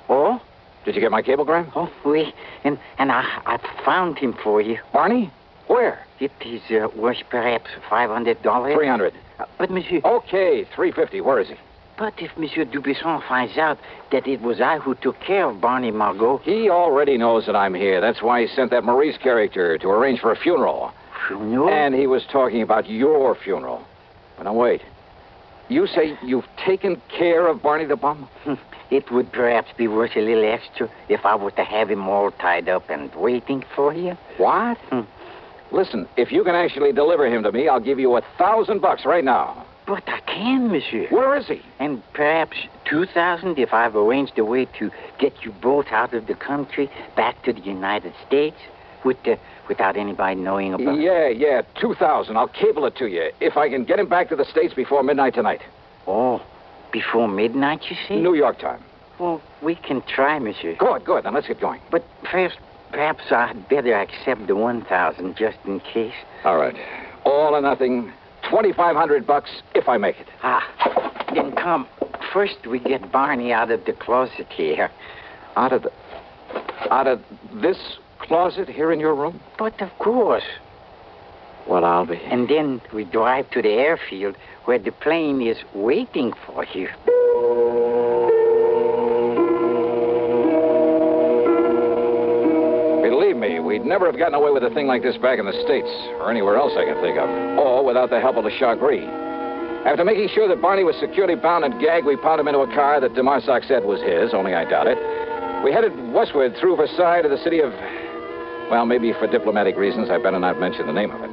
Oh? Did you get my cablegram? Oh, oui. And I found him for you. Barney? Where? It is worth perhaps $500. $300. But, monsieur... Okay, $350. Where is he? But if Monsieur Dubuisson finds out that it was I who took care of Barney Margot... He already knows that I'm here. That's why he sent that Maurice character to arrange for a funeral. Funeral? And he was talking about your funeral. But now, wait. You say you've taken care of Barney the Bum? It would perhaps be worth a little extra if I were to have him all tied up and waiting for you. What? Listen, if you can actually deliver him to me, I'll give you $1,000 right now. But I can, monsieur. Where is he? And perhaps 2,000 if I've arranged a way to get you both out of the country, back to the United States, without anybody knowing about it. Yeah, 2,000. I'll cable it to you if I can get him back to the States before midnight tonight. Oh, before midnight, you say? New York time. Well, we can try, monsieur. Good. Then let's get going. But first, perhaps I'd better accept the 1,000 just in case. All right. All or nothing. $2,500 if I make it. Then come. First, we get Barney out of the closet here. Out of this closet here in your room? But of course. Well, I'll be. And then we drive to the airfield where the plane is waiting for you. Believe me, we'd never have gotten away with a thing like this back in the States, or anywhere else I can think of, or without the help of the Chagris. After making sure that Barney was securely bound and gagged, we piled him into a car that de Marsac said was his, only I doubt it. We headed westward through Versailles to the city of... Well, maybe for diplomatic reasons, I better not mention the name of it.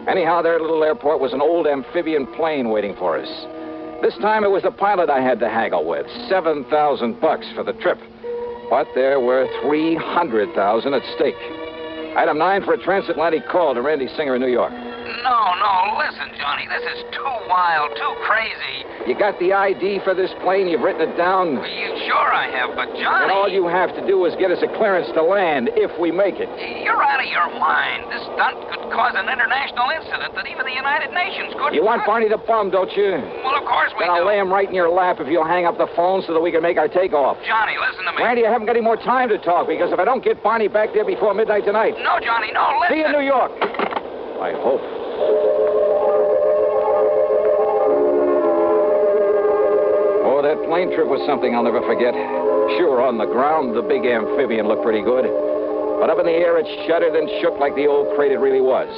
Anyhow, their little airport was an old amphibian plane waiting for us. This time it was the pilot I had to haggle with. $7,000 for the trip. But there were $300,000 at stake. Item 9 for a transatlantic call to Randy Singer in New York. No, listen, Johnny. This is too wild, too crazy. You got the ID for this plane? You've written it down? Well, sure I have, but Johnny... And all you have to do is get us a clearance to land, if we make it. You're out of your mind. This stunt could cause an international incident that even the United Nations couldn't... You want Barney the Bum, don't you? Well, of course we do. Then I'll lay him right in your lap if you'll hang up the phone so that we can make our takeoff. Johnny, listen to me. Randy, I haven't got any more time to talk, because if I don't get Barney back there before midnight tonight... No, Johnny, no, listen... See you in New York. I hope. Oh, that plane trip was something I'll never forget. Sure, on the ground, the big amphibian looked pretty good. But up in the air, it shuddered and shook like the old crate it really was.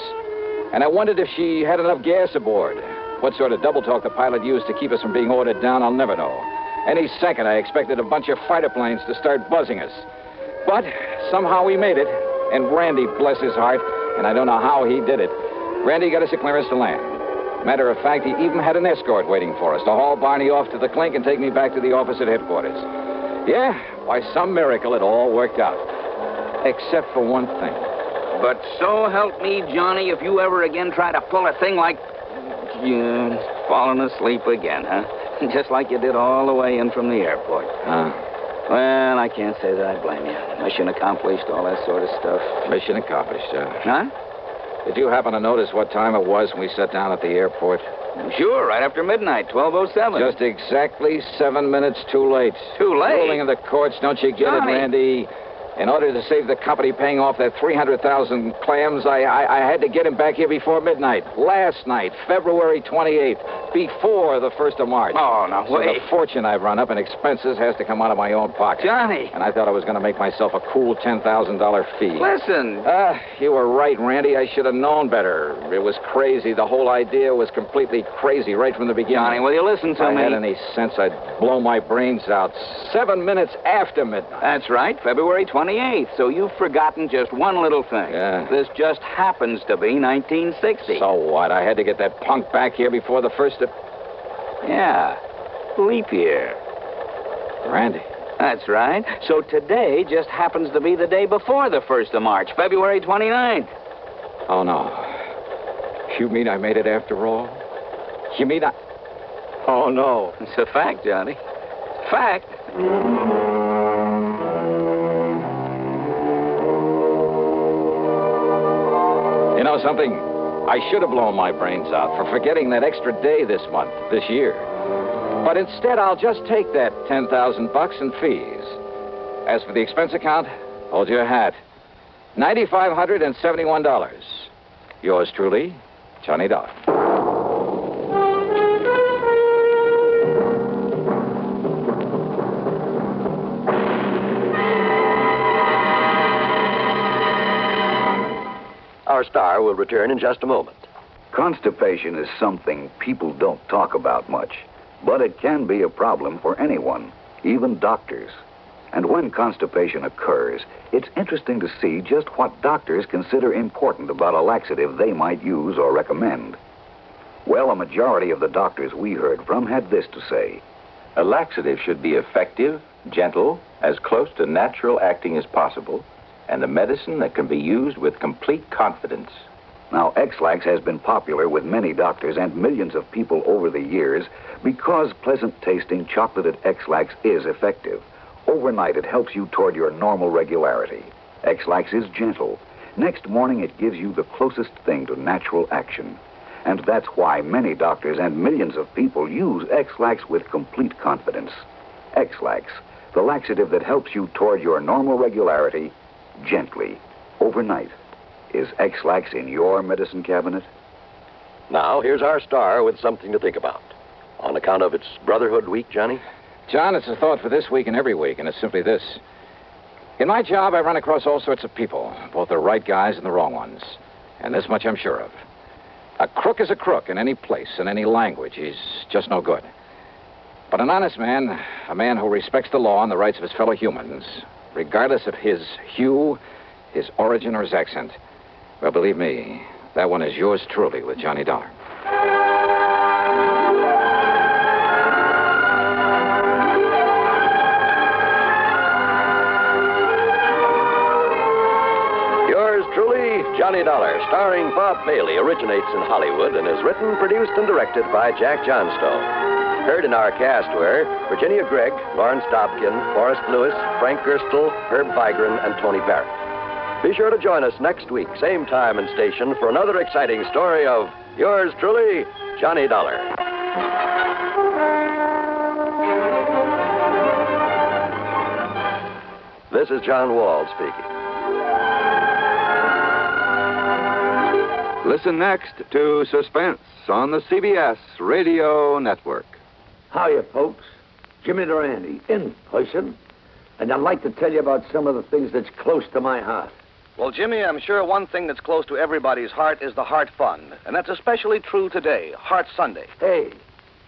And I wondered if she had enough gas aboard. What sort of double talk the pilot used to keep us from being ordered down, I'll never know. Any second, I expected a bunch of fighter planes to start buzzing us. But somehow we made it. And Randy, bless his heart, and I don't know how he did it, Randy got us a clearance to land. Matter of fact, he even had an escort waiting for us to haul Barney off to the clink and take me back to the office at headquarters. Yeah, by some miracle, it all worked out. Except for one thing. But so help me, Johnny, if you ever again try to pull a thing like... falling asleep again, huh? Just like you did all the way in from the airport. Well, I can't say that I blame you. Mission accomplished, all that sort of stuff. Mission accomplished, Huh? Did you happen to notice what time it was when we sat down at the airport? Sure, right after midnight, 12:07. Just exactly 7 minutes too late. Too late? Ruling in the courts, don't you get Johnny. it, Randy? In order to save the company paying off that 300,000 clams, I had to get him back here before midnight. Last night, February 28th, before the 1st of March. Oh, no, so wait. the fortune I've run up in expenses has to come out of my own pocket. Johnny. And I thought I was going to make myself a cool $10,000 fee. Listen. You were right, Randy. I should have known better. It was crazy. The whole idea was completely crazy right from the beginning. Johnny, will you listen to me? If I had any sense, I'd blow my brains out 7 minutes after midnight. That's right, February 28th. So you've forgotten just one little thing. Yeah. This just happens to be 1960. So what? I had to get that punk back here before the 1st of... Yeah, leap year. Randy. That's right. So today just happens to be the day before the 1st of March, February 29th. Oh, no. You mean I made it after all? You mean I... Oh, no. It's a fact, Johnny. Fact. You know something? I should have blown my brains out for forgetting that extra day this month, this year. But instead, I'll just take that $10,000 in fees. As for the expense account, hold your hat. $9,571. Yours truly, Johnny Dollar. Our star will return in just a moment. Constipation is something people don't talk about much, but it can be a problem for anyone, even doctors. And when constipation occurs, it's interesting to see just what doctors consider important about a laxative they might use or recommend. Well, a majority of the doctors we heard from had this to say. A laxative should be effective, gentle, as close to natural acting as possible, and a medicine that can be used with complete confidence. Now, X-Lax has been popular with many doctors and millions of people over the years because pleasant-tasting chocolated X-Lax is effective. Overnight, it helps you toward your normal regularity. X-Lax is gentle. Next morning, it gives you the closest thing to natural action. And that's why many doctors and millions of people use X-Lax with complete confidence. X-Lax, the laxative that helps you toward your normal regularity gently, overnight. Is X-Lax in your medicine cabinet? Now, here's our star with something to think about. On account of its Brotherhood Week, Johnny? John, it's a thought for this week and every week, and it's simply this. In my job, I run across all sorts of people, both the right guys and the wrong ones. And this much I'm sure of. A crook is a crook in any place, in any language. He's just no good. But an honest man, a man who respects the law and the rights of his fellow humans, regardless of his hue, his origin, or his accent, well, believe me, that one is yours truly with Johnny Dollar. Yours truly, Johnny Dollar, starring Bob Bailey, originates in Hollywood and is written, produced, and directed by Jack Johnstone. Heard in our cast were Virginia Gregg, Lawrence Dobkin, Forrest Lewis, Frank Gerstle, Herb Vigran, and Tony Barrett. Be sure to join us next week, same time and station, for another exciting story of yours truly, Johnny Dollar. This is John Wall speaking. Listen next to Suspense on the CBS Radio Network. Hiya, folks. Jimmy Durante, in person. And I'd like to tell you about some of the things that's close to my heart. Well, Jimmy, I'm sure one thing that's close to everybody's heart is the Heart Fund. And that's especially true today, Heart Sunday. Hey,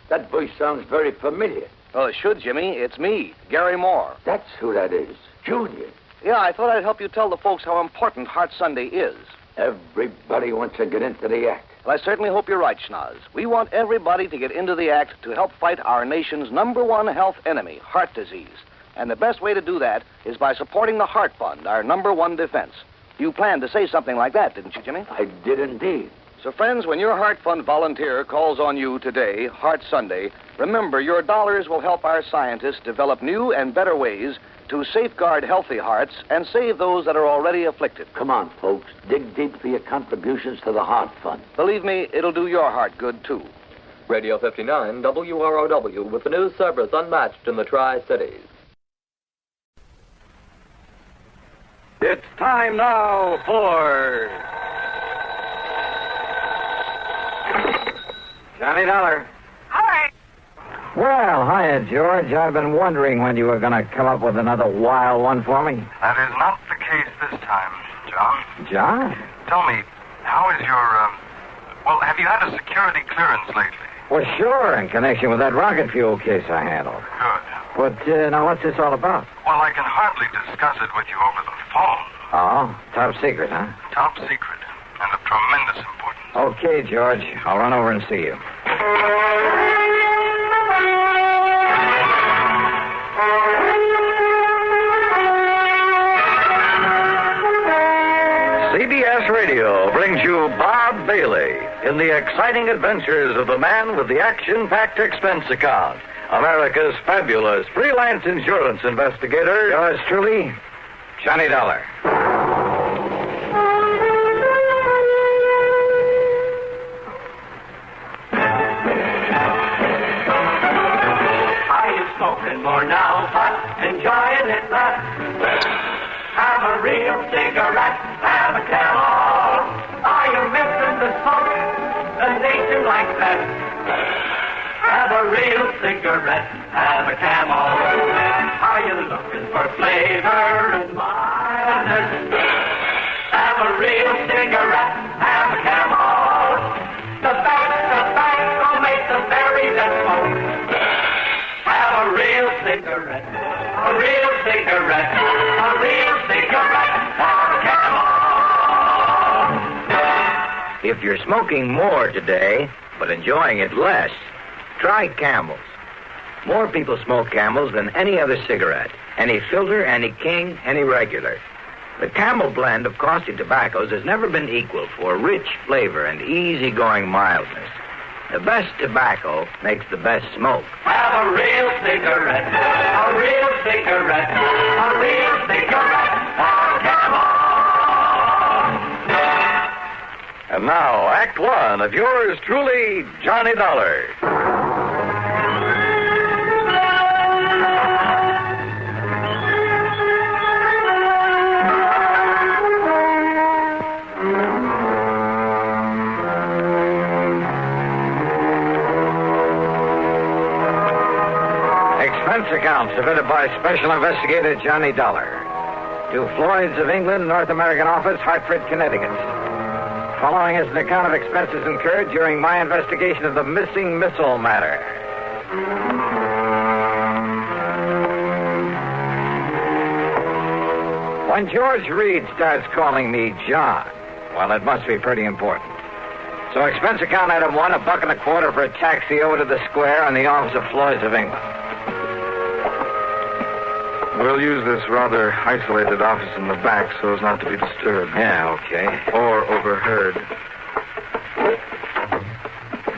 that voice sounds very familiar. Well, it should, Jimmy. It's me, Gary Moore. That's who that is, Junior. Yeah, I thought I'd help you tell the folks how important Heart Sunday is. Everybody wants to get into the act. Well, I certainly hope you're right, Schnoz. We want everybody to get into the act to help fight our nation's #1 health enemy, heart disease. And the best way to do that is by supporting the Heart Fund, our #1 defense. You planned to say something like that, didn't you, Jimmy? I did indeed. So, friends, when your Heart Fund volunteer calls on you today, Heart Sunday, remember your dollars will help our scientists develop new and better ways to safeguard healthy hearts and save those that are already afflicted. Come on, folks. Dig deep for your contributions to the Heart Fund. Believe me, it'll do your heart good, too. Radio 59, WROW, with the news service unmatched in the Tri-Cities. It's time now for... Johnny Dollar. Hi. Well, hiya, George. I've been wondering when you were going to come up with another wild one for me. That is not the case this time, John. John? Tell me, how is your, well, have you had a security clearance lately? Well, sure, in connection with that rocket fuel case I handled. Good. But, now, what's this all about? Well, I can hardly discuss it with you over the phone. Oh, top secret, huh? Top secret, and of tremendous importance. Okay, George. I'll run over and see you. CBS Radio brings you Bob Bailey in the exciting adventures of the man with the action-packed expense account, America's fabulous freelance insurance investigator. Yours truly, Johnny Dollar. Are you smoking more now, but enjoying it less? Have a real cigarette, have a Camel. Are you missing the smoke? The nation like that. Have a real cigarette, have a Camel. Are you looking for flavor and mildness? Have a real cigarette, have a Camel. The best tobacco makes the very best smoke. Have a real cigarette, a real cigarette, a real cigarette, have a Camel. If you're smoking more today, but enjoying it less, try Camels. More people smoke Camels than any other cigarette. Any filter, any king, any regular. The Camel blend of costly tobaccos has never been equal for rich flavor and easygoing mildness. The best tobacco makes the best smoke. Have a real cigarette, a real cigarette, a real cigarette, have a Camel. And now, Act One of yours truly, Johnny Dollar. Expense account submitted by Special Investigator Johnny Dollar to Floyd's of England, North American Office, Hartford, Connecticut. Following is an account of expenses incurred during my investigation of the missing missile matter. When George Reed starts calling me John, well, it must be pretty important. So expense account item 1, $1.25 for a taxi over to the square on the office of Floyd's of England. We'll use this rather isolated office in the back so as not to be disturbed. Yeah, okay. Or overheard.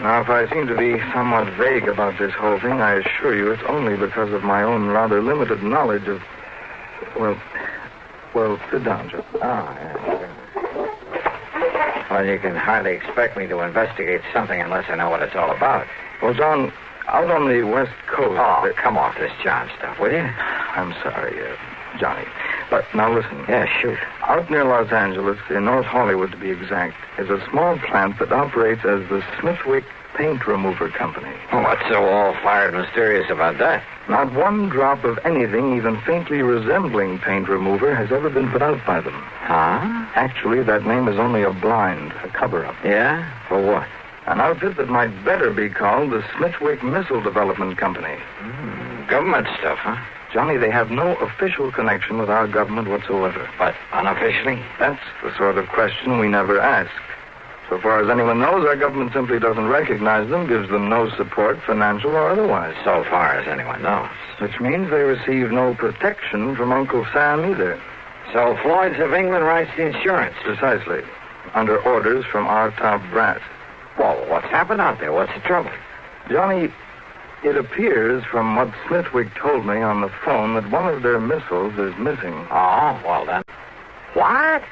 Now, if I seem to be somewhat vague about this whole thing, I assure you it's only because of my own rather limited knowledge of... Well, sit down, Joe. Oh, yeah, sure. Well, you can hardly expect me to investigate something unless I know what it's all about. Well, John, out on the West Coast... Oh, come off this John stuff, will you? I'm sorry, Johnny. But now listen. Yeah, shoot. Out near Los Angeles, in North Hollywood to be exact, is a small plant that operates as the Smithwick Paint Remover Company. Oh, what's so all-fired mysterious about that? Not one drop of anything even faintly resembling paint remover has ever been put out by them. Huh? Actually, that name is only a blind, a cover-up. Yeah? For what? An outfit that might better be called the Smithwick Missile Development Company. Government stuff, huh? Johnny, they have no official connection with our government whatsoever. But unofficially? That's the sort of question we never ask. So far as anyone knows, our government simply doesn't recognize them, gives them no support, financial or otherwise. So far as anyone knows. Which means they receive no protection from Uncle Sam either. So Floyd's of England writes the insurance? Precisely. Under orders from our top brass. Well, what's happened out there? What's the trouble? Johnny, it appears from what Smithwick told me on the phone that one of their missiles is missing. Oh, well then. What?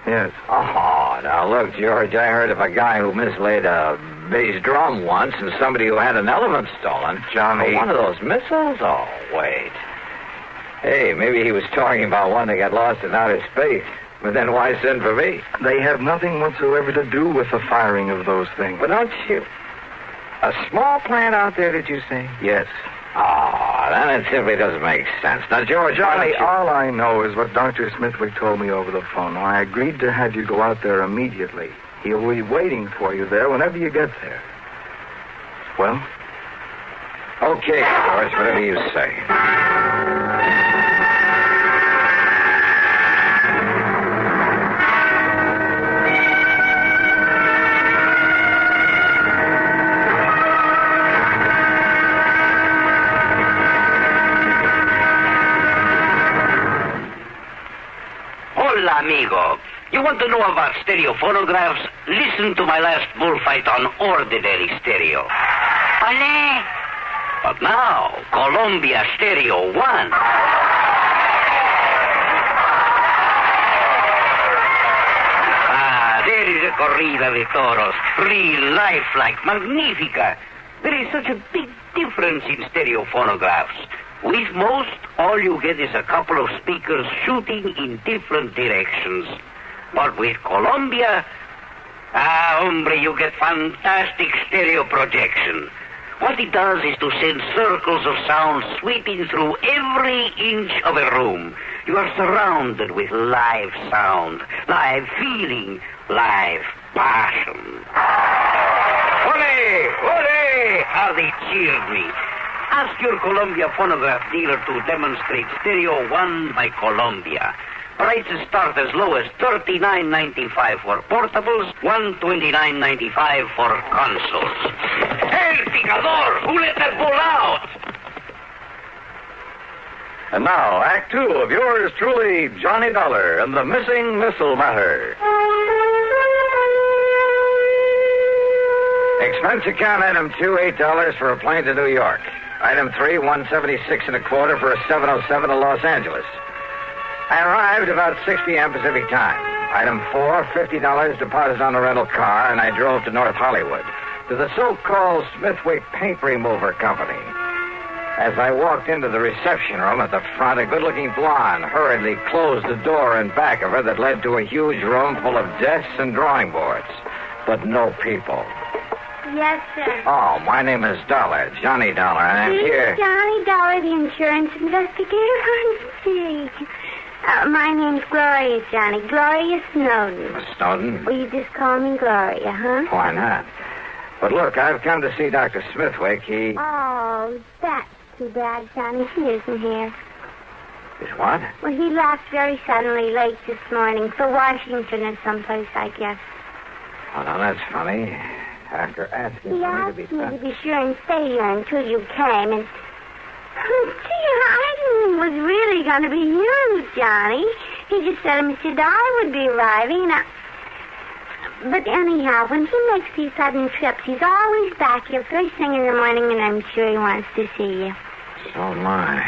Yes. Oh, now look, George, I heard of a guy who mislaid a bass drum once and somebody who had an elephant stolen. Johnny. But one of those missiles? Oh, wait. Hey, maybe he was talking about one that got lost in outer space. But then why send for me? They have nothing whatsoever to do with the firing of those things. But don't you... A small plant out there, did you say? Yes. Oh, then it simply doesn't make sense. Now, George, Johnny, all I know is what Dr. Smithwick told me over the phone. I agreed to have you go out there immediately. He'll be waiting for you there whenever you get there. Well? Okay, George, whatever you say. Hola, amigo. You want to know about stereo phonographs? Listen to my last bullfight on ordinary stereo. Ole! But now, Columbia Stereo 1. There is a corrida de toros. Real lifelike, magnifica. There is such a big difference in stereo phonographs. With most, all you get is a couple of speakers shooting in different directions. But with Columbia, hombre, you get fantastic stereo projection. What it does is to send circles of sound sweeping through every inch of a room. You are surrounded with live sound, live feeling, live passion. Ole! Ole! How they cheered me. Ask your Columbia phonograph dealer to demonstrate Stereo 1 by Columbia. Prices start as low as $39.95 for portables, $129.95 for consoles. El Picador! Who let that bull out? And now, Act 2 of yours truly, Johnny Dollar and the Missing Missile Matter. Expense account item 2, $8 for a plane to New York. Item 3, $176 1/4 for a 707 to Los Angeles. I arrived about 6 p.m. Pacific time. Item 4, $50 deposit on a rental car, and I drove to North Hollywood, to the so-called Smithwick Paint Remover Company. As I walked into the reception room at the front, a good-looking blonde hurriedly closed the door in back of her that led to a huge room full of desks and drawing boards, but no people. Yes, sir. Oh, my name is Dollar, Johnny Dollar, and I'm here. Johnny Dollar, the insurance investigator. Gee. My name's Gloria, Johnny. Gloria Snowden. Miss Snowden? Will you just call me Gloria, huh? Why not? But look, I've come to see Dr. Smithwick. Oh, that's too bad, Johnny. He isn't here. Is what? Well, he left very suddenly late this morning for Washington or someplace, I guess. Oh, now that's funny. After asking He for me asked to me be to be sure and stay here until you came, and... Gee, I didn't think it was really going to be you, Johnny. He just said Mr. Dollar would be arriving. But anyhow, when he makes these sudden trips, he's always back here first thing in the morning, and I'm sure he wants to see you. So my.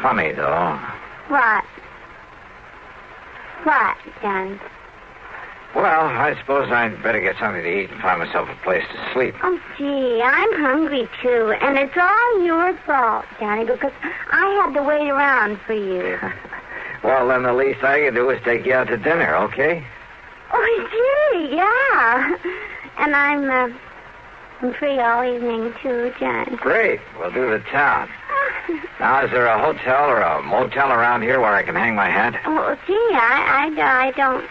Funny, though. What? What, Johnny? Well, I suppose I'd better get something to eat and find myself a place to sleep. Oh, gee, I'm hungry, too. And it's all your fault, Johnny, because I had to wait around for you. Well, then the least I can do is take you out to dinner, okay? Oh, gee, yeah. And I'm free all evening, too, Johnny. Great. We'll do the town. Now, is there a hotel or a motel around here where I can hang my hat? Oh, gee, I don't...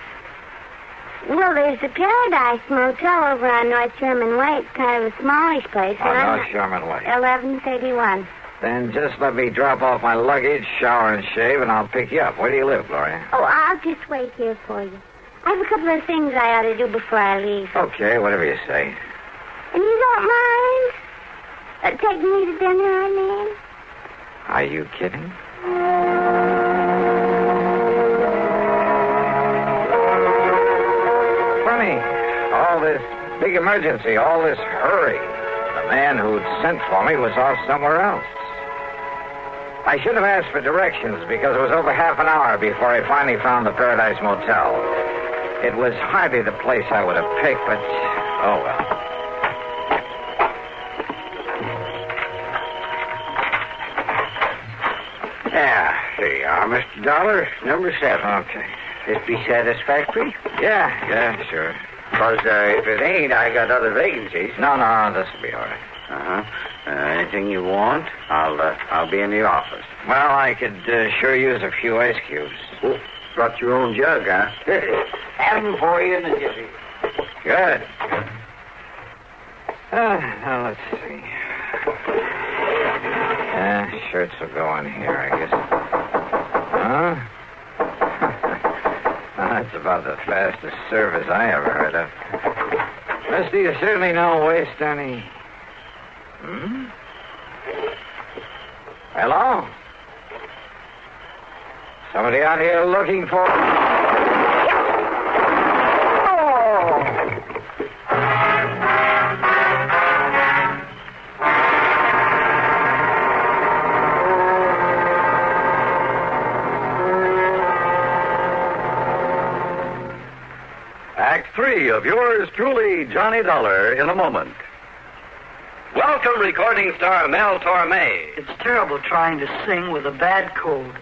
Well, there's the Paradise Motel over on North Sherman Way. It's kind of a smallish place. On North Sherman Way. 1131. Then just let me drop off my luggage, shower and shave, and I'll pick you up. Where do you live, Gloria? Oh, I'll just wait here for you. I have a couple of things I ought to do before I leave. Okay, whatever you say. And you don't mind? Taking me to dinner, I mean? Are you kidding? Funny. All this big emergency, all this hurry. The man who'd sent for me was off somewhere else. I should have asked for directions because it was over half an hour before I finally found the Paradise Motel. It was hardly the place I would have picked, but oh well. Yeah, Here you are, Mr. Dollar. Number 7. Okay. This be satisfactory? Yeah, sure. Because if it ain't, I got other vacancies. No, this'll be all right. Uh-huh. Anything you want, I'll be in the office. Well, I could sure use a few ice cubes. Oh, brought your own jug, huh? Have them for you in the jiffy. Good. Now, let's see. Shirts will go in here, I guess. Huh? That's about the fastest service I ever heard of. Mister, you certainly don't waste any... Hello? Somebody out here looking for... Act 3 of yours truly, Johnny Dollar, in a moment. Welcome, recording star Mel Torme. It's terrible trying to sing with a bad cold.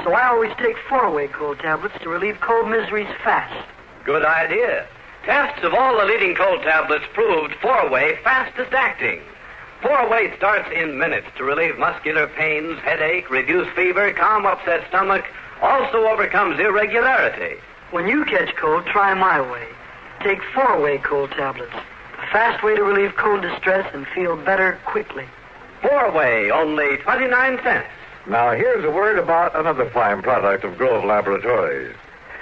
So I always take 4-way cold tablets to relieve cold miseries fast. Good idea. Tests of all the leading cold tablets proved 4-way fastest acting. 4-way starts in minutes to relieve muscular pains, headache, reduce fever, calm upset stomach, also overcomes irregularity. When you catch cold, try my way. Take 4-way cold tablets. A fast way to relieve cold distress and feel better quickly. 4-way, only 29 cents. Now, here's a word about another fine product of Grove Laboratories.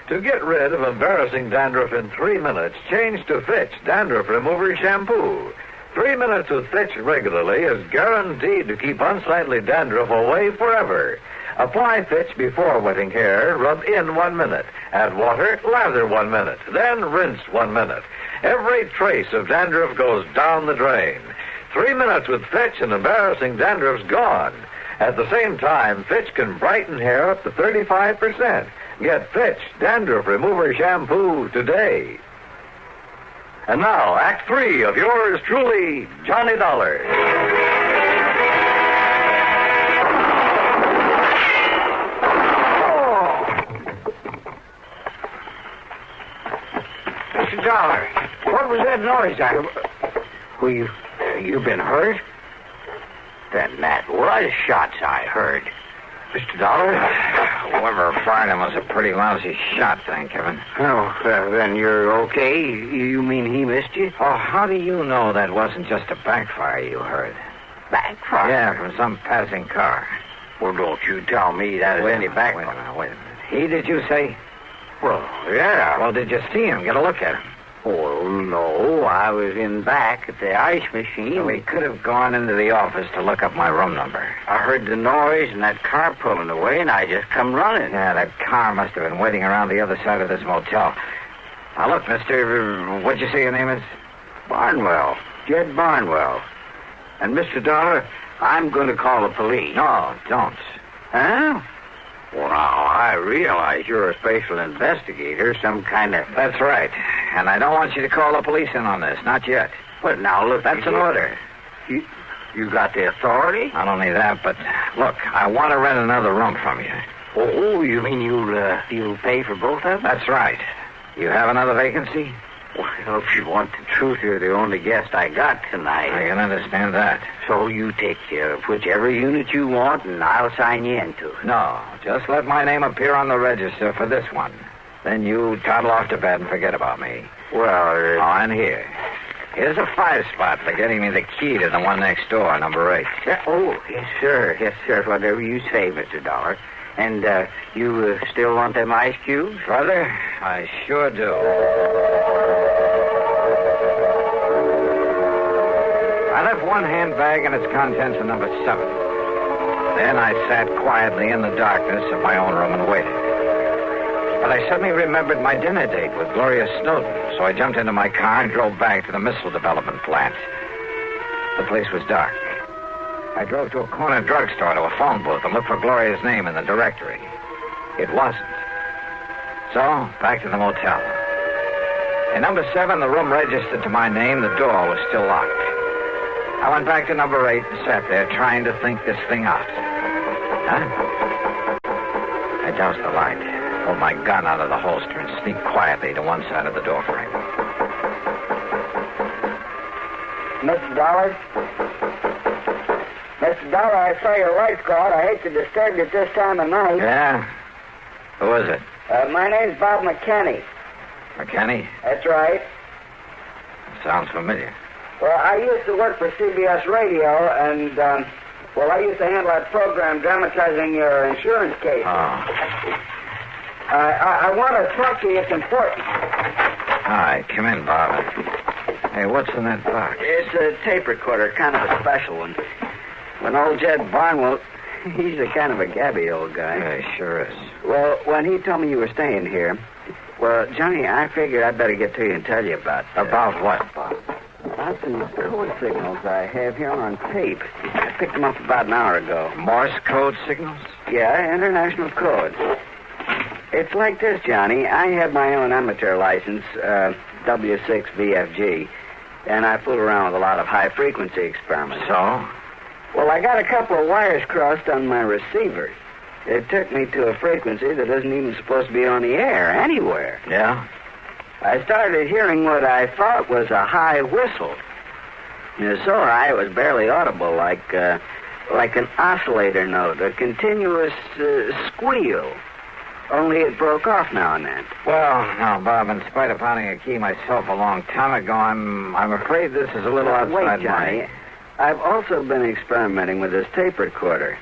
To get rid of embarrassing dandruff in 3 minutes, change to Fitch Dandruff Remover Shampoo. 3 minutes with Fitch regularly is guaranteed to keep unsightly dandruff away forever. Apply Fitch before wetting hair, rub in 1 minute. Add water, lather 1 minute. Then rinse 1 minute. Every trace of dandruff goes down the drain. 3 minutes with Fitch and embarrassing dandruff's gone. At the same time, Fitch can brighten hair up to 35%. Get Fitch Dandruff Remover Shampoo today. And now, Act 3 of yours truly, Johnny Dollar. Mr. Dollar, what was that noise you been hurt? Then that was shots I heard. Mr. Dollar? Whoever fired him was a pretty lousy shot, thank heaven. Oh, then you're okay? You mean he missed you? Oh, how do you know that wasn't just a backfire you heard? Backfire? Yeah, from some passing car. Well, don't you tell me that was any backfire. Wait a minute. He, did you say? Well, yeah. Well, did you see him? Get a look at him. Oh, no. I was in back at the ice machine. So he could have gone into the office to look up my room number. I heard the noise and that car pulling away, and I just come running. Yeah, that car must have been waiting around the other side of this motel. Now, look, mister, what'd you say your name is? Barnwell. Jed Barnwell. And, Mr. Dollar, I'm going to call the police. No, don't. Huh? Well, now, I realize you're a special investigator, some kind of... That's right. And I don't want you to call the police in on this, not yet. But now, look... That's an order. You got the authority? Not only that, but, look, I want to rent another room from you. Oh, you mean you'll pay for both of them? That's right. You have another vacancy? Well, if you want the truth, you're the only guest I got tonight. I can understand that. So you take whichever unit you want, and I'll sign you into it. No, just let my name appear on the register for this one. Then you toddle off to bed and forget about me. Well, and here. Here's a 5-spot for getting me the key to the one next door, number 8. Oh, yes, sir. Yes, sir. Whatever you say, Mr. Dollar. And you still want them ice cubes? Brother, I sure do. I left one handbag and its contents in number 7. Then I sat quietly in the darkness of my own room and waited. But I suddenly remembered my dinner date with Gloria Snowden, so I jumped into my car and drove back to the missile development plant. The place was dark. I drove to a corner drugstore to a phone booth and looked for Gloria's name in the directory. It wasn't. So, back to the motel. In number 7, the room registered to my name. The door was still locked. I went back to number 8 and sat there trying to think this thing out. Huh? I doused the light, pulled my gun out of the holster, and sneaked quietly to one side of the doorframe. Mr. Dollar? Mr. Dollar, I saw your lights go out. I hate to disturb you at this time of night. Yeah? Who is it? My name's Bob McKinney. McKinney? That's right. Sounds familiar. Well, I used to work for CBS Radio, and, I used to handle that program dramatizing your insurance case. Oh. I want to talk to you. It's important. All right, come in, Bob. Hey, what's in that box? It's a tape recorder, kind of a special one. When old Jed Barnwell, he's a kind of a gabby old guy. Yeah, he sure is. Well, when he told me you were staying here, well, Johnny, I figured I'd better get to you and tell you about... About what, Bob? About some code signals I have here on tape. I picked them up about an hour ago. Morse code signals? Yeah, international code. It's like this, Johnny. I had my own amateur license, W6VFG, and I fooled around with a lot of high-frequency experiments. So? Well, I got a couple of wires crossed on my receiver. It took me to a frequency that isn't even supposed to be on the air anywhere. Yeah? I started hearing what I thought was a high whistle. It was so high it was barely audible, like an oscillator note, a continuous squeal. Only it broke off now and then. Well, now, Bob, in spite of finding a key myself a long time ago, I'm afraid this is a little outside Wait, Johnny. my... I've also been experimenting with this tape recorder.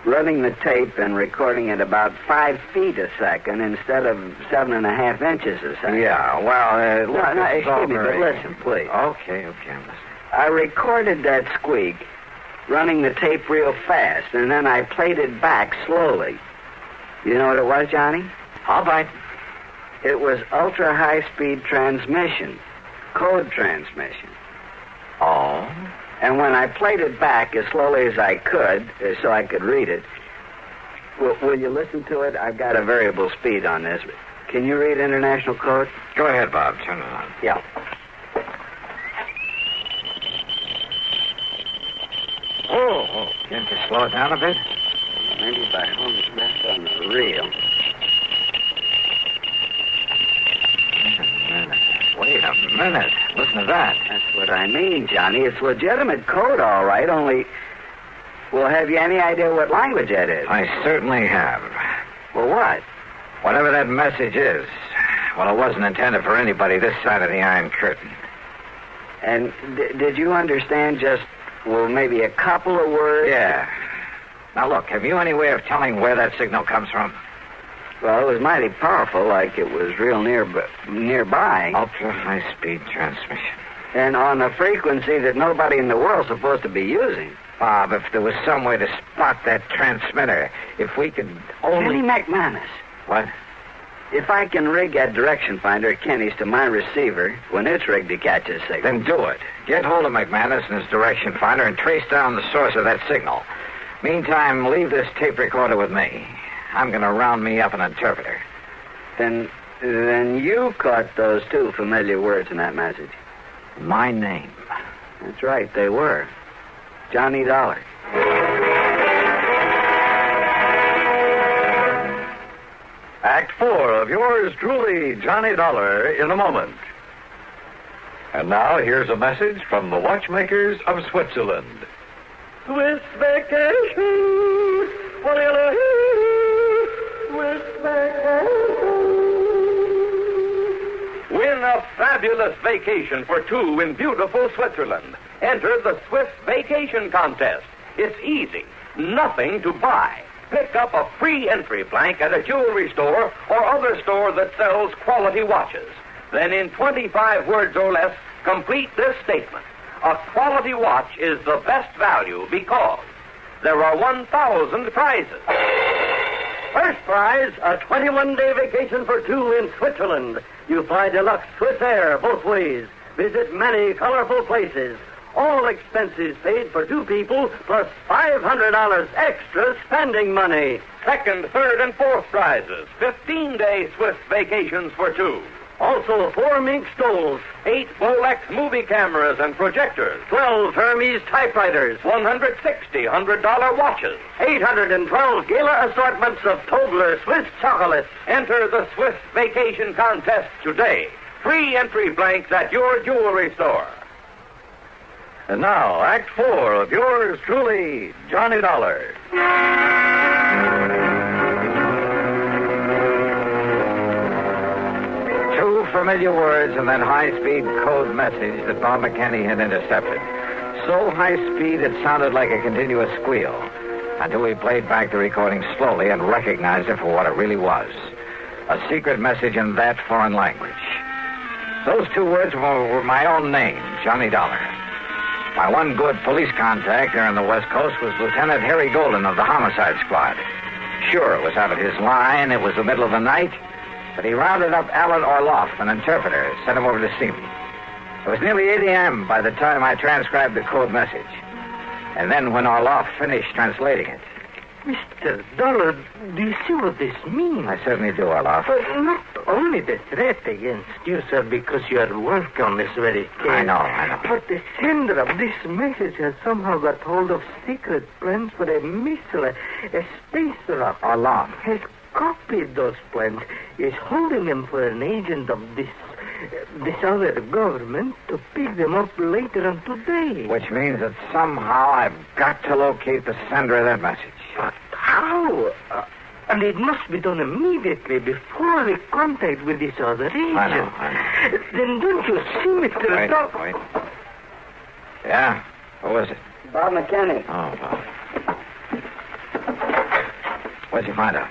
Running the tape and recording at about 5 feet a second instead of 7.5 inches a second. Yeah, well, excuse me, but listen, please. Okay, I'm listening. I recorded that squeak, running the tape real fast, and then I played it back slowly. You know what it was, Johnny? All right. It was ultra-high-speed transmission, code transmission. Oh? And when I played it back as slowly as I could, so I could read it, will you listen to it? I've got a variable speed on this. Can you read international code? Go ahead, Bob. Turn it on. Yeah. Oh, can't you slow it down a bit? Maybe if I hold it back on the reel. Wait a minute. Listen to that. That's what I mean, Johnny. It's legitimate code, all right, only... Well, have you any idea what language that is? I certainly have. Well, what? Whatever that message is. Well, it wasn't intended for anybody this side of the Iron Curtain. And did you understand just, maybe a couple of words? Yeah. Now, look, have you any way of telling where that signal comes from? Well, it was mighty powerful, like it was real nearby. Ultra-high-speed transmission. And on a frequency that nobody in the world's supposed to be using. Bob, if there was some way to spot that transmitter, if we could only... Kenny McManus. What? If I can rig that direction finder at Kenny's to my receiver when it's rigged to catch a signal... Then do it. Get hold of McManus and his direction finder and trace down the source of that signal. Meantime, leave this tape recorder with me. I'm going to round me up an interpreter. Then you caught those two familiar words in that message. My name. That's right, they were. Johnny Dollar. Act 4 of yours truly, Johnny Dollar, in a moment. And now here's a message from the watchmakers of Switzerland. Swiss vacation. Swiss vacation. Win a fabulous vacation for two in beautiful Switzerland. Enter the Swiss Vacation Contest. It's easy. Nothing to buy. Pick up a free entry blank at a jewelry store or other store that sells quality watches. Then in 25 words or less, complete this statement. A quality watch is the best value because there are 1,000 prizes. First prize, a 21-day vacation for two in Switzerland. You fly deluxe Swiss Air both ways. Visit many colorful places. All expenses paid for two people, plus $500 extra spending money. Second, third, and fourth prizes. 15-day Swiss vacations for two. Also, 4 mink stoles, 8 Bolex movie cameras and projectors, 12 Hermes typewriters, 160 $100 watches, 812 Gala assortments of Tobler Swiss chocolates. Enter the Swiss Vacation Contest today. Free entry blanks at your jewelry store. And now, Act 4 of yours truly, Johnny Dollar. Two familiar words and that high-speed code message that Bob McKinney had intercepted. So high-speed it sounded like a continuous squeal until we played back the recording slowly and recognized it for what it really was. A secret message in that foreign language. Those 2 words were my own name, Johnny Dollar. My one good police contact there on the West Coast was Lieutenant Harry Golden of the Homicide Squad. Sure, it was out of his line. It was the middle of the night. But he rounded up Alan Orloff, an interpreter, sent him over to see me. It was nearly 8 a.m. by the time I transcribed the code message. And then when Orloff finished translating it. Mr. Dollar, do you see what this means? I certainly do, Orloff. But not only the threat against you, sir, because you are working on this very case. I know. But the sender of this message has somehow got hold of secret plans for a missile, a space rocket. Orloff. Has copied those plans, is holding them for an agent of this other government to pick them up later on today. Which means that somehow I've got to locate the sender of that message. But how? And it must be done immediately before the contact with this other agent. I know. Then don't you see, Mr. Dollar? Wait. Yeah? Who is it? Bob McKinney. Oh, Bob. What'd you find out?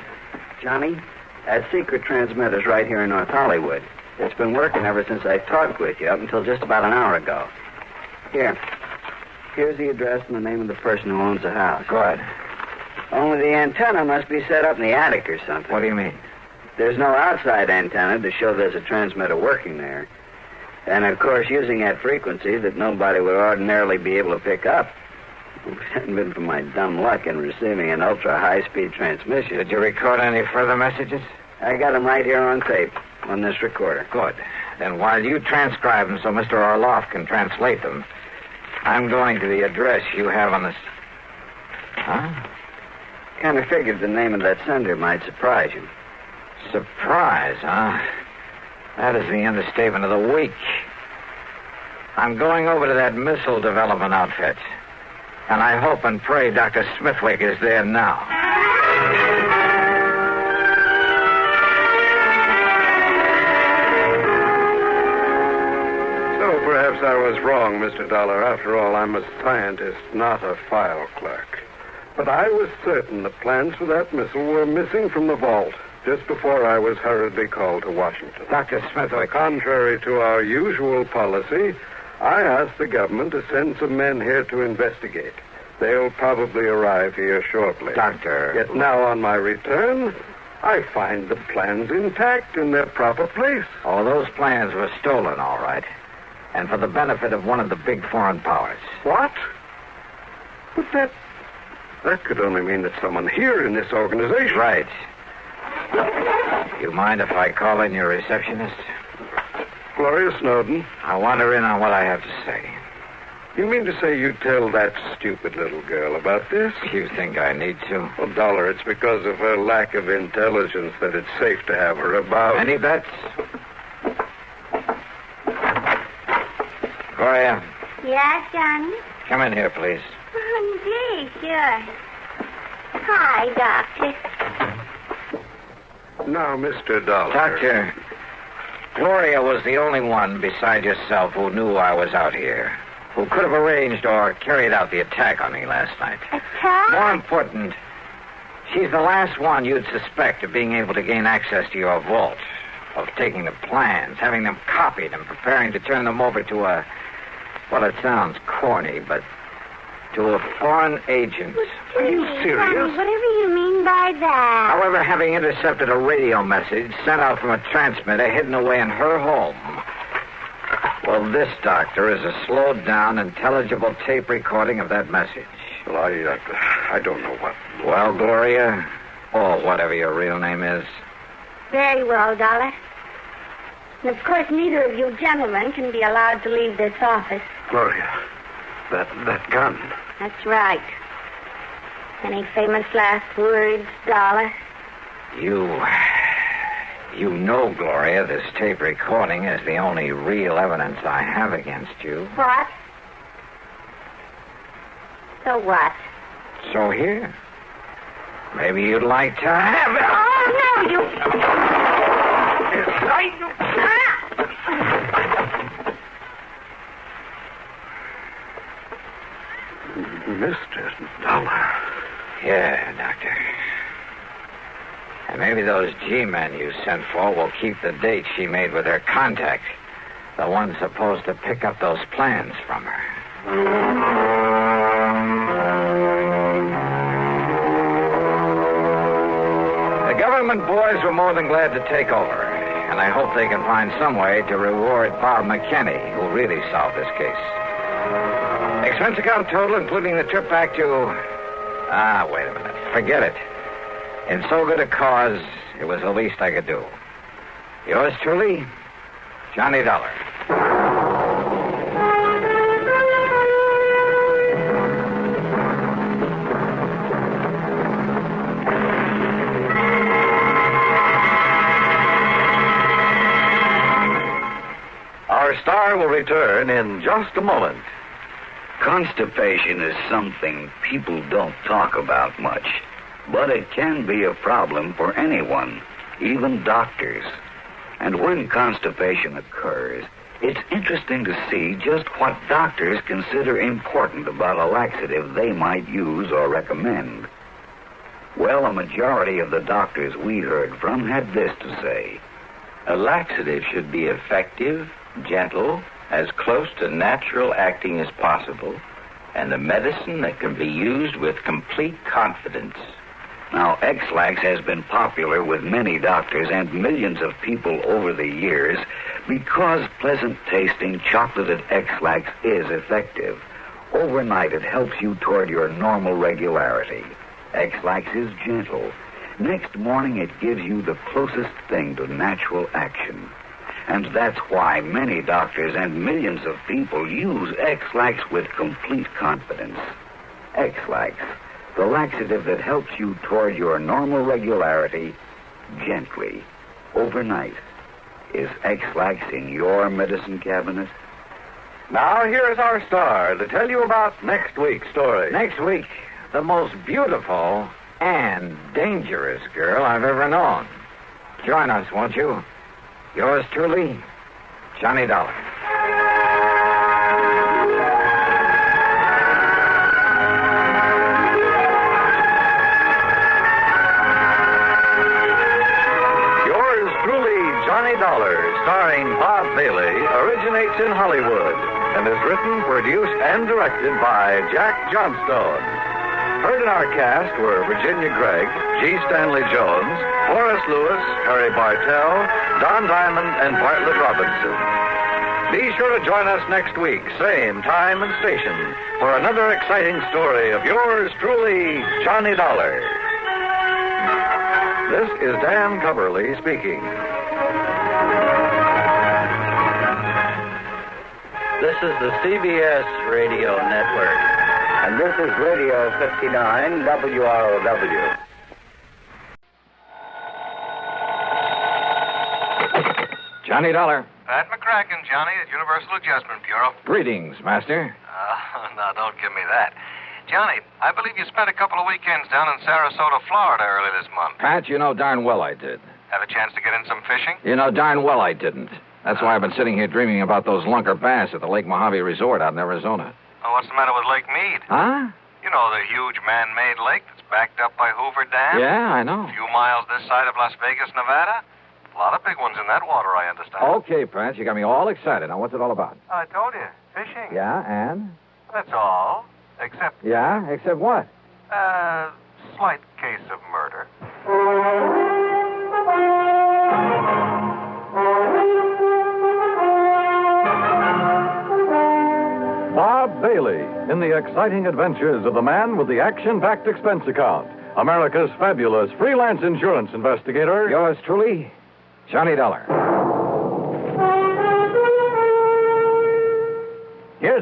Johnny, that secret transmitter's right here in North Hollywood. It's been working ever since I talked with you, up until just about an hour ago. Here's the address and the name of the person who owns the house. Good. Only the antenna must be set up in the attic or something. What do you mean? There's no outside antenna to show there's a transmitter working there. And, of course, using that frequency that nobody would ordinarily be able to pick up. If it hadn't been for my dumb luck in receiving an ultra-high-speed transmission. Did you record any further messages? I got them right here on tape, on this recorder. Good. Then while you transcribe them so Mr. Orloff can translate them, I'm going to the address you have on this... Huh? Kind of figured the name of that sender might surprise you. Surprise, huh? That is the understatement of the week. I'm going over to that missile development outfit. And I hope and pray Dr. Smithwick is there now. So perhaps I was wrong, Mr. Dollar. After all, I'm a scientist, not a file clerk. But I was certain the plans for that missile were missing from the vault just before I was hurriedly called to Washington. Dr. Smithwick. Contrary to our usual policy, I asked the government to send some men here to investigate. They'll probably arrive here shortly. Doctor. Yet now on my return, I find the plans intact in their proper place. Oh, those plans were stolen, all right. And for the benefit of one of the big foreign powers. What? But that could only mean that someone here in this organization... Right. You mind if I call in your receptionist? Gloria Snowden. I want her in on what I have to say. You mean to say you tell that stupid little girl about this? You think I need to? Well, Dollar, it's because of her lack of intelligence that it's safe to have her about. Any bets? Gloria. Yes, Johnny? Come in here, please. Oh, gee, sure. Hi, Doctor. Now, Mr. Dollar. Doctor, Gloria was the only one beside yourself who knew I was out here, who could have arranged or carried out the attack on me last night. Attack? More important, she's the last one you'd suspect of being able to gain access to your vault, of taking the plans, having them copied, and preparing to turn them over to a... Well, it sounds corny, but to a foreign agent. Are you serious? Whatever you mean by that. However, having intercepted a radio message sent out from a transmitter hidden away in her home. Well, this, Doctor, is a slowed-down, intelligible tape recording of that message. Well, I don't know what... Well, Gloria, or whatever your real name is. Very well, Dollar. And, of course, neither of you gentlemen can be allowed to leave this office. Gloria, that gun. That's right. Any famous last words, Dollar? You know, Gloria, this tape recording is the only real evidence I have against you. What? So what? So here. Maybe you'd like to have it. Oh, no, you... Mr. Dollar. Yeah, Doctor. And maybe those G-men you sent for will keep the date she made with her contact. The one supposed to pick up those plans from her. The government boys were more than glad to take over. And I hope they can find some way to reward Bob McKinney, who really solved this case. Expense account total, including the trip back to... wait a minute. Forget it. In so good a cause, it was the least I could do. Yours truly, Johnny Dollar. Our star will return in just a moment. Constipation is something people don't talk about much, but it can be a problem for anyone, even doctors. And when constipation occurs, it's interesting to see just what doctors consider important about a laxative they might use or recommend. Well, a majority of the doctors we heard from had this to say: a laxative should be effective, gentle, as close to natural acting as possible, and a medicine that can be used with complete confidence. Now, X-Lax has been popular with many doctors and millions of people over the years because pleasant-tasting chocolated X-Lax is effective. Overnight, it helps you toward your normal regularity. X-Lax is gentle. Next morning, it gives you the closest thing to natural action. And that's why many doctors and millions of people use X-Lax with complete confidence. X-Lax, the laxative that helps you toward your normal regularity gently, overnight. Is X-Lax in your medicine cabinet? Now, here is our star to tell you about next week's story. Next week, the most beautiful and dangerous girl I've ever known. Join us, won't you? Yours truly, Johnny Dollar. Yours truly, Johnny Dollar, starring Bob Bailey, originates in Hollywood and is written, produced, and directed by Jack Johnstone. Heard in our cast were Virginia Gregg, G. Stanley Jones, Horace Lewis, Harry Bartell, Don Diamond, and Bartlett Robinson. Be sure to join us next week, same time and station, for another exciting story of yours truly, Johnny Dollar. This is Dan Coverly speaking. This is the CBS Radio Network. And this is Radio 59 WROW. Johnny Dollar. Pat McCracken, Johnny, at Universal Adjustment Bureau. Greetings, Master. No, don't give me that. Johnny, I believe you spent a couple of weekends down in Sarasota, Florida early this month. Pat, you know darn well I did. Have a chance to get in some fishing? You know darn well I didn't. That's why I've been sitting here dreaming about those lunker bass at the Lake Mojave Resort out in Arizona. Oh, what's the matter with Lake Mead? Huh? You know, the huge man-made lake that's backed up by Hoover Dam? Yeah, I know. A few miles this side of Las Vegas, Nevada. A lot of big ones in that water, I understand. Okay, Pat, you got me all excited. Now, what's it all about? I told you, fishing. Yeah, and? That's all. Except... Yeah, except what? Slight case of murder. Bob Bailey in the exciting adventures of the man with the action-packed expense account, America's fabulous freelance insurance investigator. Yours truly, Johnny Dollar.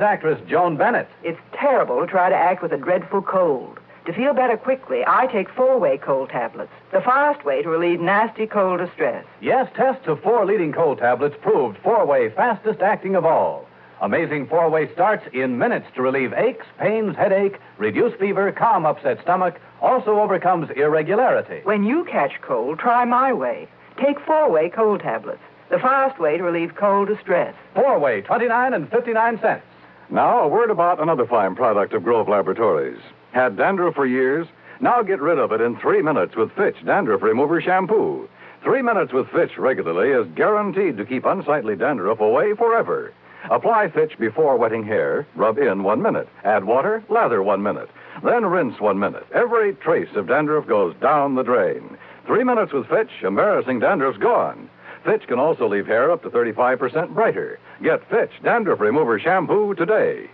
famous actress Joan Bennett. It's terrible to try to act with a dreadful cold. To feel better quickly, I take 4-way cold tablets, the fast way to relieve nasty cold distress. Yes, tests of 4 leading cold tablets proved 4-way fastest acting of all. Amazing 4-way starts in minutes to relieve aches, pains, headache, reduce fever, calm upset stomach, also overcomes irregularity. When you catch cold, try my way. Take 4-way cold tablets, the fast way to relieve cold distress. 4-way, 29 and 59 cents. Now, a word about another fine product of Grove Laboratories. Had dandruff for years? Now get rid of it in 3 minutes with Fitch Dandruff Remover Shampoo. 3 minutes with Fitch regularly is guaranteed to keep unsightly dandruff away forever. Apply Fitch before wetting hair, rub in 1 minute. Add water, lather 1 minute. Then rinse 1 minute. Every trace of dandruff goes down the drain. 3 minutes with Fitch, embarrassing dandruff's gone. Fitch can also leave hair up to 35% brighter. Get Fitch Dandruff Remover Shampoo today.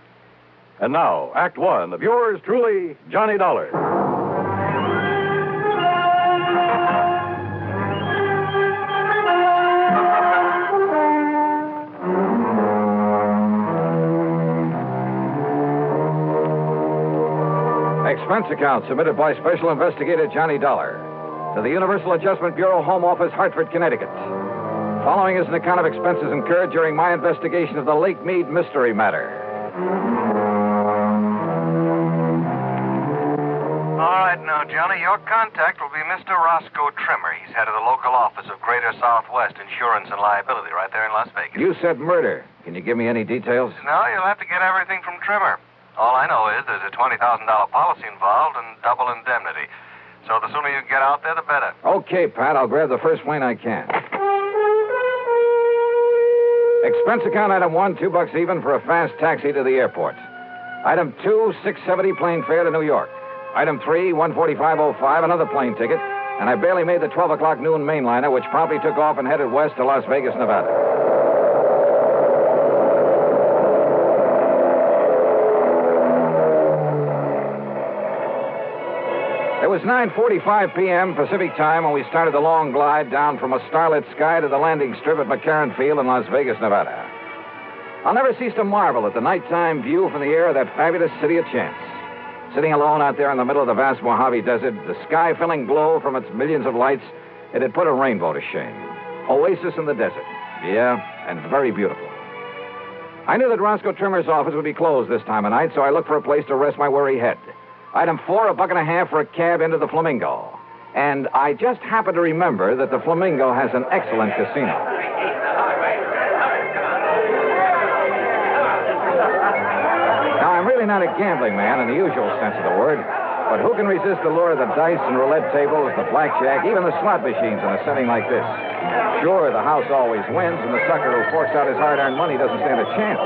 And now, Act 1 of yours truly, Johnny Dollar. Expense account submitted by Special Investigator Johnny Dollar to the Universal Adjustment Bureau, Home Office, Hartford, Connecticut. Following is an account of expenses incurred during my investigation of the Lake Mead Mystery Matter. All right, now, Johnny, your contact will be Mr. Roscoe Trimmer. He's head of the local office of Greater Southwest Insurance and Liability right there in Las Vegas. You said murder. Can you give me any details? No, you'll have to get everything from Trimmer. All I know is there's a $20,000 policy involved and double indemnity. So the sooner you get out there, the better. Okay, Pat. I'll grab the first plane I can. Expense account item 1, $2 even for a fast taxi to the airport. Item 2, $6.70 plane fare to New York. Item 3, $145.05, another plane ticket. And I barely made the 12 o'clock noon mainliner, which promptly took off and headed west to Las Vegas, Nevada. It was 9:45 p.m. Pacific time when we started the long glide down from a starlit sky to the landing strip at McCarran Field in Las Vegas, Nevada. I'll never cease to marvel at the nighttime view from the air of that fabulous city of chance. Sitting alone out there in the middle of the vast Mojave Desert, the sky-filling glow from its millions of lights, it had put a rainbow to shame. Oasis in the desert. Yeah, and very beautiful. I knew that Roscoe Trimmer's office would be closed this time of night, so I looked for a place to rest my weary head. Item 4, $1.50 for a cab into the Flamingo. And I just happened to remember that the Flamingo has an excellent casino. Now, I'm really not a gambling man in the usual sense of the word, but who can resist the lure of the dice and roulette tables, the blackjack, even the slot machines in a setting like this? Sure, the house always wins, and the sucker who forks out his hard-earned money doesn't stand a chance.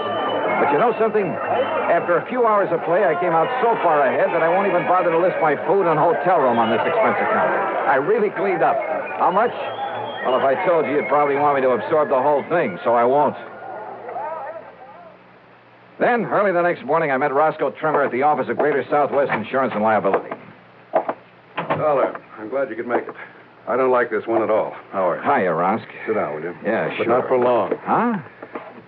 But you know something? After a few hours of play, I came out so far ahead that I won't even bother to list my food and hotel room on this expense account. I really cleaned up. How much? Well, if I told you, you'd probably want me to absorb the whole thing, so I won't. Then, early the next morning, I met Roscoe Trimmer at the office of Greater Southwest Insurance and Liability. Dollar, I'm glad you could make it. I don't like this one at all. Howard. Hiya, Rosk. Sit down, will you? Yeah, but sure. But not for long. Huh?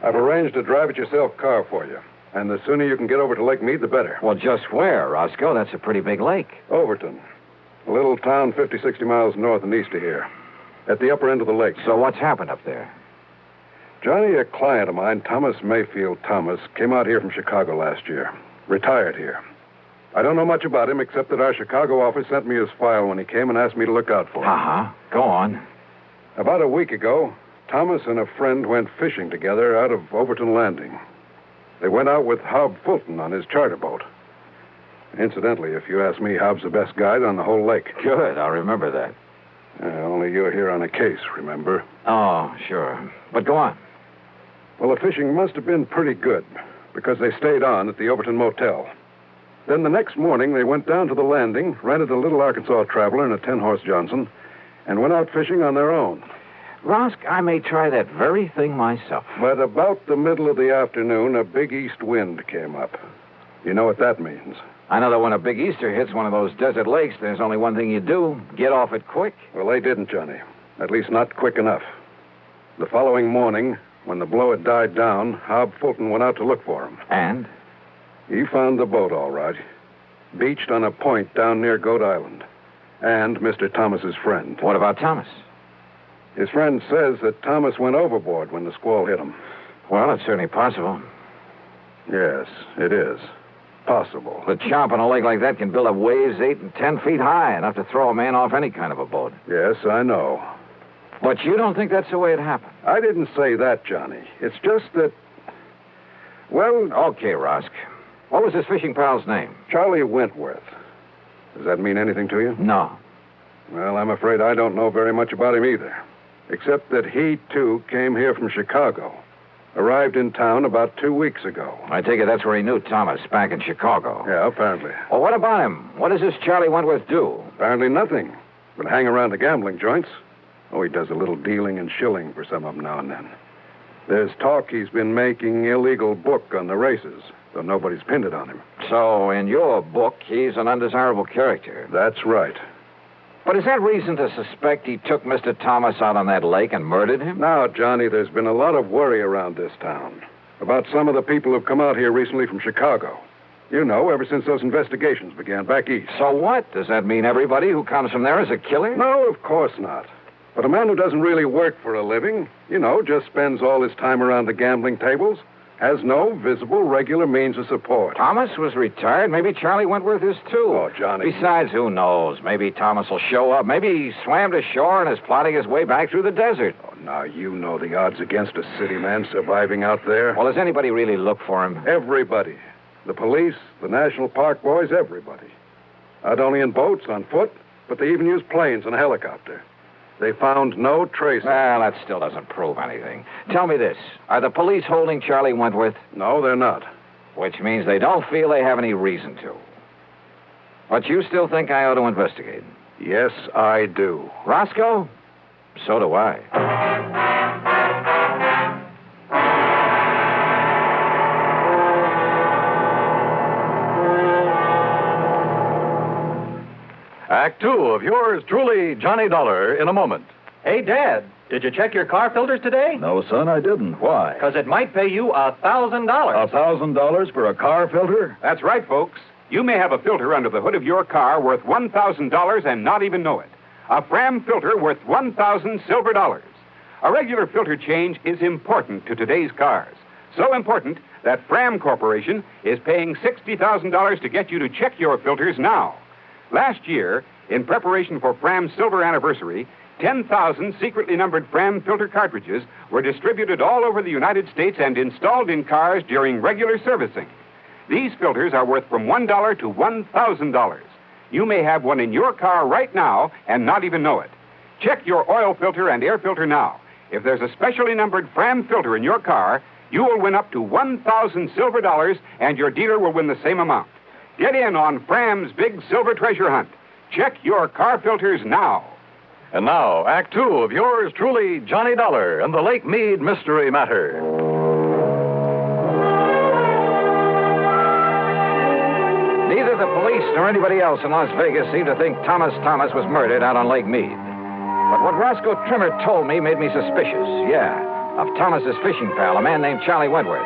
I've arranged a drive-it-yourself car for you. And the sooner you can get over to Lake Mead, the better. Well, just where, Roscoe? That's a pretty big lake. Overton. A little town 50, 60 miles north and east of here. At the upper end of the lake. So what's happened up there? Johnny, a client of mine, Thomas Mayfield Thomas, came out here from Chicago last year. Retired here. I don't know much about him except that our Chicago office sent me his file when he came and asked me to look out for him. Uh-huh. Go on. About a week ago, Thomas and a friend went fishing together out of Overton Landing. They went out with Hob Fulton on his charter boat. Incidentally, if you ask me, Hob's the best guide on the whole lake. Good, I'll remember that. Only you're here on a case, remember? Oh, sure. But go on. Well, the fishing must have been pretty good, because they stayed on at the Overton Motel. Then the next morning, they went down to the landing, rented a little Arkansas Traveler and a 10-horse Johnson, and went out fishing on their own. Rosk, I may try that very thing myself. But about the middle of the afternoon, a big east wind came up. You know what that means? I know that when a big Easter hits one of those desert lakes, there's only one thing you do, get off it quick. Well, they didn't, Johnny. At least not quick enough. The following morning, When the blow had died down, Hob Fulton went out to look for him. And? He found the boat, all right. Beached on a point down near Goat Island. And Mr. Thomas's friend. What about Thomas? His friend says that Thomas went overboard when the squall hit him. Well, it's certainly possible. Yes, it is. Possible. The chomp on a lake like that can build up waves 8 and 10 feet high, enough to throw a man off any kind of a boat. Yes, I know. But you don't think that's the way it happened? I didn't say that, Johnny. It's just that... Well... Okay, Rosk. What was his fishing pal's name? Charlie Wentworth. Does that mean anything to you? No. Well, I'm afraid I don't know very much about him either. Except that he, too, came here from Chicago. Arrived in town about 2 weeks ago. I take it that's where he knew Thomas, back in Chicago. Yeah, apparently. Well, what about him? What does this Charlie Wentworth do? Apparently nothing. But hang around the gambling joints. Oh, he does a little dealing and shilling for some of them now and then. There's talk he's been making illegal book on the races, though nobody's pinned it on him. So, in your book, he's an undesirable character. That's right. But is that reason to suspect he took Mr. Thomas out on that lake and murdered him? Now, Johnny, there's been a lot of worry around this town about some of the people who've come out here recently from Chicago. You know, ever since those investigations began back east. So what? Does that mean everybody who comes from there is a killer? No, of course not. But a man who doesn't really work for a living, just spends all his time around the gambling tables, has no visible, regular means of support. Thomas was retired. Maybe Charlie Wentworth is, too. Oh, Johnny. Besides, who knows? Maybe Thomas will show up. Maybe he swam to shore and is plotting his way back through the desert. Oh, now, you know the odds against a city man surviving out there. Well, does anybody really look for him? Everybody. The police, the National Park boys, everybody. Not only in boats, on foot, but they even use planes and a helicopter. They found no trace. Well, that still doesn't prove anything. Tell me this. Are the police holding Charlie Wentworth? No, they're not. Which means they don't feel they have any reason to. But you still think I ought to investigate? Yes, I do. Roscoe? So do I. Act 2 of yours truly, Johnny Dollar, in a moment. Hey, Dad, did you check your car filters today? No, son, I didn't. Why? Because it might pay you $1,000. $1,000 for a car filter? That's right, folks. You may have a filter under the hood of your car worth $1,000 and not even know it. A Fram filter worth 1,000 silver dollars. A regular filter change is important to today's cars. So important that Fram Corporation is paying $60,000 to get you to check your filters now. Last year, in preparation for Fram's silver anniversary, 10,000 secretly numbered Fram filter cartridges were distributed all over the United States and installed in cars during regular servicing. These filters are worth from $1 to $1,000. You may have one in your car right now and not even know it. Check your oil filter and air filter now. If there's a specially numbered Fram filter in your car, you will win up to 1,000 silver dollars, and your dealer will win the same amount. Get in on Fram's big silver treasure hunt. Check your car filters now. And now, Act 2 of yours truly, Johnny Dollar and the Lake Mead Mystery Matter. Neither the police nor anybody else in Las Vegas seemed to think Thomas was murdered out on Lake Mead. But what Roscoe Trimmer told me made me suspicious, of Thomas's fishing pal, a man named Charlie Wentworth.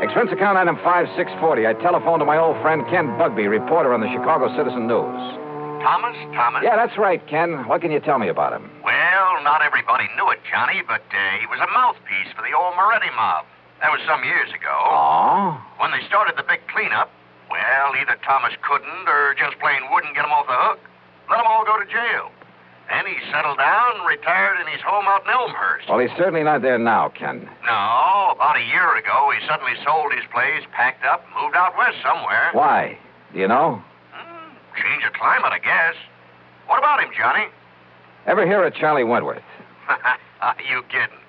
Expense account item 5640. I telephoned to my old friend Ken Bugby, reporter on the Chicago Citizen News. Thomas? Yeah, that's right, Ken. What can you tell me about him? Well, not everybody knew it, Johnny, but he was a mouthpiece for the old Moretti mob. That was some years ago. Oh? When they started the big cleanup, well, either Thomas couldn't or just plain wouldn't get him off the hook. Let them all go to jail. Then he settled down and retired in his home out in Elmhurst. Well, he's certainly not there now, Ken. No, about a year ago, he suddenly sold his place, packed up, and moved out west somewhere. Why? Do you know? Change of climate, I guess. What about him, Johnny? Ever hear of Charlie Wentworth? You kidding.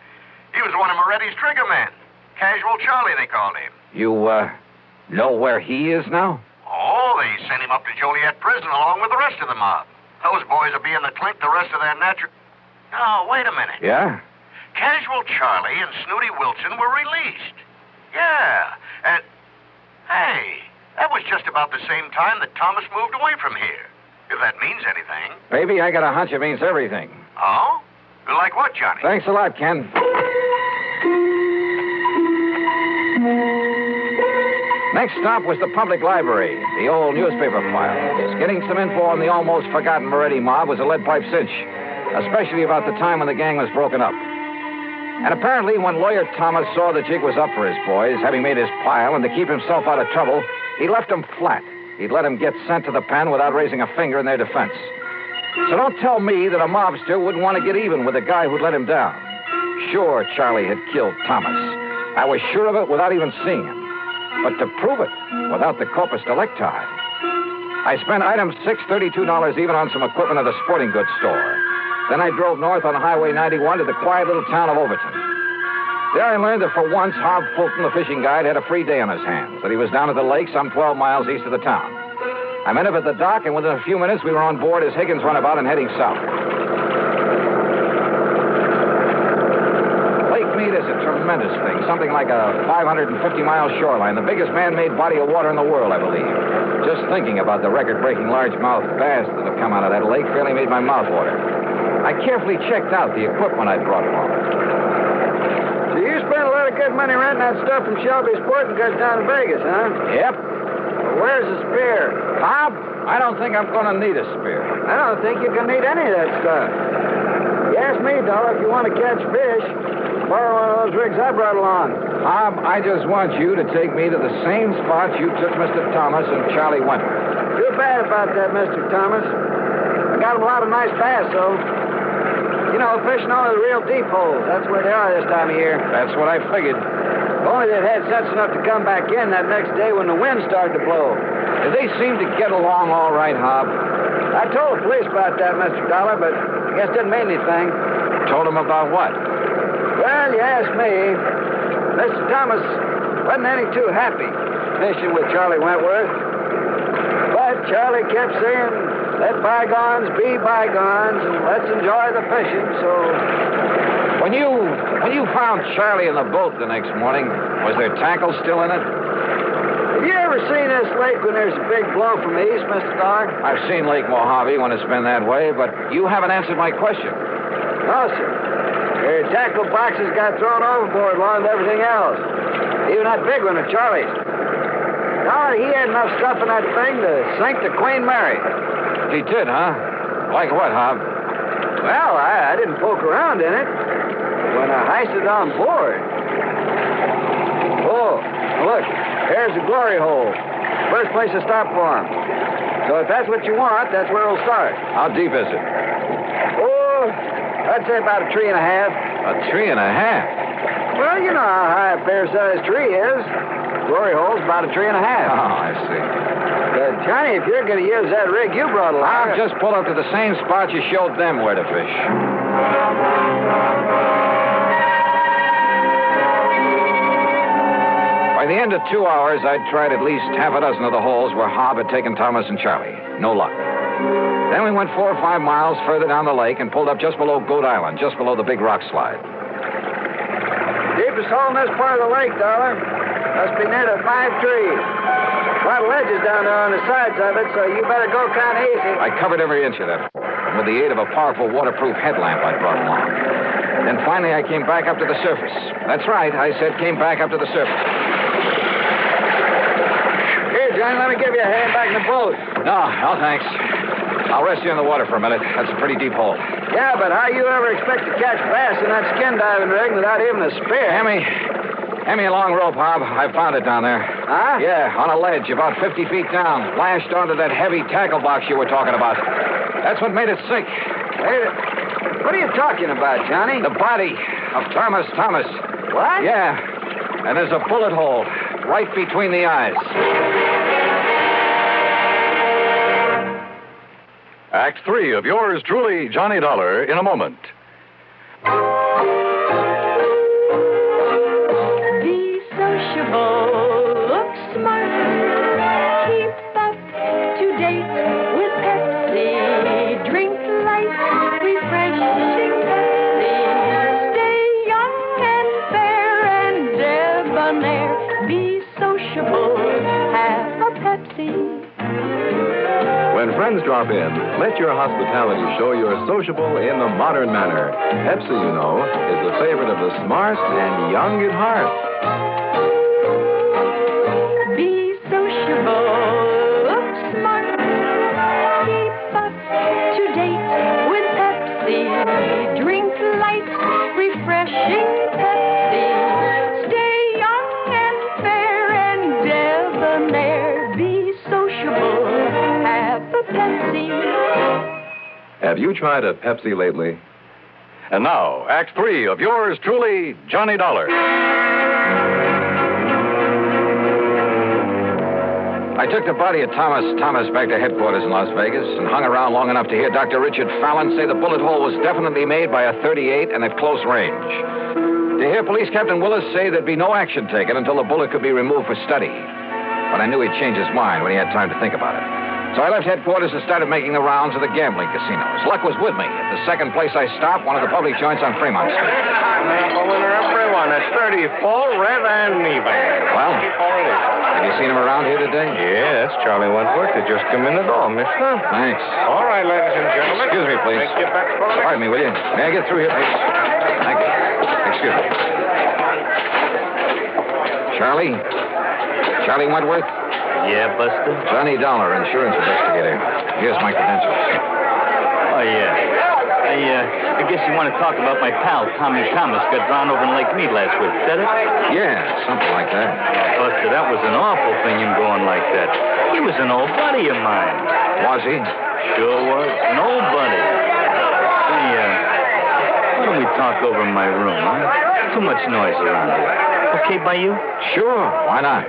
He was one of Moretti's trigger men. Casual Charlie, they called him. You, know where he is now? Oh, they sent him up to Joliet prison along with the rest of the mob. Those boys will be in the clink the rest of their natural... Oh, wait a minute. Yeah? Casual Charlie and Snooty Wilson were released. Yeah. And, hey, that was just about the same time that Thomas moved away from here. If that means anything. Baby, I got a hunch it means everything. Oh? Like what, Johnny? Thanks a lot, Ken. Next stop was the public library, the old newspaper files. Getting some info on the almost forgotten Moretti mob was a lead pipe cinch, especially about the time when the gang was broken up. And apparently, when Lawyer Thomas saw the jig was up for his boys, having made his pile, and to keep himself out of trouble, he left them flat. He'd let them get sent to the pen without raising a finger in their defense. So don't tell me that a mobster wouldn't want to get even with the guy who'd let him down. Sure, Charlie had killed Thomas. I was sure of it without even seeing him. But to prove it, without the corpus delicti, I spent item $632 even on some equipment at a sporting goods store. Then I drove north on Highway 91 to the quiet little town of Overton. There I learned that for once, Hob Fulton, the fishing guide, had a free day on his hands, that he was down at the lake some 12 miles east of the town. I met him at the dock, and within a few minutes, we were on board as Higgins went about and heading south. Lake Mead is a tremendous thing, something like a 550-mile shoreline, the biggest man-made body of water in the world, I believe. Just thinking about the record-breaking largemouth bass that have come out of that lake fairly made my mouth water. I carefully checked out the equipment I'd brought along. So you spent a lot of good money renting that stuff from Shelby's Sporting Goods down in Vegas, huh? Yep. Well, where's the spear? Bob, I don't think I'm going to need a spear. I don't think you can need any of that stuff. You ask me, Dollar, if you want to catch fish, borrow one of those rigs I brought along. Bob, I just want you to take me to the same spot you took Mr. Thomas and Charlie Wentworth. Too bad about that, Mr. Thomas. I got him a lot of nice bass, though. You know, fishing only the real deep holes. That's where they are this time of year. That's what I figured. If only they'd had sense enough to come back in that next day when the wind started to blow. Did they seem to get along all right, Hob? I told the police about that, Mr. Dollar, but I guess it didn't mean anything. Told them about what? Well, you ask me. Mr. Thomas wasn't any too happy fishing with Charlie Wentworth. But Charlie kept saying, let bygones be bygones, and let's enjoy the fishing, so... When you found Charlie in the boat the next morning, was there tackle still in it? Have you ever seen this lake when there's a big blow from the east, Mr. Dollar? I've seen Lake Mojave when it's been that way, but you haven't answered my question. No, sir. Their tackle boxes got thrown overboard along with everything else. Even that big one of Charlie's. Dollar, he had enough stuff in that thing to sink the Queen Mary. He did, huh? Like what, Hob? Well, I didn't poke around in it. When I heisted on board. Oh, look. There's the glory hole. First place to stop for him. So if that's what you want, that's where we'll start. How deep is it? Oh, I'd say about a tree and a half. A tree and a half? Well, you know how high a fair-sized tree is. Glory hole's about a tree and a half. Oh, I see. Johnny, if you're going to use that rig you brought along... I'll just pull up to the same spot you showed them where to fish. By the end of 2 hours, I'd tried at least half a dozen of the holes where Hob had taken Thomas and Charlie. No luck. Then we went 4 or 5 miles further down the lake and pulled up just below Goat Island, just below the big rock slide. Deepest hole in this part of the lake, Dollar. Must be near to 5 trees. A lot of ledges down there on the sides of it, so you better go kind of easy. I covered every inch of that hole, with the aid of a powerful waterproof headlamp I brought along. Then finally I came back up to the surface. That's right, I said came back up to the surface. Here, Johnny, let me give you a hand back in the boat. No, thanks. I'll rest you in the water for a minute. That's a pretty deep hole. Yeah, but how you ever expect to catch bass in that skin diving rig without even a spear? Hand me a long rope, Hob. I found it down there. Huh? Yeah, on a ledge about 50 feet down, lashed onto that heavy tackle box you were talking about. That's what made it sink. What are you talking about, Johnny? The body of Thomas. What? Yeah, and there's a bullet hole right between the eyes. Act 3 of yours truly, Johnny Dollar, in a moment. Be sociable, look smart, keep up to date with Pepsi, drink light, refreshing Pepsi, stay young and fair and debonair, be sociable, have a Pepsi. When friends drop in, let your hospitality show you're sociable in the modern manner. Pepsi, you know, is the favorite of the smart and young at heart. Pepsi. Have you tried a Pepsi lately? And now, Act 3 of yours truly, Johnny Dollar. I took the body of Thomas back to headquarters in Las Vegas and hung around long enough to hear Dr. Richard Fallon say the bullet hole was definitely made by a .38 and at close range. To hear Police Captain Willis say there'd be no action taken until the bullet could be removed for study. But I knew he'd change his mind when he had time to think about it. So I left headquarters and started making the rounds of the gambling casinos. Luck was with me. At the second place I stopped, one of the public joints on Fremont Street. A winner, everyone. It's 34, red and even. Well, have you seen him around here today? Yes, Charlie Wentworth. They just come in the door, mister. Thanks. All right, ladies and gentlemen. Excuse me, please. Take your bets for the Pardon me, will you? May I get through here, please? Thank you. Excuse me. Charlie Wentworth? Yeah, Buster? Johnny Dollar, insurance investigator. Here's my credentials. Oh, yeah. I guess you want to talk about my pal, Tommy Thomas, got drowned over in Lake Mead last week. Is that it? Yeah, something like that. Buster, that was an awful thing, him going like that. He was an old buddy of mine. Was he? Sure was. An old buddy. Hey, why don't we talk over in my room, huh? Too much noise around here. Okay by you? Sure, why not?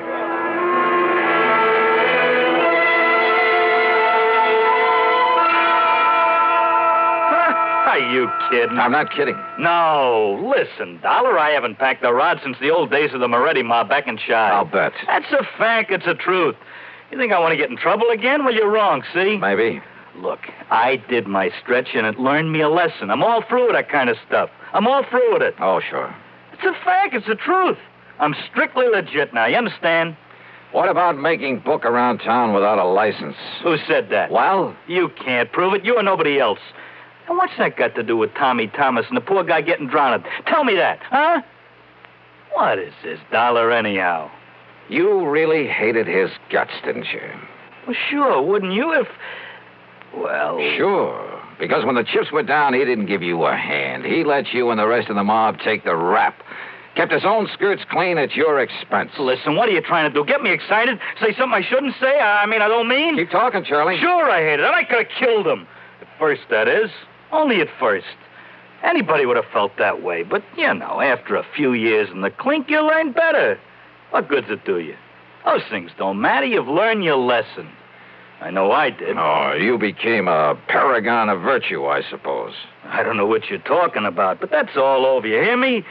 Are you kidding? I'm not kidding. No, listen, Dollar, I haven't packed a rod since the old days of the Moretti mob back in Chi. I'll bet. That's a fact. It's a truth. You think I want to get in trouble again? Well, you're wrong, see? Maybe. Look, I did my stretch, and it learned me a lesson. I'm all through with that kind of stuff. I'm all through with it. Oh, sure. It's a fact. It's the truth. I'm strictly legit now. You understand? What about making book around town without a license? Who said that? Well? You can't prove it. You or nobody else. And what's that got to do with Tommy Thomas and the poor guy getting drowned? Tell me that, huh? What is this, Dollar, anyhow? You really hated his guts, didn't you? Well, sure, wouldn't you if... Well... Sure. Because when the chips were down, he didn't give you a hand. He let you and the rest of the mob take the rap. Kept his own skirts clean at your expense. Listen, what are you trying to do? Get me excited? Say something I shouldn't say? I don't mean... Keep talking, Charlie. Sure I hated it. I could have killed him. At first, that is. Only at first. Anybody would have felt that way. But, you know, after a few years in the clink, you learn better. What good's it do you? Those things don't matter. You've learned your lesson. I know I did. Oh, you became a paragon of virtue, I suppose. I don't know what you're talking about, but that's all over. You hear me?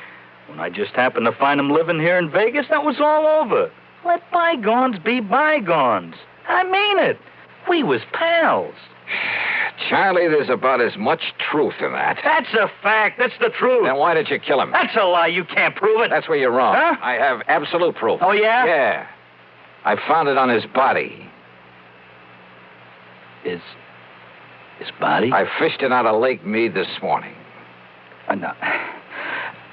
When I just happened to find him living here in Vegas, that was all over. Let bygones be bygones. I mean it. We was pals. Charlie, there's about as much truth in that. That's a fact. That's the truth. Then why did you kill him? That's a lie. You can't prove it. That's where you're wrong. Huh? I have absolute proof. Oh, yeah? Yeah. I found it on his body. His body? I fished it out of Lake Mead this morning.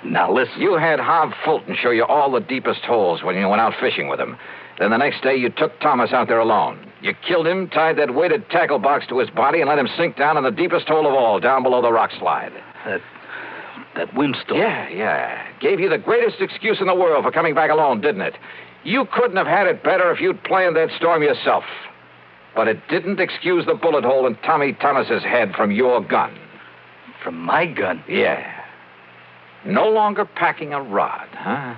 Now, listen. You had Hob Fulton show you all the deepest holes when you went out fishing with him. Then the next day, you took Thomas out there alone. You killed him, tied that weighted tackle box to his body, and let him sink down in the deepest hole of all, down below the rock slide. That windstorm. Yeah. Gave you the greatest excuse in the world for coming back alone, didn't it? You couldn't have had it better if you'd planned that storm yourself. But it didn't excuse the bullet hole in Tommy Thomas's head from your gun. From my gun? Yeah. No longer packing a rod, huh?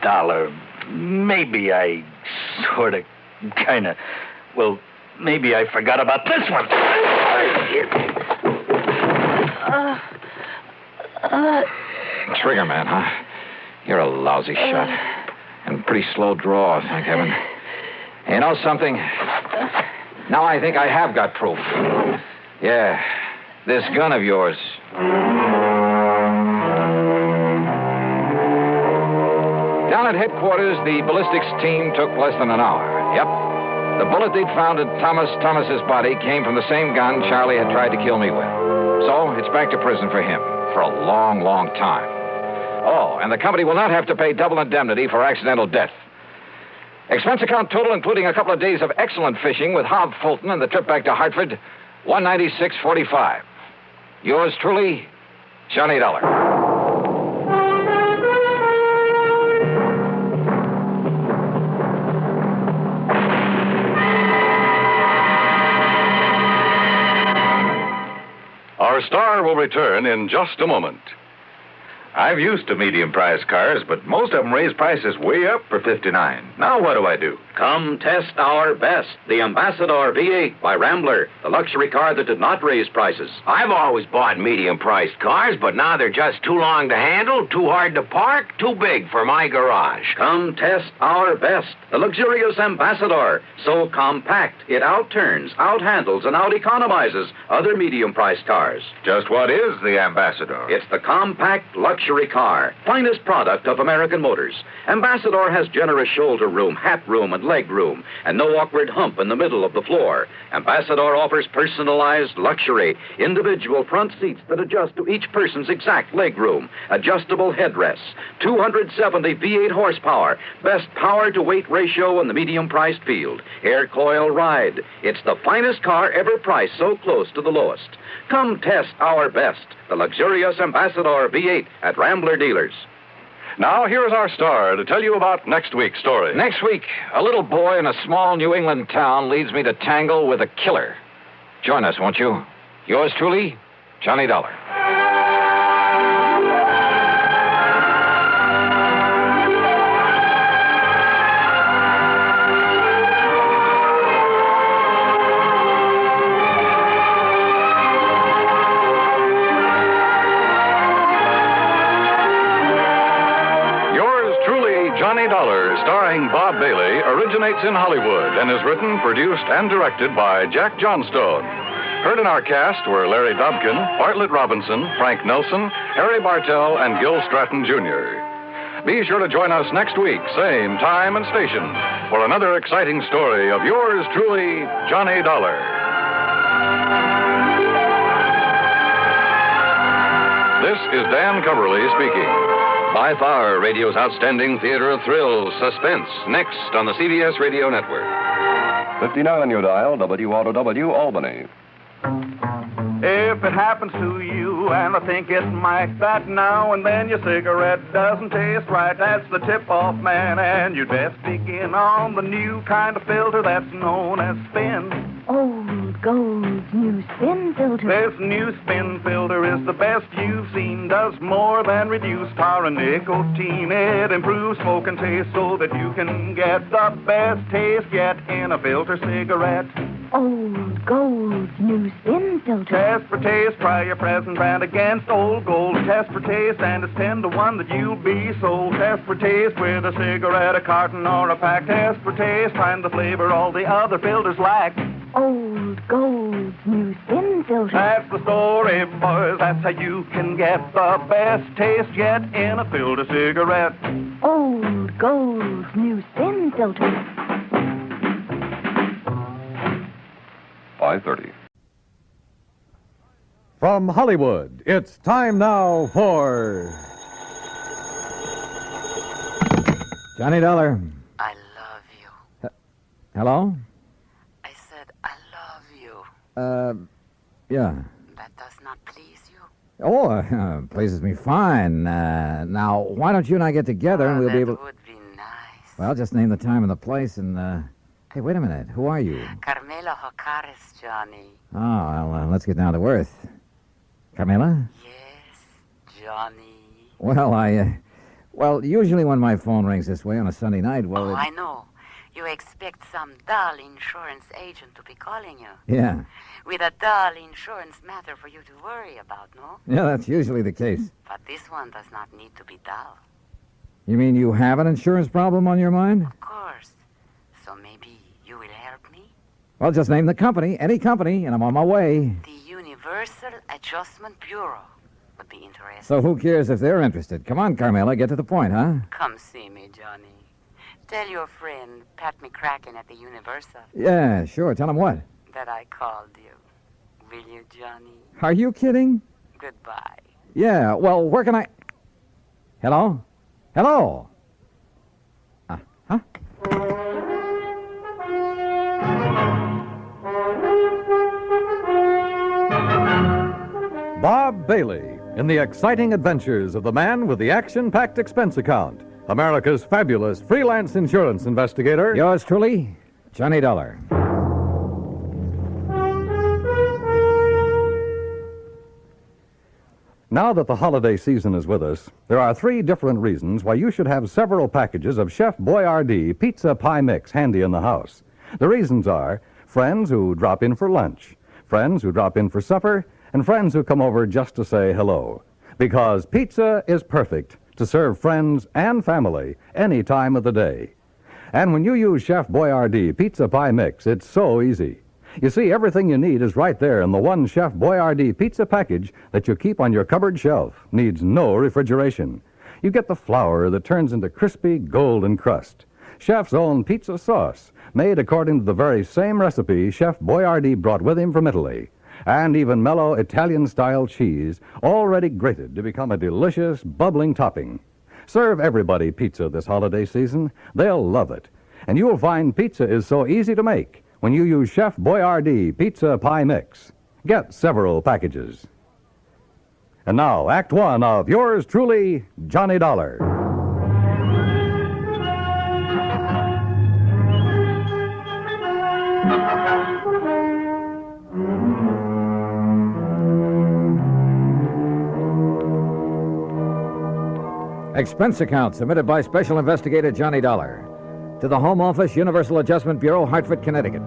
Dollar, maybe I sort of, kind of... Well, maybe I forgot about this one. Trigger man, huh? You're a lousy shot. And pretty slow draw, thank heaven. You know something? Now I think I have got proof. Yeah, this gun of yours. Down at headquarters, the ballistics team took less than an hour. Yep. The bullet they'd found in Thomas's body came from the same gun Charlie had tried to kill me with. So it's back to prison for him for a long, long time. Oh, and the company will not have to pay double indemnity for accidental death. Expense account total, including a couple of days of excellent fishing with Hob Fulton and the trip back to Hartford, $196.45. Yours truly, Johnny Dollar. Our star will return in just a moment. I've used to medium-priced cars, but most of them raise prices way up for $59. Now what do I do? Come test our best, the Ambassador V8 by Rambler, the luxury car that did not raise prices. I've always bought medium-priced cars, but now they're just too long to handle, too hard to park, too big for my garage. Come test our best, the luxurious Ambassador, so compact it outturns, outhandles, and out-economizes other medium-priced cars. Just what is the Ambassador? It's the compact luxury car, finest product of American Motors. Ambassador has generous shoulder room, hat room, and leg room, and no awkward hump in the middle of the floor. Ambassador offers personalized luxury, individual front seats that adjust to each person's exact leg room, adjustable headrests, 270 V8 horsepower, best power-to-weight ratio in the medium-priced field, air coil ride. It's the finest car ever priced so close to the lowest. Come test our best, the luxurious Ambassador V8 at Rambler dealers. Now, here's our star to tell you about next week's story. Next week, a little boy in a small New England town leads me to tangle with a killer. Join us, won't you? Yours truly, Johnny Dollar. Johnny Dollar, starring Bob Bailey, originates in Hollywood and is written, produced, and directed by Jack Johnstone. Heard in our cast were Larry Dobkin, Bartlett Robinson, Frank Nelson, Harry Bartell, and Gil Stratton, Jr. Be sure to join us next week, same time and station, for another exciting story of yours truly, Johnny Dollar. This is Dan Coverly speaking. By far, radio's outstanding theater of thrills, Suspense, next on the CBS Radio Network. 59 on your dial, WROW Albany. If it happens to you, and I think it might, that now and then your cigarette doesn't taste right, that's the tip-off, man, and you'd best begin on the new kind of filter that's known as spin. Old gold new spin filter. This new spin filter is the best you've seen. Does more than reduce tar and nicotine. It improves smoke and taste so that you can get the best taste yet in a filter cigarette. Old gold new spin filter. Test for taste, try your present brand against old gold. Test for taste, and it's 10 to 1 that you'll be sold. Test for taste with a cigarette, a carton, or a pack. Test for taste, find the flavor all the other filters lack. Old gold new spin filter. That's the story, boys. That's how you can get the best taste yet in a filter cigarette. Old gold new spin filter. 5:30. From Hollywood, it's time now for Johnny Dollar. I love you. Hello? I said I love you. Yeah. That does not please you? Oh, pleases me fine. Now, why don't you and I get together and we'll be able... That would be nice. Well, just name the time and the place and, Hey, wait a minute. Who are you? Carmela Jocares, Johnny. Oh, well, let's get down to earth. Carmela? Yes, Johnny. Well, Well, usually when my phone rings this way on a Sunday night, well... I know. You expect some dull insurance agent to be calling you. Yeah. With a dull insurance matter for you to worry about, no? Yeah, that's usually the case. But this one does not need to be dull. You mean you have an insurance problem on your mind? Of course. So maybe you will help me? Well, just name the company, any company, and I'm on my way. The Universal Adjustment Bureau would be interesting. So who cares if they're interested? Come on, Carmela, get to the point, huh? Come see me, Johnny. Tell your friend, Pat McCracken at the Universal. Yeah, sure. Tell him what? That I called you. Will you, Johnny? Are you kidding? Goodbye. Yeah, well, where can I... Hello? Hello? Huh? Bob Bailey in the exciting adventures of the man with the action-packed expense account, America's fabulous freelance insurance investigator. Yours truly, Johnny Dollar. Now that the holiday season is with us, there are 3 different reasons why you should have several packages of Chef Boyardee Pizza Pie Mix handy in the house. The reasons are friends who drop in for lunch, friends who drop in for supper, and friends who come over just to say hello. Because pizza is perfect to serve friends and family any time of the day. And when you use Chef Boyardee Pizza Pie Mix, it's so easy. You see, everything you need is right there in the one Chef Boyardee pizza package that you keep on your cupboard shelf. Needs no refrigeration. You get the flour that turns into crispy golden crust. Chef's own pizza sauce, made according to the very same recipe Chef Boyardee brought with him from Italy. And even mellow Italian-style cheese, already grated to become a delicious, bubbling topping. Serve everybody pizza this holiday season. They'll love it. And you'll find pizza is so easy to make when you use Chef Boyardee Pizza Pie Mix. Get several packages. And now, Act One of yours truly, Johnny Dollar. Expense account submitted by Special Investigator Johnny Dollar to the Home Office, Universal Adjustment Bureau, Hartford, Connecticut.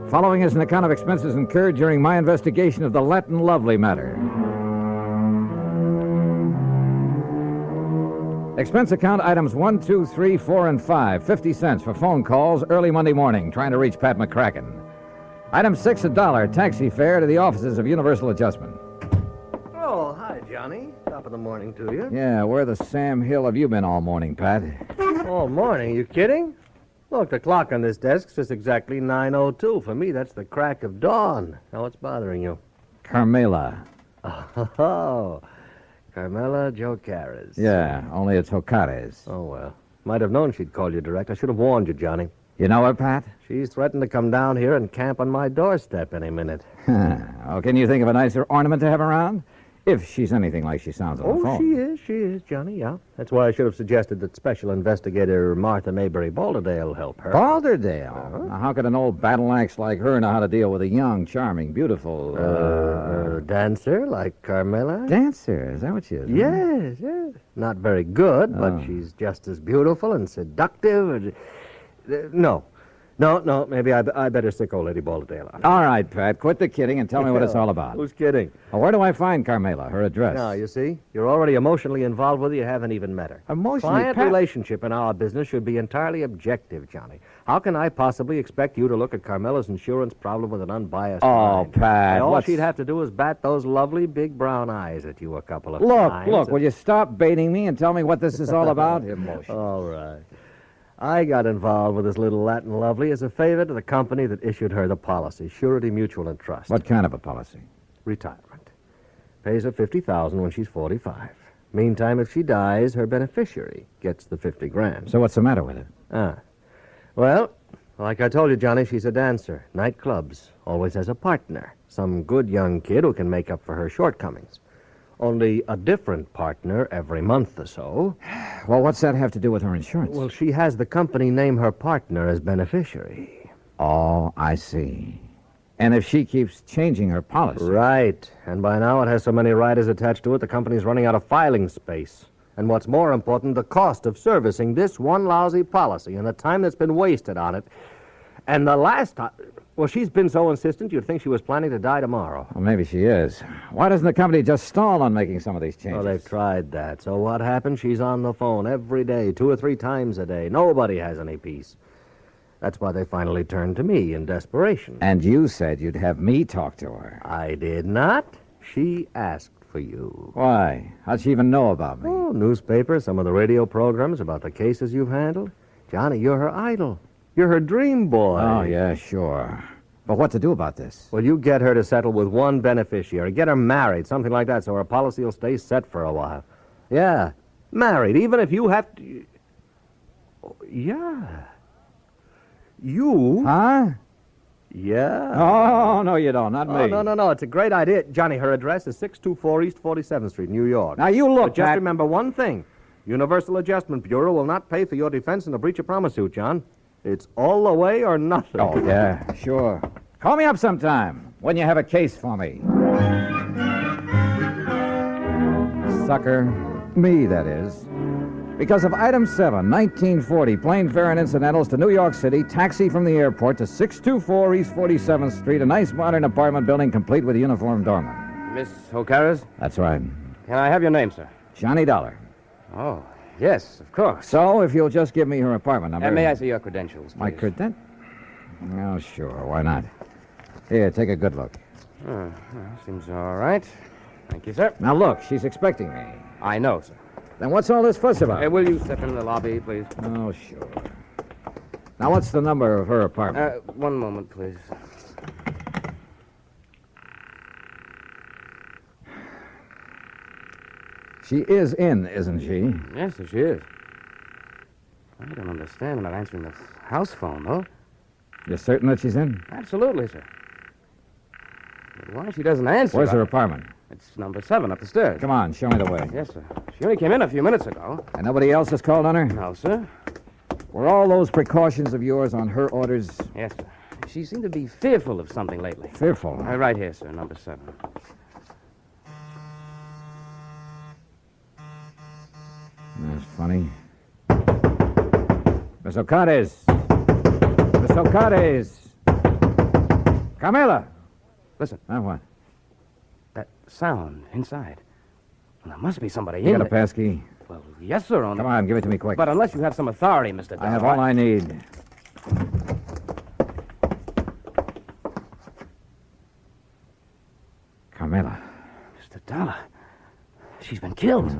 Following is an account of expenses incurred during my investigation of the Latin Lovely matter. Expense account items 1, 2, 3, 4, and 5, 50 cents for phone calls early Monday morning, trying to reach Pat McCracken. Item 6, $1, taxi fare to the offices of Universal Adjustment. Oh, hi, Johnny. Top of the morning to you. Yeah, where the Sam Hill have you been all morning, Pat? All morning? You kidding? Look, the clock on this desk says exactly 9:02. For me, that's the crack of dawn. Now, what's bothering you? Carmela. Oh, Carmela Jocares. Yeah, only it's Jocares. Oh, well. Might have known she'd call you direct. I should have warned you, Johnny. You know her, Pat? She's threatened to come down here and camp on my doorstep any minute. Oh, can you think of a nicer ornament to have around? If she's anything like she sounds on the phone. She is, Johnny, yeah. That's why I should have suggested that Special Investigator Martha Mayberry Balderdale help her. Balderdale? Uh-huh. Now, how could an old battle axe like her know how to deal with a young, charming, beautiful... dancer like Carmela? Dancer? Is that what she is? Yes, yes. Not very good, but she's just as beautiful and seductive. No, maybe I better stick old Lady Balderdale on. All right, Pat, quit the kidding and tell me what it's all about. Who's kidding? Well, where do I find Carmela, her address? Now, you see, you're already emotionally involved with her. You haven't even met her. Emotionally? Client relationship in our business should be entirely objective, Johnny. How can I possibly expect you to look at Carmela's insurance problem with an unbiased mind? Pat, All she'd have to do is bat those lovely big brown eyes at you a couple of times. Look, will you stop baiting me and tell me what this is all about? Emotion. All right. I got involved with this little Latin Lovely as a favor to the company that issued her the policy, Surety Mutual and Trust. What kind of a policy? Retirement. Pays her $50,000 when she's 45. Meantime, if she dies, her beneficiary gets the $50,000. So what's the matter with it? Well, like I told you, Johnny, she's a dancer. Nightclubs. Always has a partner. Some good young kid who can make up for her shortcomings. Only a different partner every month or so. Well, what's that have to do with her insurance? Well, she has the company name her partner as beneficiary. Oh, I see. And if she keeps changing her policy... Right. And by now it has so many riders attached to it, the company's running out of filing space. And what's more important, the cost of servicing this one lousy policy and the time that's been wasted on it. And the last time... Well, she's been so insistent you'd think she was planning to die tomorrow. Well, maybe she is. Why doesn't the company just stall on making some of these changes? Oh, they've tried that. So what happened? She's on the phone every day, 2 or 3 times a day. Nobody has any peace. That's why they finally turned to me in desperation. And you said you'd have me talk to her. I did not. She asked for you. Why? How'd she even know about me? Oh, newspaper, some of the radio programs about the cases you've handled. Johnny, you're her idol. You're her dream boy. Oh, yeah, sure. But what to do about this? Well, you get her to settle with one beneficiary. Get her married, something like that, so her policy will stay set for a while. Yeah, married, even if you have to... Oh, yeah. You? Huh? Yeah. Oh, no, you don't. Not me. Oh, no. It's a great idea. Johnny, her address is 624 East 47th Street, New York. Now, you look, But just remember one thing. Universal Adjustment Bureau will not pay for your defense in a breach of promise suit, John. It's all the way or nothing. Oh, yeah, sure. Call me up sometime when you have a case for me. sucker. Me, that is. Because of item 7, 1940, plane fare and incidentals to New York City, taxi from the airport to 624 East 47th Street, a nice modern apartment building complete with a uniformed doorman. Miss O'Carra's? That's right. Can I have your name, sir? Johnny Dollar. Oh, yes, of course. So, if you'll just give me her apartment number... may I see your credentials, please? My credentials? Oh, sure. Why not? Here, take a good look. Well, seems all right. Thank you, sir. Now, look, she's expecting me. I know, sir. Then what's all this fuss about? Will you step into the lobby, please? Oh, sure. Now, what's the number of her apartment? One moment, please. She is in, isn't she? Yes, sir, she is. I don't understand about answering the house phone, though. You're certain that she's in? Absolutely, sir. But why she doesn't answer... Where's her apartment? It's number 7 up the stairs. Come on, show me the way. Yes, sir. She only came in a few minutes ago. And nobody else has called on her? No, sir. Were all those precautions of yours on her orders? Yes, sir. She seemed to be fearful of something lately. Fearful? Right here, sir, number 7. That's funny. Miss Ocades! Miss Ocades! Carmela! Listen. Now what? That sound inside. Well, there must be somebody You in got a there. passkey? Well, yes, sir. Come on, give it to me quick. But unless you have some authority, Mr. Dollar. I have all I need. Carmela. Mr. Dollar. She's been killed.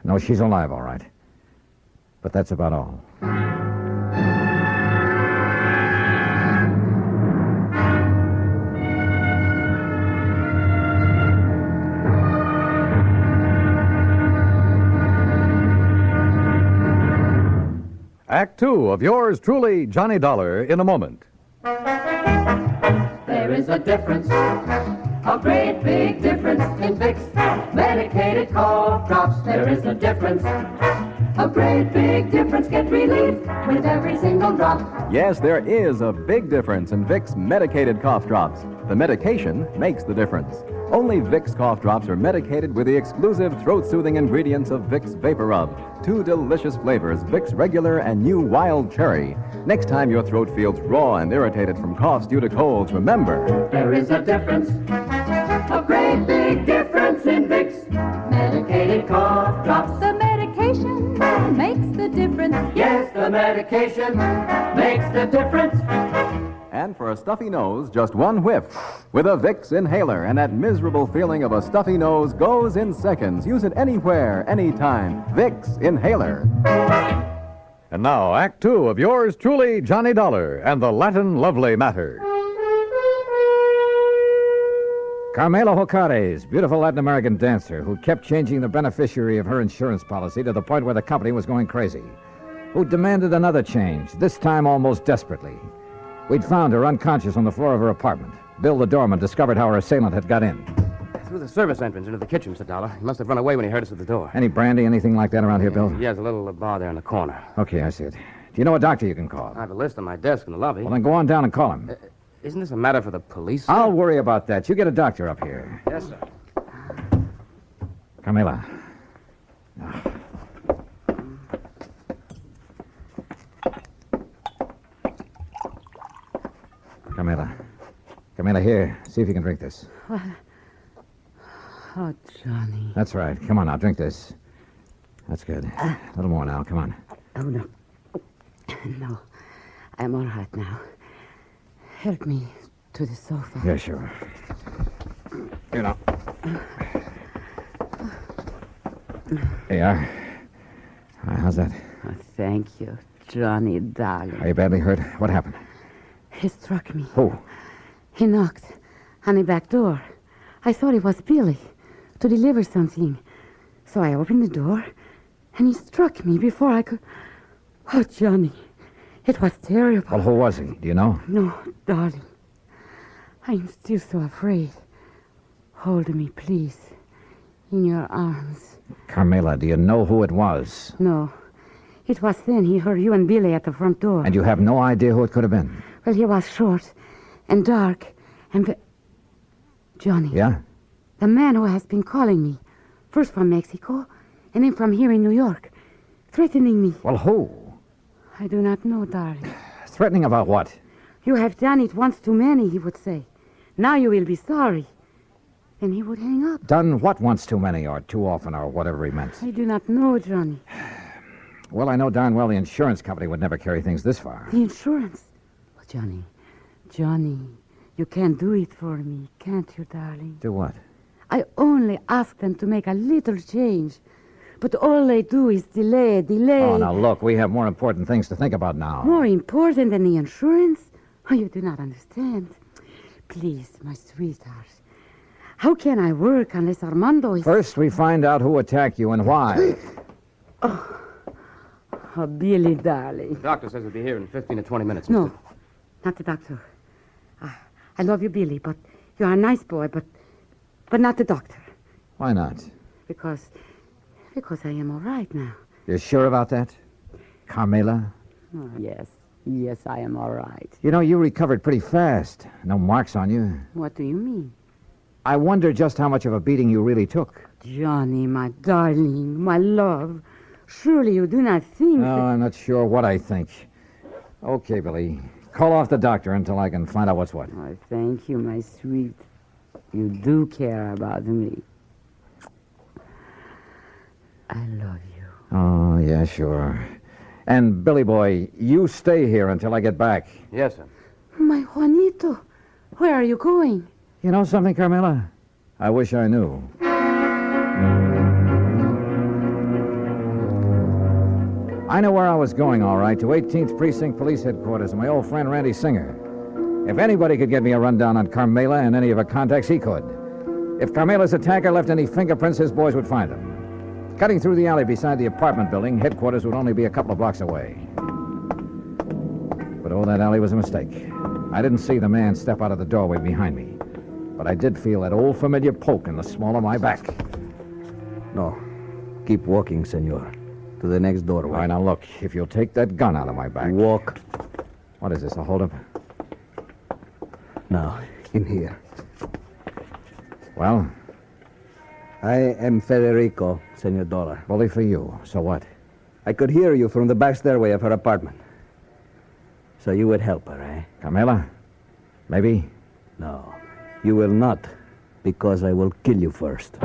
No, she's alive, all right. But that's about all. Act 2 of yours truly, Johnny Dollar, in a moment. There is a difference, a great big difference in Vicks medicated cough drops. There is a difference, a great big difference. Get relief with every single drop. Yes, there is a big difference in Vicks medicated cough drops. The medication makes the difference. Only Vicks cough drops are medicated with the exclusive throat-soothing ingredients of Vicks Vapor Rub. 2 delicious flavors, Vicks Regular and new Wild Cherry. Next time your throat feels raw and irritated from coughs due to colds, remember... There is a difference, a great big difference in Vicks medicated cough drops. The medication makes the difference. Yes, the medication makes the difference. And for a stuffy nose, just 1 whiff. With a Vicks inhaler, and that miserable feeling of a stuffy nose goes in seconds. Use it anywhere, anytime. Vicks inhaler. And now, Act 2 of yours truly, Johnny Dollar, and the Latin Lovely Matter. Carmela Ocades, beautiful Latin American dancer who kept changing the beneficiary of her insurance policy to the point where the company was going crazy. Who demanded another change, this time almost desperately. We'd found her unconscious on the floor of her apartment. Bill, the doorman, discovered how her assailant had got in. Through the service entrance into the kitchen, Mr. Dollar. He must have run away when he heard us at the door. Any brandy, anything like that around here, Bill? Yeah, there's a little bar there in the corner. Okay, I see it. Do you know a doctor you can call? I have a list on my desk in the lobby. Well, then go on down and call him. Isn't this a matter for the police, sir? I'll worry about that. You get a doctor up here. Yes, sir. Carmela. Carmela, here. See if you can drink this. Oh, Johnny. That's right. Come on now, drink this. That's good. A little more now. Come on. Oh, no. No. I'm all right now. Help me to the sofa. Yeah, sure. Here now. There you are. How's that? Oh, thank you, Johnny, darling. Are you badly hurt? What happened? He struck me. Who? He knocked on the back door. I thought it was Billy to deliver something. So I opened the door, and he struck me before I could... Oh, Johnny, it was terrible. Well, who was he? Do you know? No, darling. I'm still so afraid. Hold me, please, in your arms. Carmela, do you know who it was? No. It was then he heard you and Billy at the front door. And you have no idea who it could have been? Well, he was short and dark and... Johnny. Yeah? The man who has been calling me, first from Mexico, and then from here in New York, threatening me. Well, who? I do not know, darling. Threatening about what? You have done it once too many, he would say. Now you will be sorry. Then he would hang up. Done what once too many, or too often, or whatever he meant? I do not know, Johnny. Well, I know darn well the insurance company would never carry things this far. The insurance? Well, Johnny, you can't do it for me, can't you, darling? Do what? I only ask them to make a little change. But all they do is delay. Oh, now look, we have more important things to think about now. More important than the insurance? Oh, you do not understand. Please, my sweetheart. How can I work unless Armando is... First, we find out who attacked you and why. Oh, Billy, darling. The doctor says he'll be here in 15 to 20 minutes. No, not the doctor. I love you, Billy, but you're a nice boy, but not the doctor. Why not? Because I am all right now. You're sure about that? Carmela? Oh, yes, I am all right. You know, you recovered pretty fast. No marks on you. What do you mean? I wonder just how much of a beating you really took. Johnny, my darling, my love. Surely you do not think No, I'm not sure what I think. Okay, Billy. Call off the doctor until I can find out what's what. Oh, thank you, my sweet. You do care about me. I love you. Oh, yeah, sure. And, Billy boy, you stay here until I get back. Yes, sir. My Juanito, where are you going? You know something, Carmela? I wish I knew. I know where I was going, all right, to 18th Precinct Police Headquarters and my old friend Randy Singer. If anybody could get me a rundown on Carmela and any of her contacts, he could. If Carmela's attacker left any fingerprints, his boys would find them. Cutting through the alley beside the apartment building, headquarters would only be a couple of blocks away. But that alley was a mistake. I didn't see the man step out of the doorway behind me. But I did feel that old familiar poke in the small of my back. No. Keep walking, senor. To the next doorway. All right, now look. If you'll take that gun out of my back. Walk. What is this, a holdup? Now, in here. Well? I am Federico, Senor Dollar. Bully for you. So what? I could hear you from the back stairway of her apartment. So you would help her, eh? Carmela? Maybe? No. You will not, because I will kill you first.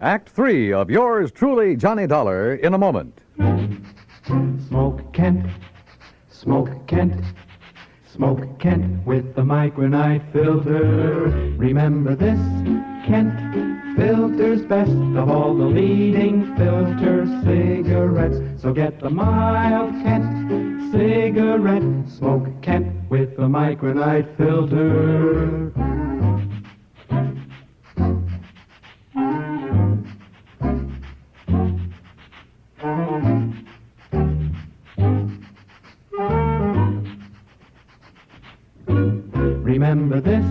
Act 3 of yours truly, Johnny Dollar, in a moment. Smoke Kent, Smoke Kent, Smoke Kent with the micronite filter. Remember this, Kent filters best of all the leading filter cigarettes. So get the mild Kent cigarette. Smoke Kent with the micronite filter. Remember this,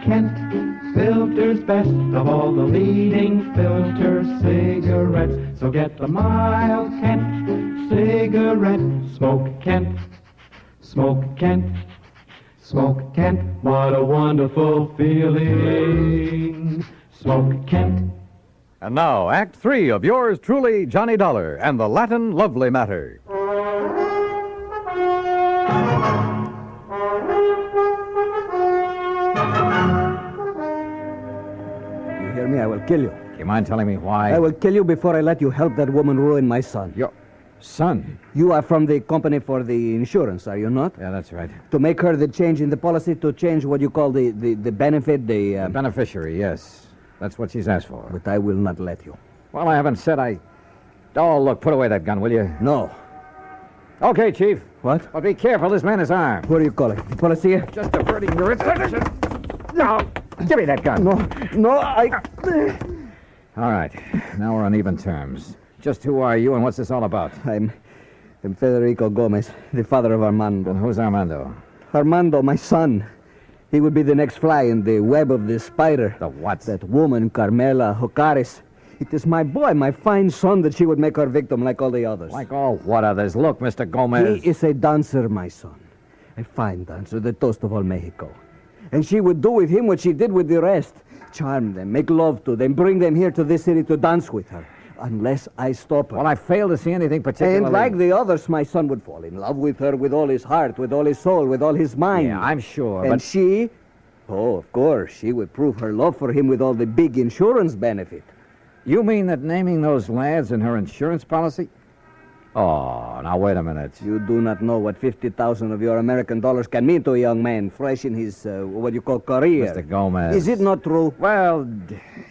Kent filters best of all the leading filter cigarettes. So get the mild Kent cigarette. Smoke Kent, Smoke Kent, Smoke Kent. What a wonderful feeling. Smoke Kent. And now, Act 3 of yours truly, Johnny Dollar, and the Latin Lovely Matter. Hear me, I will kill you. Do you mind telling me why? I will kill you before I let you help that woman ruin my son. Your son? You are from the company for the insurance, are you not? Yeah, that's right. To make her the change in the policy, to change what you call the benefit, The beneficiary, yes. That's what she's asked for. But I will not let you. Well, I haven't said I... Oh, look, put away that gun, will you? No. Okay, Chief. What? But be careful, this man is armed. What do you call it? The policy? Just diverting your attention. No, give me that gun. No, I... All right, now we're on even terms. Just who are you and what's this all about? I'm Federico Gomez, the father of Armando. And who's Armando? Armando, my son. He would be the next fly in the web of the spider. The what? That woman, Carmela Jocares. It is my boy, my fine son, that she would make her victim like all the others. Like all what others? Look, Mr. Gomez. He is a dancer, my son. A fine dancer, the toast of all Mexico. And she would do with him what she did with the rest. Charm them, make love to them, bring them here to this city to dance with her. Unless I stop her. Well, I fail to see anything particularly... And like the others, my son would fall in love with her with all his heart, with all his soul, with all his mind. Yeah, I'm sure, And but... she... Oh, of course, she would prove her love for him with all the big insurance benefit. You mean that naming those lads in her insurance policy? Oh, now wait a minute. You do not know what 50,000 of your American dollars can mean to a young man fresh in his, what you call, career. Mr. Gomez. Is it not true? Well,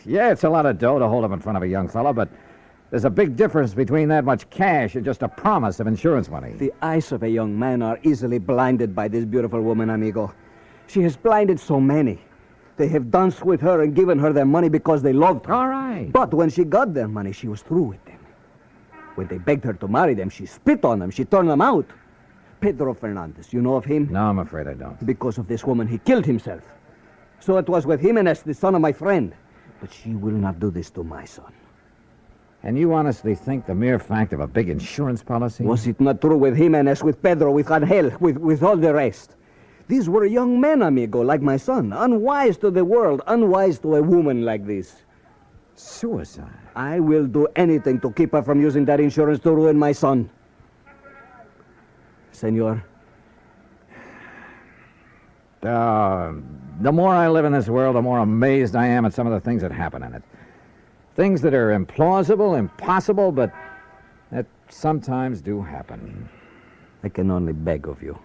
yeah, it's a lot of dough to hold up in front of a young fella, but there's a big difference between that much cash and just a promise of insurance money. The eyes of a young man are easily blinded by this beautiful woman, amigo. She has blinded so many. They have danced with her and given her their money because they loved her. All right. But when she got their money, she was through with them. When they begged her to marry them, she spit on them. She turned them out. Pedro Fernandez, you know of him? No, I'm afraid I don't. Because of this woman, he killed himself. So it was with Jimenez, the son of my friend. But she will not do this to my son. And you honestly think the mere fact of a big insurance policy? Was it not true with Jimenez, with Pedro, with Angel, with all the rest? These were young men, amigo, like my son. Unwise to the world, unwise to a woman like this. Suicide? I will do anything to keep her from using that insurance to ruin my son. Senor? The more I live in this world, the more amazed I am at some of the things that happen in it. Things that are implausible, impossible, but that sometimes do happen. I can only beg of you.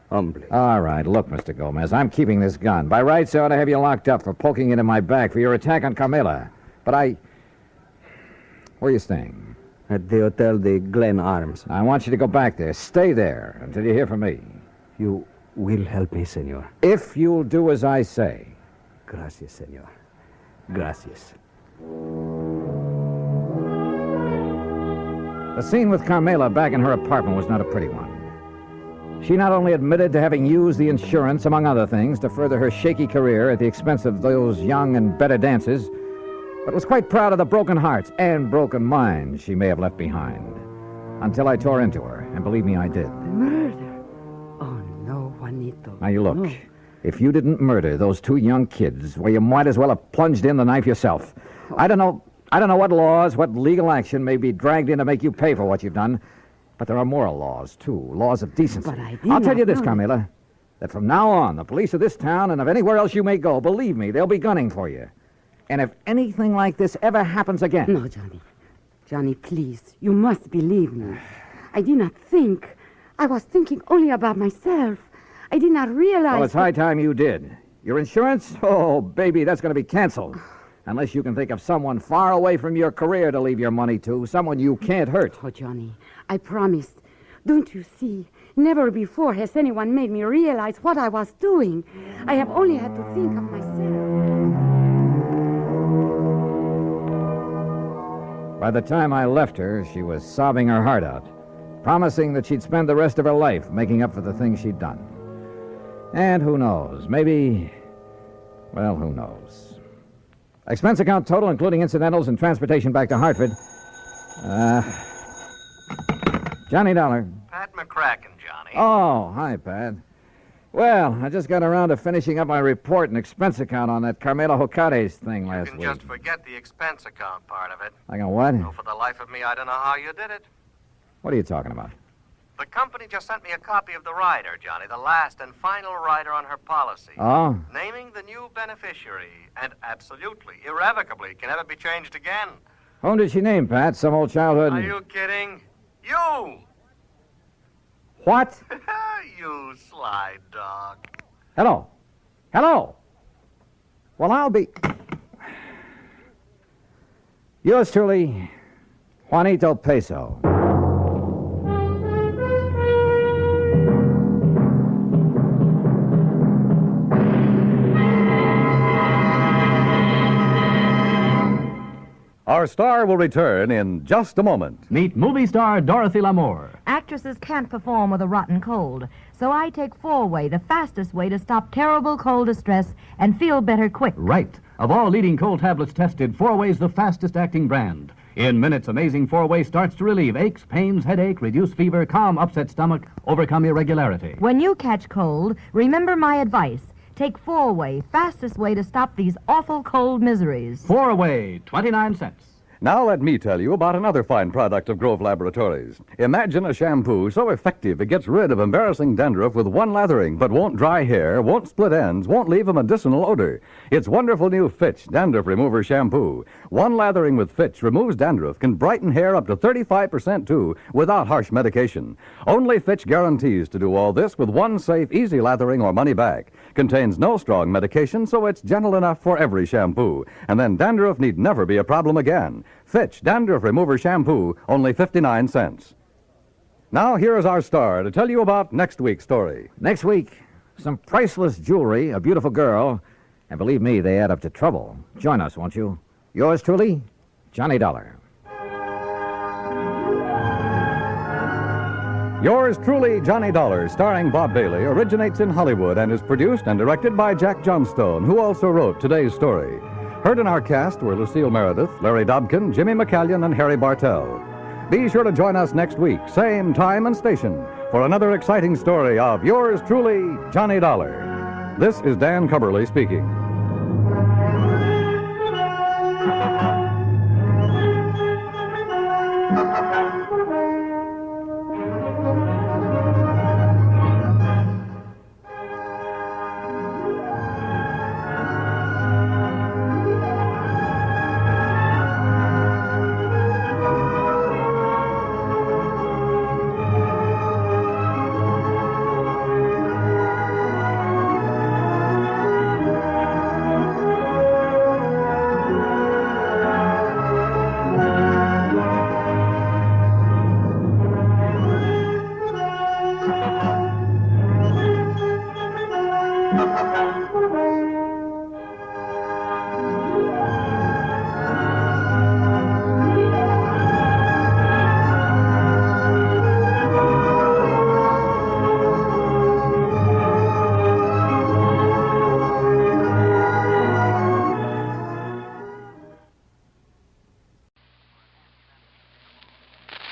Humbly. All right, look, Mr. Gomez, I'm keeping this gun. By rights, I ought to have you locked up for poking it in my back for your attack on Carmela. But Where are you staying? At the Hotel de Glen Arms. I want you to go back there. Stay there until you hear from me. You will help me, senor. If you'll do as I say. Gracias, senor. Gracias. The scene with Carmela back in her apartment was not a pretty one. She not only admitted to having used the insurance, among other things, to further her shaky career at the expense of those young and better dancers, but was quite proud of the broken hearts and broken minds she may have left behind. Until I tore into her, and believe me, I did. Murder? Oh, no, Juanito. Now, you look. No. If you didn't murder those two young kids, well, you might as well have plunged in the knife yourself. Oh. I don't know what laws, what legal action may be dragged in to make you pay for what you've done, but there are moral laws, too, laws of decency. But I did I'll tell not you this, know. Carmela, that from now on, the police of this town and of anywhere else you may go, believe me, they'll be gunning for you. And if anything like this ever happens again... No, Johnny. Johnny, please, you must believe me. I did not think. I was thinking only about myself. I did not realize... Well, it's high time you did. Your insurance? Oh, baby, that's going to be canceled. Unless you can think of someone far away from your career to leave your money to, someone you can't hurt. Oh, Johnny, I promised. Don't you see? Never before has anyone made me realize what I was doing. I have only had to think of myself. By the time I left her, she was sobbing her heart out, promising that she'd spend the rest of her life making up for the things she'd done. And who knows, maybe... Well, who knows? Expense account total, including incidentals and transportation back to Hartford. Johnny Dollar. Pat McCracken, Johnny. Oh, hi, Pat. Well, I just got around to finishing up my report and expense account on that Carmela Jocares thing last You week. can just forget the expense account part of it. I got what? No, for the life of me, I don't know how you did it. What are you talking about? The company just sent me a copy of the rider, Johnny, the last and final rider on her policy. Oh? Naming the new beneficiary, and absolutely, irrevocably, can never be changed again. Whom did she name, Pat? Some old childhood... Are you kidding? You! What? You sly dog. Hello. Hello. Well, I'll be... Yours truly, Juanito Peso. Our star will return in just a moment. Meet movie star Dorothy Lamour. Actresses can't perform with a rotten cold, so I take 4-Way, the fastest way to stop terrible cold distress and feel better quick. Right. Of all leading cold tablets tested, 4-Way's the fastest-acting brand. In minutes, amazing 4-Way starts to relieve aches, pains, headache, reduce fever, calm upset stomach, overcome irregularity. When you catch cold, remember my advice. Take 4-Way, fastest way to stop these awful cold miseries. 4-Way, 29 cents. Now let me tell you about another fine product of Grove Laboratories. Imagine a shampoo so effective it gets rid of embarrassing dandruff with one lathering, but won't dry hair, won't split ends, won't leave a medicinal odor. It's wonderful new Fitch Dandruff Remover Shampoo. One lathering with Fitch removes dandruff, can brighten hair up to 35% too, without harsh medication. Only Fitch guarantees to do all this with one safe, easy lathering or money back. Contains no strong medication, so it's gentle enough for every shampoo. And then dandruff need never be a problem again. Fitch Dandruff Remover Shampoo, only 59 cents. Now, here is our star to tell you about next week's story. Next week, some priceless jewelry, a beautiful girl, and believe me, they add up to trouble. Join us, won't you? Yours truly, Johnny Dollar. Yours truly, Johnny Dollar, starring Bob Bailey, originates in Hollywood and is produced and directed by Jack Johnstone, who also wrote today's story. Heard in our cast were Lucille Meredith, Larry Dobkin, Jimmy McCallion, and Harry Bartell. Be sure to join us next week, same time and station, for another exciting story of yours truly, Johnny Dollar. This is Dan Cubberly speaking.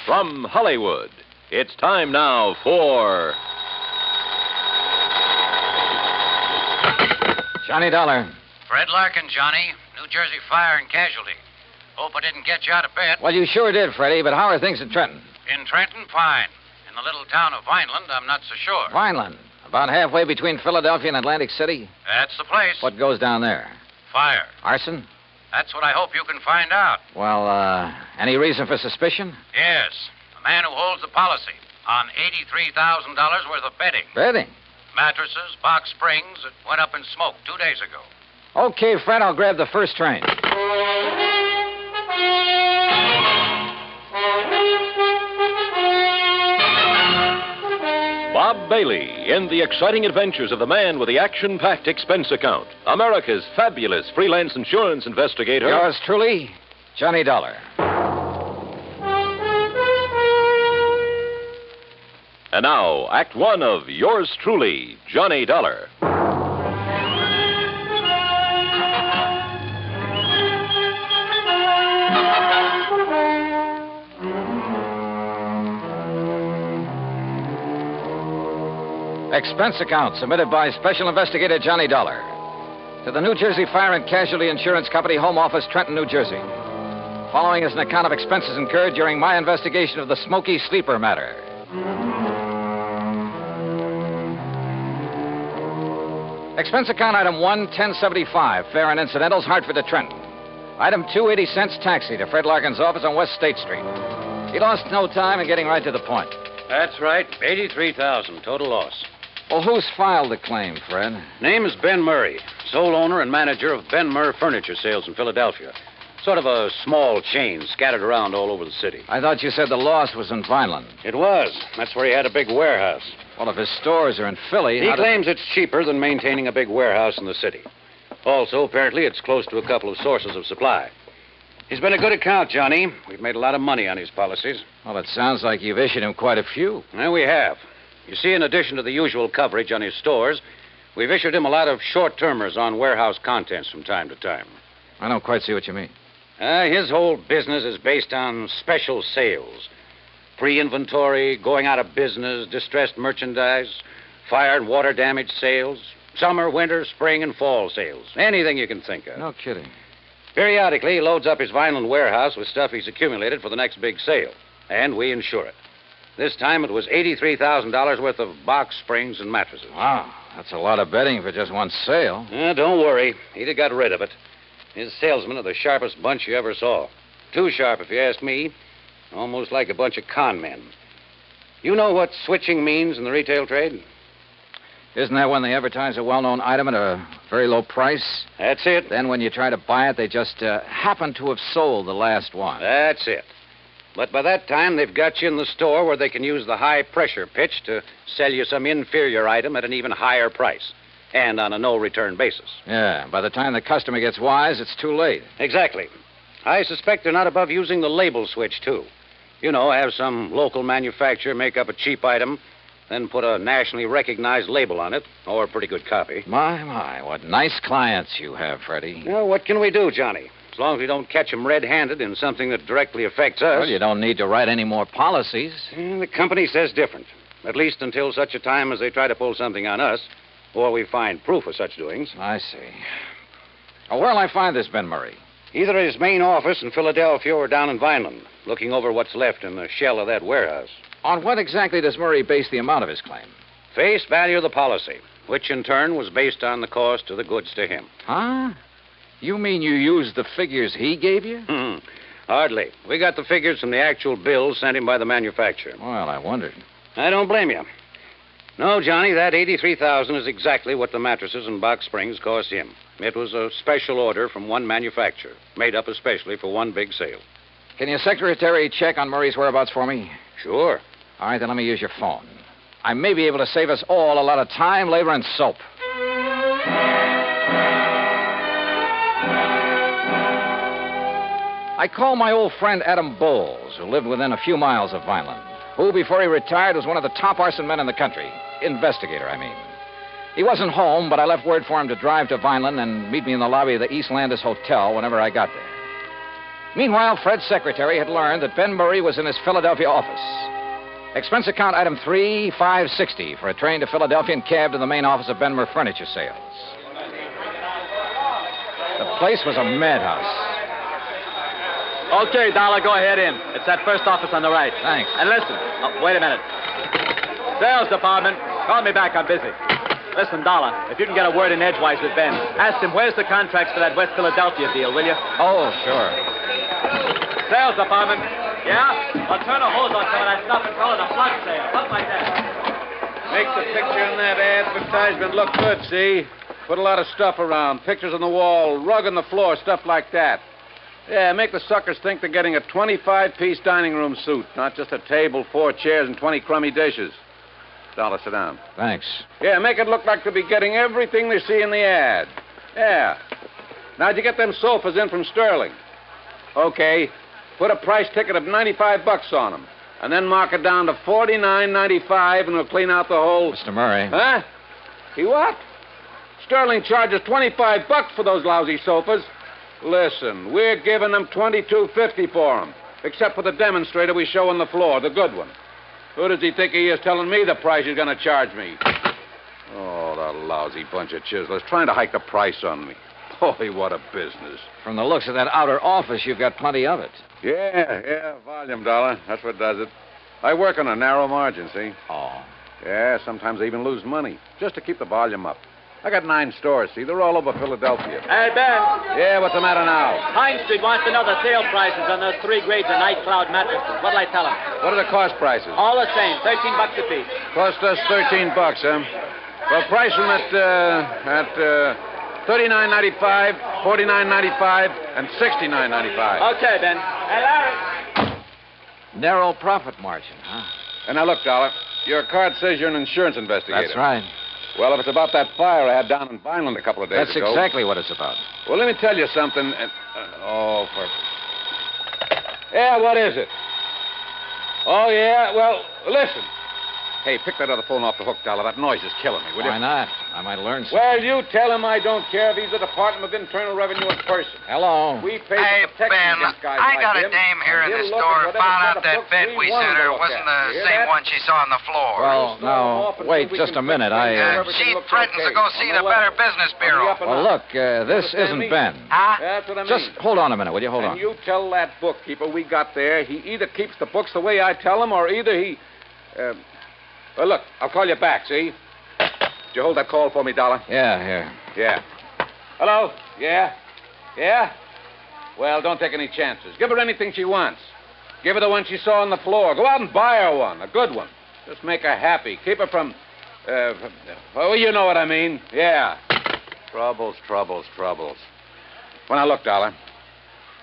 From Hollywood, it's time now for... Johnny Dollar. Fred Larkin, Johnny. New Jersey Fire and Casualty. Hope I didn't get you out of bed. Well, you sure did, Freddie, but how are things in Trenton? In Trenton, fine. In the little town of Vineland, I'm not so sure. Vineland? About halfway between Philadelphia and Atlantic City? That's the place. What goes down there? Fire. Arson? That's what I hope you can find out. Well, any reason for suspicion? Yes. The man who holds the policy on $83,000 worth of bedding. Bedding? Mattresses, box springs that went up in smoke 2 days ago. Okay, Fred, I'll grab the first train. Bob Bailey in the exciting adventures of the man with the action-packed expense account. America's fabulous freelance insurance investigator. Yours truly, Johnny Dollar. And now, Act One of yours truly, Johnny Dollar. Expense account submitted by Special Investigator Johnny Dollar to the New Jersey Fire and Casualty Insurance Company, Home Office, Trenton, New Jersey. Following is an account of expenses incurred during my investigation of the Smoky Sleeper Matter. Expense account item 1, 1075, fare and incidentals, Hartford to Trenton. Item 2, 80 cents, taxi to Fred Larkin's office on West State Street. He lost no time in getting right to the point. That's right. $83,000 total loss. Well, who's filed the claim, Fred? Name is Ben Murray, sole owner and manager of Ben Murr Furniture Sales in Philadelphia. Sort of a small chain scattered around all over the city. I thought you said the loss was in Vineland. It was. That's where he had a big warehouse. Well, if his stores are in Philly... He claims it's cheaper than maintaining a big warehouse in the city. Also, apparently, it's close to a couple of sources of supply. He's been a good account, Johnny. We've made a lot of money on his policies. Well, it sounds like you've issued him quite a few. Well, we have. You see, in addition to the usual coverage on his stores, We've issued him a lot of short-termers on warehouse contents from time to time. I don't quite see what you mean. His whole business is based on special sales. Pre-inventory, going out of business, distressed merchandise, fire and water damage sales, summer, winter, spring, and fall sales. Anything you can think of. No kidding. Periodically, he loads up his violent warehouse with stuff he's accumulated for the next big sale, and we insure it. This time it was $83,000 worth of box springs and mattresses. Wow, that's a lot of betting for just one sale. Don't worry. He'd have got rid of it. His salesmen are the sharpest bunch you ever saw. Too sharp, if you ask me. Almost like a bunch of con men. You know what switching means in the retail trade? Isn't that when they advertise a well-known item at a very low price? That's it. Then when you try to buy it, they just happen to have sold the last one. That's it. But by that time, they've got you in the store where they can use the high-pressure pitch to sell you some inferior item at an even higher price, and on a no-return basis. Yeah, by the time the customer gets wise, it's too late. Exactly. I suspect they're not above using the label switch, too. You know, have some local manufacturer make up a cheap item, then put a nationally recognized label on it, or a pretty good copy. My, what nice clients you have, Freddie. Well, what can we do, Johnny? As long as we don't catch them red-handed in something that directly affects us. Well, you don't need to write any more policies. The company says different, at least until such a time as they try to pull something on us, or we find proof of such doings. I see. Oh, where'll I find this Ben Murray? Either at his main office in Philadelphia or down in Vineland, looking over what's left in the shell of that warehouse. On what exactly does Murray base the amount of his claim? Face value of the policy, which in turn was based on the cost of the goods to him. Huh? You mean you used the figures he gave you? Hardly. We got the figures from the actual bills sent him by the manufacturer. Well, I wondered. I don't blame you. No, Johnny, that $83,000 is exactly what the mattresses and box springs cost him. It was a special order from one manufacturer, made up especially for one big sale. Can your secretary check on Murray's whereabouts for me? Sure. All right, then let me use your phone. I may be able to save us all a lot of time, labor, and soap. I called my old friend Adam Bowles, who lived within a few miles of Vineland, who, before he retired, was one of the top arson men in the country. Investigator, I mean. He wasn't home, but I left word for him to drive to Vineland and meet me in the lobby of the East Landis Hotel whenever I got there. Meanwhile, Fred's secretary had learned that Ben Murray was in his Philadelphia office. Expense account item 3560 for a train to Philadelphia and cab to the main office of Benmer Furniture Sales. The place was a madhouse. Okay, Dollar, go ahead in. It's that first office on the right. Thanks. And listen. Oh, wait a minute. Sales department, call me back. I'm busy. Listen, Dollar, if you can get a word in edgewise with Ben, ask him where's the contracts for that West Philadelphia deal, will you? Oh, sure. Sales department. Yeah? I'll turn a hose on some of that stuff and call it a flood sale. Something like that. Makes the picture in that advertisement look good, see? Put a lot of stuff around. Pictures on the wall, rug on the floor, stuff like that. Yeah, make the suckers think they're getting a 25-piece dining room suite, not just a table, 4 chairs, and 20 crummy dishes. Dollar, sit down. Thanks. Yeah, make it look like they'll be getting everything they see in the ad. Yeah. Now'd you get them sofas in from Sterling? Okay. Put a price ticket of $95 on them. And then mark it down to $49.95, and we'll clean out the whole... Mr. Murray. Huh? He what? Sterling charges $25 for those lousy sofas. Listen, we're giving them $22.50 for them, except for the demonstrator we show on the floor, the good one. Who does he think he is telling me the price he's going to charge me? Oh, that lousy bunch of chiselers trying to hike the price on me. Boy, what a business. From the looks of that outer office, you've got plenty of it. Yeah, volume, Dollar. That's what does it. I work on a narrow margin, see? Oh. Yeah, sometimes I even lose money, just to keep the volume up. I got 9 stores, see? They're all over Philadelphia. Hey, Ben. Yeah, what's the matter now? Pine Street wants to know the sale prices on those 3 grades of Night Cloud mattresses. What'll I tell him? What are the cost prices? All the same, $13 a piece. Cost us $13, huh? Well, price them at $39.95, $49.95, and $69.95. Okay, Ben. Hey, Larry. Narrow profit margin, huh? And now, look, Dollar, your card says you're an insurance investigator. That's right. Well, if it's about that fire I had down in Vineland a couple of days ago... That's exactly what it's about. Well, let me tell you something. Yeah, what is it? Oh, yeah? Well, listen. Hey, pick that other phone off the hook, Dollar. That noise is killing me, will you? Why not? I might learn something. Well, you tell him I don't care if he's the Department of Internal Revenue in person. Hello. We pay Hey, for protection Ben, against guys I like got a him, dame here in and the he'll look store at and whatever found set out of that books bed we want sent him to her look wasn't at. the Hear same that? one she saw on the floor. Well, no. Wait just a minute. She threatens to go see the Better Business Bureau. Well, look, this isn't Ben. Huh? That's what I mean. Just hold on a minute, will you? Hold And on. you tell that bookkeeper we got there, he either keeps the books the way I tell him, or either he... well, look, I'll call you back, see? Did you hold that call for me, Dollar? Yeah, here. Yeah. Hello? Yeah? Yeah? Well, don't take any chances. Give her anything she wants. Give her the one she saw on the floor. Go out and buy her one, a good one. Just make her happy. Keep her from... oh, you know what I mean. Yeah. Troubles. Well, now, look, Dollar.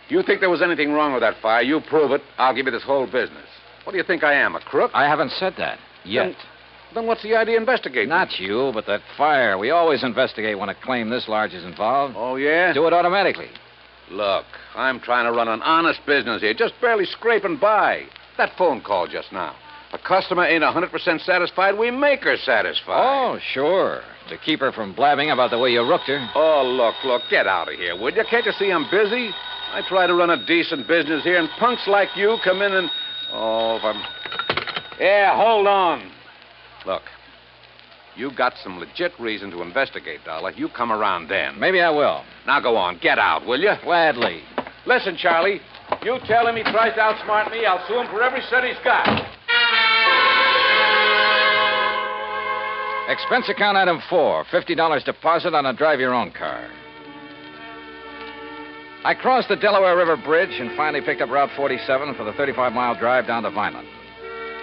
You think there was anything wrong with that fire, you prove it, I'll give you this whole business. What do you think I am, a crook? I haven't said that yet. Then what's the idea of investigating? Not you, but that fire. We always investigate when a claim this large is involved. Oh, yeah? Do it automatically. Look, I'm trying to run an honest business here, just barely scraping by. That phone call just now. A customer ain't 100% satisfied, we make her satisfied. Oh, sure. To keep her from blabbing about the way you rooked her. Oh, look, get out of here, would you? Can't you see I'm busy? I try to run a decent business here, and punks like you come in and... Oh, if I'm... Yeah, hold on. Look, you got some legit reason to investigate, Dollar. You come around then. Maybe I will. Now go on, get out, will you? Gladly. Listen, Charlie, you tell him he tries to outsmart me, I'll sue him for every cent he's got. Expense account item 4, $50 deposit on a drive-your-own car. I crossed the Delaware River Bridge and finally picked up Route 47 for the 35-mile drive down to Vineland.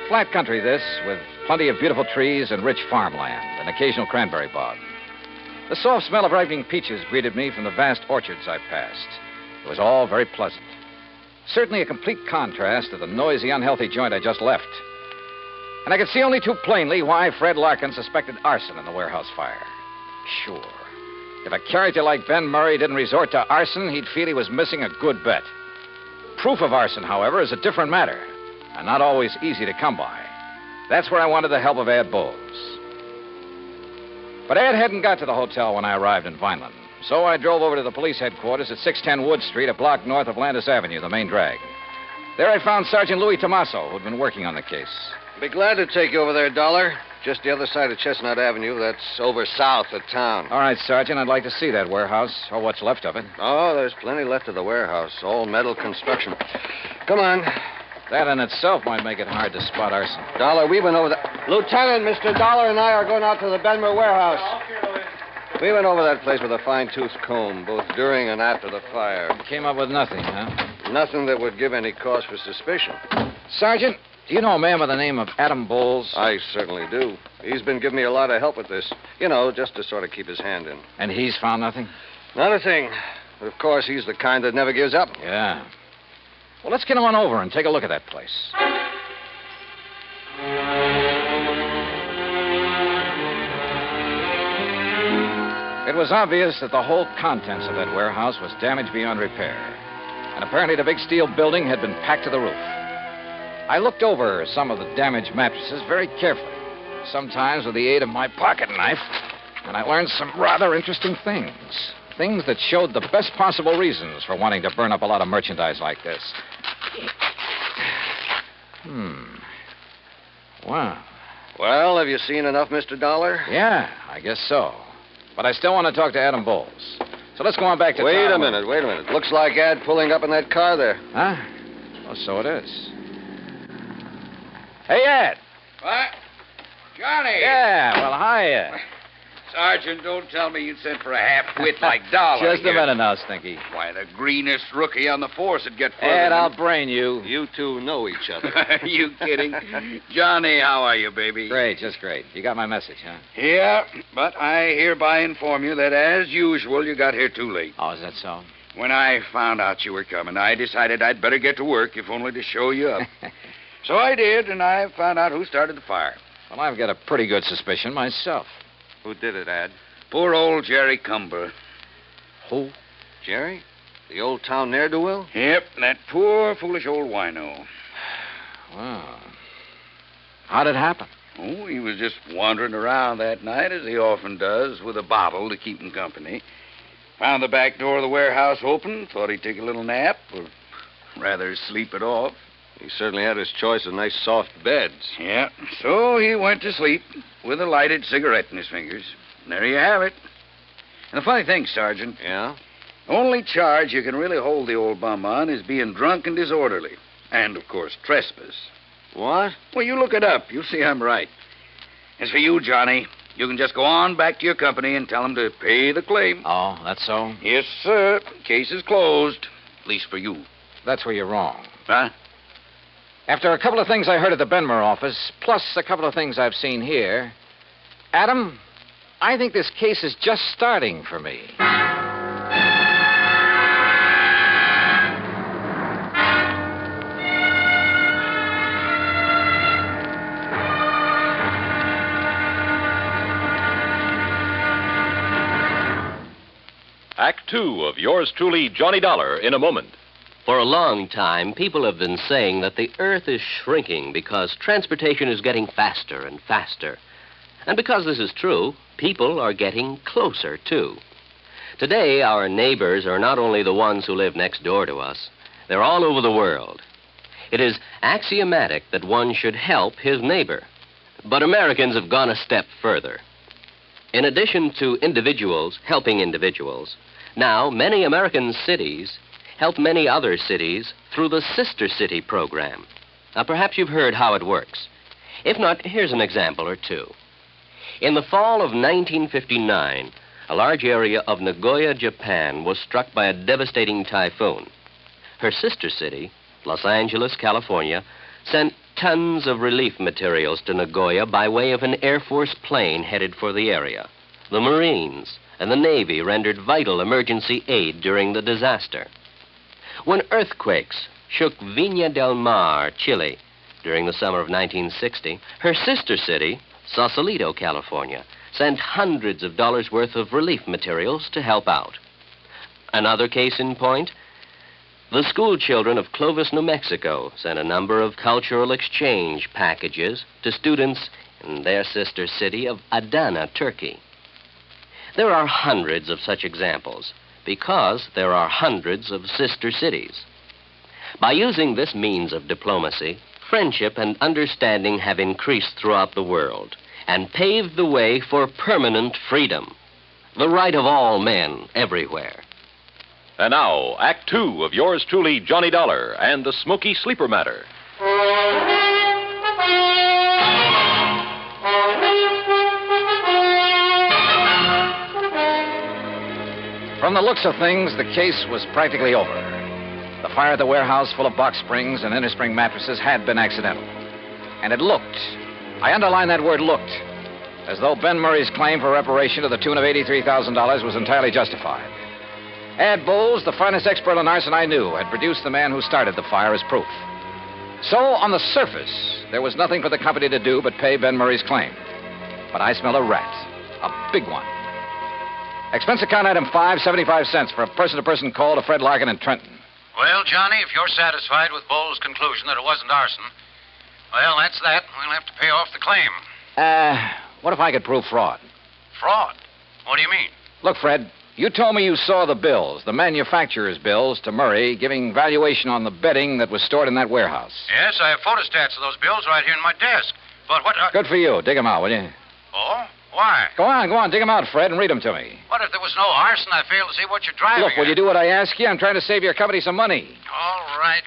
Flat country, this, with plenty of beautiful trees and rich farmland, and occasional cranberry bog. The soft smell of ripening peaches greeted me from the vast orchards I passed. It was all very pleasant. Certainly a complete contrast to the noisy, unhealthy joint I just left. And I could see only too plainly why Fred Larkin suspected arson in the warehouse fire. Sure. If a character like Ben Murray didn't resort to arson, he'd feel he was missing a good bet. Proof of arson, however, is a different matter, and not always easy to come by. That's where I wanted the help of Ed Bowles. But Ed hadn't got to the hotel when I arrived in Vineland, so I drove over to the police headquarters at 610 Wood Street, a block north of Landis Avenue, the main drag. There I found Sergeant Louis Tomaso, who'd been working on the case. Be glad to take you over there, Dollar. Just the other side of Chestnut Avenue. That's over south of town. All right, Sergeant, I'd like to see that warehouse, or what's left of it. Oh, there's plenty left of the warehouse. All metal construction. Come on. That in itself might make it hard to spot arson. Dollar, we went over that. Lieutenant, Mr. Dollar and I are going out to the Benmer warehouse. We went over that place with a fine-tooth comb, both during and after the fire. Came up with nothing, huh? Nothing that would give any cause for suspicion. Sergeant, do you know a man by the name of Adam Bowles? I certainly do. He's been giving me a lot of help with this. You know, just to sort of keep his hand in. And he's found nothing? Not a thing. But of course, he's the kind that never gives up. Yeah. Well, let's get on over and take a look at that place. It was obvious that the whole contents of that warehouse was damaged beyond repair. And apparently the big steel building had been packed to the roof. I looked over some of the damaged mattresses very carefully, sometimes with the aid of my pocket knife, and I learned some rather interesting things. Things that showed the best possible reasons for wanting to burn up a lot of merchandise like this. Wow. Well, have you seen enough, Mr. Dollar? Yeah, I guess so. But I still want to talk to Adam Bowles. So let's go on back to town. Wait a minute. Looks like Ed pulling up in that car there. Huh? Oh, so it is. Hey, Ed. What? Johnny. Yeah, well, hi, Ed. Sergeant, don't tell me you'd sent for a half-wit like Dollar. Just a minute now, Stinky. Why, the greenest rookie on the force would get further. Ed, I'll brain you. You two know each other. You kidding? Johnny, how are you, baby? Great, just great. You got my message, huh? Yeah, but I hereby inform you that, as usual, you got here too late. Oh, is that so? When I found out you were coming, I decided I'd better get to work, if only to show you up. So I did, and I found out who started the fire. Well, I've got a pretty good suspicion myself. Who did it, Ad? Poor old Jerry Cumber. Who? Jerry? The old town ne'er-do-well? Yep, that poor, foolish old wino. Well, how'd it happen? Oh, he was just wandering around that night, as he often does, with a bottle to keep him company. Found the back door of the warehouse open, thought he'd take a little nap, or rather sleep it off. He certainly had his choice of nice soft beds. Yeah, so he went to sleep with a lighted cigarette in his fingers. And there you have it. And the funny thing, Sergeant. Yeah? Only charge you can really hold the old bum on is being drunk and disorderly. And, of course, trespass. What? Well, you look it up. You'll see I'm right. As for you, Johnny, you can just go on back to your company and tell them to pay the claim. Oh, that's so? Yes, sir. Case is closed. At least for you. That's where you're wrong. Huh? After a couple of things I heard at the Benmer office, plus a couple of things I've seen here, Adam, I think this case is just starting for me. Act Two of yours truly, Johnny Dollar, in a moment. For a long time, people have been saying that the Earth is shrinking because transportation is getting faster and faster. And because this is true, people are getting closer, too. Today, our neighbors are not only the ones who live next door to us, they're all over the world. It is axiomatic that one should help his neighbor. But Americans have gone a step further. In addition to individuals helping individuals, now many American cities help many other cities through the Sister City program. Now, perhaps you've heard how it works. If not, here's an example or two. In the fall of 1959, a large area of Nagoya, Japan, was struck by a devastating typhoon. Her sister city, Los Angeles, California, sent tons of relief materials to Nagoya by way of an Air Force plane headed for the area. The Marines and the Navy rendered vital emergency aid during the disaster. When earthquakes shook Viña del Mar, Chile, during the summer of 1960, her sister city, Sausalito, California, sent hundreds of dollars worth of relief materials to help out. Another case in point, the school children of Clovis, New Mexico, sent a number of cultural exchange packages to students in their sister city of Adana, Turkey. There are hundreds of such examples because there are hundreds of sister cities. By using this means of diplomacy, friendship and understanding have increased throughout the world and paved the way for permanent freedom, the right of all men everywhere. And now, Act Two of yours truly, Johnny Dollar, and the Smoky Sleeper Matter. From the looks of things, the case was practically over. The fire at the warehouse full of box springs and innerspring mattresses had been accidental. And it looked, I underline that word looked, as though Ben Murray's claim for reparation to the tune of $83,000 was entirely justified. Ad Bowles, the finest expert on arson I knew, had produced the man who started the fire as proof. So, on the surface, there was nothing for the company to do but pay Ben Murray's claim. But I smell a rat, a big one. Expense account item 5, 75 cents for a person-to-person call to Fred Larkin in Trenton. Well, Johnny, if you're satisfied with Bowles' conclusion that it wasn't arson, well, that's that. We'll have to pay off the claim. What if I could prove fraud? Fraud? What do you mean? Look, Fred, you told me you saw the bills, the manufacturer's bills, to Murray, giving valuation on the bedding that was stored in that warehouse. Yes, I have photostats of those bills right here in my desk. But what... Good for you. Dig them out, will you? Oh? Why? Go on. Dig them out, Fred, and read them to me. What if there was no arson? I fail to see what you're driving Look, will at. you do what I ask you? I'm trying to save your company some money. All right.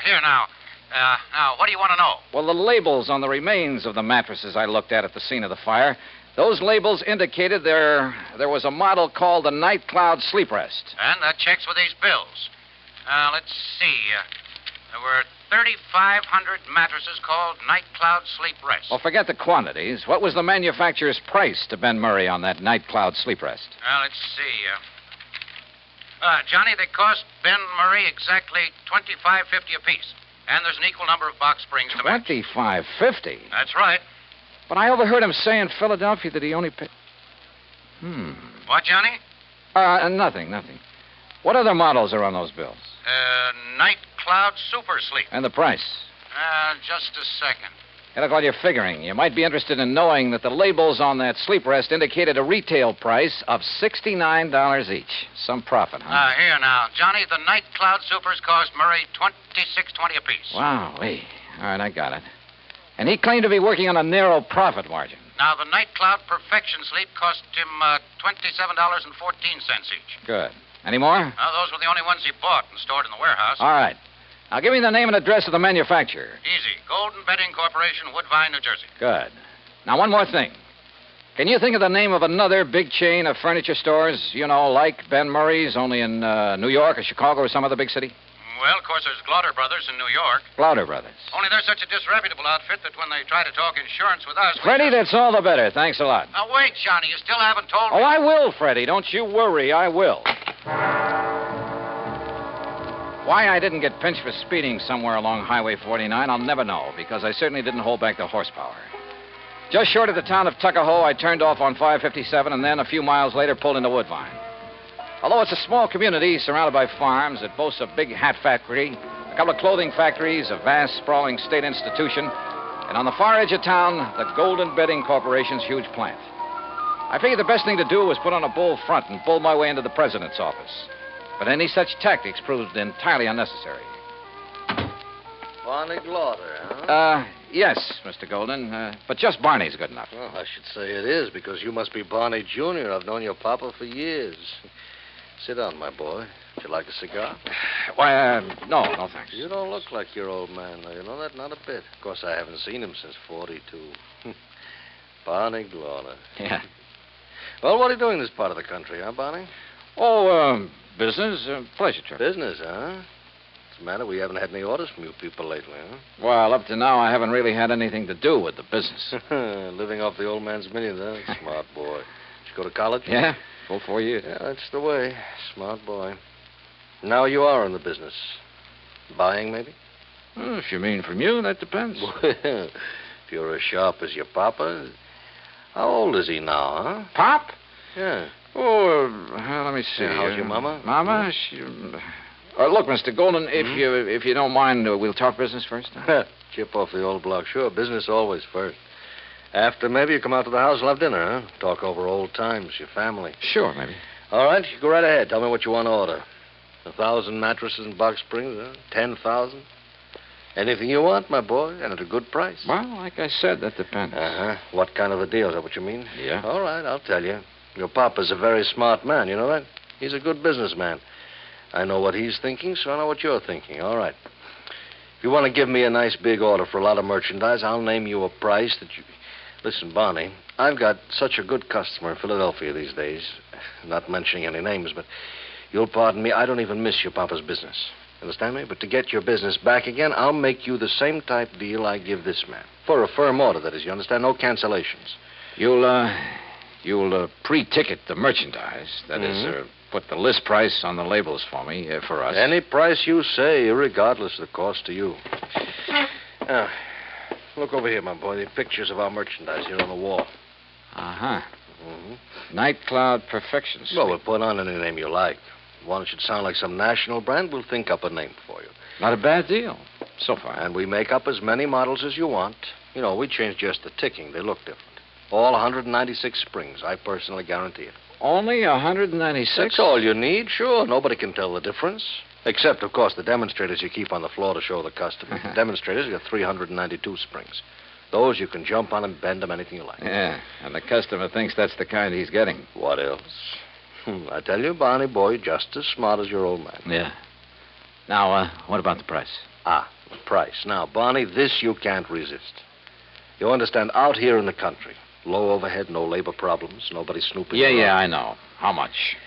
Here now. Now, what do you want to know? Well, the labels on the remains of the mattresses I looked at the scene of the fire, those labels indicated there was a model called the Night Cloud Sleep Rest. And that checks with these bills. Let's see. There were 3,500 mattresses called Night Cloud Sleep Rest. Well, forget the quantities. What was the manufacturer's price to Ben Murray on that Night Cloud Sleep Rest? Let's see. Johnny, they cost Ben Murray exactly $25.50 apiece. And there's an equal number of box springs to match. $25.50? That's right. But I overheard him say in Philadelphia that he only paid... What, Johnny? Nothing. What other models are on those bills? Night Cloud Super Sleep. And the price? Just a second. Hey, look, while you're figuring, you might be interested in knowing that the labels on that sleep rest indicated a retail price of $69 each. Some profit, huh? Here now. Johnny, the Night Cloud Supers cost Murray $26.20 apiece. Wow, wait. All right, I got it. And he claimed to be working on a narrow profit margin. Now, the Night Cloud Perfection Sleep cost him $27.14 each. Good. Any more? Those were the only ones he bought and stored in the warehouse. All right. Now, give me the name and address of the manufacturer. Easy. Golden Bedding Corporation, Woodbine, New Jersey. Good. Now, one more thing. Can you think of the name of another big chain of furniture stores, like Ben Murray's, only in New York or Chicago or some other big city? Well, of course, there's Glauder Brothers in New York. Glauder Brothers. Only they're such a disreputable outfit that when they try to talk insurance with us... Freddie, that's all the better. Thanks a lot. Now, wait, Johnny. You still haven't told me... Oh, I will, Freddie. Don't you worry. I will. Why I didn't get pinched for speeding somewhere along Highway 49, I'll never know, because I certainly didn't hold back the horsepower. Just short of the town of Tuckahoe, I turned off on 557 and then a few miles later pulled into Woodbine. Although it's a small community surrounded by farms, it boasts a big hat factory, a couple of clothing factories, a vast, sprawling state institution, and on the far edge of town, the Golden Bedding Corporation's huge plant. I figured the best thing to do was put on a bold front and bull my way into the president's office. But any such tactics proved entirely unnecessary. Barney Glauder, huh? Yes, Mr. Golden. But just Barney's good enough. Well, I should say it is, because you must be Barney Jr. I've known your papa for years. Sit down, my boy. Would you like a cigar? Why, no, thanks. You don't look like your old man, though. You know that? Not a bit. Of course, I haven't seen him since 42. Barney Glauder. Yeah. Well, what are you doing in this part of the country, huh, Barney? Oh, business. Pleasure trip. Business, huh? What's the matter? We haven't had any orders from you people lately, huh? Well, up to now, I haven't really had anything to do with the business. Living off the old man's millions, huh? Smart boy. Did you go to college? Yeah, full 4 years. Yeah, that's the way. Smart boy. Now you are in the business. Buying, maybe? Well, if you mean from you, that depends. Well, if you're as sharp as your papa. How old is he now, huh? Pop? Yeah. Oh, let me see. Yeah, how's your mama? Mama? She... look, Mr. Golden, if you don't mind, we'll talk business first. Chip off the old block. Sure, business always first. After, maybe you come out to the house and have dinner, huh? Talk over old times, your family. Sure, maybe. All right, you go right ahead. Tell me what you want to order. 1,000 mattresses in Box Springs, huh? 10,000? Anything you want, my boy, and at a good price. Well, like I said, that depends. Uh-huh. What kind of a deal? Is that what you mean? Yeah. All right, I'll tell you. Your papa's a very smart man, you know that? He's a good businessman. I know what he's thinking, so I know what you're thinking. All right. If you want to give me a nice big order for a lot of merchandise, I'll name you a price that you... Listen, Barney, I've got such a good customer in Philadelphia these days. Not mentioning any names, but you'll pardon me, I don't even miss your papa's business. Understand me? But to get your business back again, I'll make you the same type deal I give this man. For a firm order, that is, you understand? No cancellations. You'll pre-ticket the merchandise. That is, put the list price on the labels for me, for us. Any price you say, irregardless of the cost to you. Now, look over here, my boy. The pictures of our merchandise here on the wall. Uh-huh. Night Cloud Perfection Suite. Well, we'll put on any name you like. One should sound like some national brand, we'll think up a name for you. Not a bad deal, so far. And we make up as many models as you want. You know, we change just the ticking. They look different. All 196 springs. I personally guarantee it. Only 196? That's all you need, sure. Nobody can tell the difference. Except, of course, the demonstrators you keep on the floor to show the customer. The demonstrators got 392 springs. Those you can jump on and bend them anything you like. Yeah, and the customer thinks that's the kind he's getting. What else? I tell you, Barney boy, just as smart as your old man. Yeah. Now, what about the price? The price. Now, Barney, this you can't resist. You understand, out here in the country, low overhead, no labor problems, nobody snooping around. Yeah, I know. How much?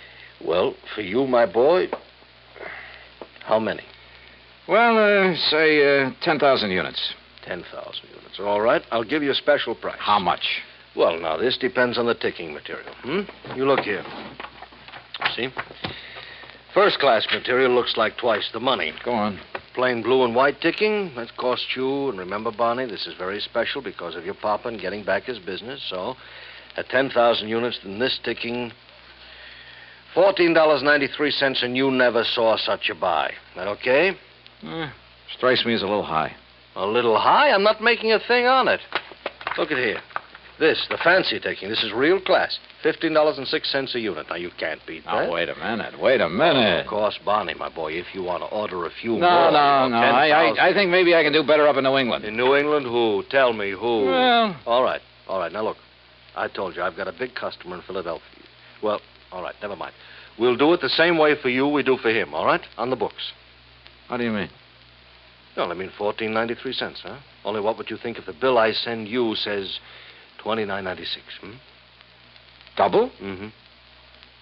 Well, for you, my boy, how many? Well, say 10,000 units. 10,000 units. All right, I'll give you a special price. How much? Well, now, this depends on the ticking material. You look here. See? First-class material looks like twice the money. Go on. Plain blue and white ticking, that costs you, and remember, Barney, this is very special because of your papa and getting back his business, so at 10,000 units, then this ticking, $14.93, and you never saw such a buy. That okay? Strikes me as a little high. A little high? I'm not making a thing on it. Look at here. This, the fancy taking. This is real class. $15.06 a unit. Now, you can't beat that. Now, wait a minute. Of course, Barney, my boy, if you want to order a few more... No. I think maybe I can do better up in New England. In New England, who? Tell me who. Well... All right. Now, look. I told you, I've got a big customer in Philadelphia. Well, all right, never mind. We'll do it the same way for you we do for him, all right? On the books. How do you mean? Well, I mean $14.93, huh? Only what would you think if the bill I send you says $29.96, Double? Mm-hmm.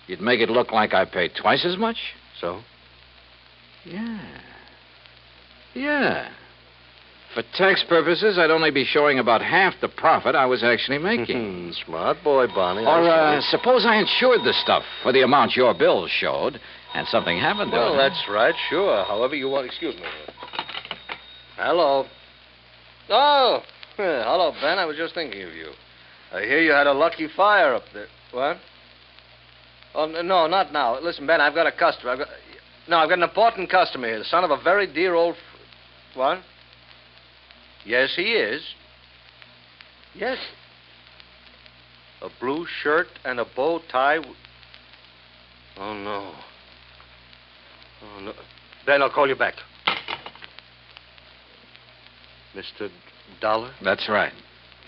You'd make it look like I paid twice as much? So? Yeah. For tax purposes, I'd only be showing about half the profit I was actually making. Smart boy, Barney. Or suppose I insured the stuff for the amount your bills showed, and something happened to it. Well, that's right, sure. However you want. Excuse me. Hello. Oh, hello, Ben. I was just thinking of you. I hear you had a lucky fire up there. What? Oh, no, not now. Listen, Ben, I've got a customer. I've got an important customer here, the son of a very dear old... What? Yes, he is. Yes. A blue shirt and a bow tie. Oh, no. Ben, I'll call you back. Mr. Dollar? That's right.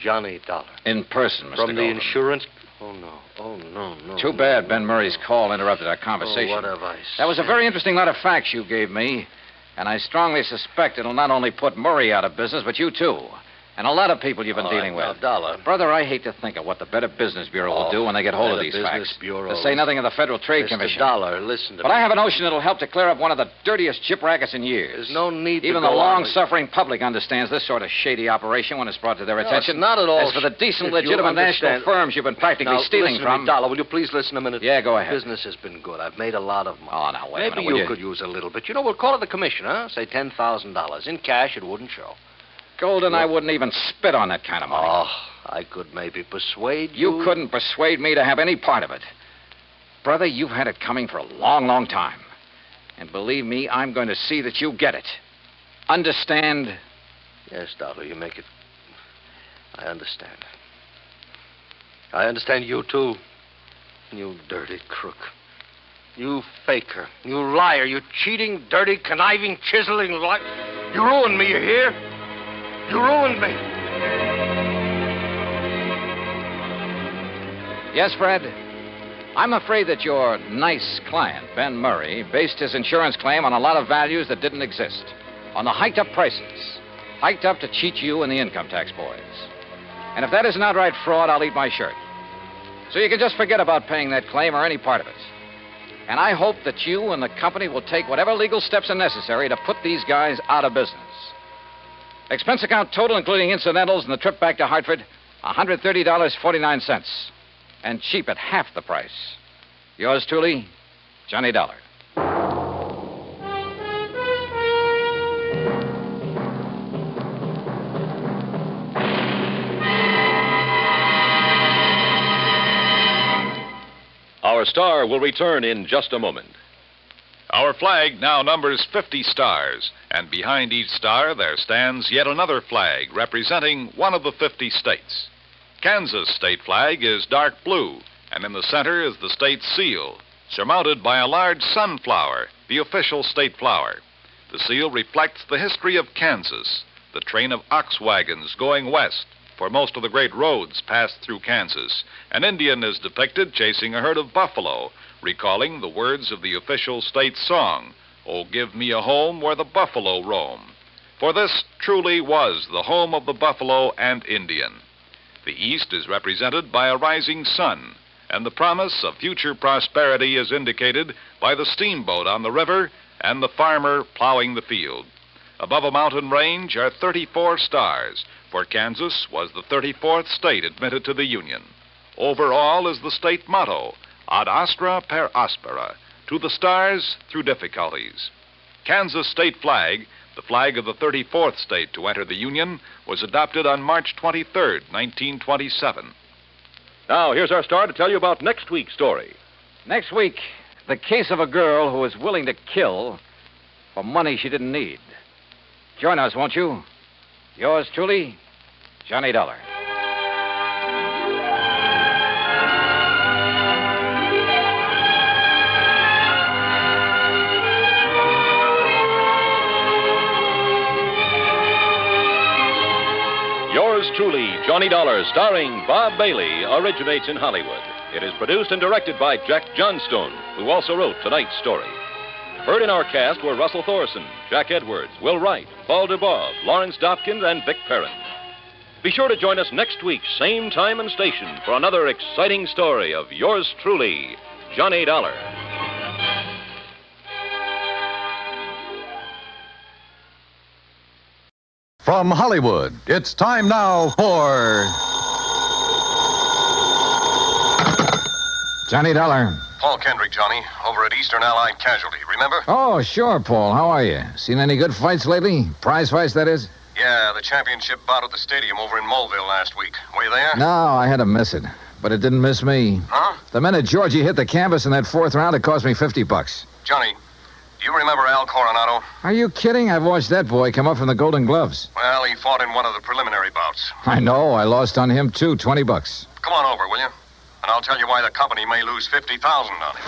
Johnny Dollar. In person, Mr. From the Golden. insurance... Oh, no. Too bad Ben Murray's call interrupted our conversation. Oh, what have I said? That was a very interesting lot of facts you gave me, and I strongly suspect it'll not only put Murray out of business, but you too. And a lot of people you've been dealing with. Now, Dollar. Brother, I hate to think of what the Better Business Bureau will do when they get hold of these facts. To say nothing of the Federal Trade Commission. Dollar, listen to me. But I have a notion it'll help to clear up one of the dirtiest chip rackets in years. There's no need Even to the go on. long-suffering public understands this sort of shady operation when it's brought to their No, attention. it's not at all. As for the decent, If you legitimate national understand- firms you've been practically Now, stealing listen to me, from... Dollar, will you please listen a minute? Yeah, go ahead. Business has been good. I've made a lot of money. Oh, now, wait a Maybe minute. you could use a little bit. We'll call it the commission, huh? Say $10,000. In cash, it wouldn't show. Golden, I wouldn't even spit on that kind of money. Oh, I could maybe persuade you. You couldn't persuade me to have any part of it. Brother, you've had it coming for a long, long time. And believe me, I'm going to see that you get it. Understand? Yes, Dollar, you make it... I understand. I understand you, too. You dirty crook. You faker. You liar. You cheating, dirty, conniving, chiseling liar. You ruined me, you hear? You ruined me. Yes, Fred? I'm afraid that your nice client, Ben Murray, based his insurance claim on a lot of values that didn't exist. On the hiked-up prices. Hiked up to cheat you and the income tax boys. And if that isn't outright fraud, I'll eat my shirt. So you can just forget about paying that claim or any part of it. And I hope that you and the company will take whatever legal steps are necessary to put these guys out of business. Expense account total, including incidentals and the trip back to Hartford, $130.49. And cheap at half the price. Yours truly, Johnny Dollar. Our star will return in just a moment. Our flag now numbers 50 stars, and behind each star there stands yet another flag representing one of the 50 states. Kansas' state flag is dark blue, and in the center is the state's seal, surmounted by a large sunflower, the official state flower. The seal reflects the history of Kansas, the train of ox wagons going west, for most of the great roads pass through Kansas. An Indian is depicted chasing a herd of buffalo, recalling the words of the official state song, "Oh, give me a home where the buffalo roam." For this truly was the home of the buffalo and Indian. The east is represented by a rising sun, and the promise of future prosperity is indicated by the steamboat on the river and the farmer plowing the field. Above a mountain range are 34 stars, for Kansas was the 34th state admitted to the Union. Over all is the state motto, Ad astra per aspera, to the stars through difficulties. Kansas state flag, the flag of the 34th state to enter the Union, was adopted on March 23rd, 1927. Now, here's our star to tell you about next week's story. Next week, the case of a girl who was willing to kill for money she didn't need. Join us, won't you? Yours truly, Johnny Dollar. Yours truly, Johnny Dollar, starring Bob Bailey, originates in Hollywood. It is produced and directed by Jack Johnstone, who also wrote tonight's story. Heard in our cast were Russell Thorson, Jack Edwards, Will Wright, Paul DeBob, Lawrence Dopkins, and Vic Perrin. Be sure to join us next week, same time and station, for another exciting story of yours truly, Johnny Dollar. From Hollywood, it's time now for Johnny Dollar. Paul Kendrick, Johnny, over at Eastern Allied Casualty, remember? Oh, sure, Paul. How are you? Seen any good fights lately? Prize fights, that is? Yeah, the championship bout at the stadium over in Mulville last week. Were you there? No, I had to miss it. But it didn't miss me. Huh? The minute Georgie hit the canvas in that fourth round, it cost me $50. Johnny, do you remember Al Coronado? Are you kidding? I've watched that boy come up from the Golden Gloves. Well, he fought in one of the preliminary bouts. I know. I lost on him, too. $20. Come on over, will you? And I'll tell you why the company may lose $50,000 on it.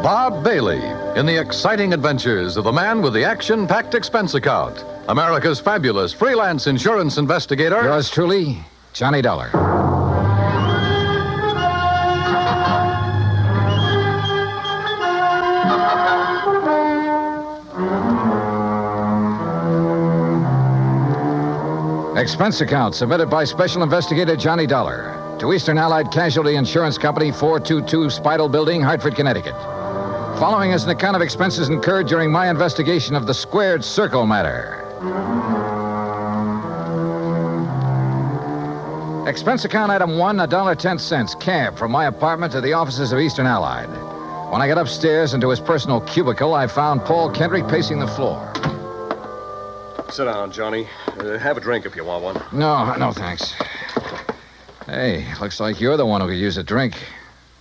Bob Bailey in the exciting adventures of the man with the action-packed expense account, America's fabulous freelance insurance investigator. Yours truly, Johnny Dollar. Expense account submitted by Special Investigator Johnny Dollar to Eastern Allied Casualty Insurance Company, 422 Spidal Building, Hartford, Connecticut. Following is an account of expenses incurred during my investigation of the Squared Circle Matter. Expense account item 1, $1.10, cab from my apartment to the offices of Eastern Allied. When I got upstairs into his personal cubicle, I found Paul Kendrick pacing the floor. Sit down, Johnny. Have a drink if you want one. No, thanks. Hey, looks like you're the one who could use a drink.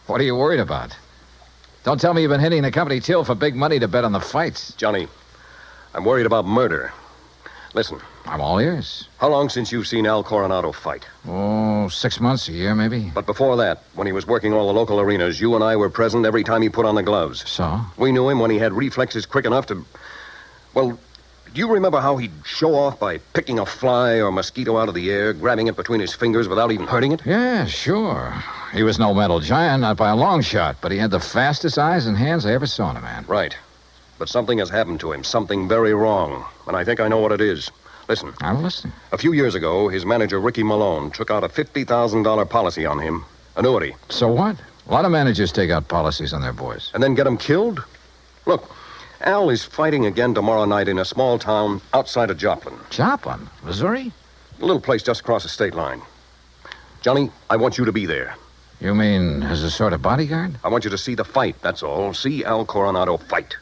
What are you worried about? Don't tell me you've been hitting the company till for big money to bet on the fights. Johnny, I'm worried about murder. Listen. I'm all ears. How long since you've seen Al Coronado fight? Oh, 6 months, a year, maybe. But before that, when he was working all the local arenas, you and I were present every time he put on the gloves. So? We knew him when he had reflexes quick enough to... Well, do you remember how he'd show off by picking a fly or mosquito out of the air, grabbing it between his fingers without even hurting it? Yeah, sure. He was no metal giant, not by a long shot, but he had the fastest eyes and hands I ever saw in a man. Right. But something has happened to him, something very wrong, and I think I know what it is. Listen. I'm listening. A few years ago, his manager, Ricky Malone, took out a $50,000 policy on him. Annuity. So what? A lot of managers take out policies on their boys. And then get him killed? Look, Al is fighting again tomorrow night in a small town outside of Joplin. Joplin? Missouri? A little place just across the state line. Johnny, I want you to be there. You mean as a sort of bodyguard? I want you to see the fight, that's all. See Al Coronado fight.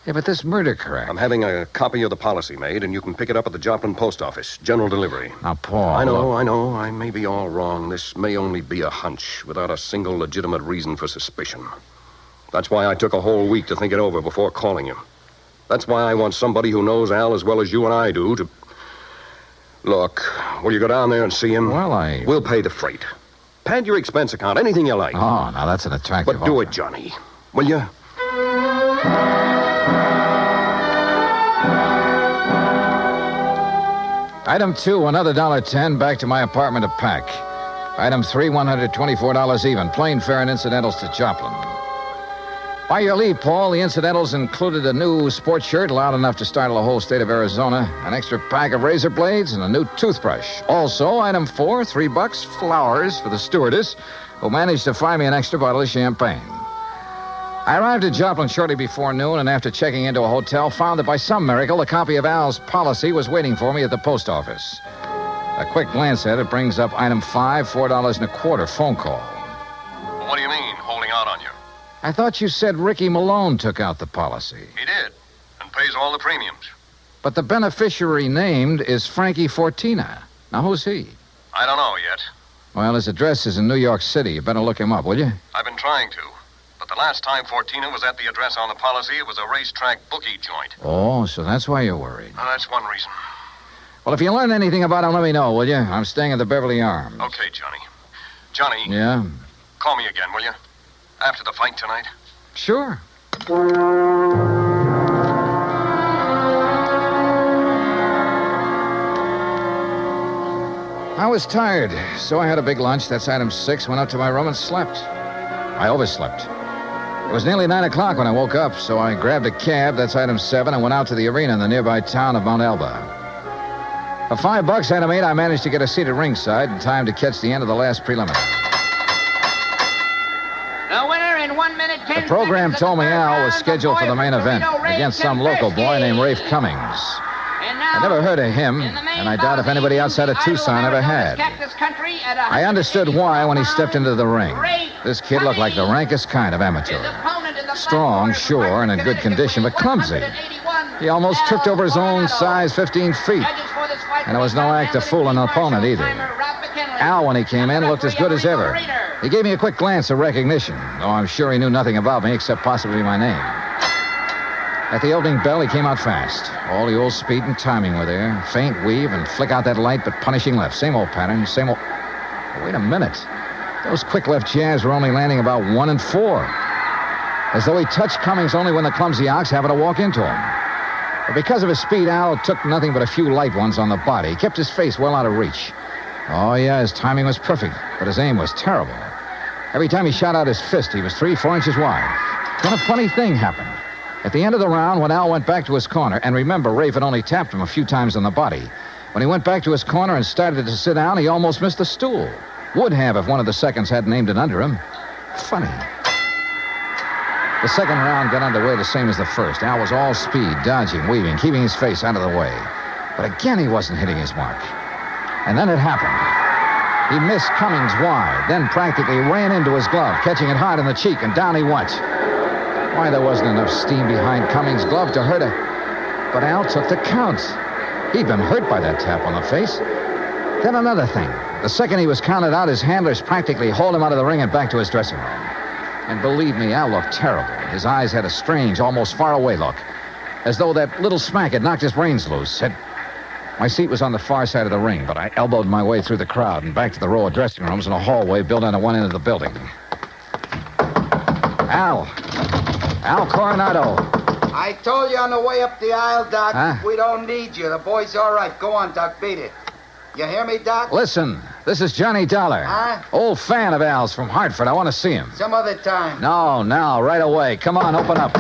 Yeah, but this murder crack. I'm having a copy of the policy made, and you can pick it up at the Joplin post office. General delivery. Now, Paul... I know. I may be all wrong. This may only be a hunch without a single legitimate reason for suspicion. That's why I took a whole week to think it over before calling you. That's why I want somebody who knows Al as well as you and I do to... Look, will you go down there and see him? Well, We'll pay the freight. Pad your expense account, anything you like. Oh, now that's an attractive But do offer. it, Johnny. Will you? Item 2, another $1.10 back to my apartment to pack. Item 3, $124 even. Plane fare and incidentals to Joplin. By your leave, Paul, the incidentals included a new sports shirt loud enough to startle the whole state of Arizona, an extra pack of razor blades, and a new toothbrush. Also, item 4, $3, flowers for the stewardess, who managed to find me an extra bottle of champagne. I arrived at Joplin shortly before noon, and after checking into a hotel, found that by some miracle, a copy of Al's policy was waiting for me at the post office. A quick glance at it brings up item 5, $4.25 phone call. Well, what do you mean, holding out on you? I thought you said Ricky Malone took out the policy. He did, and pays all the premiums. But the beneficiary named is Frankie Fortina. Now, who's he? I don't know yet. Well, his address is in New York City. You better look him up, will you? I've been trying to, but the The last time Fortina was at the address on the policy, it was a racetrack bookie joint. Oh, so that's why you're worried. That's one reason. Well, if you learn anything about him, let me know, will you? I'm staying at the Beverly Arms. Okay, Johnny. Johnny. Yeah? Call me again, will you? After the fight tonight. Sure. I was tired, so I had a big lunch. That's item 6. Went up to my room and slept. I overslept. It was nearly 9 o'clock when I woke up, so I grabbed a cab. That's item 7, and went out to the arena in the nearby town of Mount Elba. For $5, item 8, I managed to get a seat at ringside in time to catch the end of the last preliminary. The winner in 1 minute 10 The program seconds told me of the Al third was round, scheduled for the main event Ray against some local boy named Rafe Cummings. I never heard of him, and I doubt if anybody outside of Tucson ever had. I understood why when he stepped into the ring. This kid looked like the rankest kind of amateur. Strong, sure, and in good condition, but clumsy. He almost tripped over his own size 15 feet. And it was no act of fooling an opponent either. Al, when he came in, looked as good as ever. He gave me a quick glance of recognition, though I'm sure he knew nothing about me except possibly my name. At the opening bell, he came out fast. All the old speed and timing were there. Faint weave and flick out that light, but punishing left. Same old pattern, same old... Wait a minute. Those quick left jabs were only landing about 1 and 4. As though he touched Cummings only when the clumsy ox happened to walk into him. But because of his speed, Al took nothing but a few light ones on the body. He kept his face well out of reach. Oh, yeah, his timing was perfect, but his aim was terrible. Every time he shot out his fist, he was 3-4 inches wide. Then a funny thing happened. At the end of the round, when Al went back to his corner, and remember, Rafe had only tapped him a few times on the body. When he went back to his corner and started to sit down, he almost missed the stool. Would have if one of the seconds hadn't aimed it under him. Funny. The second round got underway the same as the first. Al was all speed, dodging, weaving, keeping his face out of the way. But again, he wasn't hitting his mark. And then it happened. He missed Cummings wide, then practically ran into his glove, catching it hard in the cheek, and down he went. Why, there wasn't enough steam behind Cummings' glove to hurt her. But Al took the count. He'd been hurt by that tap on the face. Then another thing. The second he was counted out, his handlers practically hauled him out of the ring and back to his dressing room. And believe me, Al looked terrible. His eyes had a strange, almost far-away look, as though that little smack had knocked his brains loose. My seat was on the far side of the ring, but I elbowed my way through the crowd and back to the row of dressing rooms in a hallway built on one end of the building. Al Coronado. I told you on the way up the aisle, Doc. Huh? We don't need you. The boy's all right. Go on, Doc. Beat it. You hear me, Doc? Listen, this is Johnny Dollar. Huh? Old fan of Al's from Hartford. I want to see him. Some other time. No, now, right away. Come on, open up.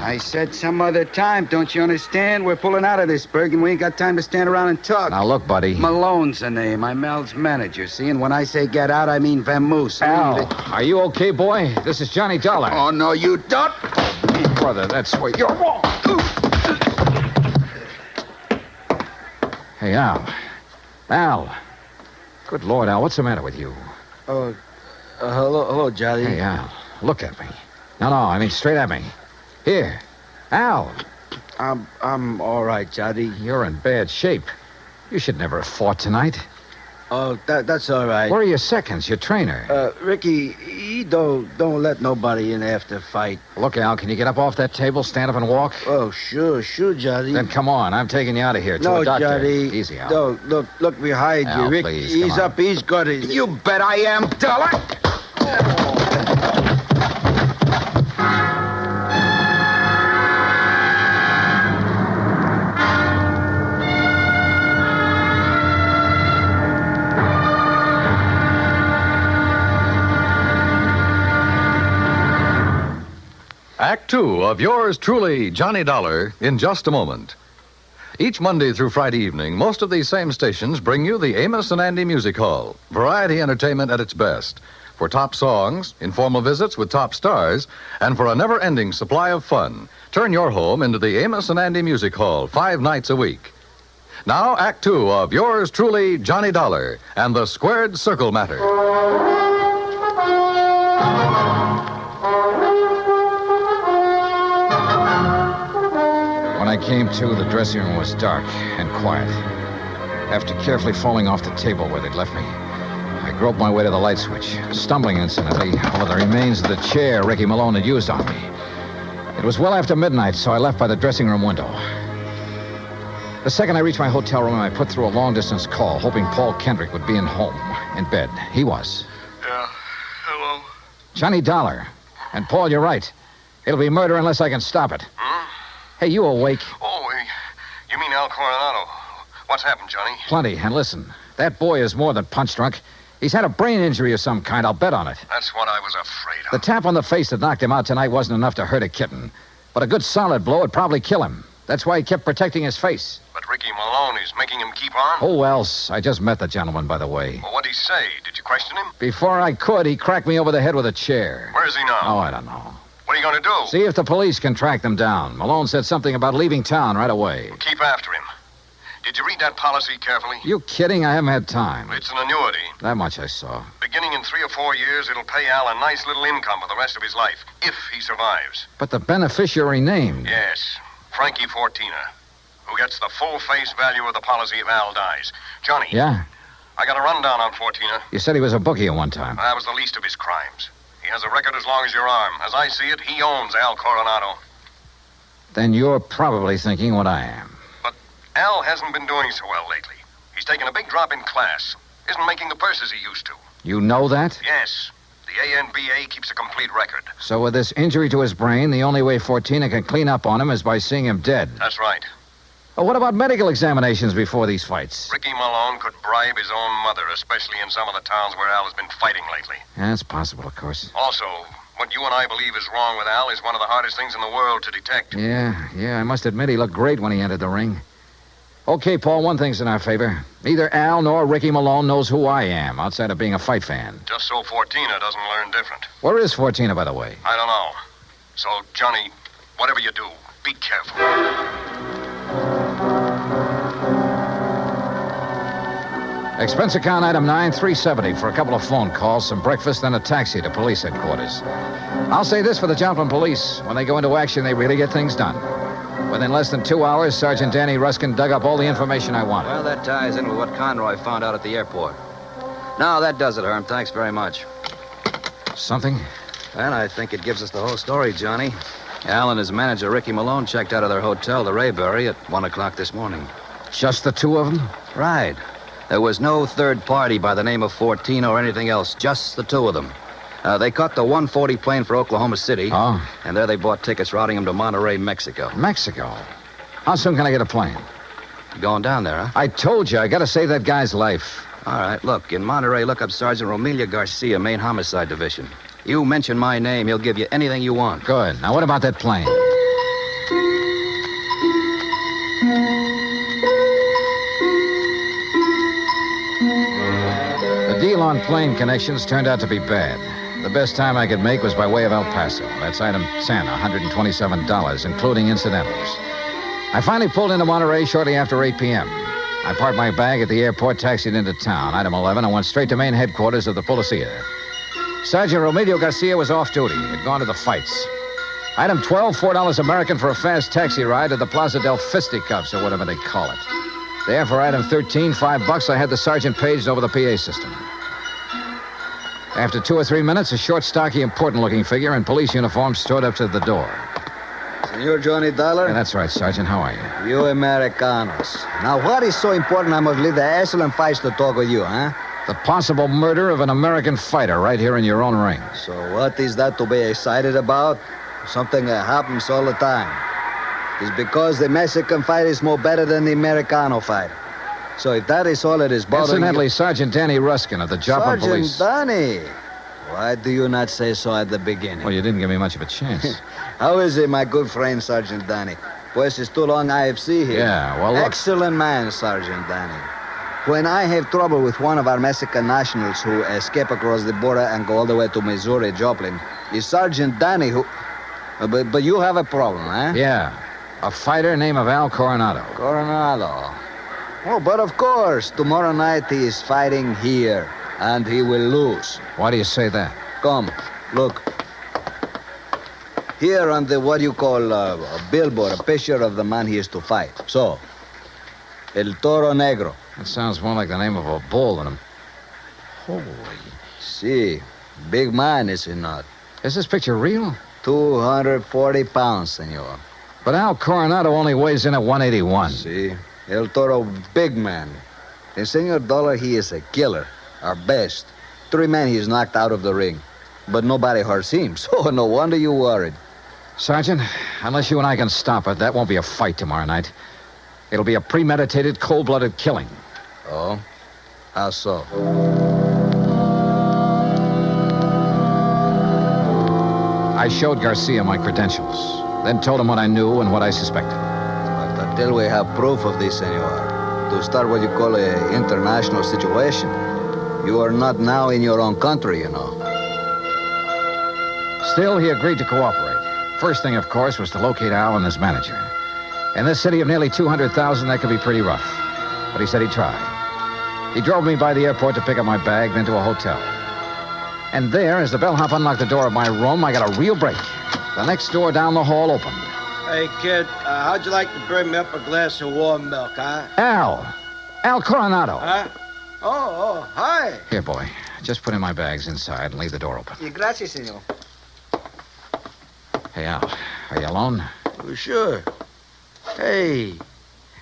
I said some other time. Don't you understand? We're pulling out of this, Berg, and we ain't got time to stand around and talk. Now, look, buddy. Malone's the name. I'm Al's manager, see? And when I say get out, I mean vamoose. Al, are you okay, boy? This is Johnny Dollar. Oh, no, you don't. Brother, that's where you're wrong. Hey, Al. Al. Good Lord, Al, what's the matter with you? Hello, Johnny. Hey, Al, look at me. No, I mean straight at me. Here. Al. I'm all right, Johnny. You're in bad shape. You should never have fought tonight. Oh, that's all right. Where are your seconds, your trainer? Ricky, he don't let nobody in after fight. Look, Al, can you get up off that table, stand up and walk? Oh, sure, Johnny. Then come on, I'm taking you out of here to a doctor. Johnny. Easy, Al. No, look behind Al, you, Rick. Please, He's up, he's good. You bet I am, Dollar. Act 2 of yours truly, Johnny Dollar, in just a moment. Each Monday through Friday evening, most of these same stations bring you the Amos and Andy Music Hall. Variety entertainment at its best. For top songs, informal visits with top stars, and for a never-ending supply of fun. Turn your home into the Amos and Andy Music Hall 5 nights a week. Now, Act 2 of yours truly, Johnny Dollar, and the Squared Circle Matter. When I came to, the dressing room was dark and quiet. After carefully falling off the table where they'd left me, I groped my way to the light switch, stumbling incidentally over the remains of the chair Ricky Malone had used on me. It was well after midnight, so I left by the dressing room window. The second I reached my hotel room, I put through a long-distance call, hoping Paul Kendrick would be in bed. He was. Yeah. Hello? Johnny Dollar. And, Paul, you're right. It'll be murder unless I can stop it. Hmm? Hey, you awake? Oh, you mean Al Coronado. What's happened, Johnny? Plenty. And listen, that boy is more than punch-drunk. He's had a brain injury of some kind. I'll bet on it. That's what I was afraid of. The tap on the face that knocked him out tonight wasn't enough to hurt a kitten. But a good solid blow would probably kill him. That's why he kept protecting his face. But Ricky Malone is making him keep on? Who else? I just met the gentleman, by the way. Well, what'd he say? Did you question him? Before I could, he cracked me over the head with a chair. Where is he now? Oh, I don't know. What are you going to do? See if the police can track them down. Malone said something about leaving town right away. Well, keep after him. Did you read that policy carefully? You kidding? I haven't had time. It's an annuity. That much I saw. Beginning in 3 or 4 years, it'll pay Al a nice little income for the rest of his life, if he survives. But the beneficiary named. Yes, Frankie Fortina, who gets the full face value of the policy if Al dies. Johnny. Yeah? I got a rundown on Fortina. You said he was a bookie at one time. That was the least of his crimes. He has a record as long as your arm. As I see it, he owns Al Coronado. Then you're probably thinking what I am. But Al hasn't been doing so well lately. He's taken a big drop in class. Isn't making the purses he used to. You know that? Yes. The ANBA keeps a complete record. So with this injury to his brain, the only way Fortina can clean up on him is by seeing him dead. That's right. Well, what about medical examinations before these fights? Ricky Malone could bribe his own mother, especially in some of the towns where Al has been fighting lately. Yeah, that's possible, of course. Also, what you and I believe is wrong with Al is one of the hardest things in the world to detect. Yeah, I must admit he looked great when he entered the ring. Okay, Paul, one thing's in our favor. Neither Al nor Ricky Malone knows who I am, outside of being a fight fan. Just so Fortina doesn't learn different. Where is Fortina, by the way? I don't know. So, Johnny, whatever you do, be careful. Expense account item 9370 for a couple of phone calls, some breakfast, then a taxi to police headquarters. I'll say this for the Joplin police. When they go into action, they really get things done. Within less than 2 hours, Sergeant Danny Ruskin dug up all the information I wanted. Well, that ties in with what Conroy found out at the airport. No, that does it, Herm. Thanks very much. Something? Well, I think it gives us the whole story, Johnny. Al and his manager, Ricky Malone, checked out of their hotel, the Rayberry, at 1 o'clock this morning. Just the two of them? Right. There was no third party by the name of Fortina or anything else, just the two of them. They caught the 140 plane for Oklahoma City. Oh. And there they bought tickets routing them to Monterrey, Mexico. Mexico? How soon can I get a plane? Going down there, huh? I told you, I gotta save that guy's life. All right, look, in Monterrey, look up Sergeant Romelia Garcia, Main Homicide Division. You mention my name, he'll give you anything you want. Good. Now, what about that plane? The deal on plane connections turned out to be bad. The best time I could make was by way of El Paso. That's item 10, $127, including incidentals. I finally pulled into Monterey shortly after 8 p.m. I parked my bag at the airport, taxied into town. Item 11, I went straight to main headquarters of the Policia. Sergeant Romelio Garcia was off duty. Had gone to the fights. Item 12, $4 American for a fast taxi ride to the Plaza del Fisticuffs, or whatever they call it. There, for item 13, $5, I had the sergeant paged over the PA system. After 2 or 3 minutes, a short, stocky, important-looking figure in police uniform strode up to the door. Senor Johnny Dollar? Yeah, that's right, Sergeant. How are you? You Americanos. Now, what is so important I must leave the excellent fights to talk with you, huh? The possible murder of an American fighter right here in your own ring. So what is that to be excited about? Something that happens all the time. It's because the Mexican fight is more better than the Americano fight. So if that is all it is bothering Incidentally, you... Sergeant Danny Ruskin of the Joplin Police. Sergeant Danny? Why do you not say so at the beginning? Well, you didn't give me much of a chance. How is it, my good friend, Sergeant Danny? Pues it's too long IFC here. Yeah, well, look. Excellent man, Sergeant Danny. When I have trouble with one of our Mexican nationals who escape across the border and go all the way to Missouri, Joplin, it's Sergeant Danny who... But you have a problem, huh? Yeah. A fighter named Al Coronado. Coronado. Oh, but of course, tomorrow night he is fighting here, and he will lose. Why do you say that? Come, look. Here on the, what you call, a billboard, a picture of the man he is to fight. So, El Toro Negro. That sounds more like the name of a bull than a... Holy. See, big man, is it not? Is this picture real? 240 pounds, senor. But Al Coronado only weighs in at 181. See, El Toro, big man. And Senor Dollar, he is a killer. Our best. 3 men he's knocked out of the ring. But nobody hurts him, so no wonder you worried. Sergeant, unless you and I can stop it, that won't be a fight tomorrow night. It'll be a premeditated, cold-blooded killing. Oh? How so? I showed Garcia my credentials, then told him what I knew and what I suspected. But until we have proof of this, senor, to start what you call an international situation, you are not now in your own country, you know. Still, he agreed to cooperate. First thing, of course, was to locate Al and his manager. In this city of nearly 200,000, that could be pretty rough. But he said he'd try. He drove me by the airport to pick up my bag, then to a hotel. And there, as the bellhop unlocked the door of my room, I got a real break. The next door down the hall opened. Hey, kid, how'd you like to bring me up a glass of warm milk, huh? Al Coronado. Huh? Oh, hi. Here, boy. Just put in my bags inside and leave the door open. Gracias, senor. Hey, Al, are you alone? Oh, sure. Hey,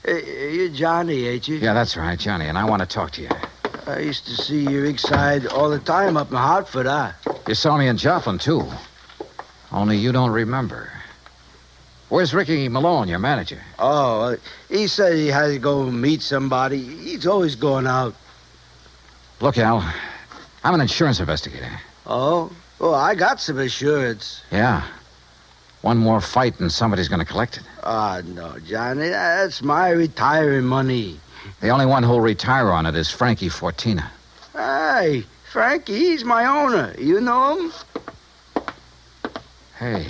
you're Johnny, ain't you? Yeah, that's right, Johnny, and I want to talk to you. I used to see your rig side all the time up in Hartford, huh? You saw me in Joplin, too. Only you don't remember. Where's Ricky Malone, your manager? Oh, he said he had to go meet somebody. He's always going out. Look, Al, I'm an insurance investigator. Oh? Oh, I got some insurance. Yeah. One more fight and somebody's going to collect it. Ah, no, Johnny, that's my retiring money. The only one who'll retire on it is Frankie Fortina. Hey, Frankie, he's my owner. You know him? Hey,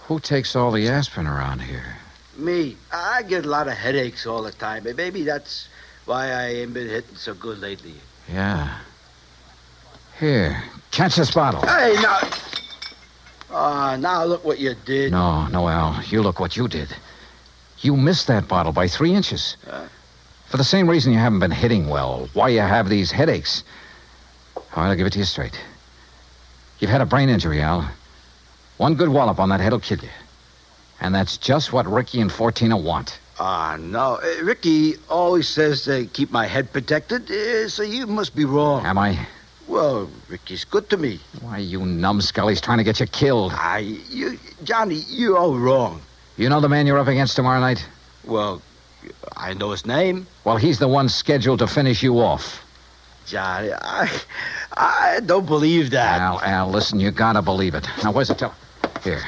who takes all the aspirin around here? Me. I get a lot of headaches all the time. Maybe that's why I ain't been hitting so good lately. Yeah. Here, catch this bottle. Hey, now... now look what you did. No, Al. You look what you did. You missed that bottle by 3 inches. For the same reason you haven't been hitting well. Why you have these headaches. All right, I'll give it to you straight. You've had a brain injury, Al. One good wallop on that head will kill you. And that's just what Ricky and Fortina want. No. Ricky always says to keep my head protected, so you must be wrong. Am I? Well, Ricky's good to me. Why, you numbskull, he's trying to get you killed. Johnny, you're all wrong. You know the man you're up against tomorrow night? Well, I know his name. Well, he's the one scheduled to finish you off. Johnny, I don't believe that. Al, listen, you gotta believe it. Now, where's the Here.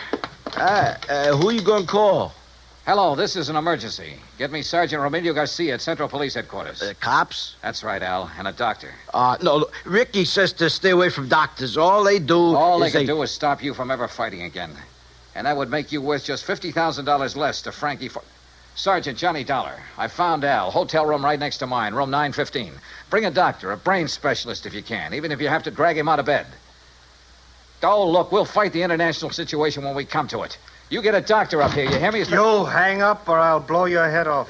Who you gonna call? Hello, this is an emergency. Get me Sergeant Romilio Garcia at Central Police Headquarters. Cops? That's right, Al, and a doctor. No, Ricky says to stay away from doctors. All they do do is stop you from ever fighting again. And that would make you worth just $50,000 less to Frankie Sergeant Johnny Dollar. I found Al. Hotel room right next to mine, room 915. Bring a doctor, a brain specialist if you can, even if you have to drag him out of bed. Oh, look, we'll fight the international situation when we come to it. You get a doctor up here, you hear me? You hang up or I'll blow your head off.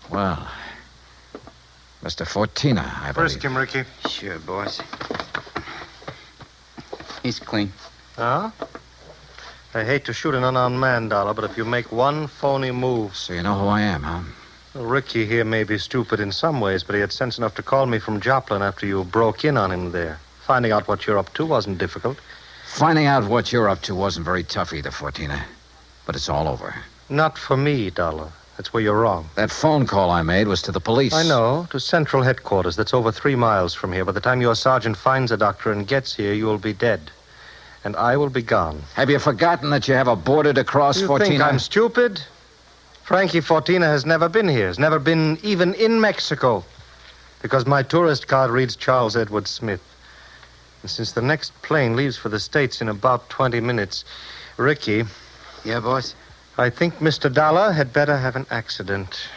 Well, Mr. Fortina, I believe. Frisk him, Ricky. Sure, boss. He's clean. Huh? I hate to shoot an unarmed man, Dollar, but if you make one phony move... So you know who I am, huh? Well, Ricky here may be stupid in some ways, but he had sense enough to call me from Joplin after you broke in on him there. Finding out what you're up to wasn't difficult. Finding out what you're up to wasn't very tough either, Fortina. But it's all over. Not for me, Dollar. That's where you're wrong. That phone call I made was to the police. I know, to Central Headquarters. That's over 3 miles from here. By the time your sergeant finds a doctor and gets here, you'll be dead. And I will be gone. Have you forgotten that you have a border to cross, Fortina? You think I'm stupid? Frankie Fortina has never been here. Has never been even in Mexico. Because my tourist card reads Charles Edward Smith. And since the next plane leaves for the States in about 20 minutes, Ricky... Yeah, boss? I think Mr. Dollar had better have an accident.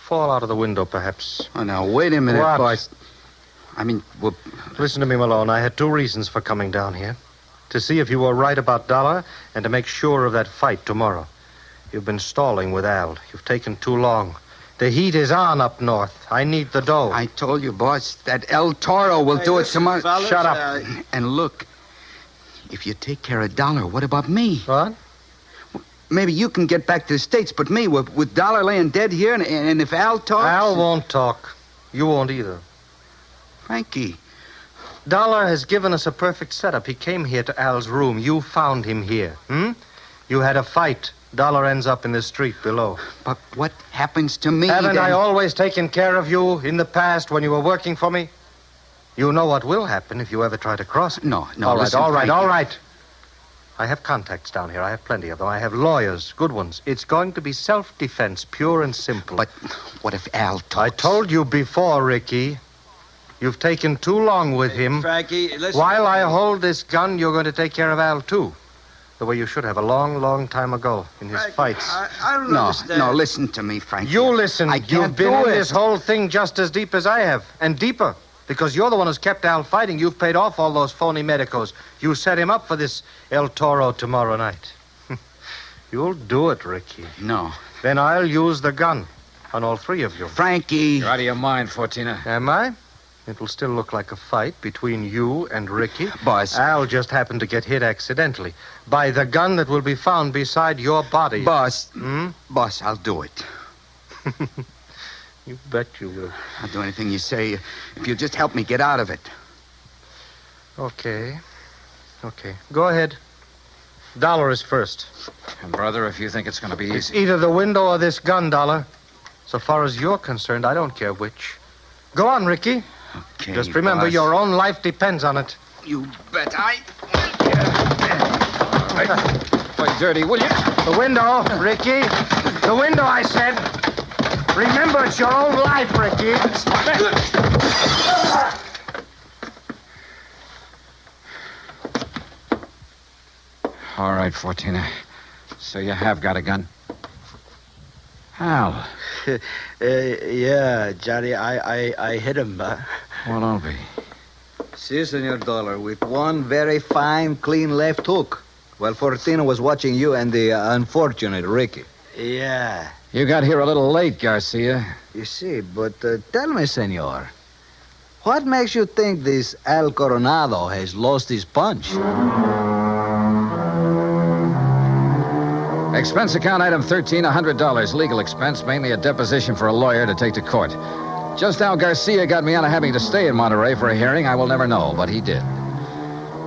Fall out of the window, perhaps. Oh, now, wait a minute, What? boss. I mean, well... Listen to me, Malone. I had 2 reasons for coming down here. To see if you were right about Dollar and to make sure of that fight tomorrow. You've been stalling with Al. You've taken too long. The heat is on up north. I need the dough. I told you, boss, that El Toro will do it tomorrow. fellas, Shut up. And look, if you take care of Dollar, what about me? What? Maybe you can get back to the States, but me, with Dollar laying dead here, and if Al talks... Al won't talk. You won't either. Frankie. Dollar has given us a perfect setup. He came here to Al's room. You found him here. You had a fight. Dollar ends up in the street below. But what happens to me? Haven't then? I always taken care of you in the past when you were working for me? You know what will happen if you ever try to cross me. No, All right, listen, all right, Frankie. all right. I have contacts down here. I have plenty of them. I have lawyers, good ones. It's going to be self-defense, pure and simple. But what if Al talks? I told you before, Ricky. You've taken too long with him. Frankie, listen. While I hold this gun, you're going to take care of Al, too. The way you should have a long, long time ago in his fights. I don't understand. No, listen to me, Frankie. You listen. I can't You've been do in it. this whole thing just as deep as I have, and deeper. Because you're the one who's kept Al fighting. You've paid off all those phony medicos. You set him up for this El Toro tomorrow night. You'll do it, Ricky. No. Then I'll use the gun on all three of you. Frankie. You're out of your mind, Fortina. Am I? It'll still look like a fight between you and Ricky. Boss. Al just happened to get hit accidentally by the gun that will be found beside your body. Boss. Boss, I'll do it. You bet you will. I'll do anything you say if you just help me get out of it. Okay. Go ahead. Dollar is first. And, brother, if you think it's going to be It's easy... either the window or this gun, Dollar. So far as you're concerned, I don't care which. Go on, Ricky. Okay, Just remember, boss. your own life depends on it. You bet Play dirty, will you? The window, Ricky. The window, I said. Remember, it's your own life, Ricky. All right, Fortina. So you have got a gun? Al. Yeah, Johnny, I hit him. Well, don't be. Si, Senor Dollar, with one very fine, clean left hook. While Fortino was watching you and the unfortunate Ricky. Yeah. You got here a little late, Garcia. You see, but tell me, Senor, what makes you think this Al Coronado has lost his punch? Expense account item 13, $100. Legal expense, mainly a deposition for a lawyer to take to court. Just how Garcia got me out of having to stay in Monterey for a hearing, I will never know, but he did.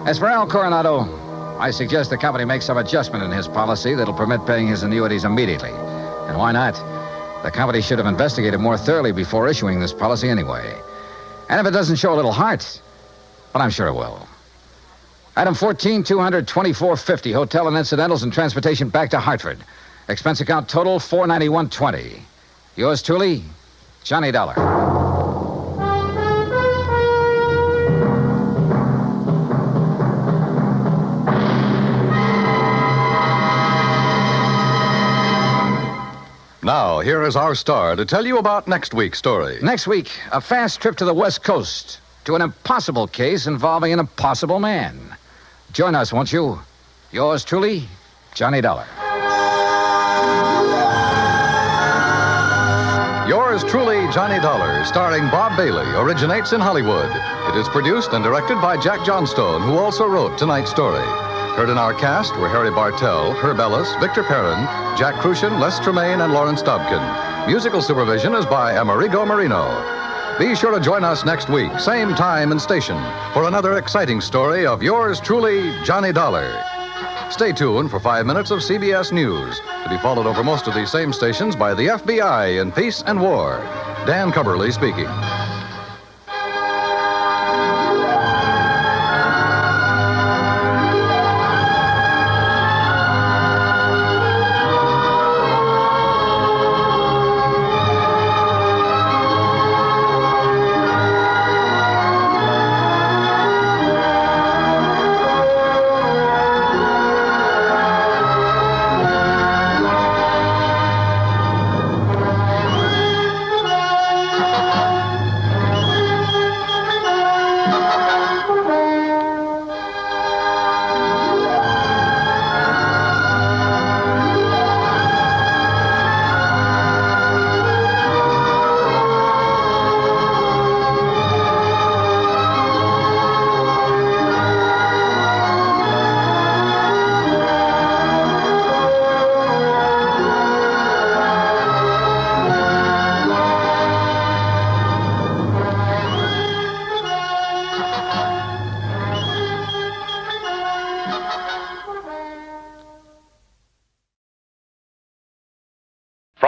As for Al Coronado, I suggest the company make some adjustment in his policy that'll permit paying his annuities immediately. And why not? The company should have investigated more thoroughly before issuing this policy anyway. And if it doesn't show a little heart, but I'm sure it will. Item 14, $224.50. Hotel and incidentals and transportation back to Hartford. Expense account total, $491.20. Yours truly, Johnny Dollar. Now, here is our star to tell you about next week's story. Next week, a fast trip to the West Coast to an impossible case involving an impossible man. Join us, won't you? Yours truly, Johnny Dollar. Yours truly, Johnny Dollar, starring Bob Bailey, originates in Hollywood. It is produced and directed by Jack Johnstone, who also wrote tonight's story. Heard in our cast were Harry Bartell, Herb Ellis, Victor Perrin, Jack Crucian, Les Tremaine, and Lawrence Dobkin. Musical supervision is by Amerigo Marino. Be sure to join us next week, same time and station, for another exciting story of yours truly, Johnny Dollar. Stay tuned for 5 minutes of CBS News, to be followed over most of these same stations by the FBI in Peace and War. Dan Cubberly speaking.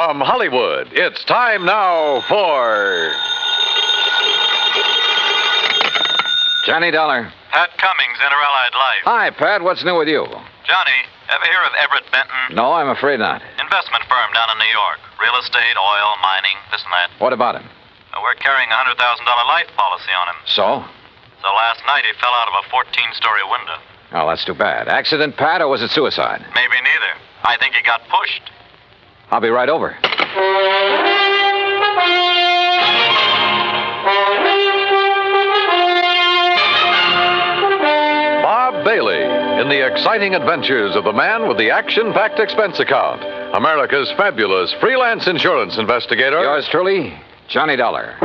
From Hollywood, it's time now for... Johnny Dollar. Pat Cummings, Inter-Allied Life. Hi, Pat. What's new with you? Johnny, ever hear of Everett Benton? No, I'm afraid not. Investment firm down in New York. Real estate, oil, mining, this and that. What about him? We're carrying a $100,000 life policy on him. So? So last night he fell out of a 14-story window. Oh, that's too bad. Accident, Pat, or was it suicide? Maybe neither. I think he got pushed. I'll be right over. Bob Bailey in the exciting adventures of the man with the action-packed expense account. America's fabulous freelance insurance investigator. Yours truly, Johnny Dollar.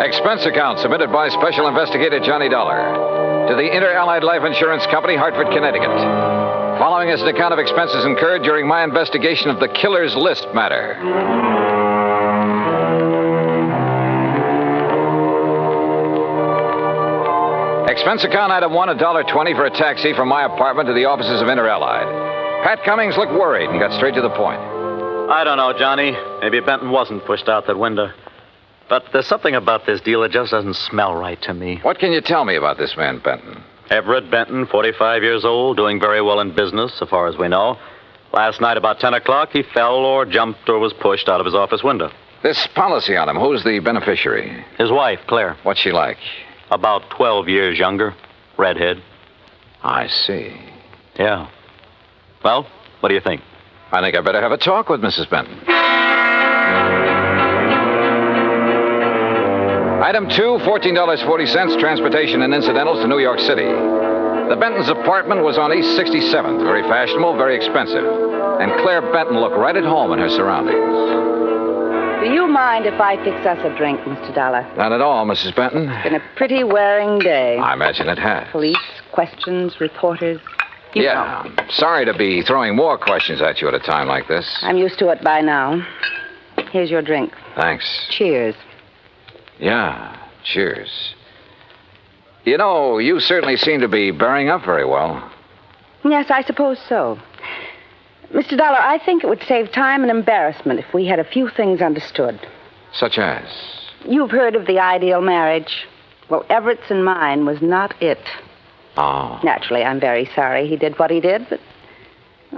Expense account submitted by Special Investigator Johnny Dollar to the Inter-Allied Life Insurance Company, Hartford, Connecticut. Following is an account of expenses incurred during my investigation of the Killer's List matter. Expense account item 1, $1.20 for a taxi from my apartment to the offices of Inter-Allied. Pat Cummings looked worried and got straight to the point. I don't know, Johnny. Maybe Benton wasn't pushed out that window. But there's something about this deal that just doesn't smell right to me. What can you tell me about this man, Benton? Everett Benton, 45 years old, doing very well in business, so far as we know. Last night about 10 o'clock, he fell or jumped or was pushed out of his office window. This policy on him, who's the beneficiary? His wife, Claire. What's she like? About 12 years younger. Redhead. I see. Yeah. Well, what do you think? I think I better have a talk with Mrs. Benton. Item 2, $14.40, transportation and incidentals to New York City. The Benton's apartment was on East 67th, very fashionable, very expensive. And Claire Benton looked right at home in her surroundings. Do you mind if I fix us a drink, Mr. Dollar? Not at all, Mrs. Benton. It's been a pretty wearing day. I imagine it has. Police, questions, reporters. You know. I'm sorry to be throwing more questions at you at a time like this. I'm used to it by now. Here's your drink. Thanks. Cheers. Yeah, cheers. You know, you certainly seem to be bearing up very well. Yes, I suppose so. Mr. Dollar, I think it would save time and embarrassment if we had a few things understood. Such as? You've heard of the ideal marriage. Well, Everett's and mine was not it. Oh. Naturally, I'm very sorry he did what he did, but...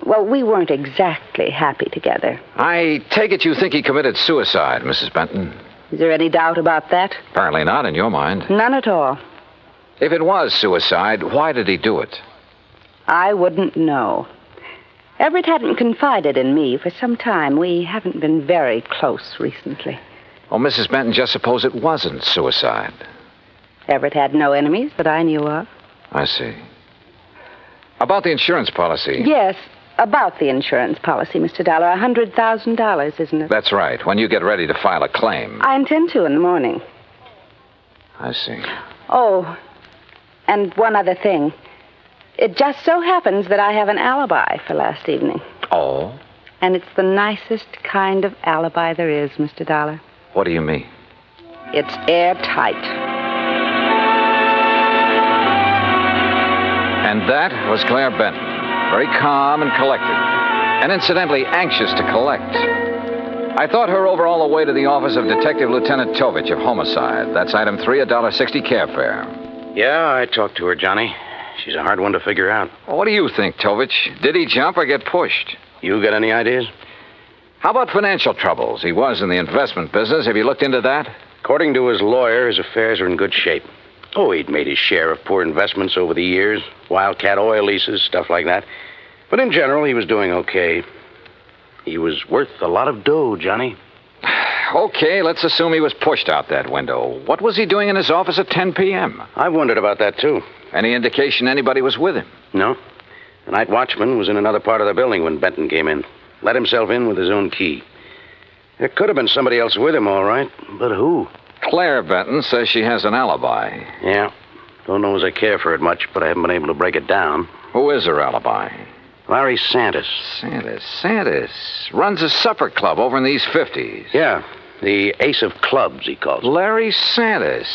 Well, we weren't exactly happy together. I take it you think he committed suicide, Mrs. Benton. Is there any doubt about that? Apparently not in your mind. None at all. If it was suicide, why did he do it? I wouldn't know. Everett hadn't confided in me for some time. We haven't been very close recently. Oh, Mrs. Benton, just suppose it wasn't suicide. Everett had no enemies that I knew of. I see. About the insurance policy. Yes, about the insurance policy, Mr. Dollar. $100,000, isn't it? That's right. When you get ready to file a claim. I intend to in the morning. I see. Oh, and one other thing. It just so happens that I have an alibi for last evening. Oh? And it's the nicest kind of alibi there is, Mr. Dollar. What do you mean? It's airtight. And that was Claire Benton. Very calm and collected. And incidentally, anxious to collect. I thought her over all the way to the office of Detective Lieutenant Tovich of Homicide. That's item 3, $1.60 cab fare. Yeah, I talked to her, Johnny. She's a hard one to figure out. Well, what do you think, Tovich? Did he jump or get pushed? You got any ideas? How about financial troubles? He was in the investment business. Have you looked into that? According to his lawyer, his affairs are in good shape. Oh, he'd made his share of poor investments over the years. Wildcat oil leases, stuff like that. But in general, he was doing okay. He was worth a lot of dough, Johnny. Okay, let's assume he was pushed out that window. What was he doing in his office at 10 p.m.? I've wondered about that, too. Any indication anybody was with him? No. The night watchman was in another part of the building when Benton came in. Let himself in with his own key. There could have been somebody else with him, all right. But who? Claire Benton says she has an alibi. Yeah. Don't know as I care for it much, but I haven't been able to break it down. Who is her alibi? Larry Santis. Santis. Runs a supper club over in the East 50s. Yeah, the Ace of Clubs, he calls it. Larry Santis.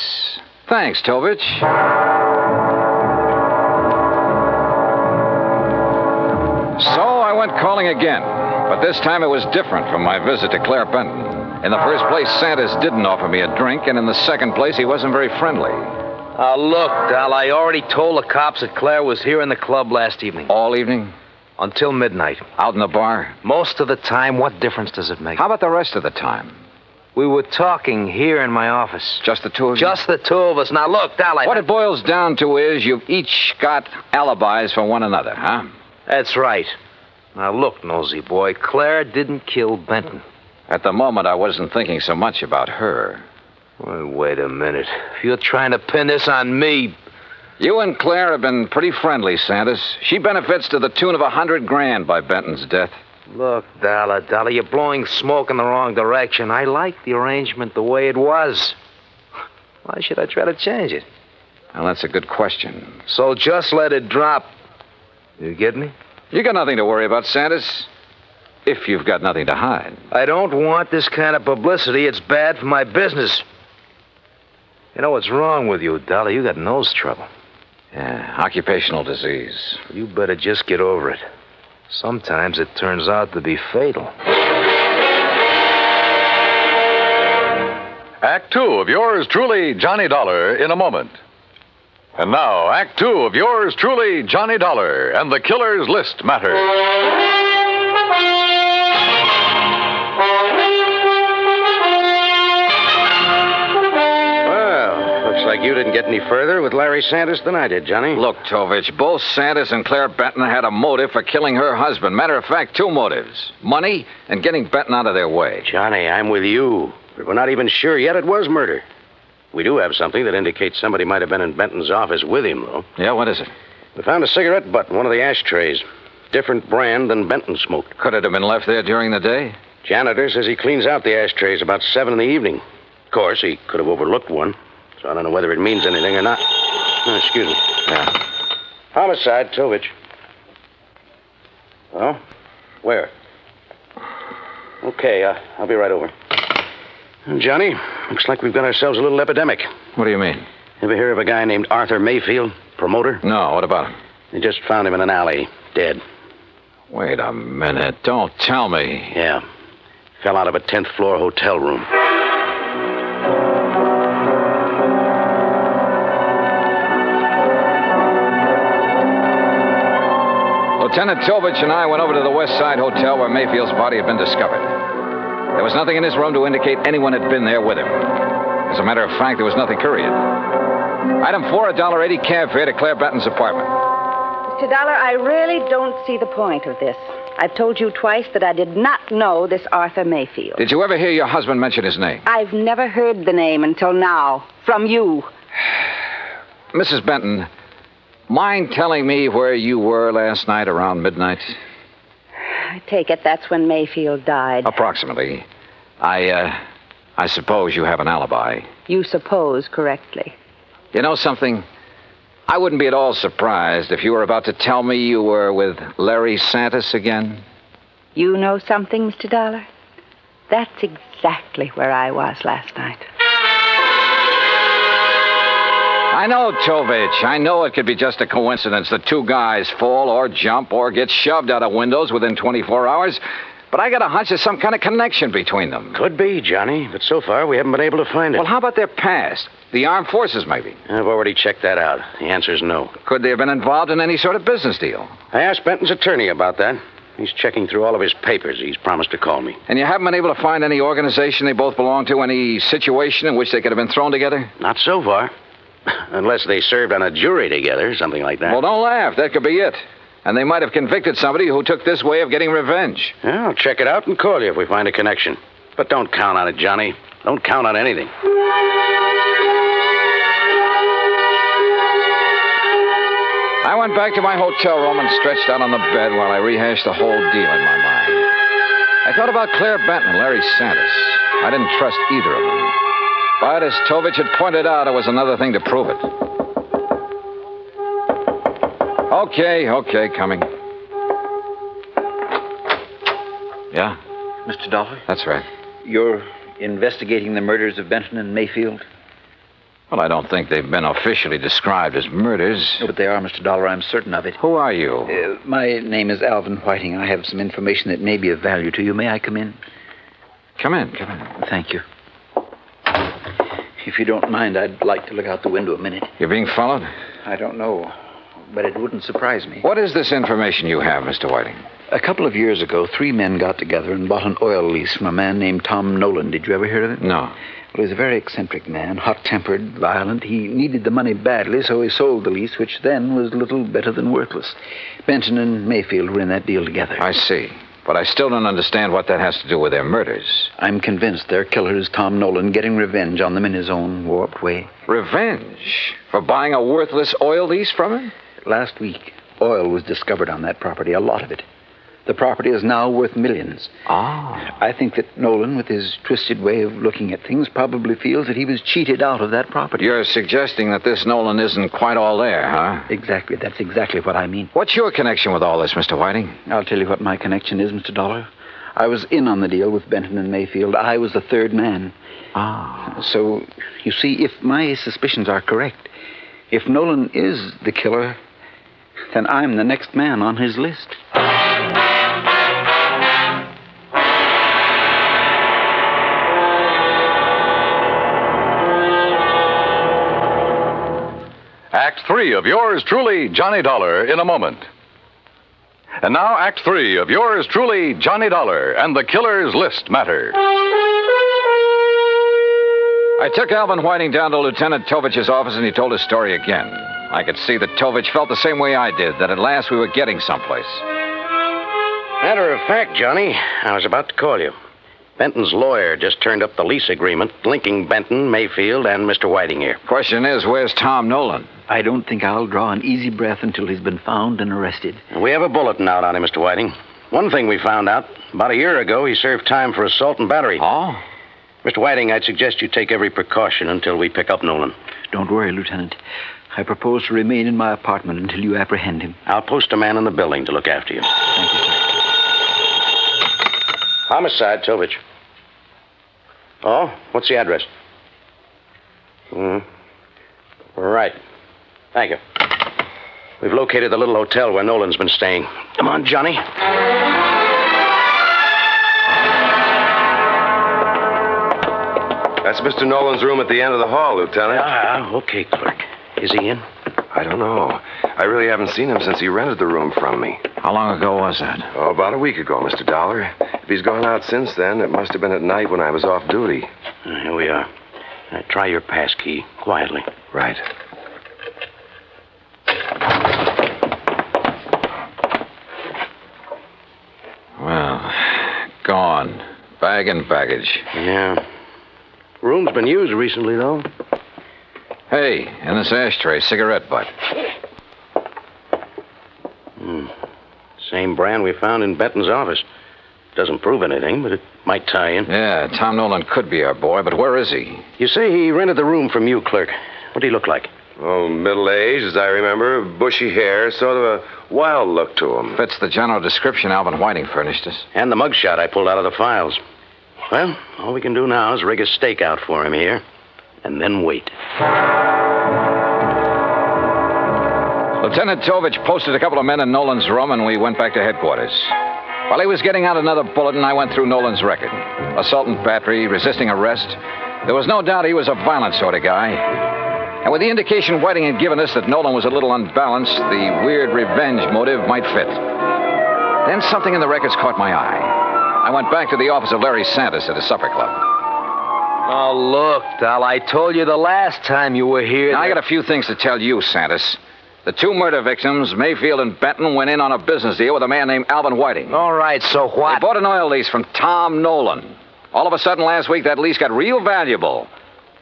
Thanks, Tovich. So I went calling again, but this time it was different from my visit to Claire Benton. In the first place, Santis didn't offer me a drink, and in the second place, he wasn't very friendly. Look, Dal, I already told the cops that Claire was here in the club last evening. All evening? Until midnight. Out in the bar? Most of the time. What difference does it make? How about the rest of the time? We were talking here in my office. Just the two of you? Just the two of us. Now, look, Dal, What it boils down to is you've each got alibis for one another, huh? That's right. Now, look, nosy boy, Claire didn't kill Benton. At the moment, I wasn't thinking so much about her. Well, wait a minute. If you're trying to pin this on me... You and Claire have been pretty friendly, Santis. She benefits to the tune of $100,000 by Benton's death. Look, Dollar, you're blowing smoke in the wrong direction. I like the arrangement the way it was. Why should I try to change it? Well, that's a good question. So just let it drop. You get me? You got nothing to worry about, Santis. If you've got nothing to hide. I don't want this kind of publicity. It's bad for my business. You know what's wrong with you, Dollar? You got nose trouble. Yeah, occupational disease. You better just get over it. Sometimes it turns out to be fatal. Act 2 of yours truly, Johnny Dollar, in a moment. And now, Act 2 of yours truly, Johnny Dollar, and the Killer's List Matter. Looks like you didn't get any further with Larry Santis than I did, Johnny. Look, Tovich, both Santis and Claire Benton had a motive for killing her husband. Matter of fact, two motives. Money and getting Benton out of their way. Johnny, I'm with you. But we're not even sure yet it was murder. We do have something that indicates somebody might have been in Benton's office with him, though. Yeah, what is it? We found a cigarette butt in one of the ashtrays. Different brand than Benton smoked. Could it have been left there during the day? Janitor says he cleans out the ashtrays about 7 in the evening. Of course, he could have overlooked one. So I don't know whether it means anything or not. Oh, excuse me. Yeah. Homicide, Tovich. Oh? Where? Okay, I'll be right over. Johnny, looks like we've got ourselves a little epidemic. What do you mean? Ever hear of a guy named Arthur Mayfield, promoter? No, what about him? They just found him in an alley, dead. Wait a minute. Don't tell me. Yeah. Fell out of a 10th floor hotel room. Lieutenant Tovich and I went over to the West Side Hotel where Mayfield's body had been discovered. There was nothing in his room to indicate anyone had been there with him. As a matter of fact, there was nothing, period. Item 4, a $1.80 cab fare to Claire Benton's apartment. Mr. Dollar, I really don't see the point of this. I've told you twice that I did not know this Arthur Mayfield. Did you ever hear your husband mention his name? I've never heard the name until now. From you. Mrs. Benton, mind telling me where you were last night around midnight? I take it that's when Mayfield died. Approximately. I suppose you have an alibi. You suppose correctly. You know something? I wouldn't be at all surprised if you were about to tell me you were with Larry Santis again. You know something, Mr. Dollar? That's exactly where I was last night. I know, Tovich. I know it could be just a coincidence that two guys fall or jump or get shoved out of windows within 24 hours. But I got a hunch there's some kind of connection between them. Could be, Johnny. But so far, we haven't been able to find it. Well, how about their past? The armed forces, maybe? I've already checked that out. The answer's no. Could they have been involved in any sort of business deal? I asked Benton's attorney about that. He's checking through all of his papers. He's promised to call me. And you haven't been able to find any organization they both belong to, any situation in which they could have been thrown together? Not so far. Unless they served on a jury together, something like that. Well, don't laugh. That could be it. And they might have convicted somebody who took this way of getting revenge. Yeah, I'll check it out and call you if we find a connection. But don't count on it, Johnny. Don't count on anything. I went back to my hotel room and stretched out on the bed while I rehashed the whole deal in my mind. I thought about Claire Benton and Larry Santis. I didn't trust either of them. But as Tovich had pointed out, it was another thing to prove it. Okay, coming. Yeah? Mr. Dollar? That's right. You're investigating the murders of Benton and Mayfield? Well, I don't think they've been officially described as murders. No, but they are, Mr. Dollar. I'm certain of it. Who are you? My name is Alvin Whiting. I have some information that may be of value to you. May I come in? Come in. Thank you. If you don't mind, I'd like to look out the window a minute. You're being followed? I don't know, but it wouldn't surprise me. What is this information you have, Mr. Whiting? A couple of years ago, 3 men got together and bought an oil lease from a man named Tom Nolan. Did you ever hear of him? No. Well, he was a very eccentric man, hot-tempered, violent. He needed the money badly, so he sold the lease, which then was little better than worthless. Benton and Mayfield were in that deal together. I see. But I still don't understand what that has to do with their murders. I'm convinced their killer is Tom Nolan, getting revenge on them in his own warped way. Revenge? For buying a worthless oil lease from him? Last week, oil was discovered on that property, a lot of it. The property is now worth millions. Ah. I think that Nolan, with his twisted way of looking at things, probably feels that he was cheated out of that property. You're suggesting that this Nolan isn't quite all there, huh? Exactly. That's exactly what I mean. What's your connection with all this, Mr. Whiting? I'll tell you what my connection is, Mr. Dollar. I was in on the deal with Benton and Mayfield. I was the third man. Ah. So, you see, if my suspicions are correct, if Nolan is the killer, then I'm the next man on his list. Act 3 of yours truly, Johnny Dollar, in a moment. And now, Act 3 of yours truly, Johnny Dollar, and the Killer's List Matter. I took Alvin Whiting down to Lieutenant Tovich's office, and he told his story again. I could see that Tovich felt the same way I did, that at last we were getting someplace. Matter of fact, Johnny, I was about to call you. Benton's lawyer just turned up the lease agreement linking Benton, Mayfield, and Mr. Whiting here. Question is, where's Tom Nolan? I don't think I'll draw an easy breath until he's been found and arrested. We have a bulletin out on him, Mr. Whiting. One thing we found out, about a year ago, he served time for assault and battery. Oh? Mr. Whiting, I'd suggest you take every precaution until we pick up Nolan. Don't worry, Lieutenant. I propose to remain in my apartment until you apprehend him. I'll post a man in the building to look after you. Thank you, sir. Homicide, Tovich. Oh, what's the address? Right. Thank you. We've located the little hotel where Nolan's been staying. Come on, Johnny. That's Mr. Nolan's room at the end of the hall, Lieutenant. Okay, clerk. Is he in? I don't know. I really haven't seen him since he rented the room from me. How long ago was that? Oh, about a week ago, Mr. Dollar. If he's gone out since then, it must have been at night when I was off duty. Here we are. Try your pass key, quietly. Right. Well, gone. Bag and baggage. Yeah. Room's been used recently, though. Hey, in this ashtray, cigarette butt. Same brand we found in Benton's office. Doesn't prove anything, but it might tie in. Yeah, Tom Nolan could be our boy, but where is he? You say he rented the room from you, clerk. What did he look like? Oh, middle-aged, as I remember. Bushy hair, sort of a wild look to him. Fits the general description Alvin Whiting furnished us. And the mugshot I pulled out of the files. Well, all we can do now is rig a stake out for him here, and then wait. Lieutenant Tovich posted a couple of men in Nolan's room, and we went back to headquarters. While he was getting out another bulletin, I went through Nolan's record. Assault and battery, resisting arrest. There was no doubt he was a violent sort of guy. And with the indication Whiting had given us that Nolan was a little unbalanced, the weird revenge motive might fit. Then something in the records caught my eye. I went back to the office of Larry Santis at a supper club. Oh, look, Dal, I told you the last time you were here. Now, I got a few things to tell you, Santis. The 2 murder victims, Mayfield and Benton, went in on a business deal with a man named Alvin Whiting. All right, so what? They bought an oil lease from Tom Nolan. All of a sudden last week, that lease got real valuable.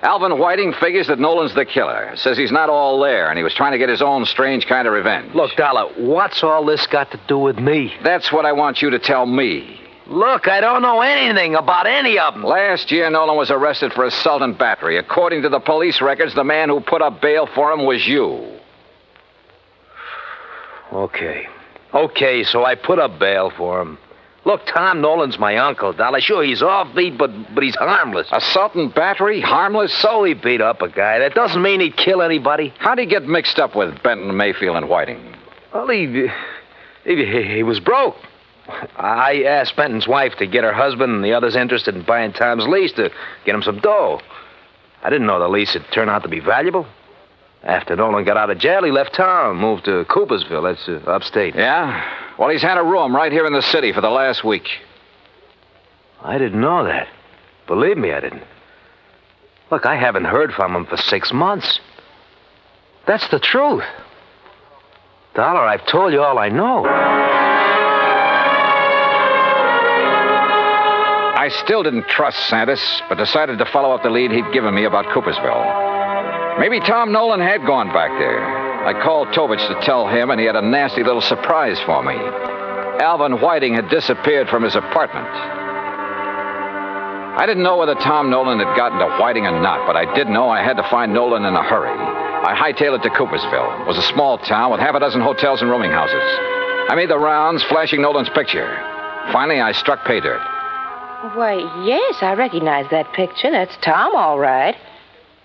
Alvin Whiting figures that Nolan's the killer. Says he's not all there, and he was trying to get his own strange kind of revenge. Look, Dollar, what's all this got to do with me? That's what I want you to tell me. Look, I don't know anything about any of them. Last year, Nolan was arrested for assault and battery. According to the police records, the man who put up bail for him was you. Okay, so I put up bail for him. Look, Tom Nolan's my uncle, Dollar. Sure, he's offbeat, but he's harmless. Assault and battery? Harmless? So he beat up a guy. That doesn't mean he'd kill anybody. How'd he get mixed up with Benton, Mayfield, and Whiting? Well, he was broke. I asked Benton's wife to get her husband and the others interested in buying Tom's lease to get him some dough. I didn't know the lease would turn out to be valuable. After Nolan got out of jail, he left town, moved to Coopersville. That's upstate. Yeah? Well, he's had a room right here in the city for the last week. I didn't know that. Believe me, I didn't. Look, I haven't heard from him for 6 months. That's the truth. Dollar, I've told you all I know. I still didn't trust Santis, but decided to follow up the lead he'd given me about Coopersville. Maybe Tom Nolan had gone back there. I called Tovich to tell him, and he had a nasty little surprise for me. Alvin Whiting had disappeared from his apartment. I didn't know whether Tom Nolan had gotten to Whiting or not, but I did know I had to find Nolan in a hurry. I hightailed it to Coopersville. It was a small town with half a dozen hotels and rooming houses. I made the rounds, flashing Nolan's picture. Finally, I struck pay dirt. Why, yes, I recognize that picture. That's Tom, all right.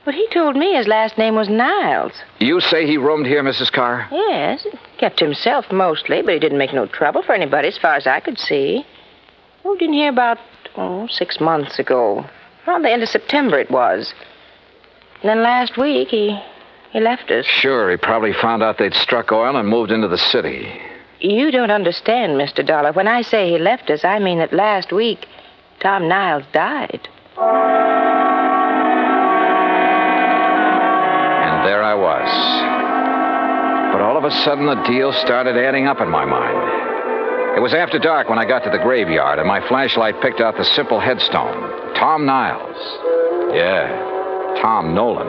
But he told me his last name was Niles. You say he roamed here, Mrs. Carr? Yes, kept himself mostly, but he didn't make no trouble for anybody as far as I could see. Moved in here about, 6 months ago. Around the end of September it was. And then last week he left us. Sure, he probably found out they'd struck oil and moved into the city. You don't understand, Mr. Dollar. When I say he left us, I mean that last week Tom Niles died. And there I was. But all of a sudden, the deal started adding up in my mind. It was after dark when I got to the graveyard, and my flashlight picked out the simple headstone. Tom Niles. Yeah, Tom Nolan.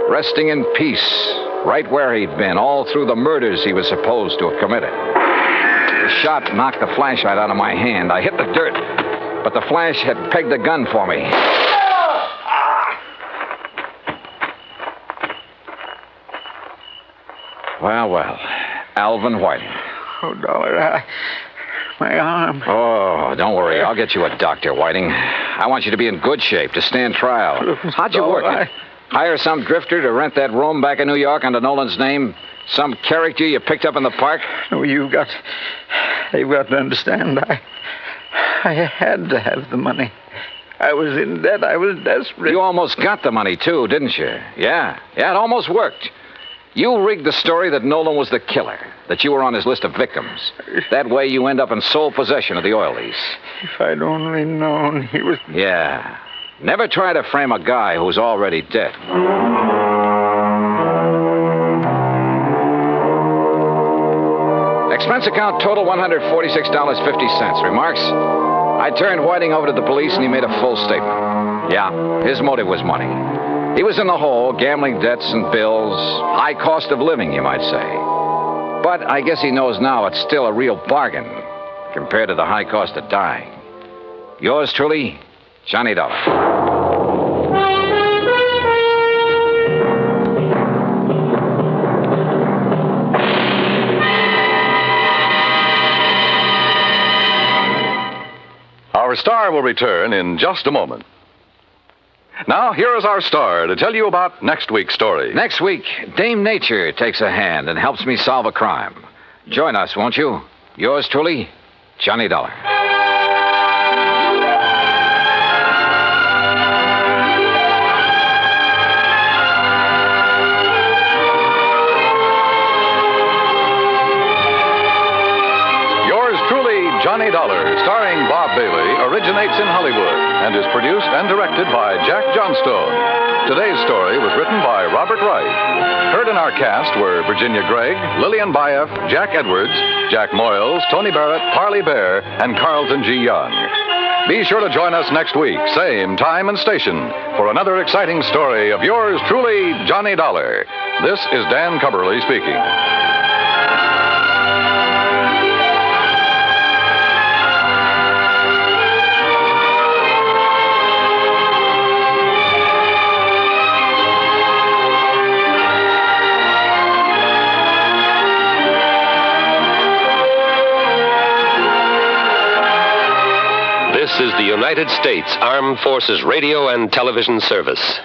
Resting in peace, right where he'd been, all through the murders he was supposed to have committed. The shot knocked the flashlight out of my hand. I hit the dirt, but the flash had pegged the gun for me. Well, Alvin Whiting. Oh, Dollar, my arm. Oh, don't worry. I'll get you a doctor, Whiting. I want you to be in good shape to stand trial. How'd you work it? Hire some drifter to rent that room back in New York under Nolan's name? Some character you picked up in the park? No, you've got to understand. I had to have the money. I was in debt. I was desperate. You almost got the money, too, didn't you? Yeah, it almost worked. You rigged the story that Nolan was the killer, that you were on his list of victims. That way you end up in sole possession of the oil lease. If I'd only known he was... Yeah. Never try to frame a guy who's already dead. Expense account total $146.50. Remarks? I turned Whiting over to the police and he made a full statement. Yeah, his motive was money. He was in the hole, gambling debts and bills, high cost of living, you might say. But I guess he knows now it's still a real bargain compared to the high cost of dying. Yours truly, Johnny Dollar. Our star will return in just a moment. Now, here is our star to tell you about next week's story. Next week, Dame Nature takes a hand and helps me solve a crime. Join us, won't you? Yours truly, Johnny Dollar. Johnny Dollar, starring Bob Bailey, originates in Hollywood and is produced and directed by Jack Johnstone. Today's story was written by Robert Wright. Heard in our cast were Virginia Gregg, Lillian Bayef, Jack Edwards, Jack Moyles, Tony Barrett, Parley Bear, and Carlton G. Young. Be sure to join us next week, same time and station, for another exciting story of yours truly, Johnny Dollar. This is Dan Cubberly speaking. United States Armed Forces Radio and Television Service.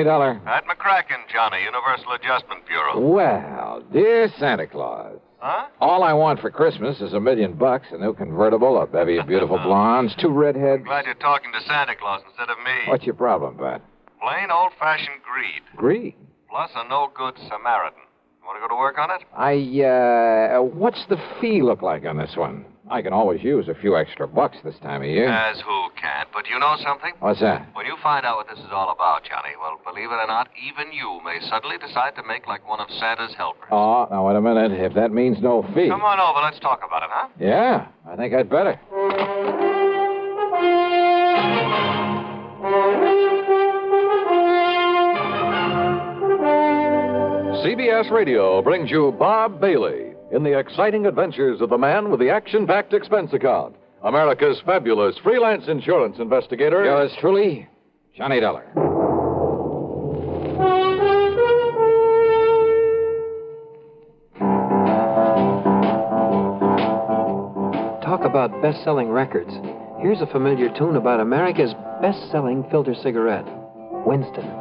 $20. Pat McCracken, Johnny, Universal Adjustment Bureau. Well, dear Santa Claus. Huh? All I want for Christmas is $1 million, a new convertible, a bevy of beautiful blondes, 2 redheads. Glad you're talking to Santa Claus instead of me. What's your problem, Pat? Plain old-fashioned greed. Greed? Plus a no-good Samaritan. You want to go to work on it? What's the fee look like on this one? I can always use a few extra bucks this time of year. As who can't. But you know something? What's that? When you find out what this is all about, Johnny, well, believe it or not, even you may suddenly decide to make like one of Santa's helpers. Oh, now, wait a minute. If that means no fee. Come on over. Let's talk about it, huh? Yeah, I think I'd better. CBS Radio brings you Bob Bailey in the exciting adventures of the man with the action-packed expense account, America's fabulous freelance insurance investigator. Yours truly, Johnny Dollar. Talk about best-selling records. Here's a familiar tune about America's best-selling filter cigarette, Winston.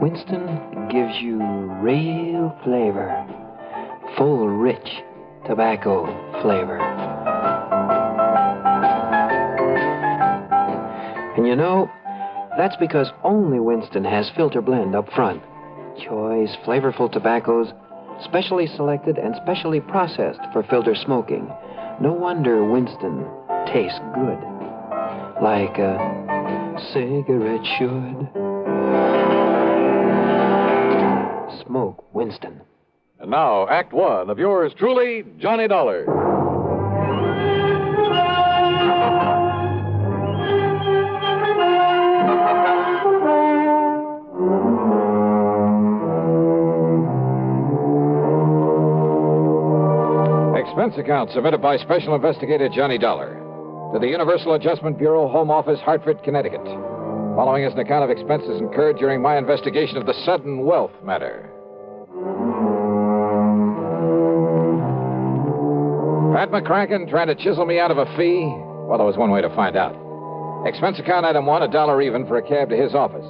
Winston gives you real flavor, full, rich tobacco flavor. And you know, that's because only Winston has filter blend up front. Choice, flavorful tobaccos, specially selected and specially processed for filter smoking. No wonder Winston tastes good, like a cigarette should. Smoke Winston. And now, Act One of yours truly, Johnny Dollar. Expense account submitted by Special Investigator Johnny Dollar to the Universal Adjustment Bureau, Home Office, Hartford, Connecticut. Following is an account of expenses incurred during my investigation of the Sudden Wealth Matter. Pat McCracken trying to chisel me out of a fee? Well, there was one way to find out. Expense account item 1, $1 even for a cab to his office.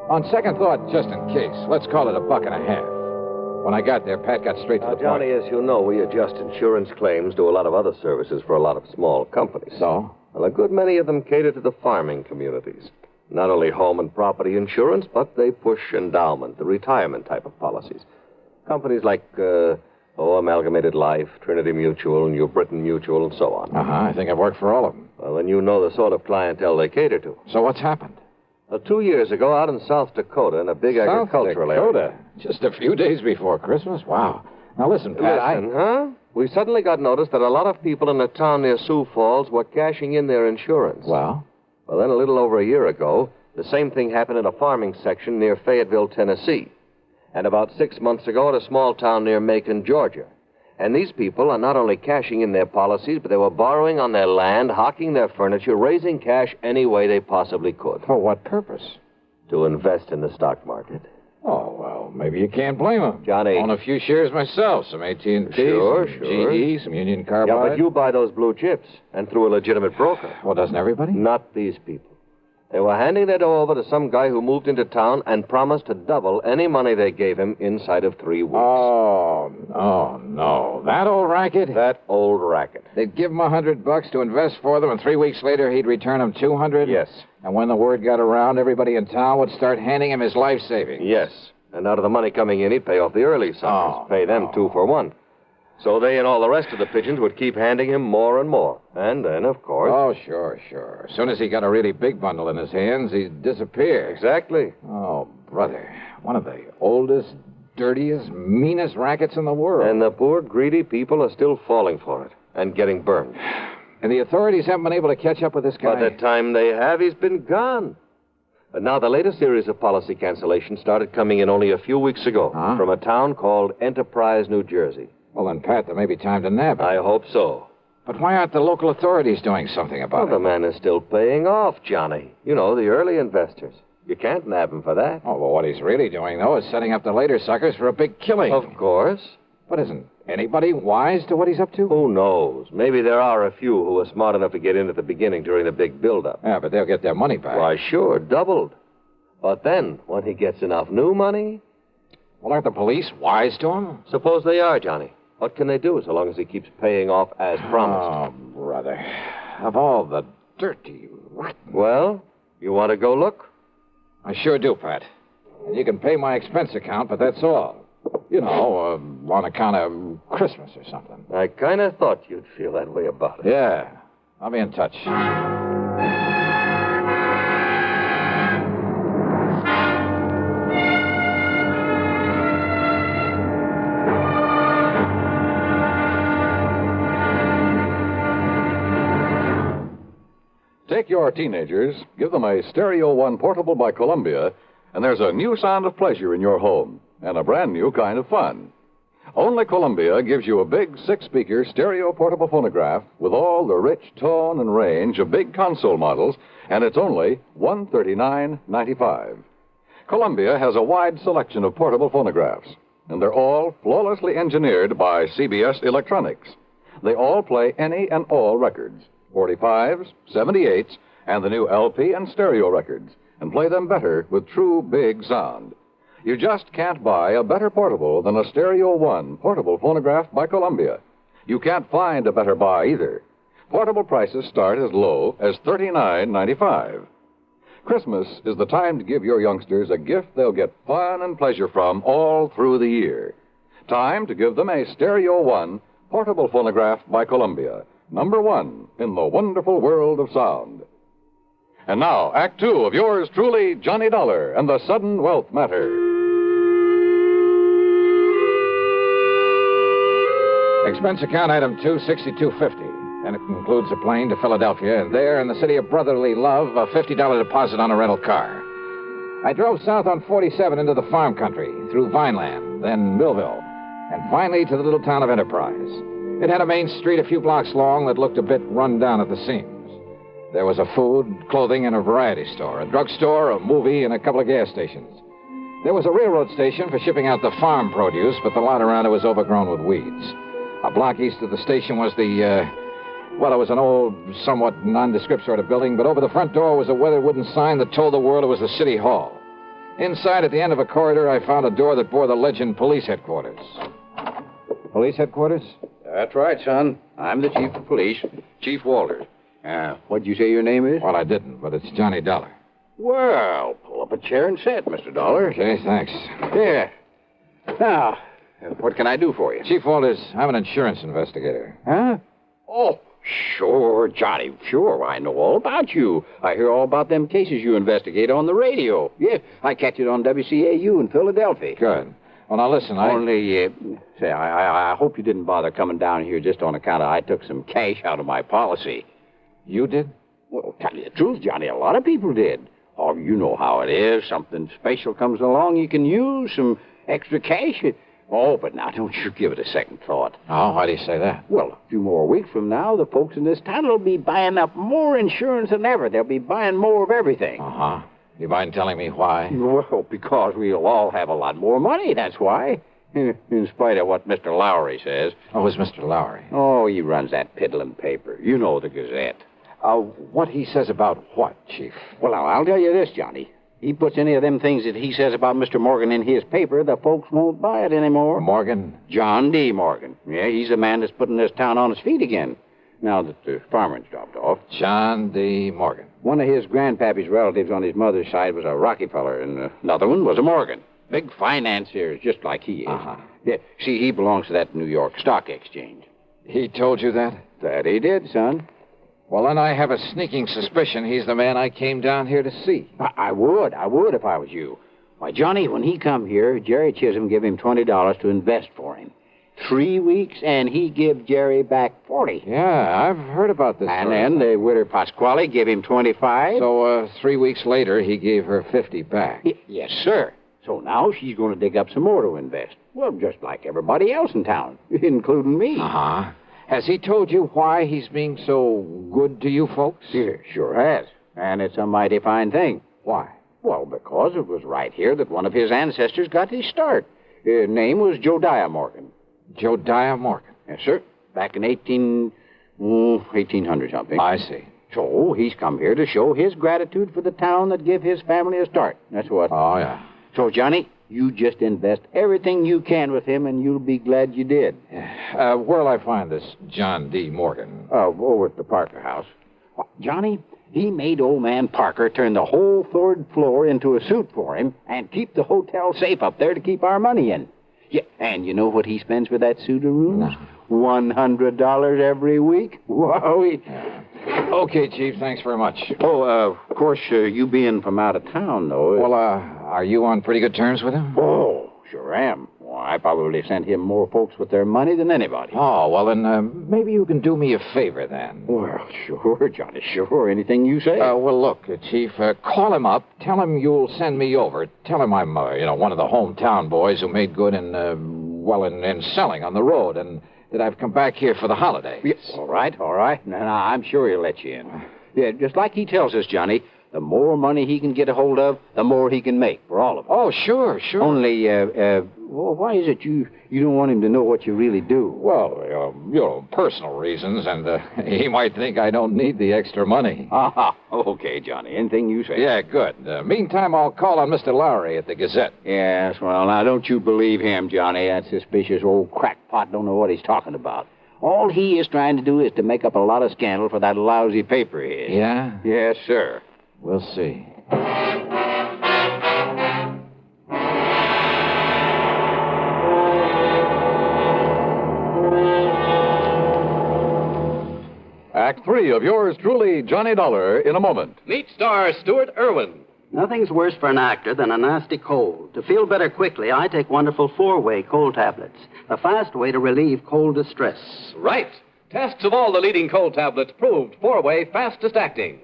On second thought, just in case, let's call it $1.50. When I got there, Pat got straight to the point. Johnny, as you know, we adjust insurance claims, do a lot of other services for a lot of small companies. So? Well, a good many of them cater to the farming communities. Not only home and property insurance, but they push endowment, the retirement type of policies. Companies like, Amalgamated Life, Trinity Mutual, New Britain Mutual, and so on. I think I've worked for all of them. Well, then you know the sort of clientele they cater to. So what's happened? 2 years ago, out in South Dakota, in a big agricultural area. Just a few days before Christmas? Wow. Now listen, Pat, huh? We suddenly got notice that a lot of people in a town near Sioux Falls were cashing in their insurance. Well, then a little over a year ago, the same thing happened in a farming section near Fayetteville, Tennessee. And about 6 months ago at a small town near Macon, Georgia. And these people are not only cashing in their policies, but they were borrowing on their land, hawking their furniture, raising cash any way they possibly could. For what purpose? To invest in the stock market. Oh, well, maybe you can't blame them. Johnny. Own a few shares myself, some AT&T, Sure. GE, some Union Carbide. Yeah, but you buy those blue chips, and through a legitimate broker. Well, doesn't everybody? Not these people. They were handing their dough over to some guy who moved into town and promised to double any money they gave him inside of 3 weeks. Oh, no. That old racket? That old racket. They'd give him $100 to invest for them, and 3 weeks later he'd return them $200? Yes. And when the word got around, everybody in town would start handing him his life savings. Yes. And out of the money coming in, he'd pay off the early suckers. Pay them 2 for 1. So they and all the rest of the pigeons would keep handing him more and more. And then, of course... Oh, sure. As soon as he got a really big bundle in his hands, he'd disappear. Exactly. Oh, brother. One of the oldest, dirtiest, meanest rackets in the world. And the poor, greedy people are still falling for it and getting burned. And the authorities haven't been able to catch up with this guy? By the time they have, he's been gone. And now the latest series of policy cancellations started coming in only a few weeks ago from a town called Enterprise, New Jersey. Well, then, Pat, there may be time to nab him. I hope so. But why aren't the local authorities doing something about it? The man is still paying off, Johnny. You know, the early investors. You can't nab him for that. Oh, well, what he's really doing, though, is setting up the later suckers for a big killing. Of course. But isn't anybody wise to what he's up to? Who knows? Maybe there are a few who are smart enough to get in at the beginning during the big build-up. Yeah, but they'll get their money back. Why, sure, doubled. But then, when he gets enough new money... Well, aren't the police wise to him? Suppose they are, Johnny. What can they do so long as he keeps paying off as promised? Oh, brother. Of all the dirty, rotten... Well, you want to go look? I sure do, Pat. And you can pay my expense account, but that's all. You know, on account of Christmas or something. I kind of thought you'd feel that way about it. Yeah. I'll be in touch. Take your teenagers, give them a Stereo One portable by Columbia, and there's a new sound of pleasure in your home and a brand new kind of fun. Only Columbia gives you a big 6-speaker stereo portable phonograph with all the rich tone and range of big console models, and it's only $139.95. Columbia has a wide selection of portable phonographs, and they're all flawlessly engineered by CBS Electronics. They all play any and all records. 45s, 78s, and the new LP and stereo records, and play them better with true big sound. You just can't buy a better portable than a Stereo One portable phonograph by Columbia. You can't find a better buy either. Portable prices start as low as $39.95. Christmas is the time to give your youngsters a gift they'll get fun and pleasure from all through the year. Time to give them a Stereo One portable phonograph by Columbia. #1 in the wonderful world of sound. And now, Act 2 of yours truly, Johnny Dollar and the Sudden Wealth Matter. Expense account item 26250. And it includes a plane to Philadelphia, and there, in the city of brotherly love, a $50 deposit on a rental car. I drove south on 47 into the farm country, through Vineland, then Millville, and finally to the little town of Enterprise. It had a main street a few blocks long that looked a bit run down at the seams. There was a food, clothing, and a variety store, a drugstore, a movie, and a couple of gas stations. There was a railroad station for shipping out the farm produce, but the lot around it was overgrown with weeds. A block east of the station was it was an old, somewhat nondescript sort of building, but over the front door was a weathered wooden sign that told the world it was the city hall. Inside, at the end of a corridor, I found a door that bore the legend Police Headquarters. Police Headquarters? That's right, son. I'm the chief of police, Chief Walters. What'd you say your name is? Well, I didn't, but it's Johnny Dollar. Well, pull up a chair and sit, Mr. Dollar. Okay, thanks. Yeah. Now, what can I do for you? Chief Walters, I'm an insurance investigator. Huh? Oh, sure, Johnny. Sure, I know all about you. I hear all about them cases you investigate on the radio. Yeah, I catch it on WCAU in Philadelphia. Good. Well, now listen, I hope you didn't bother coming down here just on account of I took some cash out of my policy. You did? Well, tell you the truth, Johnny, a lot of people did. Oh, you know how it is. Something special comes along, you can use some extra cash. Oh, but now don't you give it a second thought. Oh, why do you say that? Well, a few more weeks from now, the folks in this town will be buying up more insurance than ever. They'll be buying more of everything. Uh-huh. You mind telling me why? Well, because we'll all have a lot more money, that's why. In spite of what Mr. Lowry says. Oh, who's Mr. Lowry? Oh, he runs that piddling paper. You know, the Gazette. What he says about what, Chief? Well, now, I'll tell you this, Johnny. He puts any of them things that he says about Mr. Morgan in his paper, the folks won't buy it anymore. Morgan? John D. Morgan. Yeah, he's the man that's putting this town on its feet again, now that the farming's dropped off. John D. Morgan. One of his grandpappy's relatives on his mother's side was a Rockefeller, and another one was a Morgan. Big financiers, just like he is. Uh-huh. Yeah, see, he belongs to that New York Stock Exchange. He told you that? That he did, son. Well, then I have a sneaking suspicion he's the man I came down here to see. I would if I was you. Why, Johnny, when he come here, Jerry Chisholm gave him $20 to invest for him. 3 weeks, and he give Jerry back 40. Yeah, I've heard about this. And then the widow Pasquale gave him 25. So, 3 weeks later, he gave her 50 back. Yes, sir. So now she's going to dig up some more to invest. Well, just like everybody else in town, including me. Uh-huh. Has he told you why he's being so good to you folks? Yeah, sure has. And it's a mighty fine thing. Why? Well, because it was right here that one of his ancestors got his start. His name was Josiah Morgan. Josiah Morgan? Yes, sir. Back in 1800 something. I see. So he's come here to show his gratitude for the town that gave his family a start. That's what. Oh, yeah. So, Johnny, you just invest everything you can with him, and you'll be glad you did. Where'll I find this John D. Morgan? Over at the Parker house. Well, Johnny, he made old man Parker turn the whole third floor into a suite for him and keep the hotel safe up there to keep our money in. Yeah, and you know what he spends for that suite of rooms? No. $100 every week. Whoa. Okay, Chief, thanks very much. Of course, you being from out of town, though. Well, are you on pretty good terms with him? Oh, sure am. Well, I probably sent him more folks with their money than anybody. Oh, well, then maybe you can do me a favor, then. Well, sure, Johnny, sure. Anything you say. Well, look, Chief, call him up. Tell him you'll send me over. Tell him I'm, one of the hometown boys who made good in selling on the road, and that I've come back here for the holidays. Yes. All right. No, I'm sure he'll let you in. Yeah, just like he tells us, Johnny, the more money he can get a hold of, the more he can make for all of us. Oh, sure. Only, why is it you don't want him to know what you really do? Well, personal reasons, and he might think I don't need the extra money. Okay, Johnny. Anything you say. Yeah, good. Meantime, I'll call on Mr. Lowry at the Gazette. Yes, well, now, don't you believe him, Johnny. That suspicious old crackpot don't know what he's talking about. All he is trying to do is to make up a lot of scandal for that lousy paper of his. Yeah? Yes, sir. We'll see. Act 3 of yours truly, Johnny Dollar, in a moment. Meet star Stuart Irwin. Nothing's worse for an actor than a nasty cold. To feel better quickly, I take wonderful 4-way cold tablets. The fast way to relieve cold distress. Right. Tests of all the leading cold tablets proved 4-way fastest acting.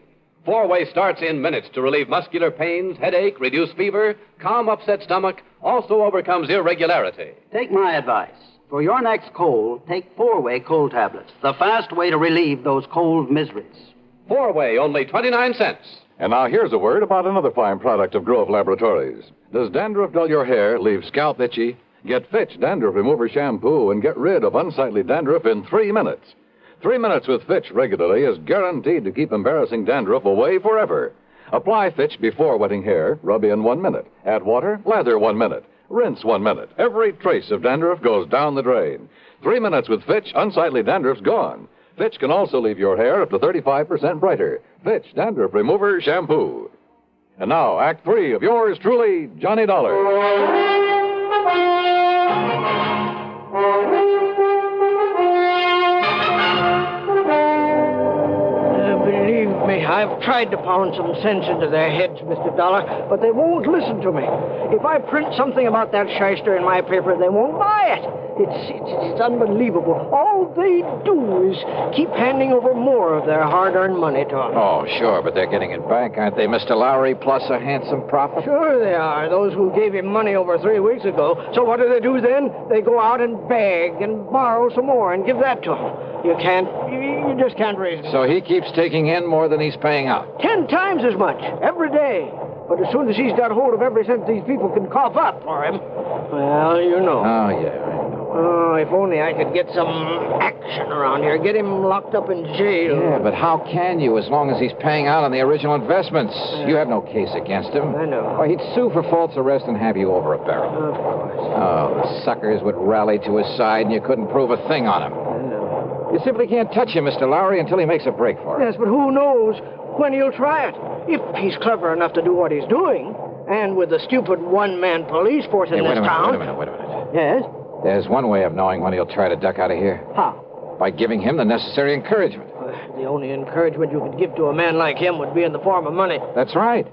4-way starts in minutes to relieve muscular pains, headache, reduce fever, calm upset stomach, also overcomes irregularity. Take my advice. For your next cold, take 4-way cold tablets. The fast way to relieve those cold miseries. 4-way, only 29 cents. And now here's a word about another fine product of Grove Laboratories. Does dandruff dull your hair, leave scalp itchy? Get Fitch Dandruff Remover Shampoo and get rid of unsightly dandruff in 3 minutes. 3 minutes with Fitch regularly is guaranteed to keep embarrassing dandruff away forever. Apply Fitch before wetting hair, rub in 1 minute. Add water, lather 1 minute. Rinse 1 minute. Every trace of dandruff goes down the drain. 3 minutes with Fitch, unsightly dandruff's gone. Fitch can also leave your hair up to 35% brighter. Fitch Dandruff Remover Shampoo. And now, Act 3 of yours truly, Johnny Dollar. Believe me, I've tried to pound some sense into their heads, Mr. Dollar, but they won't listen to me. If I print something about that shyster in my paper, they won't buy it. It's unbelievable. All they do is keep handing over more of their hard-earned money to us. Oh, sure, but they're getting it back, aren't they, Mr. Lowry, plus a handsome profit? Sure they are, those who gave him money over 3 weeks ago. So what do they do then? They go out and beg and borrow some more and give that to him. You just can't reason. So he keeps taking in more than he's paying out? 10 times as much, every day. But as soon as he's got hold of every cent these people can cough up for him, well, you know. Oh, yeah, I know. Oh, if only I could get some action around here. Get him locked up in jail. Yeah, but how can you as long as he's paying out on the original investments? Yeah. You have no case against him. I know. Well, he'd sue for false arrest and have you over a barrel. Of course. Oh, the suckers would rally to his side and you couldn't prove a thing on him. I know. You simply can't touch him, Mr. Lowry, until he makes a break for it. Yes, but who knows when he'll try it. If he's clever enough to do what he's doing. And with the stupid one-man police force in this town... Wait a minute. Yes? There's one way of knowing when he'll try to duck out of here. How? By giving him the necessary encouragement. The only encouragement you could give to a man like him would be in the form of money. That's right.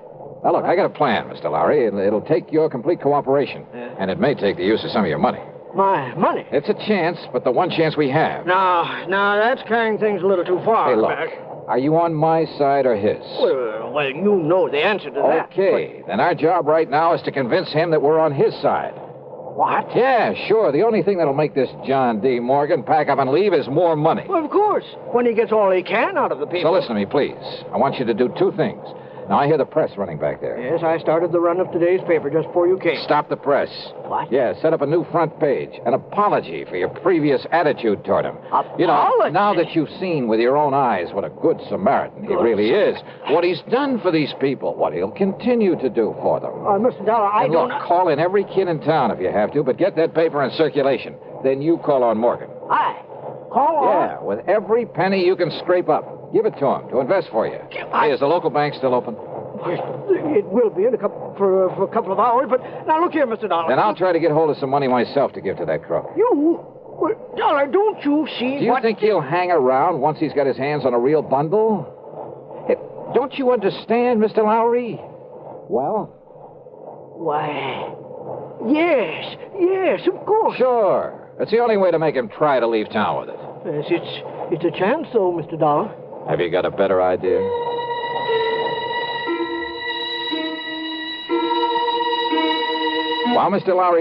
Now, look, I got a plan, Mr. Lowry. It'll take your complete cooperation. And it may take the use of some of your money. My money? It's a chance, but the one chance we have. Now, that's carrying things a little too far. Hey, look. Back. Are you on my side or his? Well, you know the answer to that. Okay, then our job right now is to convince him that we're on his side. What? Yeah, sure. The only thing that'll make this John D. Morgan pack up and leave is more money. Well, of course. When he gets all he can out of the people. So listen to me, please. I want you to do two things. Now, I hear the press running back there. Yes, I started the run of today's paper just before you came. Stop the press. What? Yeah, set up a new front page. An apology for your previous attitude toward him. Apology? You know, now that you've seen with your own eyes what a good Samaritan he really is, what he's done for these people, what he'll continue to do for them. Mr. Dollar, I don't... Look, call in every kid in town if you have to, but get that paper in circulation. Then you call on Morgan. Call on? Yeah, with every penny you can scrape up. Give it to him to invest for you. Hey, is the local bank still open? It will be in for a couple of hours, but now look here, Mr. Dollar. Then I'll try to get hold of some money myself to give to that crook. You? Well, Dollar, don't you see Do you think he'll hang around once he's got his hands on a real bundle? Hey, don't you understand, Mr. Lowry? Well? Why, yes, of course. Sure. It's the only way to make him try to leave town with it. Yes, it's a chance, though, Mr. Dollar. Have you got a better idea? While Mr. Lowry